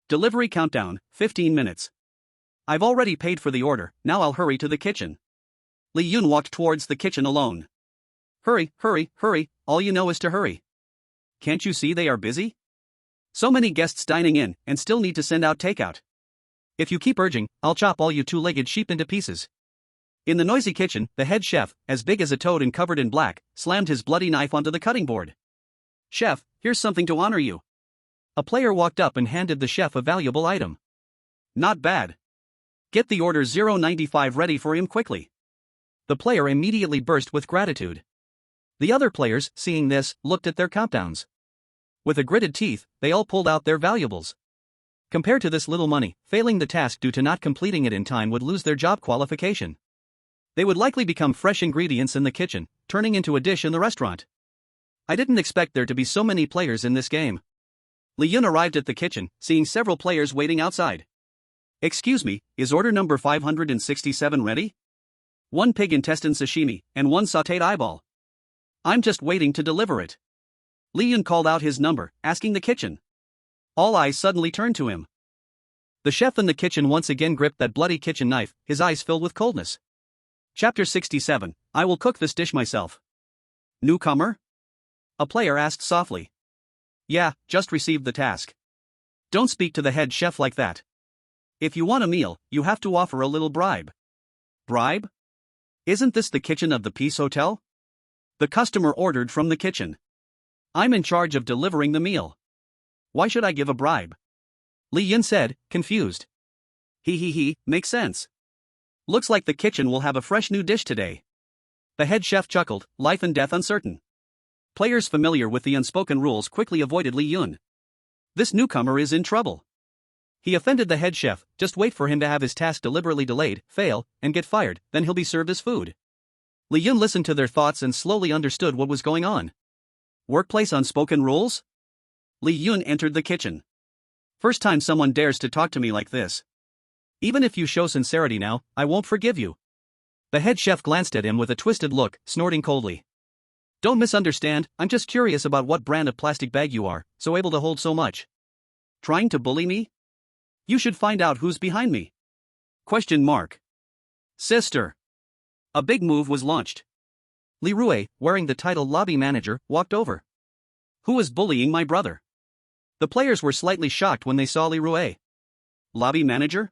Delivery countdown, 15 minutes. I've already paid for the order, now I'll hurry to the kitchen. Li Yun walked towards the kitchen alone. Hurry, hurry, hurry, all you know is to hurry. Can't you see they are busy? So many guests dining in, and still need to send out takeout. If you keep urging, I'll chop all you two-legged sheep into pieces. In the noisy kitchen, the head chef, as big as a toad and covered in black, slammed his bloody knife onto the cutting board. Chef, here's something to honor you. A player walked up and handed the chef a valuable item. Not bad. Get the order 095 ready for him quickly. The player immediately burst with gratitude. The other players, seeing this, looked at their countdowns. With a gritted teeth, they all pulled out their valuables. Compared to this little money, failing the task due to not completing it in time would lose their job qualification. They would likely become fresh ingredients in the kitchen, turning into a dish in the restaurant. I didn't expect there to be so many players in this game. Li Yun arrived at the kitchen, seeing several players waiting outside. Excuse me, is order number 567 ready? 1 pig intestine sashimi, and 1 sautéed eyeball. I'm just waiting to deliver it. Li Yun called out his number, asking the kitchen. All eyes suddenly turned to him. The chef in the kitchen once again gripped that bloody kitchen knife, his eyes filled with coldness. Chapter 67, I will cook this dish myself. Newcomer? A player asked softly. Yeah, just received the task. Don't speak to the head chef like that. If you want a meal, you have to offer a little bribe. Bribe? Isn't this the kitchen of the Peace Hotel? The customer ordered from the kitchen. I'm in charge of delivering the meal. Why should I give a bribe? Li Yun said, confused. Makes sense. Looks like the kitchen will have a fresh new dish today. The head chef chuckled, life and death uncertain. Players familiar with the unspoken rules quickly avoided Li Yun. This newcomer is in trouble. He offended the head chef, just wait for him to have his task deliberately delayed, fail, and get fired, then he'll be served as food. Li Yun listened to their thoughts and slowly understood what was going on. Workplace unspoken rules? Li Yun entered the kitchen. First time someone dares to talk to me like this. Even if you show sincerity now, I won't forgive you. The head chef glanced at him with a twisted look, snorting coldly. Don't misunderstand, I'm just curious about what brand of plastic bag you are, so able to hold so much. Trying to bully me? You should find out who's behind me. Question mark. Sister. A big move was launched. Li Rui, wearing the title lobby manager, walked over. Who is bullying my brother? The players were slightly shocked when they saw Li Rui. Lobby manager?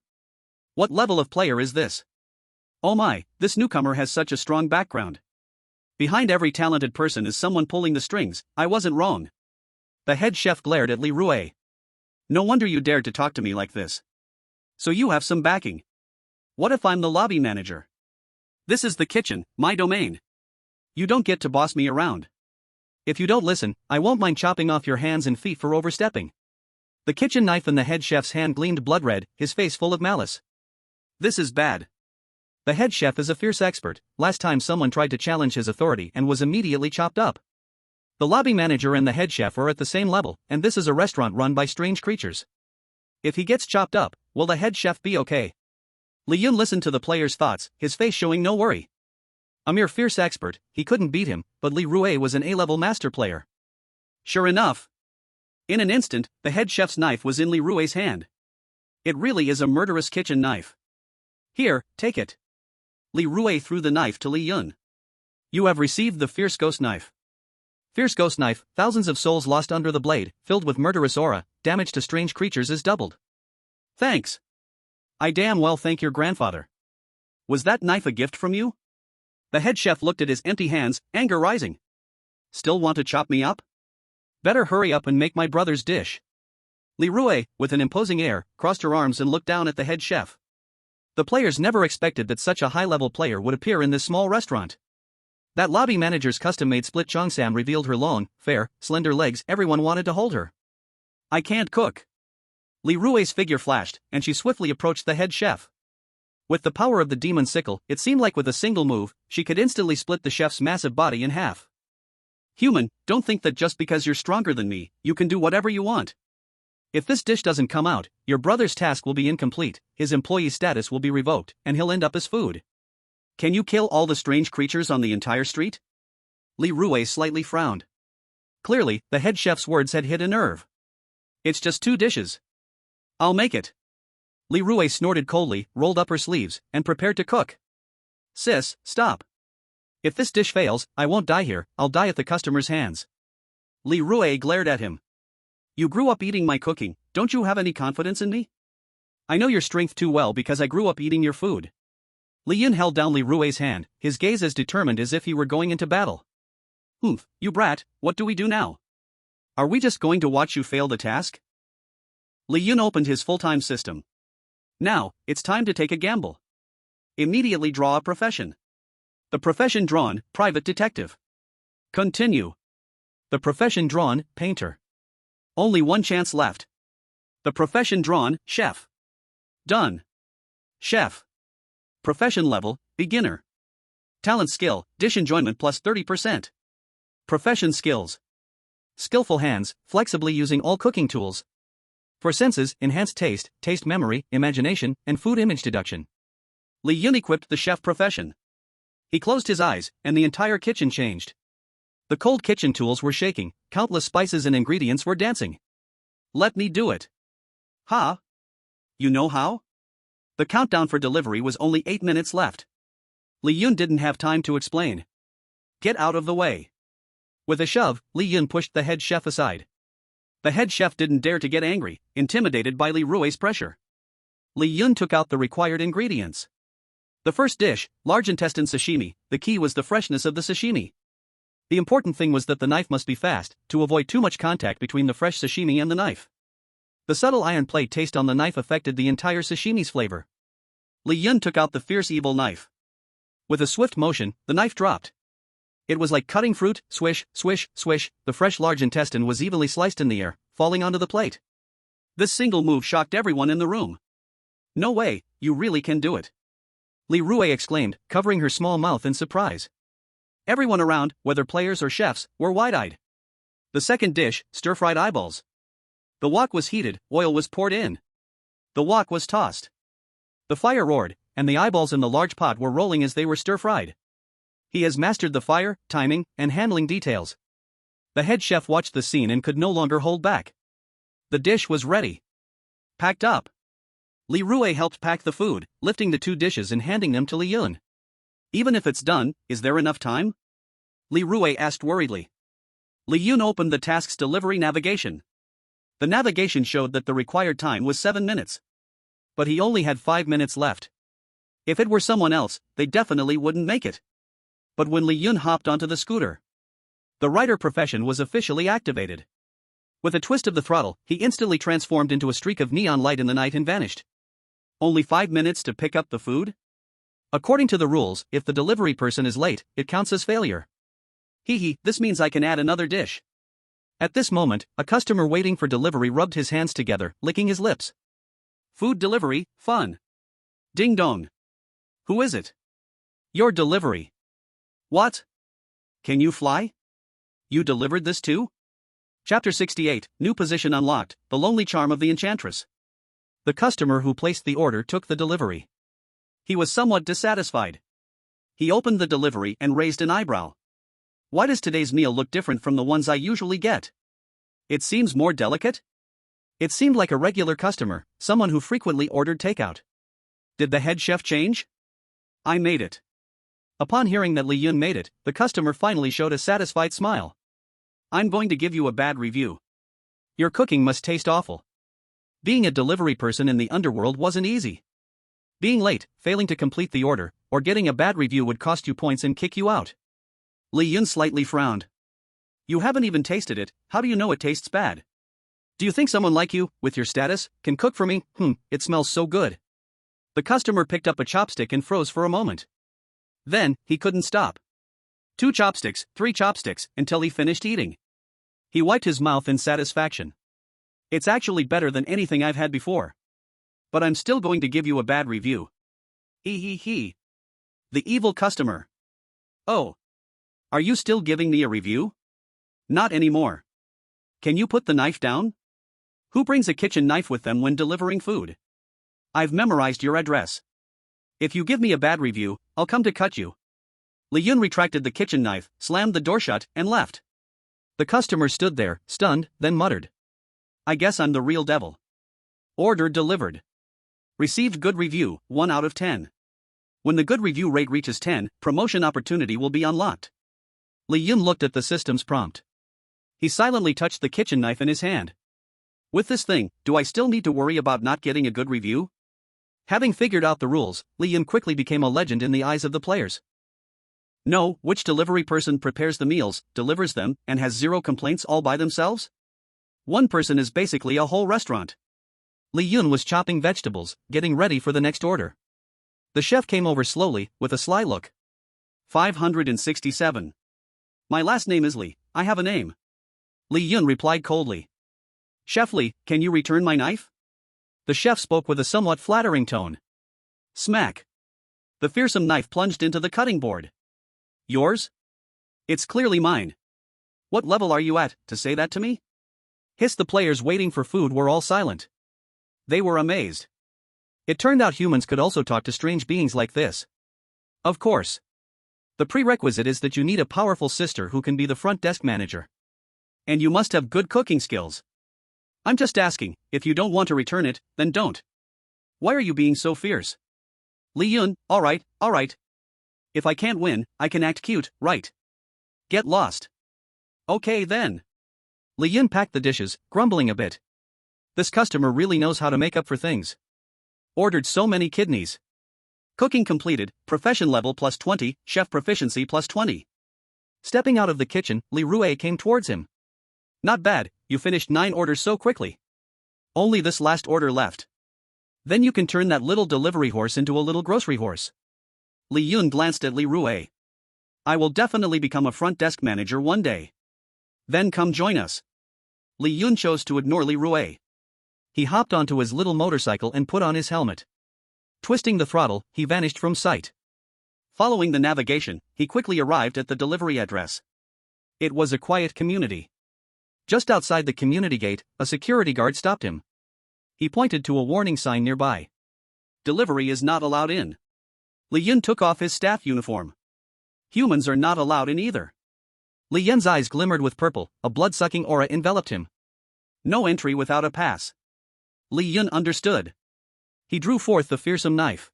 What level of player is this? Oh my, this newcomer has such a strong background. Behind every talented person is someone pulling the strings, I wasn't wrong. The head chef glared at Li Rui. No wonder you dared to talk to me like this. So you have some backing. What if I'm the lobby manager? This is the kitchen, my domain. You don't get to boss me around. If you don't listen, I won't mind chopping off your hands and feet for overstepping. The kitchen knife in the head chef's hand gleamed blood red, his face full of malice. This is bad. The head chef is a fierce expert. Last time someone tried to challenge his authority and was immediately chopped up. The lobby manager and the head chef are at the same level, and this is a restaurant run by strange creatures. If he gets chopped up, will the head chef be okay? Li Yun listened to the player's thoughts, his face showing no worry. A mere fierce expert, he couldn't beat him, but Li Rui was an A-level master player. Sure enough. In an instant, the head chef's knife was in Li Rui's hand. It really is a murderous kitchen knife. Here, take it. Li Rui threw the knife to Li Yun. You have received the Fierce Ghost Knife. Fierce Ghost Knife, thousands of souls lost under the blade, filled with murderous aura, damage to strange creatures is doubled. Thanks. I damn well thank your grandfather. Was that knife a gift from you? The head chef looked at his empty hands, anger rising. Still want to chop me up? Better hurry up and make my brother's dish. Li Rui, with an imposing air, crossed her arms and looked down at the head chef. The players never expected that such a high-level player would appear in this small restaurant. That lobby manager's custom-made split cheongsam revealed her long, fair, slender legs. Everyone wanted to hold her. I can't cook. Li Rui's figure flashed, and she swiftly approached the head chef. With the power of the demon sickle, it seemed like with a single move, she could instantly split the chef's massive body in half. Human, don't think that just because you're stronger than me, you can do whatever you want. If this dish doesn't come out, your brother's task will be incomplete, his employee status will be revoked, and he'll end up as food. Can you kill all the strange creatures on the entire street? Li Rui slightly frowned. Clearly, the head chef's words had hit a nerve. It's just 2 dishes. I'll make it. Li Rui snorted coldly, rolled up her sleeves, and prepared to cook. Sis, stop. If this dish fails, I won't die here, I'll die at the customer's hands. Li Rui glared at him. You grew up eating my cooking, don't you have any confidence in me? I know your strength too well because I grew up eating your food. Li Yun held down Li Rui's hand, his gaze as determined as if he were going into battle. Humph, you brat, what do we do now? Are we just going to watch you fail the task? Li Yun opened his full-time system. Now, it's time to take a gamble. Immediately draw a profession. The profession drawn, private detective. Continue. The profession drawn, painter. Only one chance left. The profession drawn, chef. Done. Chef. Profession level, beginner. Talent skill, dish enjoyment plus 30%. Profession skills. Skillful hands, flexibly using all cooking tools. For senses, enhanced taste, taste memory, imagination, and food image deduction. Li Yun equipped the chef profession. He closed his eyes, and the entire kitchen changed. The cold kitchen tools were shaking, countless spices and ingredients were dancing. Let me do it. Ha? You know how? The countdown for delivery was only 8 minutes left. Li Yun didn't have time to explain. Get out of the way. With a shove, Li Yun pushed the head chef aside. The head chef didn't dare to get angry, intimidated by Li Rui's pressure. Li Yun took out the required ingredients. The first dish, large intestine sashimi, the key was the freshness of the sashimi. The important thing was that the knife must be fast, to avoid too much contact between the fresh sashimi and the knife. The subtle iron plate taste on the knife affected the entire sashimi's flavor. Li Yun took out the fierce evil knife. With a swift motion, the knife dropped. It was like cutting fruit, swish, swish, swish, the fresh large intestine was evenly sliced in the air, falling onto the plate. This single move shocked everyone in the room. No way, you really can do it. Li Rui exclaimed, covering her small mouth in surprise. Everyone around, whether players or chefs, were wide-eyed. The second dish, stir-fried eyeballs. The wok was heated, oil was poured in. The wok was tossed. The fire roared, and the eyeballs in the large pot were rolling as they were stir-fried. He has mastered the fire, timing, and handling details. The head chef watched the scene and could no longer hold back. The dish was ready. Packed up. Li Rui helped pack the food, lifting the 2 dishes and handing them to Li Yun. Even if it's done, is there enough time? Li Rui asked worriedly. Li Yun opened the task's delivery navigation. The navigation showed that the required time was 7 minutes. But he only had 5 minutes left. If it were someone else, they definitely wouldn't make it. But when Li Yun hopped onto the scooter, the rider profession was officially activated. With a twist of the throttle, he instantly transformed into a streak of neon light in the night and vanished. Only 5 minutes to pick up the food? According to the rules, if the delivery person is late, it counts as failure. This means I can add another dish. At this moment, a customer waiting for delivery rubbed his hands together, licking his lips. Food delivery, fun. Ding dong. Who is it? Your delivery. What? Can you fly? You delivered this too? Chapter 68, New Position Unlocked, The Lonely Charm of the Enchantress. The customer who placed the order took the delivery. He was somewhat dissatisfied. He opened the delivery and raised an eyebrow. Why does today's meal look different from the ones I usually get? It seems more delicate? It seemed like a regular customer, someone who frequently ordered takeout. Did the head chef change? I made it. Upon hearing that Li Yun made it, the customer finally showed a satisfied smile. I'm going to give you a bad review. Your cooking must taste awful. Being a delivery person in the underworld wasn't easy. Being late, failing to complete the order, or getting a bad review would cost you points and kick you out. Li Yun slightly frowned. You haven't even tasted it, how do you know it tastes bad? Do you think someone like you, with your status, can cook for me? It smells so good. The customer picked up a chopstick and froze for a moment. Then, he couldn't stop. 2 chopsticks, 3 chopsticks, until he finished eating. He wiped his mouth in satisfaction. It's actually better than anything I've had before. But I'm still going to give you a bad review. He. The evil customer. Oh. Are you still giving me a review? Not anymore. Can you put the knife down? Who brings a kitchen knife with them when delivering food? I've memorized your address. If you give me a bad review, I'll come to cut you. Li Yun retracted the kitchen knife, slammed the door shut, and left. The customer stood there, stunned, then muttered. I guess I'm the real devil. Order delivered. Received good review, 1 out of 10. When the good review rate reaches 10, promotion opportunity will be unlocked. Li Yun looked at the system's prompt. He silently touched the kitchen knife in his hand. With this thing, do I still need to worry about not getting a good review? Having figured out the rules, Li Yun quickly became a legend in the eyes of the players. No, which delivery person prepares the meals, delivers them, and has 0 complaints all by themselves? One person is basically a whole restaurant. Li Yun was chopping vegetables, getting ready for the next order. The chef came over slowly, with a sly look. 567. My last name is Li, I have a name. Li Yun replied coldly. Chef Li, can you return my knife? The chef spoke with a somewhat flattering tone. Smack. The fearsome knife plunged into the cutting board. Yours? It's clearly mine. What level are you at, to say that to me? Hissed the players waiting for food were all silent. They were amazed. It turned out humans could also talk to strange beings like this. Of course. The prerequisite is that you need a powerful sister who can be the front desk manager. And you must have good cooking skills. I'm just asking, if you don't want to return it, then don't. Why are you being so fierce? Li Yun, alright. If I can't win, I can act cute, right? Get lost. Okay then. Li Yun packed the dishes, grumbling a bit. This customer really knows how to make up for things. Ordered so many kidneys. Cooking completed, profession level plus 20, chef proficiency plus 20. Stepping out of the kitchen, Li Rue came towards him. Not bad, you finished 9 orders so quickly. Only this last order left. Then you can turn that little delivery horse into a little grocery horse. Li Yun glanced at Li Rue. I will definitely become a front desk manager one day. Then come join us. Li Yun chose to ignore Li Rue. He hopped onto his little motorcycle and put on his helmet. Twisting the throttle, he vanished from sight. Following the navigation, he quickly arrived at the delivery address. It was a quiet community. Just outside the community gate, a security guard stopped him. He pointed to a warning sign nearby. Delivery is not allowed in. Li Yun took off his staff uniform. Humans are not allowed in either. Li Yun's eyes glimmered with purple, a blood-sucking aura enveloped him. No entry without a pass. Li Yun understood. He drew forth the fearsome knife.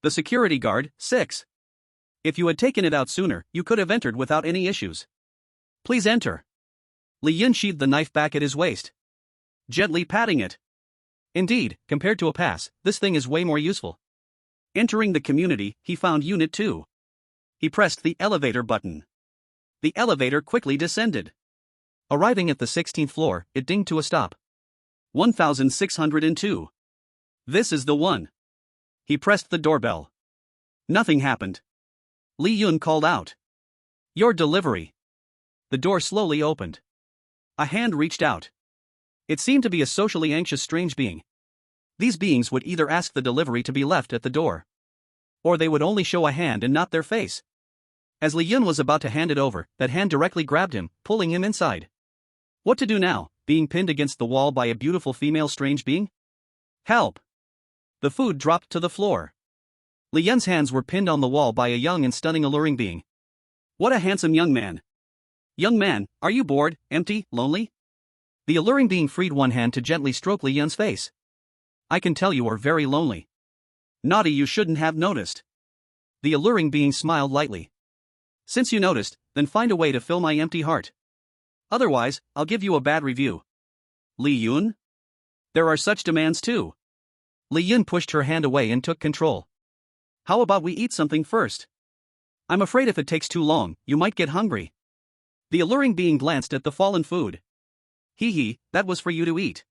The security guard, 6. If you had taken it out sooner, you could have entered without any issues. Please enter. Li Yun sheathed the knife back at his waist, gently patting it. Indeed, compared to a pass, this thing is way more useful. Entering the community, he found Unit 2. He pressed the elevator button. The elevator quickly descended. Arriving at the 16th floor, it dinged to a stop. 1602. This is the one. He pressed the doorbell. Nothing happened. Li Yun called out. Your delivery. The door slowly opened. A hand reached out. It seemed to be a socially anxious strange being. These beings would either ask the delivery to be left at the door, or they would only show a hand and not their face. As Li Yun was about to hand it over, that hand directly grabbed him, pulling him inside. What to do now, being pinned against the wall by a beautiful female strange being? Help! The food dropped to the floor. Li Yun's hands were pinned on the wall by a young and stunning alluring being. What a handsome young man! Young man, are you bored, empty, lonely? The alluring being freed one hand to gently stroke Li Yun's face. I can tell you are very lonely. Naughty, you shouldn't have noticed. The alluring being smiled lightly. Since you noticed, then find a way to fill my empty heart. Otherwise, I'll give you a bad review. Li Yun? There are such demands too. Li Yun pushed her hand away and took control. How about we eat something first? I'm afraid if it takes too long, you might get hungry. The alluring being glanced at the fallen food. Hee, that was for you to eat.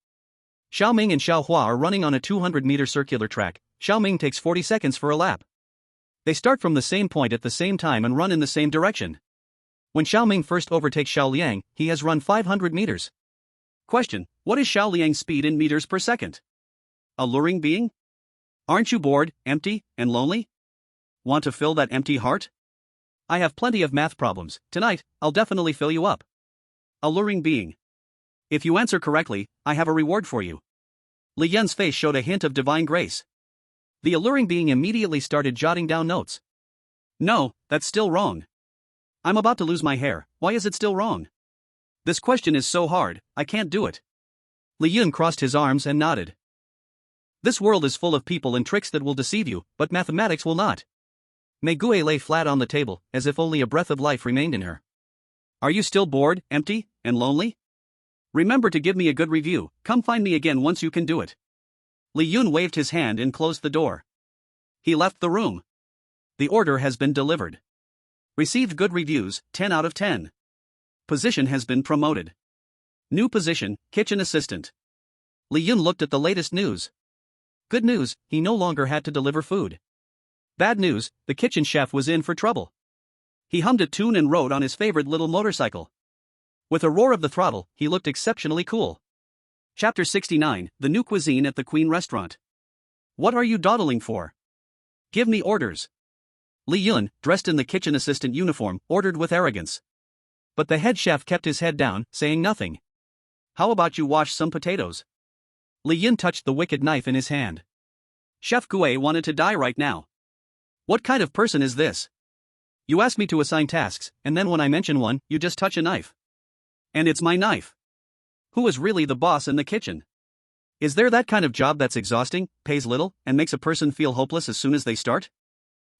Xiaoming and Xiaohua are running on a 200-meter circular track. Xiaoming takes 40 seconds for a lap. They start from the same point at the same time and run in the same direction. When Xiaoming first overtakes Xiao Liang, he has run 500 meters. Question: what is Xiao Liang's speed in meters per second? Alluring being? Aren't you bored, empty, and lonely? Want to fill that empty heart? I have plenty of math problems. Tonight, I'll definitely fill you up. Alluring being. If you answer correctly, I have a reward for you. Li Yun's face showed a hint of divine grace. The alluring being immediately started jotting down notes. No, that's still wrong. I'm about to lose my hair. Why is it still wrong? This question is so hard, I can't do it. Li Yun crossed his arms and nodded. This world is full of people and tricks that will deceive you, but mathematics will not. Mei Gue lay flat on the table, as if only a breath of life remained in her. Are you still bored, empty, and lonely? Remember to give me a good review. Come find me again once you can do it. Li Yun waved his hand and closed the door. He left the room. The order has been delivered. Received good reviews, 10 out of 10. Position has been promoted. New position, kitchen assistant. Li Yun looked at the latest news. Good news, he no longer had to deliver food. Bad news, the kitchen chef was in for trouble. He hummed a tune and rode on his favorite little motorcycle. With a roar of the throttle, he looked exceptionally cool. Chapter 69, The New Cuisine at the Queen Restaurant. What are you dawdling for? Give me orders. Li Yun, dressed in the kitchen assistant uniform, ordered with arrogance. But the head chef kept his head down, saying nothing. How about you wash some potatoes? Li Yun touched the wicked knife in his hand. Chef Gue wanted to die right now. What kind of person is this? You ask me to assign tasks, and then when I mention one, you just touch a knife. And it's my knife. Who is really the boss in the kitchen? Is there that kind of job that's exhausting, pays little, and makes a person feel hopeless as soon as they start?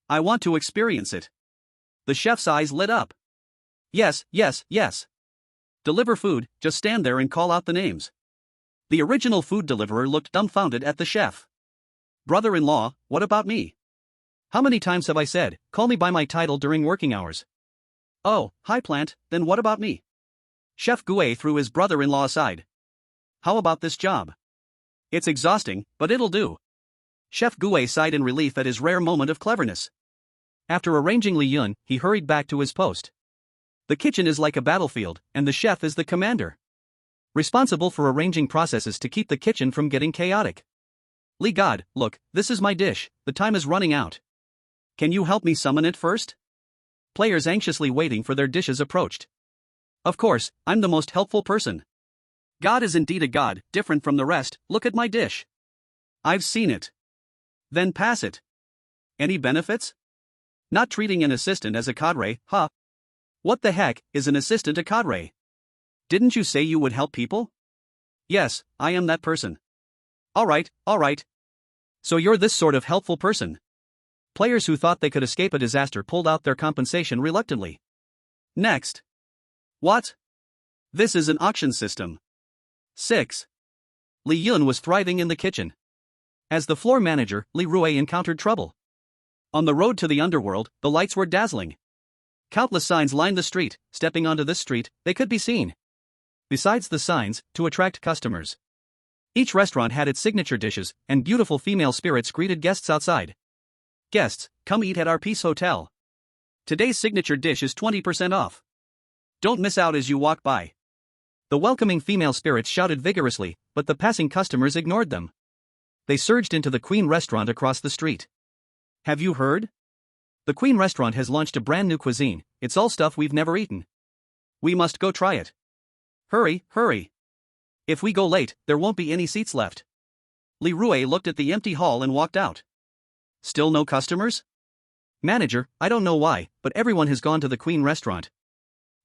I want to experience it. The chef's eyes lit up. Yes. Deliver food, just stand there and call out the names. The original food deliverer looked dumbfounded at the chef. Brother-in-law, what about me? How many times have I said, call me by my title during working hours? Oh, hi plant, then what about me? Chef Gue threw his brother-in-law aside. How about this job? It's exhausting, but it'll do. Chef Gue sighed in relief at his rare moment of cleverness. After arranging Li Yun, he hurried back to his post. The kitchen is like a battlefield, and the chef is the commander. Responsible for arranging processes to keep the kitchen from getting chaotic. Li God, look, this is my dish, the time is running out. Can you help me summon it first? Players anxiously waiting for their dishes approached. Of course, I'm the most helpful person. God is indeed a god, different from the rest. Look at my dish. I've seen it. Then pass it. Any benefits? Not treating an assistant as a cadre, huh? What the heck is an assistant a cadre? Didn't you say you would help people? Yes, I am that person. Alright. So you're this sort of helpful person. Players who thought they could escape a disaster pulled out their compensation reluctantly. Next. What? This is an auction system. 6. Li Yun was thriving in the kitchen. As the floor manager, Li Rue encountered trouble. On the road to the underworld, the lights were dazzling. Countless signs lined the street. Stepping onto this street, they could be seen. Besides the signs, to attract customers. Each restaurant had its signature dishes, and beautiful female spirits greeted guests outside. Guests, come eat at our Peace Hotel. Today's signature dish is 20% off. Don't miss out as you walk by. The welcoming female spirits shouted vigorously, but the passing customers ignored them. They surged into the Queen restaurant across the street. Have you heard? The Queen restaurant has launched a brand new cuisine. It's all stuff we've never eaten. We must go try it. Hurry, hurry. If we go late, there won't be any seats left. Li Rui looked at the empty hall and walked out. Still no customers? Manager, I don't know why, but everyone has gone to the Queen restaurant.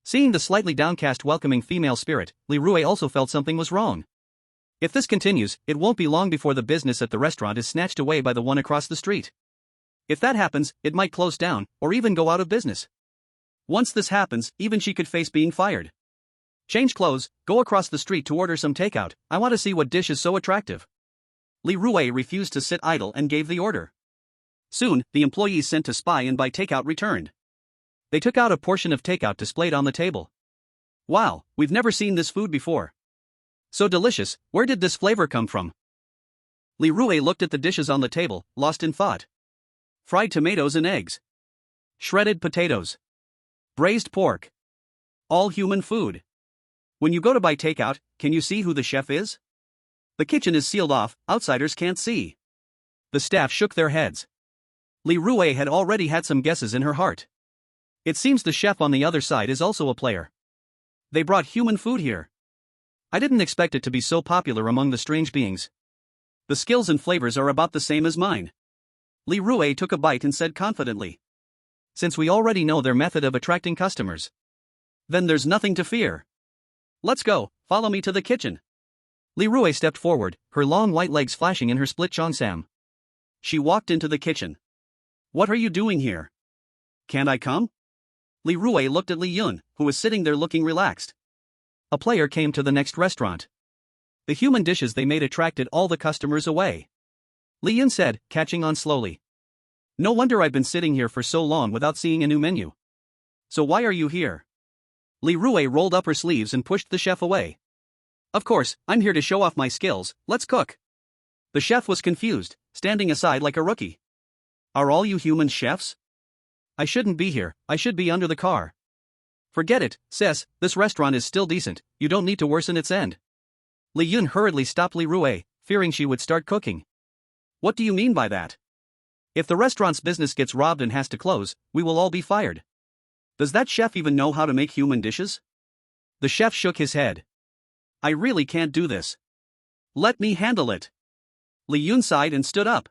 Seeing the slightly downcast welcoming female spirit, Li Rui also felt something was wrong. If this continues, it won't be long before the business at the restaurant is snatched away by the one across the street. If that happens, it might close down, or even go out of business. Once this happens, even she could face being fired. Change clothes, go across the street to order some takeout. I want to see what dish is so attractive. Li Rui refused to sit idle and gave the order. Soon, the employees sent to spy and buy takeout returned. They took out a portion of takeout displayed on the table. Wow, we've never seen this food before. So delicious, where did this flavor come from? Li Rui looked at the dishes on the table, lost in thought. Fried tomatoes and eggs. Shredded potatoes. Braised pork. All human food. When you go to buy takeout, can you see who the chef is? The kitchen is sealed off, outsiders can't see. The staff shook their heads. Li Rui had already had some guesses in her heart. It seems the chef on the other side is also a player. They brought human food here. I didn't expect it to be so popular among the strange beings. The skills and flavors are about the same as mine. Li Rui took a bite and said confidently. Since we already know their method of attracting customers, then there's nothing to fear. Let's go, follow me to the kitchen. Li Rui stepped forward, her long white legs flashing in her split cheongsam. She walked into the kitchen. What are you doing here? Can't I come? Li Rui looked at Li Yun, who was sitting there looking relaxed. A player came to the next restaurant. The human dishes they made attracted all the customers away. Li Yun said, catching on slowly. No wonder I've been sitting here for so long without seeing a new menu. So why are you here? Li Rui rolled up her sleeves and pushed the chef away. Of course, I'm here to show off my skills, let's cook. The chef was confused, standing aside like a rookie. Are all you humans chefs? I shouldn't be here, I should be under the car. Forget it, sis, this restaurant is still decent, you don't need to worsen its end. Li Yun hurriedly stopped Li Rui, fearing she would start cooking. What do you mean by that? If the restaurant's business gets robbed and has to close, we will all be fired. Does that chef even know how to make human dishes? The chef shook his head. I really can't do this. Let me handle it. Li Yun sighed and stood up.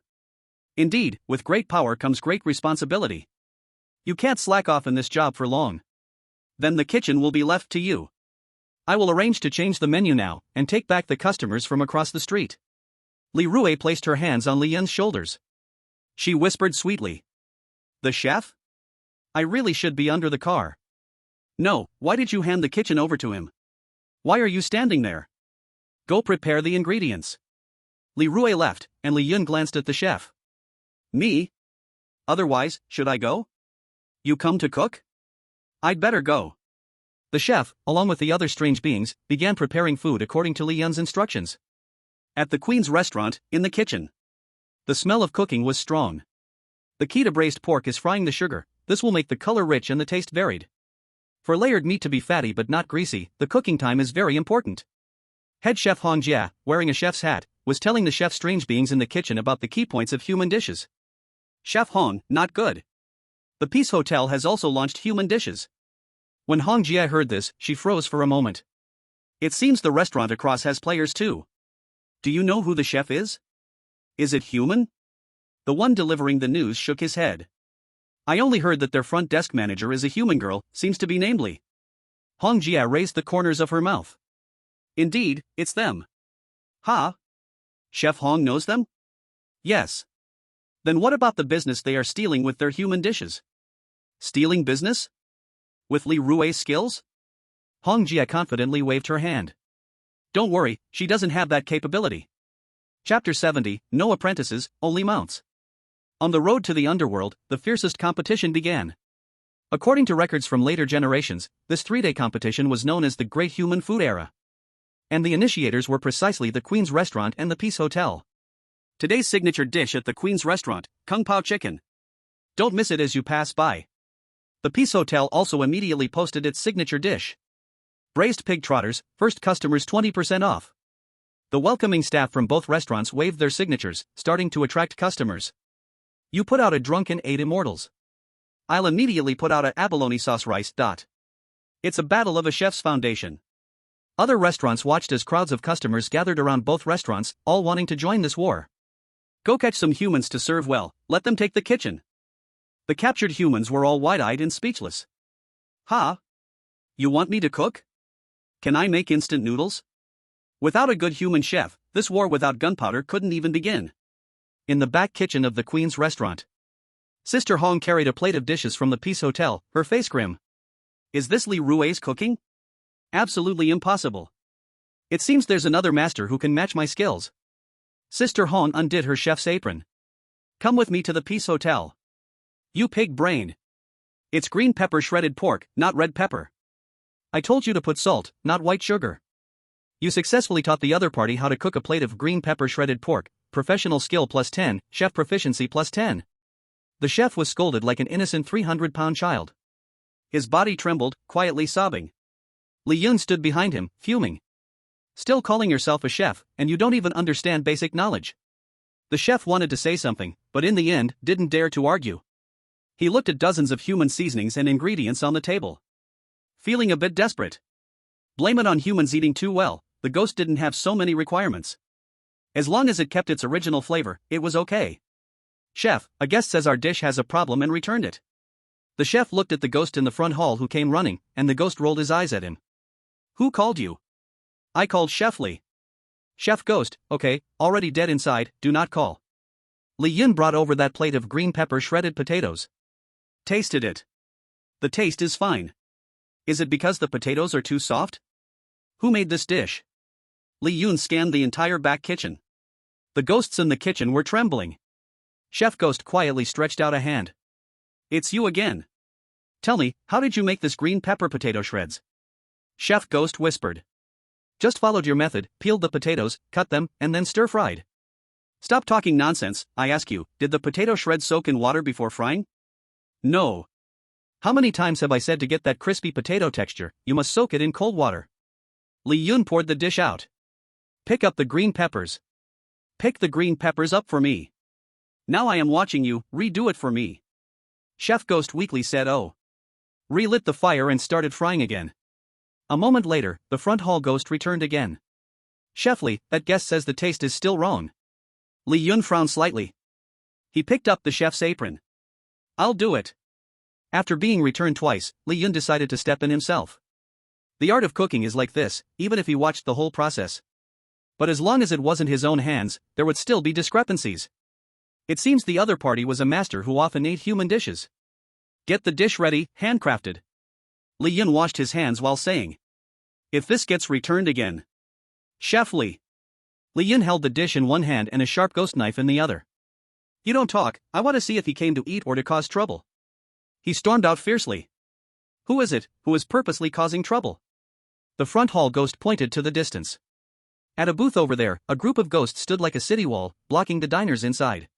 Indeed, with great power comes great responsibility. You can't slack off in this job for long. Then the kitchen will be left to you. I will arrange to change the menu now, and take back the customers from across the street. Li Rui placed her hands on Li Yun's shoulders. She whispered sweetly. The chef? I really should be under the car. No, why did you hand the kitchen over to him? Why are you standing there? Go prepare the ingredients. Li Rui left, and Li Yun glanced at the chef. Me? Otherwise, should I go? You come to cook? I'd better go. The chef, along with the other strange beings, began preparing food according to Li Yun's instructions. At the Queen's restaurant, in the kitchen. The smell of cooking was strong. The key to braised pork is frying the sugar. This will make the color rich and the taste varied. For layered meat to be fatty but not greasy, the cooking time is very important. Head chef Hong Jia, wearing a chef's hat, was telling the chef's strange beings in the kitchen about the key points of human dishes. Chef Hong, not good. The Peace Hotel has also launched human dishes. When Hong Jia heard this, she froze for a moment. It seems the restaurant across has players too. Do you know who the chef is? Is it human? The one delivering the news shook his head. I only heard that their front desk manager is a human girl, seems to be named Li. Hong Jia raised the corners of her mouth. Indeed, it's them. Ha? Chef Hong knows them? Yes. Then what about the business they are stealing with their human dishes? Stealing business? With Li Rui's skills? Hong Jia confidently waved her hand. Don't worry, she doesn't have that capability. Chapter 70, No Apprentices, Only Mounts. On the road to the underworld, the fiercest competition began. According to records from later generations, this 3-day competition was known as the Great Human Food Era. And the initiators were precisely the Queen's Restaurant and the Peace Hotel. Today's signature dish at the Queen's Restaurant, Kung Pao Chicken. Don't miss it as you pass by. The Peace Hotel also immediately posted its signature dish. Braised pig trotters, first customers 20% off. The welcoming staff from both restaurants waved their signatures, starting to attract customers. You put out a drunken 8 immortals. I'll immediately put out a abalone sauce rice. It's a battle of a chef's foundation. Other restaurants watched as crowds of customers gathered around both restaurants, all wanting to join this war. Go catch some humans to serve well, let them take the kitchen. The captured humans were all wide-eyed and speechless. Ha? You want me to cook? Can I make instant noodles? Without a good human chef, this war without gunpowder couldn't even begin. In the back kitchen of the Queen's restaurant, Sister Hong carried a plate of dishes from the Peace Hotel, her face grim. Is this Li Rui's cooking? Absolutely impossible. It seems there's another master who can match my skills. Sister Hong undid her chef's apron. Come with me to the Peace Hotel. You pig-brained. It's green pepper shredded pork, not red pepper. I told you to put salt, not white sugar. You successfully taught the other party how to cook a plate of green pepper shredded pork, professional skill plus 10, chef proficiency plus 10. The chef was scolded like an innocent 300-pound child. His body trembled, quietly sobbing. Li Yun stood behind him, fuming. Still calling yourself a chef, and you don't even understand basic knowledge. The chef wanted to say something, but in the end, didn't dare to argue. He looked at dozens of human seasonings and ingredients on the table. Feeling a bit desperate. Blame it on humans eating too well, the ghost didn't have so many requirements. As long as it kept its original flavor, it was okay. Chef, a guest says our dish has a problem and returned it. The chef looked at the ghost in the front hall who came running, and the ghost rolled his eyes at him. Who called you? I called Chef Li. Chef Ghost, okay, already dead inside, do not call. Li Yun brought over that plate of green pepper shredded potatoes. Tasted it. The taste is fine. Is it because the potatoes are too soft? Who made this dish? Li Yun scanned the entire back kitchen. The ghosts in the kitchen were trembling. Chef Ghost quietly stretched out a hand. It's you again. Tell me, how did you make this green pepper potato shreds? Chef Ghost whispered. Just followed your method, peeled the potatoes, cut them, and then stir-fried. Stop talking nonsense, I ask you, did the potato shreds soak in water before frying? No. How many times have I said to get that crispy potato texture, you must soak it in cold water? Li Yun poured the dish out. Pick up the green peppers. Pick the green peppers up for me. Now I am watching you, redo it for me. Chef Ghost weakly said oh. Relit the fire and started frying again. A moment later, the front hall ghost returned again. Chef Li, that guest says the taste is still wrong. Li Yun frowned slightly. He picked up the chef's apron. I'll do it. After being returned twice, Li Yun decided to step in himself. The art of cooking is like this, even if he watched the whole process. But as long as it wasn't his own hands, there would still be discrepancies. It seems the other party was a master who often ate human dishes. Get the dish ready, handcrafted. Li Yun washed his hands while saying. If this gets returned again. Chef Li. Li Yun held the dish in one hand and a sharp ghost knife in the other. You don't talk, I want to see if he came to eat or to cause trouble. He stormed out fiercely. Who is it, who is purposely causing trouble? The front hall ghost pointed to the distance. At a booth over there, a group of ghosts stood like a city wall, blocking the diners inside.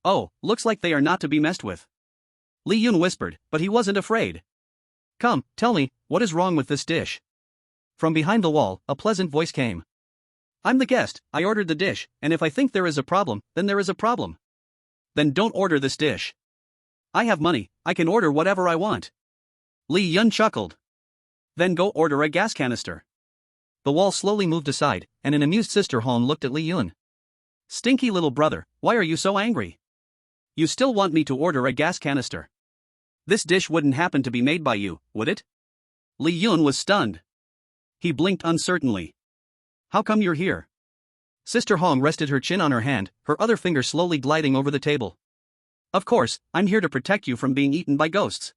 Oh, looks like they are not to be messed with. Li Yun whispered, but he wasn't afraid. Come, tell me, what is wrong with this dish? From behind the wall, a pleasant voice came. I'm the guest, I ordered the dish, and if I think there is a problem, then there is a problem. Then don't order this dish. I have money, I can order whatever I want. Li Yun chuckled. Then go order a gas canister. The wall slowly moved aside, and an amused Sister Hong looked at Li Yun. Stinky little brother, why are you so angry? You still want me to order a gas canister? This dish wouldn't happen to be made by you, would it? Li Yun was stunned. He blinked uncertainly. How come you're here? Sister Hong rested her chin on her hand, her other finger slowly gliding over the table. Of course, I'm here to protect you from being eaten by ghosts.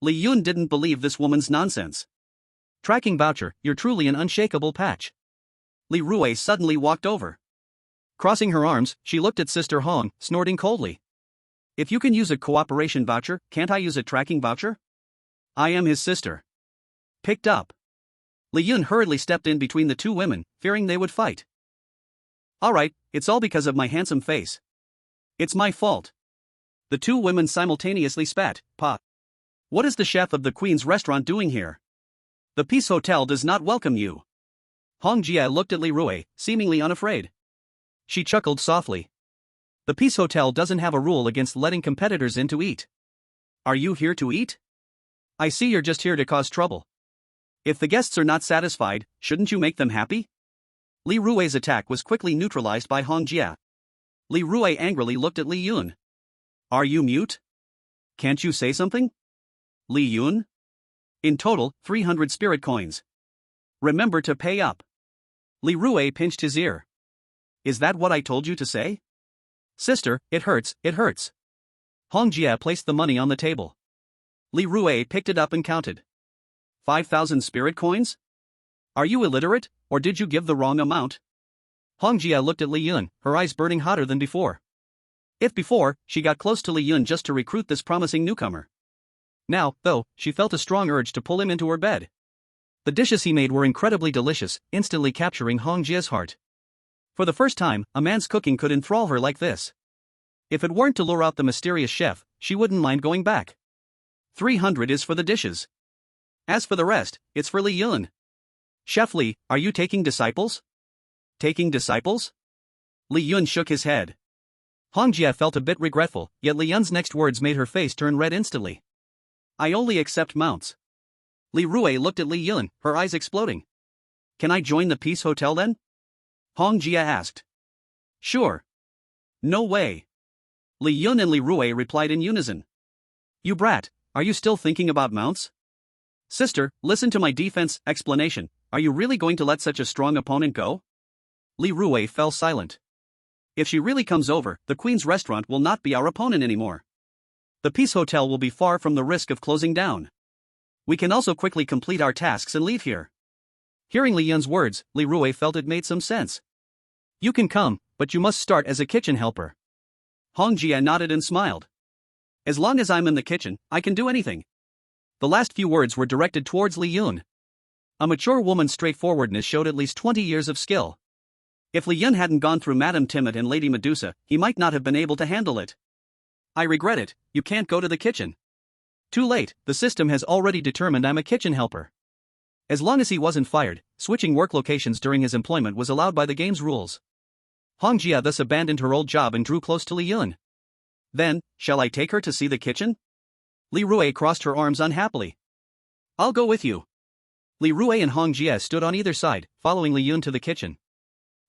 Li Yun didn't believe this woman's nonsense. Tracking voucher, you're truly an unshakable patch. Li Rui suddenly walked over. Crossing her arms, she looked at Sister Hong, snorting coldly. If you can use a cooperation voucher, can't I use a tracking voucher? I am his sister. Picked up. Li Yun hurriedly stepped in between the two women, fearing they would fight. Alright, it's all because of my handsome face. It's my fault. The two women simultaneously spat, Pa. What is the chef of the Queen's restaurant doing here? The Peace Hotel does not welcome you. Hong Jie looked at Li Rui, seemingly unafraid. She chuckled softly. The Peace Hotel doesn't have a rule against letting competitors in to eat. Are you here to eat? I see you're just here to cause trouble. If the guests are not satisfied, shouldn't you make them happy? Li Rui's attack was quickly neutralized by Hong Jie. Li Rui angrily looked at Li Yun. Are you mute? Can't you say something? Li Yun? In total, 300 spirit coins. Remember to pay up. Li Rui pinched his ear. Is that what I told you to say? Sister, it hurts, it hurts. Hong Jie placed the money on the table. Li Rui picked it up and counted. 5,000 spirit coins? Are you illiterate, or did you give the wrong amount? Hong Jie looked at Li Yun, her eyes burning hotter than before. If before, she got close to Li Yun just to recruit this promising newcomer. Now, though, she felt a strong urge to pull him into her bed. The dishes he made were incredibly delicious, instantly capturing Hong Jie's heart. For the first time, a man's cooking could enthrall her like this. If it weren't to lure out the mysterious chef, she wouldn't mind going back. 300 is for the dishes. As for the rest, it's for Li Yun. Chef Li, are you taking disciples? Taking disciples? Li Yun shook his head. Hong Jie felt a bit regretful, yet Li Yun's next words made her face turn red instantly. I only accept mounts. Li Rui looked at Li Yun, her eyes exploding. Can I join the Peace Hotel then? Hong Jie asked. Sure. No way. Li Yun and Li Rui replied in unison. You brat, are you still thinking about mounts? Sister, listen to my defense explanation. Are you really going to let such a strong opponent go? Li Rui fell silent. If she really comes over, the Queen's restaurant will not be our opponent anymore. The Peace Hotel will be far from the risk of closing down. We can also quickly complete our tasks and leave here. Hearing Li Yun's words, Li Rui felt it made some sense. You can come, but you must start as a kitchen helper. Hong Jie nodded and smiled. As long as I'm in the kitchen, I can do anything. The last few words were directed towards Li Yun. A mature woman's straightforwardness showed at least 20 years of skill. If Li Yun hadn't gone through Madame Timid and Lady Medusa, he might not have been able to handle it. I regret it, you can't go to the kitchen. Too late, the system has already determined I'm a kitchen helper. As long as he wasn't fired, switching work locations during his employment was allowed by the game's rules. Hong Jie thus abandoned her old job and drew close to Li Yun. Then, shall I take her to see the kitchen? Li Rui crossed her arms unhappily. I'll go with you. Li Rui and Hong Jie stood on either side, following Li Yun to the kitchen.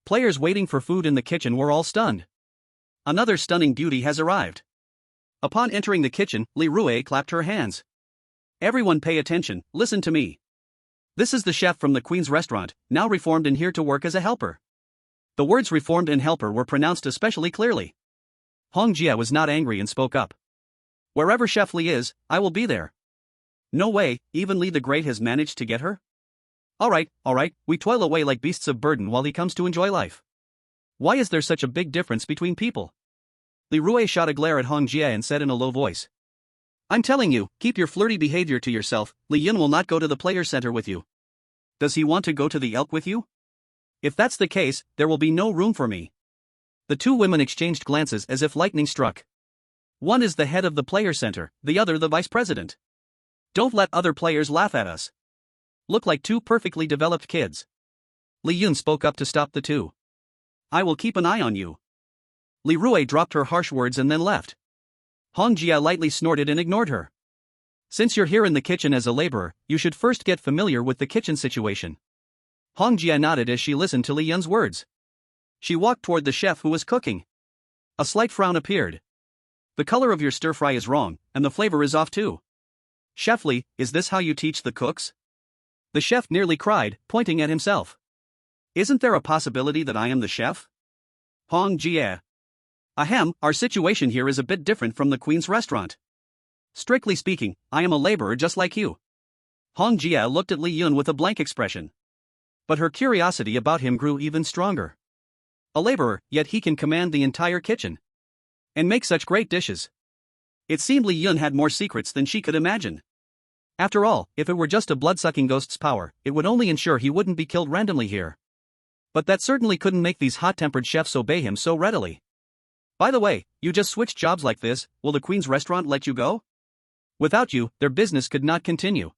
Players waiting for food in the kitchen were all stunned. Another stunning beauty has arrived. Upon entering the kitchen, Li Rui clapped her hands. Everyone pay attention, listen to me. This is the chef from the Queen's restaurant, now reformed and here to work as a helper. The words reformed and helper were pronounced especially clearly. Hong Jie was not angry and spoke up. Wherever Chef Li is, I will be there. No way, even Li the Great has managed to get her? Alright, we toil away like beasts of burden while he comes to enjoy life. Why is there such a big difference between people? Li Rui shot a glare at Hong Jie and said in a low voice. I'm telling you, keep your flirty behavior to yourself. Li Yun will not go to the player center with you. Does he want to go to the Elk with you? If that's the case, there will be no room for me. The two women exchanged glances as if lightning struck. One is the head of the player center, the other the vice president. Don't let other players laugh at us. Look like two perfectly developed kids. Li Yun spoke up to stop the two. I will keep an eye on you. Li Rui dropped her harsh words and then left. Hong Jie lightly snorted and ignored her. Since you're here in the kitchen as a laborer, you should first get familiar with the kitchen situation. Hong Jie nodded as she listened to Li Yun's words. She walked toward the chef who was cooking. A slight frown appeared. The color of your stir-fry is wrong, and the flavor is off too. Chef Li, is this how you teach the cooks? The chef nearly cried, pointing at himself. Isn't there a possibility that I am the chef? Hong Jie. Ahem, our situation here is a bit different from the Queen's restaurant. Strictly speaking, I am a laborer just like you. Hong Jie looked at Li Yun with a blank expression. But her curiosity about him grew even stronger. A laborer, yet he can command the entire kitchen. And make such great dishes. It seemed Li Yun had more secrets than she could imagine. After all, if it were just a blood-sucking ghost's power, it would only ensure he wouldn't be killed randomly here. But that certainly couldn't make these hot-tempered chefs obey him so readily. By the way, you just switched jobs like this, will the Queen's restaurant let you go? Without you, their business could not continue.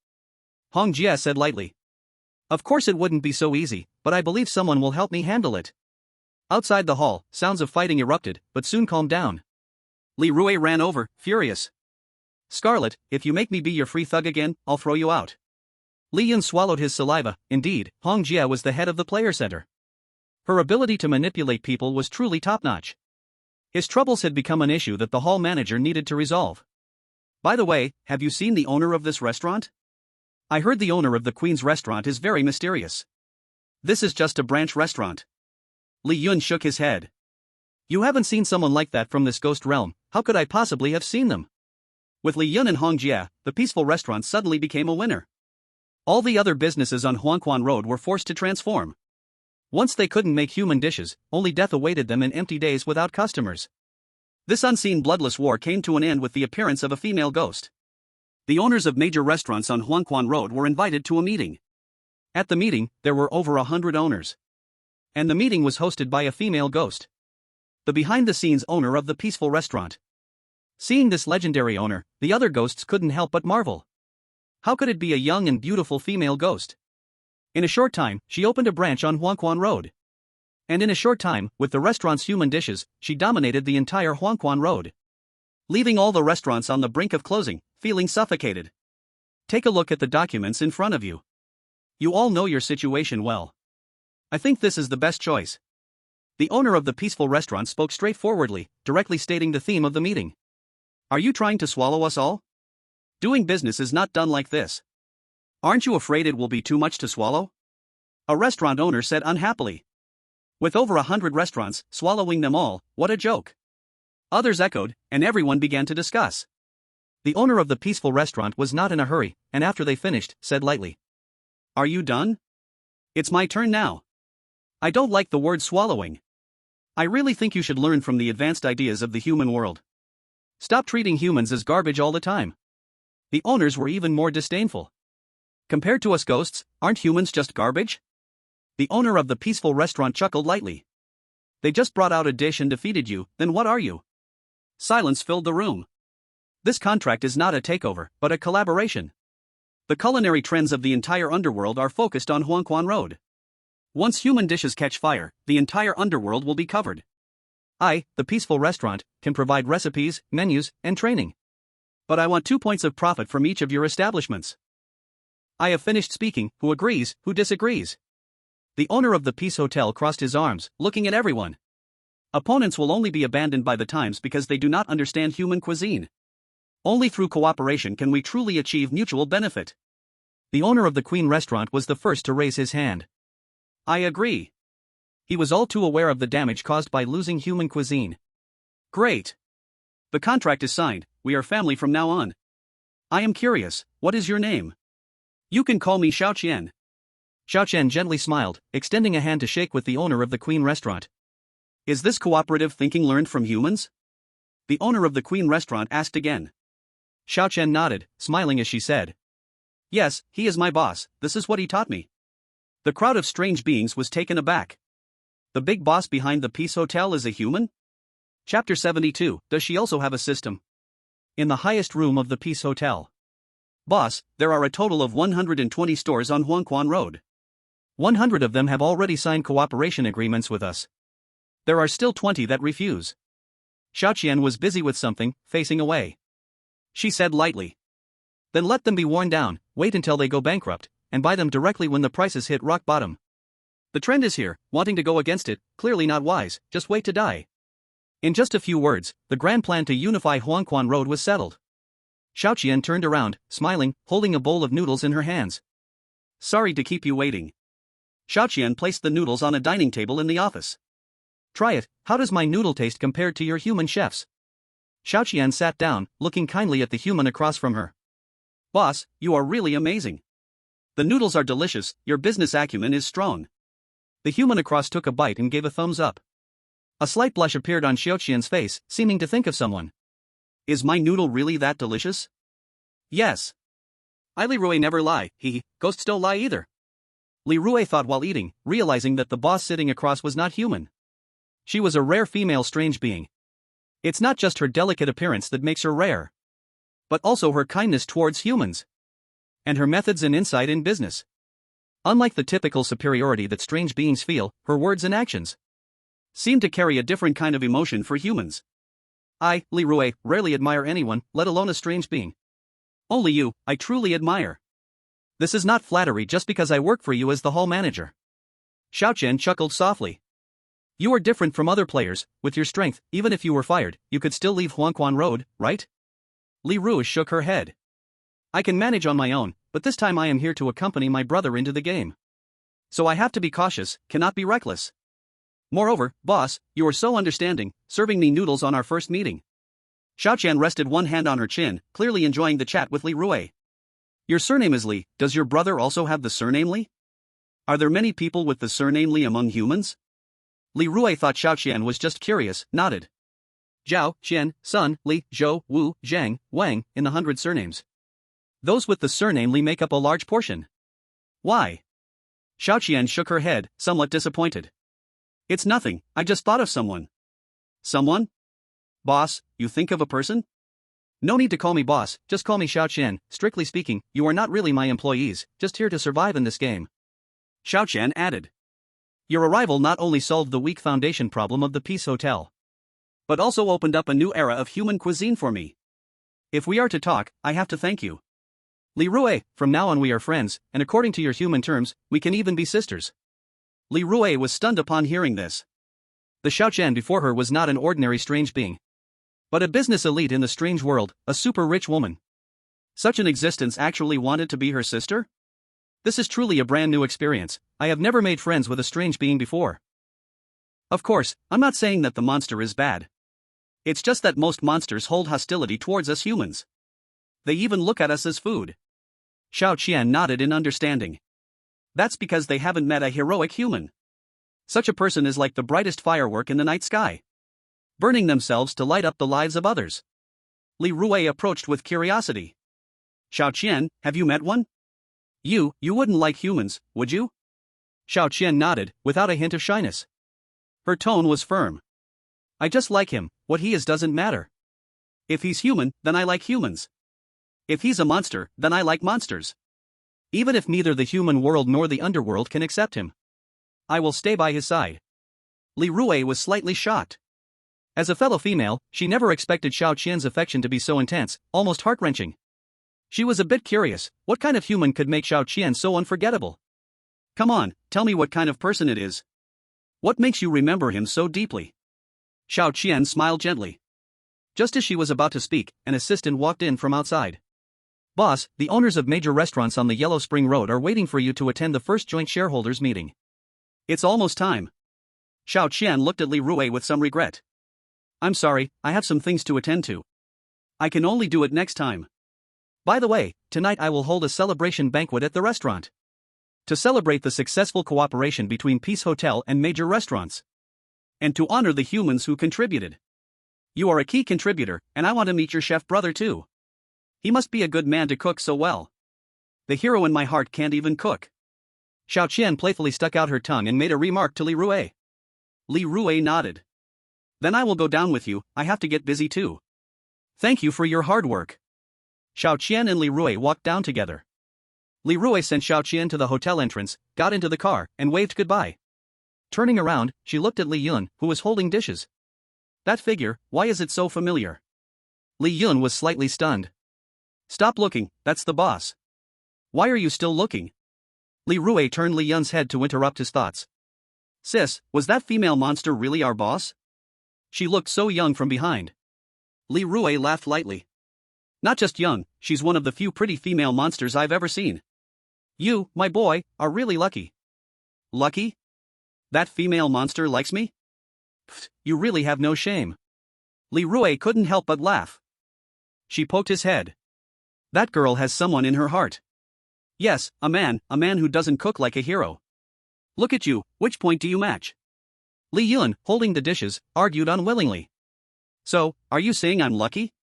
Hong Jie said lightly. Of course it wouldn't be so easy, but I believe someone will help me handle it. Outside the hall, sounds of fighting erupted, but soon calmed down. Li Rui ran over, furious. Scarlet, if you make me be your free thug again, I'll throw you out. Li Yun swallowed his saliva. Indeed, Hong Jia was the head of the player center. Her ability to manipulate people was truly top-notch. His troubles had become an issue that the hall manager needed to resolve. By the way, have you seen the owner of this restaurant? I heard the owner of the Queen's restaurant is very mysterious. This is just a branch restaurant. Li Yun shook his head. You haven't seen someone like that from this ghost realm, how could I possibly have seen them? With Li Yun and Hong Jia, the peaceful restaurant suddenly became a winner. All the other businesses on Huangquan Road were forced to transform. Once they couldn't make human dishes, only death awaited them in empty days without customers. This unseen bloodless war came to an end with the appearance of a female ghost. The owners of major restaurants on Huangquan Road were invited to a meeting. At the meeting, there were over 100 owners. And the meeting was hosted by a female ghost. The behind-the-scenes owner of the peaceful restaurant. Seeing this legendary owner, the other ghosts couldn't help but marvel. How could it be a young and beautiful female ghost? In a short time, she opened a branch on Huangquan Road. And in a short time, with the restaurant's human dishes, she dominated the entire Huangquan Road. Leaving all the restaurants on the brink of closing, feeling suffocated. Take a look at the documents in front of you. You all know your situation well. I think this is the best choice. The owner of the peaceful restaurant spoke straightforwardly, directly stating the theme of the meeting. Are you trying to swallow us all? Doing business is not done like this. Aren't you afraid it will be too much to swallow? A restaurant owner said unhappily. With over 100 restaurants, swallowing them all, what a joke. Others echoed, and everyone began to discuss. The owner of the peaceful restaurant was not in a hurry, and after they finished, said lightly. Are you done? It's my turn now. I don't like the word swallowing. I really think you should learn from the advanced ideas of the human world. Stop treating humans as garbage all the time. The owners were even more disdainful. Compared to us ghosts, aren't humans just garbage? The owner of the peaceful restaurant chuckled lightly. They just brought out a dish and defeated you, then what are you? Silence filled the room. This contract is not a takeover, but a collaboration. The culinary trends of the entire underworld are focused on Huangquan Road. Once human dishes catch fire, the entire underworld will be covered. I, the peaceful restaurant, can provide recipes, menus, and training. But I want 2 points of profit from each of your establishments. I have finished speaking. Who agrees, who disagrees? The owner of the Peace Hotel crossed his arms, looking at everyone. Opponents will only be abandoned by the times because they do not understand human cuisine. Only through cooperation can we truly achieve mutual benefit. The owner of the Queen restaurant was the first to raise his hand. I agree. He was all too aware of the damage caused by losing human cuisine. Great. The contract is signed, we are family from now on. I am curious, what is your name? You can call me Xiao Qian. Xiao Qian gently smiled, extending a hand to shake with the owner of the Queen restaurant. Is this cooperative thinking learned from humans? The owner of the Queen restaurant asked again. Xiao Qian nodded, smiling as she said. Yes, he is my boss, this is what he taught me. The crowd of strange beings was taken aback. The big boss behind the Peace Hotel is a human? Chapter 72, does she also have a system? In the highest room of the Peace Hotel. Boss, there are a total of 120 stores on Huangquan Road. 100 of them have already signed cooperation agreements with us. There are still 20 that refuse. Xiao Qian was busy with something, facing away. She said lightly. Then let them be worn down, wait until they go bankrupt, and buy them directly when the prices hit rock bottom. The trend is here, wanting to go against it, clearly not wise, just wait to die. In just a few words, the grand plan to unify Huangquan Road was settled. Xiao Qian turned around, smiling, holding a bowl of noodles in her hands. Sorry to keep you waiting. Xiao Qian placed the noodles on a dining table in the office. Try it, how does my noodle taste compared to your human chef's? Xiao Qian sat down, looking kindly at the human across from her. Boss, you are really amazing. The noodles are delicious, your business acumen is strong. The human across took a bite and gave a thumbs up. A slight blush appeared on Xiao Qian's face, seeming to think of someone. Is my noodle really that delicious? Yes. Li Rui never lie, ghosts don't lie either. Li Rui thought while eating, realizing that the boss sitting across was not human. She was a rare female strange being. It's not just her delicate appearance that makes her rare, but also her kindness towards humans. And her methods and insight in business. Unlike the typical superiority that strange beings feel, her words and actions seem to carry a different kind of emotion for humans. I, Li Rui, rarely admire anyone, let alone a strange being. Only you, I truly admire. This is not flattery just because I work for you as the hall manager. Xiao Qian chuckled softly. You are different from other players. With your strength, even if you were fired, you could still leave Huangquan Road, right? Li Rui shook her head. I can manage on my own, but this time I am here to accompany my brother into the game. So I have to be cautious, cannot be reckless. Moreover, boss, you are so understanding, serving me noodles on our first meeting. Xiao Qian rested one hand on her chin, clearly enjoying the chat with Li Rui. Your surname is Li, does your brother also have the surname Li? Are there many people with the surname Li among humans? Li Rui thought Xiao Qian was just curious, nodded. Zhao, Qian, Sun, Li, Zhou, Wu, Zhang, Wang, in the 100 surnames. Those with the surname Li make up a large portion. Why? Xiao Qian shook her head, somewhat disappointed. It's nothing, I just thought of someone. Someone? Boss, you think of a person? No need to call me boss, just call me Xiao Qian. Strictly speaking, you are not really my employees, just here to survive in this game. Xiao Qian added. Your arrival not only solved the weak foundation problem of the Peace Hotel, but also opened up a new era of human cuisine for me. If we are to talk, I have to thank you. Li Rui, from now on we are friends, and according to your human terms, we can even be sisters. Li Rui was stunned upon hearing this. The Xiao Qian before her was not an ordinary strange being, but a business elite in the strange world, a super rich woman. Such an existence actually wanted to be her sister? This is truly a brand new experience. I have never made friends with a strange being before. Of course, I'm not saying that the monster is bad. It's just that most monsters hold hostility towards us humans. They even look at us as food. Xiao Qian nodded in understanding. That's because they haven't met a heroic human. Such a person is like the brightest firework in the night sky, burning themselves to light up the lives of others. Li Rui approached with curiosity. Xiao Qian, have you met one? You wouldn't like humans, would you? Xiao Qian nodded, without a hint of shyness. Her tone was firm. I just like him, what he is doesn't matter. If he's human, then I like humans. If he's a monster, then I like monsters. Even if neither the human world nor the underworld can accept him, I will stay by his side. Li Rui was slightly shocked. As a fellow female, she never expected Xiao Qian's affection to be so intense, almost heart-wrenching. She was a bit curious, what kind of human could make Xiao Qian so unforgettable? Come on, tell me what kind of person it is. What makes you remember him so deeply? Xiao Qian smiled gently. Just as she was about to speak, an assistant walked in from outside. Boss, the owners of major restaurants on the Yellow Spring Road are waiting for you to attend the first joint shareholders meeting. It's almost time. Xiao Qian looked at Li Rui with some regret. I'm sorry, I have some things to attend to. I can only do it next time. By the way, tonight I will hold a celebration banquet at the restaurant, to celebrate the successful cooperation between Peace Hotel and major restaurants, and to honor the humans who contributed. You are a key contributor, and I want to meet your chef brother too. He must be a good man to cook so well. The hero in my heart can't even cook. Xiao Qian playfully stuck out her tongue and made a remark to Li Rui. Li Rui nodded. Then I will go down with you, I have to get busy too. Thank you for your hard work. Xiao Qian and Li Rui walked down together. Li Rui sent Xiao Qian to the hotel entrance, got into the car, and waved goodbye. Turning around, she looked at Li Yun, who was holding dishes. That figure, why is it so familiar? Li Yun was slightly stunned. Stop looking, that's the boss. Why are you still looking? Li Rui turned Li Yun's head to interrupt his thoughts. Sis, was that female monster really our boss? She looked so young from behind. Li Rui laughed lightly. Not just young, she's one of the few pretty female monsters I've ever seen. You, my boy, are really lucky. Lucky? That female monster likes me? Pfft, you really have no shame. Li Rui couldn't help but laugh. She poked his head. That girl has someone in her heart. Yes, a man who doesn't cook like a hero. Look at you, which point do you match? Li Yun, holding the dishes, argued unwillingly. So, are you saying I'm lucky?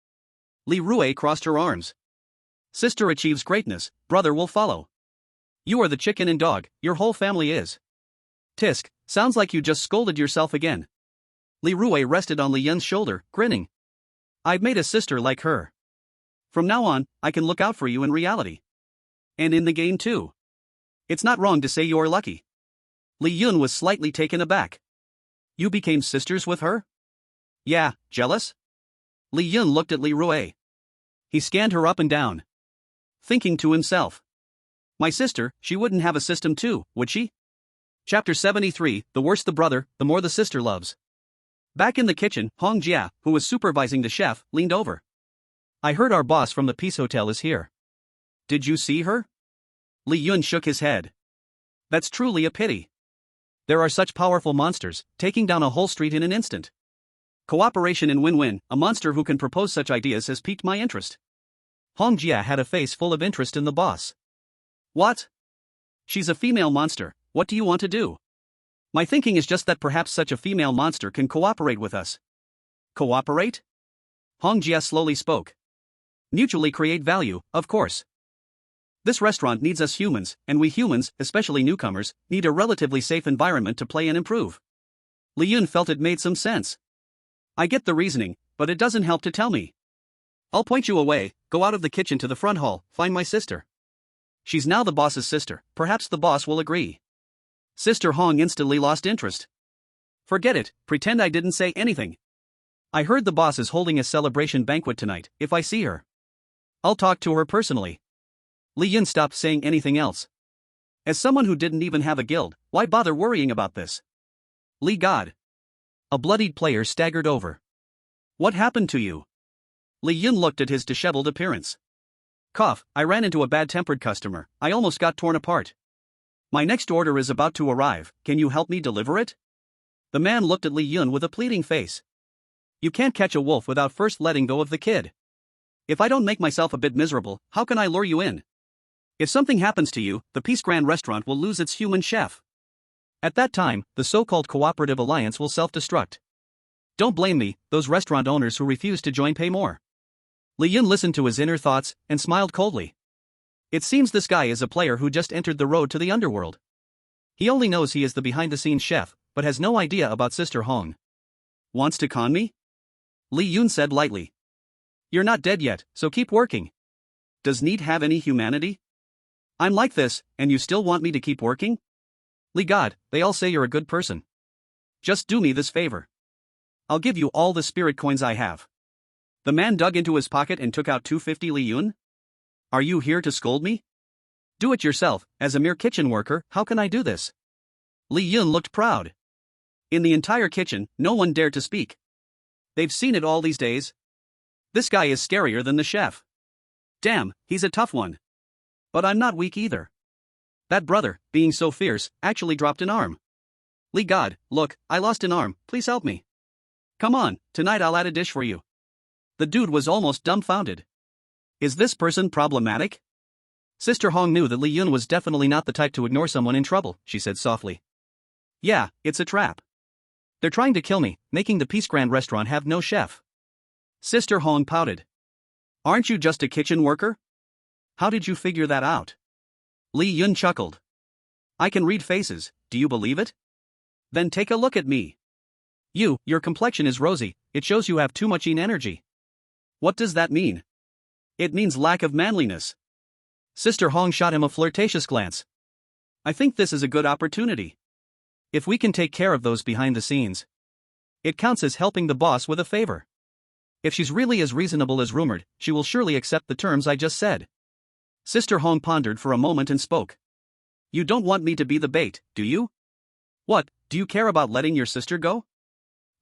Li Rui crossed her arms. Sister achieves greatness, brother will follow. You are the chicken and dog, your whole family is. Tisk, sounds like you just scolded yourself again. Li Rui rested on Li Yun's shoulder, grinning. I've made a sister like her. From now on, I can look out for you in reality. And in the game too. It's not wrong to say you're lucky. Li Yun was slightly taken aback. You became sisters with her? Yeah, jealous? Li Yun looked at Li Rui. He scanned her up and down, thinking to himself. My sister, she wouldn't have a system too, would she? Chapter 73, The worse the brother, the more the sister loves. Back in the kitchen, Hong Jia, who was supervising the chef, leaned over. I heard our boss from the Peace Hotel is here. Did you see her? Li Yun shook his head. That's truly a pity. There are such powerful monsters, taking down a whole street in an instant. Cooperation and win-win, a monster who can propose such ideas has piqued my interest. Hong Jia had a face full of interest in the boss. What? She's a female monster, what do you want to do? My thinking is just that perhaps such a female monster can cooperate with us. Cooperate? Hong Jia slowly spoke. Mutually create value, of course. This restaurant needs us humans, and we humans, especially newcomers, need a relatively safe environment to play and improve. Li Yun felt it made some sense. I get the reasoning, but it doesn't help to tell me. I'll point you away, go out of the kitchen to the front hall, find my sister. She's now the boss's sister, perhaps the boss will agree. Sister Hong instantly lost interest. Forget it, pretend I didn't say anything. I heard the boss is holding a celebration banquet tonight, if I see her, I'll talk to her personally. Li Yun stopped saying anything else. As someone who didn't even have a guild, why bother worrying about this? Li God. A bloodied player staggered over. What happened to you? Li Yun looked at his disheveled appearance. Cough, I ran into a bad-tempered customer, I almost got torn apart. My next order is about to arrive, can you help me deliver it? The man looked at Li Yun with a pleading face. You can't catch a wolf without first letting go of the kid. If I don't make myself a bit miserable, how can I lure you in? If something happens to you, the Peace Grand restaurant will lose its human chef. At that time, the so-called cooperative alliance will self-destruct. Don't blame me, those restaurant owners who refuse to join pay more. Li Yun listened to his inner thoughts, and smiled coldly. It seems this guy is a player who just entered the road to the underworld. He only knows he is the behind-the-scenes chef, but has no idea about Sister Hong. Wants to con me? Li Yun said lightly. You're not dead yet, so keep working. Does need have any humanity? I'm like this, and you still want me to keep working? Li God, they all say you're a good person. Just do me this favor. I'll give you all the spirit coins I have. The man dug into his pocket and took out 250 Li Yun. Are you here to scold me? Do it yourself, as a mere kitchen worker, how can I do this? Li Yun looked proud. In the entire kitchen, no one dared to speak. They've seen it all these days. This guy is scarier than the chef. Damn, he's a tough one. But I'm not weak either. That brother, being so fierce, actually dropped an arm. Li God, look, I lost an arm, please help me. Come on, tonight I'll add a dish for you. The dude was almost dumbfounded. Is this person problematic? Sister Hong knew that Li Yun was definitely not the type to ignore someone in trouble, she said softly. Yeah, it's a trap. They're trying to kill me, making the Peace Grand restaurant have no chef. Sister Hong pouted. Aren't you just a kitchen worker? How did you figure that out? Li Yun chuckled. I can read faces, do you believe it? Then take a look at me. Your complexion is rosy, it shows you have too much energy. What does that mean? It means lack of manliness. Sister Hong shot him a flirtatious glance. I think this is a good opportunity. If we can take care of those behind the scenes, it counts as helping the boss with a favor. If she's really as reasonable as rumored, she will surely accept the terms I just said. Sister Hong pondered for a moment and spoke. You don't want me to be the bait, do you? What, do you care about letting your sister go?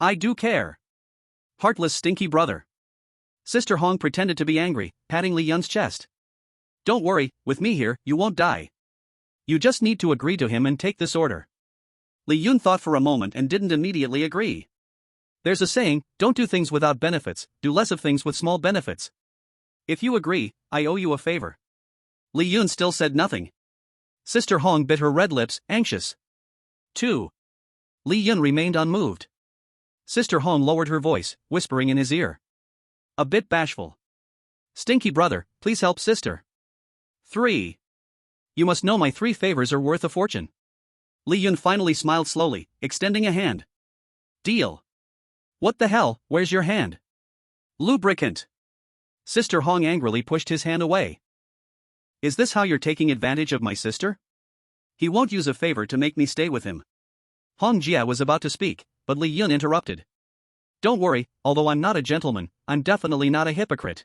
I do care. Heartless stinky brother. Sister Hong pretended to be angry, patting Li Yun's chest. Don't worry, with me here, you won't die. You just need to agree to him and take this order. Li Yun thought for a moment and didn't immediately agree. There's a saying, don't do things without benefits, do less of things with small benefits. If you agree, I owe you a favor. Li Yun still said nothing. Sister Hong bit her red lips, anxious. 2. Li Yun remained unmoved. Sister Hong lowered her voice, whispering in his ear. A bit bashful. Stinky brother, please help sister. 3. You must know my 3 favors are worth a fortune. Li Yun finally smiled slowly, extending a hand. Deal. What the hell, where's your hand? Lubricant. Sister Hong angrily pushed his hand away. Is this how you're taking advantage of my sister? He won't use a favor to make me stay with him. Hong Jia was about to speak, but Li Yun interrupted. Don't worry, although I'm not a gentleman, I'm definitely not a hypocrite.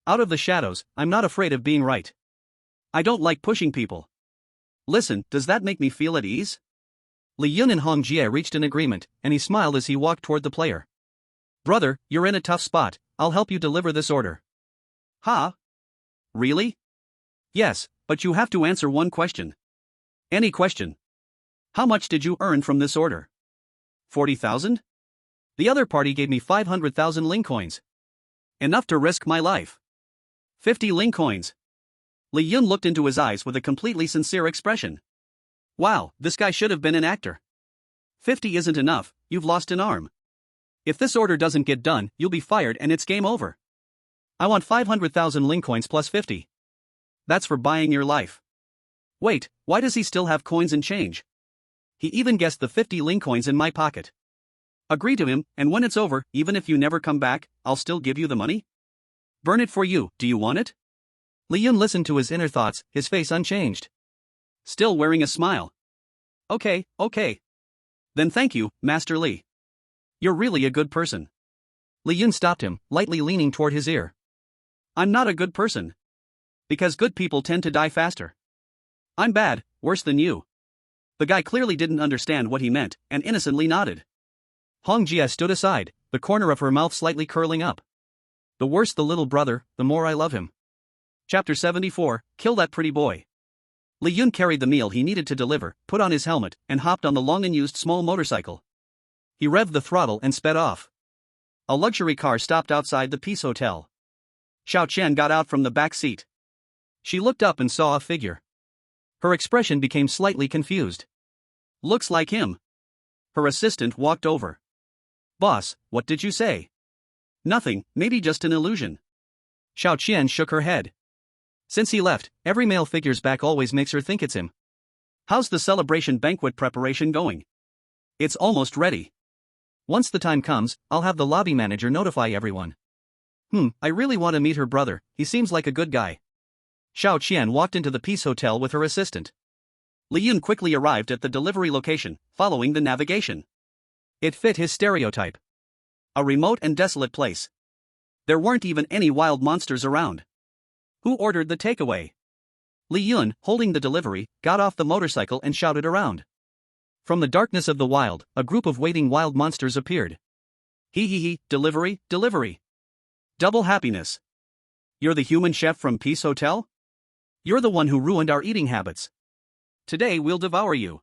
Out of the shadows, I'm not afraid of being right. I don't like pushing people. Listen, does that make me feel at ease? Li Yun and Hong Jia reached an agreement, and he smiled as he walked toward the player. Brother, you're in a tough spot, I'll help you deliver this order. Huh? Really? Yes, but you have to answer one question. Any question. How much did you earn from this order? 40,000? The other party gave me 500,000 ling coins. Enough to risk my life. 50 ling coins. Li Yun looked into his eyes with a completely sincere expression. Wow, this guy should have been an actor. 50 isn't enough, you've lost an arm. If this order doesn't get done, you'll be fired and it's game over. I want 500,000 ling coins plus 50. That's for buying your life. Wait, why does he still have coins and change? He even guessed the 50 ling coins in my pocket. Agree to him, and when it's over, even if you never come back, I'll still give you the money? Burn it for you, do you want it? Li Yun listened to his inner thoughts, his face unchanged. Still wearing a smile. Okay. Then thank you, Master Li. You're really a good person. Li Yun stopped him, lightly leaning toward his ear. I'm not a good person. Because good people tend to die faster. I'm bad, worse than you. The guy clearly didn't understand what he meant, and innocently nodded. Hong Jia stood aside, the corner of her mouth slightly curling up. The worse the little brother, the more I love him. Chapter 74, Kill That Pretty Boy. Li Yun carried the meal he needed to deliver, put on his helmet, and hopped on the long-unused small motorcycle. He revved the throttle and sped off. A luxury car stopped outside the Peace Hotel. Xiao Qian got out from the back seat. She looked up and saw a figure. Her expression became slightly confused. Looks like him. Her assistant walked over. Boss, what did you say? Nothing, maybe just an illusion. Xiao Qian shook her head. Since he left, every male figure's back always makes her think it's him. How's the celebration banquet preparation going? It's almost ready. Once the time comes, I'll have the lobby manager notify everyone. I really want to meet her brother, he seems like a good guy. Xiao Qian walked into the Peace Hotel with her assistant. Li Yun quickly arrived at the delivery location, following the navigation. It fit his stereotype. A remote and desolate place. There weren't even any wild monsters around. Who ordered the takeaway? Li Yun, holding the delivery, got off the motorcycle and shouted around. From the darkness of the wild, a group of waiting wild monsters appeared. Hee, delivery. Double happiness. You're the human chef from Peace Hotel? You're the one who ruined our eating habits. Today we'll devour you.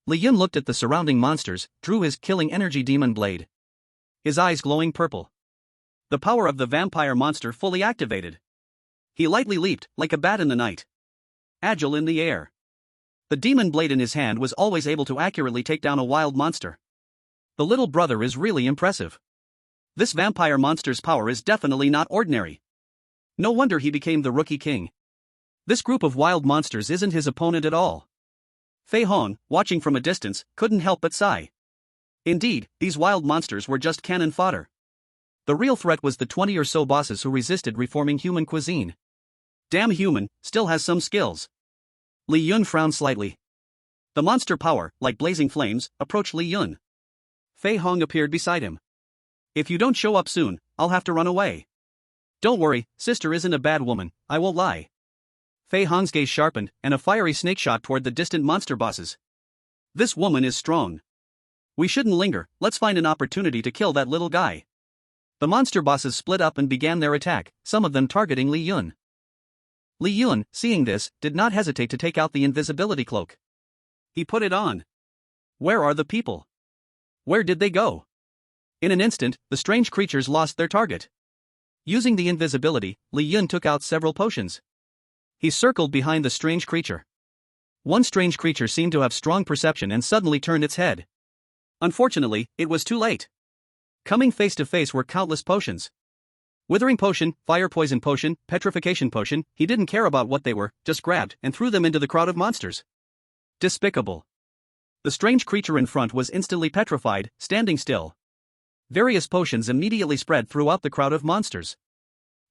Li Yun looked at the surrounding monsters, drew his killing energy demon blade. His eyes glowing purple. The power of the vampire monster fully activated. He lightly leaped, like a bat in the night. Agile in the air. The demon blade in his hand was always able to accurately take down a wild monster. The little brother is really impressive. This vampire monster's power is definitely not ordinary. No wonder he became the rookie king. This group of wild monsters isn't his opponent at all. Fei Hong, watching from a distance, couldn't help but sigh. Indeed, these wild monsters were just cannon fodder. The real threat was the 20 or so bosses who resisted reforming human cuisine. Damn human, still has some skills. Li Yun frowned slightly. The monster power, like blazing flames, approached Li Yun. Fei Hong appeared beside him. If you don't show up soon, I'll have to run away. Don't worry, sister isn't a bad woman, I won't lie. Fei Hong's gaze sharpened, and a fiery snake shot toward the distant monster bosses. This woman is strong. We shouldn't linger, let's find an opportunity to kill that little guy. The monster bosses split up and began their attack, some of them targeting Li Yun. Li Yun, seeing this, did not hesitate to take out the invisibility cloak. He put it on. Where are the people? Where did they go? In an instant, the strange creatures lost their target. Using the invisibility, Li Yun took out several potions. He circled behind the strange creature. One strange creature seemed to have strong perception and suddenly turned its head. Unfortunately, it was too late. Coming face to face were countless potions. Withering potion, fire poison potion, petrification potion, he didn't care about what they were, just grabbed and threw them into the crowd of monsters. Despicable. The strange creature in front was instantly petrified, standing still. Various potions immediately spread throughout the crowd of monsters.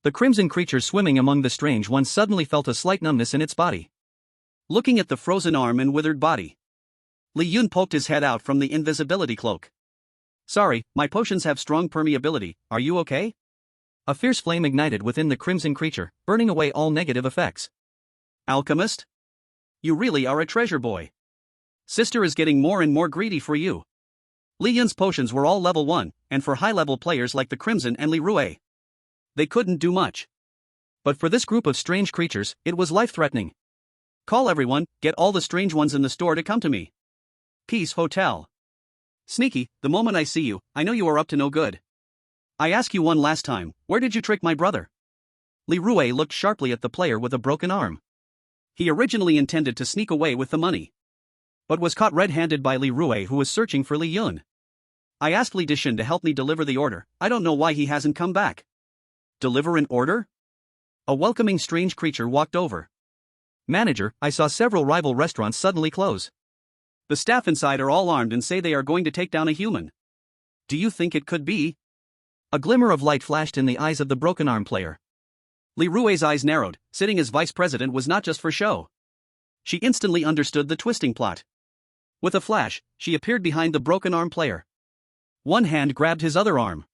The crimson creature swimming among the strange ones suddenly felt a slight numbness in its body. looking at the frozen arm and withered body. Li Yun poked his head out from the invisibility cloak. Sorry, my potions have strong permeability, are you okay? A fierce flame ignited within the crimson creature, burning away all negative effects. Alchemist? You really are a treasure boy. Sister is getting more and more greedy for you. Li Yun's potions were all level 1, and for high-level players like the Crimson and Li Rue, they couldn't do much. But for this group of strange creatures, it was life-threatening. Call everyone, get all the strange ones in the store to come to me. Peace Hotel. Sneaky, the moment I see you, I know you are up to no good. I ask you one last time, where did you trick my brother? Li Rue looked sharply at the player with a broken arm. He originally intended to sneak away with the money, but was caught red-handed by Li Rue, who was searching for Li Yun. I asked Li Dishin to help me deliver the order. I don't know why he hasn't come back. Deliver an order? A welcoming strange creature walked over. Manager, I saw several rival restaurants suddenly close. The staff inside are all armed and say they are going to take down a human. Do you think it could be? A glimmer of light flashed in the eyes of the broken arm player. Li Rue's eyes narrowed. Sitting as vice president was not just for show. She instantly understood the twisting plot. With a flash, she appeared behind the broken arm player. One hand grabbed his other arm.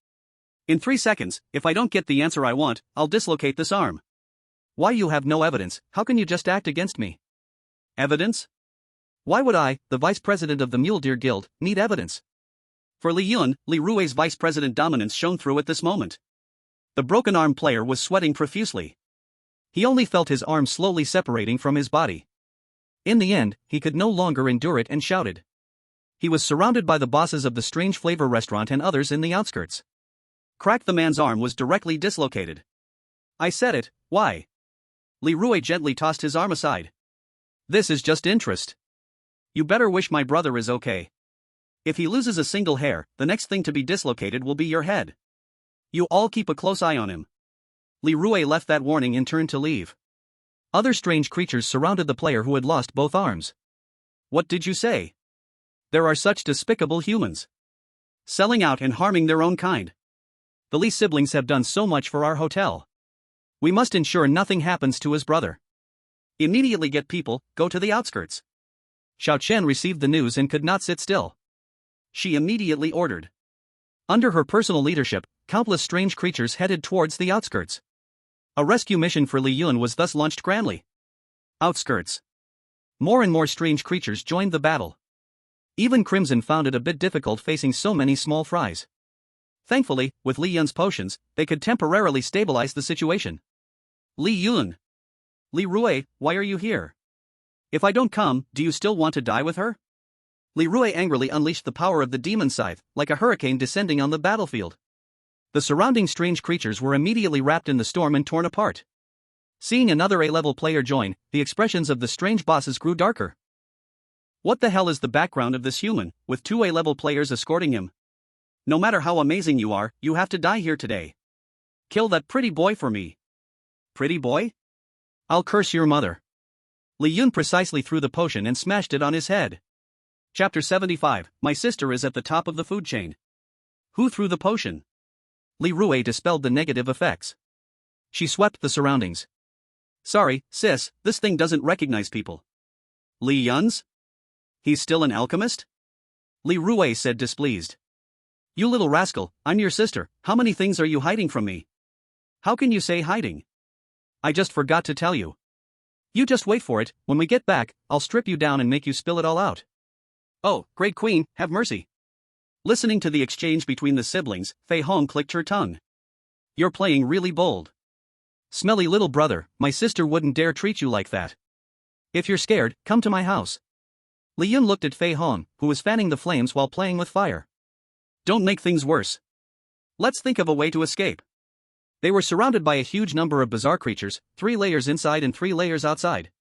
In 3 seconds, if I don't get the answer I want, I'll dislocate this arm. Why, you have no evidence, how can you just act against me? Evidence? Why would I, the vice president of the Mule Deer Guild, need evidence? For Li Yun, Li Rue's vice president dominance shone through at this moment. The broken arm player was sweating profusely. He only felt his arm slowly separating from his body. In the end, he could no longer endure it and shouted. He was surrounded by the bosses of the Strange Flavor restaurant and others in the outskirts. Crack, the man's arm was directly dislocated. I said it, why? Li Rue gently tossed his arm aside. This is just interest. You better wish my brother is okay. If he loses a single hair, the next thing to be dislocated will be your head. You all keep a close eye on him. Li Rue left that warning and turned to leave. Other strange creatures surrounded the player who had lost both arms. What did you say? There are such despicable humans. Selling out and harming their own kind. The Li siblings have done so much for our hotel. We must ensure nothing happens to his brother. Immediately get people, go to the outskirts. Xiao Chen received the news and could not sit still. She immediately ordered. Under her personal leadership, countless strange creatures headed towards the outskirts. A rescue mission for Li Yun was thus launched grandly. Outskirts. More and more strange creatures joined the battle. Even Crimson found it a bit difficult facing so many small fries. Thankfully, with Li Yun's potions, they could temporarily stabilize the situation. Li Yun. Li Rue, why are you here? If I don't come, do you still want to die with her? Li Rue angrily unleashed the power of the demon scythe, like a hurricane descending on the battlefield. The surrounding strange creatures were immediately wrapped in the storm and torn apart. Seeing another A-level player join, the expressions of the strange bosses grew darker. What the hell is the background of this human, with 2 A-level players escorting him? No matter how amazing you are, you have to die here today. Kill that pretty boy for me. Pretty boy? I'll curse your mother. Li Yun precisely threw the potion and smashed it on his head. Chapter 75, My sister is at the top of the food chain. Who threw the potion? Li Rue dispelled the negative effects. She swept the surroundings. Sorry, sis, this thing doesn't recognize people. Li Yun's? He's still an alchemist? Li Rue said, displeased. You little rascal, I'm your sister, how many things are you hiding from me? How can you say hiding? I just forgot to tell you. You just wait for it, when we get back, I'll strip you down and make you spill it all out. Oh, great queen, have mercy. Listening to the exchange between the siblings, Fei Hong clicked her tongue. You're playing really bold. Smelly little brother, my sister wouldn't dare treat you like that. If you're scared, come to my house. Li Yun looked at Fei Hong, who was fanning the flames while playing with fire. Don't make things worse. Let's think of a way to escape. They were surrounded by a huge number of bizarre creatures, 3 layers inside and 3 layers outside.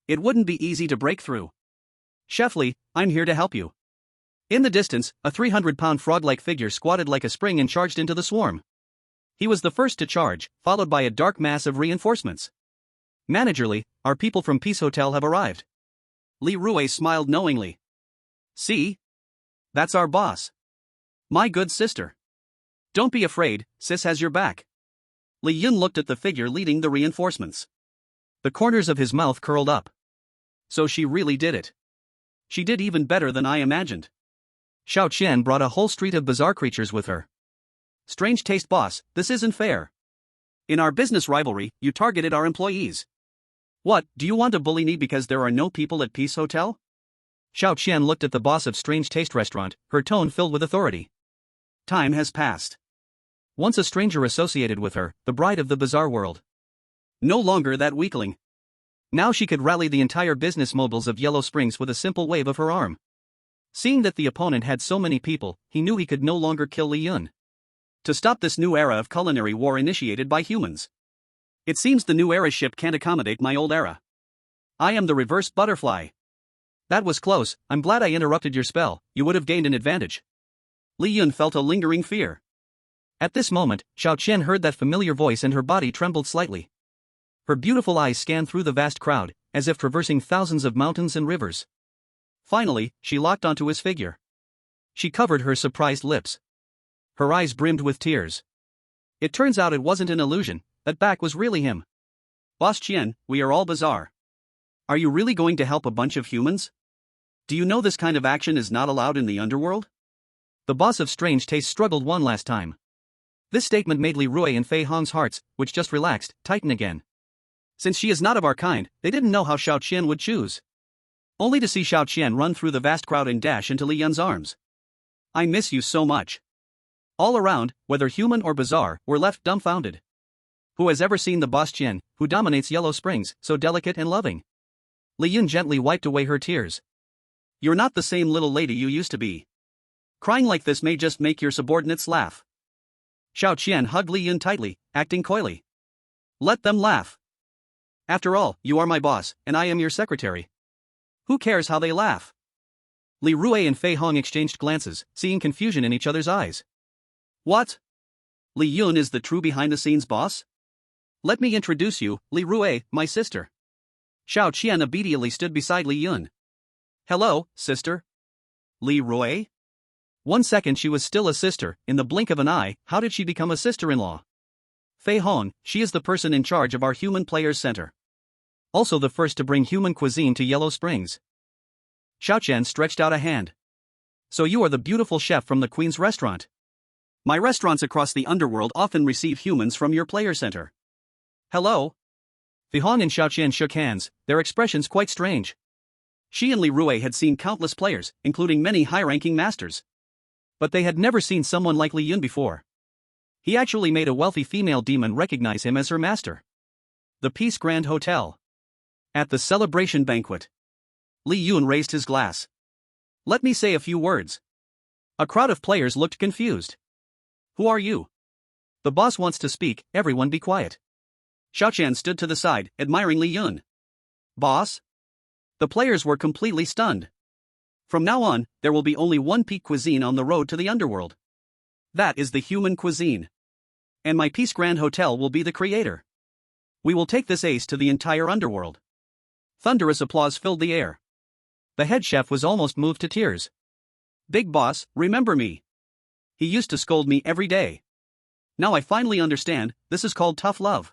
It wouldn't be easy to break through. Chef Li, I'm here to help you. In the distance, a 300-pound frog-like figure squatted like a spring and charged into the swarm. He was the first to charge, followed by a dark mass of reinforcements. Managerly, our people from Peace Hotel have arrived. Li Rue smiled knowingly. See? That's our boss. My good sister. Don't be afraid, sis has your back. Li Yun looked at the figure leading the reinforcements. The corners of his mouth curled up. So she really did it. She did even better than I imagined. Xiao Qian brought a whole street of bizarre creatures with her. Strange taste, boss, this isn't fair. In our business rivalry, you targeted our employees. What, do you want to bully me because there are no people at Peace Hotel? Xiao Qian looked at the boss of Strange Taste Restaurant, her tone filled with authority. Time has passed. Once a stranger associated with her, the bride of the bizarre world. No longer that weakling. Now she could rally the entire business mobiles of Yellow Springs with a simple wave of her arm. Seeing that the opponent had so many people, he knew he could no longer kill Li Yun. To stop this new era of culinary war initiated by humans. It seems the new era ship can't accommodate my old era. I am the reverse butterfly. That was close, I'm glad I interrupted your spell, you would have gained an advantage. Li Yun felt a lingering fear. At this moment, Xiao Qian heard that familiar voice and her body trembled slightly. Her beautiful eyes scanned through the vast crowd, as if traversing thousands of mountains and rivers. Finally, she locked onto his figure. She covered her surprised lips. Her eyes brimmed with tears. It turns out it wasn't an illusion, that back was really him. Boss Qian, we are all bizarre. Are you really going to help a bunch of humans? Do you know this kind of action is not allowed in the underworld? The boss of Strange Taste struggled one last time. This statement made Li Rui and Fei Hong's hearts, which just relaxed, tighten again. Since she is not of our kind, they didn't know how Xiao Qian would choose. Only to see Xiao Qian run through the vast crowd and dash into Li Yun's arms. I miss you so much. All around, whether human or bizarre, were left dumbfounded. Who has ever seen the boss Qian, who dominates Yellow Springs, so delicate and loving? Li Yun gently wiped away her tears. You're not the same little lady you used to be. Crying like this may just make your subordinates laugh. Xiao Qian hugged Li Yun tightly, acting coyly. Let them laugh. After all, you are my boss, and I am your secretary. Who cares how they laugh? Li Rui and Fei Hong exchanged glances, seeing confusion in each other's eyes. What? Li Yun is the true behind-the-scenes boss? Let me introduce you, Li Rui, my sister. Xiao Qian obediently stood beside Li Yun. Hello, sister. Li Rui? 1 second she was still a sister, in the blink of an eye, how did she become a sister-in-law? Fei Hong, she is the person in charge of our Human Players Center. Also the first to bring human cuisine to Yellow Springs. Xiao Qian stretched out a hand. So you are the beautiful chef from the Queen's restaurant. My restaurants across the underworld often receive humans from your player center. Hello? Fei Hong and Xiao Qian shook hands, their expressions quite strange. She and Li Rui had seen countless players, including many high-ranking masters. But they had never seen someone like Li Yun before. He actually made a wealthy female demon recognize him as her master. The Peace Grand Hotel. At the celebration banquet. Li Yun raised his glass. Let me say a few words. A crowd of players looked confused. Who are you? The boss wants to speak, everyone be quiet. Xiao Qian stood to the side, admiring Li Yun. Boss? The players were completely stunned. From now on, there will be only one peak cuisine on the road to the underworld. That is the human cuisine. And my Peace Grand Hotel will be the creator. We will take this ace to the entire underworld. Thunderous applause filled the air. The head chef was almost moved to tears. Big boss, remember me. He used to scold me every day. Now I finally understand, this is called tough love.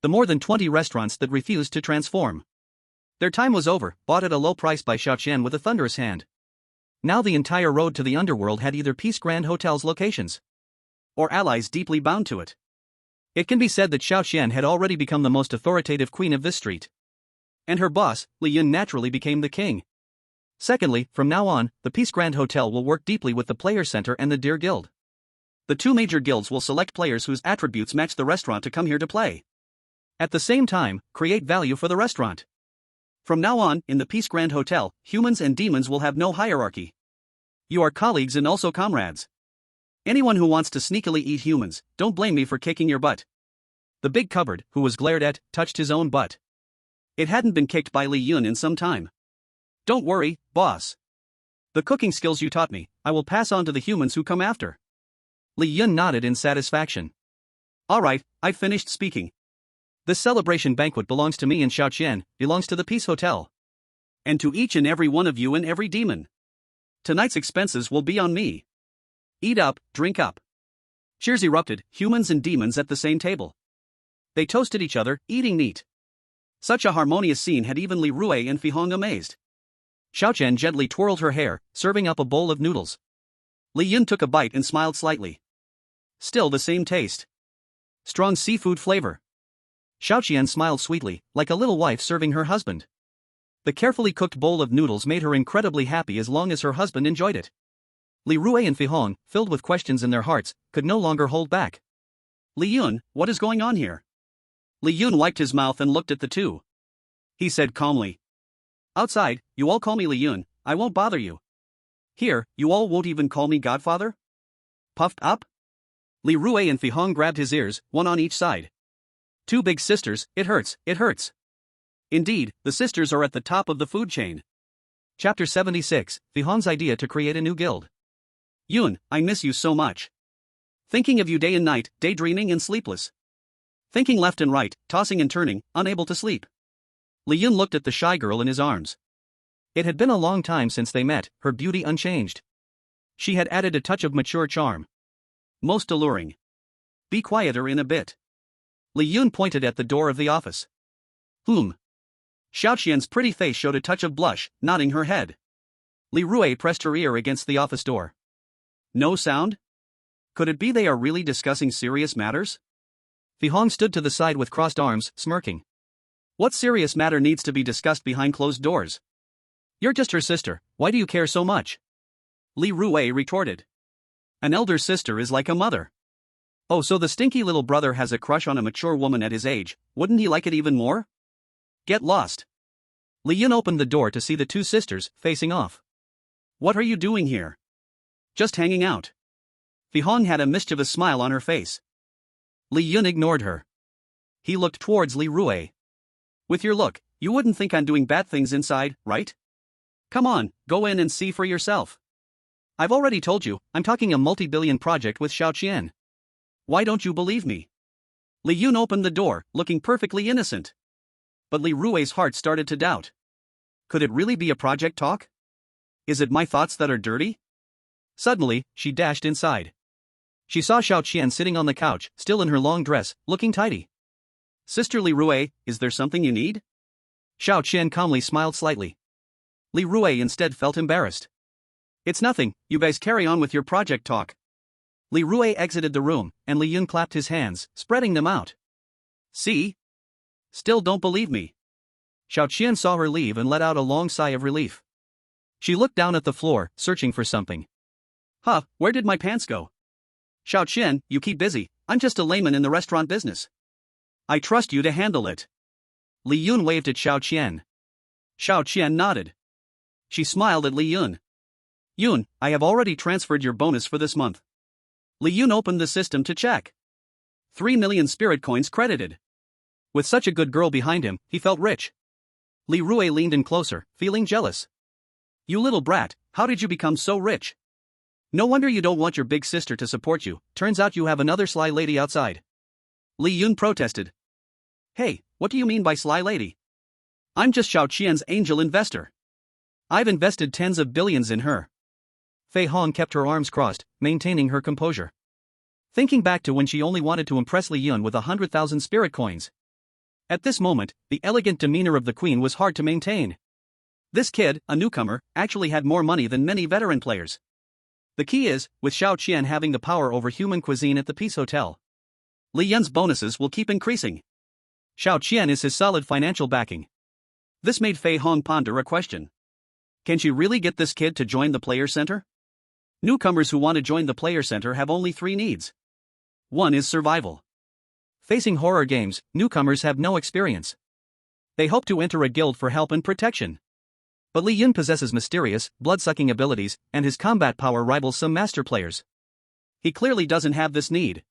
The more than 20 restaurants that refused to transform. Their time was over, bought at a low price by Xiao Qian with a thunderous hand. Now the entire road to the underworld had either Peace Grand Hotel's locations or allies deeply bound to it. It can be said that Xiao Qian had already become the most authoritative queen of this street. And her boss, Li Yun, naturally became the king. Secondly, from now on, the Peace Grand Hotel will work deeply with the Player Center and the Deer Guild. The two major guilds will select players whose attributes match the restaurant to come here to play. At the same time, create value for the restaurant. From now on, in the Peace Grand Hotel, humans and demons will have no hierarchy. You are colleagues and also comrades. Anyone who wants to sneakily eat humans, don't blame me for kicking your butt. The big cupboard, who was glared at, touched his own butt. It hadn't been kicked by Li Yun in some time. Don't worry, boss. The cooking skills you taught me, I will pass on to the humans who come after. Li Yun nodded in satisfaction. Alright, I've finished speaking. This celebration banquet belongs to me and Xiao Qian, belongs to the Peace Hotel. And to each and every one of you and every demon. Tonight's expenses will be on me. Eat up, drink up. Cheers erupted, humans and demons at the same table. They toasted each other, eating neat. Such a harmonious scene had even Li Rui and Fihong amazed. Xiaoqian gently twirled her hair, serving up a bowl of noodles. Li Yun took a bite and smiled slightly. Still the same taste. Strong seafood flavor. Xiaoqian smiled sweetly, like a little wife serving her husband. The carefully cooked bowl of noodles made her incredibly happy as long as her husband enjoyed it. Li Rui and Fihong, filled with questions in their hearts, could no longer hold back. Li Yun, what is going on here? Li Yun wiped his mouth and looked at the two. He said calmly. Outside, you all call me Li Yun, I won't bother you. Here, you all won't even call me Godfather? Puffed up? Li Rui and Fihong grabbed his ears, one on each side. Two big sisters, it hurts, it hurts. Indeed, the sisters are at the top of the food chain. Chapter 76, Fihong's idea to create a new guild. Yun, I miss you so much. Thinking of you day and night, daydreaming and sleepless. Thinking left and right, tossing and turning, unable to sleep. Li Yun looked at the shy girl in his arms. It had been a long time since they met, her beauty unchanged. She had added a touch of mature charm. Most alluring. Be quieter in a bit. Li Yun pointed at the door of the office. Xiaoqian's pretty face showed a touch of blush, nodding her head. Li Rui pressed her ear against the office door. No sound? Could it be they are really discussing serious matters? Fihong stood to the side with crossed arms, smirking. What serious matter needs to be discussed behind closed doors? You're just her sister, why do you care so much? Li Rui retorted. An elder sister is like a mother. Oh, so the stinky little brother has a crush on a mature woman at his age, wouldn't he like it even more? Get lost. Li Yun opened the door to see the two sisters, facing off. What are you doing here? Just hanging out. Fihong had a mischievous smile on her face. Li Yun ignored her. He looked towards Li Rui. With your look, you wouldn't think I'm doing bad things inside, right? Come on, go in and see for yourself. I've already told you, I'm talking a multi-billion project with Xiaoqian. Why don't you believe me? Li Yun opened the door, looking perfectly innocent. But Li Rui's heart started to doubt. Could it really be a project talk? Is it my thoughts that are dirty? Suddenly, she dashed inside. She saw Xiaoqian sitting on the couch, still in her long dress, looking tidy. Sister Li Rui, is there something you need? Xiaoqian calmly smiled slightly. Li Rui instead felt embarrassed. It's nothing, you guys carry on with your project talk. Li Rui exited the room, and Li Yun clapped his hands, spreading them out. See? Still don't believe me. Xiaoqian saw her leave and let out a long sigh of relief. She looked down at the floor, searching for something. Huh, where did my pants go? Xiaoqian, you keep busy, I'm just a layman in the restaurant business. I trust you to handle it. Li Yun waved at Xiaoqian. Xiaoqian nodded. She smiled at Li Yun. Yun, I have already transferred your bonus for this month. Li Yun opened the system to check. 3 million spirit coins credited. With such a good girl behind him, he felt rich. Li Rui leaned in closer, feeling jealous. You little brat, how did you become so rich? No wonder you don't want your big sister to support you, turns out you have another sly lady outside. Li Yun protested. Hey, what do you mean by sly lady? I'm just Xiaoqian's angel investor. I've invested tens of billions in her. Fei Hong kept her arms crossed, maintaining her composure. Thinking back to when she only wanted to impress Li Yun with 100,000 spirit coins. At this moment, the elegant demeanor of the queen was hard to maintain. This kid, a newcomer, actually had more money than many veteran players. The key is, with Xiaoqian having the power over human cuisine at the Peace Hotel, Li Yun's bonuses will keep increasing. Xiaoqian is his solid financial backing. This made Fei Hong ponder a question. Can she really get this kid to join the player center? Newcomers who want to join the player center have only 3 needs. 1 is survival. Facing horror games, newcomers have no experience. They hope to enter a guild for help and protection. But Li Yun possesses mysterious, blood-sucking abilities, and his combat power rivals some master players. He clearly doesn't have this need.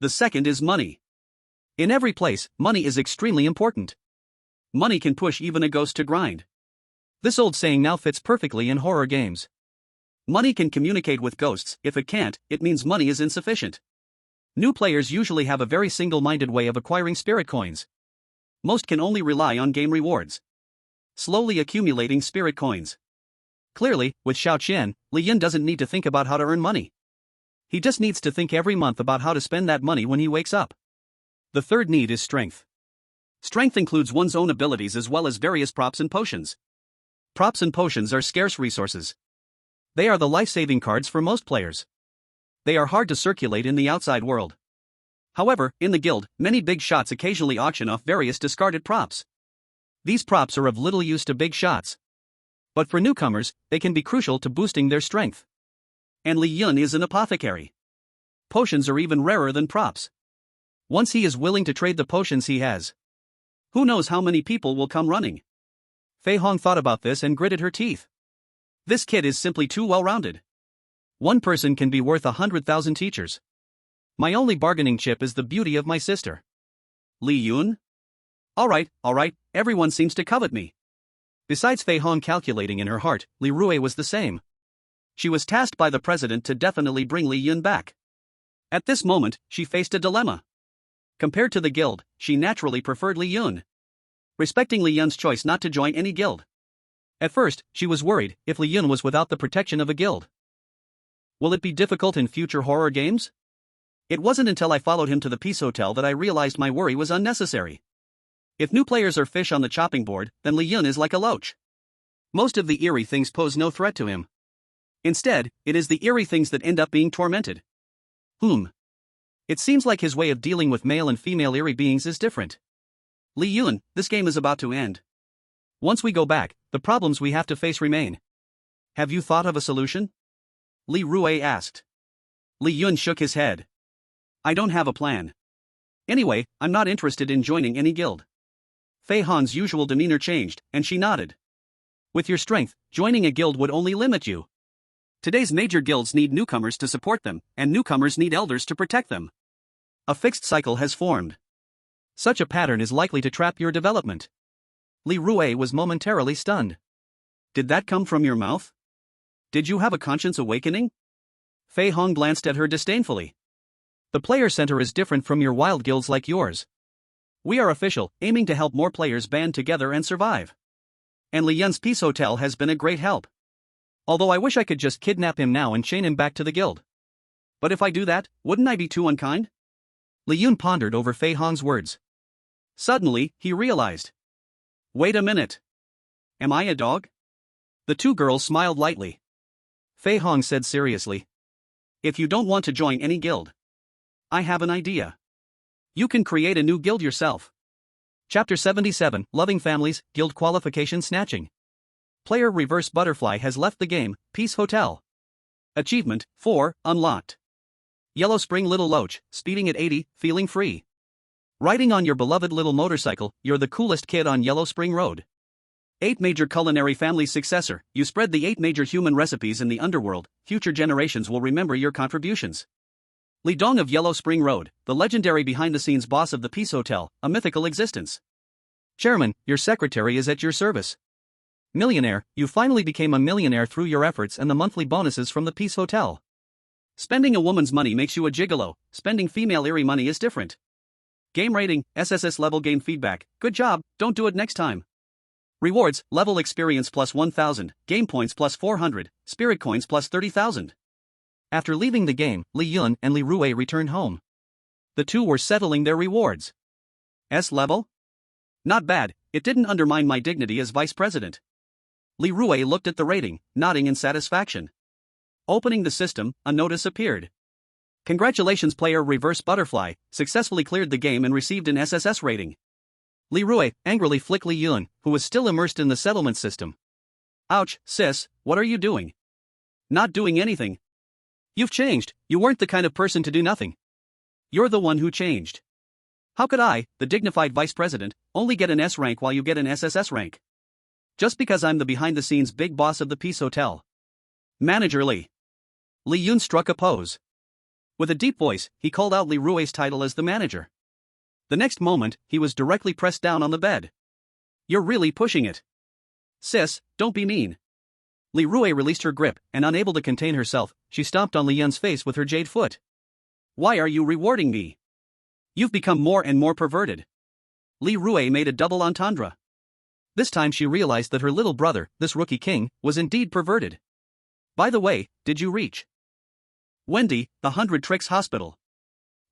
The second is money. In every place, money is extremely important. Money can push even a ghost to grind. This old saying now fits perfectly in horror games. Money can communicate with ghosts, if it can't, it means money is insufficient. New players usually have a very single-minded way of acquiring spirit coins. Most can only rely on game rewards. Slowly accumulating spirit coins. Clearly, with Xiaoqian, Li Yun doesn't need to think about how to earn money. He just needs to think every month about how to spend that money when he wakes up. The third need is strength. Strength includes one's own abilities as well as various props and potions. Props and potions are scarce resources. They are the life-saving cards for most players. They are hard to circulate in the outside world. However, in the guild, many big shots occasionally auction off various discarded props. These props are of little use to big shots. But for newcomers, they can be crucial to boosting their strength. And Li Yun is an apothecary. Potions are even rarer than props. Once he is willing to trade the potions he has, who knows how many people will come running. Fei Hong thought about this and gritted her teeth. This kid is simply too well-rounded. One person can be worth 100,000 teachers. My only bargaining chip is the beauty of my sister. Li Yun? Alright, everyone seems to covet me. Besides Fei Hong calculating in her heart, Li Rui was the same. She was tasked by the president to definitely bring Li Yun back. At this moment, she faced a dilemma. Compared to the guild, she naturally preferred Li Yun, respecting Li Yun's choice not to join any guild. At first, she was worried if Li Yun was without the protection of a guild. Will it be difficult in future horror games? It wasn't until I followed him to the Peace Hotel that I realized my worry was unnecessary. If new players are fish on the chopping board, then Li Yun is like a loach. Most of the eerie things pose no threat to him. Instead, it is the eerie things that end up being tormented. It seems like his way of dealing with male and female eerie beings is different. Li Yun, this game is about to end. Once we go back, the problems we have to face remain. Have you thought of a solution? Li Rui asked. Li Yun shook his head. I don't have a plan. Anyway, I'm not interested in joining any guild. Fei Hong's usual demeanor changed, and she nodded. With your strength, joining a guild would only limit you. Today's major guilds need newcomers to support them, and newcomers need elders to protect them. A fixed cycle has formed. Such a pattern is likely to trap your development. Li Rui was momentarily stunned. Did that come from your mouth? Did you have a conscience awakening? Fei Hong glanced at her disdainfully. The player center is different from your wild guilds like yours. We are official, aiming to help more players band together and survive. And Li Yun's Peace Hotel has been a great help. Although I wish I could just kidnap him now and chain him back to the guild. But if I do that, wouldn't I be too unkind? Li Yun pondered over Fei Hong's words. Suddenly, he realized. Wait a minute. Am I a dog? The two girls smiled lightly. Fei Hong said seriously. If you don't want to join any guild, I have an idea. You can create a new guild yourself. Chapter 77, Loving Families, Guild Qualification Snatching. Player Reverse Butterfly has left the game, Peace Hotel. Achievement, 4, unlocked. Yellow Spring Little Loach, speeding at 80, feeling free. Riding on your beloved little motorcycle, you're the coolest kid on Yellow Spring Road. 8 major culinary families successor, you spread the 8 major human recipes in the underworld, future generations will remember your contributions. Li Dong of Yellow Spring Road, the legendary behind-the-scenes boss of the Peace Hotel, a mythical existence. Chairman, your secretary is at your service. Millionaire, you finally became a millionaire through your efforts and the monthly bonuses from the Peace Hotel. Spending a woman's money makes you a gigolo, spending female eerie money is different. Game rating, SSS level game feedback, good job, don't do it next time. Rewards, level experience plus 1000, game points plus 400, spirit coins plus 30,000. After leaving the game, Li Yun and Li Rui returned home. The two were settling their rewards. S level? Not bad, it didn't undermine my dignity as vice president. Li Rui looked at the rating, nodding in satisfaction. Opening the system, a notice appeared. Congratulations, player Reverse Butterfly, successfully cleared the game and received an SSS rating. Li Rui angrily flicked Li Yun, who was still immersed in the settlement system. Ouch, sis, what are you doing? Not doing anything. You've changed, you weren't the kind of person to do nothing. You're the one who changed. How could I, the dignified vice president, only get an S rank while you get an SSS rank? Just because I'm the behind-the-scenes big boss of the Peace Hotel. Manager Li. Li Yun struck a pose. With a deep voice, he called out Li Rui's title as the manager. The next moment, he was directly pressed down on the bed. You're really pushing it. Sis, don't be mean. Li Rui released her grip, and unable to contain herself, she stomped on Li Yun's face with her jade foot. Why are you rewarding me? You've become more and more perverted. Li Rui made a double entendre. This time she realized that her little brother, this rookie king, was indeed perverted. By the way, did you reach Wendy, the 100 Tricks Hospital?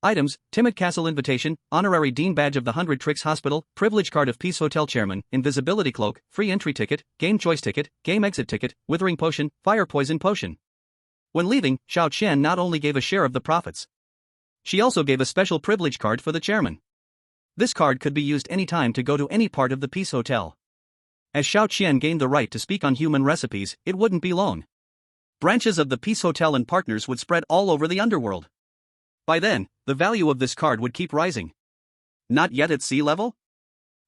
Items: Timid Castle Invitation, Honorary Dean Badge of the 100 Tricks Hospital, Privilege Card of Peace Hotel Chairman, Invisibility Cloak, Free Entry Ticket, Game Choice Ticket, Game Exit Ticket, Withering Potion, Fire Poison Potion. When leaving, Xiao Qian not only gave a share of the profits, she also gave a special privilege card for the chairman. This card could be used anytime to go to any part of the Peace Hotel. As Xiao Qian gained the right to speak on human recipes, it wouldn't be long. Branches of the Peace Hotel and partners would spread all over the underworld. By then, the value of this card would keep rising. Not yet at sea level?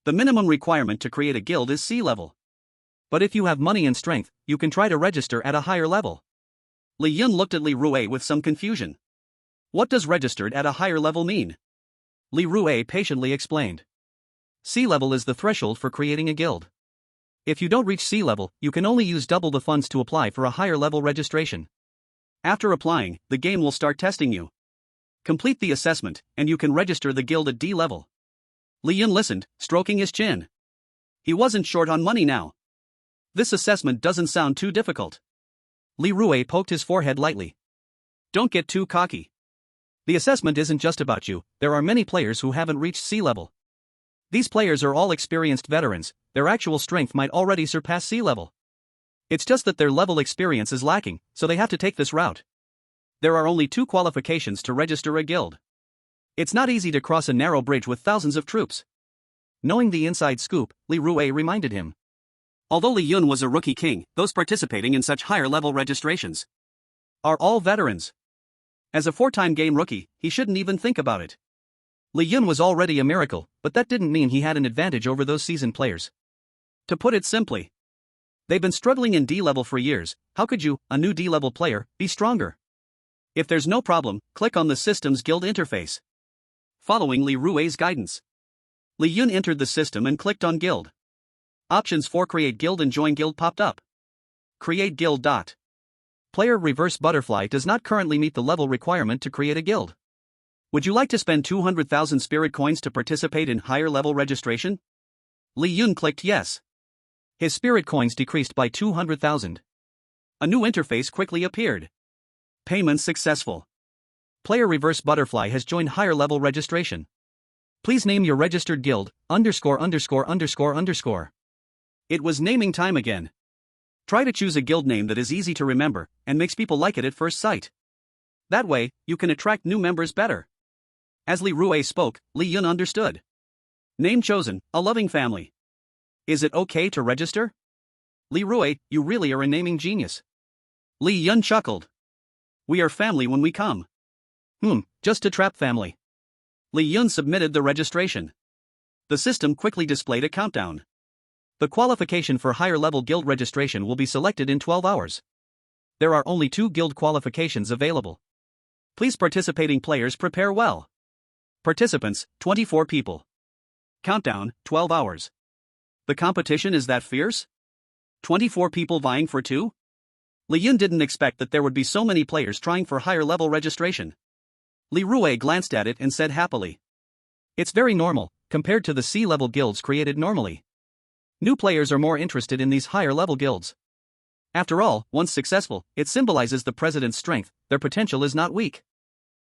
The minimum requirement to create a guild is sea level. But if you have money and strength, you can try to register at a higher level. Li Yun looked at Li Rue with some confusion. What does registered at a higher level mean? Li Rue patiently explained. Sea level is the threshold for creating a guild. If you don't reach sea level, you can only use double the funds to apply for a higher level registration. After applying, the game will start testing you. Complete the assessment, and you can register the guild at D level. Li Yun listened, stroking his chin. He wasn't short on money now. This assessment doesn't sound too difficult. Li Rue poked his forehead lightly. Don't get too cocky. The assessment isn't just about you, there are many players who haven't reached sea level. These players are all experienced veterans, their actual strength might already surpass sea level. It's just that their level experience is lacking, so they have to take this route. There are only 2 qualifications to register a guild. It's not easy to cross a narrow bridge with thousands of troops. Knowing the inside scoop, Li Rue reminded him. Although Li Yun was a rookie king, those participating in such higher-level registrations are all veterans. As a 4-time game rookie, he shouldn't even think about it. Li Yun was already a miracle, but that didn't mean he had an advantage over those seasoned players. To put it simply, they've been struggling in D-level for years. How could you, a new D-level player, be stronger? If there's no problem, click on the System's Guild interface. Following Li Rue's guidance, Li Yun entered the system and clicked on Guild. Options for Create Guild and Join Guild popped up. Create Guild. Player Reverse Butterfly does not currently meet the level requirement to create a guild. Would you like to spend 200,000 spirit coins to participate in higher level registration? Li Yun clicked yes. His spirit coins decreased by 200,000. A new interface quickly appeared. Payment successful. Player Reverse Butterfly has joined higher level registration. Please name your registered guild, _______. It was naming time again. Try to choose a guild name that is easy to remember and makes people like it at first sight. That way, you can attract new members better. As Li Rue spoke, Li Yun understood. Name chosen, a loving family. Is it okay to register? Li Rue, you really are a naming genius. Li Yun chuckled. We are family when we come. Just to trap family. Li Yun submitted the registration. The system quickly displayed a countdown. The qualification for higher level guild registration will be selected in 12 hours. There are only 2 guild qualifications available. Please participating players prepare well. Participants, 24 people. Countdown, 12 hours. The competition is that fierce? 24 people vying for 2? Li Yun didn't expect that there would be so many players trying for higher level registration. Li Rue glanced at it and said happily. It's very normal, compared to the sea-level guilds created normally. New players are more interested in these higher-level guilds. After all, once successful, it symbolizes the president's strength, their potential is not weak.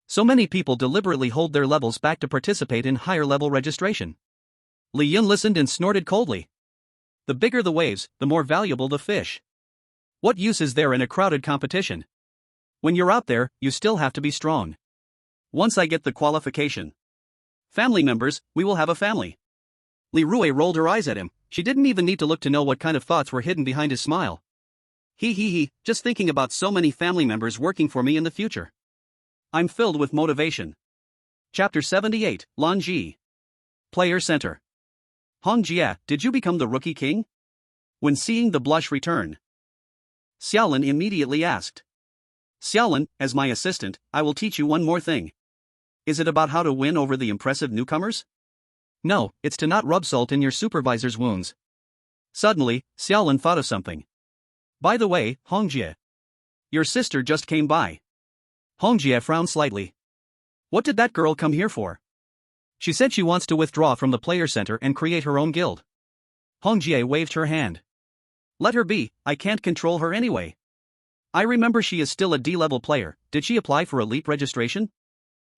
So many people deliberately hold their levels back to participate in higher-level registration. Li Yun listened and snorted coldly. The bigger the waves, the more valuable the fish. What use is there in a crowded competition? When you're out there, you still have to be strong. Once I get the qualification. Family members, we will have a family. Li Rue rolled her eyes at him. She didn't even need to look to know what kind of thoughts were hidden behind his smile. Just thinking about so many family members working for me in the future. I'm filled with motivation. Chapter 78, Lan Ji. Player Center. Hong Jia, did you become the rookie king? When seeing the blush return, Xiaolin immediately asked. Xiaolin, as my assistant, I will teach you one more thing. Is it about how to win over the impressive newcomers? No, it's to not rub salt in your supervisor's wounds. Suddenly, Xiaolin thought of something. By the way, Hongjie. Your sister just came by. Hongjie frowned slightly. What did that girl come here for? She said she wants to withdraw from the player center and create her own guild. Hongjie waved her hand. Let her be, I can't control her anyway. I remember she is still a D-level player. Did she apply for elite registration?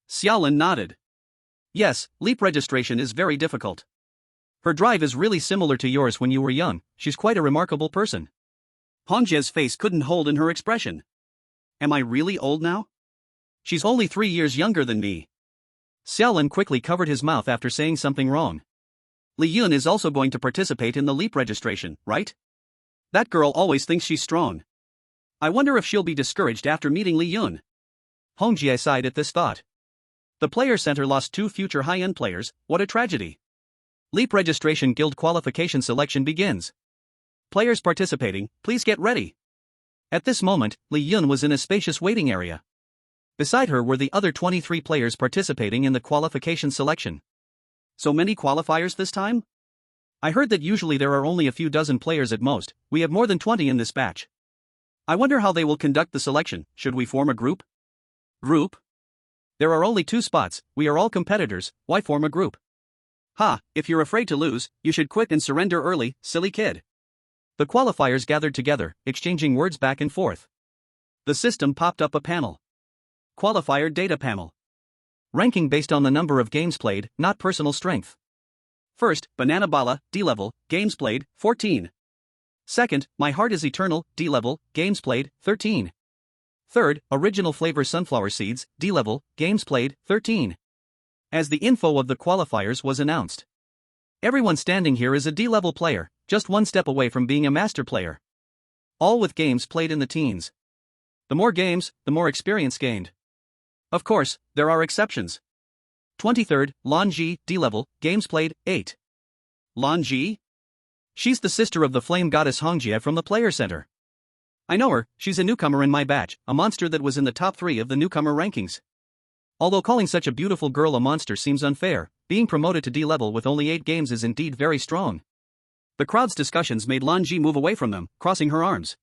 Xiaolin nodded. Yes, leap registration is very difficult. Her drive is really similar to yours when you were young. She's quite a remarkable person. Hongjie's face couldn't hold in her expression. Am I really old now? She's only 3 years younger than me. Xiaolin quickly covered his mouth after saying something wrong. Li Yun is also going to participate in the leap registration, right? That girl always thinks she's strong. I wonder if she'll be discouraged after meeting Li Yun. Hongjie sighed at this thought. The player center lost 2 future high-end players. What a tragedy. Leap registration guild qualification selection begins. Players participating, please get ready. At this moment, Li Yun was in a spacious waiting area. Beside her were the other 23 players participating in the qualification selection. So many qualifiers this time? I heard that usually there are only a few dozen players at most. We have more than 20 in this batch. I wonder how they will conduct the selection. Should we form a group? Group? There are only 2 spots, we are all competitors, why form a group? Ha, if you're afraid to lose, you should quit and surrender early, silly kid. The qualifiers gathered together, exchanging words back and forth. The system popped up a panel. Qualifier data panel. Ranking based on the number of games played, not personal strength. First, Banana Bala, D-level, games played, 14. Second, My Heart is Eternal, D-level, games played, 13. Third, Original Flavor Sunflower Seeds, D-level, games played, 13. As the info of the qualifiers was announced. Everyone standing here is a D-level player, just one step away from being a master player. All with games played in the teens. The more games, the more experience gained. Of course, there are exceptions. 23rd, Lan Ji, D-level, games played, 8. Lan Ji? She's the sister of the flame goddess Hongjie from the player center. I know her, she's a newcomer in my batch, a monster that was in the top 3 of the newcomer rankings. Although calling such a beautiful girl a monster seems unfair, being promoted to D-level with only 8 games is indeed very strong. The crowd's discussions made Lan Ji move away from them, crossing her arms.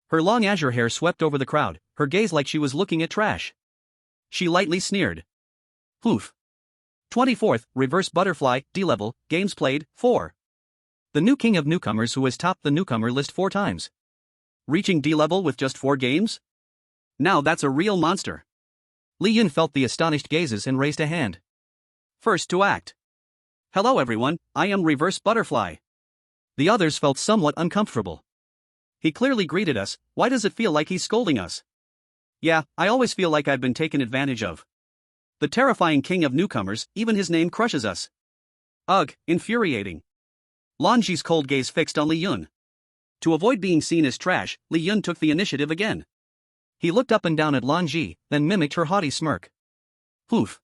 Her long azure hair swept over the crowd, her gaze like she was looking at trash. She lightly sneered. Poof. 24th, Reverse Butterfly, D-level, games played, 4. The new king of newcomers who has topped the newcomer list 4 times. Reaching D-level with just 4 games? Now that's a real monster. Li Yun felt the astonished gazes and raised a hand. First to act. Hello everyone, I am Reverse Butterfly. The others felt somewhat uncomfortable. He clearly greeted us, why does it feel like he's scolding us? Yeah, I always feel like I've been taken advantage of. The terrifying king of newcomers, even his name crushes us. Ugh, infuriating. Lan Ji's cold gaze fixed on Li Yun. To avoid being seen as trash, Li Yun took the initiative again. He looked up and down at Lan Ji, then mimicked her haughty smirk. Poof.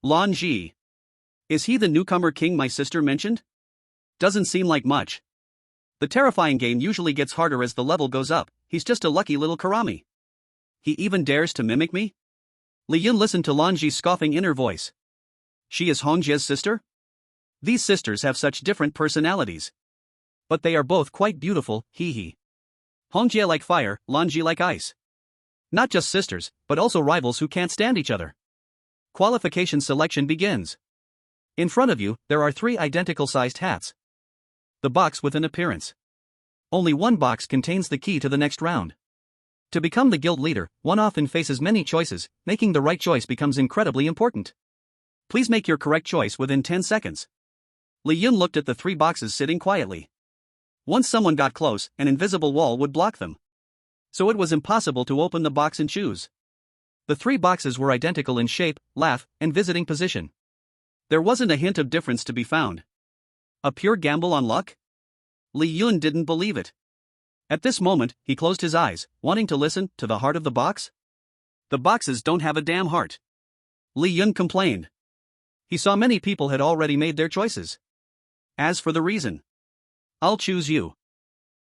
Lan Ji. Is he the newcomer king my sister mentioned? Doesn't seem like much. The terrifying game usually gets harder as the level goes up, he's just a lucky little Karami. He even dares to mimic me? Li Yun listened to Lan Ji's scoffing inner voice. She is Hongjie's sister? These sisters have such different personalities. But they are both quite beautiful, hee hee. Hongjie like fire, Lan Ji like ice. Not just sisters, but also rivals who can't stand each other. Qualification selection begins. In front of you, there are 3 identical-sized hats. The box with an appearance. Only one box contains the key to the next round. To become the guild leader, one often faces many choices, making the right choice becomes incredibly important. Please make your correct choice within 10 seconds. Li Yun looked at the 3 boxes sitting quietly. Once someone got close, an invisible wall would block them. So it was impossible to open the box and choose. The 3 boxes were identical in shape, laugh, and visiting position. There wasn't a hint of difference to be found. A pure gamble on luck? Li Yun didn't believe it. At this moment, he closed his eyes, wanting to listen to the heart of the box. The boxes don't have a damn heart. Li Yun complained. He saw many people had already made their choices. As for the reason, I'll choose you.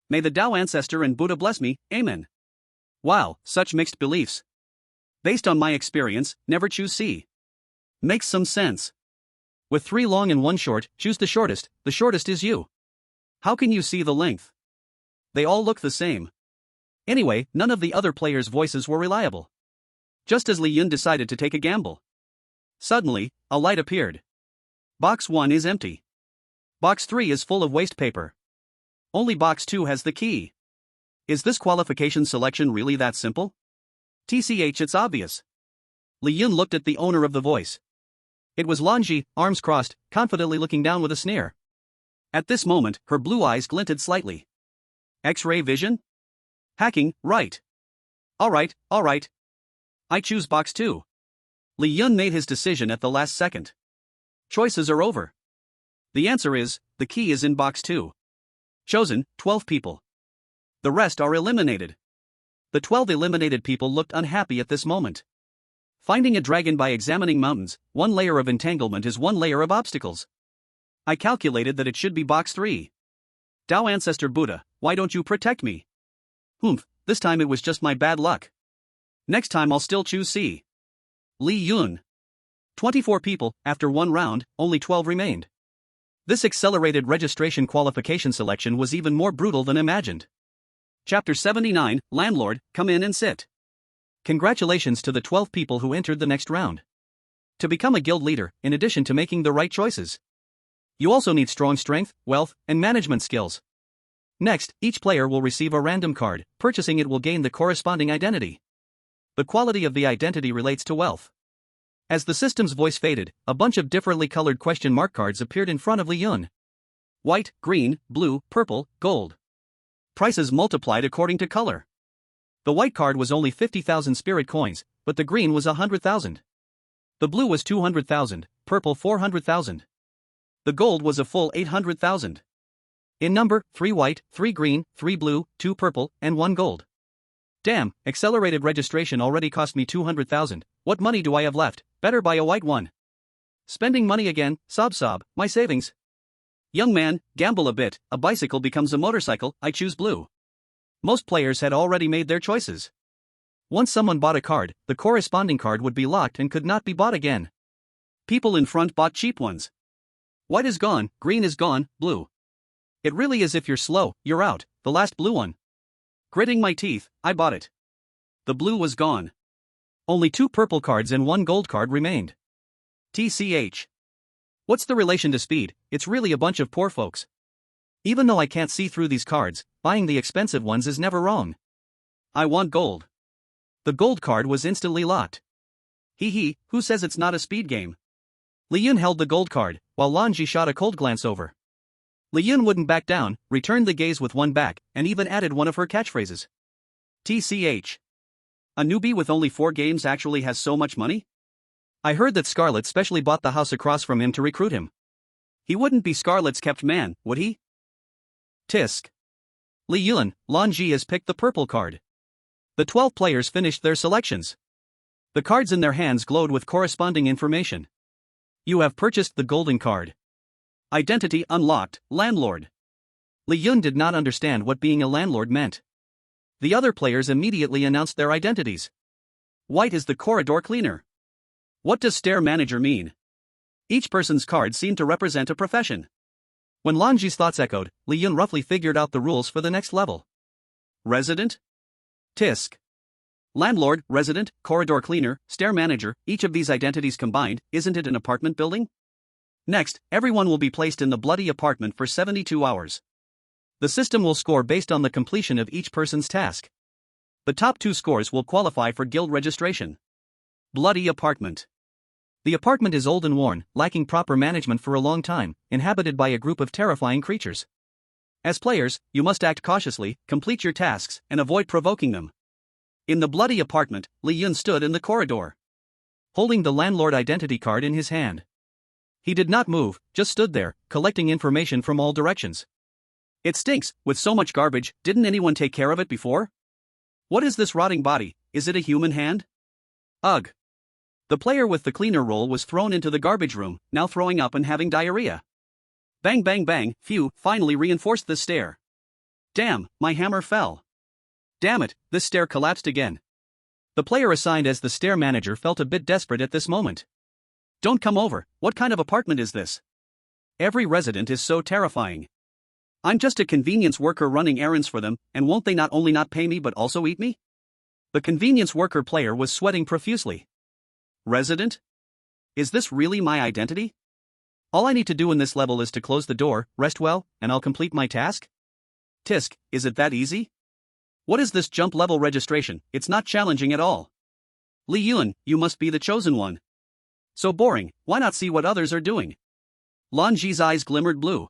May the Tao Ancestor and Buddha bless me, amen. Wow, such mixed beliefs. Based on my experience, never choose C. Makes some sense. With 3 long and 1 short, choose the shortest is you. How can you see the length? They all look the same. Anyway, none of the other players' voices were reliable. Just as Li Yun decided to take a gamble. Suddenly, a light appeared. Box 1 is empty. Box 3 is full of waste paper. Only box 2 has the key. Is this qualification selection really that simple? TCH, it's obvious. Li Yun looked at the owner of the voice. It was Lanji, arms crossed, confidently looking down with a sneer. At this moment, her blue eyes glinted slightly. X-ray vision? Hacking, right. Alright. I choose box 2. Li Yun made his decision at the last second. Choices are over. The answer is, the key is in box 2. Chosen, 12 people. The rest are eliminated. The 12 eliminated people looked unhappy at this moment. Finding a dragon by examining mountains, one layer of entanglement is one layer of obstacles. I calculated that it should be box 3. Tao Ancestor Buddha, why don't you protect me? Humph, this time it was just my bad luck. Next time I'll still choose C. Li Yun. 24 people, after one round, only 12 remained. This accelerated registration qualification selection was even more brutal than imagined. Chapter 79, Landlord, come in and sit. Congratulations to the 12 people who entered the next round. To become a guild leader, in addition to making the right choices, you also need strong strength, wealth, and management skills. Next, each player will receive a random card. Purchasing it will gain the corresponding identity. The quality of the identity relates to wealth. As the system's voice faded, a bunch of differently colored question mark cards appeared in front of Li Yun. White, green, blue, purple, gold. Prices multiplied according to color. The white card was only 50,000 spirit coins, but the green was 100,000. The blue was 200,000, purple 400,000. The gold was a full 800,000. In number, 3 white, 3 green, 3 blue, 2 purple, and 1 gold. Damn, accelerated registration already cost me 200,000, what money do I have left? Better buy a white one. Spending money again, sob, my savings. Young man, gamble a bit, a bicycle becomes a motorcycle, I choose blue. Most players had already made their choices. Once someone bought a card, the corresponding card would be locked and could not be bought again. People in front bought cheap ones. White is gone, green is gone, blue. It really is if you're slow, you're out, the last blue one. Gritting my teeth, I bought it. The blue was gone. Only 2 purple cards and 1 gold card remained. TCH. What's the relation to speed? It's really a bunch of poor folks. Even though I can't see through these cards, buying the expensive ones is never wrong. I want gold. The gold card was instantly locked. Hee, who says it's not a speed game? Li Yun held the gold card, while Lanji shot a cold glance over. Li Yun wouldn't back down, returned the gaze with one back, and even added one of her catchphrases. TCH. A newbie with only 4 games actually has so much money? I heard that Scarlet specially bought the house across from him to recruit him. He wouldn't be Scarlet's kept man, would he? Tisk. Li Yun, Lanji has picked the purple card. The 12 players finished their selections. The cards in their hands glowed with corresponding information. You have purchased the golden card. Identity unlocked, landlord. Li Yun did not understand what being a landlord meant. The other players immediately announced their identities. White is the corridor cleaner. What does stair manager mean? Each person's card seemed to represent a profession. When Lanji's thoughts echoed, Li Yun roughly figured out the rules for the next level. Resident? Tisk. Landlord, resident, corridor cleaner, stair manager, each of these identities combined, isn't it an apartment building? Next, everyone will be placed in the bloody apartment for 72 hours. The system will score based on the completion of each person's task. The top 2 scores will qualify for guild registration. Bloody apartment. The apartment is old and worn, lacking proper management for a long time, inhabited by a group of terrifying creatures. As players, you must act cautiously, complete your tasks, and avoid provoking them. In the bloody apartment, Li Yun stood in the corridor, holding the landlord identity card in his hand. He did not move, just stood there, collecting information from all directions. It stinks, with so much garbage, didn't anyone take care of it before? What is this rotting body, is it a human hand? Ugh. The player with the cleaner role was thrown into the garbage room, now throwing up and having diarrhea. Bang bang bang, phew, finally reinforced this stair. Damn, my hammer fell. Damn it, this stair collapsed again. The player assigned as the stair manager felt a bit desperate at this moment. Don't come over, what kind of apartment is this? Every resident is so terrifying. I'm just a convenience worker running errands for them, and won't they not only not pay me but also eat me? The convenience worker player was sweating profusely. Resident? Is this really my identity? All I need to do in this level is to close the door, rest well, and I'll complete my task? Tisk, is it that easy? What is this jump level registration? It's not challenging at all. Li Yun, you must be the chosen one. So boring, why not see what others are doing? Lan Ji's eyes glimmered blue.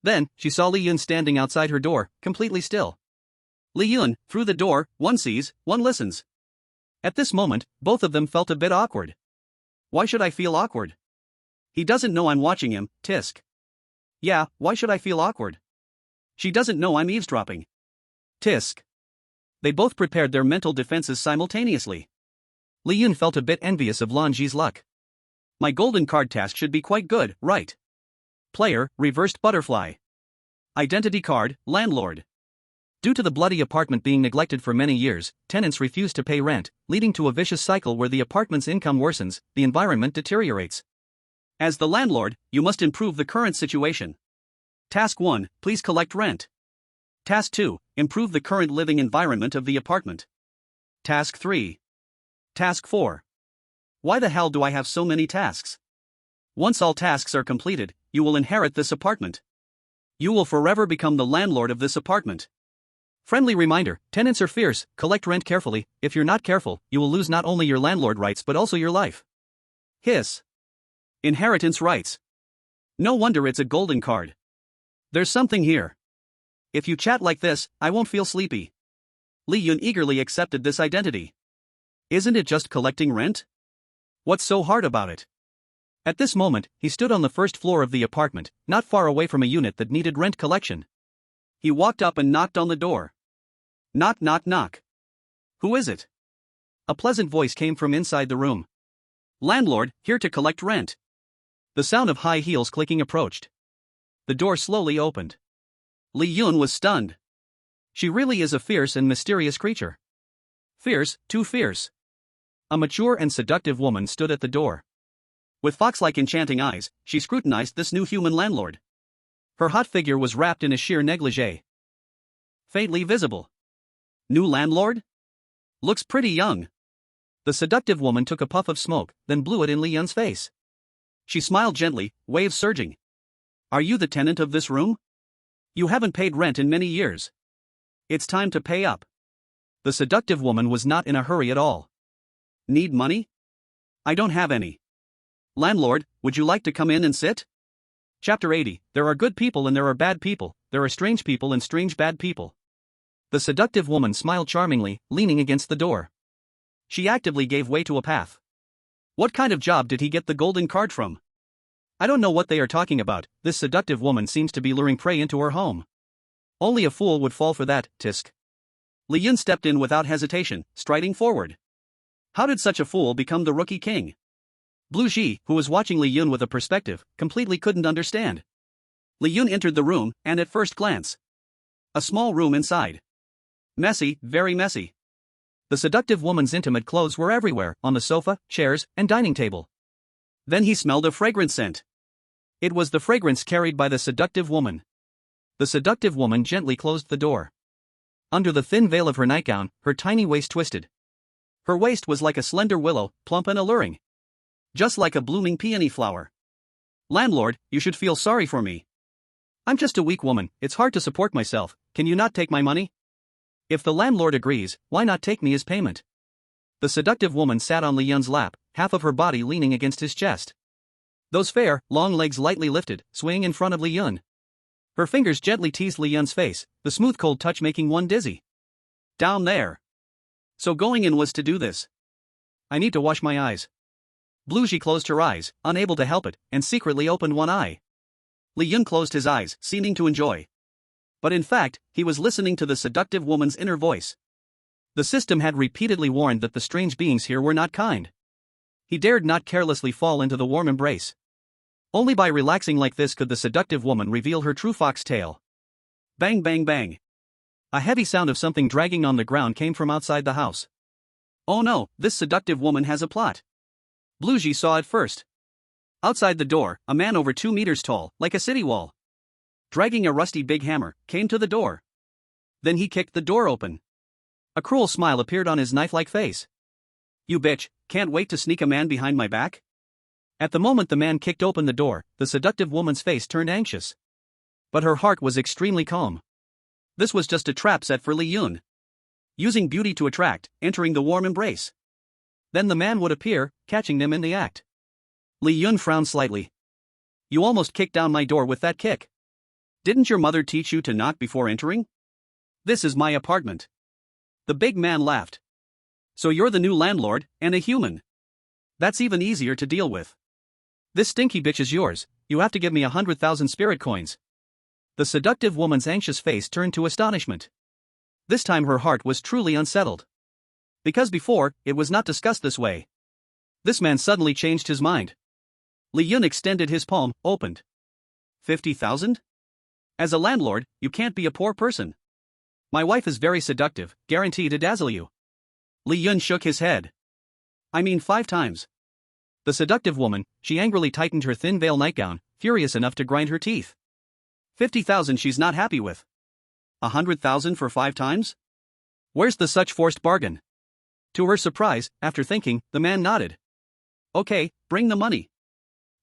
Then, she saw Li Yun standing outside her door, completely still. Li Yun, through the door, one sees, one listens. At this moment, both of them felt a bit awkward. Why should I feel awkward? He doesn't know I'm watching him, tisk. Yeah, why should I feel awkward? She doesn't know I'm eavesdropping. Tisk. They both prepared their mental defenses simultaneously. Li Yun felt a bit envious of Lan Ji's luck. My golden card task should be quite good, right? Player, reversed butterfly. Identity card, landlord. Due to the bloody apartment being neglected for many years, tenants refuse to pay rent, leading to a vicious cycle where the apartment's income worsens, the environment deteriorates. As the landlord, you must improve the current situation. Task 1, please collect rent. Task 2, improve the current living environment of the apartment. Task 3. Task 4. Why the hell do I have so many tasks? Once all tasks are completed, you will inherit this apartment. You will forever become the landlord of this apartment. Friendly reminder, tenants are fierce, collect rent carefully, if you're not careful, you will lose not only your landlord rights but also your life. Hiss. Inheritance rights. No wonder it's a golden card. There's something here. If you chat like this, I won't feel sleepy. Li Yun eagerly accepted this identity. Isn't it just collecting rent? What's so hard about it? At this moment, he stood on the first floor of the apartment, not far away from a unit that needed rent collection. He walked up and knocked on the door. Knock, knock, knock. Who is it? A pleasant voice came from inside the room. Landlord, here to collect rent. The sound of high heels clicking approached. The door slowly opened. Li Yun was stunned. She really is a fierce and mysterious creature. Fierce, too fierce. A mature and seductive woman stood at the door. With fox-like enchanting eyes, she scrutinized this new human landlord. Her hot figure was wrapped in a sheer negligee. Faintly visible. New landlord? Looks pretty young. The seductive woman took a puff of smoke, then blew it in Li Yun's face. She smiled gently, waves surging. Are you the tenant of this room? You haven't paid rent in many years. It's time to pay up. The seductive woman was not in a hurry at all. Need money? I don't have any. Landlord, would you like to come in and sit? Chapter 80, There are good people and there are bad people, there are strange people and strange bad people. The seductive woman smiled charmingly, leaning against the door. She actively gave way to a path. What kind of job did he get the golden card from? I don't know what they are talking about, this seductive woman seems to be luring prey into her home. Only a fool would fall for that, tisk. Li Yun stepped in without hesitation, striding forward. How did such a fool become the rookie king? Blue Ji, who was watching Li Yun with a perspective, completely couldn't understand. Li Yun entered the room, and at first glance. A small room inside. Messy, very messy. The seductive woman's intimate clothes were everywhere, on the sofa, chairs, and dining table. Then he smelled a fragrant scent. It was the fragrance carried by the seductive woman. The seductive woman gently closed the door. Under the thin veil of her nightgown, her tiny waist twisted. Her waist was like a slender willow, plump and alluring. Just like a blooming peony flower. Landlord, you should feel sorry for me. I'm just a weak woman, it's hard to support myself, can you not take my money? If the landlord agrees, why not take me as payment? The seductive woman sat on Li Yun's lap, half of her body leaning against his chest. Those fair, long legs lightly lifted, swaying in front of Li Yun. Her fingers gently teased Li Yun's face, the smooth cold touch making one dizzy. Down there. So going in was to do this. I need to wash my eyes. Blue Ji closed her eyes, unable to help it, and secretly opened one eye. Li Yun closed his eyes, seeming to enjoy. But in fact, he was listening to the seductive woman's inner voice. The system had repeatedly warned that the strange beings here were not kind. He dared not carelessly fall into the warm embrace. Only by relaxing like this could the seductive woman reveal her true fox tail. Bang bang bang. A heavy sound of something dragging on the ground came from outside the house. Oh no, this seductive woman has a plot. Blue Ji saw it first. Outside the door, a man over 2 meters tall, like a city wall, dragging a rusty big hammer, came to the door. Then he kicked the door open. A cruel smile appeared on his knife-like face. You bitch, can't wait to sneak a man behind my back? At the moment the man kicked open the door, the seductive woman's face turned anxious. But her heart was extremely calm. This was just a trap set for Li Yun. Using beauty to attract, entering the warm embrace. Then the man would appear, catching them in the act. Li Yun frowned slightly. You almost kicked down my door with that kick. Didn't your mother teach you to knock before entering? This is my apartment. The big man laughed. So you're the new landlord, and a human. That's even easier to deal with. This stinky bitch is yours, you have to give me 100,000 spirit coins. The seductive woman's anxious face turned to astonishment. This time her heart was truly unsettled. Because before, it was not discussed this way. This man suddenly changed his mind. Li Yun extended his palm, opened. 50,000? As a landlord, you can't be a poor person. My wife is very seductive, guaranteed to dazzle you. Li Yun shook his head. I mean 5 times. The seductive woman, she angrily tightened her thin veil nightgown, furious enough to grind her teeth. 50,000 she's not happy with. 100,000 for 5 times? Where's the such forced bargain? To her surprise, after thinking, the man nodded. Okay, bring the money.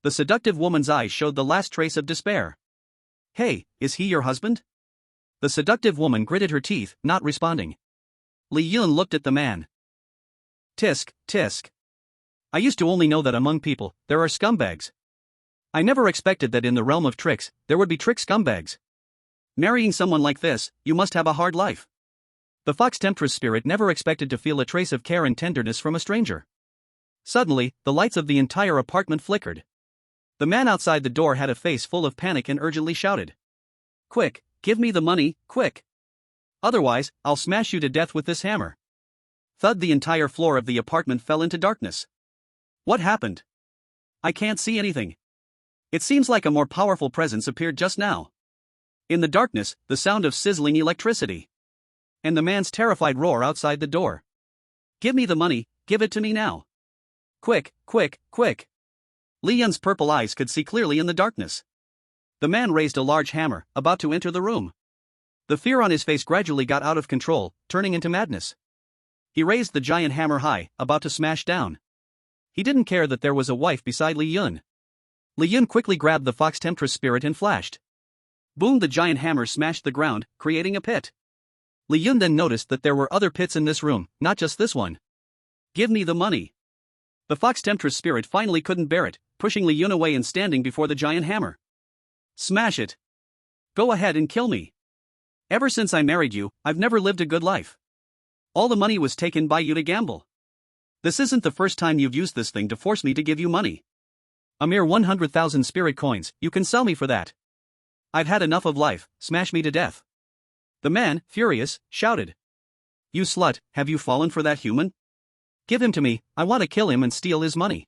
The seductive woman's eyes showed the last trace of despair. Hey, is he your husband? The seductive woman gritted her teeth, not responding. Li Yun looked at the man. Tisk, tisk. I used to only know that among people, there are scumbags. I never expected that in the realm of tricks, there would be trick scumbags. Marrying someone like this, you must have a hard life. The fox temptress spirit never expected to feel a trace of care and tenderness from a stranger. Suddenly, the lights of the entire apartment flickered. The man outside the door had a face full of panic and urgently shouted. Quick, give me the money, quick. Otherwise, I'll smash you to death with this hammer. Thud, the entire floor of the apartment fell into darkness. What happened? I can't see anything. It seems like a more powerful presence appeared just now. In the darkness, the sound of sizzling electricity. And the man's terrified roar outside the door. Give me the money, give it to me now. Quick, quick, quick. Li Yun's purple eyes could see clearly in the darkness. The man raised a large hammer, about to enter the room. The fear on his face gradually got out of control, turning into madness. He raised the giant hammer high, about to smash down. He didn't care that there was a wife beside Li Yun. Li Yun quickly grabbed the fox temptress spirit and flashed. Boom, the giant hammer smashed the ground, creating a pit. Li Yun then noticed that there were other pits in this room, not just this one. Give me the money. The fox temptress spirit finally couldn't bear it, pushing Li Yun away and standing before the giant hammer. Smash it. Go ahead and kill me. Ever since I married you, I've never lived a good life. All the money was taken by you to gamble. This isn't the first time you've used this thing to force me to give you money. A mere 100,000 spirit coins, you can sell me for that. I've had enough of life, smash me to death. The man, furious, shouted. You slut, have you fallen for that human? Give him to me, I want to kill him and steal his money.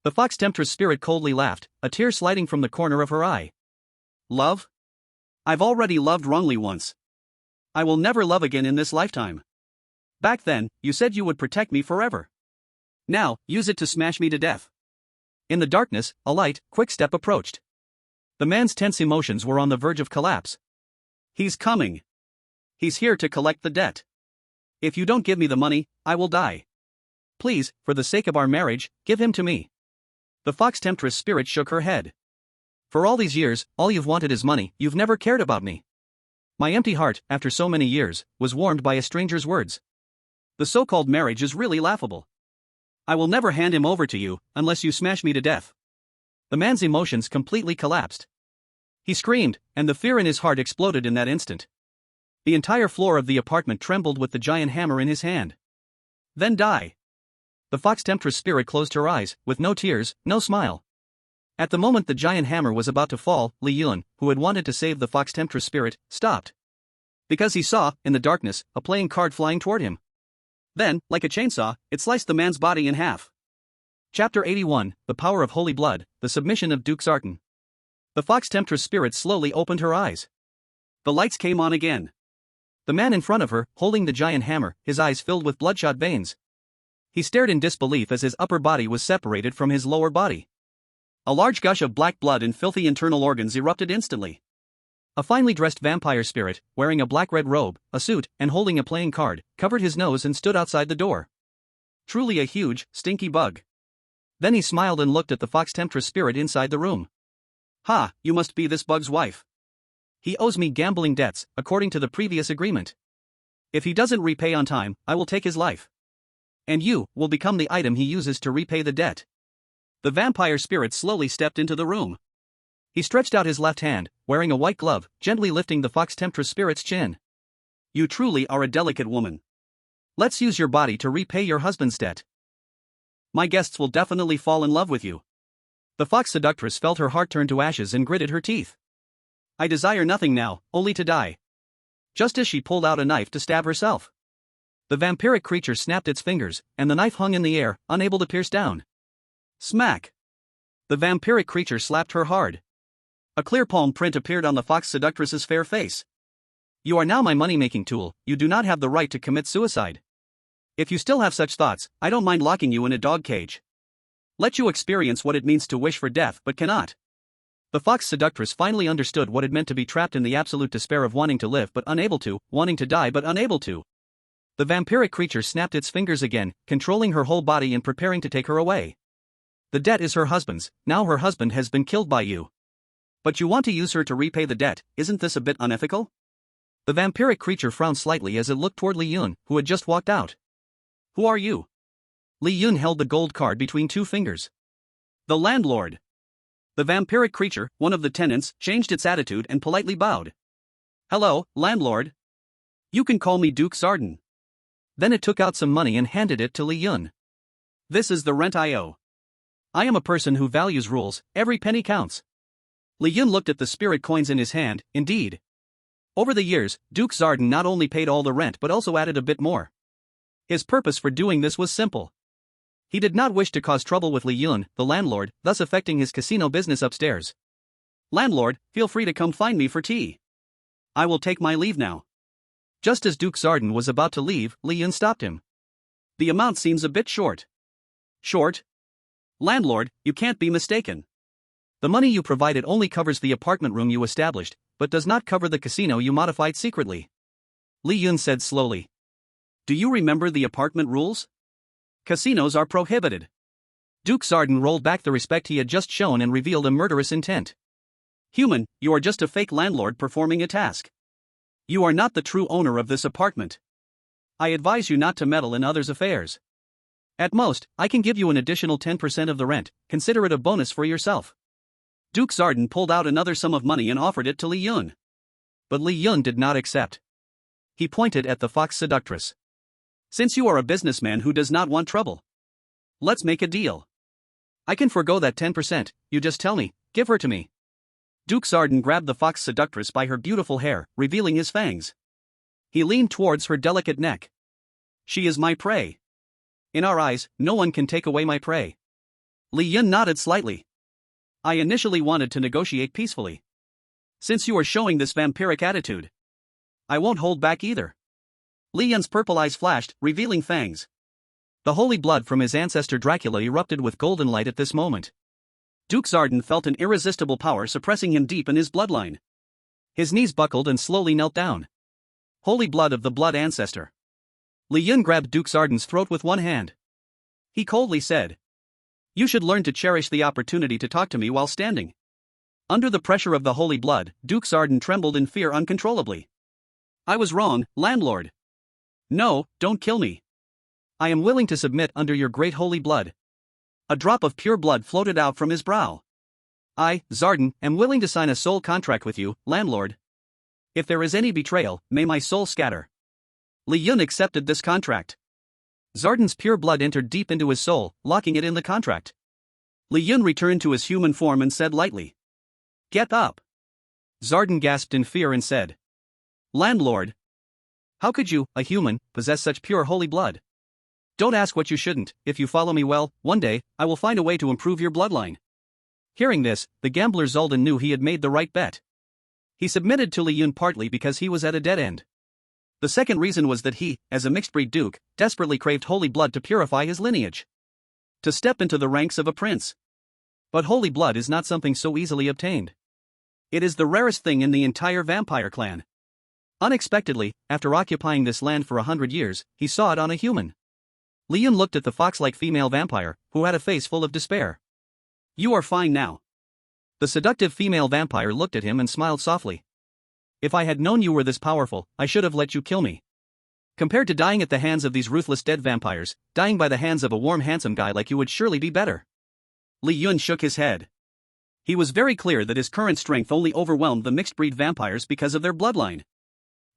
The fox temptress spirit coldly laughed, a tear sliding from the corner of her eye. Love? I've already loved wrongly once. I will never love again in this lifetime. Back then, you said you would protect me forever. Now, use it to smash me to death. In the darkness, a light, quick step approached. The man's tense emotions were on the verge of collapse. He's coming. He's here to collect the debt. If you don't give me the money, I will die. Please, for the sake of our marriage, give him to me. The fox temptress spirit shook her head. For all these years, all you've wanted is money, you've never cared about me. My empty heart, after so many years, was warmed by a stranger's words. The so-called marriage is really laughable. I will never hand him over to you, unless you smash me to death. The man's emotions completely collapsed. He screamed, and the fear in his heart exploded in that instant. The entire floor of the apartment trembled with the giant hammer in his hand. Then die. The fox temptress spirit closed her eyes, with no tears, no smile. At the moment the giant hammer was about to fall, Li Yun, who had wanted to save the fox temptress spirit, stopped. Because he saw, in the darkness, a playing card flying toward him. Then, like a chainsaw, it sliced the man's body in half. Chapter 81, The Power of Holy Blood, The Submission of Duke Zartan. The fox temptress spirit slowly opened her eyes. The lights came on again. The man in front of her, holding the giant hammer, his eyes filled with bloodshot veins. He stared in disbelief as his upper body was separated from his lower body. A large gush of black blood and filthy internal organs erupted instantly. A finely dressed vampire spirit, wearing a black-red robe, a suit, and holding a playing card, covered his nose and stood outside the door. Truly a huge, stinky bug. Then he smiled and looked at the fox temptress spirit inside the room. Ha, you must be this bug's wife. He owes me gambling debts, according to the previous agreement. If he doesn't repay on time, I will take his life. And you will become the item he uses to repay the debt. The vampire spirit slowly stepped into the room. He stretched out his left hand, wearing a white glove, gently lifting the fox temptress spirit's chin. You truly are a delicate woman. Let's use your body to repay your husband's debt. My guests will definitely fall in love with you. The fox seductress felt her heart turn to ashes and gritted her teeth. I desire nothing now, only to die. Just as she pulled out a knife to stab herself. The vampiric creature snapped its fingers, and the knife hung in the air, unable to pierce down. Smack! The vampiric creature slapped her hard. A clear palm print appeared on the fox seductress's fair face. You are now my money-making tool, you do not have the right to commit suicide. If you still have such thoughts, I don't mind locking you in a dog cage. Let you experience what it means to wish for death but cannot. The fox seductress finally understood what it meant to be trapped in the absolute despair of wanting to live but unable to, wanting to die but unable to. The vampiric creature snapped its fingers again, controlling her whole body and preparing to take her away. The debt is her husband's, now her husband has been killed by you. But you want to use her to repay the debt, isn't this a bit unethical? The vampiric creature frowned slightly as it looked toward Li Yun, who had just walked out. Who are you? Li Yun held the gold card between two fingers. The landlord. The vampiric creature, one of the tenants, changed its attitude and politely bowed. Hello, landlord. You can call me Duke Zardan. Then it took out some money and handed it to Li Yun. This is the rent I owe. I am a person who values rules, every penny counts. Li Yun looked at the spirit coins in his hand, indeed. Over the years, Duke Zardan not only paid all the rent but also added a bit more. His purpose for doing this was simple. He did not wish to cause trouble with Li Yun, the landlord, thus affecting his casino business upstairs. Landlord, feel free to come find me for tea. I will take my leave now. Just as Duke Zardan was about to leave, Li Yun stopped him. The amount seems a bit short. Short? Landlord, you can't be mistaken. The money you provided only covers the apartment room you established, but does not cover the casino you modified secretly. Li Yun said slowly. Do you remember the apartment rules? Casinos are prohibited. Duke Zardan rolled back the respect he had just shown and revealed a murderous intent. Human, you are just a fake landlord performing a task. You are not the true owner of this apartment. I advise you not to meddle in others' affairs. At most, I can give you an additional 10% of the rent, consider it a bonus for yourself. Duke Zardan pulled out another sum of money and offered it to Li Yun. But Li Yun did not accept. He pointed at the fox seductress. Since you are a businessman who does not want trouble, let's make a deal. I can forgo that 10%, you just tell me, give her to me. Duke Zardan grabbed the fox seductress by her beautiful hair, revealing his fangs. He leaned towards her delicate neck. She is my prey. In our eyes, no one can take away my prey. Li Yun nodded slightly. I initially wanted to negotiate peacefully. Since you are showing this vampiric attitude, I won't hold back either. Li Yun's purple eyes flashed, revealing fangs. The holy blood from his ancestor Dracula erupted with golden light at this moment. Duke Zardan felt an irresistible power suppressing him deep in his bloodline. His knees buckled and slowly knelt down. Holy blood of the blood ancestor. Li Yun grabbed Duke Zardan's throat with one hand. He coldly said, you should learn to cherish the opportunity to talk to me while standing. Under the pressure of the holy blood, Duke Zardan trembled in fear uncontrollably. I was wrong, landlord. No, don't kill me. I am willing to submit under your great holy blood. A drop of pure blood floated out from his brow. I, Zardan, am willing to sign a soul contract with you, landlord. If there is any betrayal, may my soul scatter. Li Yun accepted this contract. Zardan's pure blood entered deep into his soul, locking it in the contract. Li Yun returned to his human form and said lightly, get up. Zardan gasped in fear and said, landlord. How could you, a human, possess such pure holy blood? Don't ask what you shouldn't. If you follow me well, one day, I will find a way to improve your bloodline. Hearing this, the gambler Zoldan knew he had made the right bet. He submitted to Li Yun partly because he was at a dead end. The second reason was that he, as a mixed-breed duke, desperately craved holy blood to purify his lineage. To step into the ranks of a prince. But holy blood is not something so easily obtained. It is the rarest thing in the entire vampire clan. Unexpectedly, after occupying this land for 100 years, he saw it on a human. Li Yun looked at the fox-like female vampire, who had a face full of despair. You are fine now. The seductive female vampire looked at him and smiled softly. If I had known you were this powerful, I should have let you kill me. Compared to dying at the hands of these ruthless dead vampires, dying by the hands of a warm handsome guy like you would surely be better. Li Yun shook his head. He was very clear that his current strength only overwhelmed the mixed-breed vampires because of their bloodline.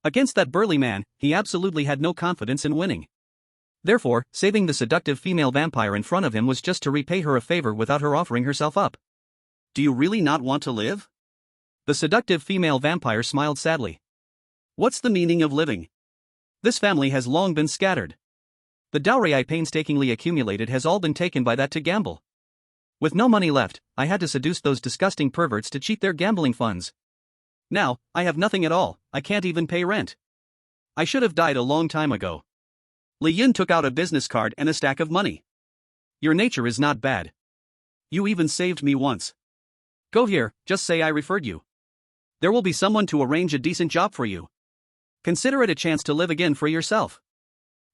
Against that burly man, he absolutely had no confidence in winning. Therefore, saving the seductive female vampire in front of him was just to repay her a favor without her offering herself up. Do you really not want to live? The seductive female vampire smiled sadly. What's the meaning of living? This family has long been scattered. The dowry I painstakingly accumulated has all been taken by that to gamble. With no money left, I had to seduce those disgusting perverts to cheat their gambling funds. Now, I have nothing at all, I can't even pay rent. I should have died a long time ago. Li Yun took out a business card and a stack of money. Your nature is not bad. You even saved me once. Go here, just say I referred you. There will be someone to arrange a decent job for you. Consider it a chance to live again for yourself.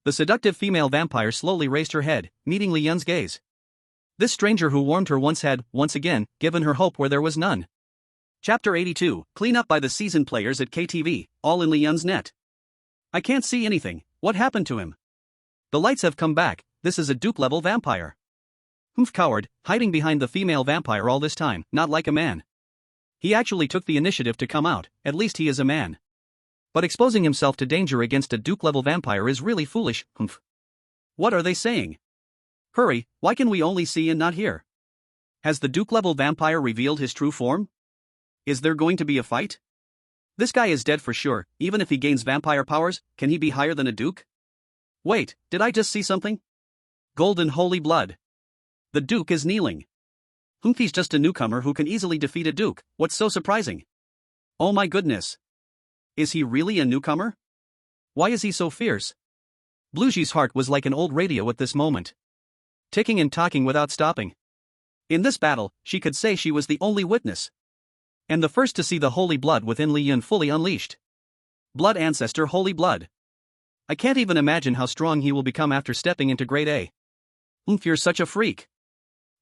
The seductive female vampire slowly raised her head, meeting Li Yun's gaze. This stranger who warmed her once had, once again, given her hope where there was none. Chapter 82, Clean Up by the Seasoned Players at KTV, all in Li Yun's net. I can't see anything, what happened to him? The lights have come back, this is a Duke-level vampire. Humph, coward, hiding behind the female vampire all this time, not like a man. He actually took the initiative to come out, at least he is a man. But exposing himself to danger against a Duke-level vampire is really foolish, humph. What are they saying? Hurry, why can we only see and not hear? Has the Duke-level vampire revealed his true form? Is there going to be a fight? This guy is dead for sure, even if he gains vampire powers, can he be higher than a Duke? Wait, did I just see something? Golden holy blood. The Duke is kneeling. Humph, he's just a newcomer who can easily defeat a Duke, what's so surprising? Oh my goodness. Is he really a newcomer? Why is he so fierce? Bluejee's heart was like an old radio at this moment. Ticking and talking without stopping. In this battle, she could say she was the only witness. And the first to see the holy blood within Li Yun fully unleashed. Blood ancestor holy blood. I can't even imagine how strong he will become after stepping into grade A. You're such a freak.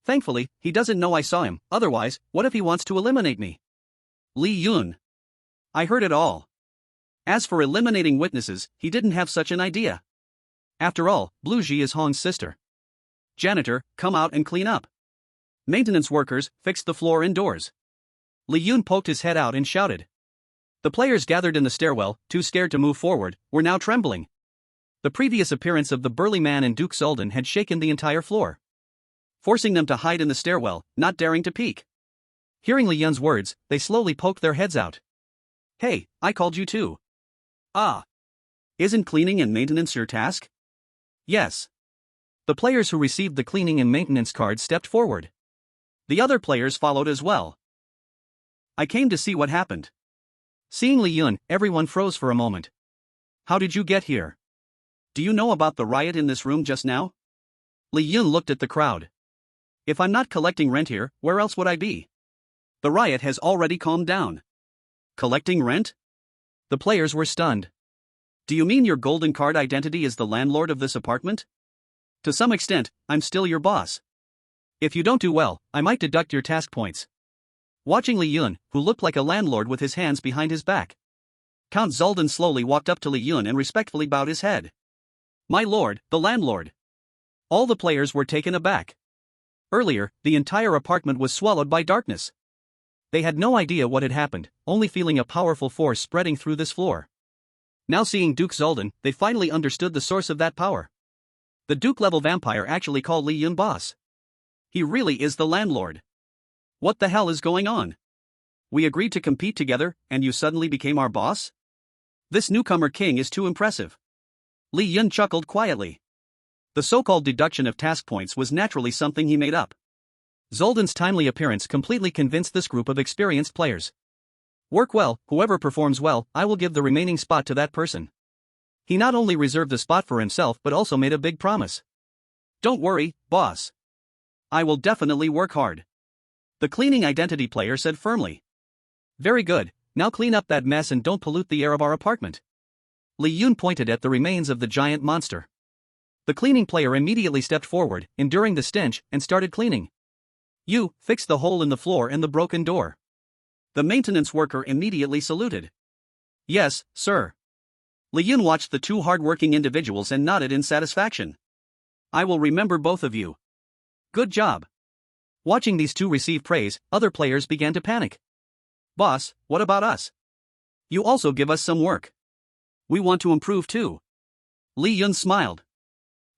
Thankfully, he doesn't know I saw him, otherwise, what if he wants to eliminate me? Li Yun. I heard it all. As for eliminating witnesses, he didn't have such an idea. After all, Bluejee is Hong's sister. Janitor, come out and clean up. Maintenance workers, fix the floor indoors. Li Yun poked his head out and shouted. The players gathered in the stairwell, too scared to move forward, were now trembling. The previous appearance of the burly man and Duke Zul'dan had shaken the entire floor, forcing them to hide in the stairwell, not daring to peek. Hearing Li Yun's words, they slowly poked their heads out. Hey, I called you too. Ah. Isn't cleaning and maintenance your task? Yes. The players who received the cleaning and maintenance cards stepped forward. The other players followed as well. I came to see what happened. Seeing Li Yun, everyone froze for a moment. How did you get here? Do you know about the riot in this room just now? Li Yun looked at the crowd. If I'm not collecting rent here, where else would I be? The riot has already calmed down. Collecting rent? The players were stunned. Do you mean your golden card identity is the landlord of this apartment? To some extent, I'm still your boss. If you don't do well, I might deduct your task points. Watching Li Yun, who looked like a landlord with his hands behind his back. Count Zul'dan slowly walked up to Li Yun and respectfully bowed his head. My lord, the landlord. All the players were taken aback. Earlier, the entire apartment was swallowed by darkness. They had no idea what had happened, only feeling a powerful force spreading through this floor. Now seeing Duke Zul'dan, they finally understood the source of that power. The Duke-level vampire actually called Li Yun boss. He really is the landlord. What the hell is going on? We agreed to compete together, and you suddenly became our boss? This newcomer king is too impressive. Li Yun chuckled quietly. The so-called deduction of task points was naturally something he made up. Zul'dan's timely appearance completely convinced this group of experienced players. Work well, whoever performs well, I will give the remaining spot to that person. He not only reserved the spot for himself but also made a big promise. Don't worry, boss. I will definitely work hard. The cleaning identity player said firmly. Very good, now clean up that mess and don't pollute the air of our apartment. Li Yun pointed at the remains of the giant monster. The cleaning player immediately stepped forward, enduring the stench, and started cleaning. You, fix the hole in the floor and the broken door. The maintenance worker immediately saluted. Yes, sir. Li Yun watched the two hard-working individuals and nodded in satisfaction. I will remember both of you. Good job. Watching these two receive praise, other players began to panic. Boss, what about us? You also give us some work. We want to improve too. Li Yun smiled.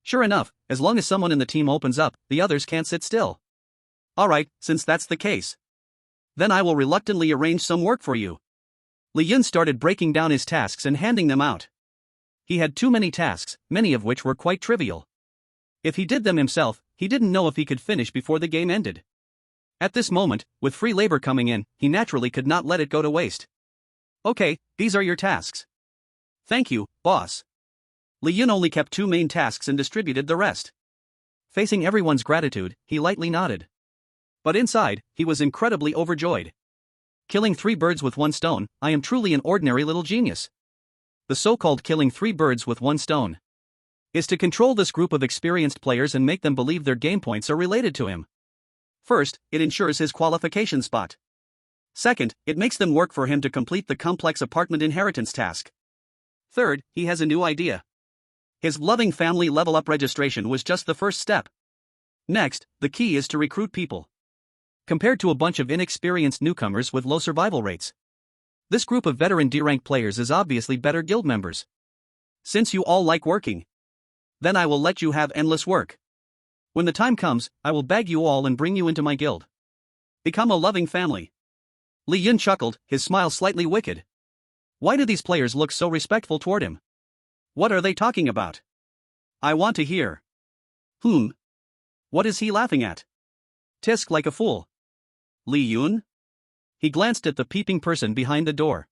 Sure enough, as long as someone in the team opens up, the others can't sit still. Alright, since that's the case. Then I will reluctantly arrange some work for you. Li Yun started breaking down his tasks and handing them out. He had too many tasks, many of which were quite trivial. If he did them himself, he didn't know if he could finish before the game ended. At this moment, with free labor coming in, he naturally could not let it go to waste. Okay, these are your tasks. Thank you, boss. Li Yun only kept two main tasks and distributed the rest. Facing everyone's gratitude, he lightly nodded. But inside, he was incredibly overjoyed. Killing 3 birds with 1 stone, I am truly an ordinary little genius. The so-called killing 3 birds with 1 stone is to control this group of experienced players and make them believe their game points are related to him. First, it ensures his qualification spot. Second, it makes them work for him to complete the complex apartment inheritance task. Third, he has a new idea. His loving family level-up registration was just the first step. Next, the key is to recruit people. Compared to a bunch of inexperienced newcomers with low survival rates, this group of veteran D-rank players is obviously better guild members. Since you all like working, then I will let you have endless work. When the time comes, I will bag you all and bring you into my guild. Become a loving family. Li Yun chuckled, his smile slightly wicked. Why do these players look so respectful toward him? What are they talking about? I want to hear. What is he laughing at? Tisk like a fool. Li Yun? He glanced at the peeping person behind the door.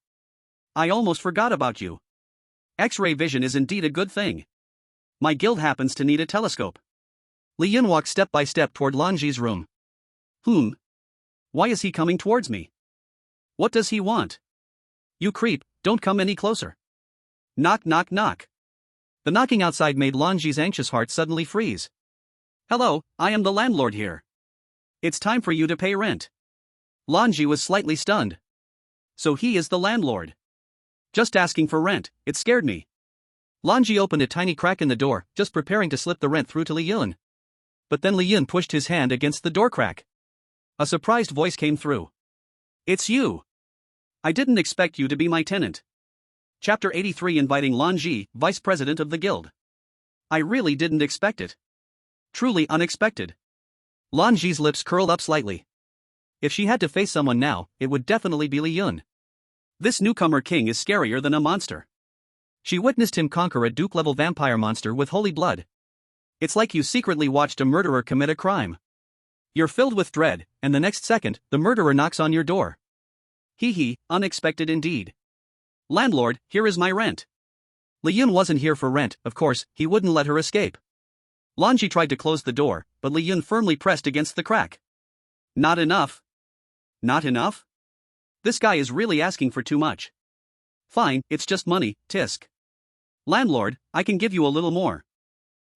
I almost forgot about you. X-ray vision is indeed a good thing. My guild happens to need a telescope. Li Yun walked step by step toward Lanji's room. Why is he coming towards me? What does he want? You creep, don't come any closer. Knock knock knock. The knocking outside made Lanji's anxious heart suddenly freeze. Hello, I am the landlord here. It's time for you to pay rent. Lanji was slightly stunned. So he is the landlord. Just asking for rent, it scared me. Lanji opened a tiny crack in the door, just preparing to slip the rent through to Li Yun. But then Li Yun pushed his hand against the door crack. A surprised voice came through. It's you. I didn't expect you to be my tenant. Chapter 83 inviting Lanji, vice president of the guild. I really didn't expect it. Truly unexpected. Lanji's lips curled up slightly. If she had to face someone now, it would definitely be Li Yun. This newcomer king is scarier than a monster. She witnessed him conquer a Duke-level vampire monster with holy blood. It's like you secretly watched a murderer commit a crime. You're filled with dread, and the next second, the murderer knocks on your door. Unexpected indeed. Landlord, here is my rent. Li Yun wasn't here for rent, of course, he wouldn't let her escape. Lanji tried to close the door, but Li Yun firmly pressed against the crack. Not enough. Not enough? This guy is really asking for too much. Fine, it's just money, tisk. Landlord, I can give you a little more.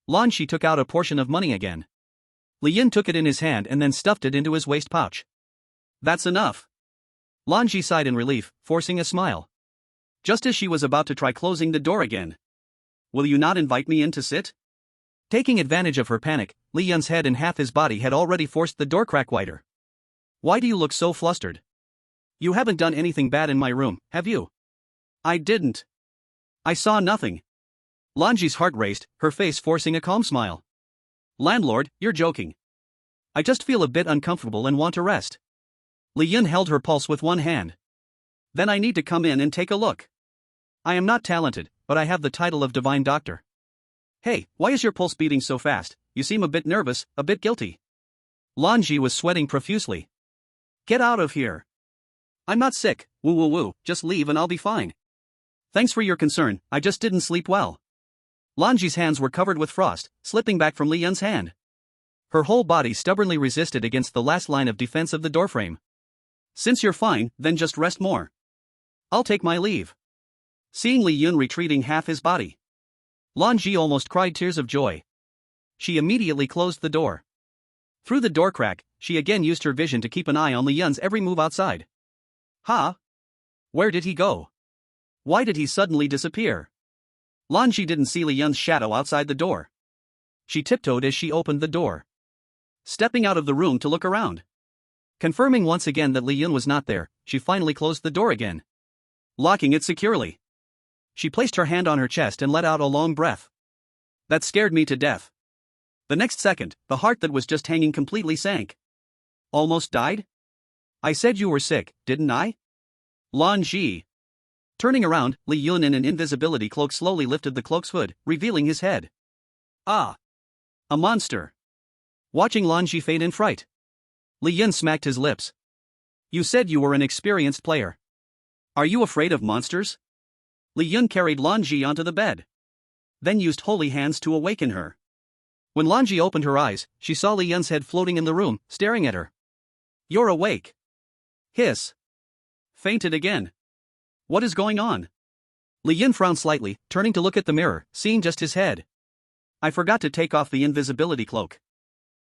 Lanji took out a portion of money again. Li Yun took it in his hand and then stuffed it into his waist pouch. That's enough. Lanji sighed in relief, forcing a smile. Just as she was about to try closing the door again. Will you not invite me in to sit? Taking advantage of her panic, Li Yun's head and half his body had already forced the door crack wider. Why do you look so flustered? You haven't done anything bad in my room, have you? I didn't. I saw nothing. Lanji's heart raced, her face forcing a calm smile. Landlord, you're joking. I just feel a bit uncomfortable and want to rest. Li Yun held her pulse with one hand. Then I need to come in and take a look. I am not talented, but I have the title of Divine Doctor. Hey, why is your pulse beating so fast? You seem a bit nervous, a bit guilty. Lanji was sweating profusely. Get out of here. I'm not sick, woo, just leave and I'll be fine. Thanks for your concern, I just didn't sleep well. Lanji's hands were covered with frost, slipping back from Li Yun's hand. Her whole body stubbornly resisted against the last line of defense of the doorframe. Since you're fine, then just rest more. I'll take my leave. Seeing Li Yun retreating half his body, Lanji almost cried tears of joy. She immediately closed the door. Through the door crack, she again used her vision to keep an eye on Li Yun's every move outside. Where did he go? Why did he suddenly disappear? Lan Ji didn't see Li Yun's shadow outside the door. She tiptoed as she opened the door, stepping out of the room to look around. Confirming once again that Li Yun was not there, she finally closed the door again, locking it securely. She placed her hand on her chest and let out a long breath. That scared me to death. The next second, the heart that was just hanging completely sank. Almost died? I said you were sick, didn't I? Lan Ji. Turning around, Li Yun in an invisibility cloak slowly lifted the cloak's hood, revealing his head. Ah! A monster. Watching Lan Ji fade in fright, Li Yun smacked his lips. You said you were an experienced player. Are you afraid of monsters? Li Yun carried Lan Ji onto the bed, then used holy hands to awaken her. When Lan Ji opened her eyes, she saw Li Yun's head floating in the room, staring at her. You're awake. Hiss. Fainted again. What is going on? Li Yun frowned slightly, turning to look at the mirror, seeing just his head. I forgot to take off the invisibility cloak.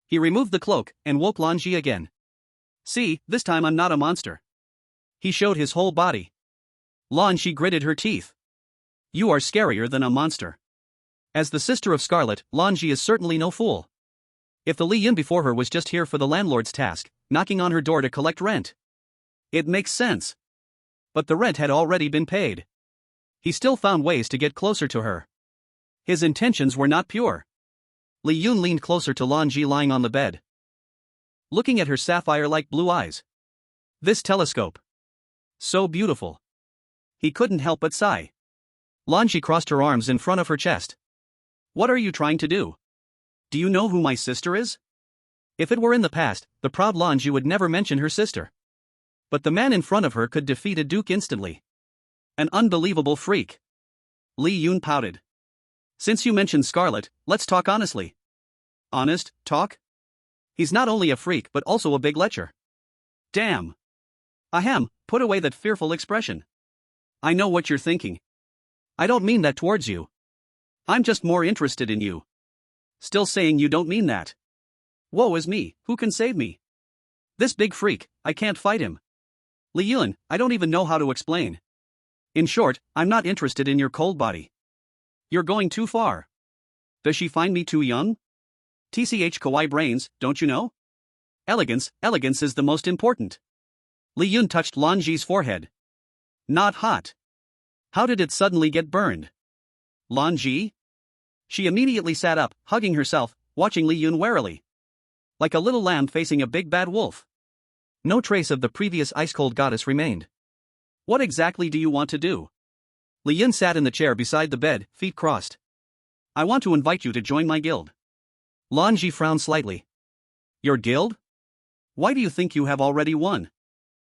He removed the cloak and woke Lan Ji again. See, this time I'm not a monster. He showed his whole body. Lan Ji gritted her teeth. You are scarier than a monster. As the sister of Scarlet, Lan Ji is certainly no fool. If the Li Yun before her was just here for the landlord's task, knocking on her door to collect rent, it makes sense. But the rent had already been paid. He still found ways to get closer to her. His intentions were not pure. Li Yun leaned closer to Lan Ji lying on the bed, looking at her sapphire-like blue eyes. This telescope. So beautiful. He couldn't help but sigh. Lan Ji crossed her arms in front of her chest. What are you trying to do? Do you know who my sister is? If it were in the past, the proud Lan Ji would never mention her sister. But the man in front of her could defeat a duke instantly. An unbelievable freak. Li Yun pouted. Since you mentioned Scarlet, let's talk honestly. Honest, talk? He's not only a freak but also a big lecher. Damn. Ahem, put away that fearful expression. I know what you're thinking. I don't mean that towards you. I'm just more interested in you. Still saying you don't mean that. Woe is me, who can save me? This big freak, I can't fight him. Li Yun, I don't even know how to explain. In short, I'm not interested in your cold body. You're going too far. Does she find me too young? TCH kawaii brains, don't you know? Elegance is the most important. Li Yun touched Lan Ji's forehead. Not hot. How did it suddenly get burned? Lan Ji? She immediately sat up, hugging herself, watching Li Yun warily. Like a little lamb facing a big bad wolf. No trace of the previous ice-cold goddess remained. What exactly do you want to do? Li Yun sat in the chair beside the bed, feet crossed. I want to invite you to join my guild. Lan Ji frowned slightly. Your guild? Why do you think you have already won?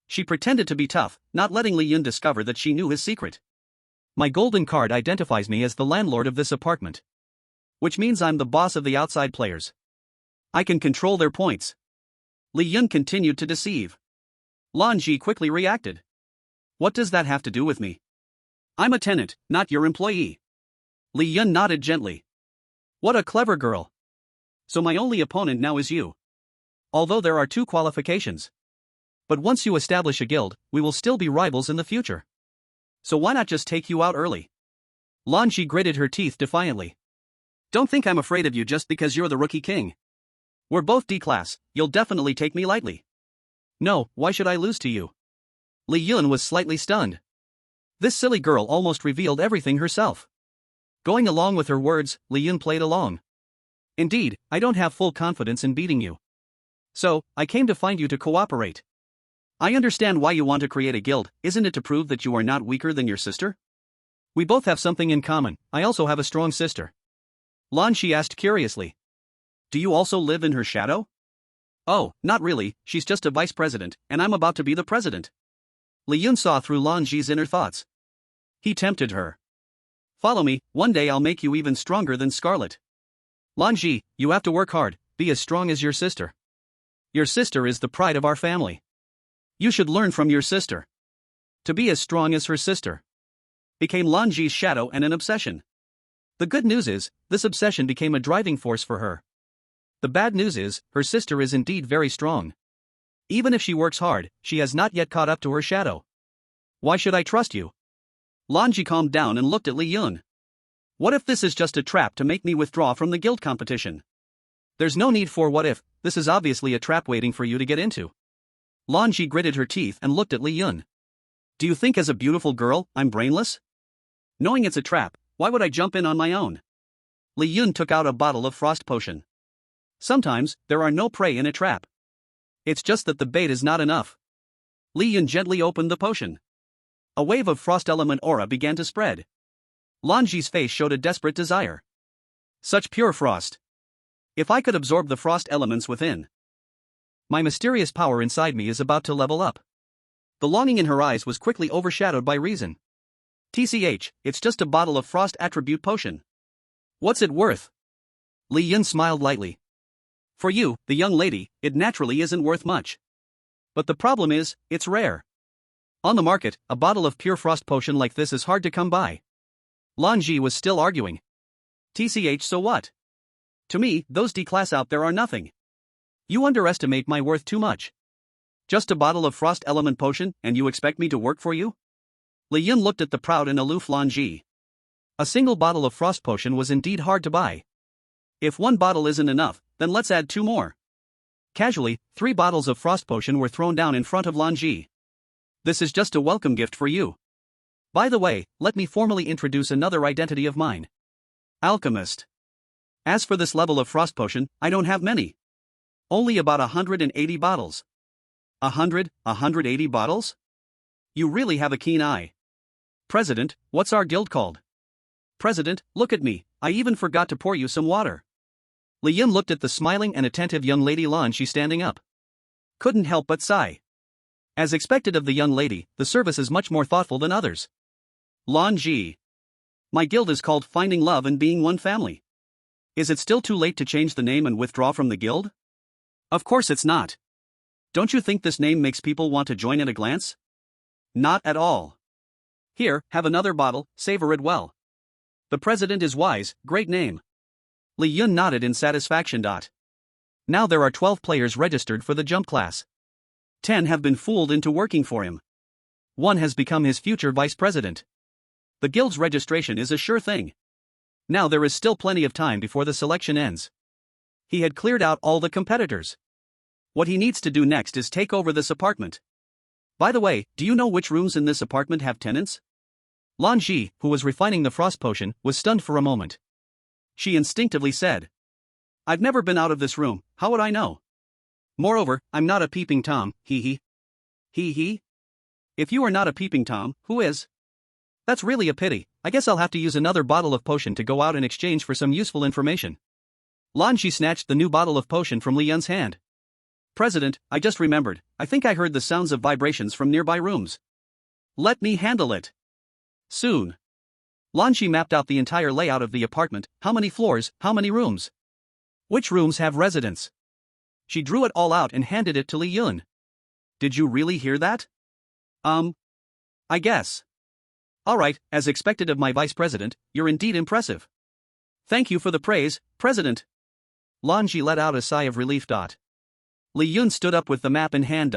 She pretended to be tough, not letting Li Yun discover that she knew his secret. My golden card identifies me as the landlord of this apartment. Which means I'm the boss of the outside players. I can control their points. Li Yun continued to deceive. Lan Ji quickly reacted. What does that have to do with me? I'm a tenant, not your employee. Li Yun nodded gently. What a clever girl. So my only opponent now is you. Although there are 2 qualifications. But once you establish a guild, we will still be rivals in the future. So why not just take you out early? Lan Ji gritted her teeth defiantly. Don't think I'm afraid of you just because you're the rookie king. We're both D-class, you'll definitely take me lightly. No, why should I lose to you? Li Yun was slightly stunned. This silly girl almost revealed everything herself. Going along with her words, Li Yun played along. Indeed, I don't have full confidence in beating you. So, I came to find you to cooperate. I understand why you want to create a guild, isn't it to prove that you are not weaker than your sister? We both have something in common, I also have a strong sister. Lan Ji asked curiously. Do you also live in her shadow? Oh, not really, she's just a vice president, and I'm about to be the president. Li Yun saw through Lan Ji's inner thoughts. He tempted her. Follow me, one day I'll make you even stronger than Scarlet. Lan Ji, you have to work hard, be as strong as your sister. Your sister is the pride of our family. You should learn from your sister. To be as strong as her sister became Lan Ji's shadow and an obsession. The good news is, this obsession became a driving force for her. The bad news is, her sister is indeed very strong. Even if she works hard, she has not yet caught up to her shadow. Why should I trust you? Lan Ji calmed down and looked at Li Yun. What if this is just a trap to make me withdraw from the guild competition? There's no need for what if, this is obviously a trap waiting for you to get into. Lanji gritted her teeth and looked at Li Yun. Do you think as a beautiful girl, I'm brainless? Knowing it's a trap, why would I jump in on my own? Li Yun took out a bottle of frost potion. Sometimes, there are no prey in a trap. It's just that the bait is not enough. Li Yun gently opened the potion. A wave of frost element aura began to spread. Lanji's face showed a desperate desire. Such pure frost. If I could absorb the frost elements within. My mysterious power inside me is about to level up. The longing in her eyes was quickly overshadowed by reason. TCH, it's just a bottle of frost attribute potion. What's it worth? Li Yun smiled lightly. For you, the young lady, it naturally isn't worth much. But the problem is, it's rare. On the market, a bottle of pure frost potion like this is hard to come by. Lanji was still arguing. TCH, so what? To me, those D-class out there are nothing. You underestimate my worth too much. Just a bottle of frost element potion, and you expect me to work for you? Li Yun looked at the proud and aloof Lanji. A single bottle of frost potion was indeed hard to buy. If one bottle isn't enough, then let's add 2 more. Casually, 3 bottles of frost potion were thrown down in front of Lanji. This is just a welcome gift for you. By the way, let me formally introduce another identity of mine. Alchemist. As for this level of frost potion, I don't have many. Only about 180 bottles. 180 bottles? You really have a keen eye. President, what's our guild called? President, look at me, I even forgot to pour you some water. Li Yun looked at the smiling and attentive young lady Lanji standing up. Couldn't help but sigh. As expected of the young lady, the service is much more thoughtful than others. Lanji. My guild is called Finding Love and Being One Family. Is it still too late to change the name and withdraw from the guild? Of course it's not. Don't you think this name makes people want to join at a glance? Not at all. Here, have another bottle, savor it well. The president is wise, great name. Li Yun nodded in satisfaction. Now there are 12 players registered for the jump class. 10 have been fooled into working for him. 1 has become his future vice president. The guild's registration is a sure thing. Now there is still plenty of time before the selection ends. He had cleared out all the competitors. What he needs to do next is take over this apartment. By the way, do you know which rooms in this apartment have tenants? Lanji, who was refining the frost potion, was stunned for a moment. She instinctively said, I've never been out of this room, how would I know? Moreover, I'm not a peeping Tom, hee hee. If you are not a peeping Tom, who is? That's really a pity, I guess I'll have to use another bottle of potion to go out in exchange for some useful information. Lanji snatched the new bottle of potion from Li Yun's hand. President, I just remembered, I think I heard the sounds of vibrations from nearby rooms. Let me handle it. Soon. Lanji mapped out the entire layout of the apartment, how many floors, how many rooms. Which rooms have residents? She drew it all out and handed it to Li Yun. Did you really hear that? I guess. Alright, as expected of my vice president, you're indeed impressive. Thank you for the praise, President. Lanji let out a sigh of relief. Li Yun stood up with the map in hand.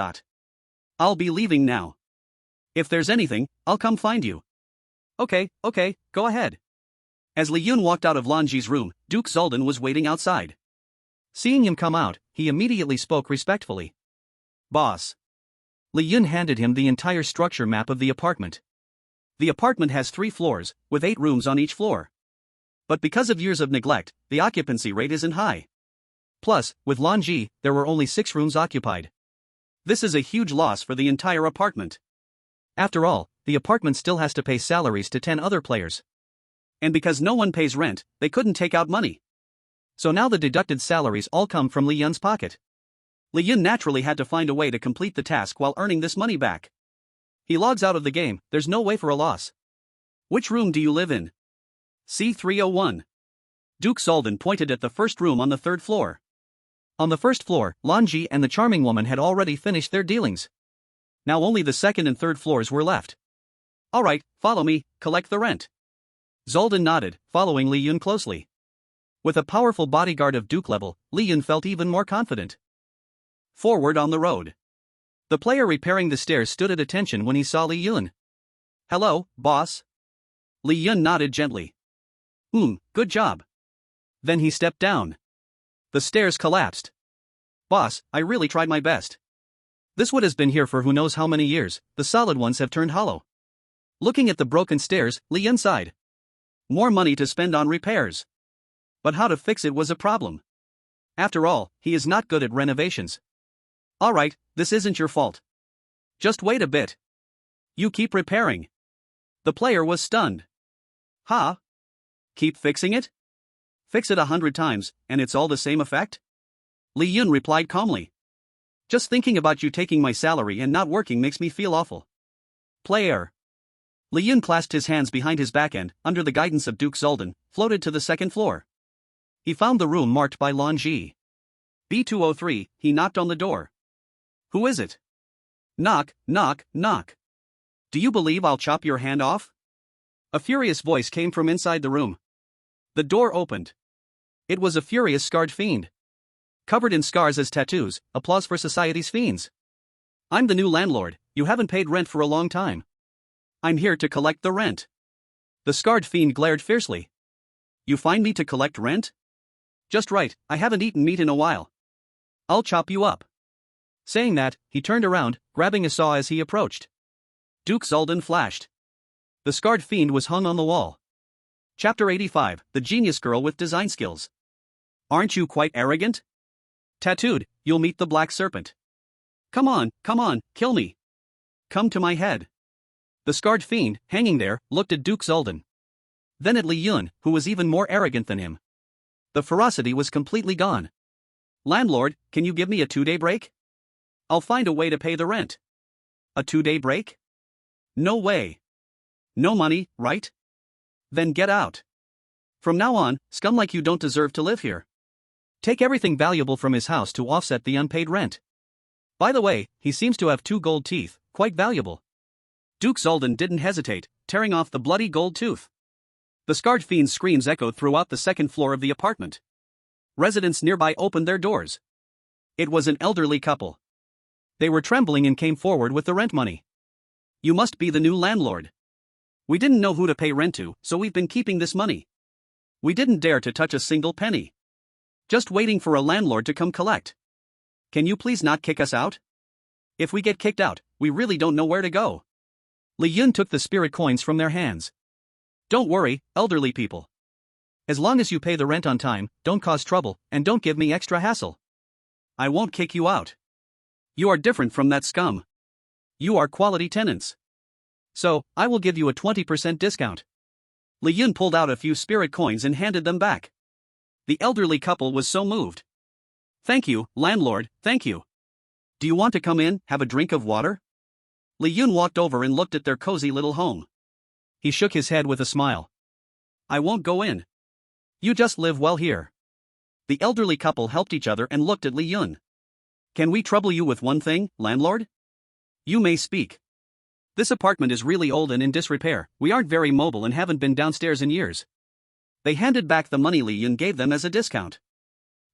I'll be leaving now. If there's anything, I'll come find you. Okay, go ahead. As Li Yun walked out of Lanji's room, Duke Zoldan was waiting outside. Seeing him come out, he immediately spoke respectfully. Boss. Li Yun handed him the entire structure map of the apartment. The apartment has 3 floors, with 8 rooms on each floor. But because of years of neglect, the occupancy rate isn't high. Plus, with Lanji, there were only 6 rooms occupied. This is a huge loss for the entire apartment. After all, the apartment still has to pay salaries to 10 other players. And because no one pays rent, they couldn't take out money. So now the deducted salaries all come from Li Yun's pocket. Li Yun naturally had to find a way to complete the task while earning this money back. He logs out of the game, there's no way for a loss. Which room do you live in? C301. Duke Zoldan pointed at the first room on the 3rd floor. On the 1st floor, Lanji and the charming woman had already finished their dealings. Now only the 2nd and 3rd floors were left. Alright, follow me, collect the rent. Zoldan nodded, following Li Yun closely. With a powerful bodyguard of Duke level, Li Yun felt even more confident. Forward on the road. The player repairing the stairs stood at attention when he saw Li Yun. Hello, boss. Li Yun nodded gently. Good job. Then he stepped down. The stairs collapsed. Boss, I really tried my best. This wood has been here for who knows how many years, the solid ones have turned hollow. Looking at the broken stairs, Li Yun sighed. More money to spend on repairs. But how to fix it was a problem. After all, he is not good at renovations. Alright, this isn't your fault. Just wait a bit. You keep repairing. The player was stunned. Huh? Keep fixing it? Fix it 100 times, and it's all the same effect? Li Yun replied calmly. Just thinking about you taking my salary and not working makes me feel awful. Player. Li Yun clasped his hands behind his back and, under the guidance of Duke Zoldan, floated to the second floor. He found the room marked by Lan Ji. B203, he knocked on the door. Who is it? Knock, knock, knock. Do you believe I'll chop your hand off? A furious voice came from inside the room. The door opened. It was a furious scarred fiend. Covered in scars as tattoos, applause for society's fiends. I'm the new landlord, you haven't paid rent for a long time. I'm here to collect the rent. The scarred fiend glared fiercely. You find me to collect rent? Just right, I haven't eaten meat in a while. I'll chop you up. Saying that, he turned around, grabbing a saw as he approached. Duke Zoldan flashed. The scarred fiend was hung on the wall. Chapter 85, The Genius Girl with Design Skills. Aren't you quite arrogant? Tattooed, you'll meet the Black Serpent. Come on, kill me. Come to my head. The scarred fiend, hanging there, looked at Duke Zoldan. Then at Li Yun, who was even more arrogant than him. The ferocity was completely gone. Landlord, can you give me a 2-day break? I'll find a way to pay the rent. A 2-day break? No way. No money, right? Then get out. From now on, scum like you don't deserve to live here. Take everything valuable from his house to offset the unpaid rent. By the way, he seems to have 2 gold teeth, quite valuable. Duke Zoldan didn't hesitate, tearing off the bloody gold tooth. The scarred fiend's screams echoed throughout the second floor of the apartment. Residents nearby opened their doors. It was an elderly couple. They were trembling and came forward with the rent money. You must be the new landlord. We didn't know who to pay rent to, so we've been keeping this money. We didn't dare to touch a single penny. Just waiting for a landlord to come collect. Can you please not kick us out? If we get kicked out, we really don't know where to go. Li Yun took the spirit coins from their hands. Don't worry, elderly people. As long as you pay the rent on time, don't cause trouble, and don't give me extra hassle. I won't kick you out. You are different from that scum. You are quality tenants. So, I will give you a 20% discount. Li Yun pulled out a few spirit coins and handed them back. The elderly couple was so moved. Thank you, landlord, thank you. Do you want to come in, have a drink of water? Li Yun walked over and looked at their cozy little home. He shook his head with a smile. I won't go in. You just live well here. The elderly couple helped each other and looked at Li Yun. Can we trouble you with one thing, landlord? You may speak. This apartment is really old and in disrepair, we aren't very mobile and haven't been downstairs in years. They handed back the money Li Yun gave them as a discount.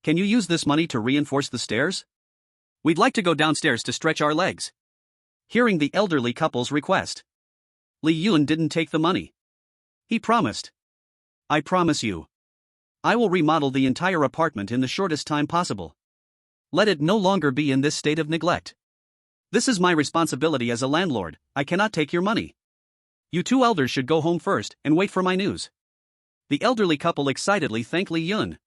Can you use this money to reinforce the stairs? We'd like to go downstairs to stretch our legs. Hearing the elderly couple's request, Li Yun didn't take the money. He promised. I promise you. I will remodel the entire apartment in the shortest time possible. Let it no longer be in this state of neglect. This is my responsibility as a landlord, I cannot take your money. You 2 elders should go home first and wait for my news. The elderly couple excitedly thanked Li Yun.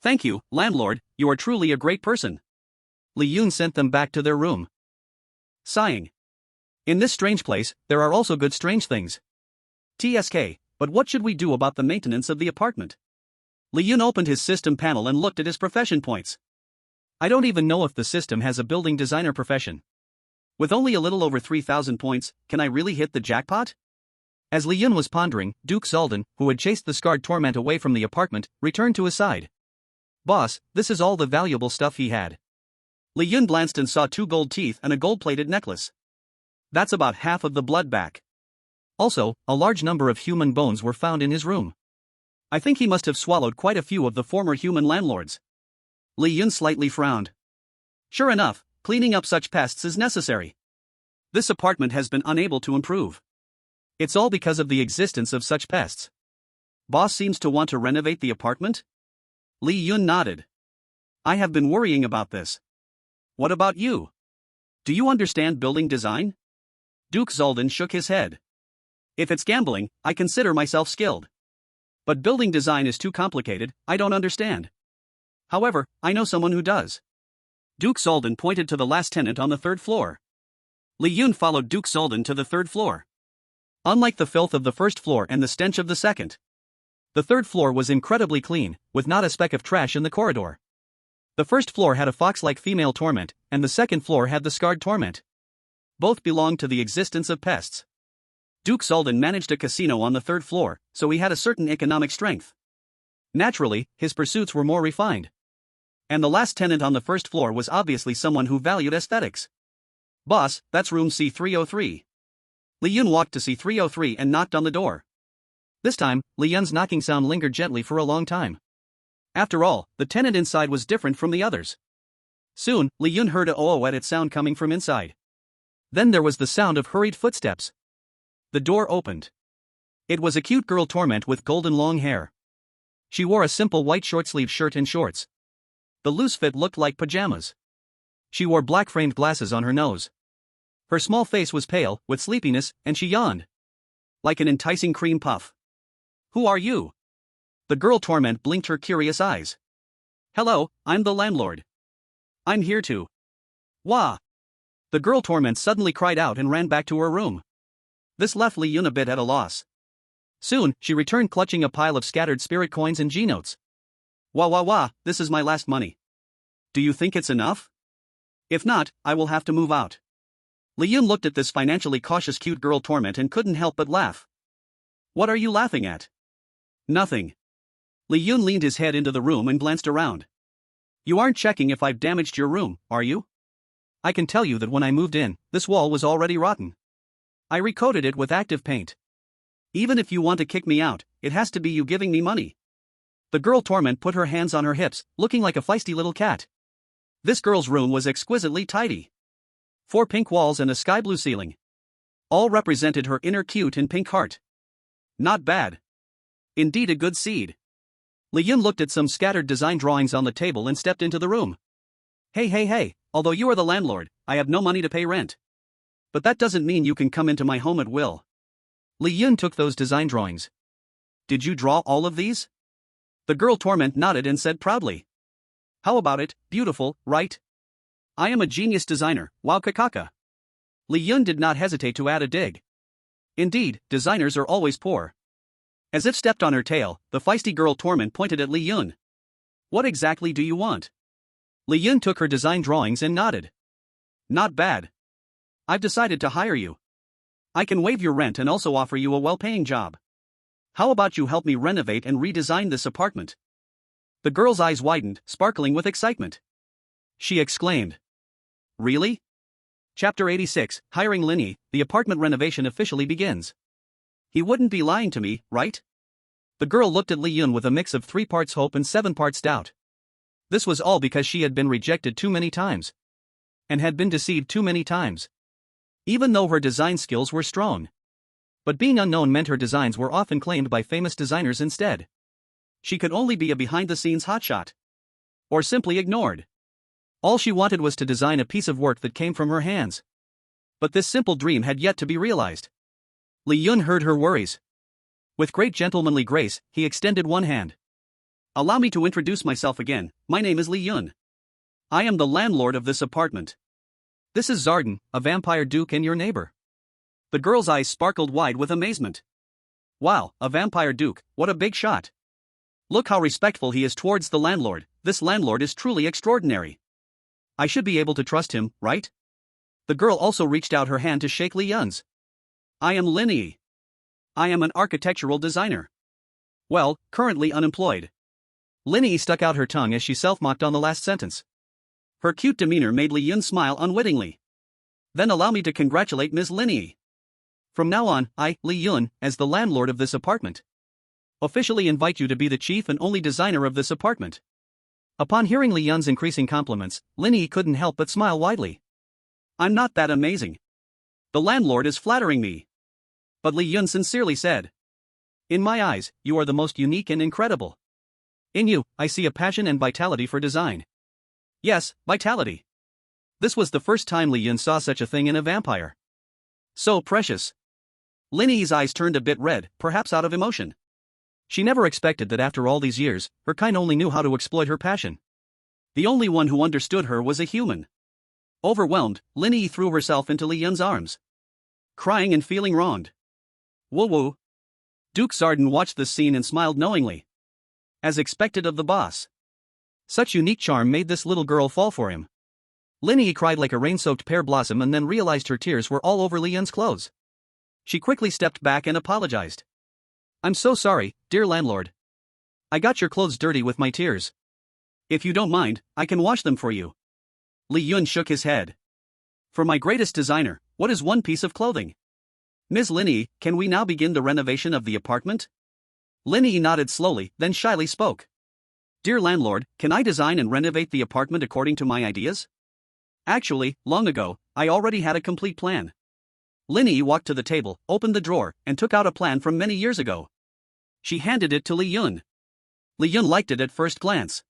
Thank you, landlord, you are truly a great person. Li Yun sent them back to their room. Sighing. In this strange place, there are also good strange things. TSK, but what should we do about the maintenance of the apartment? Li Yun opened his system panel and looked at his profession points. I don't even know if the system has a building designer profession. With only a little over 3,000 points, can I really hit the jackpot? As Li Yun was pondering, Duke Zoldan, who had chased the scarred torment away from the apartment, returned to his side. Boss, this is all the valuable stuff he had. Li Yun glanced and saw 2 gold teeth and a gold-plated necklace. That's about half of the blood back. Also, a large number of human bones were found in his room. I think he must have swallowed quite a few of the former human landlords. Li Yun slightly frowned. Sure enough, cleaning up such pests is necessary. This apartment has been unable to improve. It's all because of the existence of such pests. Boss seems to want to renovate the apartment? Li Yun nodded. I have been worrying about this. What about you? Do you understand building design? Duke Zoldan shook his head. If it's gambling, I consider myself skilled. But building design is too complicated, I don't understand. However, I know someone who does. Duke Zoldan pointed to the last tenant on the third floor. Li Yun followed Duke Zoldan to the third floor. Unlike the filth of the first floor and the stench of the second, the third floor was incredibly clean, with not a speck of trash in the corridor. The first floor had a fox-like female torment, and the second floor had the scarred torment. Both belonged to the existence of pests. Duke Zoldan managed a casino on the third floor, so he had a certain economic strength. Naturally, his pursuits were more refined. And the last tenant on the first floor was obviously someone who valued aesthetics. Boss, that's room C303. Li Yun walked to C303 and knocked on the door. This time, Li Yun's knocking sound lingered gently for a long time. After all, the tenant inside was different from the others. Soon, Li Yun heard a oh-oh-at sound coming from inside. Then there was the sound of hurried footsteps. The door opened. It was a cute girl torment with golden long hair. She wore a simple white short-sleeved shirt and shorts. The loose fit looked like pajamas. She wore black framed glasses on her nose. Her small face was pale, with sleepiness, and she yawned. Like an enticing cream puff. Who are you? The girl torment blinked her curious eyes. Hello, I'm the landlord. I'm here to. Wah! The girl torment suddenly cried out and ran back to her room. This left Li Yun a bit at a loss. Soon, she returned clutching a pile of scattered spirit coins and G-notes. Wah wah wah, this is my last money. Do you think it's enough? If not, I will have to move out. Li Yun looked at this financially cautious cute girl torment and couldn't help but laugh. What are you laughing at? Nothing. Li Yun leaned his head into the room and glanced around. You aren't checking if I've damaged your room, are you? I can tell you that when I moved in, this wall was already rotten. I recoated it with active paint. Even if you want to kick me out, it has to be you giving me money. The girl torment put her hands on her hips, looking like a feisty little cat. This girl's room was exquisitely tidy. 4 pink walls and a sky blue ceiling. All represented her inner cute and pink heart. Not bad. Indeed a good seed. Li Yun looked at some scattered design drawings on the table and stepped into the room. Hey, although you are the landlord, I have no money to pay rent. But that doesn't mean you can come into my home at will. Li Yun took those design drawings. Did you draw all of these? The girl torment nodded and said proudly. How about it, beautiful, right? I am a genius designer, wow kakaka. Li Yun did not hesitate to add a dig. Indeed, designers are always poor. As if stepped on her tail, the feisty girl torment pointed at Li Yun. What exactly do you want? Li Yun took her design drawings and nodded. Not bad. I've decided to hire you. I can waive your rent and also offer you a well-paying job. How about you help me renovate and redesign this apartment? The girl's eyes widened, sparkling with excitement. She exclaimed. Really? Chapter 86, Hiring Linny, the apartment renovation officially begins. He wouldn't be lying to me, right? The girl looked at Li Yun with a mix of 3 parts hope and 7 parts doubt. This was all because she had been rejected too many times. And had been deceived too many times. Even though her design skills were strong. But being unknown meant her designs were often claimed by famous designers instead. She could only be a behind-the-scenes hotshot. Or simply ignored. All she wanted was to design a piece of work that came from her hands. But this simple dream had yet to be realized. Li Yun heard her worries. With great gentlemanly grace, he extended one hand. Allow me to introduce myself again, my name is Li Yun. I am the landlord of this apartment. This is Zardan, a vampire duke and your neighbor. The girl's eyes sparkled wide with amazement. Wow, a vampire duke, what a big shot. Look how respectful he is towards the landlord, this landlord is truly extraordinary. I should be able to trust him, right? The girl also reached out her hand to shake Li Yun's. I am Linny. I am an architectural designer. Well, currently unemployed. Linny stuck out her tongue as she self-mocked on the last sentence. Her cute demeanor made Li Yun smile unwittingly. Then allow me to congratulate Ms. Linny. From now on, I, Li Yun, as the landlord of this apartment, officially invite you to be the chief and only designer of this apartment. Upon hearing Li Yun's increasing compliments, Linny couldn't help but smile widely. I'm not that amazing. The landlord is flattering me. But Li Yun sincerely said. In my eyes, you are the most unique and incredible. In you, I see a passion and vitality for design. Yes, vitality. This was the first time Li Yun saw such a thing in a vampire. So precious. Lin Yi's eyes turned a bit red, perhaps out of emotion. She never expected that after all these years, her kind only knew how to exploit her passion. The only one who understood her was a human. Overwhelmed, Lin Yi threw herself into Li Yun's arms, crying and feeling wronged. Woo woo. Duke Zardin watched this scene and smiled knowingly. As expected of the boss. Such unique charm made this little girl fall for him. Lin Yi cried like a rain-soaked pear blossom and then realized her tears were all over Li Yun's clothes. She quickly stepped back and apologized. I'm so sorry, dear landlord. I got your clothes dirty with my tears. If you don't mind, I can wash them for you. Li Yun shook his head. For my greatest designer, what is one piece of clothing? Ms. Lin Yi, can we now begin the renovation of the apartment? Lin Yi nodded slowly, then shyly spoke. Dear landlord, can I design and renovate the apartment according to my ideas? Actually, long ago, I already had a complete plan. Lin Yi walked to the table, opened the drawer, and took out a plan from many years ago. She handed it to Li Yun. Li Yun liked it at first glance.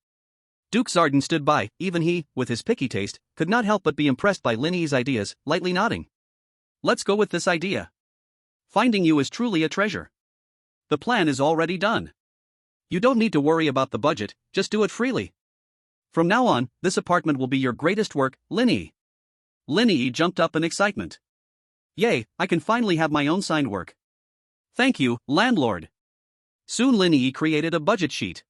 Duke Zardin stood by, even he, with his picky taste, could not help but be impressed by Lin Yi's ideas, lightly nodding. Let's go with this idea. Finding you is truly a treasure. The plan is already done. You don't need to worry about the budget, just do it freely. From now on, this apartment will be your greatest work, Lin Yi. Lin Yi jumped up in excitement. Yay, I can finally have my own signed work. Thank you, landlord. Soon Lin Yi created a budget sheet.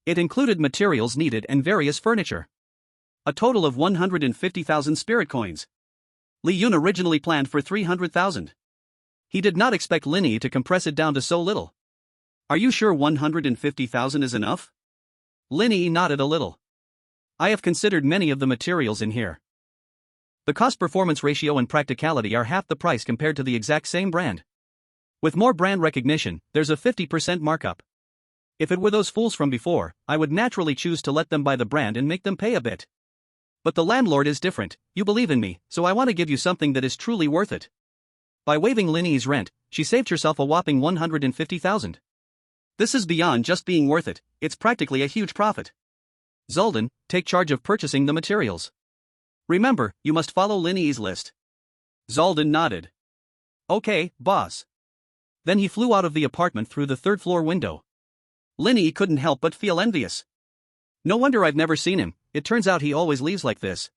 It included materials needed and various furniture. A total of 150,000 spirit coins. Li Yun originally planned for 300,000. He did not expect Lin Yi to compress it down to so little. Are you sure 150,000 is enough? Lin Yi nodded a little. I have considered many of the materials in here. The cost-performance ratio and practicality are half the price compared to the exact same brand. With more brand recognition, there's a 50% markup. If it were those fools from before, I would naturally choose to let them buy the brand and make them pay a bit. But the landlord is different, you believe in me, so I want to give you something that is truly worth it. By waiving Lin Yi's rent, she saved herself a whopping 150,000. This is beyond just being worth it, it's practically a huge profit. Zoldan, take charge of purchasing the materials. Remember, you must follow Lin Yi's list. Zoldan nodded. Okay, boss. Then he flew out of the apartment through the third-floor window. Lin Yi couldn't help but feel envious. No wonder I've never seen him, it turns out he always leaves like this.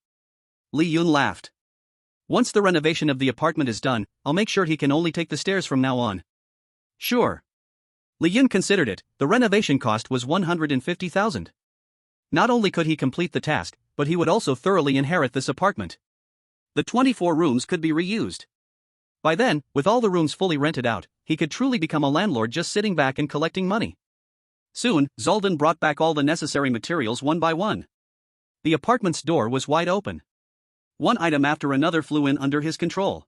Li Yun laughed. Once the renovation of the apartment is done, I'll make sure he can only take the stairs from now on. Sure. Li Yun considered it, the renovation cost was 150,000. Not only could he complete the task, but he would also thoroughly inherit this apartment. The 24 rooms could be reused. By then, with all the rooms fully rented out, he could truly become a landlord just sitting back and collecting money. Soon, Zoldan brought back all the necessary materials one by one. The apartment's door was wide open. One item after another flew in under his control.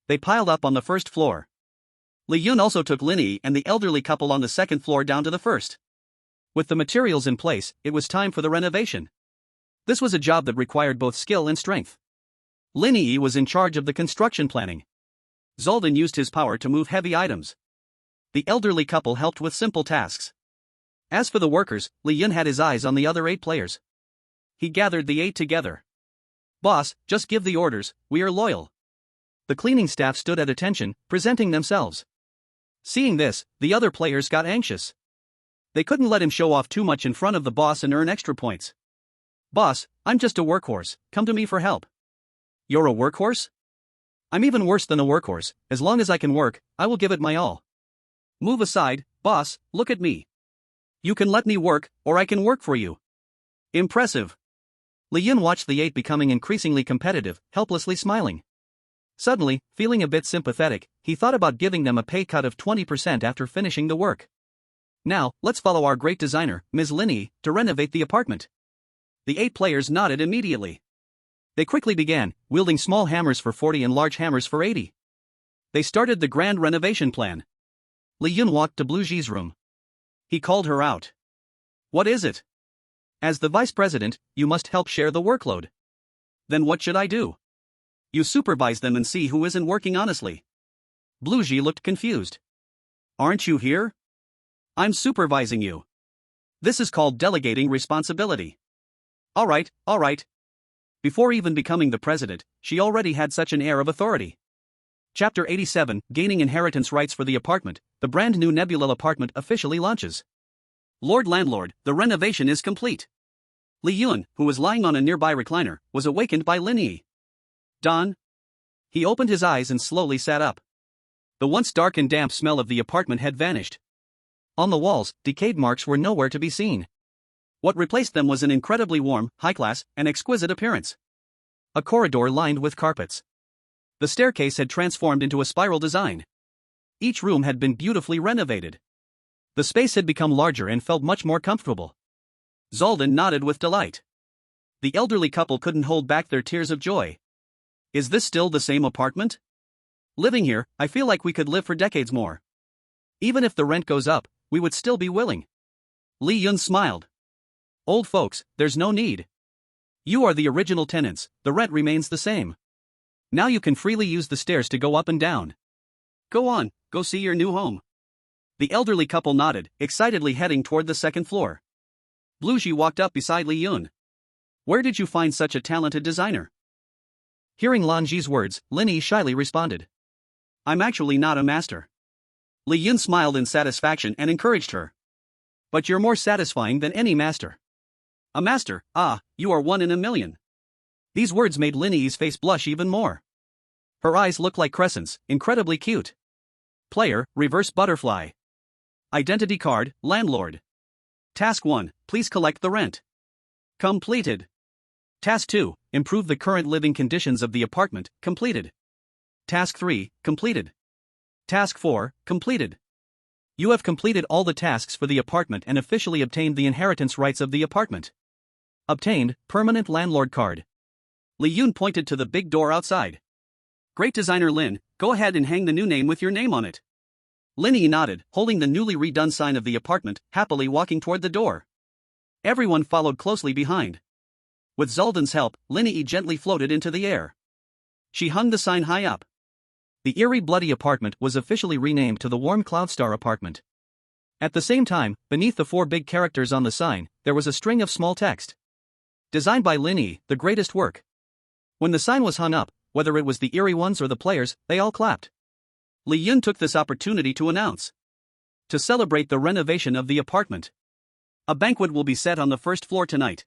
They piled up on the first floor. Li Yun also took Lin Yi and the elderly couple on the second floor down to the first. With the materials in place, it was time for the renovation. This was a job that required both skill and strength. Lin Yi was in charge of the construction planning. Zoldan used his power to move heavy items. The elderly couple helped with simple tasks. As for the workers, Li Yun had his eyes on the other 8 players. He gathered the 8 together. Boss, just give the orders, we are loyal. The cleaning staff stood at attention, presenting themselves. Seeing this, the other players got anxious. They couldn't let him show off too much in front of the boss and earn extra points. Boss, I'm just a workhorse, come to me for help. You're a workhorse? I'm even worse than a workhorse, as long as I can work, I will give it my all. Move aside, boss, look at me. You can let me work, or I can work for you. Impressive. Li Yun watched the 8 becoming increasingly competitive, helplessly smiling. Suddenly, feeling a bit sympathetic, he thought about giving them a pay cut of 20% after finishing the work. Now, let's follow our great designer, Ms. Lin Yi, to renovate the apartment. The 8 players nodded immediately. They quickly began, wielding small hammers for 40 and large hammers for 80. They started the grand renovation plan. Li Yun walked to Blue Ji's room. He called her out. What is it? As the vice president, you must help share the workload. Then what should I do? You supervise them and see who isn't working honestly. Blue Ji looked confused. Aren't you here? I'm supervising you. This is called delegating responsibility. Alright. Before even becoming the president, she already had such an air of authority. Chapter 87, Gaining Inheritance Rights for the Apartment. The brand new Nebula apartment officially launches. Lord Landlord, the renovation is complete. Li Yun, who was lying on a nearby recliner, was awakened by Lin Yi. Don? He opened his eyes and slowly sat up. The once dark and damp smell of the apartment had vanished. On the walls, decayed marks were nowhere to be seen. What replaced them was an incredibly warm, high-class, and exquisite appearance. A corridor lined with carpets. The staircase had transformed into a spiral design. Each room had been beautifully renovated. The space had become larger and felt much more comfortable. Zoldan nodded with delight. The elderly couple couldn't hold back their tears of joy. Is this still the same apartment? Living here, I feel like we could live for decades more. Even if the rent goes up, we would still be willing. Li Yun smiled. Old folks, there's no need. You are the original tenants, the rent remains the same. Now you can freely use the stairs to go up and down. Go on, go see your new home. The elderly couple nodded, excitedly heading toward the second floor. Bluji walked up beside Li Yun. Where did you find such a talented designer? Hearing Lanji's words, Lin Yi shyly responded. I'm actually not a master. Li Yun smiled in satisfaction and encouraged her. But you're more satisfying than any master. A master, you are one in a million. These words made Lin Yi's face blush even more. Her eyes looked like crescents, incredibly cute. Player, reverse butterfly. Identity card, landlord. Task 1, please collect the rent. Completed. Task 2, improve the current living conditions of the apartment, completed. Task 3, completed. Task 4, completed. You have completed all the tasks for the apartment and officially obtained the inheritance rights of the apartment. Obtained, permanent landlord card. Li Yun pointed to the big door outside. Great designer Lin, go ahead and hang the new name with your name on it. Lin Yi nodded, holding the newly redone sign of the apartment, happily walking toward the door. Everyone followed closely behind. With Zoldan's help, Lin Yi gently floated into the air. She hung the sign high up. The Eerie Bloody apartment was officially renamed to the Warm Cloudstar apartment. At the same time, beneath the 4 big characters on the sign, there was a string of small text. Designed by Lin Yi, the greatest work. When the sign was hung up, whether it was the Eerie ones or the players, they all clapped. Li Yun took this opportunity to announce. To celebrate the renovation of the apartment. A banquet will be set on the first floor tonight.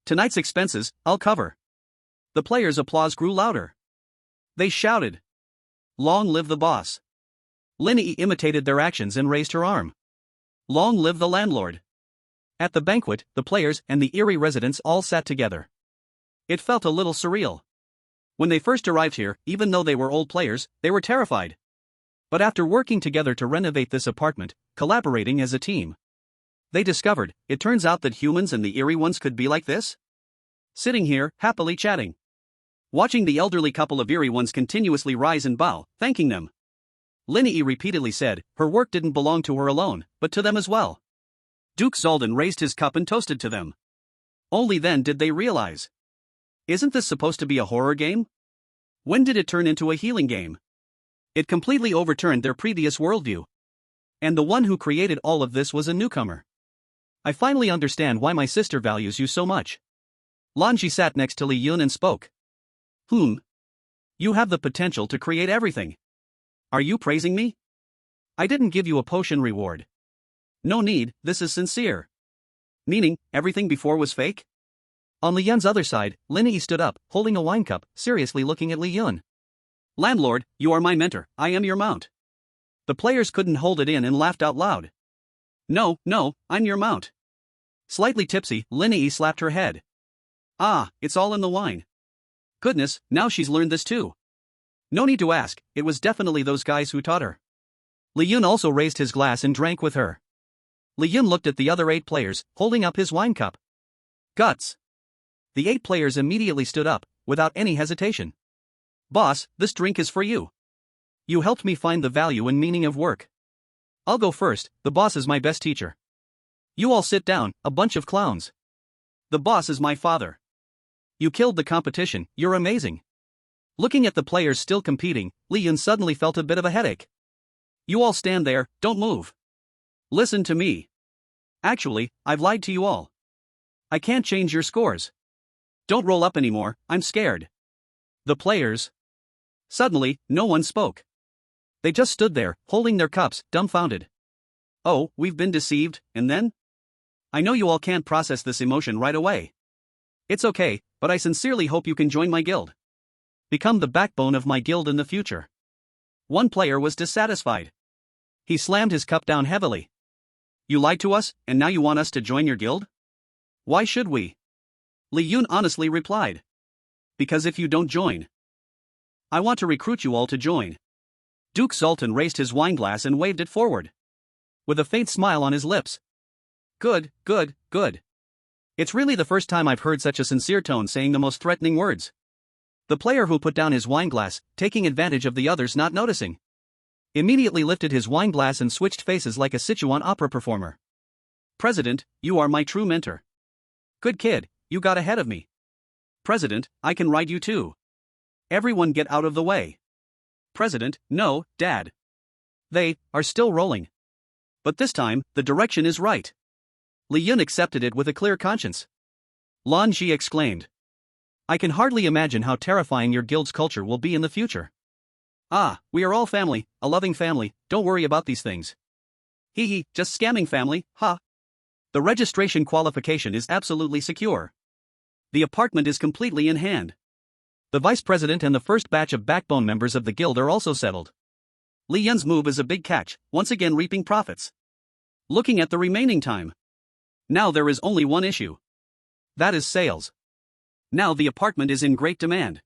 Tonight's expenses, I'll cover. The players' applause grew louder. They shouted. Long live the boss. Lin Yi imitated their actions and raised her arm. Long live the landlord. At the banquet, the players and the Eerie residents all sat together. It felt a little surreal. When they first arrived here, even though they were old players, they were terrified. But after working together to renovate this apartment, collaborating as a team, they discovered, it turns out that humans and the Eerie ones could be like this? Sitting here, happily chatting. Watching the elderly couple of Eerie ones continuously rise and bow, thanking them. Lin Yi repeatedly said, her work didn't belong to her alone, but to them as well. Duke Zoldan raised his cup and toasted to them. Only then did they realize. Isn't this supposed to be a horror game? When did it turn into a healing game? It completely overturned their previous worldview. And the one who created all of this was a newcomer. I finally understand why my sister values you so much. Lanji sat next to Li Yun and spoke. You have the potential to create everything. Are you praising me? I didn't give you a potion reward. No need, this is sincere. Meaning, everything before was fake? On Li Yun's other side, Lin Yi stood up, holding a wine cup, seriously looking at Li Yun. Landlord, you are my mentor, I am your mount. The players couldn't hold it in and laughed out loud. No, I'm your mount. Slightly tipsy, Lin Yi slapped her head. It's all in the wine. Goodness, now she's learned this too. No need to ask, it was definitely those guys who taught her. Li Yun also raised his glass and drank with her. Li Yun looked at the other 8 players, holding up his wine cup. Guts. The 8 players immediately stood up, without any hesitation. Boss, this drink is for you. You helped me find the value and meaning of work. I'll go first, the boss is my best teacher. You all sit down, a bunch of clowns. The boss is my father. You killed the competition, you're amazing. Looking at the players still competing, Li Yun suddenly felt a bit of a headache. You all stand there, don't move. Listen to me. Actually, I've lied to you all. I can't change your scores. Don't roll up anymore, I'm scared. The players. Suddenly, no one spoke. They just stood there, holding their cups, dumbfounded. Oh, we've been deceived, and then? I know you all can't process this emotion right away. It's okay, but I sincerely hope you can join my guild. Become the backbone of my guild in the future. One player was dissatisfied. He slammed his cup down heavily. You lied to us, and now you want us to join your guild? Why should we? Li Yun honestly replied. Because if you don't join, I want to recruit you all to join. Duke Zoltan raised his wineglass and waved it forward. With a faint smile on his lips. Good, good, good. It's really the first time I've heard such a sincere tone saying the most threatening words. The player who put down his wineglass, taking advantage of the others not noticing, immediately lifted his wineglass and switched faces like a Sichuan opera performer. President, you are my true mentor. Good kid, you got ahead of me. President, I can ride you too. Everyone get out of the way. President, no, Dad. They are still rolling. But this time, the direction is right. Li Yun accepted it with a clear conscience. Lan Ji exclaimed. I can hardly imagine how terrifying your guild's culture will be in the future. Ah, we are all family, a loving family, don't worry about these things. Hee hee, just scamming family, ha. The registration qualification is absolutely secure. The apartment is completely in hand. The vice president and the first batch of backbone members of the guild are also settled. Li Yun's move is a big catch, once again reaping profits. Looking at the remaining time. Now there is only one issue. That is sales. Now the apartment is in great demand.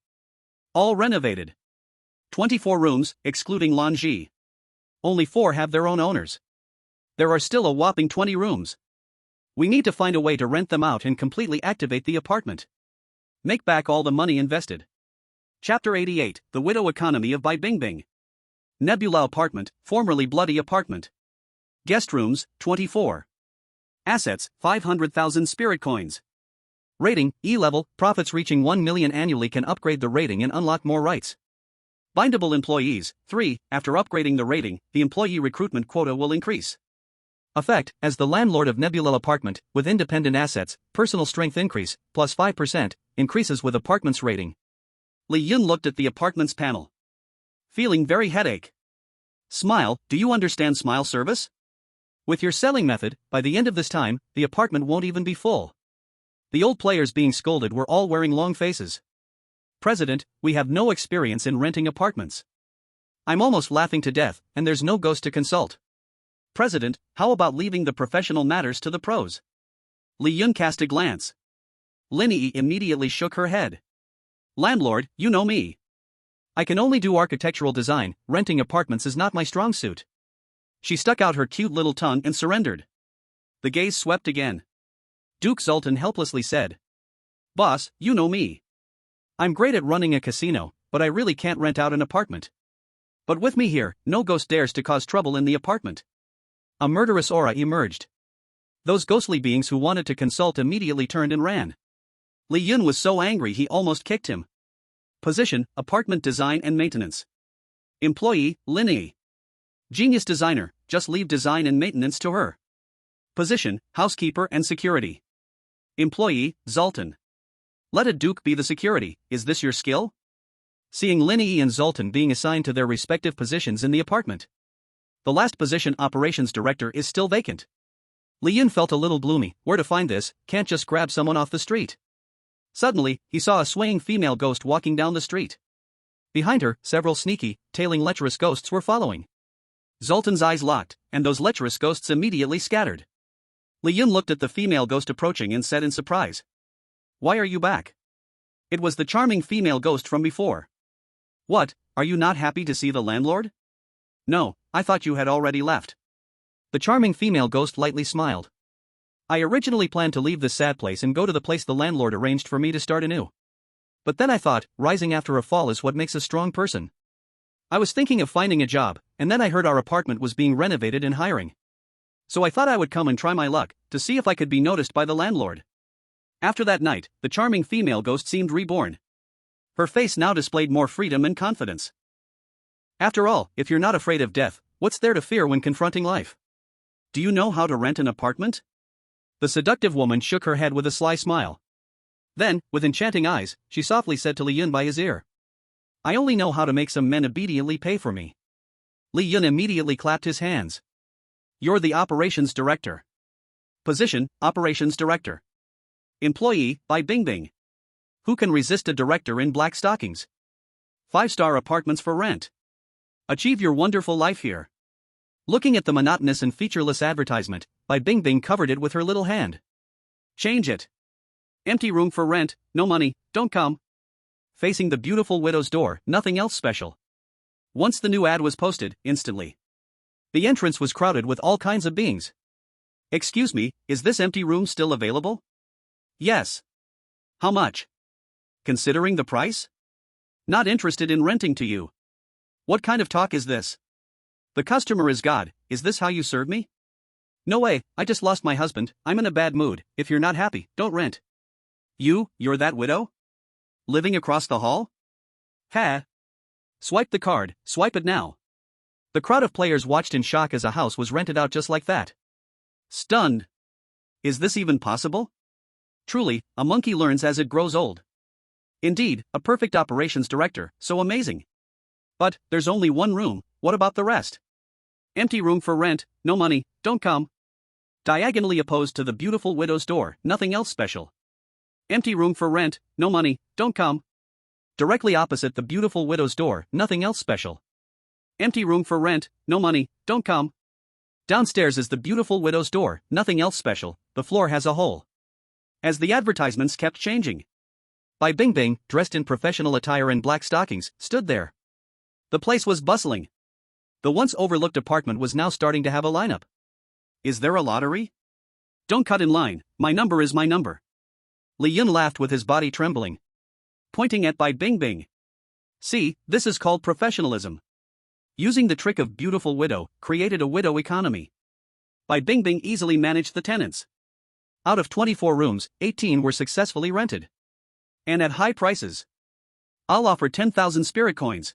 All renovated. 24 rooms, excluding Lan Ji. Only 4 have their own owners. There are still a whopping 20 rooms. We need to find a way to rent them out and completely activate the apartment. Make back all the money invested. Chapter 88, The Widow Economy of Bai Bingbing. Nebula Apartment, formerly Bloody Apartment. Guest rooms, 24. Assets, 500,000 spirit coins. Rating, E-level, profits reaching 1 million annually can upgrade the rating and unlock more rights. Bindable employees, 3, after upgrading the rating, the employee recruitment quota will increase. Effect, as the landlord of Nebula Apartment, with independent assets, personal strength increase, plus 5%, increases with apartment's rating. Li Yun looked at the apartment's panel. Feeling very headache. Smile, do you understand smile service? With your selling method, by the end of this time, the apartment won't even be full. The old players being scolded were all wearing long faces. President, we have no experience in renting apartments. I'm almost laughing to death, and there's no ghost to consult. President, how about leaving the professional matters to the pros? Li Yun cast a glance. Lin Yi immediately shook her head. Landlord, you know me. I can only do architectural design, renting apartments is not my strong suit. She stuck out her cute little tongue and surrendered. The gaze swept again. Duke Zoltan helplessly said. Boss, you know me. I'm great at running a casino, but I really can't rent out an apartment. But with me here, no ghost dares to cause trouble in the apartment. A murderous aura emerged. Those ghostly beings who wanted to consult immediately turned and ran. Li Yun was so angry he almost kicked him. Position, apartment design and maintenance. Employee, Lin Yi. Genius designer, just leave design and maintenance to her. Position, housekeeper and security. Employee, Zoltan. Let a duke be the security, is this your skill? Seeing Lin Yi and Zoltan being assigned to their respective positions in the apartment. The last position, operations director, is still vacant. Li Yun felt a little gloomy, where to find this, can't just grab someone off the street. Suddenly, he saw a swaying female ghost walking down the street. Behind her, several sneaky, tailing lecherous ghosts were following. Zoltan's eyes locked, and those lecherous ghosts immediately scattered. Li Yun looked at the female ghost approaching and said in surprise. Why are you back? It was the charming female ghost from before. What, are you not happy to see the landlord? No, I thought you had already left. The charming female ghost lightly smiled. I originally planned to leave this sad place and go to the place the landlord arranged for me to start anew. But then I thought, rising after a fall is what makes a strong person. I was thinking of finding a job, and then I heard our apartment was being renovated and hiring. So I thought I would come and try my luck, to see if I could be noticed by the landlord. After that night, the charming female ghost seemed reborn. Her face now displayed more freedom and confidence. After all, if you're not afraid of death, What's there to fear when confronting life? Do you know how to rent an apartment? The seductive woman shook her head with a sly smile. Then, with enchanting eyes, she softly said to Li Yun by his ear, I only know how to make some men obediently pay for me. Li Yun immediately clapped his hands. You're the operations director. Position, operations director. Employee, by Bing Bing. Who can resist a director in black stockings? 5-star apartments for rent. Achieve your wonderful life here. Looking at the monotonous and featureless advertisement, Bai Bingbing covered it with her little hand. Change it. Empty room for rent, no money, don't come. Facing the beautiful widow's door, nothing else special. Once the new ad was posted, instantly, the entrance was crowded with all kinds of beings. Excuse me, is this empty room still available? Yes. How much? Considering the price? Not interested in renting to you. What kind of talk is this? The customer is God, is this how you serve me? No way, I just lost my husband, I'm in a bad mood, if you're not happy, don't rent. You're that widow? Living across the hall? Ha! Swipe the card, swipe it now. The crowd of players watched in shock as a house was rented out just like that. Stunned. Is this even possible? Truly, a monkey learns as it grows old. Indeed, a perfect operations director, so amazing. But, there's only one room, what about the rest? Empty room for rent, no money, don't come. Diagonally opposed to the beautiful widow's door, nothing else special. Empty room for rent, no money, don't come. Directly opposite the beautiful widow's door, nothing else special. Empty room for rent, no money, don't come. Downstairs is the beautiful widow's door, nothing else special, the floor has a hole. As the advertisements kept changing, Bai Bingbing, dressed in professional attire and black stockings, stood there. The place was bustling. The once overlooked apartment was now starting to have a lineup. Is there a lottery? Don't cut in line, my number is my number. Li Yun laughed with his body trembling, pointing at Bai Bingbing. See, this is called professionalism. Using the trick of beautiful widow, created a widow economy. Bai Bingbing easily managed the tenants. Out of 24 rooms, 18 were successfully rented. And at high prices. I'll offer 10,000 spirit coins.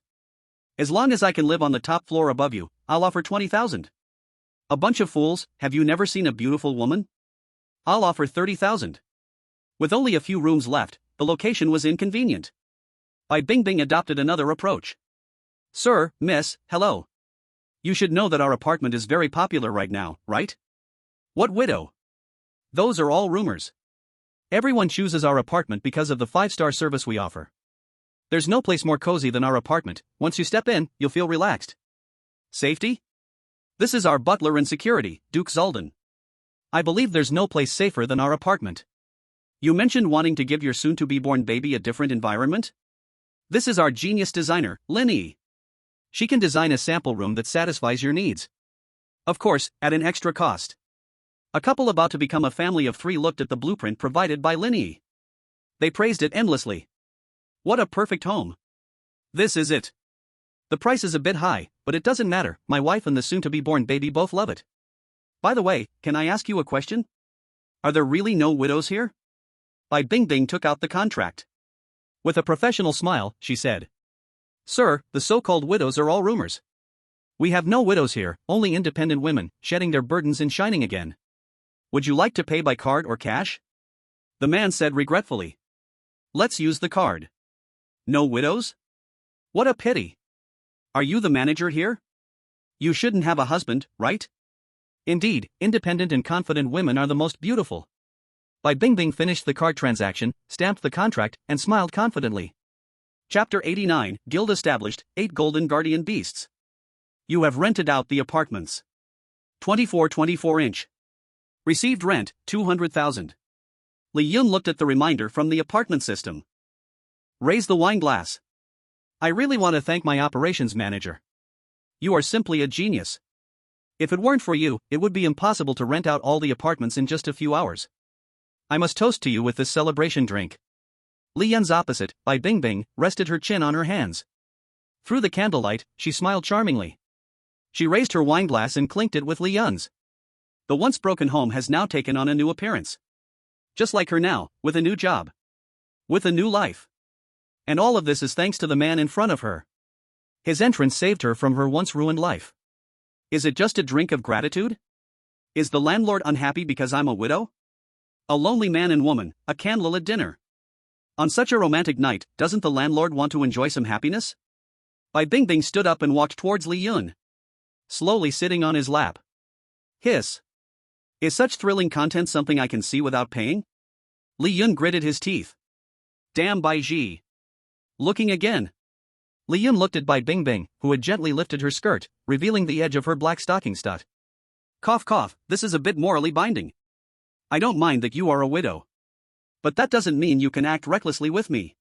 As long as I can live on the top floor above you, I'll offer 20,000. A bunch of fools, have you never seen a beautiful woman? I'll offer 30,000. With only a few rooms left, the location was inconvenient. Bai Bingbing adopted another approach. Sir, miss, hello. You should know that our apartment is very popular right now, right? What widow? Those are all rumors. Everyone chooses our apartment because of the 5-star service we offer. There's no place more cozy than our apartment, once you step in, you'll feel relaxed. Safety? This is our butler and security, Duke Zoldan. I believe there's no place safer than our apartment. You mentioned wanting to give your soon-to-be-born baby a different environment? This is our genius designer, Linny. She can design a sample room that satisfies your needs. Of course, at an extra cost. A couple about to become a family of 3 looked at the blueprint provided by Linny. They praised it endlessly. What a perfect home. This is it. The price is a bit high, but it doesn't matter, my wife and the soon-to-be-born baby both love it. By the way, can I ask you a question? Are there really no widows here? Bai Bingbing took out the contract. With a professional smile, she said. Sir, the so-called widows are all rumors. We have no widows here, only independent women, shedding their burdens and shining again. Would you like to pay by card or cash? The man said regretfully. Let's use the card. No widows? What a pity. Are you the manager here? You shouldn't have a husband, right? Indeed, independent and confident women are the most beautiful. Bai Bingbing finished the card transaction, stamped the contract, and smiled confidently. Chapter 89, Guild established, 8 golden guardian beasts. You have rented out the apartments. 24-inch. Received rent, 200,000. Li Yun looked at the reminder from the apartment system. Raise the wine glass. I really want to thank my operations manager. You are simply a genius. If it weren't for you, it would be impossible to rent out all the apartments in just a few hours. I must toast to you with this celebration drink. Li Yun's opposite, Bai Bingbing, rested her chin on her hands. Through the candlelight, she smiled charmingly. She raised her wine glass and clinked it with Li Yun's. The once broken home has now taken on a new appearance. Just like her now, with a new job. With a new life. And all of this is thanks to the man in front of her. His entrance saved her from her once ruined life. Is it just a drink of gratitude? Is the landlord unhappy because I'm a widow? A lonely man and woman, a candlelit dinner. On such a romantic night, doesn't the landlord want to enjoy some happiness? Bai Bingbing stood up and walked towards Li Yun, slowly sitting on his lap. Hiss. Is such thrilling content something I can see without paying? Li Yun gritted his teeth. Damn Bai Ji. Looking again. Li Yun looked at Bai Bingbing, who had gently lifted her skirt, revealing the edge of her black stocking stud. Cough cough, this is a bit morally binding. I don't mind that you are a widow. But that doesn't mean you can act recklessly with me.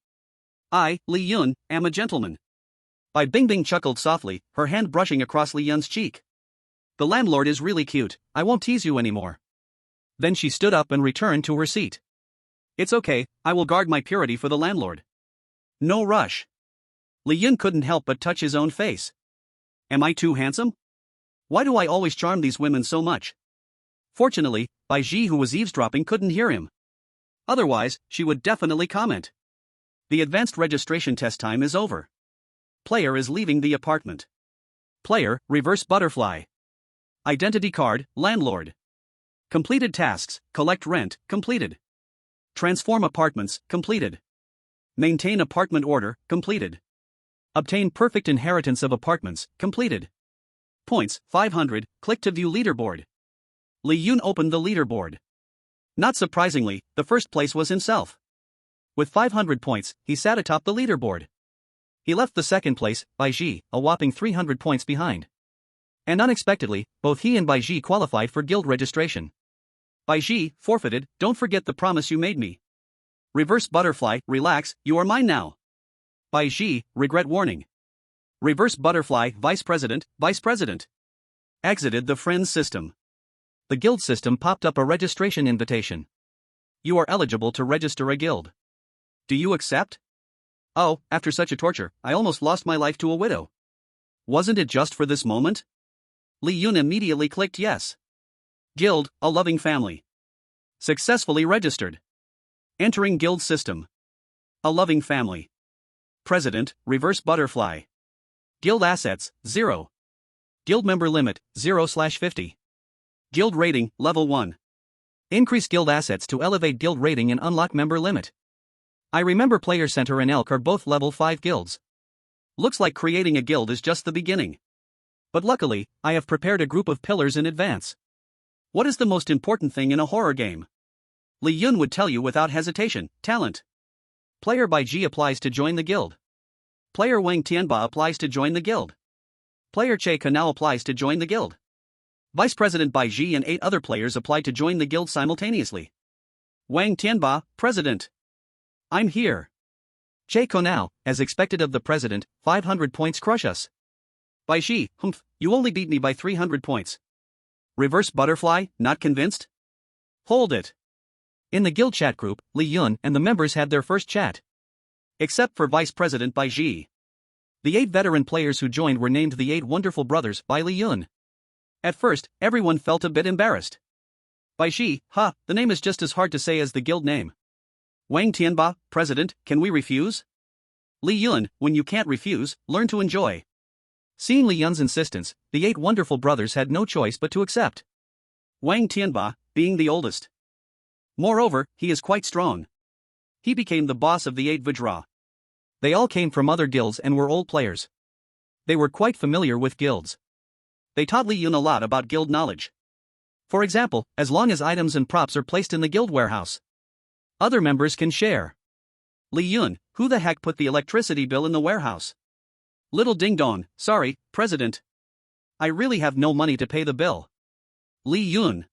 I, Li Yun, am a gentleman. Bai Bingbing chuckled softly, her hand brushing across Li Yun's cheek. The landlord is really cute, I won't tease you anymore. Then she stood up and returned to her seat. It's okay, I will guard my purity for the landlord. No rush. Li Yun couldn't help but touch his own face. Am I too handsome? Why do I always charm these women so much? Fortunately, Bai Ji, who was eavesdropping, couldn't hear him. Otherwise, she would definitely comment. The advanced registration test time is over. Player is leaving the apartment. Player, reverse butterfly. Identity card, landlord. Completed tasks, collect rent, completed. Transform apartments, completed. Maintain apartment order, completed. Obtain perfect inheritance of apartments, completed. Points, 500, click to view leaderboard. Li Yun opened the leaderboard. Not surprisingly, the first place was himself. With 500 points, he sat atop the leaderboard. He left the second place, Bai Ji, a whopping 300 points behind. And unexpectedly, both he and Bai Ji qualified for guild registration. Bai Ji, forfeited, don't forget the promise you made me. Reverse butterfly, relax, you are mine now. Bai Ji, regret warning. Reverse butterfly, vice president. Exited the friends system. The guild system popped up a registration invitation. You are eligible to register a guild. Do you accept? Oh, after such a torture, I almost lost my life to a widow. Wasn't it just for this moment? Li Yun immediately clicked yes. Guild, a loving family. Successfully registered. Entering guild system. A loving family. President, reverse butterfly. Guild assets, 0. Guild member limit, 0/50. Guild rating, level 1. Increase guild assets to elevate guild rating and unlock member limit. I remember Player Center and Elk are both level 5 guilds. Looks like creating a guild is just the beginning. But luckily, I have prepared a group of pillars in advance. What is the most important thing in a horror game? Li Yun would tell you without hesitation, talent. Player Bai Ji applies to join the guild. Player Wang Tianba applies to join the guild. Player Che Kanao applies to join the guild. Vice President Bai Ji and 8 other players applied to join the guild simultaneously. Wang Tianba, President. I'm here. Che Kanao, as expected of the President, 500 points crush us. Bai Ji, humph, you only beat me by 300 points. Reverse butterfly, not convinced? Hold it. In the guild chat group, Li Yun and the members had their first chat. Except for Vice President Bai Ji. The 8 veteran players who joined were named the 8 Wonderful Brothers by Li Yun. At first, everyone felt a bit embarrassed. Bai Ji, the name is just as hard to say as the guild name. Wang Tianba, President, can we refuse? Li Yun, when you can't refuse, learn to enjoy. Seeing Li Yun's insistence, the 8 Wonderful Brothers had no choice but to accept. Wang Tianba, being the oldest. Moreover, he is quite strong. He became the boss of the 8 Vajra. They all came from other guilds and were old players. They were quite familiar with guilds. They taught Li Yun a lot about guild knowledge. For example, as long as items and props are placed in the guild warehouse, other members can share. Li Yun, who the heck put the electricity bill in the warehouse? Little Ding Dong, sorry, President. I really have no money to pay the bill. Li Yun.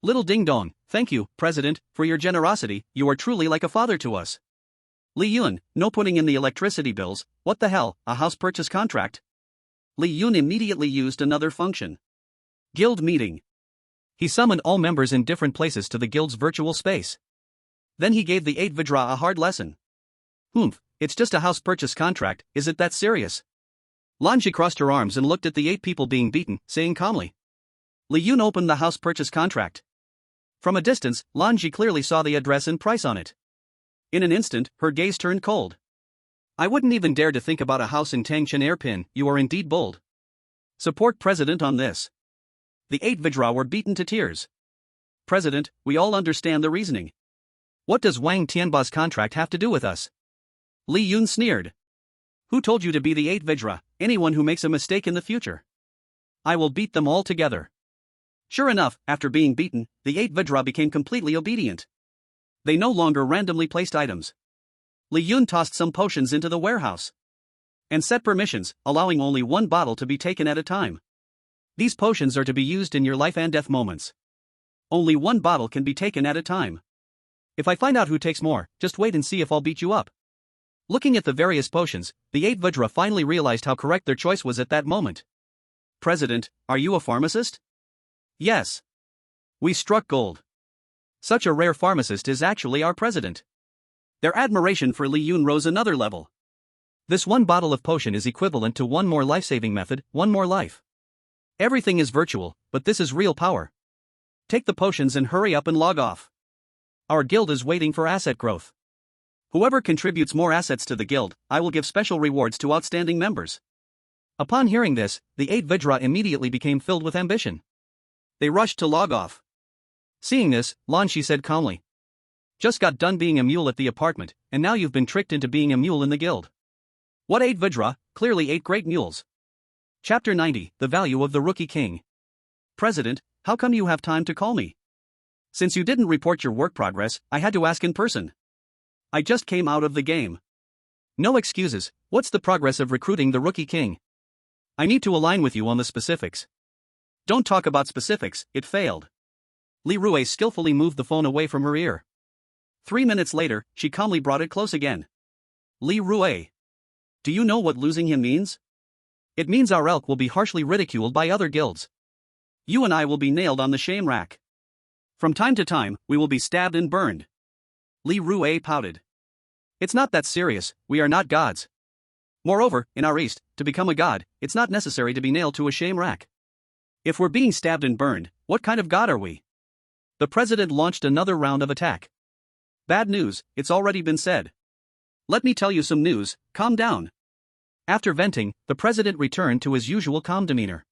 Little Ding Dong, thank you, President, for your generosity, you are truly like a father to us. Li Yun, no putting in the electricity bills, what the hell, a house purchase contract? Li Yun immediately used another function. Guild meeting. He summoned all members in different places to the guild's virtual space. Then he gave the 8 Vajra a hard lesson. Humph, it's just a house purchase contract, is it that serious? Lanji crossed her arms and looked at the 8 people being beaten, saying calmly. Li Yun opened the house purchase contract. From a distance, Lanji clearly saw the address and price on it. In an instant, her gaze turned cold. I wouldn't even dare to think about a house in Tangchen Airpin, you are indeed bold. Support President on this. The 8 Vajra were beaten to tears. President, we all understand the reasoning. What does Wang Tianba's contract have to do with us? Li Yun sneered. Who told you to be the 8 Vajra? Anyone who makes a mistake in the future. I will beat them all together. Sure enough, after being beaten, the 8 Vajra became completely obedient. They no longer randomly placed items. Li Yun tossed some potions into the warehouse and set permissions, allowing only one bottle to be taken at a time. These potions are to be used in your life and death moments. Only one bottle can be taken at a time. If I find out who takes more, just wait and see if I'll beat you up. Looking at the various potions, the 8 Vajra finally realized how correct their choice was at that moment. President, are you a pharmacist? Yes. We struck gold. Such a rare pharmacist is actually our president. Their admiration for Li Yun rose another level. This one bottle of potion is equivalent to one more life-saving method, one more life. Everything is virtual, but this is real power. Take the potions and hurry up and log off. Our guild is waiting for asset growth. Whoever contributes more assets to the guild, I will give special rewards to outstanding members. Upon hearing this, the 8 Vajra immediately became filled with ambition. They rushed to log off. Seeing this, Lan Shi said calmly. Just got done being a mule at the apartment, and now you've been tricked into being a mule in the guild. What 8 Vajra? Clearly 8 great mules. Chapter 90, The Value of the Rookie King. President, how come you have time to call me? Since you didn't report your work progress, I had to ask in person. I just came out of the game. No excuses, what's the progress of recruiting the Rookie King? I need to align with you on the specifics. Don't talk about specifics, it failed. Li Rui skillfully moved the phone away from her ear. 3 minutes later, she calmly brought it close again. Li Rui. Do you know what losing him means? It means our elk will be harshly ridiculed by other guilds. You and I will be nailed on the shame rack. From time to time, we will be stabbed and burned. Li Rui pouted. It's not that serious, we are not gods. Moreover, in our East, to become a god, it's not necessary to be nailed to a shame rack. If we're being stabbed and burned, what kind of god are we? The president launched another round of attack. Bad news, it's already been said. Let me tell you some news, calm down. After venting, the president returned to his usual calm demeanor.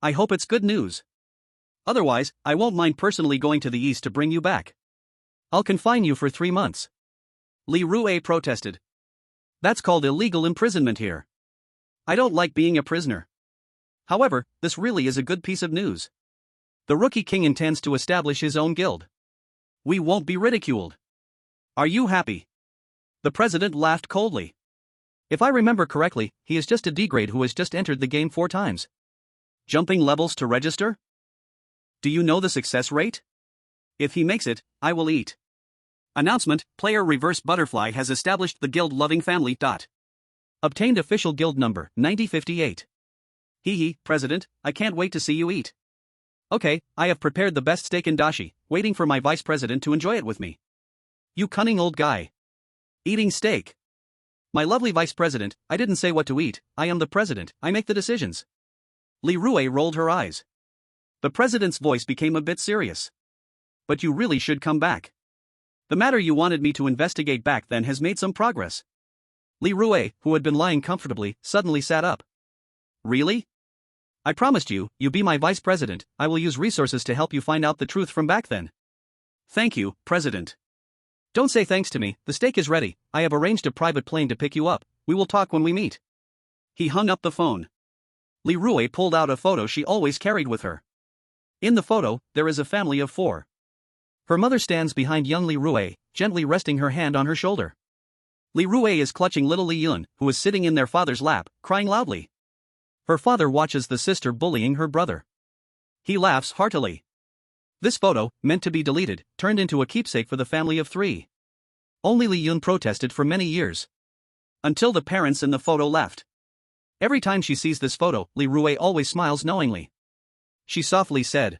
I hope it's good news. Otherwise, I won't mind personally going to the East to bring you back. I'll confine you for 3 months. Li Rui protested. That's called illegal imprisonment here. I don't like being a prisoner. However, this really is a good piece of news. The Rookie King intends to establish his own guild. We won't be ridiculed. Are you happy? The president laughed coldly. If I remember correctly, he is just a D-grade who has just entered the game 4 times. Jumping levels to register? Do you know the success rate? If he makes it, I will eat. Announcement, player Reverse Butterfly has established the guild-loving family. Obtained official guild number, 9058. Hee, President, I can't wait to see you eat. Okay, I have prepared the best steak in dashi, waiting for my vice president to enjoy it with me. You cunning old guy. Eating steak. My lovely vice president, I didn't say what to eat, I am the president, I make the decisions. Li Rui rolled her eyes. The president's voice became a bit serious. But you really should come back. The matter you wanted me to investigate back then has made some progress. Li Rui, who had been lying comfortably, suddenly sat up. Really? I promised you, you be my vice president, I will use resources to help you find out the truth from back then. Thank you, President. Don't say thanks to me, the steak is ready, I have arranged a private plane to pick you up, we will talk when we meet. He hung up the phone. Li Rui pulled out a photo she always carried with her. In the photo, there is a family of 4. Her mother stands behind young Li Rui, gently resting her hand on her shoulder. Li Rui is clutching little Li Yun, who is sitting in their father's lap, crying loudly. Her father watches the sister bullying her brother. He laughs heartily. This photo, meant to be deleted, turned into a keepsake for the family of 3. Only Li Yun protested for many years. Until the parents in the photo left. Every time she sees this photo, Li Rui always smiles knowingly. She softly said,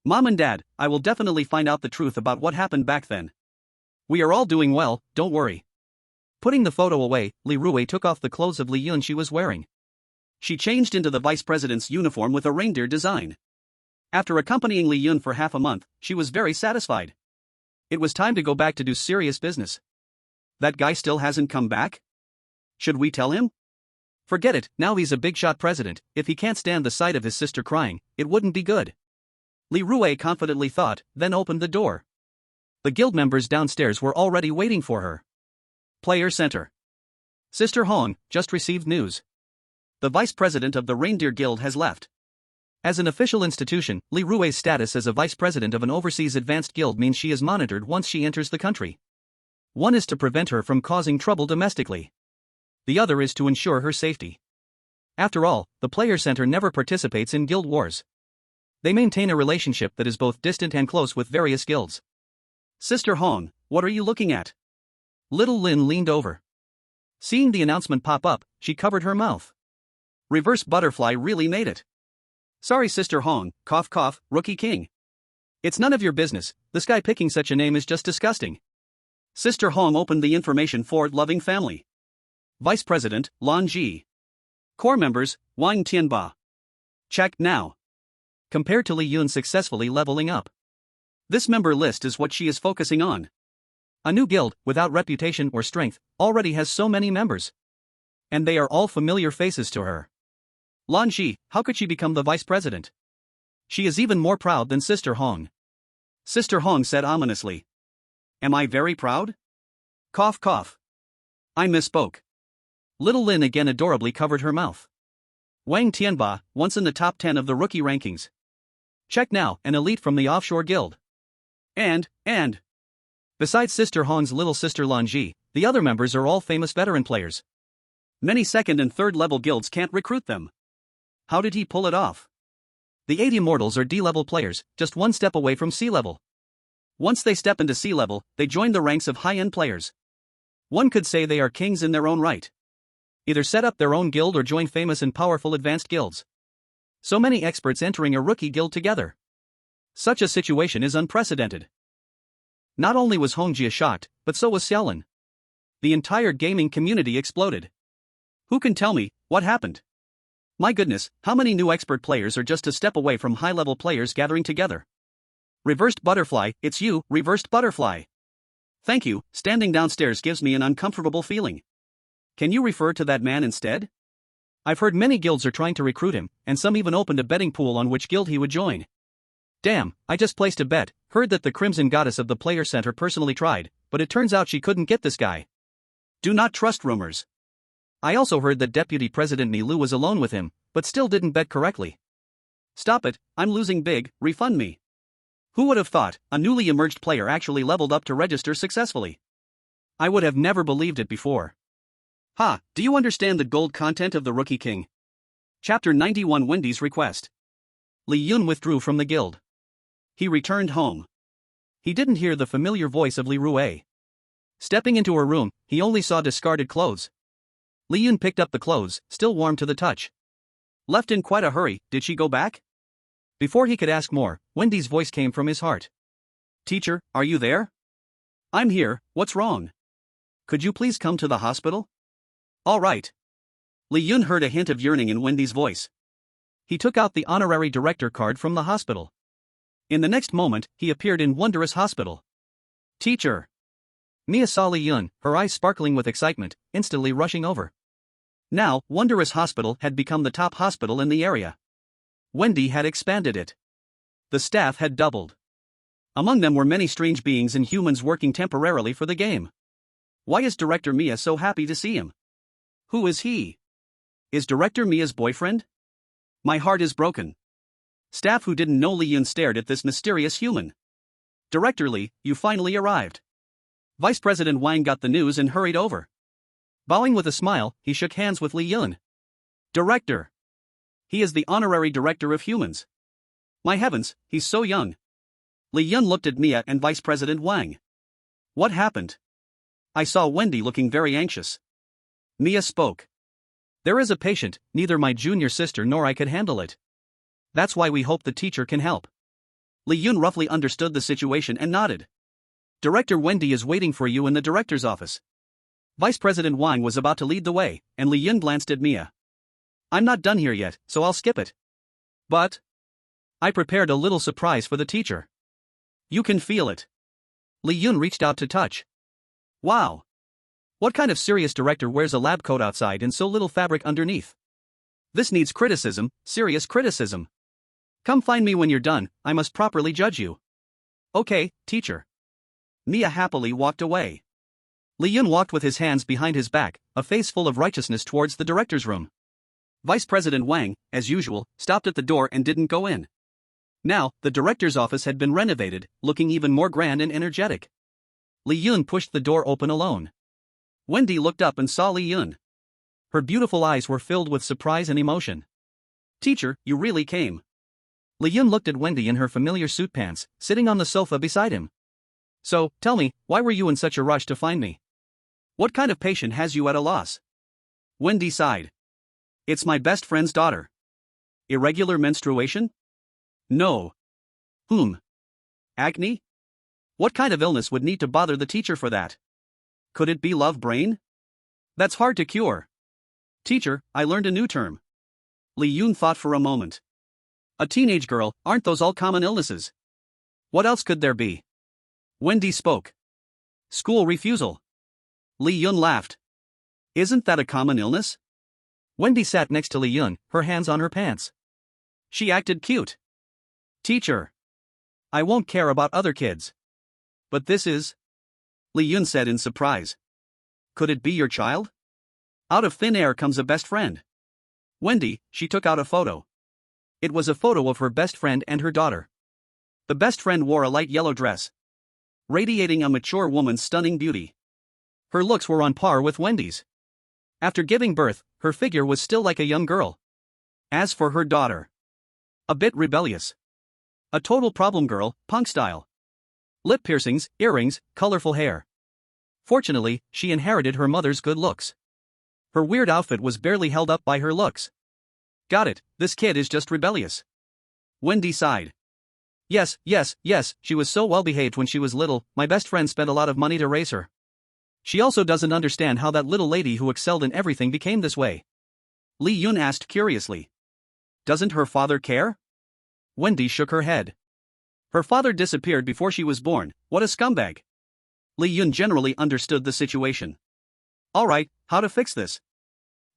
Mom and Dad, I will definitely find out the truth about what happened back then. We are all doing well, don't worry. Putting the photo away, Li Rui took off the clothes of Li Yun she was wearing. She changed into the vice president's uniform with a reindeer design. After accompanying Li Yun for half a month, she was very satisfied. It was time to go back to do serious business. That guy still hasn't come back? Should we tell him? Forget it, now he's a big-shot president. If he can't stand the sight of his sister crying, it wouldn't be good. Li Rue confidently thought, then opened the door. The guild members downstairs were already waiting for her. Player Center. Sister Hong, just received news. The vice president of the Reindeer Guild has left. As an official institution, Li Rue's status as a vice president of an overseas advanced guild means she is monitored once she enters the country. One is to prevent her from causing trouble domestically. The other is to ensure her safety. After all, the Player Center never participates in guild wars. They maintain a relationship that is both distant and close with various guilds. Sister Hong, what are you looking at? Little Lin leaned over. Seeing the announcement pop up, she covered her mouth. Reverse butterfly really made it. Sorry Sister Hong, cough cough, Rookie King. It's none of your business, this guy picking such a name is just disgusting. Sister Hong opened the information for Loving Family. Vice President, Lan Ji. Core members, Wang Tianba. Check now. Compared to Li Yun successfully leveling up. This member list is what she is focusing on. A new guild, without reputation or strength, already has so many members. And they are all familiar faces to her. Lan Ji, how could she become the vice president? She is even more proud than Sister Hong. Sister Hong said ominously. Am I very proud? Cough cough. I misspoke. Little Lin again adorably covered her mouth. Wang Tianba, once in the top 10 of the rookie rankings. Check now, an elite from the offshore guild. And. Besides Sister Hong's little sister Lan Ji, the other members are all famous veteran players. Many second and third level guilds can't recruit them. How did he pull it off? The 8 immortals are D-level players, just one step away from C-level. Once they step into C-level, they join the ranks of high-end players. One could say they are kings in their own right. Either set up their own guild or join famous and powerful advanced guilds. So many experts entering a rookie guild together. Such a situation is unprecedented. Not only was Hongjia shocked, but so was Xiaolin. The entire gaming community exploded. Who can tell me what happened? My goodness, how many new expert players are just a step away from high-level players gathering together? Reversed butterfly, it's you, reversed butterfly. Thank you, standing downstairs gives me an uncomfortable feeling. Can you refer to that man instead? I've heard many guilds are trying to recruit him, and some even opened a betting pool on which guild he would join. Damn, I just placed a bet, heard that the Crimson Goddess of the Player Center personally tried, but it turns out she couldn't get this guy. Do not trust rumors. I also heard that Deputy President Ni Lu was alone with him, but still didn't bet correctly. Stop it, I'm losing big, refund me. Who would have thought a newly emerged player actually leveled up to register successfully? I would have never believed it before. Ha, do you understand the gold content of the Rookie King? Chapter 91 Wendy's Request. Li Yun withdrew from the guild. He returned home. He didn't hear the familiar voice of Li Rue. Stepping into her room, he only saw discarded clothes. Li Yun picked up the clothes, still warm to the touch. Left in quite a hurry, did she go back? Before he could ask more, Wendy's voice came from his heart. Teacher, are you there? I'm here, what's wrong? Could you please come to the hospital? All right. Li Yun heard a hint of yearning in Wendy's voice. He took out the honorary director card from the hospital. In the next moment, he appeared in Wondrous Hospital. Teacher. Mia saw Li Yun, her eyes sparkling with excitement, instantly rushing over. Now, Wondrous Hospital had become the top hospital in the area. Wendy had expanded it. The staff had doubled. Among them were many strange beings and humans working temporarily for the game. Why is Director Mia so happy to see him? Who is he? Is Director Mia's boyfriend? My heart is broken. Staff who didn't know Li Yun stared at this mysterious human. Director Li, you finally arrived. Vice President Wang got the news and hurried over. Bowing with a smile, he shook hands with Li Yun. Director. He is the honorary director of humans. My heavens, he's so young. Li Yun looked at Mia and Vice President Wang. What happened? I saw Wendy looking very anxious. Mia spoke. There is a patient, neither my junior sister nor I could handle it. That's why we hope the teacher can help. Li Yun roughly understood the situation and nodded. Director Wendy is waiting for you in the director's office. Vice President Wang was about to lead the way, and Li Yun glanced at Mia. I'm not done here yet, so I'll skip it. But I prepared a little surprise for the teacher. You can feel it. Li Yun reached out to touch. Wow. What kind of serious director wears a lab coat outside and so little fabric underneath? This needs criticism, serious criticism. Come find me when you're done, I must properly judge you. Okay, teacher. Mia happily walked away. Li Yun walked with his hands behind his back, a face full of righteousness towards the director's room. Vice President Wang, as usual, stopped at the door and didn't go in. Now, the director's office had been renovated, looking even more grand and energetic. Li Yun pushed the door open alone. Wendy looked up and saw Li Yun. Her beautiful eyes were filled with surprise and emotion. Teacher, you really came. Li Yun looked at Wendy in her familiar suit pants, sitting on the sofa beside him. So, tell me, why were you in such a rush to find me? What kind of patient has you at a loss? Wendy sighed. It's my best friend's daughter. Irregular menstruation? No. Acne? What kind of illness would need to bother the teacher for that? Could it be love brain? That's hard to cure. Teacher, I learned a new term. Li Yun thought for a moment. A teenage girl, aren't those all common illnesses? What else could there be? Wendy spoke. School refusal. Li Yun laughed. Isn't that a common illness? Wendy sat next to Li Yun, her hands on her pants. She acted cute. Teacher. I won't care about other kids. But this is? Li Yun said in surprise. Could it be your child? Out of thin air comes a best friend. Wendy, she took out a photo. It was a photo of her best friend and her daughter. The best friend wore a light yellow dress, radiating a mature woman's stunning beauty. Her looks were on par with Wendy's. After giving birth, her figure was still like a young girl. As for her daughter, a bit rebellious. A total problem girl, punk style. Lip piercings, earrings, colorful hair. Fortunately, she inherited her mother's good looks. Her weird outfit was barely held up by her looks. Got it, this kid is just rebellious. Wendy sighed. Yes, she was so well behaved when she was little, my best friend spent a lot of money to raise her. She also doesn't understand how that little lady who excelled in everything became this way. Li Yun asked curiously. Doesn't her father care? Wendy shook her head. Her father disappeared before she was born, what a scumbag. Li Yun generally understood the situation. Alright, how to fix this?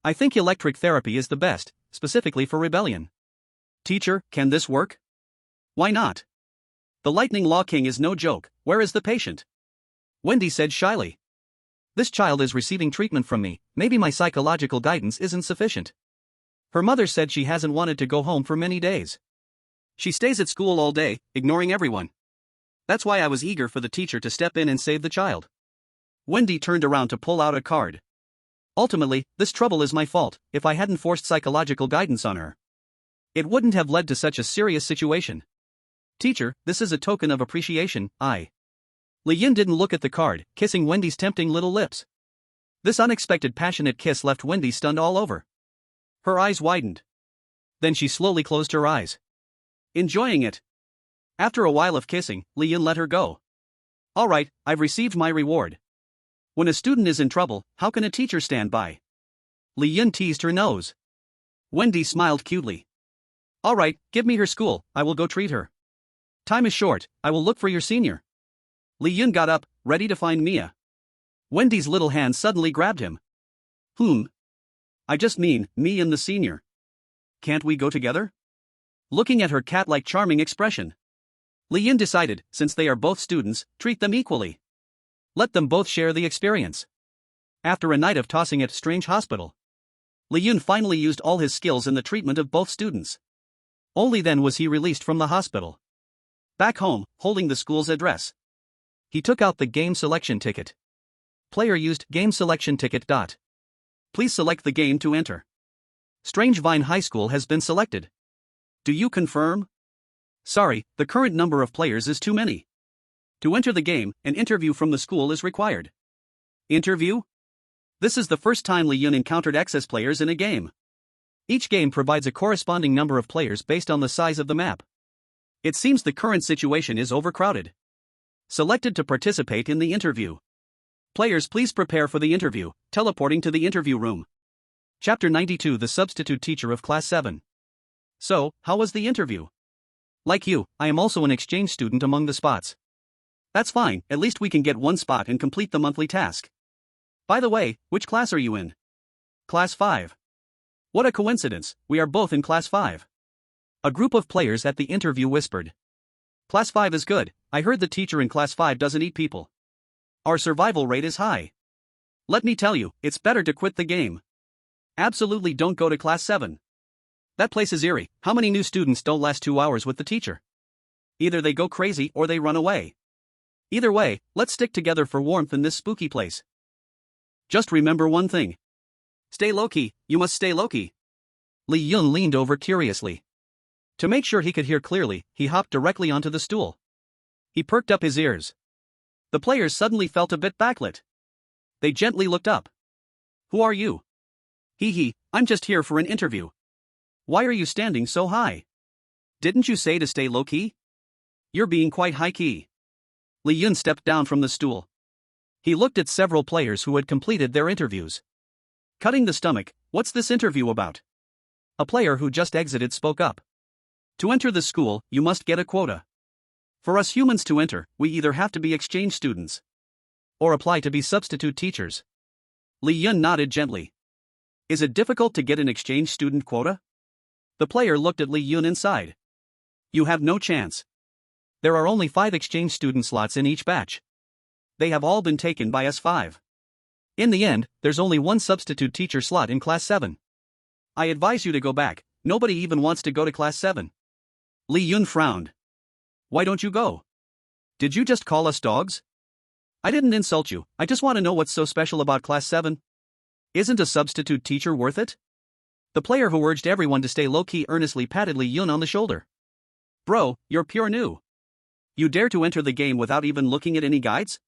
I think electric therapy is the best, specifically for rebellion. Teacher, can this work? Why not? The Lightning Law King is no joke, where is the patient? Wendy said shyly. This child is receiving treatment from me, maybe my psychological guidance isn't sufficient. Her mother said she hasn't wanted to go home for many days. She stays at school all day, ignoring everyone. That's why I was eager for the teacher to step in and save the child. Wendy turned around to pull out a card. Ultimately, this trouble is my fault. If I hadn't forced psychological guidance on her, it wouldn't have led to such a serious situation. Teacher, this is a token of appreciation, Li Yun didn't look at the card, kissing Wendy's tempting little lips. This unexpected passionate kiss left Wendy stunned all over. Her eyes widened. Then she slowly closed her eyes. Enjoying it. After a while of kissing, Li Yun let her go. Alright, I've received my reward. When a student is in trouble, how can a teacher stand by? Li Yun teased her nose. Wendy smiled cutely. Alright, give me her school, I will go treat her. Time is short, I will look for your senior. Li Yun got up, ready to find Mia. Wendy's little hand suddenly grabbed him. I just mean, me and the senior. Can't we go together? Looking at her cat-like charming expression, Li Yun decided, since they are both students, treat them equally. Let them both share the experience. After a night of tossing at Strange Hospital, Li Yun finally used all his skills in the treatment of both students. Only then was he released from the hospital. Back home, holding the school's address, he took out the game selection ticket. Player used game selection ticket. Please select the game to enter. Strange Vine High School has been selected. Do you confirm? Sorry, the current number of players is too many. To enter the game, an interview from the school is required. Interview? This is the first time Li Yun encountered excess players in a game. Each game provides a corresponding number of players based on the size of the map. It seems the current situation is overcrowded. Selected to participate in the interview. Players, please prepare for the interview, teleporting to the interview room. Chapter 92, The Substitute Teacher of Class 7. So, how was the interview? Like you, I am also an exchange student among the spots. That's fine, at least we can get one spot and complete the monthly task. By the way, which class are you in? Class 5. What a coincidence, we are both in Class 5. A group of players at the interview whispered. Class 5 is good, I heard the teacher in Class 5 doesn't eat people. Our survival rate is high. Let me tell you, it's better to quit the game. Absolutely don't go to Class 7. That place is eerie, how many new students don't last 2 hours with the teacher? Either they go crazy or they run away. Either way, let's stick together for warmth in this spooky place. Just remember one thing. Stay low-key, you must stay low-key. Lee Yun leaned over curiously. To make sure he could hear clearly, he hopped directly onto the stool. He perked up his ears. The players suddenly felt a bit backlit. They gently looked up. Who are you? Hee, I'm just here for an interview. Why are you standing so high? Didn't you say to stay low-key? You're being quite high-key. Lee Yun stepped down from the stool. He looked at several players who had completed their interviews. Cutting the stomach, what's this interview about? A player who just exited spoke up. To enter the school, you must get a quota. For us humans to enter, we either have to be exchange students or apply to be substitute teachers. Lee Yun nodded gently. Is it difficult to get an exchange student quota? The player looked at Lee Yun and sighed. You have no chance. There are only 5 exchange student slots in each batch. They have all been taken by S5. In the end, there's only one substitute teacher slot in Class 7. I advise you to go back, nobody even wants to go to Class 7. Lee Yun frowned. Why don't you go? Did you just call us dogs? I didn't insult you, I just want to know what's so special about Class 7. Isn't a substitute teacher worth it? The player who urged everyone to stay low-key earnestly patted Lee Yun on the shoulder. Bro, you're pure new. You dare to enter the game without even looking at any guides?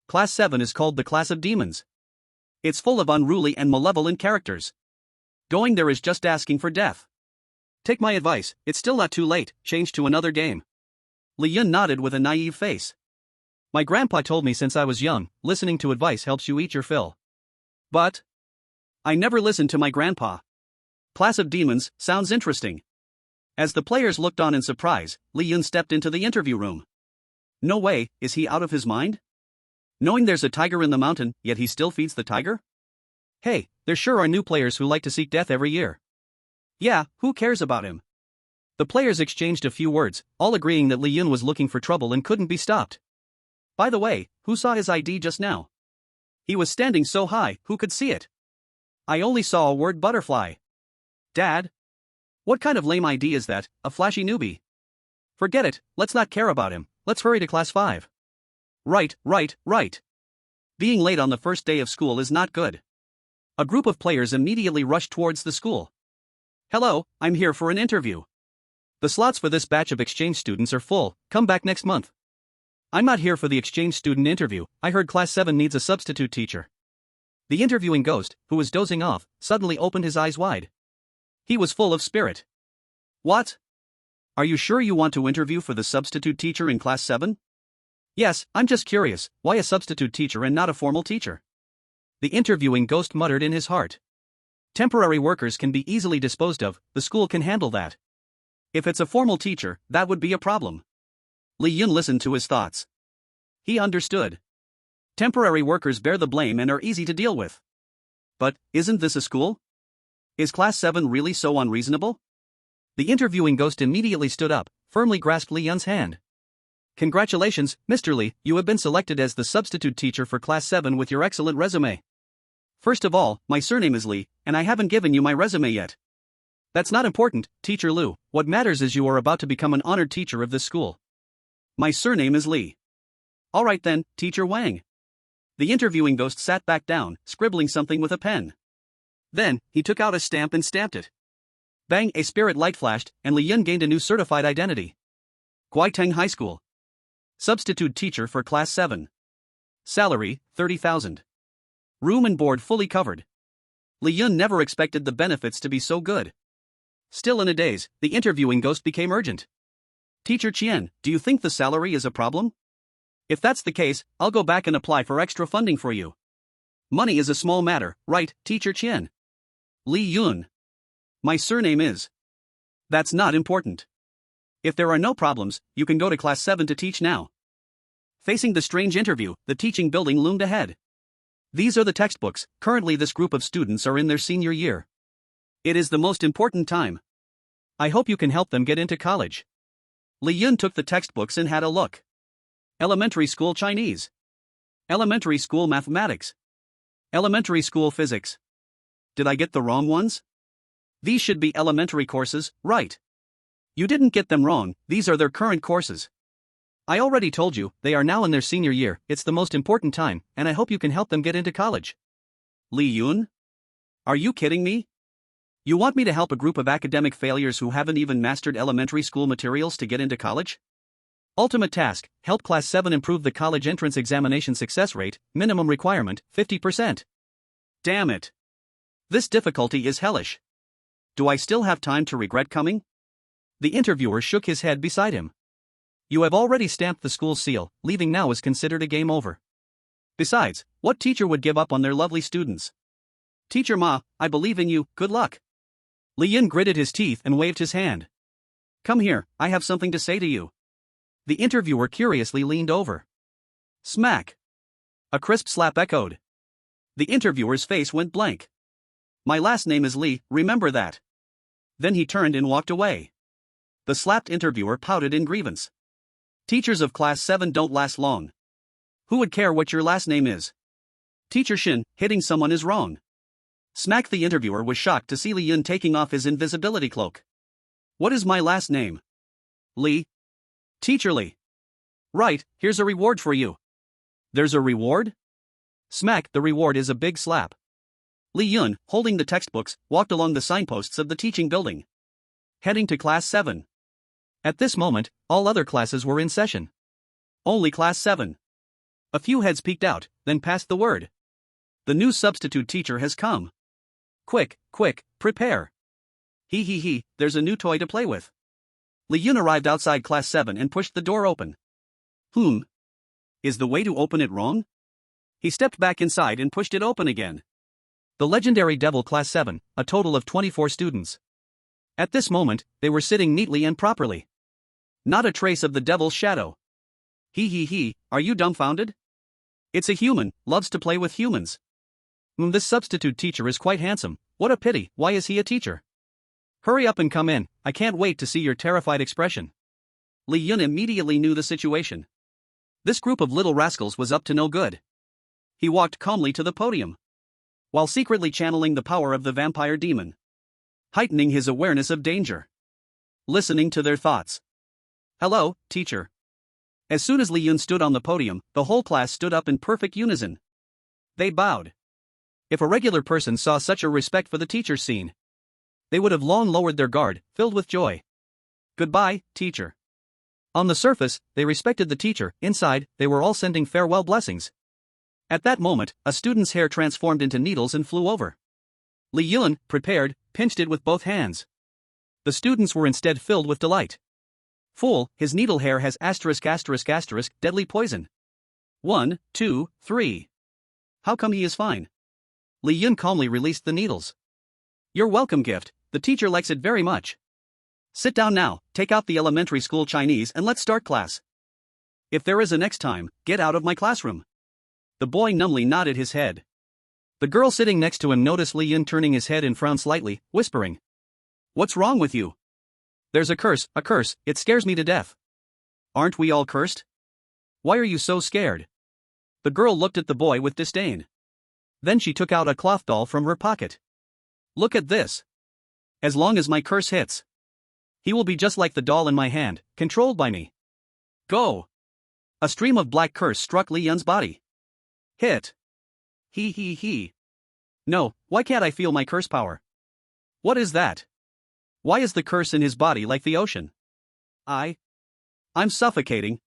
Class 7 is called the Class of Demons. It's full of unruly and malevolent characters. Going there is just asking for death. Take my advice, it's still not too late, change to another game. Lee Yun nodded with a naive face. My grandpa told me since I was young, listening to advice helps you eat your fill. But I never listened to my grandpa. Class of Demons sounds interesting. As the players looked on in surprise, Lee Yun stepped into the interview room. No way, is he out of his mind? Knowing there's a tiger in the mountain, yet he still feeds the tiger? Hey, there sure are new players who like to seek death every year. Yeah, who cares about him? The players exchanged a few words, all agreeing that Lee Yun was looking for trouble and couldn't be stopped. By the way, who saw his ID just now? He was standing so high, who could see it? I only saw a word butterfly. Dad? What kind of lame ID is that, a flashy newbie? Forget it, let's not care about him, let's hurry to Class 5. Right. Being late on the first day of school is not good. A group of players immediately rushed towards the school. Hello, I'm here for an interview. The slots for this batch of exchange students are full, come back next month. I'm not here for the exchange student interview, I heard Class 7 needs a substitute teacher. The interviewing ghost, who was dozing off, suddenly opened his eyes wide. He was full of spirit. What? Are you sure you want to interview for the substitute teacher in Class 7? Yes, I'm just curious, why a substitute teacher and not a formal teacher? The interviewing ghost muttered in his heart. Temporary workers can be easily disposed of, the school can handle that. If it's a formal teacher, that would be a problem. Lee Yun listened to his thoughts. He understood. Temporary workers bear the blame and are easy to deal with. But, isn't this a school? Is Class 7 really so unreasonable? The interviewing ghost immediately stood up, firmly grasped Lee Yun's hand. Congratulations, Mr. Lee, you have been selected as the substitute teacher for Class 7 with your excellent resume. First of all, my surname is Lee, and I haven't given you my resume yet. That's not important, Teacher Liu, what matters is you are about to become an honored teacher of this school. My surname is Lee. Alright then, Teacher Wang. The interviewing ghost sat back down, scribbling something with a pen. Then, he took out a stamp and stamped it. Bang, a spirit light flashed, and Lee Yun gained a new certified identity. Guiteng High School. Substitute teacher for Class 7. Salary, 30,000. Room and board fully covered. Lee Yun never expected the benefits to be so good. Still in a daze, the interviewing ghost became urgent. Teacher Qian, do you think the salary is a problem? If that's the case, I'll go back and apply for extra funding for you. Money is a small matter, right, Teacher Qian? Lee Yun. My surname is. That's not important. If there are no problems, you can go to Class 7 to teach now. Facing the strange interview, the teaching building loomed ahead. These are the textbooks. Currently this group of students are in their senior year. It is the most important time. I hope you can help them get into college. Li Yun took the textbooks and had a look. Elementary school Chinese. Elementary school mathematics. Elementary school physics. Did I get the wrong ones? These should be elementary courses, right? You didn't get them wrong, these are their current courses. I already told you, they are now in their senior year, it's the most important time, and I hope you can help them get into college. Li Yun? Are you kidding me? You want me to help a group of academic failures who haven't even mastered elementary school materials to get into college? Ultimate task, help Class 7 improve the college entrance examination success rate, minimum requirement, 50%. Damn it. This difficulty is hellish. Do I still have time to regret coming? The interviewer shook his head beside him. You have already stamped the school seal, leaving now is considered a game over. Besides, what teacher would give up on their lovely students? Teacher Ma, I believe in you, good luck. Li Yun gritted his teeth and waved his hand. Come here, I have something to say to you. The interviewer curiously leaned over. Smack. A crisp slap echoed. The interviewer's face went blank. My last name is Li, remember that. Then he turned and walked away. The slapped interviewer pouted in grievance. Teachers of Class 7 don't last long. Who would care what your last name is? Teacher Shin, hitting someone is wrong. Smack. The interviewer was shocked to see Li Yun taking off his invisibility cloak. What is my last name? Li. Teacher Li. Right, here's a reward for you. There's a reward? Smack. The reward is a big slap. Li Yun, holding the textbooks, walked along the signposts of the teaching building. Heading to Class 7. At this moment, all other classes were in session. Only Class 7. A few heads peeked out, then passed the word. The new substitute teacher has come. Quick, quick, prepare. He, there's a new toy to play with. Li Yun arrived outside Class 7 and pushed the door open. Is the way to open it wrong? He stepped back inside and pushed it open again. The legendary Devil Class 7, a total of 24 students. At this moment, they were sitting neatly and properly. Not a trace of the devil's shadow. He, are you dumbfounded? It's a human, loves to play with humans. This substitute teacher is quite handsome, what a pity, why is he a teacher? Hurry up and come in, I can't wait to see your terrified expression. Li Yun immediately knew the situation. This group of little rascals was up to no good. He walked calmly to the podium, while secretly channeling the power of the vampire demon, heightening his awareness of danger, listening to their thoughts. Hello, teacher. As soon as Li Yun stood on the podium, the whole class stood up in perfect unison. They bowed. If a regular person saw such a respect for the teacher's scene, they would have long lowered their guard, filled with joy. Goodbye, teacher. On the surface, they respected the teacher, inside, they were all sending farewell blessings. At that moment, a student's hair transformed into needles and flew over. Li Yun, prepared, pinched it with both hands. The students were instead filled with delight. Fool, his needle hair has ****, deadly poison. 1, 2, 3. How come he is fine? Li Yun calmly released the needles. You're welcome gift, the teacher likes it very much. Sit down now, take out the elementary school Chinese and let's start class. If there is a next time, get out of my classroom. The boy numbly nodded his head. The girl sitting next to him noticed Li Yun turning his head and frowned slightly, whispering. What's wrong with you? There's a curse, it scares me to death. Aren't we all cursed? Why are you so scared? The girl looked at the boy with disdain. Then she took out a cloth doll from her pocket. Look at this. As long as my curse hits, he will be just like the doll in my hand, controlled by me. Go! A stream of black curse struck Li Yun's body. Hit. He. No, why can't I feel my curse power? What is that? Why is the curse in his body like the ocean? I'm suffocating.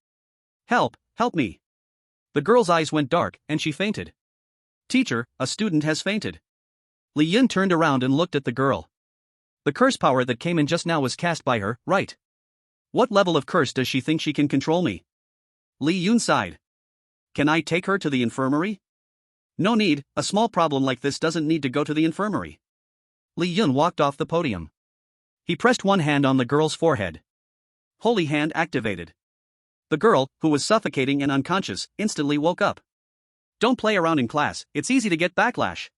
Help me. The girl's eyes went dark, and she fainted. Teacher, a student has fainted. Li Yun turned around and looked at the girl. The curse power that came in just now was cast by her, right? What level of curse does she think she can control me? Li Yun sighed. Can I take her to the infirmary? No need, a small problem like this doesn't need to go to the infirmary. Li Yun walked off the podium. He pressed one hand on the girl's forehead. Holy hand activated. The girl, who was suffocating and unconscious, instantly woke up. Don't play around in class, it's easy to get backlash.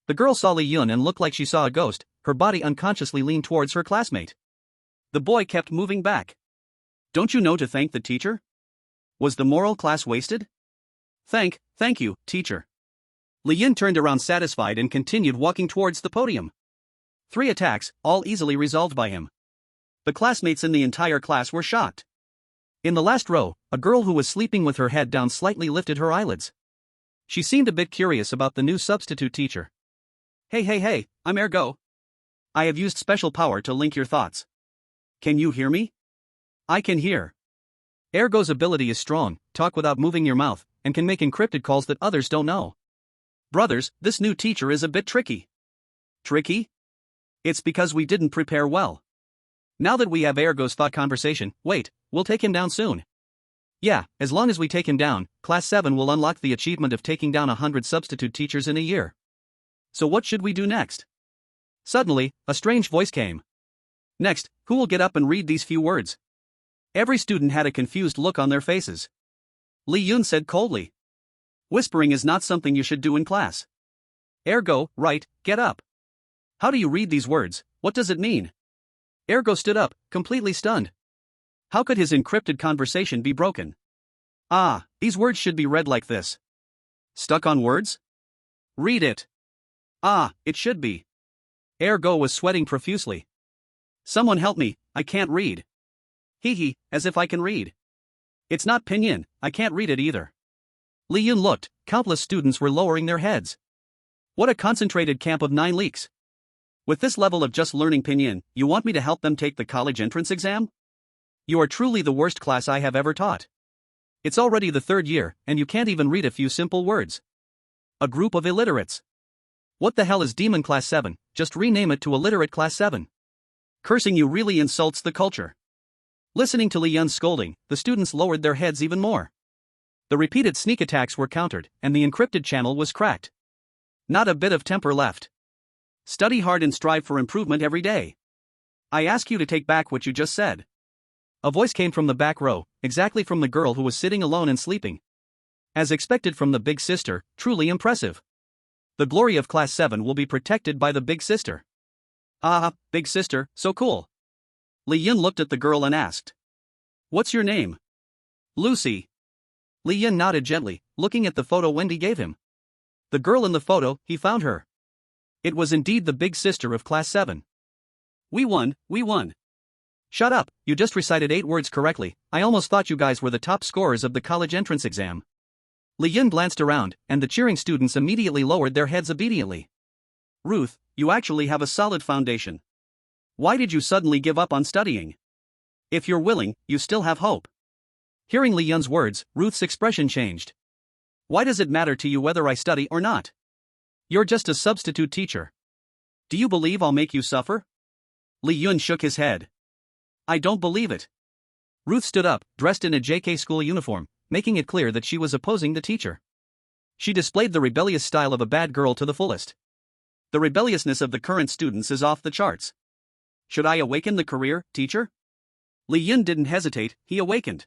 The girl saw Li Yun and looked like she saw a ghost, her body unconsciously leaned towards her classmate. The boy kept moving back. Don't you know to thank the teacher? Was the moral class wasted? Thank you, teacher. Li Yun turned around satisfied and continued walking towards the podium. 3 attacks, all easily resolved by him. The classmates in the entire class were shocked. In the last row, a girl who was sleeping with her head down slightly lifted her eyelids. She seemed a bit curious about the new substitute teacher. Hey, I'm Ergo. I have used special power to link your thoughts. Can you hear me? I can hear. Ergo's ability is strong, talk without moving your mouth, and can make encrypted calls that others don't know. Brothers, this new teacher is a bit tricky. Tricky? It's because we didn't prepare well. Now that we have Ergo's thought conversation, wait, we'll take him down soon. Yeah, as long as we take him down, Class 7 will unlock the achievement of taking down 100 substitute teachers in a year. So what should we do next? Suddenly, a strange voice came. Next, who will get up and read these few words? Every student had a confused look on their faces. Li Yun said coldly. Whispering is not something you should do in class. Ergo, right, get up. How do you read these words, what does it mean? Ergo stood up, completely stunned. How could his encrypted conversation be broken? Ah, these words should be read like this. Stuck on words? Read it. Ah, it should be. Ergo was sweating profusely. Someone help me, I can't read. Hee, as if I can read. It's not pinyin, I can't read it either. Li Yun looked, countless students were lowering their heads. What a concentrated camp of 9 leaks. With this level of just learning pinyin, you want me to help them take the college entrance exam? You are truly the worst class I have ever taught. It's already the 3rd year, and you can't even read a few simple words. A group of illiterates. What the hell is Demon Class 7, just rename it to Illiterate Class 7. Cursing you really insults the culture. Listening to Li Yun's scolding, the students lowered their heads even more. The repeated sneak attacks were countered, and the encrypted channel was cracked. Not a bit of temper left. Study hard and strive for improvement every day. I ask you to take back what you just said. A voice came from the back row, exactly from the girl who was sitting alone and sleeping. As expected from the big sister, truly impressive. The glory of Class 7 will be protected by the big sister. Ah, big sister, so cool. Li Yun looked at the girl and asked. What's your name? Lucy. Li Yun nodded gently, looking at the photo Wendy gave him. The girl in the photo, he found her. It was indeed the big sister of Class 7. We won. Shut up, you just recited 8 words correctly, I almost thought you guys were the top scorers of the college entrance exam. Li Yun glanced around, and the cheering students immediately lowered their heads obediently. Ruth, you actually have a solid foundation. Why did you suddenly give up on studying? If you're willing, you still have hope. Hearing Li Yun's words, Ruth's expression changed. Why does it matter to you whether I study or not? You're just a substitute teacher. Do you believe I'll make you suffer? Li Yun shook his head. I don't believe it. Ruth stood up, dressed in a JK school uniform, making it clear that she was opposing the teacher. She displayed the rebellious style of a bad girl to the fullest. The rebelliousness of the current students is off the charts. Should I awaken the career, teacher? Li Yun didn't hesitate, he awakened.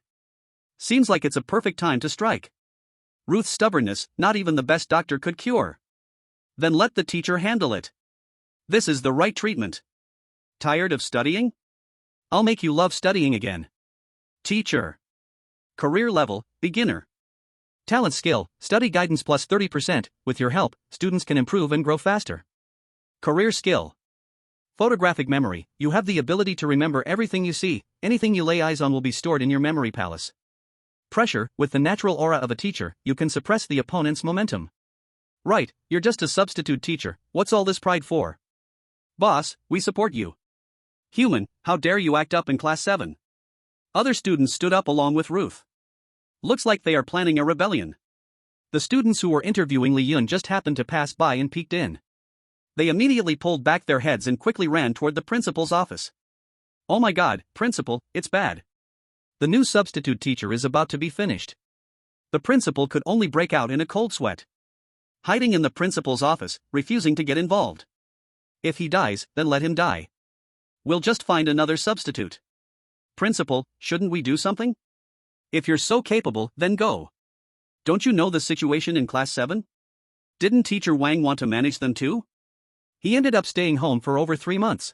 Seems like it's a perfect time to strike. Ruth's stubbornness, not even the best doctor could cure. Then let the teacher handle it. This is the right treatment. Tired of studying? I'll make you love studying again. Teacher. Career level, beginner. Talent skill, study guidance plus 30%, with your help, students can improve and grow faster. Career skill. Photographic memory, you have the ability to remember everything you see, anything you lay eyes on will be stored in your memory palace. Pressure, with the natural aura of a teacher, you can suppress the opponent's momentum. Right, you're just a substitute teacher, what's all this pride for? Boss, we support you. Human, how dare you act up in Class 7? Other students stood up along with Ruth. Looks like they are planning a rebellion. The students who were interviewing Li Yun just happened to pass by and peeked in. They immediately pulled back their heads and quickly ran toward the principal's office. Oh my god, principal, it's bad. The new substitute teacher is about to be finished. The principal could only break out in a cold sweat. Hiding in the principal's office, refusing to get involved. If he dies, then let him die. We'll just find another substitute. Principal, shouldn't we do something? If you're so capable, then go. Don't you know the situation in class 7? Didn't teacher Wang want to manage them too? He ended up staying home for over 3 months.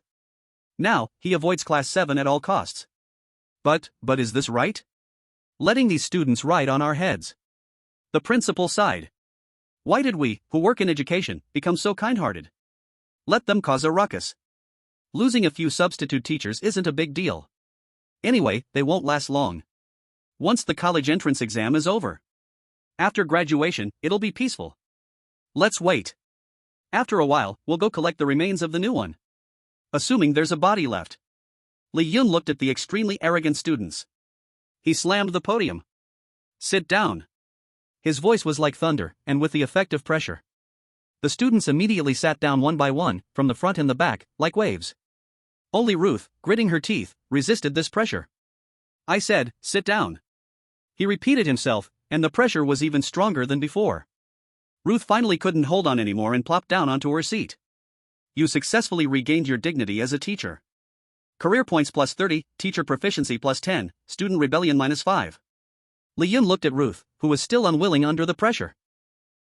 Now, he avoids class 7 at all costs. But is this right? Letting these students ride on our heads. The principal sighed. Why did we, who work in education, become so kind-hearted? Let them cause a ruckus. Losing a few substitute teachers isn't a big deal. Anyway, they won't last long. Once the college entrance exam is over. After graduation, it'll be peaceful. Let's wait. After a while, we'll go collect the remains of the new one. Assuming there's a body left. Li Yun looked at the extremely arrogant students. He slammed the podium. Sit down. His voice was like thunder, and with the effect of pressure. The students immediately sat down one by one, from the front and the back, like waves. Only Ruth, gritting her teeth, resisted this pressure. I said, sit down. He repeated himself, and the pressure was even stronger than before. Ruth finally couldn't hold on anymore and plopped down onto her seat. You successfully regained your dignity as a teacher. Career points plus 30, teacher proficiency plus 10, student rebellion minus 5. Li Yun looked at Ruth, who was still unwilling under the pressure.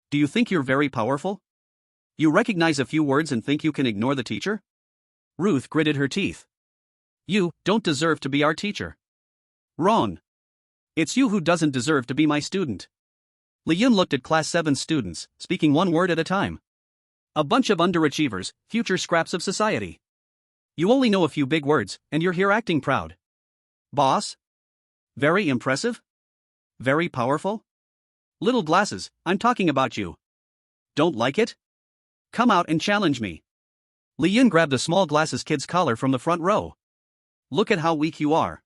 Do you think you're very powerful? You recognize a few words and think you can ignore the teacher? Ruth gritted her teeth. You don't deserve to be our teacher. Wrong. It's you who doesn't deserve to be my student. Li Yun looked at class 7 students, speaking one word at a time. A bunch of underachievers, future scraps of society. You only know a few big words, and you're here acting proud. Boss? Very impressive? Very powerful? Little glasses, I'm talking about you. Don't like it? Come out and challenge me. Li Yun grabbed a small glasses kid's collar from the front row. Look at how weak you are.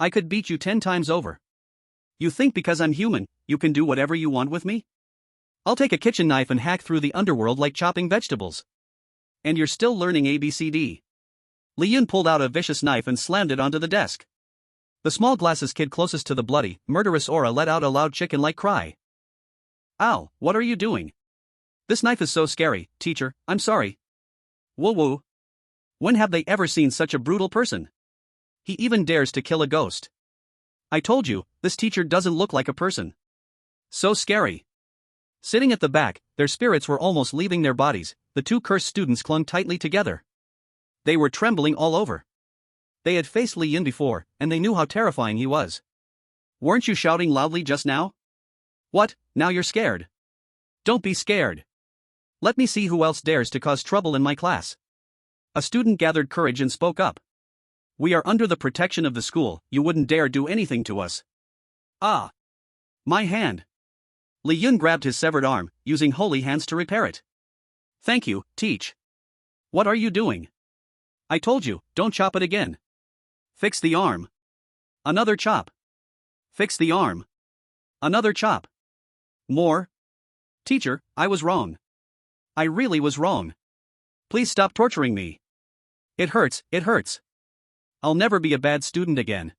I could beat you 10 times over. You think because I'm human, you can do whatever you want with me? I'll take a kitchen knife and hack through the underworld like chopping vegetables. And you're still learning ABCD. Li Yun pulled out a vicious knife and slammed it onto the desk. The small glasses kid closest to the bloody, murderous aura let out a loud chicken-like cry. Ow, what are you doing? This knife is so scary, teacher, I'm sorry. Woo-woo. When have they ever seen such a brutal person? He even dares to kill a ghost. I told you, this teacher doesn't look like a person. So scary. Sitting at the back, their spirits were almost leaving their bodies, the two cursed students clung tightly together. They were trembling all over. They had faced Li Yun before, and they knew how terrifying he was. Weren't you shouting loudly just now? What, now you're scared? Don't be scared. Let me see who else dares to cause trouble in my class. A student gathered courage and spoke up. We are under the protection of the school, you wouldn't dare do anything to us. Ah! My hand! Li Yun grabbed his severed arm, using holy hands to repair it. Thank you, teach. What are you doing? I told you, don't chop it again. Fix the arm. Another chop. Fix the arm. Another chop. More. Teacher, I was wrong. I really was wrong. Please stop torturing me. It hurts, it hurts. I'll never be a bad student again.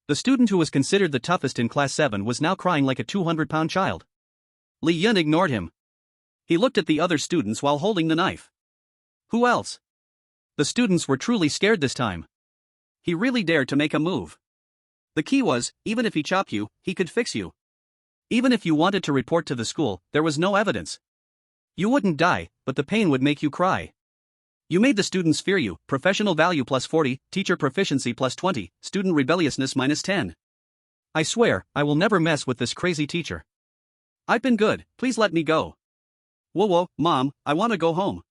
The student who was considered the toughest in class 7 was now crying like a 200-pound child. Li Yun ignored him. He looked at the other students while holding the knife. Who else? The students were truly scared this time. He really dared to make a move. The key was, even if he chopped you, he could fix you. Even if you wanted to report to the school, there was no evidence. You wouldn't die, but the pain would make you cry. You made the students fear you, professional value plus 40, teacher proficiency plus 20, student rebelliousness minus 10. I swear, I will never mess with this crazy teacher. I've been good, please let me go. Whoa, Mom, I want to go home.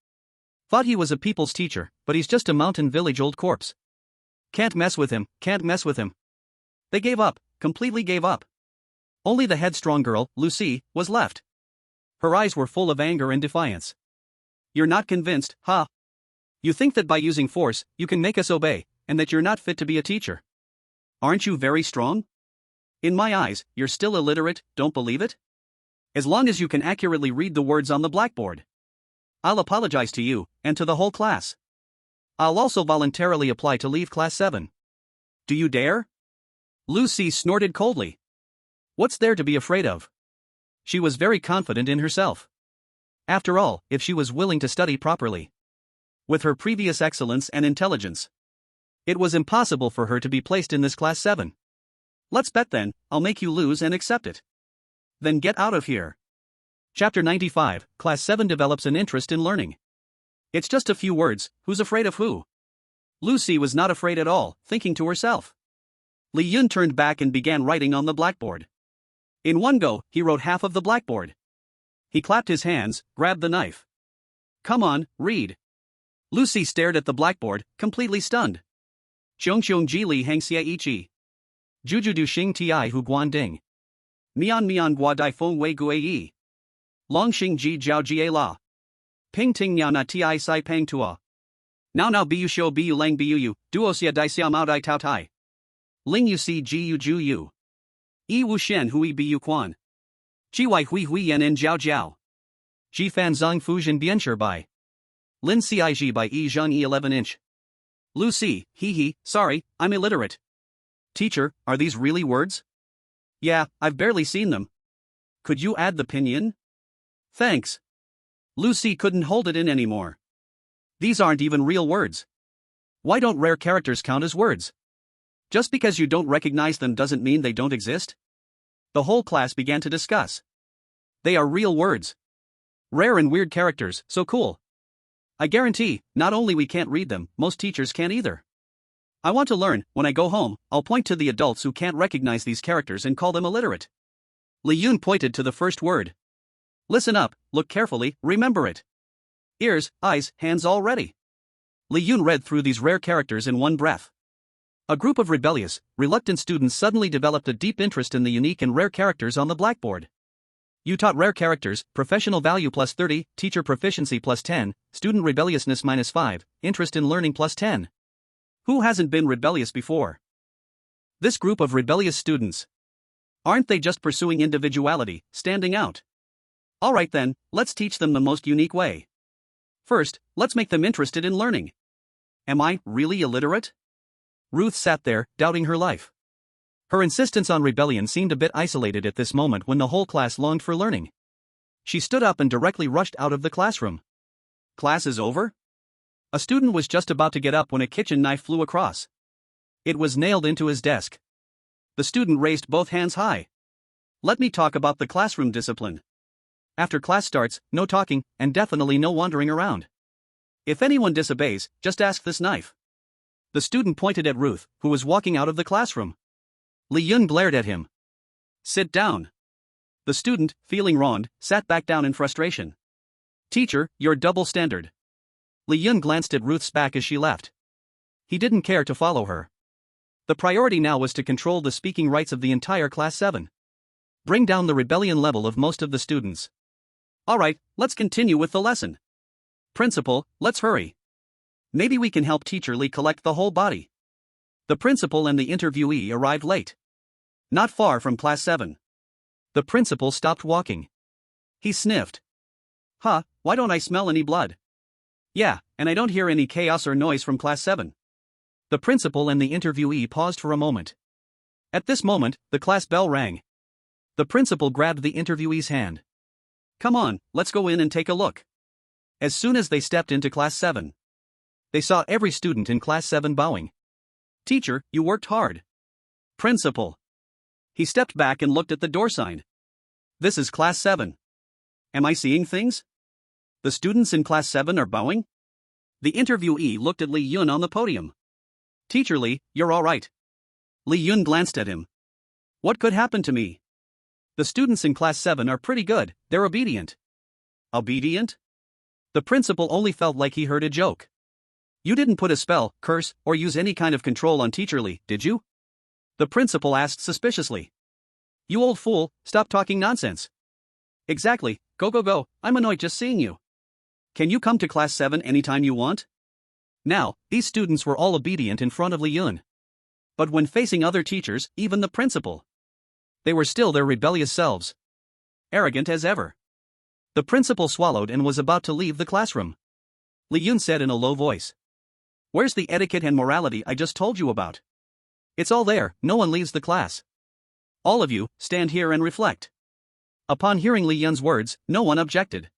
Thought he was a people's teacher, but he's just a mountain village old corpse. Can't mess with him, can't mess with him. They gave up, completely gave up. Only the headstrong girl, Lucy, was left. Her eyes were full of anger and defiance. You're not convinced, huh? You think that by using force, you can make us obey, and that you're not fit to be a teacher. Aren't you very strong? In my eyes, you're still illiterate, don't believe it? As long as you can accurately read the words on the blackboard. I'll apologize to you, and to the whole class. I'll also voluntarily apply to leave class 7. Do you dare? Lucy snorted coldly. What's there to be afraid of? She was very confident in herself. After all, if she was willing to study properly. With her previous excellence and intelligence, it was impossible for her to be placed in this class 7. Let's bet then, I'll make you lose and accept it. then get out of here. Chapter 95, Class 7 develops an interest in learning. It's just a few words, who's afraid of who? Lucy was not afraid at all, thinking to herself. Li Yun turned back and began writing on the blackboard. In one go, he wrote half of the blackboard. He clapped his hands, grabbed the knife. Come on, read. Lucy stared at the blackboard, completely stunned. Xiong ji li hang xia ichi. Juju du xing ti hu guan ding. Mian gua dai feng wei gue yi. Long xing ji jiao jie la. Ping ting niao na ti sai pang tua. Now biu xiu biu lang biu yu, duo xia dai xia mao dai tao tai. Ling yu si ji yu ju yu. Yi wu shen hui biu quan. Ji wai hui yan en jiao jiao. Ji fan zong fu jin bianshi bai. Lin cig by E zheng e 11-inch. Lucy, he, sorry, I'm illiterate. Teacher, are these really words? Yeah, I've barely seen them. Could you add the pinyin? Thanks. Lucy couldn't hold it in anymore. These aren't even real words. Why don't rare characters count as words? Just because you don't recognize them doesn't mean they don't exist? The whole class began to discuss. They are real words. Rare and weird characters, so cool. I guarantee, not only we can't read them, most teachers can't either. I want to learn. When I go home, I'll point to the adults who can't recognize these characters and call them illiterate. Li Yun pointed to the first word. Listen up, look carefully, remember it. Ears, eyes, hands all ready. Li Yun read through these rare characters in one breath. A group of rebellious, reluctant students suddenly developed a deep interest in the unique and rare characters on the blackboard. You taught rare characters, professional value plus 30, teacher proficiency plus 10, student rebelliousness minus 5, interest in learning plus 10. Who hasn't been rebellious before? This group of rebellious students. Aren't they just pursuing individuality, standing out? Alright then, let's teach them the most unique way. First, let's make them interested in learning. Am I really illiterate? Ruth sat there, doubting her life. Her insistence on rebellion seemed a bit isolated at this moment when the whole class longed for learning. She stood up and directly rushed out of the classroom. Class is over? A student was just about to get up when a kitchen knife flew across. It was nailed into his desk. The student raised both hands high. Let me talk about the classroom discipline. After class starts, no talking, and definitely no wandering around. If anyone disobeys, just ask this knife. The student pointed at Ruth, who was walking out of the classroom. Li Yun glared at him. Sit down. The student, feeling wronged, sat back down in frustration. Teacher, you're double standard. Li Yun glanced at Ruth's back as she left. He didn't care to follow her. The priority now was to control the speaking rights of the entire Class 7. Bring down the rebellion level of most of the students. Alright, let's continue with the lesson. Principal, let's hurry. Maybe we can help Teacher Lee collect the whole body. The principal and the interviewee arrived late. Not far from Class 7. The principal stopped walking. He sniffed. Huh, why don't I smell any blood? Yeah, and I don't hear any chaos or noise from Class 7. The principal and the interviewee paused for a moment. At this moment, the class bell rang. The principal grabbed the interviewee's hand. Come on, let's go in and take a look. As soon as they stepped into Class 7, they saw every student in Class 7 bowing. Teacher, you worked hard. Principal. He stepped back and looked at the door sign. This is Class 7. Am I seeing things? The students in Class 7 are bowing? The interviewee looked at Li Yun on the podium. Teacher Lee, you're alright. Li Yun glanced at him. What could happen to me? The students in Class 7 are pretty good, they're obedient. Obedient? The principal only felt like he heard a joke. You didn't put a spell, curse, or use any kind of control on Teacher Lee, did you? The principal asked suspiciously. You old fool, stop talking nonsense. Exactly, go, I'm annoyed just seeing you. Can you come to Class 7 anytime you want? Now, these students were all obedient in front of Li Yun. But when facing other teachers, even the principal, they were still their rebellious selves. Arrogant as ever. The principal swallowed and was about to leave the classroom. Li Yun said in a low voice. Where's the etiquette and morality I just told you about? It's all there, no one leaves the class. All of you, stand here and reflect. Upon hearing Li Yun's words, no one objected.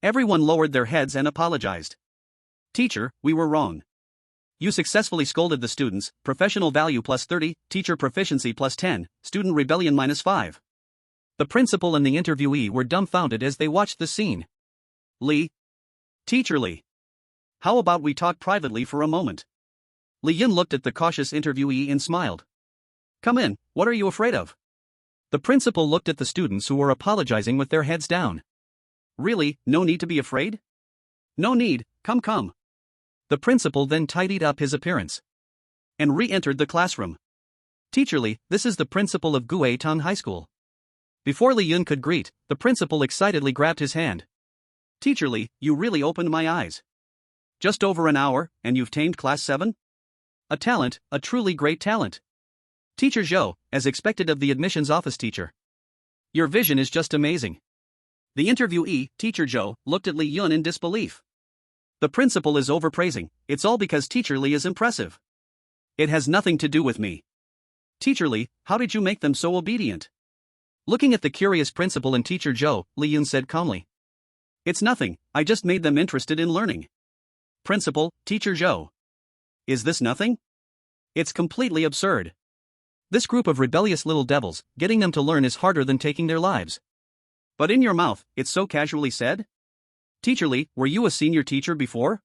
Everyone lowered their heads and apologized. Teacher, we were wrong. You successfully scolded the students, professional value plus 30, teacher proficiency plus 10, student rebellion minus 5. The principal and the interviewee were dumbfounded as they watched the scene. Lee. Teacher Lee. How about we talk privately for a moment? Li Yun looked at the cautious interviewee and smiled. Come in, what are you afraid of? The principal looked at the students who were apologizing with their heads down. Really, no need to be afraid? No need, come. The principal then tidied up his appearance and re-entered the classroom. Teacher Lee, this is the principal of Guay Town High School. Before Li Yun could greet, the principal excitedly grabbed his hand. Teacher Lee, you really opened my eyes. Just over an hour, and you've tamed Class 7? A talent, a truly great talent. Teacher Zhou, as expected of the admissions office teacher. Your vision is just amazing. The interviewee, Teacher Zhou, looked at Li Yun in disbelief. The principal is overpraising, it's all because Teacher Lee is impressive. It has nothing to do with me. Teacher Lee, how did you make them so obedient? Looking at the curious principal and Teacher Zhou, Li Yun said calmly. It's nothing, I just made them interested in learning. Principal, Teacher Zhou. Is this nothing? It's completely absurd. This group of rebellious little devils, getting them to learn is harder than taking their lives. But in your mouth, it's so casually said? Teacher Lee, were you a senior teacher before?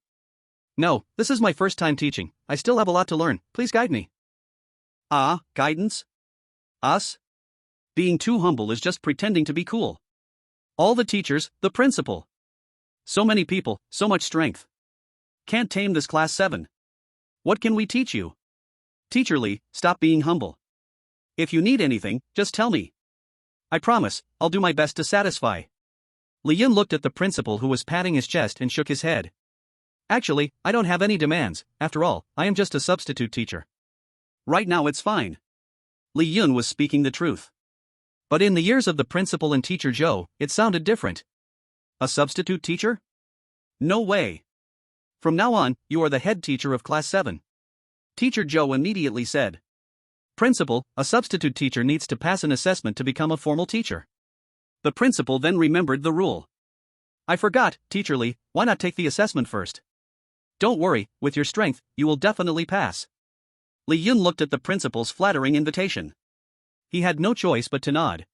No, this is my first time teaching. I still have a lot to learn, please guide me. Ah, guidance? Us? Being too humble is just pretending to be cool. All the teachers, the principal. So many people, so much strength. Can't tame this Class 7. What can we teach you? Teacher Lee, stop being humble. If you need anything, just tell me. I promise, I'll do my best to satisfy. Li Yun looked at the principal who was patting his chest and shook his head. Actually, I don't have any demands, after all, I am just a substitute teacher. Right now it's fine. Li Yun was speaking the truth. But in the ears of the principal and Teacher Zhou, it sounded different. A substitute teacher? No way. From now on, you are the head teacher of Class 7. Teacher Zhou immediately said. Principal, a substitute teacher needs to pass an assessment to become a formal teacher. The principal then remembered the rule. I forgot, Teacher Lee, why not take the assessment first? Don't worry, with your strength, you will definitely pass. Li Yun looked at the principal's flattering invitation. He had no choice but to nod.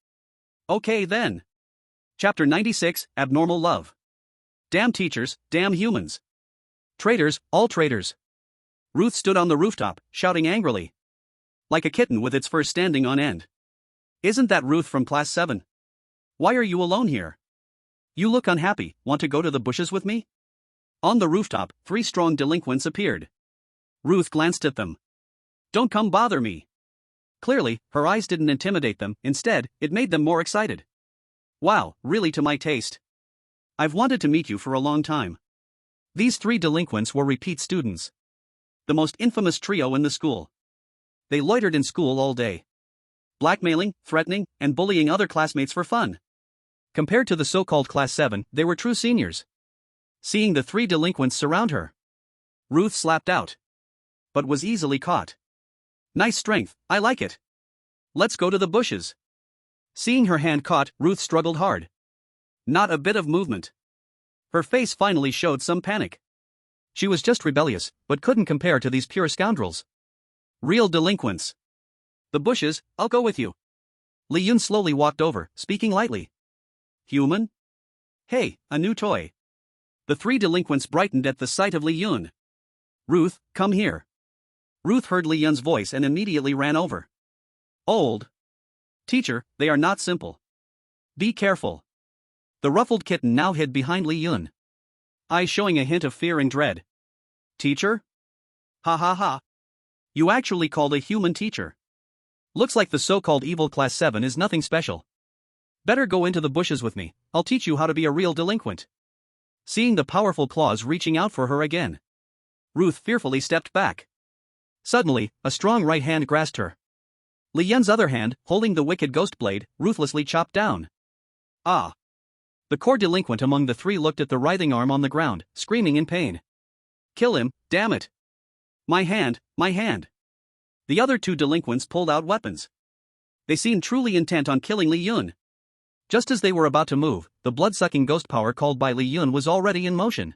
Okay then. Chapter 96, Abnormal Love. Damn teachers, damn humans. Traitors, all traitors. Ruth stood on the rooftop, shouting angrily. Like a kitten with its fur standing on end. Isn't that Ruth from Class 7? Why are you alone here? You look unhappy, want to go to the bushes with me? On the rooftop, 3 strong delinquents appeared. Ruth glanced at them. Don't come bother me. Clearly, her eyes didn't intimidate them, instead, it made them more excited. Wow, really to my taste. I've wanted to meet you for a long time. These 3 delinquents were repeat students. The most infamous trio in the school. They loitered in school all day. Blackmailing, threatening, and bullying other classmates for fun. Compared to the so-called Class 7, they were true seniors. Seeing the 3 delinquents surround her, Ruth slapped out. But was easily caught. Nice strength, I like it. Let's go to the bushes. Seeing her hand caught, Ruth struggled hard. Not a bit of movement. Her face finally showed some panic. She was just rebellious, but couldn't compare to these pure scoundrels. Real delinquents. The bushes, I'll go with you. Li Yun slowly walked over, speaking lightly. Human? Hey, a new toy. The 3 delinquents brightened at the sight of Li Yun. Ruth, come here. Ruth heard Li Yun's voice and immediately ran over. Old. Teacher, they are not simple. Be careful. The ruffled kitten now hid behind Li Yun, eyes showing a hint of fear and dread. Teacher? Ha ha ha. You actually called a human teacher. Looks like the so-called evil Class 7 is nothing special. Better go into the bushes with me, I'll teach you how to be a real delinquent. Seeing the powerful claws reaching out for her again, Ruth fearfully stepped back. Suddenly, a strong right hand grasped her. Li Yun's other hand, holding the wicked ghost blade, ruthlessly chopped down. Ah! The core delinquent among the 3 looked at the writhing arm on the ground, screaming in pain. Kill him, damn it! My hand, my hand! The other 2 delinquents pulled out weapons. They seemed truly intent on killing Li Yun. Just as they were about to move, the blood-sucking ghost power called by Li Yun was already in motion.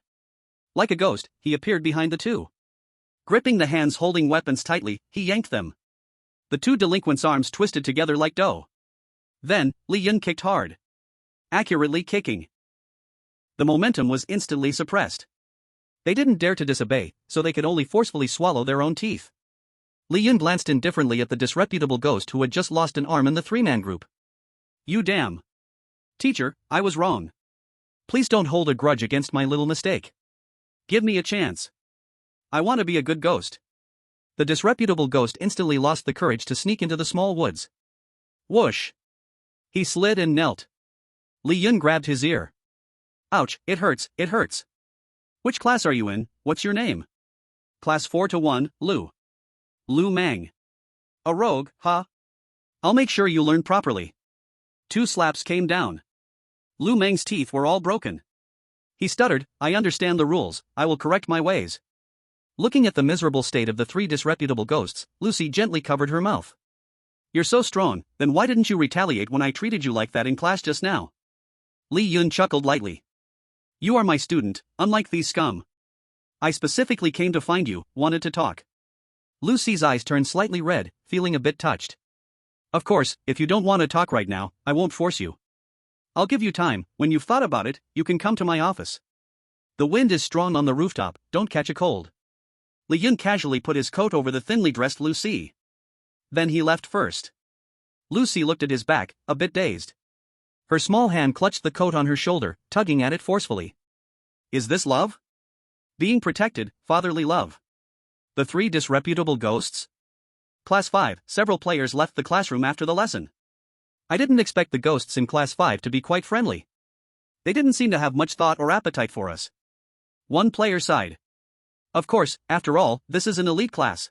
Like a ghost, he appeared behind the 2. Gripping the hands holding weapons tightly, he yanked them. The 2 delinquents' arms twisted together like dough. Then, Li Yun kicked hard. Accurately kicking. The momentum was instantly suppressed. They didn't dare to disobey, so they could only forcefully swallow their own teeth. Li Yun glanced indifferently at the disreputable ghost who had just lost an arm in the three-man group. You damn. Teacher, I was wrong. Please don't hold a grudge against my little mistake. Give me a chance. I want to be a good ghost. The disreputable ghost instantly lost the courage to sneak into the small woods. Whoosh. He slid and knelt. Li Yun grabbed his ear. Ouch, it hurts, it hurts. Which class are you in? What's your name? Class 4-1, Lu. Lu Mang. A rogue, huh? I'll make sure you learn properly. 2 slaps came down. Lu Mang's teeth were all broken. He stuttered, I understand the rules, I will correct my ways. Looking at the miserable state of the 3 disreputable ghosts, Lucy gently covered her mouth. You're so strong, then why didn't you retaliate when I treated you like that in class just now? Li Yun chuckled lightly. You are my student, unlike these scum. I specifically came to find you, wanted to talk. Lucy's eyes turned slightly red, feeling a bit touched. Of course, if you don't want to talk right now, I won't force you. I'll give you time, when you've thought about it, you can come to my office. The wind is strong on the rooftop, don't catch a cold. Li Yun casually put his coat over the thinly dressed Lucy. Then he left first. Lucy looked at his back, a bit dazed. Her small hand clutched the coat on her shoulder, tugging at it forcefully. Is this love? Being protected, fatherly love. The 3 disreputable ghosts? Class 5, several players left the classroom after the lesson. I didn't expect the ghosts in Class 5 to be quite friendly. They didn't seem to have much thought or appetite for us. One player sighed. Of course, after all, this is an elite class.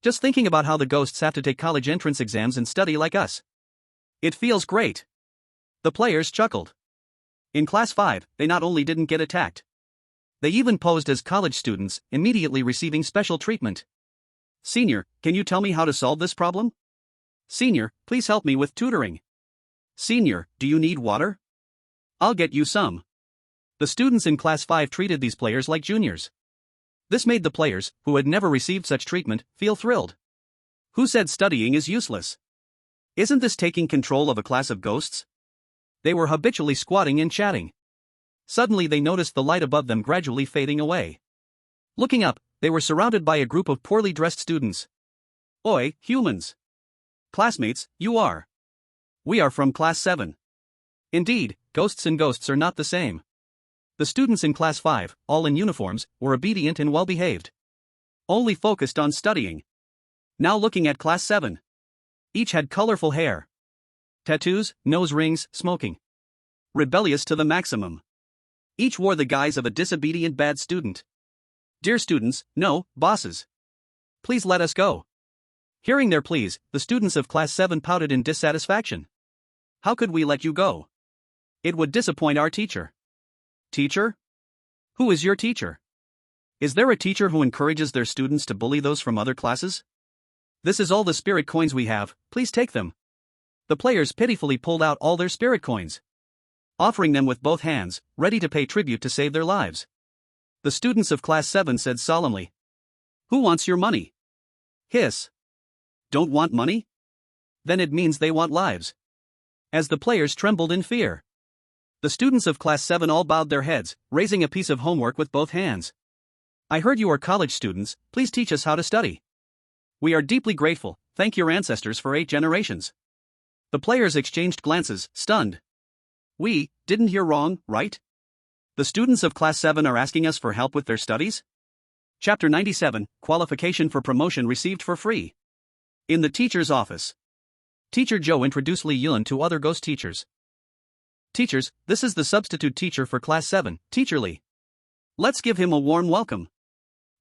Just thinking about how the ghosts have to take college entrance exams and study like us. It feels great. The players chuckled. In Class 5, they not only didn't get attacked. They even posed as college students, immediately receiving special treatment. Senior, can you tell me how to solve this problem? Senior, please help me with tutoring. Senior, do you need water? I'll get you some. The students in Class 5 treated these players like juniors. This made the players, who had never received such treatment, feel thrilled. Who said studying is useless? Isn't this taking control of a class of ghosts? They were habitually squatting and chatting. Suddenly they noticed the light above them gradually fading away. Looking up, they were surrounded by a group of poorly dressed students. Oi, humans! Classmates, you are. We are from Class 7. Indeed, ghosts and ghosts are not the same. The students in Class 5, all in uniforms, were obedient and well-behaved. Only focused on studying. Now looking at Class 7. Each had colorful hair. Tattoos, nose rings, smoking. Rebellious to the maximum. Each wore the guise of a disobedient bad student. Dear students, no, bosses. Please let us go. Hearing their pleas, the students of Class 7 pouted in dissatisfaction. How could we let you go? It would disappoint our teacher. Teacher? Who is your teacher? Is there a teacher who encourages their students to bully those from other classes? This is all the spirit coins we have, please take them. The players pitifully pulled out all their spirit coins, offering them with both hands, ready to pay tribute to save their lives. The students of Class 7 said solemnly. Who wants your money? Hiss. Don't want money? Then it means they want lives. As the players trembled in fear. The students of Class 7 all bowed their heads, raising a piece of homework with both hands. I heard you are college students, please teach us how to study. We are deeply grateful, thank your ancestors for 8 generations. The players exchanged glances, stunned. We didn't hear wrong, right? The students of Class 7 are asking us for help with their studies? Chapter 97, Qualification for Promotion Received for Free. In the teacher's office. Teacher Joe introduced Li Yun to other ghost teachers. Teachers, this is the substitute teacher for Class 7, Teacher Li. Let's give him a warm welcome.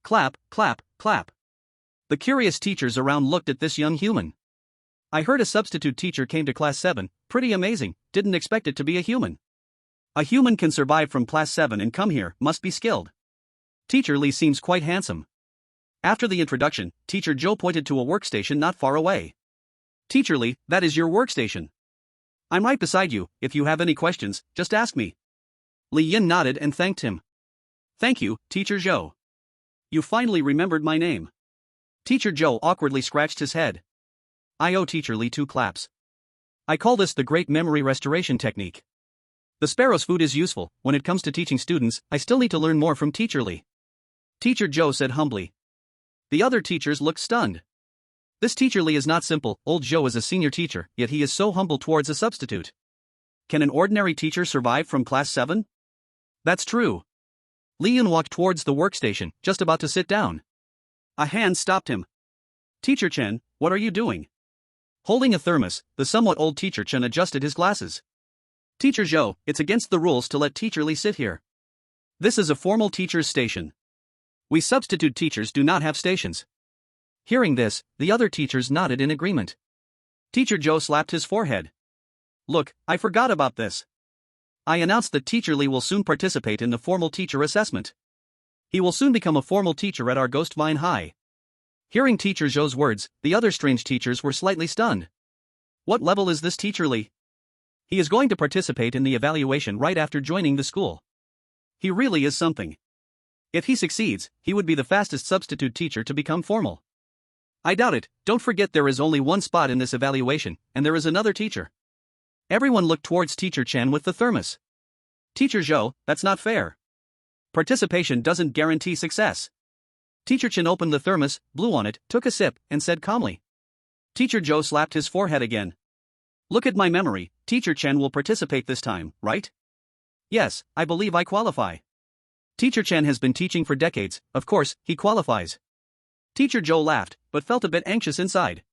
Clap, clap, clap. The curious teachers around looked at this young human. I heard a substitute teacher came to Class 7, pretty amazing, didn't expect it to be a human. A human can survive from Class 7 and come here, must be skilled. Teacher Li seems quite handsome. After the introduction, Teacher Joe pointed to a workstation not far away. Teacher Li, that is your workstation. I'm right beside you, if you have any questions, just ask me. Li Yun nodded and thanked him. Thank you, Teacher Joe. You finally remembered my name. Teacher Joe awkwardly scratched his head. I owe Teacher Li 2 claps. I call this the great memory restoration technique. The sparrow's food is useful. When it comes to teaching students, I still need to learn more from Teacher Lee. Teacher Joe said humbly. The other teachers looked stunned. This Teacher Lee is not simple. Old Joe is a senior teacher, yet he is so humble towards a substitute. Can an ordinary teacher survive from class 7? That's true. Lee Yun walked towards the workstation, just about to sit down. A hand stopped him. Teacher Chen, what are you doing? Holding a thermos, the somewhat old Teacher Chen adjusted his glasses. Teacher Zhou, it's against the rules to let Teacher Lee sit here. This is a formal teacher's station. We substitute teachers do not have stations. Hearing this, the other teachers nodded in agreement. Teacher Zhou slapped his forehead. Look, I forgot about this. I announced that Teacher Lee will soon participate in the formal teacher assessment. He will soon become a formal teacher at our Ghost Vine High. Hearing Teacher Zhou's words, the other strange teachers were slightly stunned. What level is this Teacher Lee? He is going to participate in the evaluation right after joining the school. He really is something. If he succeeds, he would be the fastest substitute teacher to become formal. I doubt it. Don't forget there is only one spot in this evaluation, and there is another teacher. Everyone looked towards Teacher Chen with the thermos. Teacher Zhou, that's not fair. Participation doesn't guarantee success. Teacher Chen opened the thermos, blew on it, took a sip, and said calmly. Teacher Zhou slapped his forehead again. Look at my memory, Teacher Chen will participate this time, right? Yes, I believe I qualify. Teacher Chen has been teaching for decades, of course, he qualifies. Teacher Zhou laughed, but felt a bit anxious inside.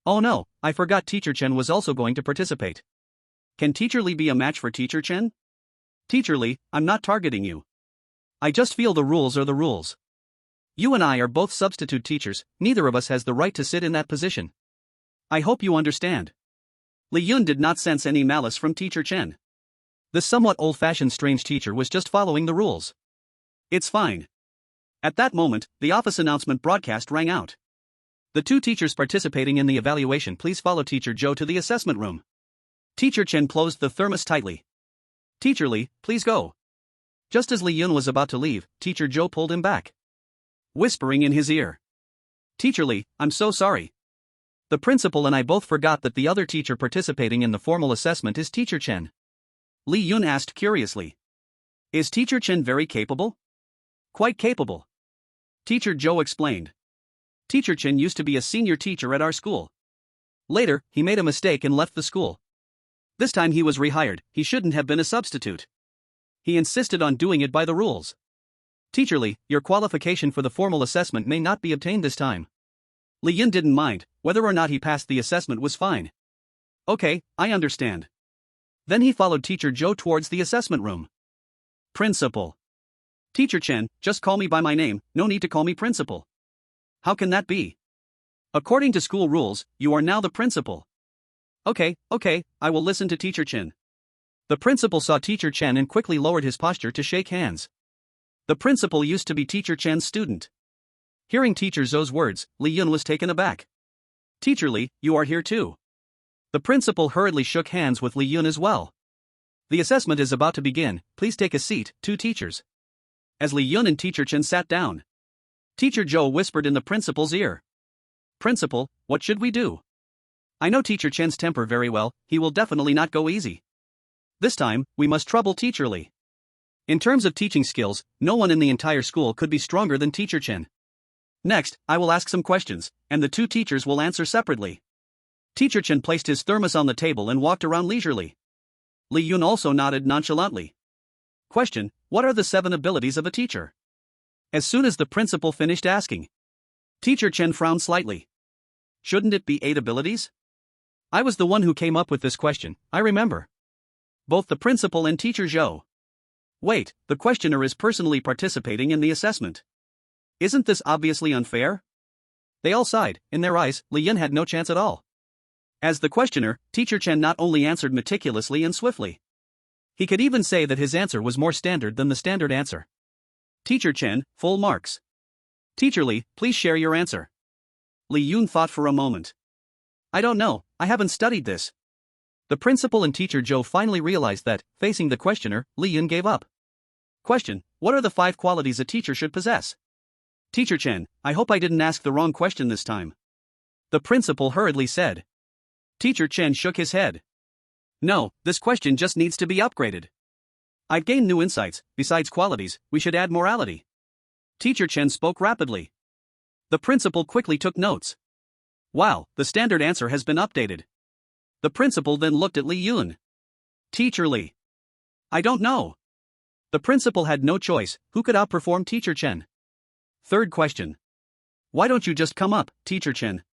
Oh no, I forgot Teacher Chen was also going to participate. Can Teacher Lee be a match for Teacher Chen? Teacher Lee, I'm not targeting you. I just feel the rules are the rules. You and I are both substitute teachers, neither of us has the right to sit in that position. I hope you understand. Li Yun did not sense any malice from Teacher Chen. This somewhat old-fashioned strange teacher was just following the rules. It's fine. At that moment, the office announcement broadcast rang out. The two teachers participating in the evaluation, please follow Teacher Zhou to the assessment room. Teacher Chen closed the thermos tightly. Teacher Lee, please go. Just as Li Yun was about to leave, Teacher Zhou pulled him back, whispering in his ear. Teacher Lee, I'm so sorry. The principal and I both forgot that the other teacher participating in the formal assessment is Teacher Chen. Li Yun asked curiously. Is Teacher Chen very capable? Quite capable. Teacher Zhou explained. Teacher Chen used to be a senior teacher at our school. Later, he made a mistake and left the school. This time he was rehired, he shouldn't have been a substitute. He insisted on doing it by the rules. Teacher Lee, your qualification for the formal assessment may not be obtained this time. Li Yun didn't mind, whether or not he passed the assessment was fine. Okay, I understand. Then he followed Teacher Zhou towards the assessment room. Principal. Teacher Chen, just call me by my name, no need to call me principal. How can that be? According to school rules, you are now the principal. Okay, I will listen to Teacher Chen. The principal saw Teacher Chen and quickly lowered his posture to shake hands. The principal used to be Teacher Chen's student. Hearing Teacher Zhou's words, Li Yun was taken aback. Teacher Lee, you are here too. The principal hurriedly shook hands with Li Yun as well. The assessment is about to begin, please take a seat, two teachers. As Li Yun and Teacher Chen sat down, Teacher Zhou whispered in the principal's ear. Principal, what should we do? I know Teacher Chen's temper very well, he will definitely not go easy. This time, we must trouble Teacher Lee. In terms of teaching skills, no one in the entire school could be stronger than Teacher Chen. Next, I will ask some questions, and the two teachers will answer separately. Teacher Chen placed his thermos on the table and walked around leisurely. Li Yun also nodded nonchalantly. Question, what are the 7 abilities of a teacher? As soon as the principal finished asking, Teacher Chen frowned slightly. Shouldn't it be 8 abilities? I was the one who came up with this question, I remember. Both the principal and Teacher Zhou. Wait, the questioner is personally participating in the assessment. Isn't this obviously unfair? They all sighed, in their eyes, Li Yun had no chance at all. As the questioner, Teacher Chen not only answered meticulously and swiftly. He could even say that his answer was more standard than the standard answer. Teacher Chen, full marks. Teacher Lee, please share your answer. Li Yun thought for a moment. I don't know, I haven't studied this. The principal and Teacher Zhou finally realized that, facing the questioner, Li Yun gave up. Question, what are the 5 qualities a teacher should possess? Teacher Chen, I hope I didn't ask the wrong question this time. The principal hurriedly said. Teacher Chen shook his head. No, this question just needs to be upgraded. I've gained new insights. Besides qualities, we should add morality. Teacher Chen spoke rapidly. The principal quickly took notes. Wow, the standard answer has been updated. The principal then looked at Li Yun. Teacher Li. I don't know. The principal had no choice. Who could outperform Teacher Chen? Third question. Why don't you just come up, Teacher Chen?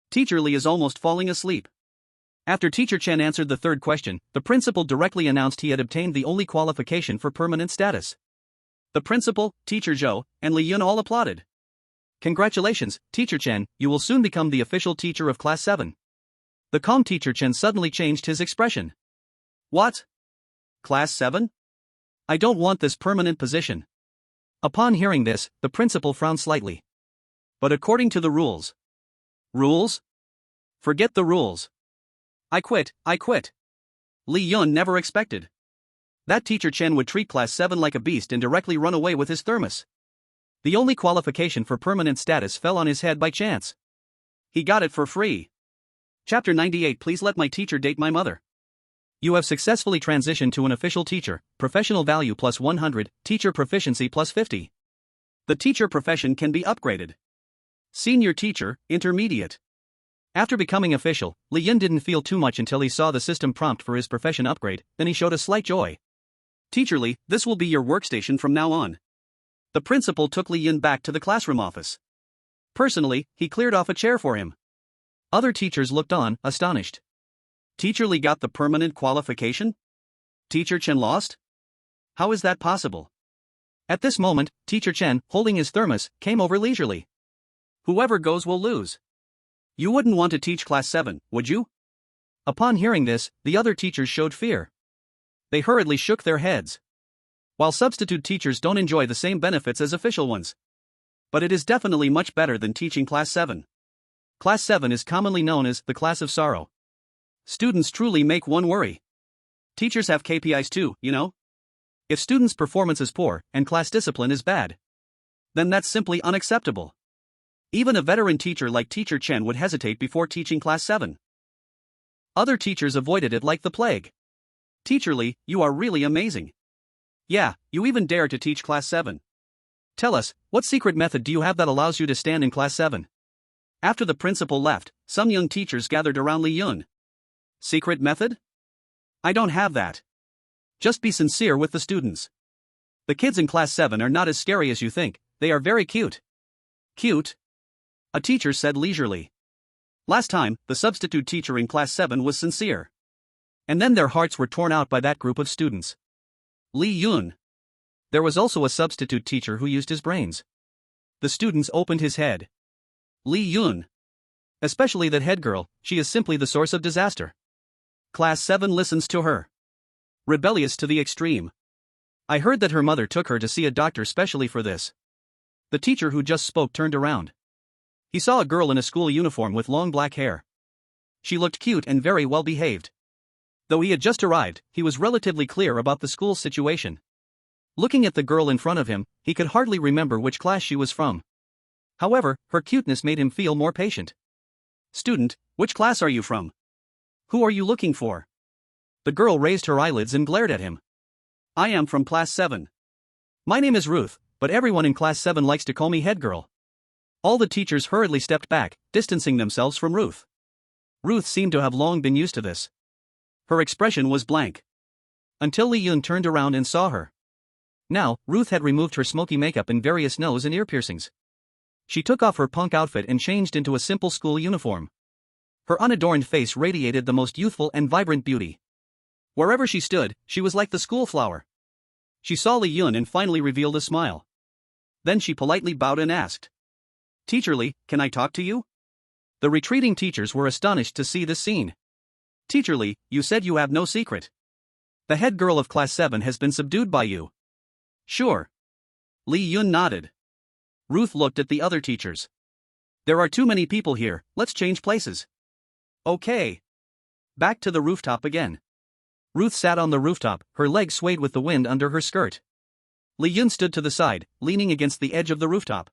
Teacher Li is almost falling asleep. After Teacher Chen answered the third question, the principal directly announced he had obtained the only qualification for permanent status. The principal, Teacher Zhou, and Li Yun all applauded. Congratulations, Teacher Chen, you will soon become the official teacher of Class 7. The calm Teacher Chen suddenly changed his expression. What? Class 7? I don't want this permanent position. Upon hearing this, the principal frowned slightly. But according to the rules. Rules? Forget the rules. I quit. Li Yun never expected that Teacher Chen would treat Class 7 like a beast and directly run away with his thermos. The only qualification for permanent status fell on his head by chance. He got it for free. Chapter 98. Please let my teacher date my mother. You have successfully transitioned to an official teacher. Professional value plus 100, teacher proficiency plus 50. The teacher profession can be upgraded. Senior teacher, intermediate. After becoming official, Li Yun didn't feel too much until he saw the system prompt for his profession upgrade, then he showed a slight joy. Teacher Li, this will be your workstation from now on. The principal took Li Yun back to the classroom office. Personally, he cleared off a chair for him. Other teachers looked on, astonished. Teacher Li got the permanent qualification? Teacher Chen lost? How is that possible? At this moment, Teacher Chen, holding his thermos, came over leisurely. Whoever goes will lose. You wouldn't want to teach Class 7, would you? Upon hearing this, the other teachers showed fear. They hurriedly shook their heads. While substitute teachers don't enjoy the same benefits as official ones. But it is definitely much better than teaching Class 7. Class 7 is commonly known as the class of sorrow. Students truly make one worry. Teachers have KPIs too, you know? If students' performance is poor and class discipline is bad, then that's simply unacceptable. Even a veteran teacher like Teacher Chen would hesitate before teaching Class 7. Other teachers avoided it like the plague. Teacher Li, you are really amazing. Yeah, you even dare to teach Class 7. Tell us, what secret method do you have that allows you to stand in Class 7? After the principal left, some young teachers gathered around Li Yun. Secret method? I don't have that. Just be sincere with the students. The kids in Class 7 are not as scary as you think, they are very cute. Cute? A teacher said leisurely. Last time, the substitute teacher in Class 7 was sincere. And then their hearts were torn out by that group of students. Li Yun. There was also a substitute teacher who used his brains. The students opened his head. Li Yun. Especially that head girl, she is simply the source of disaster. Class 7 listens to her. Rebellious to the extreme. I heard that her mother took her to see a doctor specially for this. The teacher who just spoke turned around. He saw a girl in a school uniform with long black hair. She looked cute and very well behaved. Though he had just arrived, he was relatively clear about the school's situation. Looking at the girl in front of him, he could hardly remember which class she was from. However, her cuteness made him feel more patient. Student, which class are you from? Who are you looking for? The girl raised her eyelids and glared at him. I am from Class 7. My name is Ruth, but everyone in Class 7 likes to call me head girl. All the teachers hurriedly stepped back, distancing themselves from Ruth. Ruth seemed to have long been used to this. Her expression was blank. Until Li Yun turned around and saw her. Now, Ruth had removed her smoky makeup and various nose and ear piercings. She took off her punk outfit and changed into a simple school uniform. Her unadorned face radiated the most youthful and vibrant beauty. Wherever she stood, she was like the school flower. She saw Li Yun and finally revealed a smile. Then she politely bowed and asked, Teacher Li, can I talk to you? The retreating teachers were astonished to see this scene. Teacher Li, you said you have no secret. The head girl of Class 7 has been subdued by you. Sure. Li Yun nodded. Ruth looked at the other teachers. There are too many people here, let's change places. Okay. Back to the rooftop again. Ruth sat on the rooftop, her legs swayed with the wind under her skirt. Li Yun stood to the side, leaning against the edge of the rooftop.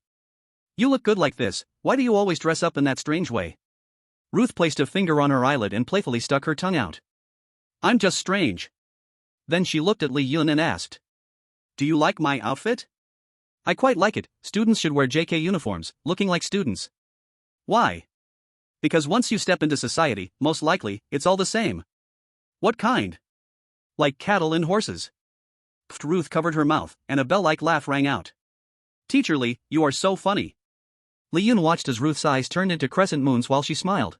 You look good like this, why do you always dress up in that strange way? Ruth placed a finger on her eyelid and playfully stuck her tongue out. I'm just strange. Then she looked at Li Yun and asked. Do you like my outfit? I quite like it. Students should wear JK uniforms, looking like students. Why? Because once you step into society, most likely, it's all the same. What kind? Like cattle and horses. Ruth covered her mouth, and a bell-like laugh rang out. Teacher Li, you are so funny. Li Yun watched as Ruth's eyes turned into crescent moons while she smiled.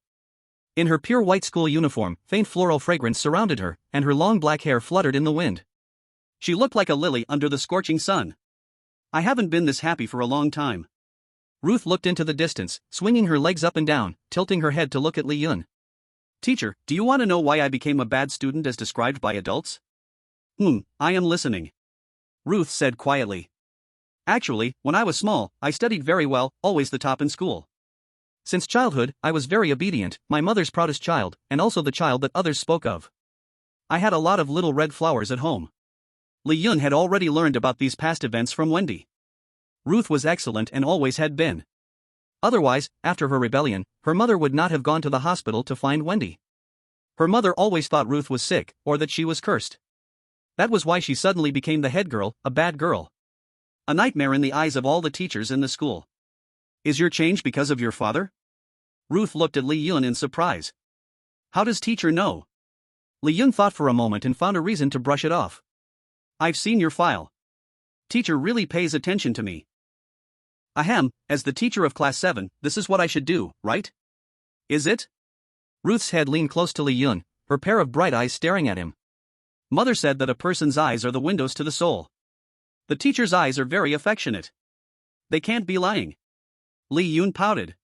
In her pure white school uniform, faint floral fragrance surrounded her, and her long black hair fluttered in the wind. She looked like a lily under the scorching sun. I haven't been this happy for a long time. Ruth looked into the distance, swinging her legs up and down, tilting her head to look at Li Yun. Teacher, do you want to know why I became a bad student as described by adults? I am listening. Ruth said quietly. Actually, when I was small, I studied very well, always the top in school. Since childhood, I was very obedient, my mother's proudest child, and also the child that others spoke of. I had a lot of little red flowers at home. Li Yun had already learned about these past events from Wendy. Ruth was excellent and always had been. Otherwise, after her rebellion, her mother would not have gone to the hospital to find Wendy. Her mother always thought Ruth was sick, or that she was cursed. That was why she suddenly became the head girl, a bad girl. A nightmare in the eyes of all the teachers in the school. Is your change because of your father? Ruth looked at Li Yun in surprise. How does teacher know? Li Yun thought for a moment and found a reason to brush it off. I've seen your file. Teacher really pays attention to me. Ahem, as the teacher of class 7, this is what I should do, right? Is it? Ruth's head leaned close to Li Yun, her pair of bright eyes staring at him. Mother said that a person's eyes are the windows to the soul. The teacher's eyes are very affectionate. They can't be lying. Li Yun pouted.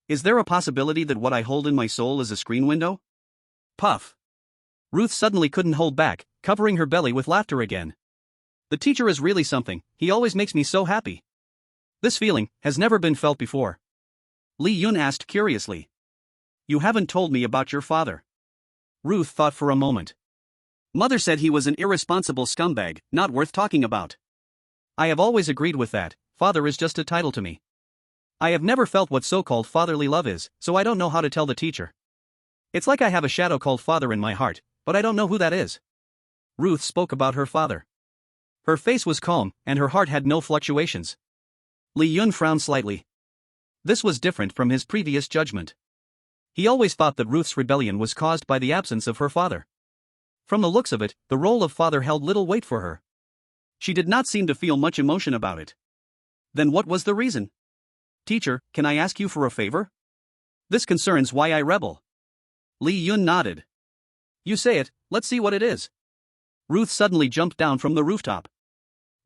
Is there a possibility that what I hold in my soul is a screen window? Puff. Ruth suddenly couldn't hold back, covering her belly with laughter again. The teacher is really something, he always makes me so happy. This feeling has never been felt before. Li Yun asked curiously. You haven't told me about your father. Ruth thought for a moment. Mother said he was an irresponsible scumbag, not worth talking about. I have always agreed with that, father is just a title to me. I have never felt what so-called fatherly love is, so I don't know how to tell the teacher. It's like I have a shadow called father in my heart, but I don't know who that is. Ruth spoke about her father. Her face was calm, and her heart had no fluctuations. Li Yun frowned slightly. This was different from his previous judgment. He always thought that Ruth's rebellion was caused by the absence of her father. From the looks of it, the role of father held little weight for her. She did not seem to feel much emotion about it. Then what was the reason? Teacher, can I ask you for a favor? This concerns why I rebel. Li Yun nodded. You say it, let's see what it is. Ruth suddenly jumped down from the rooftop.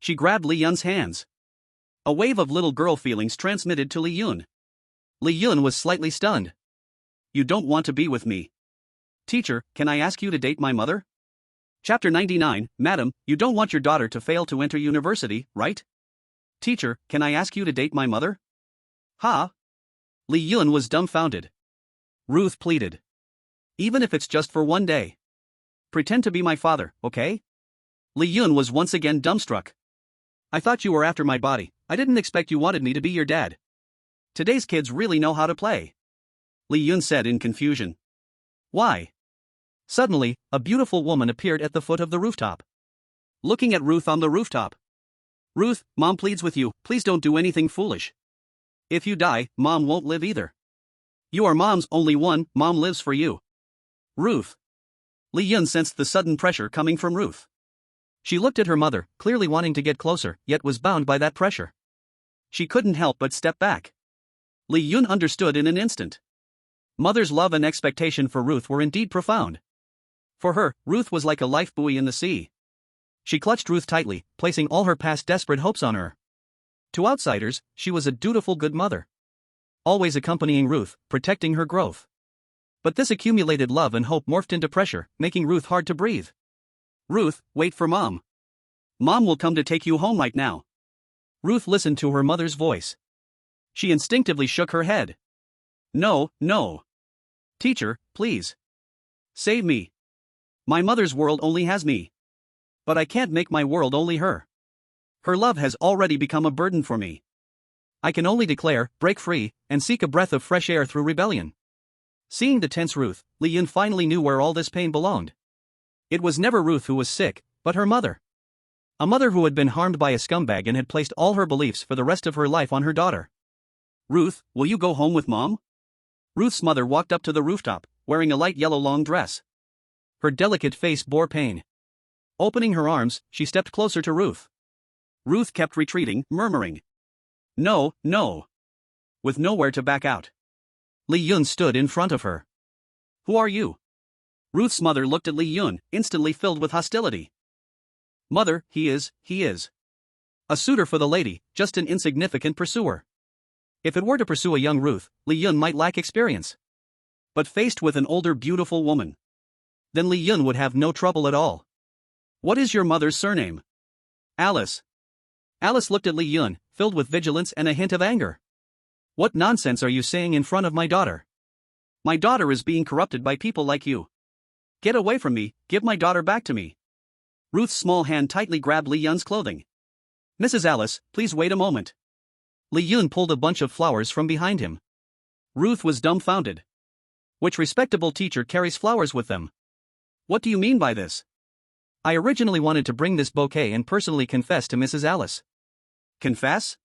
She grabbed Li Yun's hands. A wave of little girl feelings transmitted to Li Yun. Li Yun was slightly stunned. You don't want to be with me. Teacher, can I ask you to date my mother? Chapter 99, Madam, you don't want your daughter to fail to enter university, right? Teacher, can I ask you to date my mother? Ha? Li Yun was dumbfounded. Ruth pleaded. Even if it's just for one day. Pretend to be my father, okay? Li Yun was once again dumbstruck. I thought you were after my body, I didn't expect you wanted me to be your dad. Today's kids really know how to play. Li Yun said in confusion. Why? Suddenly, a beautiful woman appeared at the foot of the rooftop. Looking at Ruth on the rooftop. Ruth, Mom pleads with you, please don't do anything foolish. If you die, Mom won't live either. You are Mom's only one, Mom lives for you. Ruth. Li Yun sensed the sudden pressure coming from Ruth. She looked at her mother, clearly wanting to get closer, yet was bound by that pressure. She couldn't help but step back. Li Yun understood in an instant. Mother's love and expectation for Ruth were indeed profound. For her, Ruth was like a life buoy in the sea. She clutched Ruth tightly, placing all her past desperate hopes on her. To outsiders, she was a dutiful good mother. Always accompanying Ruth, protecting her growth. But this accumulated love and hope morphed into pressure, making Ruth hard to breathe. Ruth, wait for Mom. Mom will come to take you home right now. Ruth listened to her mother's voice. She instinctively shook her head. No, no. Teacher, please. Save me. My mother's world only has me. But I can't make my world only her. Her love has already become a burden for me. I can only declare, break free, and seek a breath of fresh air through rebellion. Seeing the tense Ruth, Li Yun finally knew where all this pain belonged. It was never Ruth who was sick, but her mother. A mother who had been harmed by a scumbag and had placed all her beliefs for the rest of her life on her daughter. Ruth, will you go home with Mom? Ruth's mother walked up to the rooftop, wearing a light yellow long dress. Her delicate face bore pain. Opening her arms, she stepped closer to Ruth. Ruth kept retreating, murmuring, "No, no," with nowhere to back out. Li Yun stood in front of her. "Who are you?" Ruth's mother looked at Li Yun, instantly filled with hostility. "Mother, he is a suitor for the lady, just an insignificant pursuer. If it were to pursue a young Ruth, Li Yun might lack experience. But faced with an older beautiful woman, then Li Yun would have no trouble at all." "What is your mother's surname?" "Alice." Alice looked at Li Yun, filled with vigilance and a hint of anger. "What nonsense are you saying in front of my daughter? My daughter is being corrupted by people like you. Get away from me, give my daughter back to me." Ruth's small hand tightly grabbed Li Yun's clothing. "Mrs. Alice, please wait a moment." Li Yun pulled a bunch of flowers from behind him. Ruth was dumbfounded. "Which respectable teacher carries flowers with them?" "What do you mean by this?" "I originally wanted to bring this bouquet and personally confess to Mrs. Alice." "Confess?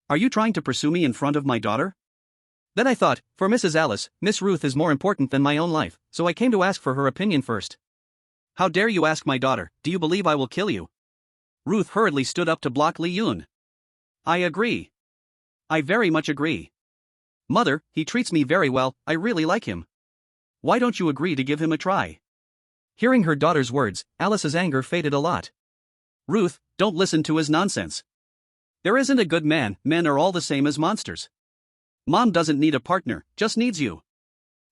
Are you trying to pursue me in front of my daughter?" "Then I thought, for Mrs. Alice, Miss Ruth is more important than my own life, so I came to ask for her opinion first." "How dare you ask my daughter? Do you believe I will kill you?" Ruth hurriedly stood up to block Li Yun. "I agree. I very much agree. Mother, he treats me very well, I really like him. Why don't you agree to give him a try?" Hearing her daughter's words, Alice's anger faded a lot. "Ruth, don't listen to his nonsense. There isn't a good man, men are all the same as monsters. Mom doesn't need a partner, just needs you."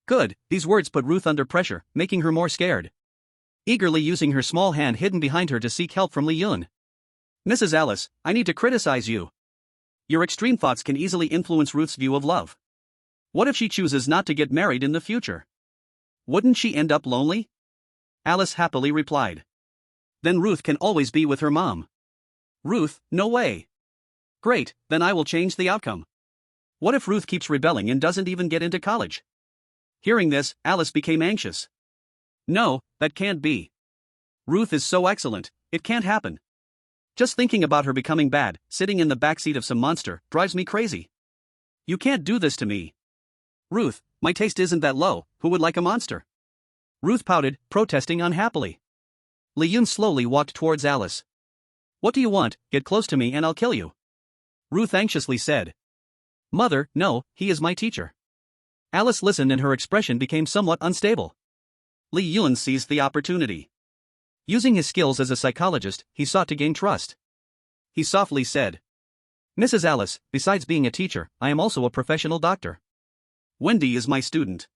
"Good," these words put Ruth under pressure, making her more scared. Eagerly using her small hand hidden behind her to seek help from Li Yun. "Mrs. Alice, I need to criticize you. Your extreme thoughts can easily influence Ruth's view of love. What if she chooses not to get married in the future? Wouldn't she end up lonely?" Alice happily replied. "Then Ruth can always be with her mom." "Ruth, no way." "Great, then I will change the outcome. What if Ruth keeps rebelling and doesn't even get into college?" Hearing this, Alice became anxious. "No, that can't be. Ruth is so excellent, it can't happen. Just thinking about her becoming bad, sitting in the backseat of some monster, drives me crazy. You can't do this to me. Ruth, my taste isn't that low, who would like a monster?" Ruth pouted, protesting unhappily. Li Yun slowly walked towards Alice. "What do you want? Get close to me and I'll kill you." Ruth anxiously said. "Mother, no, he is my teacher." Alice listened and her expression became somewhat unstable. Li Yun seized the opportunity. Using his skills as a psychologist, he sought to gain trust. He softly said, "Mrs. Alice, besides being a teacher, I am also a professional doctor. Wendy is my student."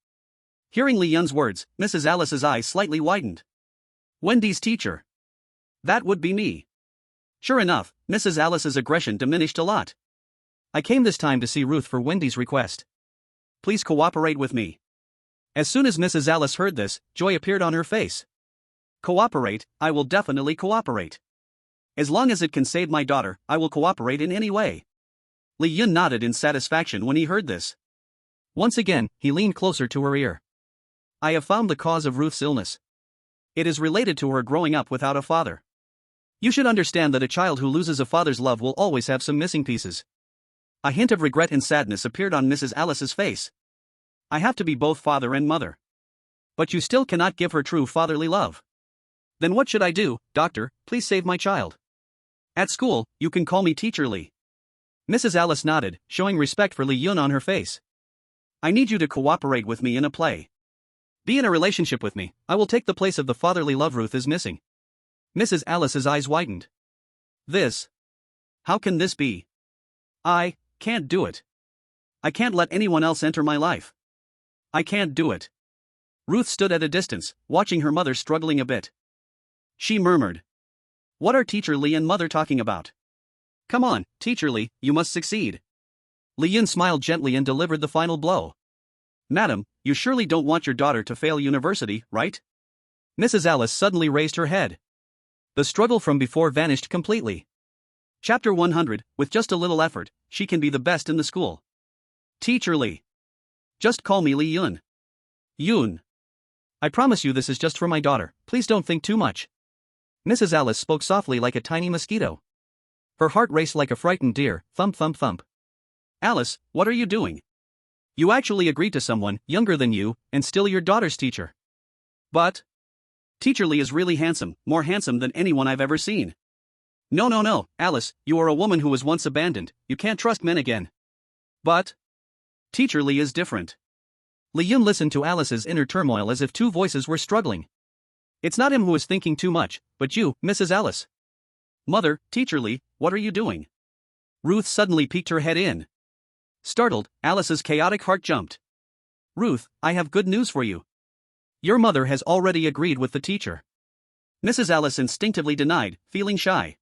Hearing Li Yun's words, Mrs. Alice's eyes slightly widened. "Wendy's teacher? That would be me." Sure enough, Mrs. Alice's aggression diminished a lot. "I came this time to see Ruth for Wendy's request. Please cooperate with me." As soon as Mrs. Alice heard this, joy appeared on her face. "Cooperate, I will definitely cooperate. As long as it can save my daughter, I will cooperate in any way." Li Yun nodded in satisfaction when he heard this. Once again, he leaned closer to her ear. "I have found the cause of Ruth's illness. It is related to her growing up without a father. You should understand that a child who loses a father's love will always have some missing pieces." A hint of regret and sadness appeared on Mrs. Alice's face. "I have to be both father and mother. But you still cannot give her true fatherly love. Then what should I do, doctor? Please save my child." "At school, you can call me Teacher Li." Mrs. Alice nodded, showing respect for Li Yun on her face. "I need you to cooperate with me in a play. Be in a relationship with me, I will take the place of the fatherly love Ruth is missing." Mrs. Alice's eyes widened. How can this be? I can't do it. I can't let anyone else enter my life. I can't do it." Ruth stood at a distance, watching her mother struggling a bit. She murmured, "What are Teacher Li and Mother talking about? Come on, Teacher Li, you must succeed." Li Yun smiled gently and delivered the final blow. "Madam, you surely don't want your daughter to fail university, right?" Mrs. Alice suddenly raised her head. The struggle from before vanished completely. Chapter 100, with just a little effort, she can be the best in the school. Teacher Li. Just call me Li Yun. Yoon. I promise you this is just for my daughter, please don't think too much. Mrs. Alice spoke softly like a tiny mosquito. Her heart raced like a frightened deer, thump thump thump. Alice, what are you doing? You actually agreed to someone younger than you, and still your daughter's teacher. But Teacher Lee is really handsome, more handsome than anyone I've ever seen. No, Alice, you are a woman who was once abandoned, you can't trust men again. But Teacher Lee is different. Lee Yun listened to Alice's inner turmoil as if two voices were struggling. It's not him who is thinking too much, but you, Mrs. Alice. Mother, Teacher Lee, what are you doing? Ruth suddenly peeked her head in. Startled, Alice's chaotic heart jumped. Ruth, I have good news for you. Your mother has already agreed with the teacher. Mrs. Alice instinctively denied, feeling shy.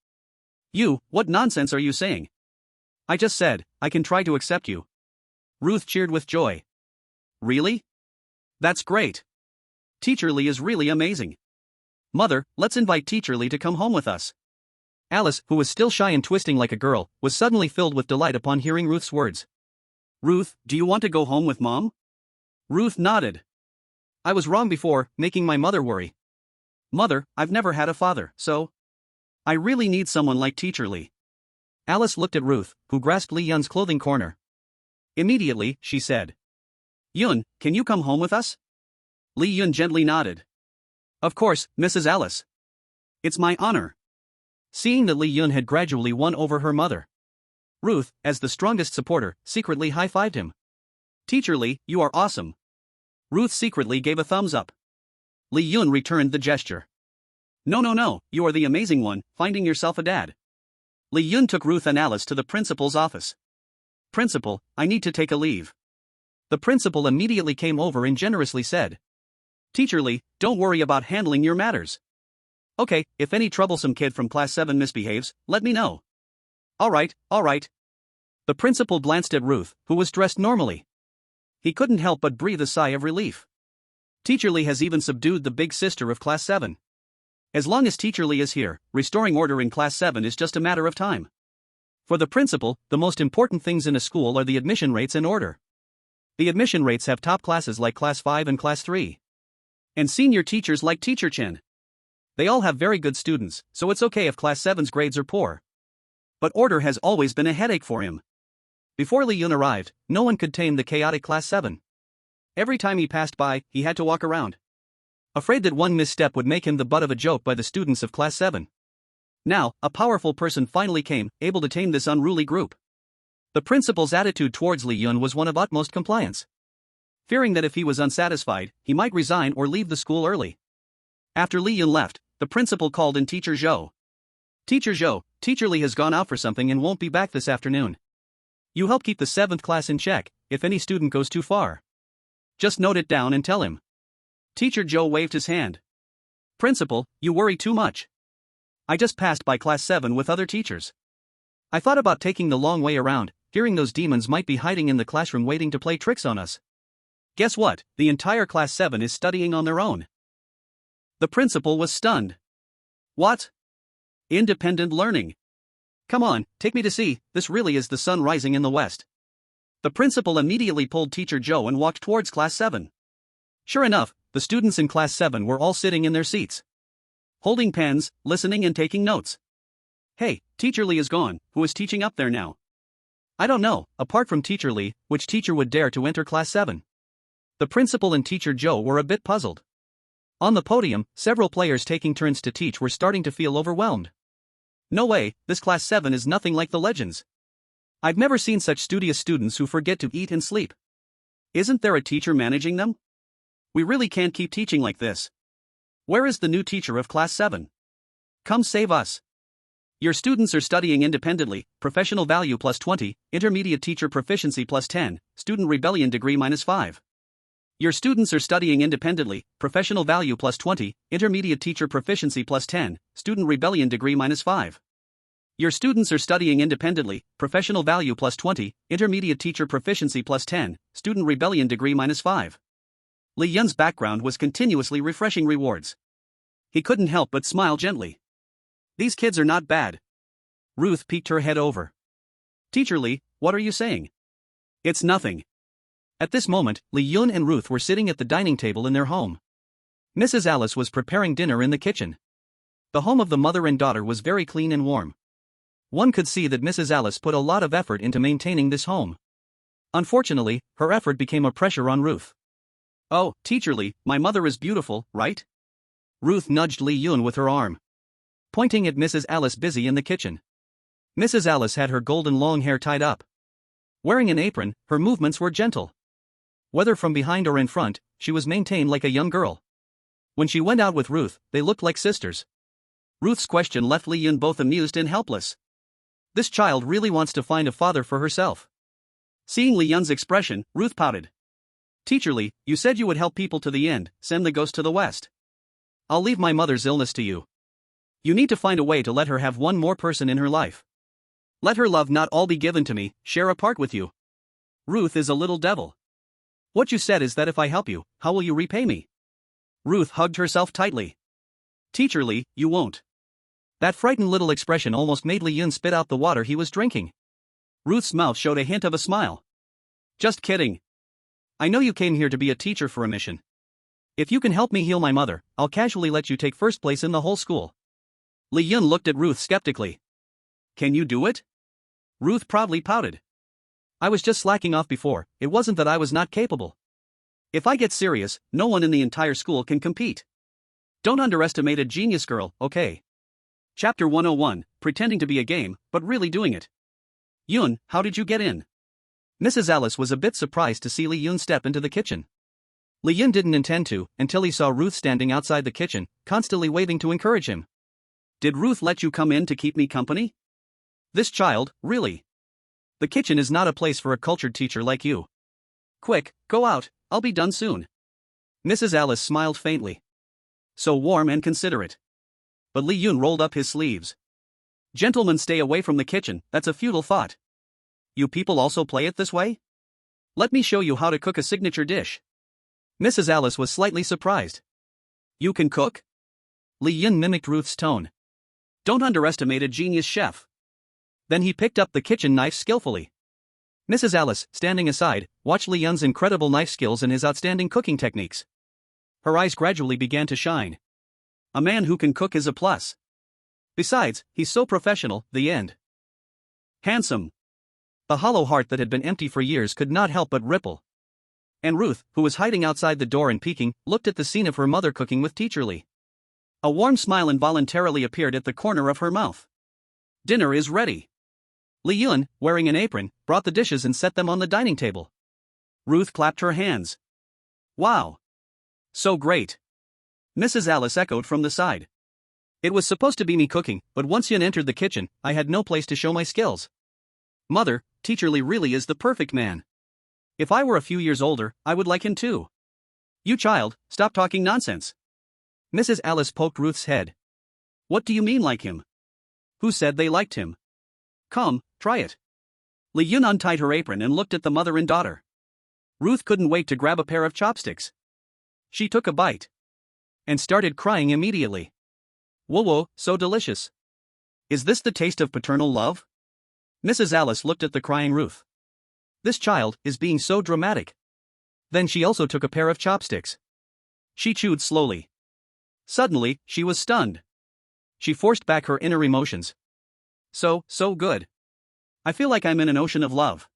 What nonsense are you saying? I just said, I can try to accept you. Ruth cheered with joy. Really? That's great. Teacher Lee is really amazing. Mother, let's invite Teacher Lee to come home with us. Alice, who was still shy and twisting like a girl, was suddenly filled with delight upon hearing Ruth's words. Ruth, do you want to go home with Mom? Ruth nodded. I was wrong before, making my mother worry. Mother, I've never had a father, so I really need someone like Teacher Lee. Alice looked at Ruth, who grasped Lee Yun's clothing corner. Immediately, she said, Yun, can you come home with us? Lee Yun gently nodded. Of course, Mrs. Alice. It's my honor. Seeing that Lee Yun had gradually won over her mother, Ruth, as the strongest supporter, secretly high-fived him. Teacher Lee, you are awesome. Ruth secretly gave a thumbs up. Lee Yun returned the gesture. No, you are the amazing one, finding yourself a dad. Lee Yun took Ruth and Alice to the principal's office. Principal, I need to take a leave. The principal immediately came over and generously said, Teacher Lee, don't worry about handling your matters. Okay, if any troublesome kid from class 7 misbehaves, let me know. All right. The principal glanced at Ruth, who was dressed normally. He couldn't help but breathe a sigh of relief. Teacher Lee has even subdued the big sister of class 7. As long as Teacher Lee is here, restoring order in class 7 is just a matter of time. For the principal, the most important things in a school are the admission rates and order. The admission rates have top classes like class 5 and class 3. And senior teachers like Teacher Chen. They all have very good students, so it's okay if class 7's grades are poor. But order has always been a headache for him. Before Lee Yun arrived, no one could tame the chaotic class 7. Every time he passed by, he had to walk around, afraid that one misstep would make him the butt of a joke by the students of class 7. Now, a powerful person finally came, able to tame this unruly group. The principal's attitude towards Lee Yun was one of utmost compliance. Fearing that if he was unsatisfied, he might resign or leave the school early. After Lee Yun left, the principal called in Teacher Zhou. Teacher Zhou, Teacher Lee has gone out for something and won't be back this afternoon. You help keep the 7th class in check, if any student goes too far. Just note it down and tell him. Teacher Zhou waved his hand. Principal, you worry too much. I just passed by class 7 with other teachers. I thought about taking the long way around, fearing those demons might be hiding in the classroom waiting to play tricks on us. Guess what, the entire class 7 is studying on their own. The principal was stunned. What? Independent learning. Come on, take me to see, this really is the sun rising in the west. The principal immediately pulled Teacher Zhou and walked towards class 7. Sure enough, the students in class 7 were all sitting in their seats, holding pens, listening and taking notes. Hey, Teacher Lee is gone, who is teaching up there now? I don't know, apart from Teacher Lee, which teacher would dare to enter class 7? The principal and Teacher Zhou were a bit puzzled. On the podium, several players taking turns to teach were starting to feel overwhelmed. No way, this class 7 is nothing like the legends. I've never seen such studious students who forget to eat and sleep. Isn't there a teacher managing them? We really can't keep teaching like this. Where is the new teacher of class 7? Come save us. Your students are studying independently, professional value plus 20, intermediate teacher proficiency plus 10, student rebellion degree minus 5. Your students are studying independently, professional value plus 20, intermediate teacher proficiency plus 10, student rebellion degree minus 5. Your students are studying independently, professional value plus 20, intermediate teacher proficiency plus 10, student rebellion degree minus 5. Lee Yun's background was continuously refreshing rewards. He couldn't help but smile gently. These kids are not bad. Ruth peeked her head over. Teacher Lee, what are you saying? It's nothing. At this moment, Li Yun and Ruth were sitting at the dining table in their home. Mrs. Alice was preparing dinner in the kitchen. The home of the mother and daughter was very clean and warm. One could see that Mrs. Alice put a lot of effort into maintaining this home. Unfortunately, her effort became a pressure on Ruth. "Oh, Teacher Li, my mother is beautiful, right?" Ruth nudged Li Yun with her arm, pointing at Mrs. Alice busy in the kitchen. Mrs. Alice had her golden long hair tied up. Wearing an apron, her movements were gentle. Whether from behind or in front, she was maintained like a young girl. When she went out with Ruth, they looked like sisters. Ruth's question left Li Yun both amused and helpless. This child really wants to find a father for herself. Seeing Li Yun's expression, Ruth pouted. "Teacher Li, you said you would help people to the end, send the ghost to the west. I'll leave my mother's illness to you. You need to find a way to let her have one more person in her life. Let her love not all be given to me, share a part with you. Ruth is a little devil. What you said is that if I help you, how will you repay me?" Ruth hugged herself tightly. "Teacher Li, you won't." That frightened little expression almost made Li Yun spit out the water he was drinking. Ruth's mouth showed a hint of a smile. "Just kidding. I know you came here to be a teacher for a mission. If you can help me heal my mother, I'll casually let you take first place in the whole school." Li Yun looked at Ruth skeptically. "Can you do it?" Ruth proudly pouted. "I was just slacking off before, it wasn't that I was not capable. If I get serious, no one in the entire school can compete. Don't underestimate a genius girl, okay?" Chapter 101, Pretending to be a game, but really doing it. "Yun, how did you get in?" Mrs. Alice was a bit surprised to see Li Yun step into the kitchen. Li Yun didn't intend to, until he saw Ruth standing outside the kitchen, constantly waving to encourage him. "Did Ruth let you come in to keep me company?" "This child, really? The kitchen is not a place for a cultured teacher like you. Quick, go out, I'll be done soon." Mrs. Alice smiled faintly. So warm and considerate. But Li Yun rolled up his sleeves. "Gentlemen, stay away from the kitchen, that's a futile thought. You people also play it this way? Let me show you how to cook a signature dish." Mrs. Alice was slightly surprised. "You can cook?" Li Yun mimicked Ruth's tone. "Don't underestimate a genius chef." Then he picked up the kitchen knife skillfully. Mrs. Alice, standing aside, watched Li Yun's incredible knife skills and his outstanding cooking techniques. Her eyes gradually began to shine. A man who can cook is a plus. Besides, he's so professional, the end. Handsome. The hollow heart that had been empty for years could not help but ripple. And Ruth, who was hiding outside the door and peeking, looked at the scene of her mother cooking with Teacher Li. A warm smile involuntarily appeared at the corner of her mouth. "Dinner is ready." Li Yun, wearing an apron, brought the dishes and set them on the dining table. Ruth clapped her hands. "Wow! So great!" Mrs. Alice echoed from the side. "It was supposed to be me cooking, but once Yun entered the kitchen, I had no place to show my skills. Mother, Teacher Li really is the perfect man. If I were a few years older, I would like him too." "You child, stop talking nonsense." Mrs. Alice poked Ruth's head. "What do you mean like him? Who said they liked him? Come, try it." Li Yun untied her apron and looked at the mother and daughter. Ruth couldn't wait to grab a pair of chopsticks. She took a bite and started crying immediately. "Whoa, so delicious. Is this the taste of paternal love?" Mrs. Alice looked at the crying Ruth. This child is being so dramatic. Then she also took a pair of chopsticks. She chewed slowly. Suddenly, she was stunned. She forced back her inner emotions. So good. I feel like I'm in an ocean of love.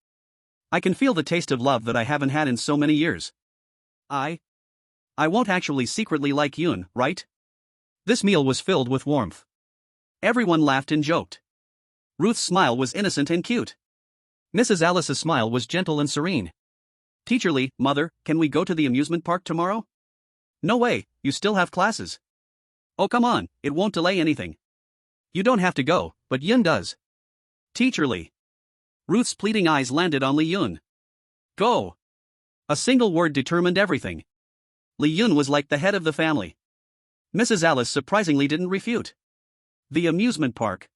I can feel the taste of love that I haven't had in so many years. I won't actually secretly like Yun, right? This meal was filled with warmth. Everyone laughed and joked. Ruth's smile was innocent and cute. Mrs. Alice's smile was gentle and serene. "Teacher Li, mother, can we go to the amusement park tomorrow?" "No way, you still have classes." "Oh come on, it won't delay anything." "You don't have to go, but Yun does." "Teacher Li." Ruth's pleading eyes landed on Li Yun. "Go." A single word determined everything. Li Yun was like the head of the family. Mrs. Alice surprisingly didn't refute. The amusement park.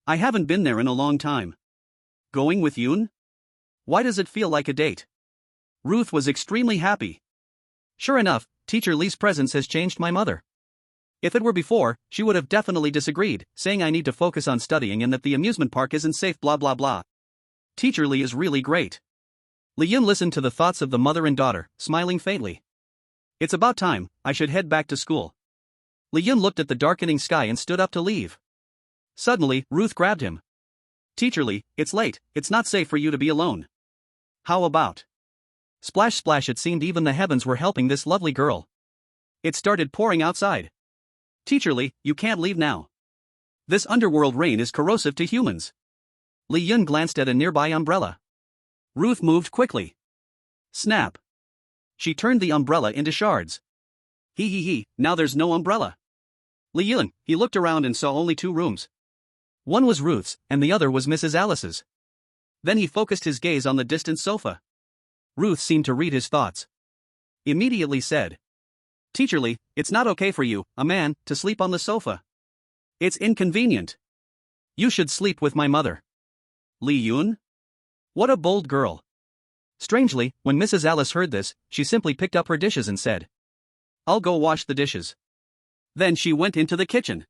I haven't been there in a long time. Going with Yun? Why does it feel like a date? Ruth was extremely happy. Sure enough, Teacher Li's presence has changed my mother. If it were before, she would have definitely disagreed, saying I need to focus on studying and that the amusement park isn't safe blah blah blah. Teacher Li is really great. Li Yun listened to the thoughts of the mother and daughter, smiling faintly. It's about time, I should head back to school. Li Yun looked at the darkening sky and stood up to leave. Suddenly, Ruth grabbed him. Teacher Li, it's late, it's not safe for you to be alone. How about? Splash splash, it seemed even the heavens were helping this lovely girl. It started pouring outside. Teacher Li, you can't leave now. This underworld rain is corrosive to humans. Li Yun glanced at a nearby umbrella. Ruth moved quickly. Snap. She turned the umbrella into shards. He, now there's no umbrella. Li Yun, he looked around and saw only 2 rooms. One was Ruth's, and the other was Mrs. Alice's. Then he focused his gaze on the distant sofa. Ruth seemed to read his thoughts. Immediately said, Teacher Li, it's not okay for you, a man, to sleep on the sofa. It's inconvenient. You should sleep with my mother. Li Yun? What a bold girl. Strangely, when Mrs. Alice heard this, she simply picked up her dishes and said, I'll go wash the dishes. Then she went into the kitchen.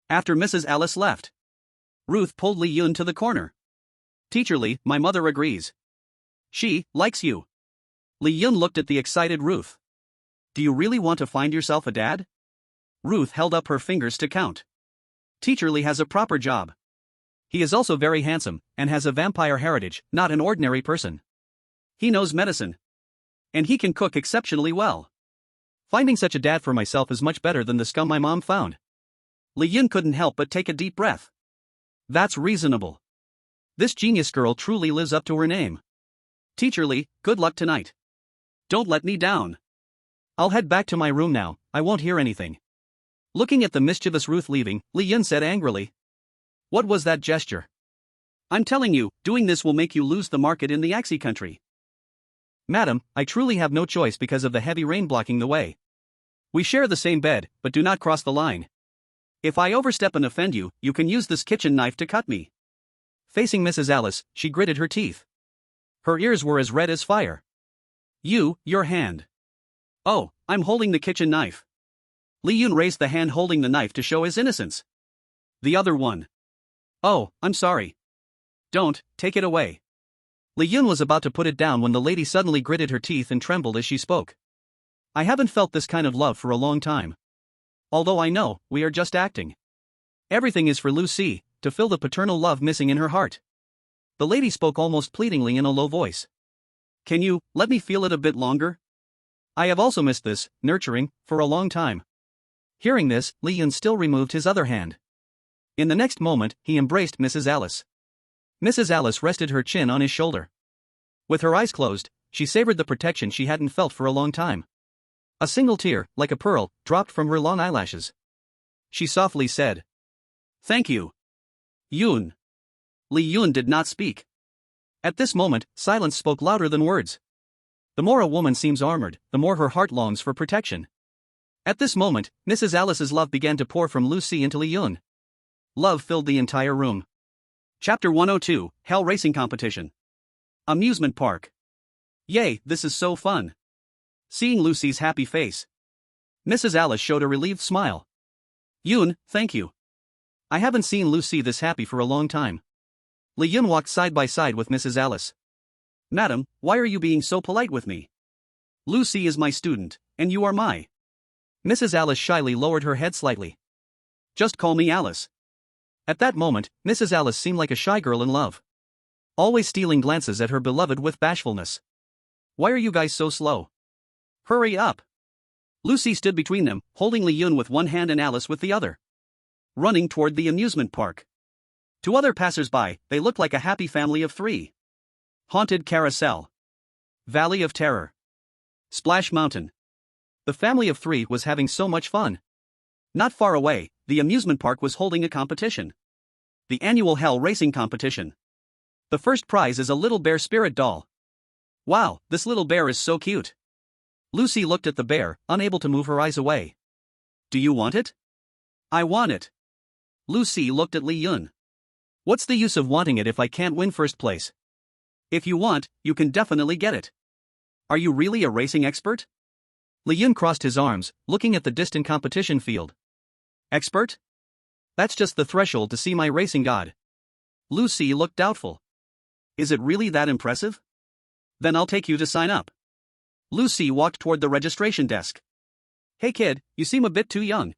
After Mrs. Alice left, Ruth pulled Li Yun to the corner. Teacher Li, my mother agrees. She likes you. Li Yun looked at the excited Ruth. Do you really want to find yourself a dad? Ruth held up her fingers to count. Teacher Li has a proper job. He is also very handsome, and has a vampire heritage, not an ordinary person. He knows medicine. And he can cook exceptionally well. Finding such a dad for myself is much better than the scum my mom found. Li Yun couldn't help but take a deep breath. That's reasonable. This genius girl truly lives up to her name. Teacher Li, good luck tonight. Don't let me down. I'll head back to my room now, I won't hear anything. Looking at the mischievous Ruth leaving, Li Yun said angrily. What was that gesture? I'm telling you, doing this will make you lose the market in the Axie country. Madam, I truly have no choice because of the heavy rain blocking the way. We share the same bed, but do not cross the line. If I overstep and offend you, you can use this kitchen knife to cut me. Facing Mrs. Alice, she gritted her teeth. Her ears were as red as fire. Your hand. Oh, I'm holding the kitchen knife. Li Yun raised the hand holding the knife to show his innocence. The other one. Oh, I'm sorry. Don't, take it away. Li Yun was about to put it down when the lady suddenly gritted her teeth and trembled as she spoke. I haven't felt this kind of love for a long time. Although I know, we are just acting. Everything is for Lucy, to fill the paternal love missing in her heart. The lady spoke almost pleadingly in a low voice. Can you, let me feel it a bit longer? I have also missed this, nurturing, for a long time. Hearing this, Li Yun still removed his other hand. In the next moment, he embraced Mrs. Alice. Mrs. Alice rested her chin on his shoulder. With her eyes closed, she savored the protection she hadn't felt for a long time. A single tear, like a pearl, dropped from her long eyelashes. She softly said, Thank you. Yun. Li Yun did not speak. At this moment, silence spoke louder than words. The more a woman seems armored, the more her heart longs for protection. At this moment, Mrs. Alice's love began to pour from Lucy into Li Yun. Love filled the entire room. Chapter 102, Hell Racing Competition. Amusement Park. Yay, this is so fun. Seeing Lucy's happy face, Mrs. Alice showed a relieved smile. Yun, thank you. I haven't seen Lucy this happy for a long time. Li Yun walked side by side with Mrs. Alice. Madam, why are you being so polite with me? Lucy is my student, and you are my. Mrs. Alice shyly lowered her head slightly. Just call me Alice. At that moment, Mrs. Alice seemed like a shy girl in love. Always stealing glances at her beloved with bashfulness. Why are you guys so slow? Hurry up. Lucy stood between them, holding Li Yun with one hand and Alice with the other. Running toward the amusement park. To other passers-by, they looked like a happy family of 3. Haunted Carousel. Valley of Terror. Splash Mountain. The family of 3 was having so much fun. Not far away, the amusement park was holding a competition. The annual Hell Racing Competition. The first prize is a little bear spirit doll. Wow, this little bear is so cute. Lucy looked at the bear, unable to move her eyes away. Do you want it? I want it. Lucy looked at Li Yun. What's the use of wanting it if I can't win first place? If you want, you can definitely get it. Are you really a racing expert? Li Yun crossed his arms, looking at the distant competition field. Expert? That's just the threshold to see my racing god. Lucy looked doubtful. Is it really that impressive? Then I'll take you to sign up. Lucy walked toward the registration desk. Hey kid, you seem a bit too young.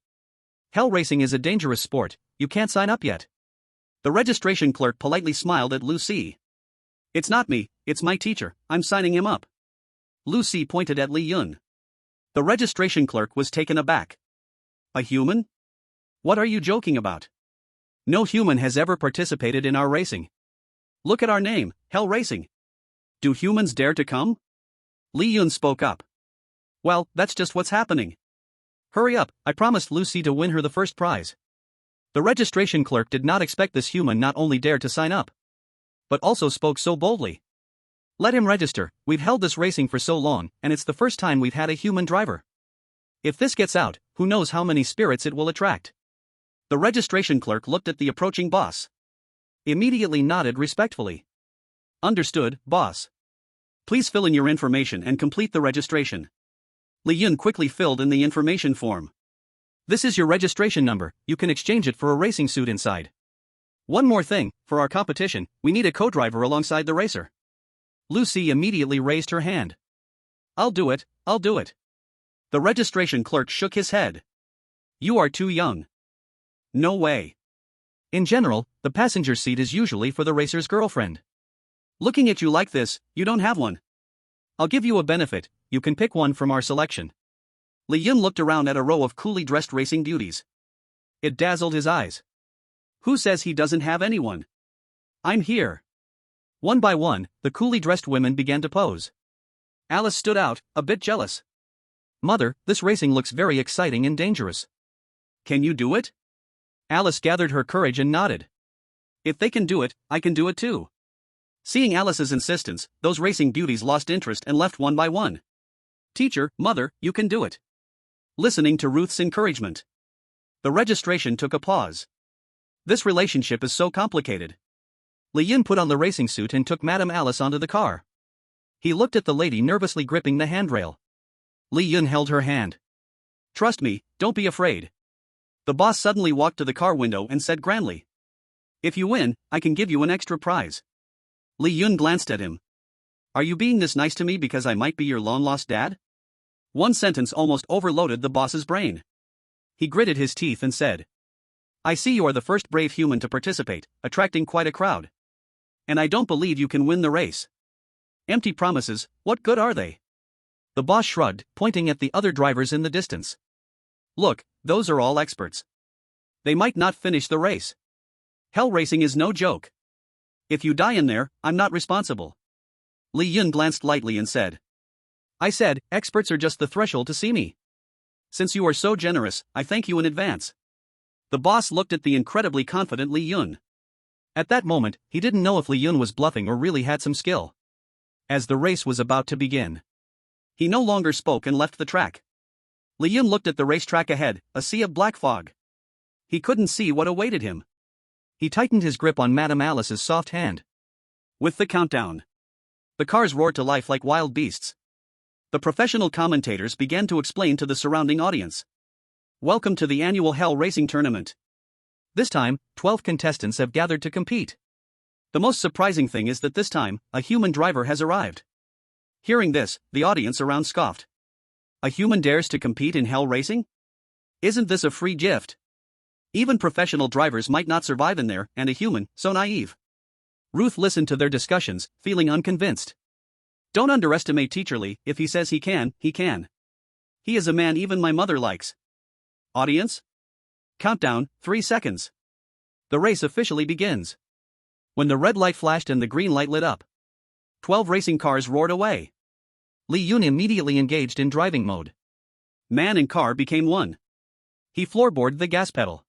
Hell racing is a dangerous sport, you can't sign up yet. The registration clerk politely smiled at Lucy. It's not me, it's my teacher, I'm signing him up. Lucy pointed at Li Yun. The registration clerk was taken aback. A human? What are you joking about? No human has ever participated in our racing. Look at our name, Hell Racing. Do humans dare to come? Li Yun spoke up. Well, that's just what's happening. Hurry up, I promised Lucy to win her the first prize. The registration clerk did not expect this human not only dared to sign up, but also spoke so boldly. Let him register, we've held this racing for so long, and it's the first time we've had a human driver. If this gets out, who knows how many spirits it will attract. The registration clerk looked at the approaching boss. Immediately nodded respectfully. Understood, boss. Please fill in your information and complete the registration. Li Yun quickly filled in the information form. This is your registration number, you can exchange it for a racing suit inside. One more thing, for our competition, we need a co-driver alongside the racer. Lucy immediately raised her hand. I'll do it, I'll do it. The registration clerk shook his head. You are too young. No way. In general, the passenger seat is usually for the racer's girlfriend. Looking at you like this, you don't have one. I'll give you a benefit, you can pick one from our selection. Li Yun looked around at a row of coolly dressed racing beauties. It dazzled his eyes. Who says he doesn't have anyone? I'm here. One by one, the coolly dressed women began to pose. Alice stood out, a bit jealous. Mother, this racing looks very exciting and dangerous. Can you do it? Alice gathered her courage and nodded. If they can do it, I can do it too. Seeing Alice's insistence, those racing beauties lost interest and left one by one. Teacher, mother, you can do it. Listening to Ruth's encouragement. The registration took a pause. This relationship is so complicated. Li Yun put on the racing suit and took Madame Alice onto the car. He looked at the lady nervously gripping the handrail. Li Yun held her hand. Trust me, don't be afraid. The boss suddenly walked to the car window and said grandly. If you win, I can give you an extra prize. Li Yun glanced at him. Are you being this nice to me because I might be your long-lost dad? One sentence almost overloaded the boss's brain. He gritted his teeth and said. I see you are the first brave human to participate, attracting quite a crowd. And I don't believe you can win the race. Empty promises, what good are they? The boss shrugged, pointing at the other drivers in the distance. Look, those are all experts. They might not finish the race. Hell racing is no joke. If you die in there, I'm not responsible. Li Yun glanced lightly and said. I said, experts are just the threshold to see me. Since you are so generous, I thank you in advance. The boss looked at the incredibly confident Li Yun. At that moment, he didn't know if Li Yun was bluffing or really had some skill. As the race was about to begin, he no longer spoke and left the track. Li Yun looked at the racetrack ahead, a sea of black fog. He couldn't see what awaited him. He tightened his grip on Madame Alice's soft hand. With the countdown, the cars roared to life like wild beasts. The professional commentators began to explain to the surrounding audience. Welcome to the annual Hell Racing Tournament. This time, 12 contestants have gathered to compete. The most surprising thing is that this time, a human driver has arrived. Hearing this, the audience around scoffed. A human dares to compete in hell racing? Isn't this a free gift? Even professional drivers might not survive in there, and a human, so naive. Ruth listened to their discussions, feeling unconvinced. Don't underestimate Teacher Lee, if he says he can, he can. He is a man even my mother likes. Audience? Countdown, 3 seconds. The race officially begins. When the red light flashed and the green light lit up, 12 racing cars roared away. Li Yun immediately engaged in driving mode. Man and car became one. He floorboarded the gas pedal.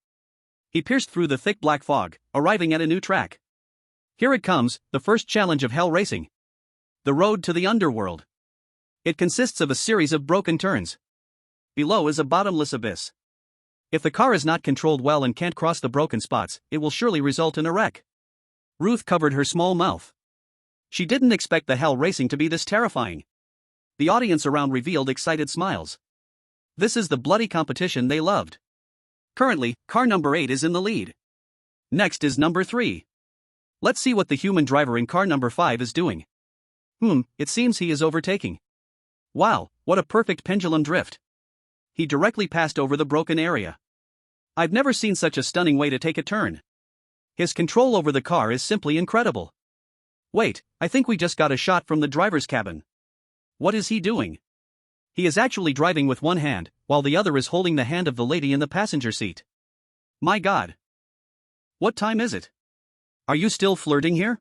He pierced through the thick black fog, arriving at a new track. Here it comes, the first challenge of hell racing. The road to the underworld. It consists of a series of broken turns. Below is a bottomless abyss. If the car is not controlled well and can't cross the broken spots, it will surely result in a wreck. Ruth covered her small mouth. She didn't expect the hell racing to be this terrifying. The audience around revealed excited smiles. This is the bloody competition they loved. Currently, car number 8 is in the lead. Next is number 3. Let's see what the human driver in car number 5 is doing. It seems he is overtaking. Wow, what a perfect pendulum drift. He directly passed over the broken area. I've never seen such a stunning way to take a turn. His control over the car is simply incredible. Wait, I think we just got a shot from the driver's cabin. What is he doing? He is actually driving with one hand, while the other is holding the hand of the lady in the passenger seat. My God. What time is it? Are you still flirting here?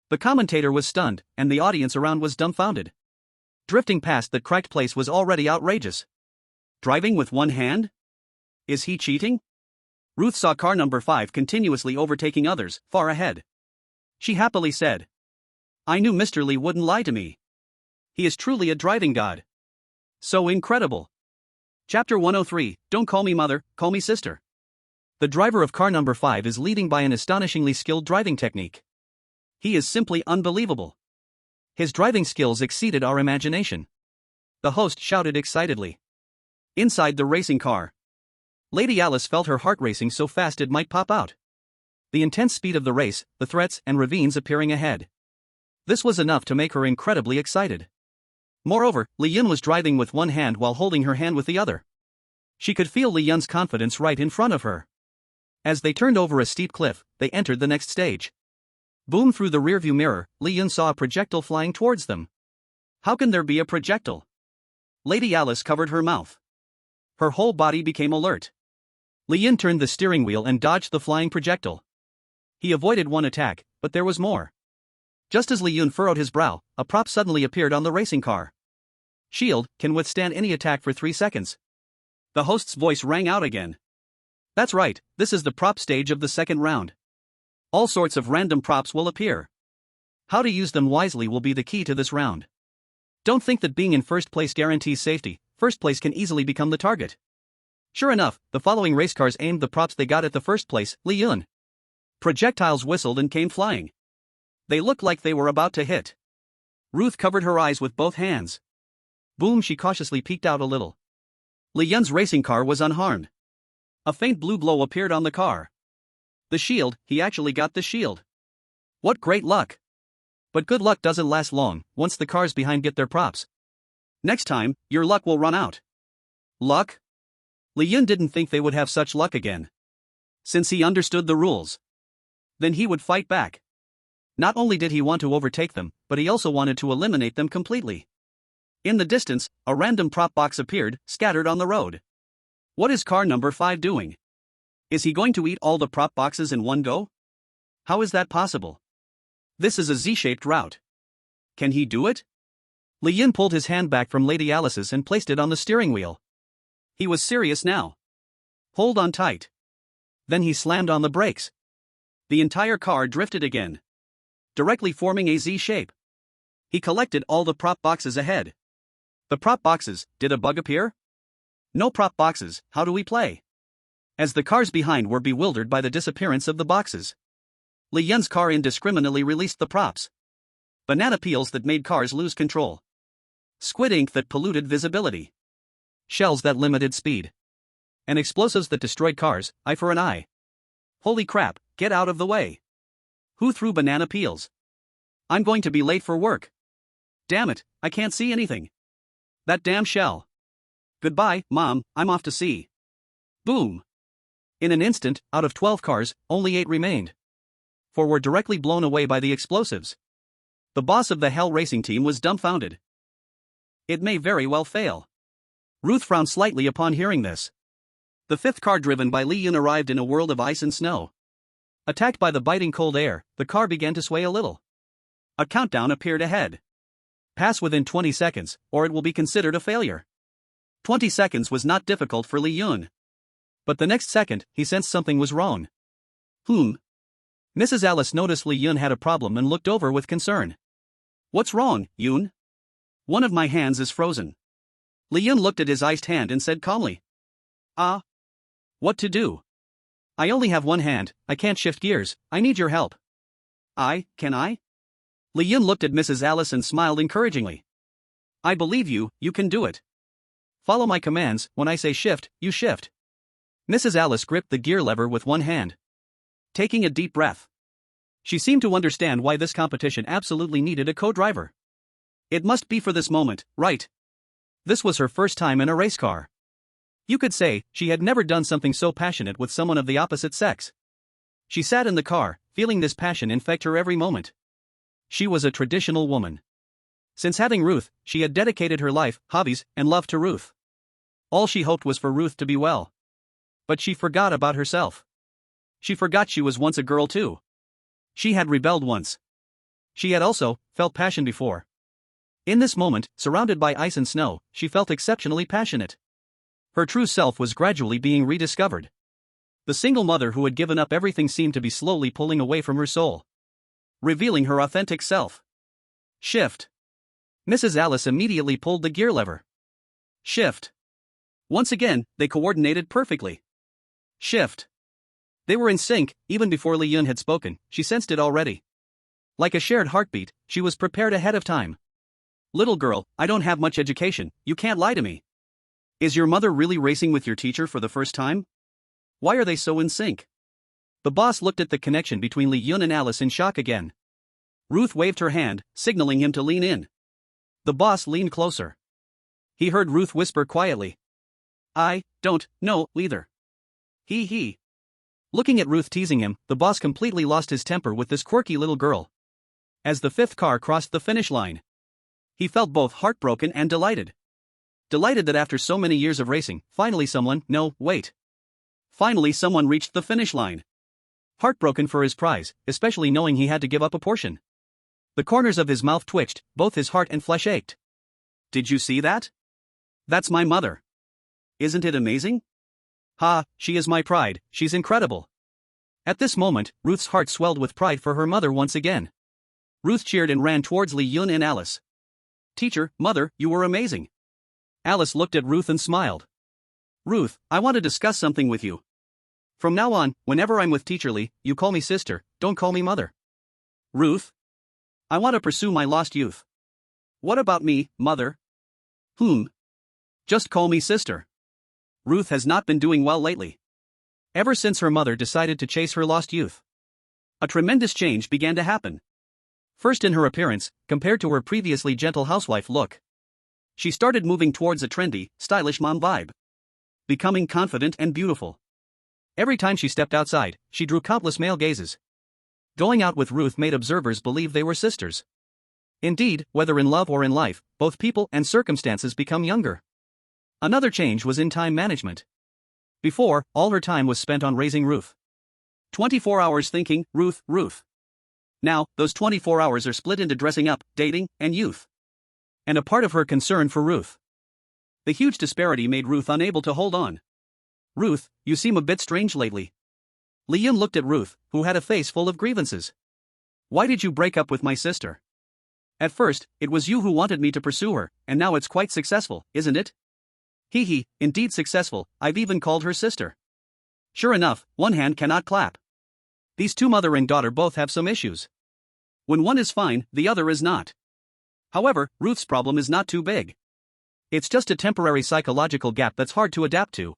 The commentator was stunned, and the audience around was dumbfounded. Drifting past that cracked place was already outrageous. Driving with one hand? Is he cheating? Ruth saw car number 5 continuously overtaking others, far ahead. She happily said, I knew Mr. Lee wouldn't lie to me. He is truly a driving god. So incredible. Chapter 103, Don't call me mother, call me sister. The driver of car number 5 is leading by an astonishingly skilled driving technique. He is simply unbelievable. His driving skills exceeded our imagination. The host shouted excitedly. Inside the racing car, Lady Alice felt her heart racing so fast it might pop out. The intense speed of the race, the threats and ravines appearing ahead. This was enough to make her incredibly excited. Moreover, Li Yun was driving with one hand while holding her hand with the other. She could feel Li Yun's confidence right in front of her. As they turned over a steep cliff, they entered the next stage. Boom! Through the rearview mirror, Li Yun saw a projectile flying towards them. How can there be a projectile? Lady Alice covered her mouth. Her whole body became alert. Li Yun turned the steering wheel and dodged the flying projectile. He avoided one attack, but there was more. Just as Li Yun furrowed his brow, a prop suddenly appeared on the racing car. Shield can withstand any attack for 3 seconds. The host's voice rang out again. That's right, this is the prop stage of the second round. All sorts of random props will appear. How to use them wisely will be the key to this round. Don't think that being in first place guarantees safety. First place can easily become the target. Sure enough, the following race cars aimed the props they got at the first place, Li Yun. Projectiles whistled and came flying. They looked like they were about to hit. Ruth covered her eyes with both hands. Boom! She cautiously peeked out a little. Li Yun's racing car was unharmed. A faint blue glow appeared on the car. The shield, he actually got the shield. What great luck! But good luck doesn't last long, once the cars behind get their props. Next time, your luck will run out. Luck? Li Yun didn't think they would have such luck again. Since he understood the rules. Then he would fight back. Not only did he want to overtake them, but he also wanted to eliminate them completely. In the distance, a random prop box appeared, scattered on the road. What is car number 5 doing? Is he going to eat all the prop boxes in one go? How is that possible? This is a Z-shaped route. Can he do it? Li Yun pulled his hand back from Lady Alice's and placed it on the steering wheel. He was serious now. Hold on tight. Then he slammed on the brakes. The entire car drifted again, directly forming a Z shape. He collected all the prop boxes ahead. The prop boxes, did a bug appear? No prop boxes, how do we play? As the cars behind were bewildered by the disappearance of the boxes, Li Yun's car indiscriminately released the props. Banana peels that made cars lose control. Squid ink that polluted visibility. Shells that limited speed. And explosives that destroyed cars, eye for an eye. Holy crap, get out of the way. Who threw banana peels? I'm going to be late for work. Damn it, I can't see anything. That damn shell. Goodbye, Mom, I'm off to sea. Boom. In an instant, out of 12 cars, only 8 remained. 4 were directly blown away by the explosives. The boss of the Hell Racing team was dumbfounded. It may very well fail. Ruth frowned slightly upon hearing this. The 5th car driven by Li Yun arrived in a world of ice and snow. Attacked by the biting cold air, the car began to sway a little. A countdown appeared ahead. Pass within 20 seconds, or it will be considered a failure. 20 seconds was not difficult for Li Yun. But the next second, he sensed something was wrong. Mrs. Alice noticed Li Yun had a problem and looked over with concern. What's wrong, Yun? One of my hands is frozen. Li Yun looked at his iced hand and said calmly. What to do? I only have one hand, I can't shift gears, I need your help. Can I? Li Yun looked at Mrs. Alice and smiled encouragingly. I believe you, you can do it. Follow my commands, when I say shift, you shift. Mrs. Alice gripped the gear lever with one hand. Taking a deep breath. She seemed to understand why this competition absolutely needed a co-driver. It must be for this moment, right? This was her first time in a race car. You could say, she had never done something so passionate with someone of the opposite sex. She sat in the car, feeling this passion infect her every moment. She was a traditional woman. Since having Ruth, she had dedicated her life, hobbies, and love to Ruth. All she hoped was for Ruth to be well. But she forgot about herself. She forgot she was once a girl too. She had rebelled once. She had also felt passion before. In this moment, surrounded by ice and snow, she felt exceptionally passionate. Her true self was gradually being rediscovered. The single mother who had given up everything seemed to be slowly pulling away from her soul, revealing her authentic self. Shift. Mrs. Alice immediately pulled the gear lever. Shift. Once again, they coordinated perfectly. Shift. They were in sync, even before Li Yun had spoken, she sensed it already. Like a shared heartbeat, she was prepared ahead of time. Little girl, I don't have much education, you can't lie to me. Is your mother really racing with your teacher for the first time? Why are they so in sync? The boss looked at the connection between Li Yun and Alice in shock again. Ruth waved her hand, signaling him to lean in. The boss leaned closer. He heard Ruth whisper quietly. I don't know either. He. Looking at Ruth teasing him, the boss completely lost his temper with this quirky little girl. As the fifth car crossed the finish line, he felt both heartbroken and delighted. Delighted that after so many years of racing, finally someone reached the finish line. Heartbroken for his prize, especially knowing he had to give up a portion. The corners of his mouth twitched, both his heart and flesh ached. Did you see that? That's my mother. Isn't it amazing? Ha, she is my pride, she's incredible. At this moment, Ruth's heart swelled with pride for her mother once again. Ruth cheered and ran towards Li Yun and Alice. Teacher, mother, you were amazing. Alice looked at Ruth and smiled. Ruth, I want to discuss something with you. From now on, whenever I'm with Teacher Li, you call me sister, don't call me mother. Ruth? I want to pursue my lost youth. What about me, mother? Just call me sister. Ruth has not been doing well lately. Ever since her mother decided to chase her lost youth, a tremendous change began to happen. First in her appearance, compared to her previously gentle housewife look. She started moving towards a trendy, stylish mom vibe. Becoming confident and beautiful. Every time she stepped outside, she drew countless male gazes. Going out with Ruth made observers believe they were sisters. Indeed, whether in love or in life, both people and circumstances become younger. Another change was in time management. Before, all her time was spent on raising Ruth. 24 hours thinking, Ruth. Now, those 24 hours are split into dressing up, dating, and youth. And a part of her concern for Ruth. The huge disparity made Ruth unable to hold on. Ruth, you seem a bit strange lately. Li Yun looked at Ruth, who had a face full of grievances. Why did you break up with my sister? At first, it was you who wanted me to pursue her, and now it's quite successful, isn't it? Indeed successful, I've even called her sister. Sure enough, one hand cannot clap. These two mother and daughter both have some issues. When one is fine, the other is not. However, Ruth's problem is not too big. It's just a temporary psychological gap that's hard to adapt to.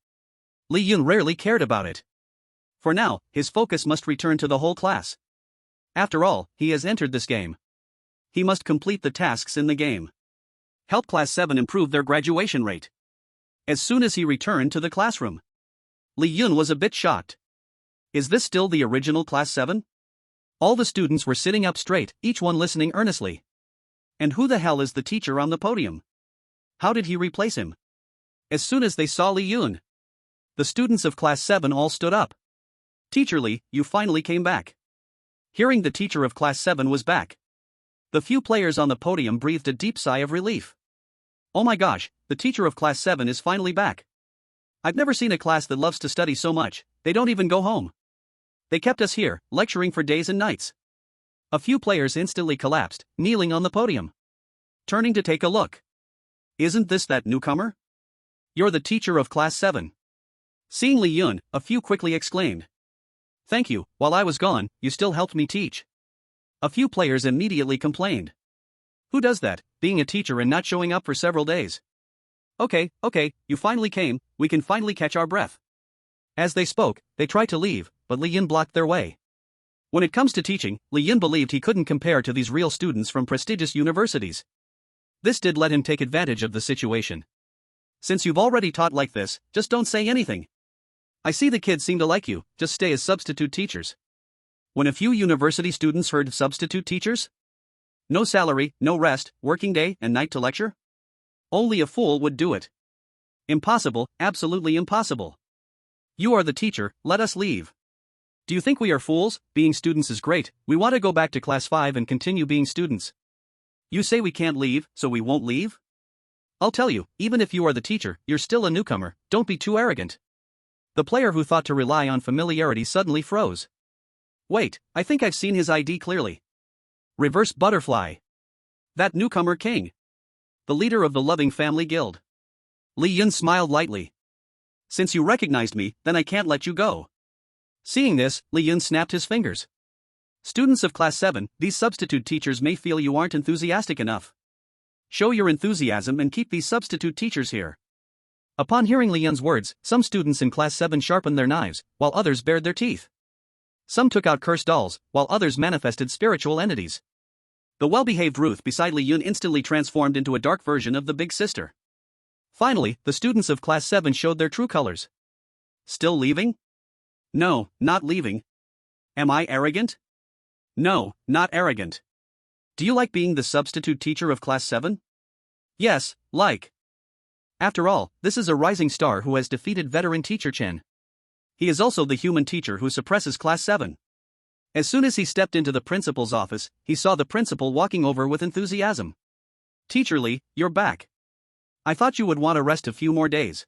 Li Yun rarely cared about it. For now, his focus must return to the whole class. After all, he has entered this game. He must complete the tasks in the game. Help Class 7 improve their graduation rate. As soon as he returned to the classroom, Li Yun was a bit shocked. Is this still the original Class 7? All the students were sitting up straight, each one listening earnestly. And who the hell is the teacher on the podium? How did he replace him? As soon as they saw Li Yun, the students of Class 7 all stood up. Teacher Li, you finally came back. Hearing the teacher of Class 7 was back, the few players on the podium breathed a deep sigh of relief. Oh my gosh, the teacher of Class 7 is finally back. I've never seen a class that loves to study so much, they don't even go home. They kept us here, lecturing for days and nights. A few players instantly collapsed, kneeling on the podium. Turning to take a look. Isn't this that newcomer? You're the teacher of Class 7. Seeing Li Yun, a few quickly exclaimed. Thank you, while I was gone, you still helped me teach. A few players immediately complained. Who does that, being a teacher and not showing up for several days? Okay, you finally came, we can finally catch our breath. As they spoke, they tried to leave, but Li Yun blocked their way. When it comes to teaching, Li Yun believed he couldn't compare to these real students from prestigious universities. This did let him take advantage of the situation. Since you've already taught like this, just don't say anything. I see the kids seem to like you, just stay as substitute teachers. When a few university students heard substitute teachers? No salary, no rest, working day and night to lecture? Only a fool would do it. Impossible, absolutely impossible. You are the teacher, let us leave. Do you think we are fools? Being students is great, we want to go back to class 5 and continue being students. You say we can't leave, so we won't leave? I'll tell you, even if you are the teacher, you're still a newcomer, don't be too arrogant. The player who thought to rely on familiarity suddenly froze. Wait, I think I've seen his ID clearly. Reverse butterfly. That newcomer king. The leader of the Loving Family Guild. Li Yun smiled lightly. Since you recognized me, then I can't let you go. Seeing this, Li Yun snapped his fingers. Students of Class 7, these substitute teachers may feel you aren't enthusiastic enough. Show your enthusiasm and keep these substitute teachers here. Upon hearing Li Yun's words, some students in Class 7 sharpened their knives, while others bared their teeth. Some took out cursed dolls, while others manifested spiritual entities. The well-behaved Ruth beside Li Yun instantly transformed into a dark version of the big sister. Finally, the students of Class 7 showed their true colors. Still leaving? No, not leaving. Am I arrogant? No, not arrogant. Do you like being the substitute teacher of Class 7? Yes, like. After all, this is a rising star who has defeated veteran teacher Chen. He is also the human teacher who suppresses Class 7. As soon as he stepped into the principal's office, he saw the principal walking over with enthusiasm. Teacher Li, you're back. I thought you would want to rest a few more days.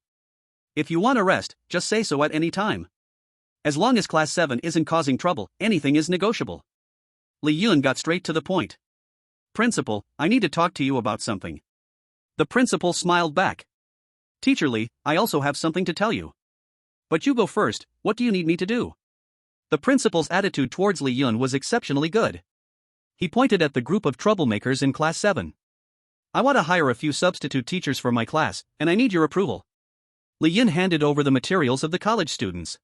If you want to rest, just say so at any time. As long as Class 7 isn't causing trouble, anything is negotiable. Li Yun got straight to the point. Principal, I need to talk to you about something. The principal smiled back. Teacher Li, I also have something to tell you. But you go first, what do you need me to do? The principal's attitude towards Li Yun was exceptionally good. He pointed at the group of troublemakers in Class 7. I want to hire a few substitute teachers for my class, and I need your approval. Li Yun handed over the materials of the college students.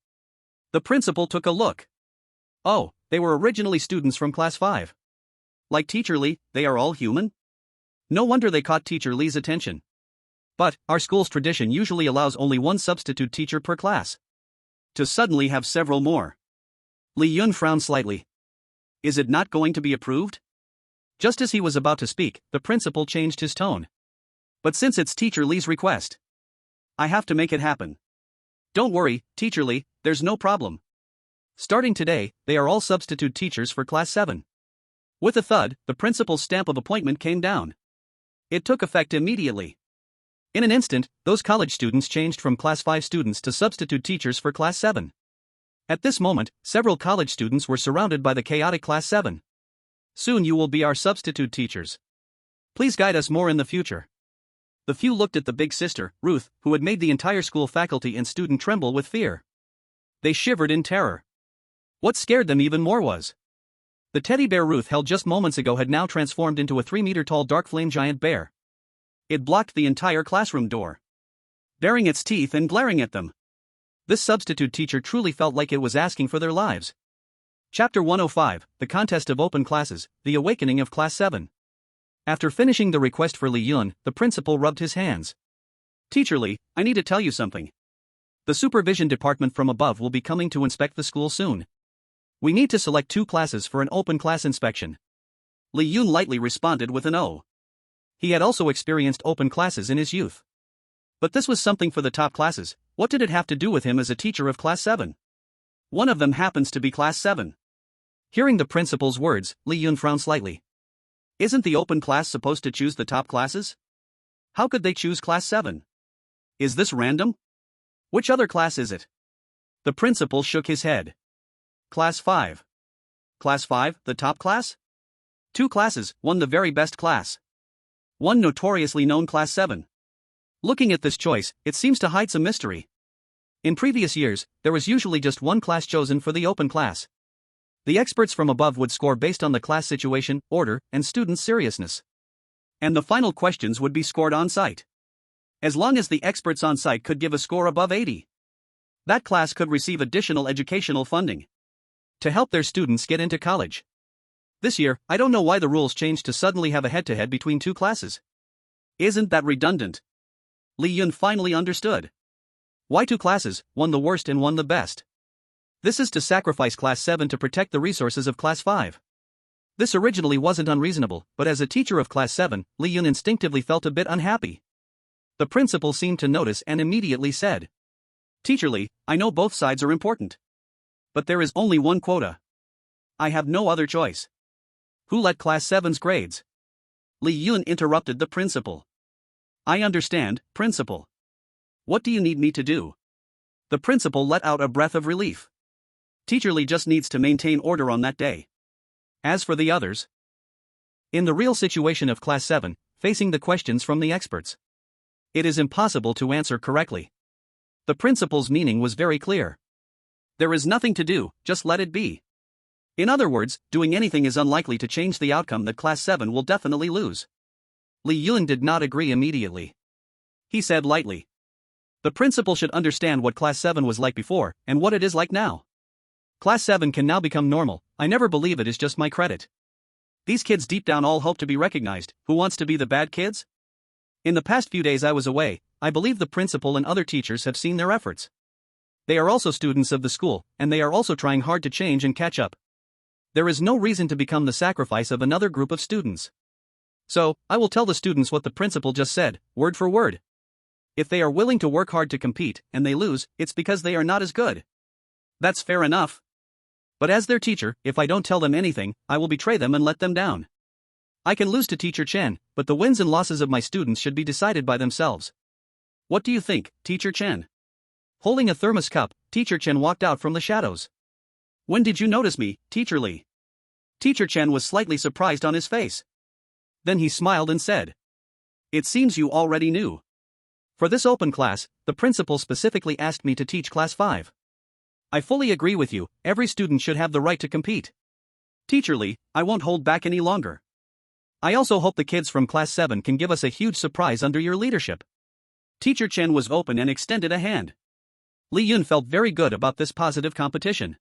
The principal took a look. Oh, they were originally students from Class 5. Like Teacher Li, they are all human? No wonder they caught Teacher Li's attention. But, our school's tradition usually allows only one substitute teacher per class. To suddenly have several more. Li Yun frowned slightly. Is it not going to be approved? Just as he was about to speak, the principal changed his tone. But since it's Teacher Li's request, I have to make it happen. Don't worry, Teacher Li, there's no problem. Starting today, they are all substitute teachers for Class 7. With a thud, the principal's stamp of appointment came down. It took effect immediately. In an instant, those college students changed from Class 5 students to substitute teachers for Class 7. At this moment, several college students were surrounded by the chaotic Class 7. Soon you will be our substitute teachers. Please guide us more in the future. The few looked at the big sister, Ruth, who had made the entire school faculty and student tremble with fear. They shivered in terror. What scared them even more was the teddy bear Ruth held just moments ago had now transformed into a 3-meter-tall dark flame giant bear. It blocked the entire classroom door, baring its teeth and glaring at them. This substitute teacher truly felt like it was asking for their lives. Chapter 105, The Contest of Open Classes, The Awakening of Class 7. After finishing the request for Li Yun, the principal rubbed his hands. Teacher Li, I need to tell you something. The supervision department from above will be coming to inspect the school soon. We need to select 2 classes for an open class inspection. Li Yun lightly responded with an O. He had also experienced open classes in his youth. But this was something for the top classes. What did it have to do with him as a teacher of Class 7? One of them happens to be Class 7. Hearing the principal's words, Li Yun frowned slightly. Isn't the open class supposed to choose the top classes? How could they choose Class 7? Is this random? Which other class is it? The principal shook his head. Class 5. Class 5, the top class? 2 classes, one the very best class. One notoriously known Class 7. Looking at this choice, it seems to hide some mystery. In previous years, there was usually just one class chosen for the open class. The experts from above would score based on the class situation, order, and students' seriousness. And the final questions would be scored on site. As long as the experts on site could give a score above 80, that class could receive additional educational funding to help their students get into college. This year, I don't know why the rules changed to suddenly have a head-to-head between 2 classes. Isn't that redundant? Li Yun finally understood. Why two classes, one the worst and one the best? This is to sacrifice Class 7 to protect the resources of Class 5. This originally wasn't unreasonable, but as a teacher of Class 7, Li Yun instinctively felt a bit unhappy. The principal seemed to notice and immediately said, "Teacher Li, I know both sides are important. But there is only one quota. I have no other choice." "Who let Class 7's grades?" Li Yun interrupted the principal. "I understand, principal. What do you need me to do?" The principal let out a breath of relief. Teacher Li just needs to maintain order on that day. As for the others, in the real situation of Class 7, facing the questions from the experts, it is impossible to answer correctly. The principal's meaning was very clear. There is nothing to do, just let it be. In other words, doing anything is unlikely to change the outcome that Class 7 will definitely lose. Li Yun did not agree immediately. He said lightly, "The principal should understand what Class 7 was like before, and what it is like now. Class 7 can now become normal. I never believe it is just my credit. These kids deep down all hope to be recognized. Who wants to be the bad kids?" In the past few days I was away, I believe the principal and other teachers have seen their efforts. They are also students of the school, and they are also trying hard to change and catch up. There is no reason to become the sacrifice of another group of students. So, I will tell the students what the principal just said, word for word. If they are willing to work hard to compete, and they lose, it's because they are not as good. That's fair enough. But as their teacher, if I don't tell them anything, I will betray them and let them down. I can lose to Teacher Chen, but the wins and losses of my students should be decided by themselves. What do you think, Teacher Chen? Holding a thermos cup, Teacher Chen walked out from the shadows. When did you notice me, Teacher Li? Teacher Chen was slightly surprised on his face. Then he smiled and said, "It seems you already knew. For this open class, the principal specifically asked me to teach Class 5. I fully agree with you, every student should have the right to compete. Teacher Li, I won't hold back any longer. I also hope the kids from Class 7 can give us a huge surprise under your leadership." Teacher Chen was open and extended a hand. Li Yun felt very good about this positive competition.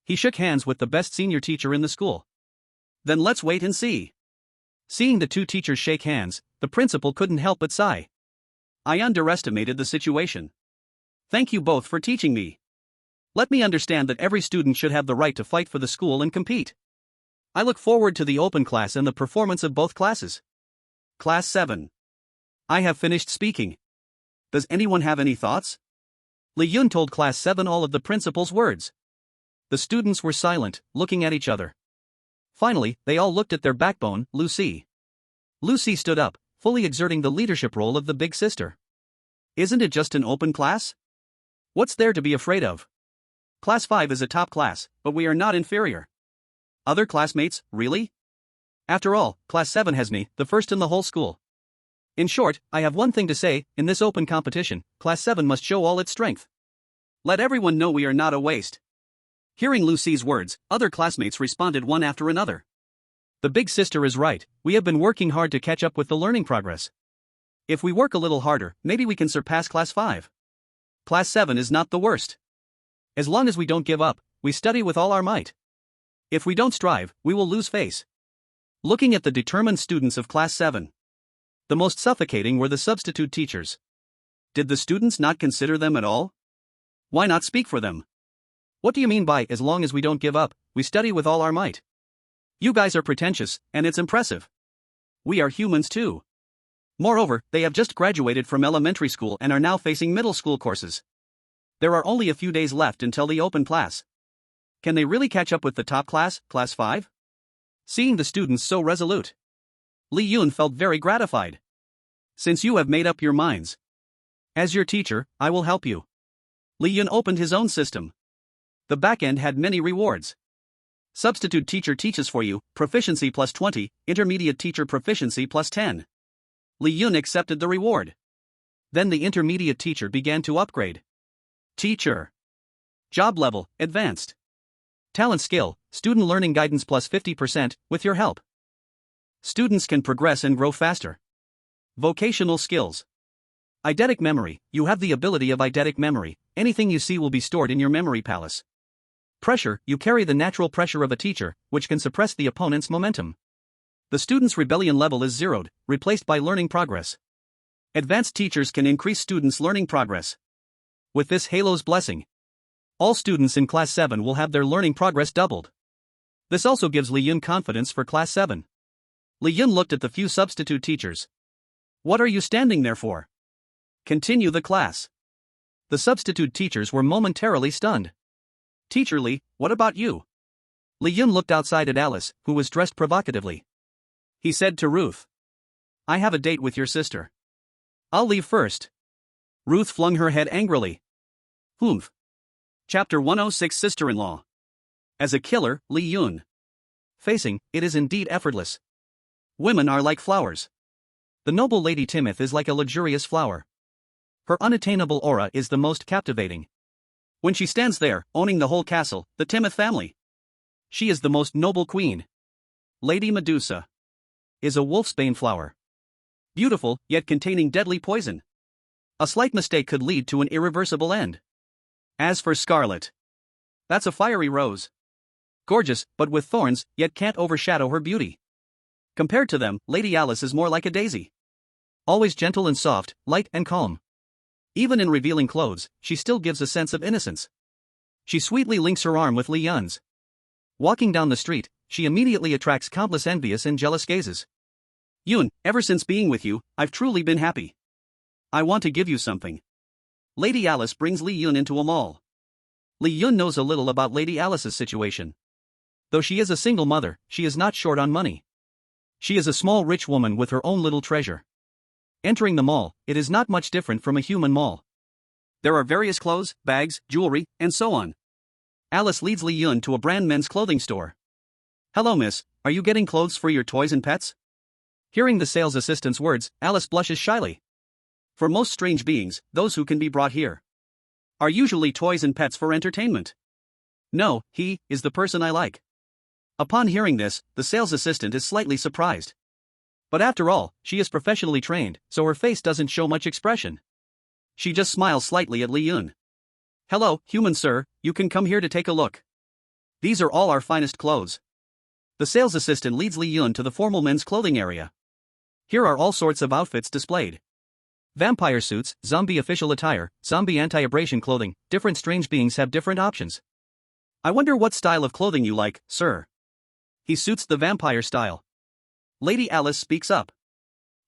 He shook hands with the best senior teacher in the school. Then let's wait and see. Seeing the two teachers shake hands, the principal couldn't help but sigh. I underestimated the situation. Thank you both for teaching me. Let me understand that every student should have the right to fight for the school and compete. I look forward to the open class and the performance of both classes. Class 7. I have finished speaking. Does anyone have any thoughts? Li Yun told Class 7 all of the principal's words. The students were silent, looking at each other. Finally, they all looked at their backbone, Lucy. Lucy stood up, fully exerting the leadership role of the big sister. Isn't it just an open class? What's there to be afraid of? Class 5 is a top class, but we are not inferior. Other classmates, really? After all, Class 7 has me, the first in the whole school. In short, I have one thing to say, in this open competition, Class 7 must show all its strength. Let everyone know we are not a waste. Hearing Lucy's words, other classmates responded one after another. The big sister is right, we have been working hard to catch up with the learning progress. If we work a little harder, maybe we can surpass Class 5. Class 7 is not the worst. As long as we don't give up, we study with all our might. If we don't strive, we will lose face. Looking at the determined students of Class 7, the most suffocating were the substitute teachers. Did the students not consider them at all? Why not speak for them? What do you mean by, as long as we don't give up, we study with all our might? You guys are pretentious, and it's impressive. We are humans too. Moreover, they have just graduated from elementary school and are now facing middle school courses. There are only a few days left until the open class. Can they really catch up with the top class, Class 5? Seeing the students so resolute, Li Yun felt very gratified. Since you have made up your minds, as your teacher, I will help you. Li Yun opened his own system. The backend had many rewards. Substitute teacher teaches for you, proficiency plus 20, intermediate teacher proficiency plus 10. Li Yun accepted the reward. Then the intermediate teacher began to upgrade. Teacher. Job level, advanced. Talent skill, student learning guidance plus 50%, with your help. Students can progress and grow faster. Vocational skills. Eidetic memory, you have the ability of eidetic memory, anything you see will be stored in your memory palace. Pressure, you carry the natural pressure of a teacher, which can suppress the opponent's momentum. The student's rebellion level is zeroed, replaced by learning progress. Advanced teachers can increase students' learning progress. With this Halo's blessing, all students in Class 7 will have their learning progress doubled. This also gives Li Yun confidence for Class 7. Li Yun looked at the few substitute teachers. What are you standing there for? Continue the class. The substitute teachers were momentarily stunned. Teacher Li, what about you? Li Yun looked outside at Alice, who was dressed provocatively. He said to Ruth, I have a date with your sister. I'll leave first. Ruth flung her head angrily. Humph. Chapter 106 Sister-in-Law. As a killer, Li Yun. Facing, it is indeed effortless. Women are like flowers. The noble Lady Timoth is like a luxurious flower. Her unattainable aura is the most captivating. When she stands there, owning the whole castle, the Timoth family, she is the most noble queen. Lady Medusa is a wolfsbane flower. Beautiful, yet containing deadly poison. A slight mistake could lead to an irreversible end. As for Scarlet, that's a fiery rose. Gorgeous, but with thorns, yet can't overshadow her beauty. Compared to them, Lady Alice is more like a daisy. Always gentle and soft, light and calm. Even in revealing clothes, she still gives a sense of innocence. She sweetly links her arm with Li Yun's. Walking down the street, she immediately attracts countless envious and jealous gazes. Yun, ever since being with you, I've truly been happy. I want to give you something. Lady Alice brings Li Yun into a mall. Li Yun knows a little about Lady Alice's situation. Though she is a single mother, she is not short on money. She is a small rich woman with her own little treasure. Entering the mall, it is not much different from a human mall. There are various clothes, bags, jewelry, and so on. Alice leads Li Yun to a brand men's clothing store. Hello miss, are you getting clothes for your toys and pets? Hearing the sales assistant's words, Alice blushes shyly. For most strange beings, those who can be brought here are usually toys and pets for entertainment. No, he is the person I like. Upon hearing this, the sales assistant is slightly surprised. But after all, she is professionally trained, so her face doesn't show much expression. She just smiles slightly at Li Yun. Hello, human sir, you can come here to take a look. These are all our finest clothes. The sales assistant leads Li Yun to the formal men's clothing area. Here are all sorts of outfits displayed. Vampire suits, zombie official attire, zombie anti-abrasion clothing, different strange beings have different options. I wonder what style of clothing you like, sir. He suits the vampire style. Lady Alice speaks up.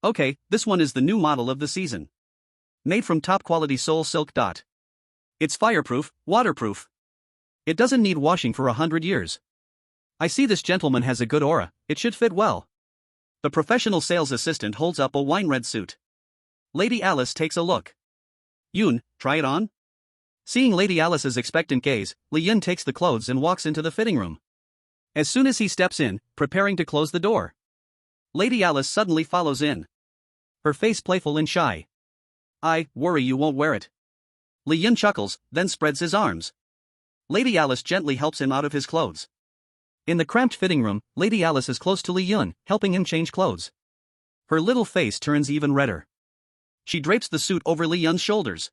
Okay, this one is the new model of the season. Made from top quality soul silk. It's fireproof, waterproof. It doesn't need washing for 100 years. I see this gentleman has a good aura, it should fit well. The professional sales assistant holds up a wine red suit. Lady Alice takes a look. Yun, try it on? Seeing Lady Alice's expectant gaze, Li Yun takes the clothes and walks into the fitting room. As soon as he steps in, preparing to close the door, Lady Alice suddenly follows in. Her face playful and shy. I worry you won't wear it. Li Yun chuckles, then spreads his arms. Lady Alice gently helps him out of his clothes. In the cramped fitting room, Lady Alice is close to Li Yun, helping him change clothes. Her little face turns even redder. She drapes the suit over Li Yun's shoulders.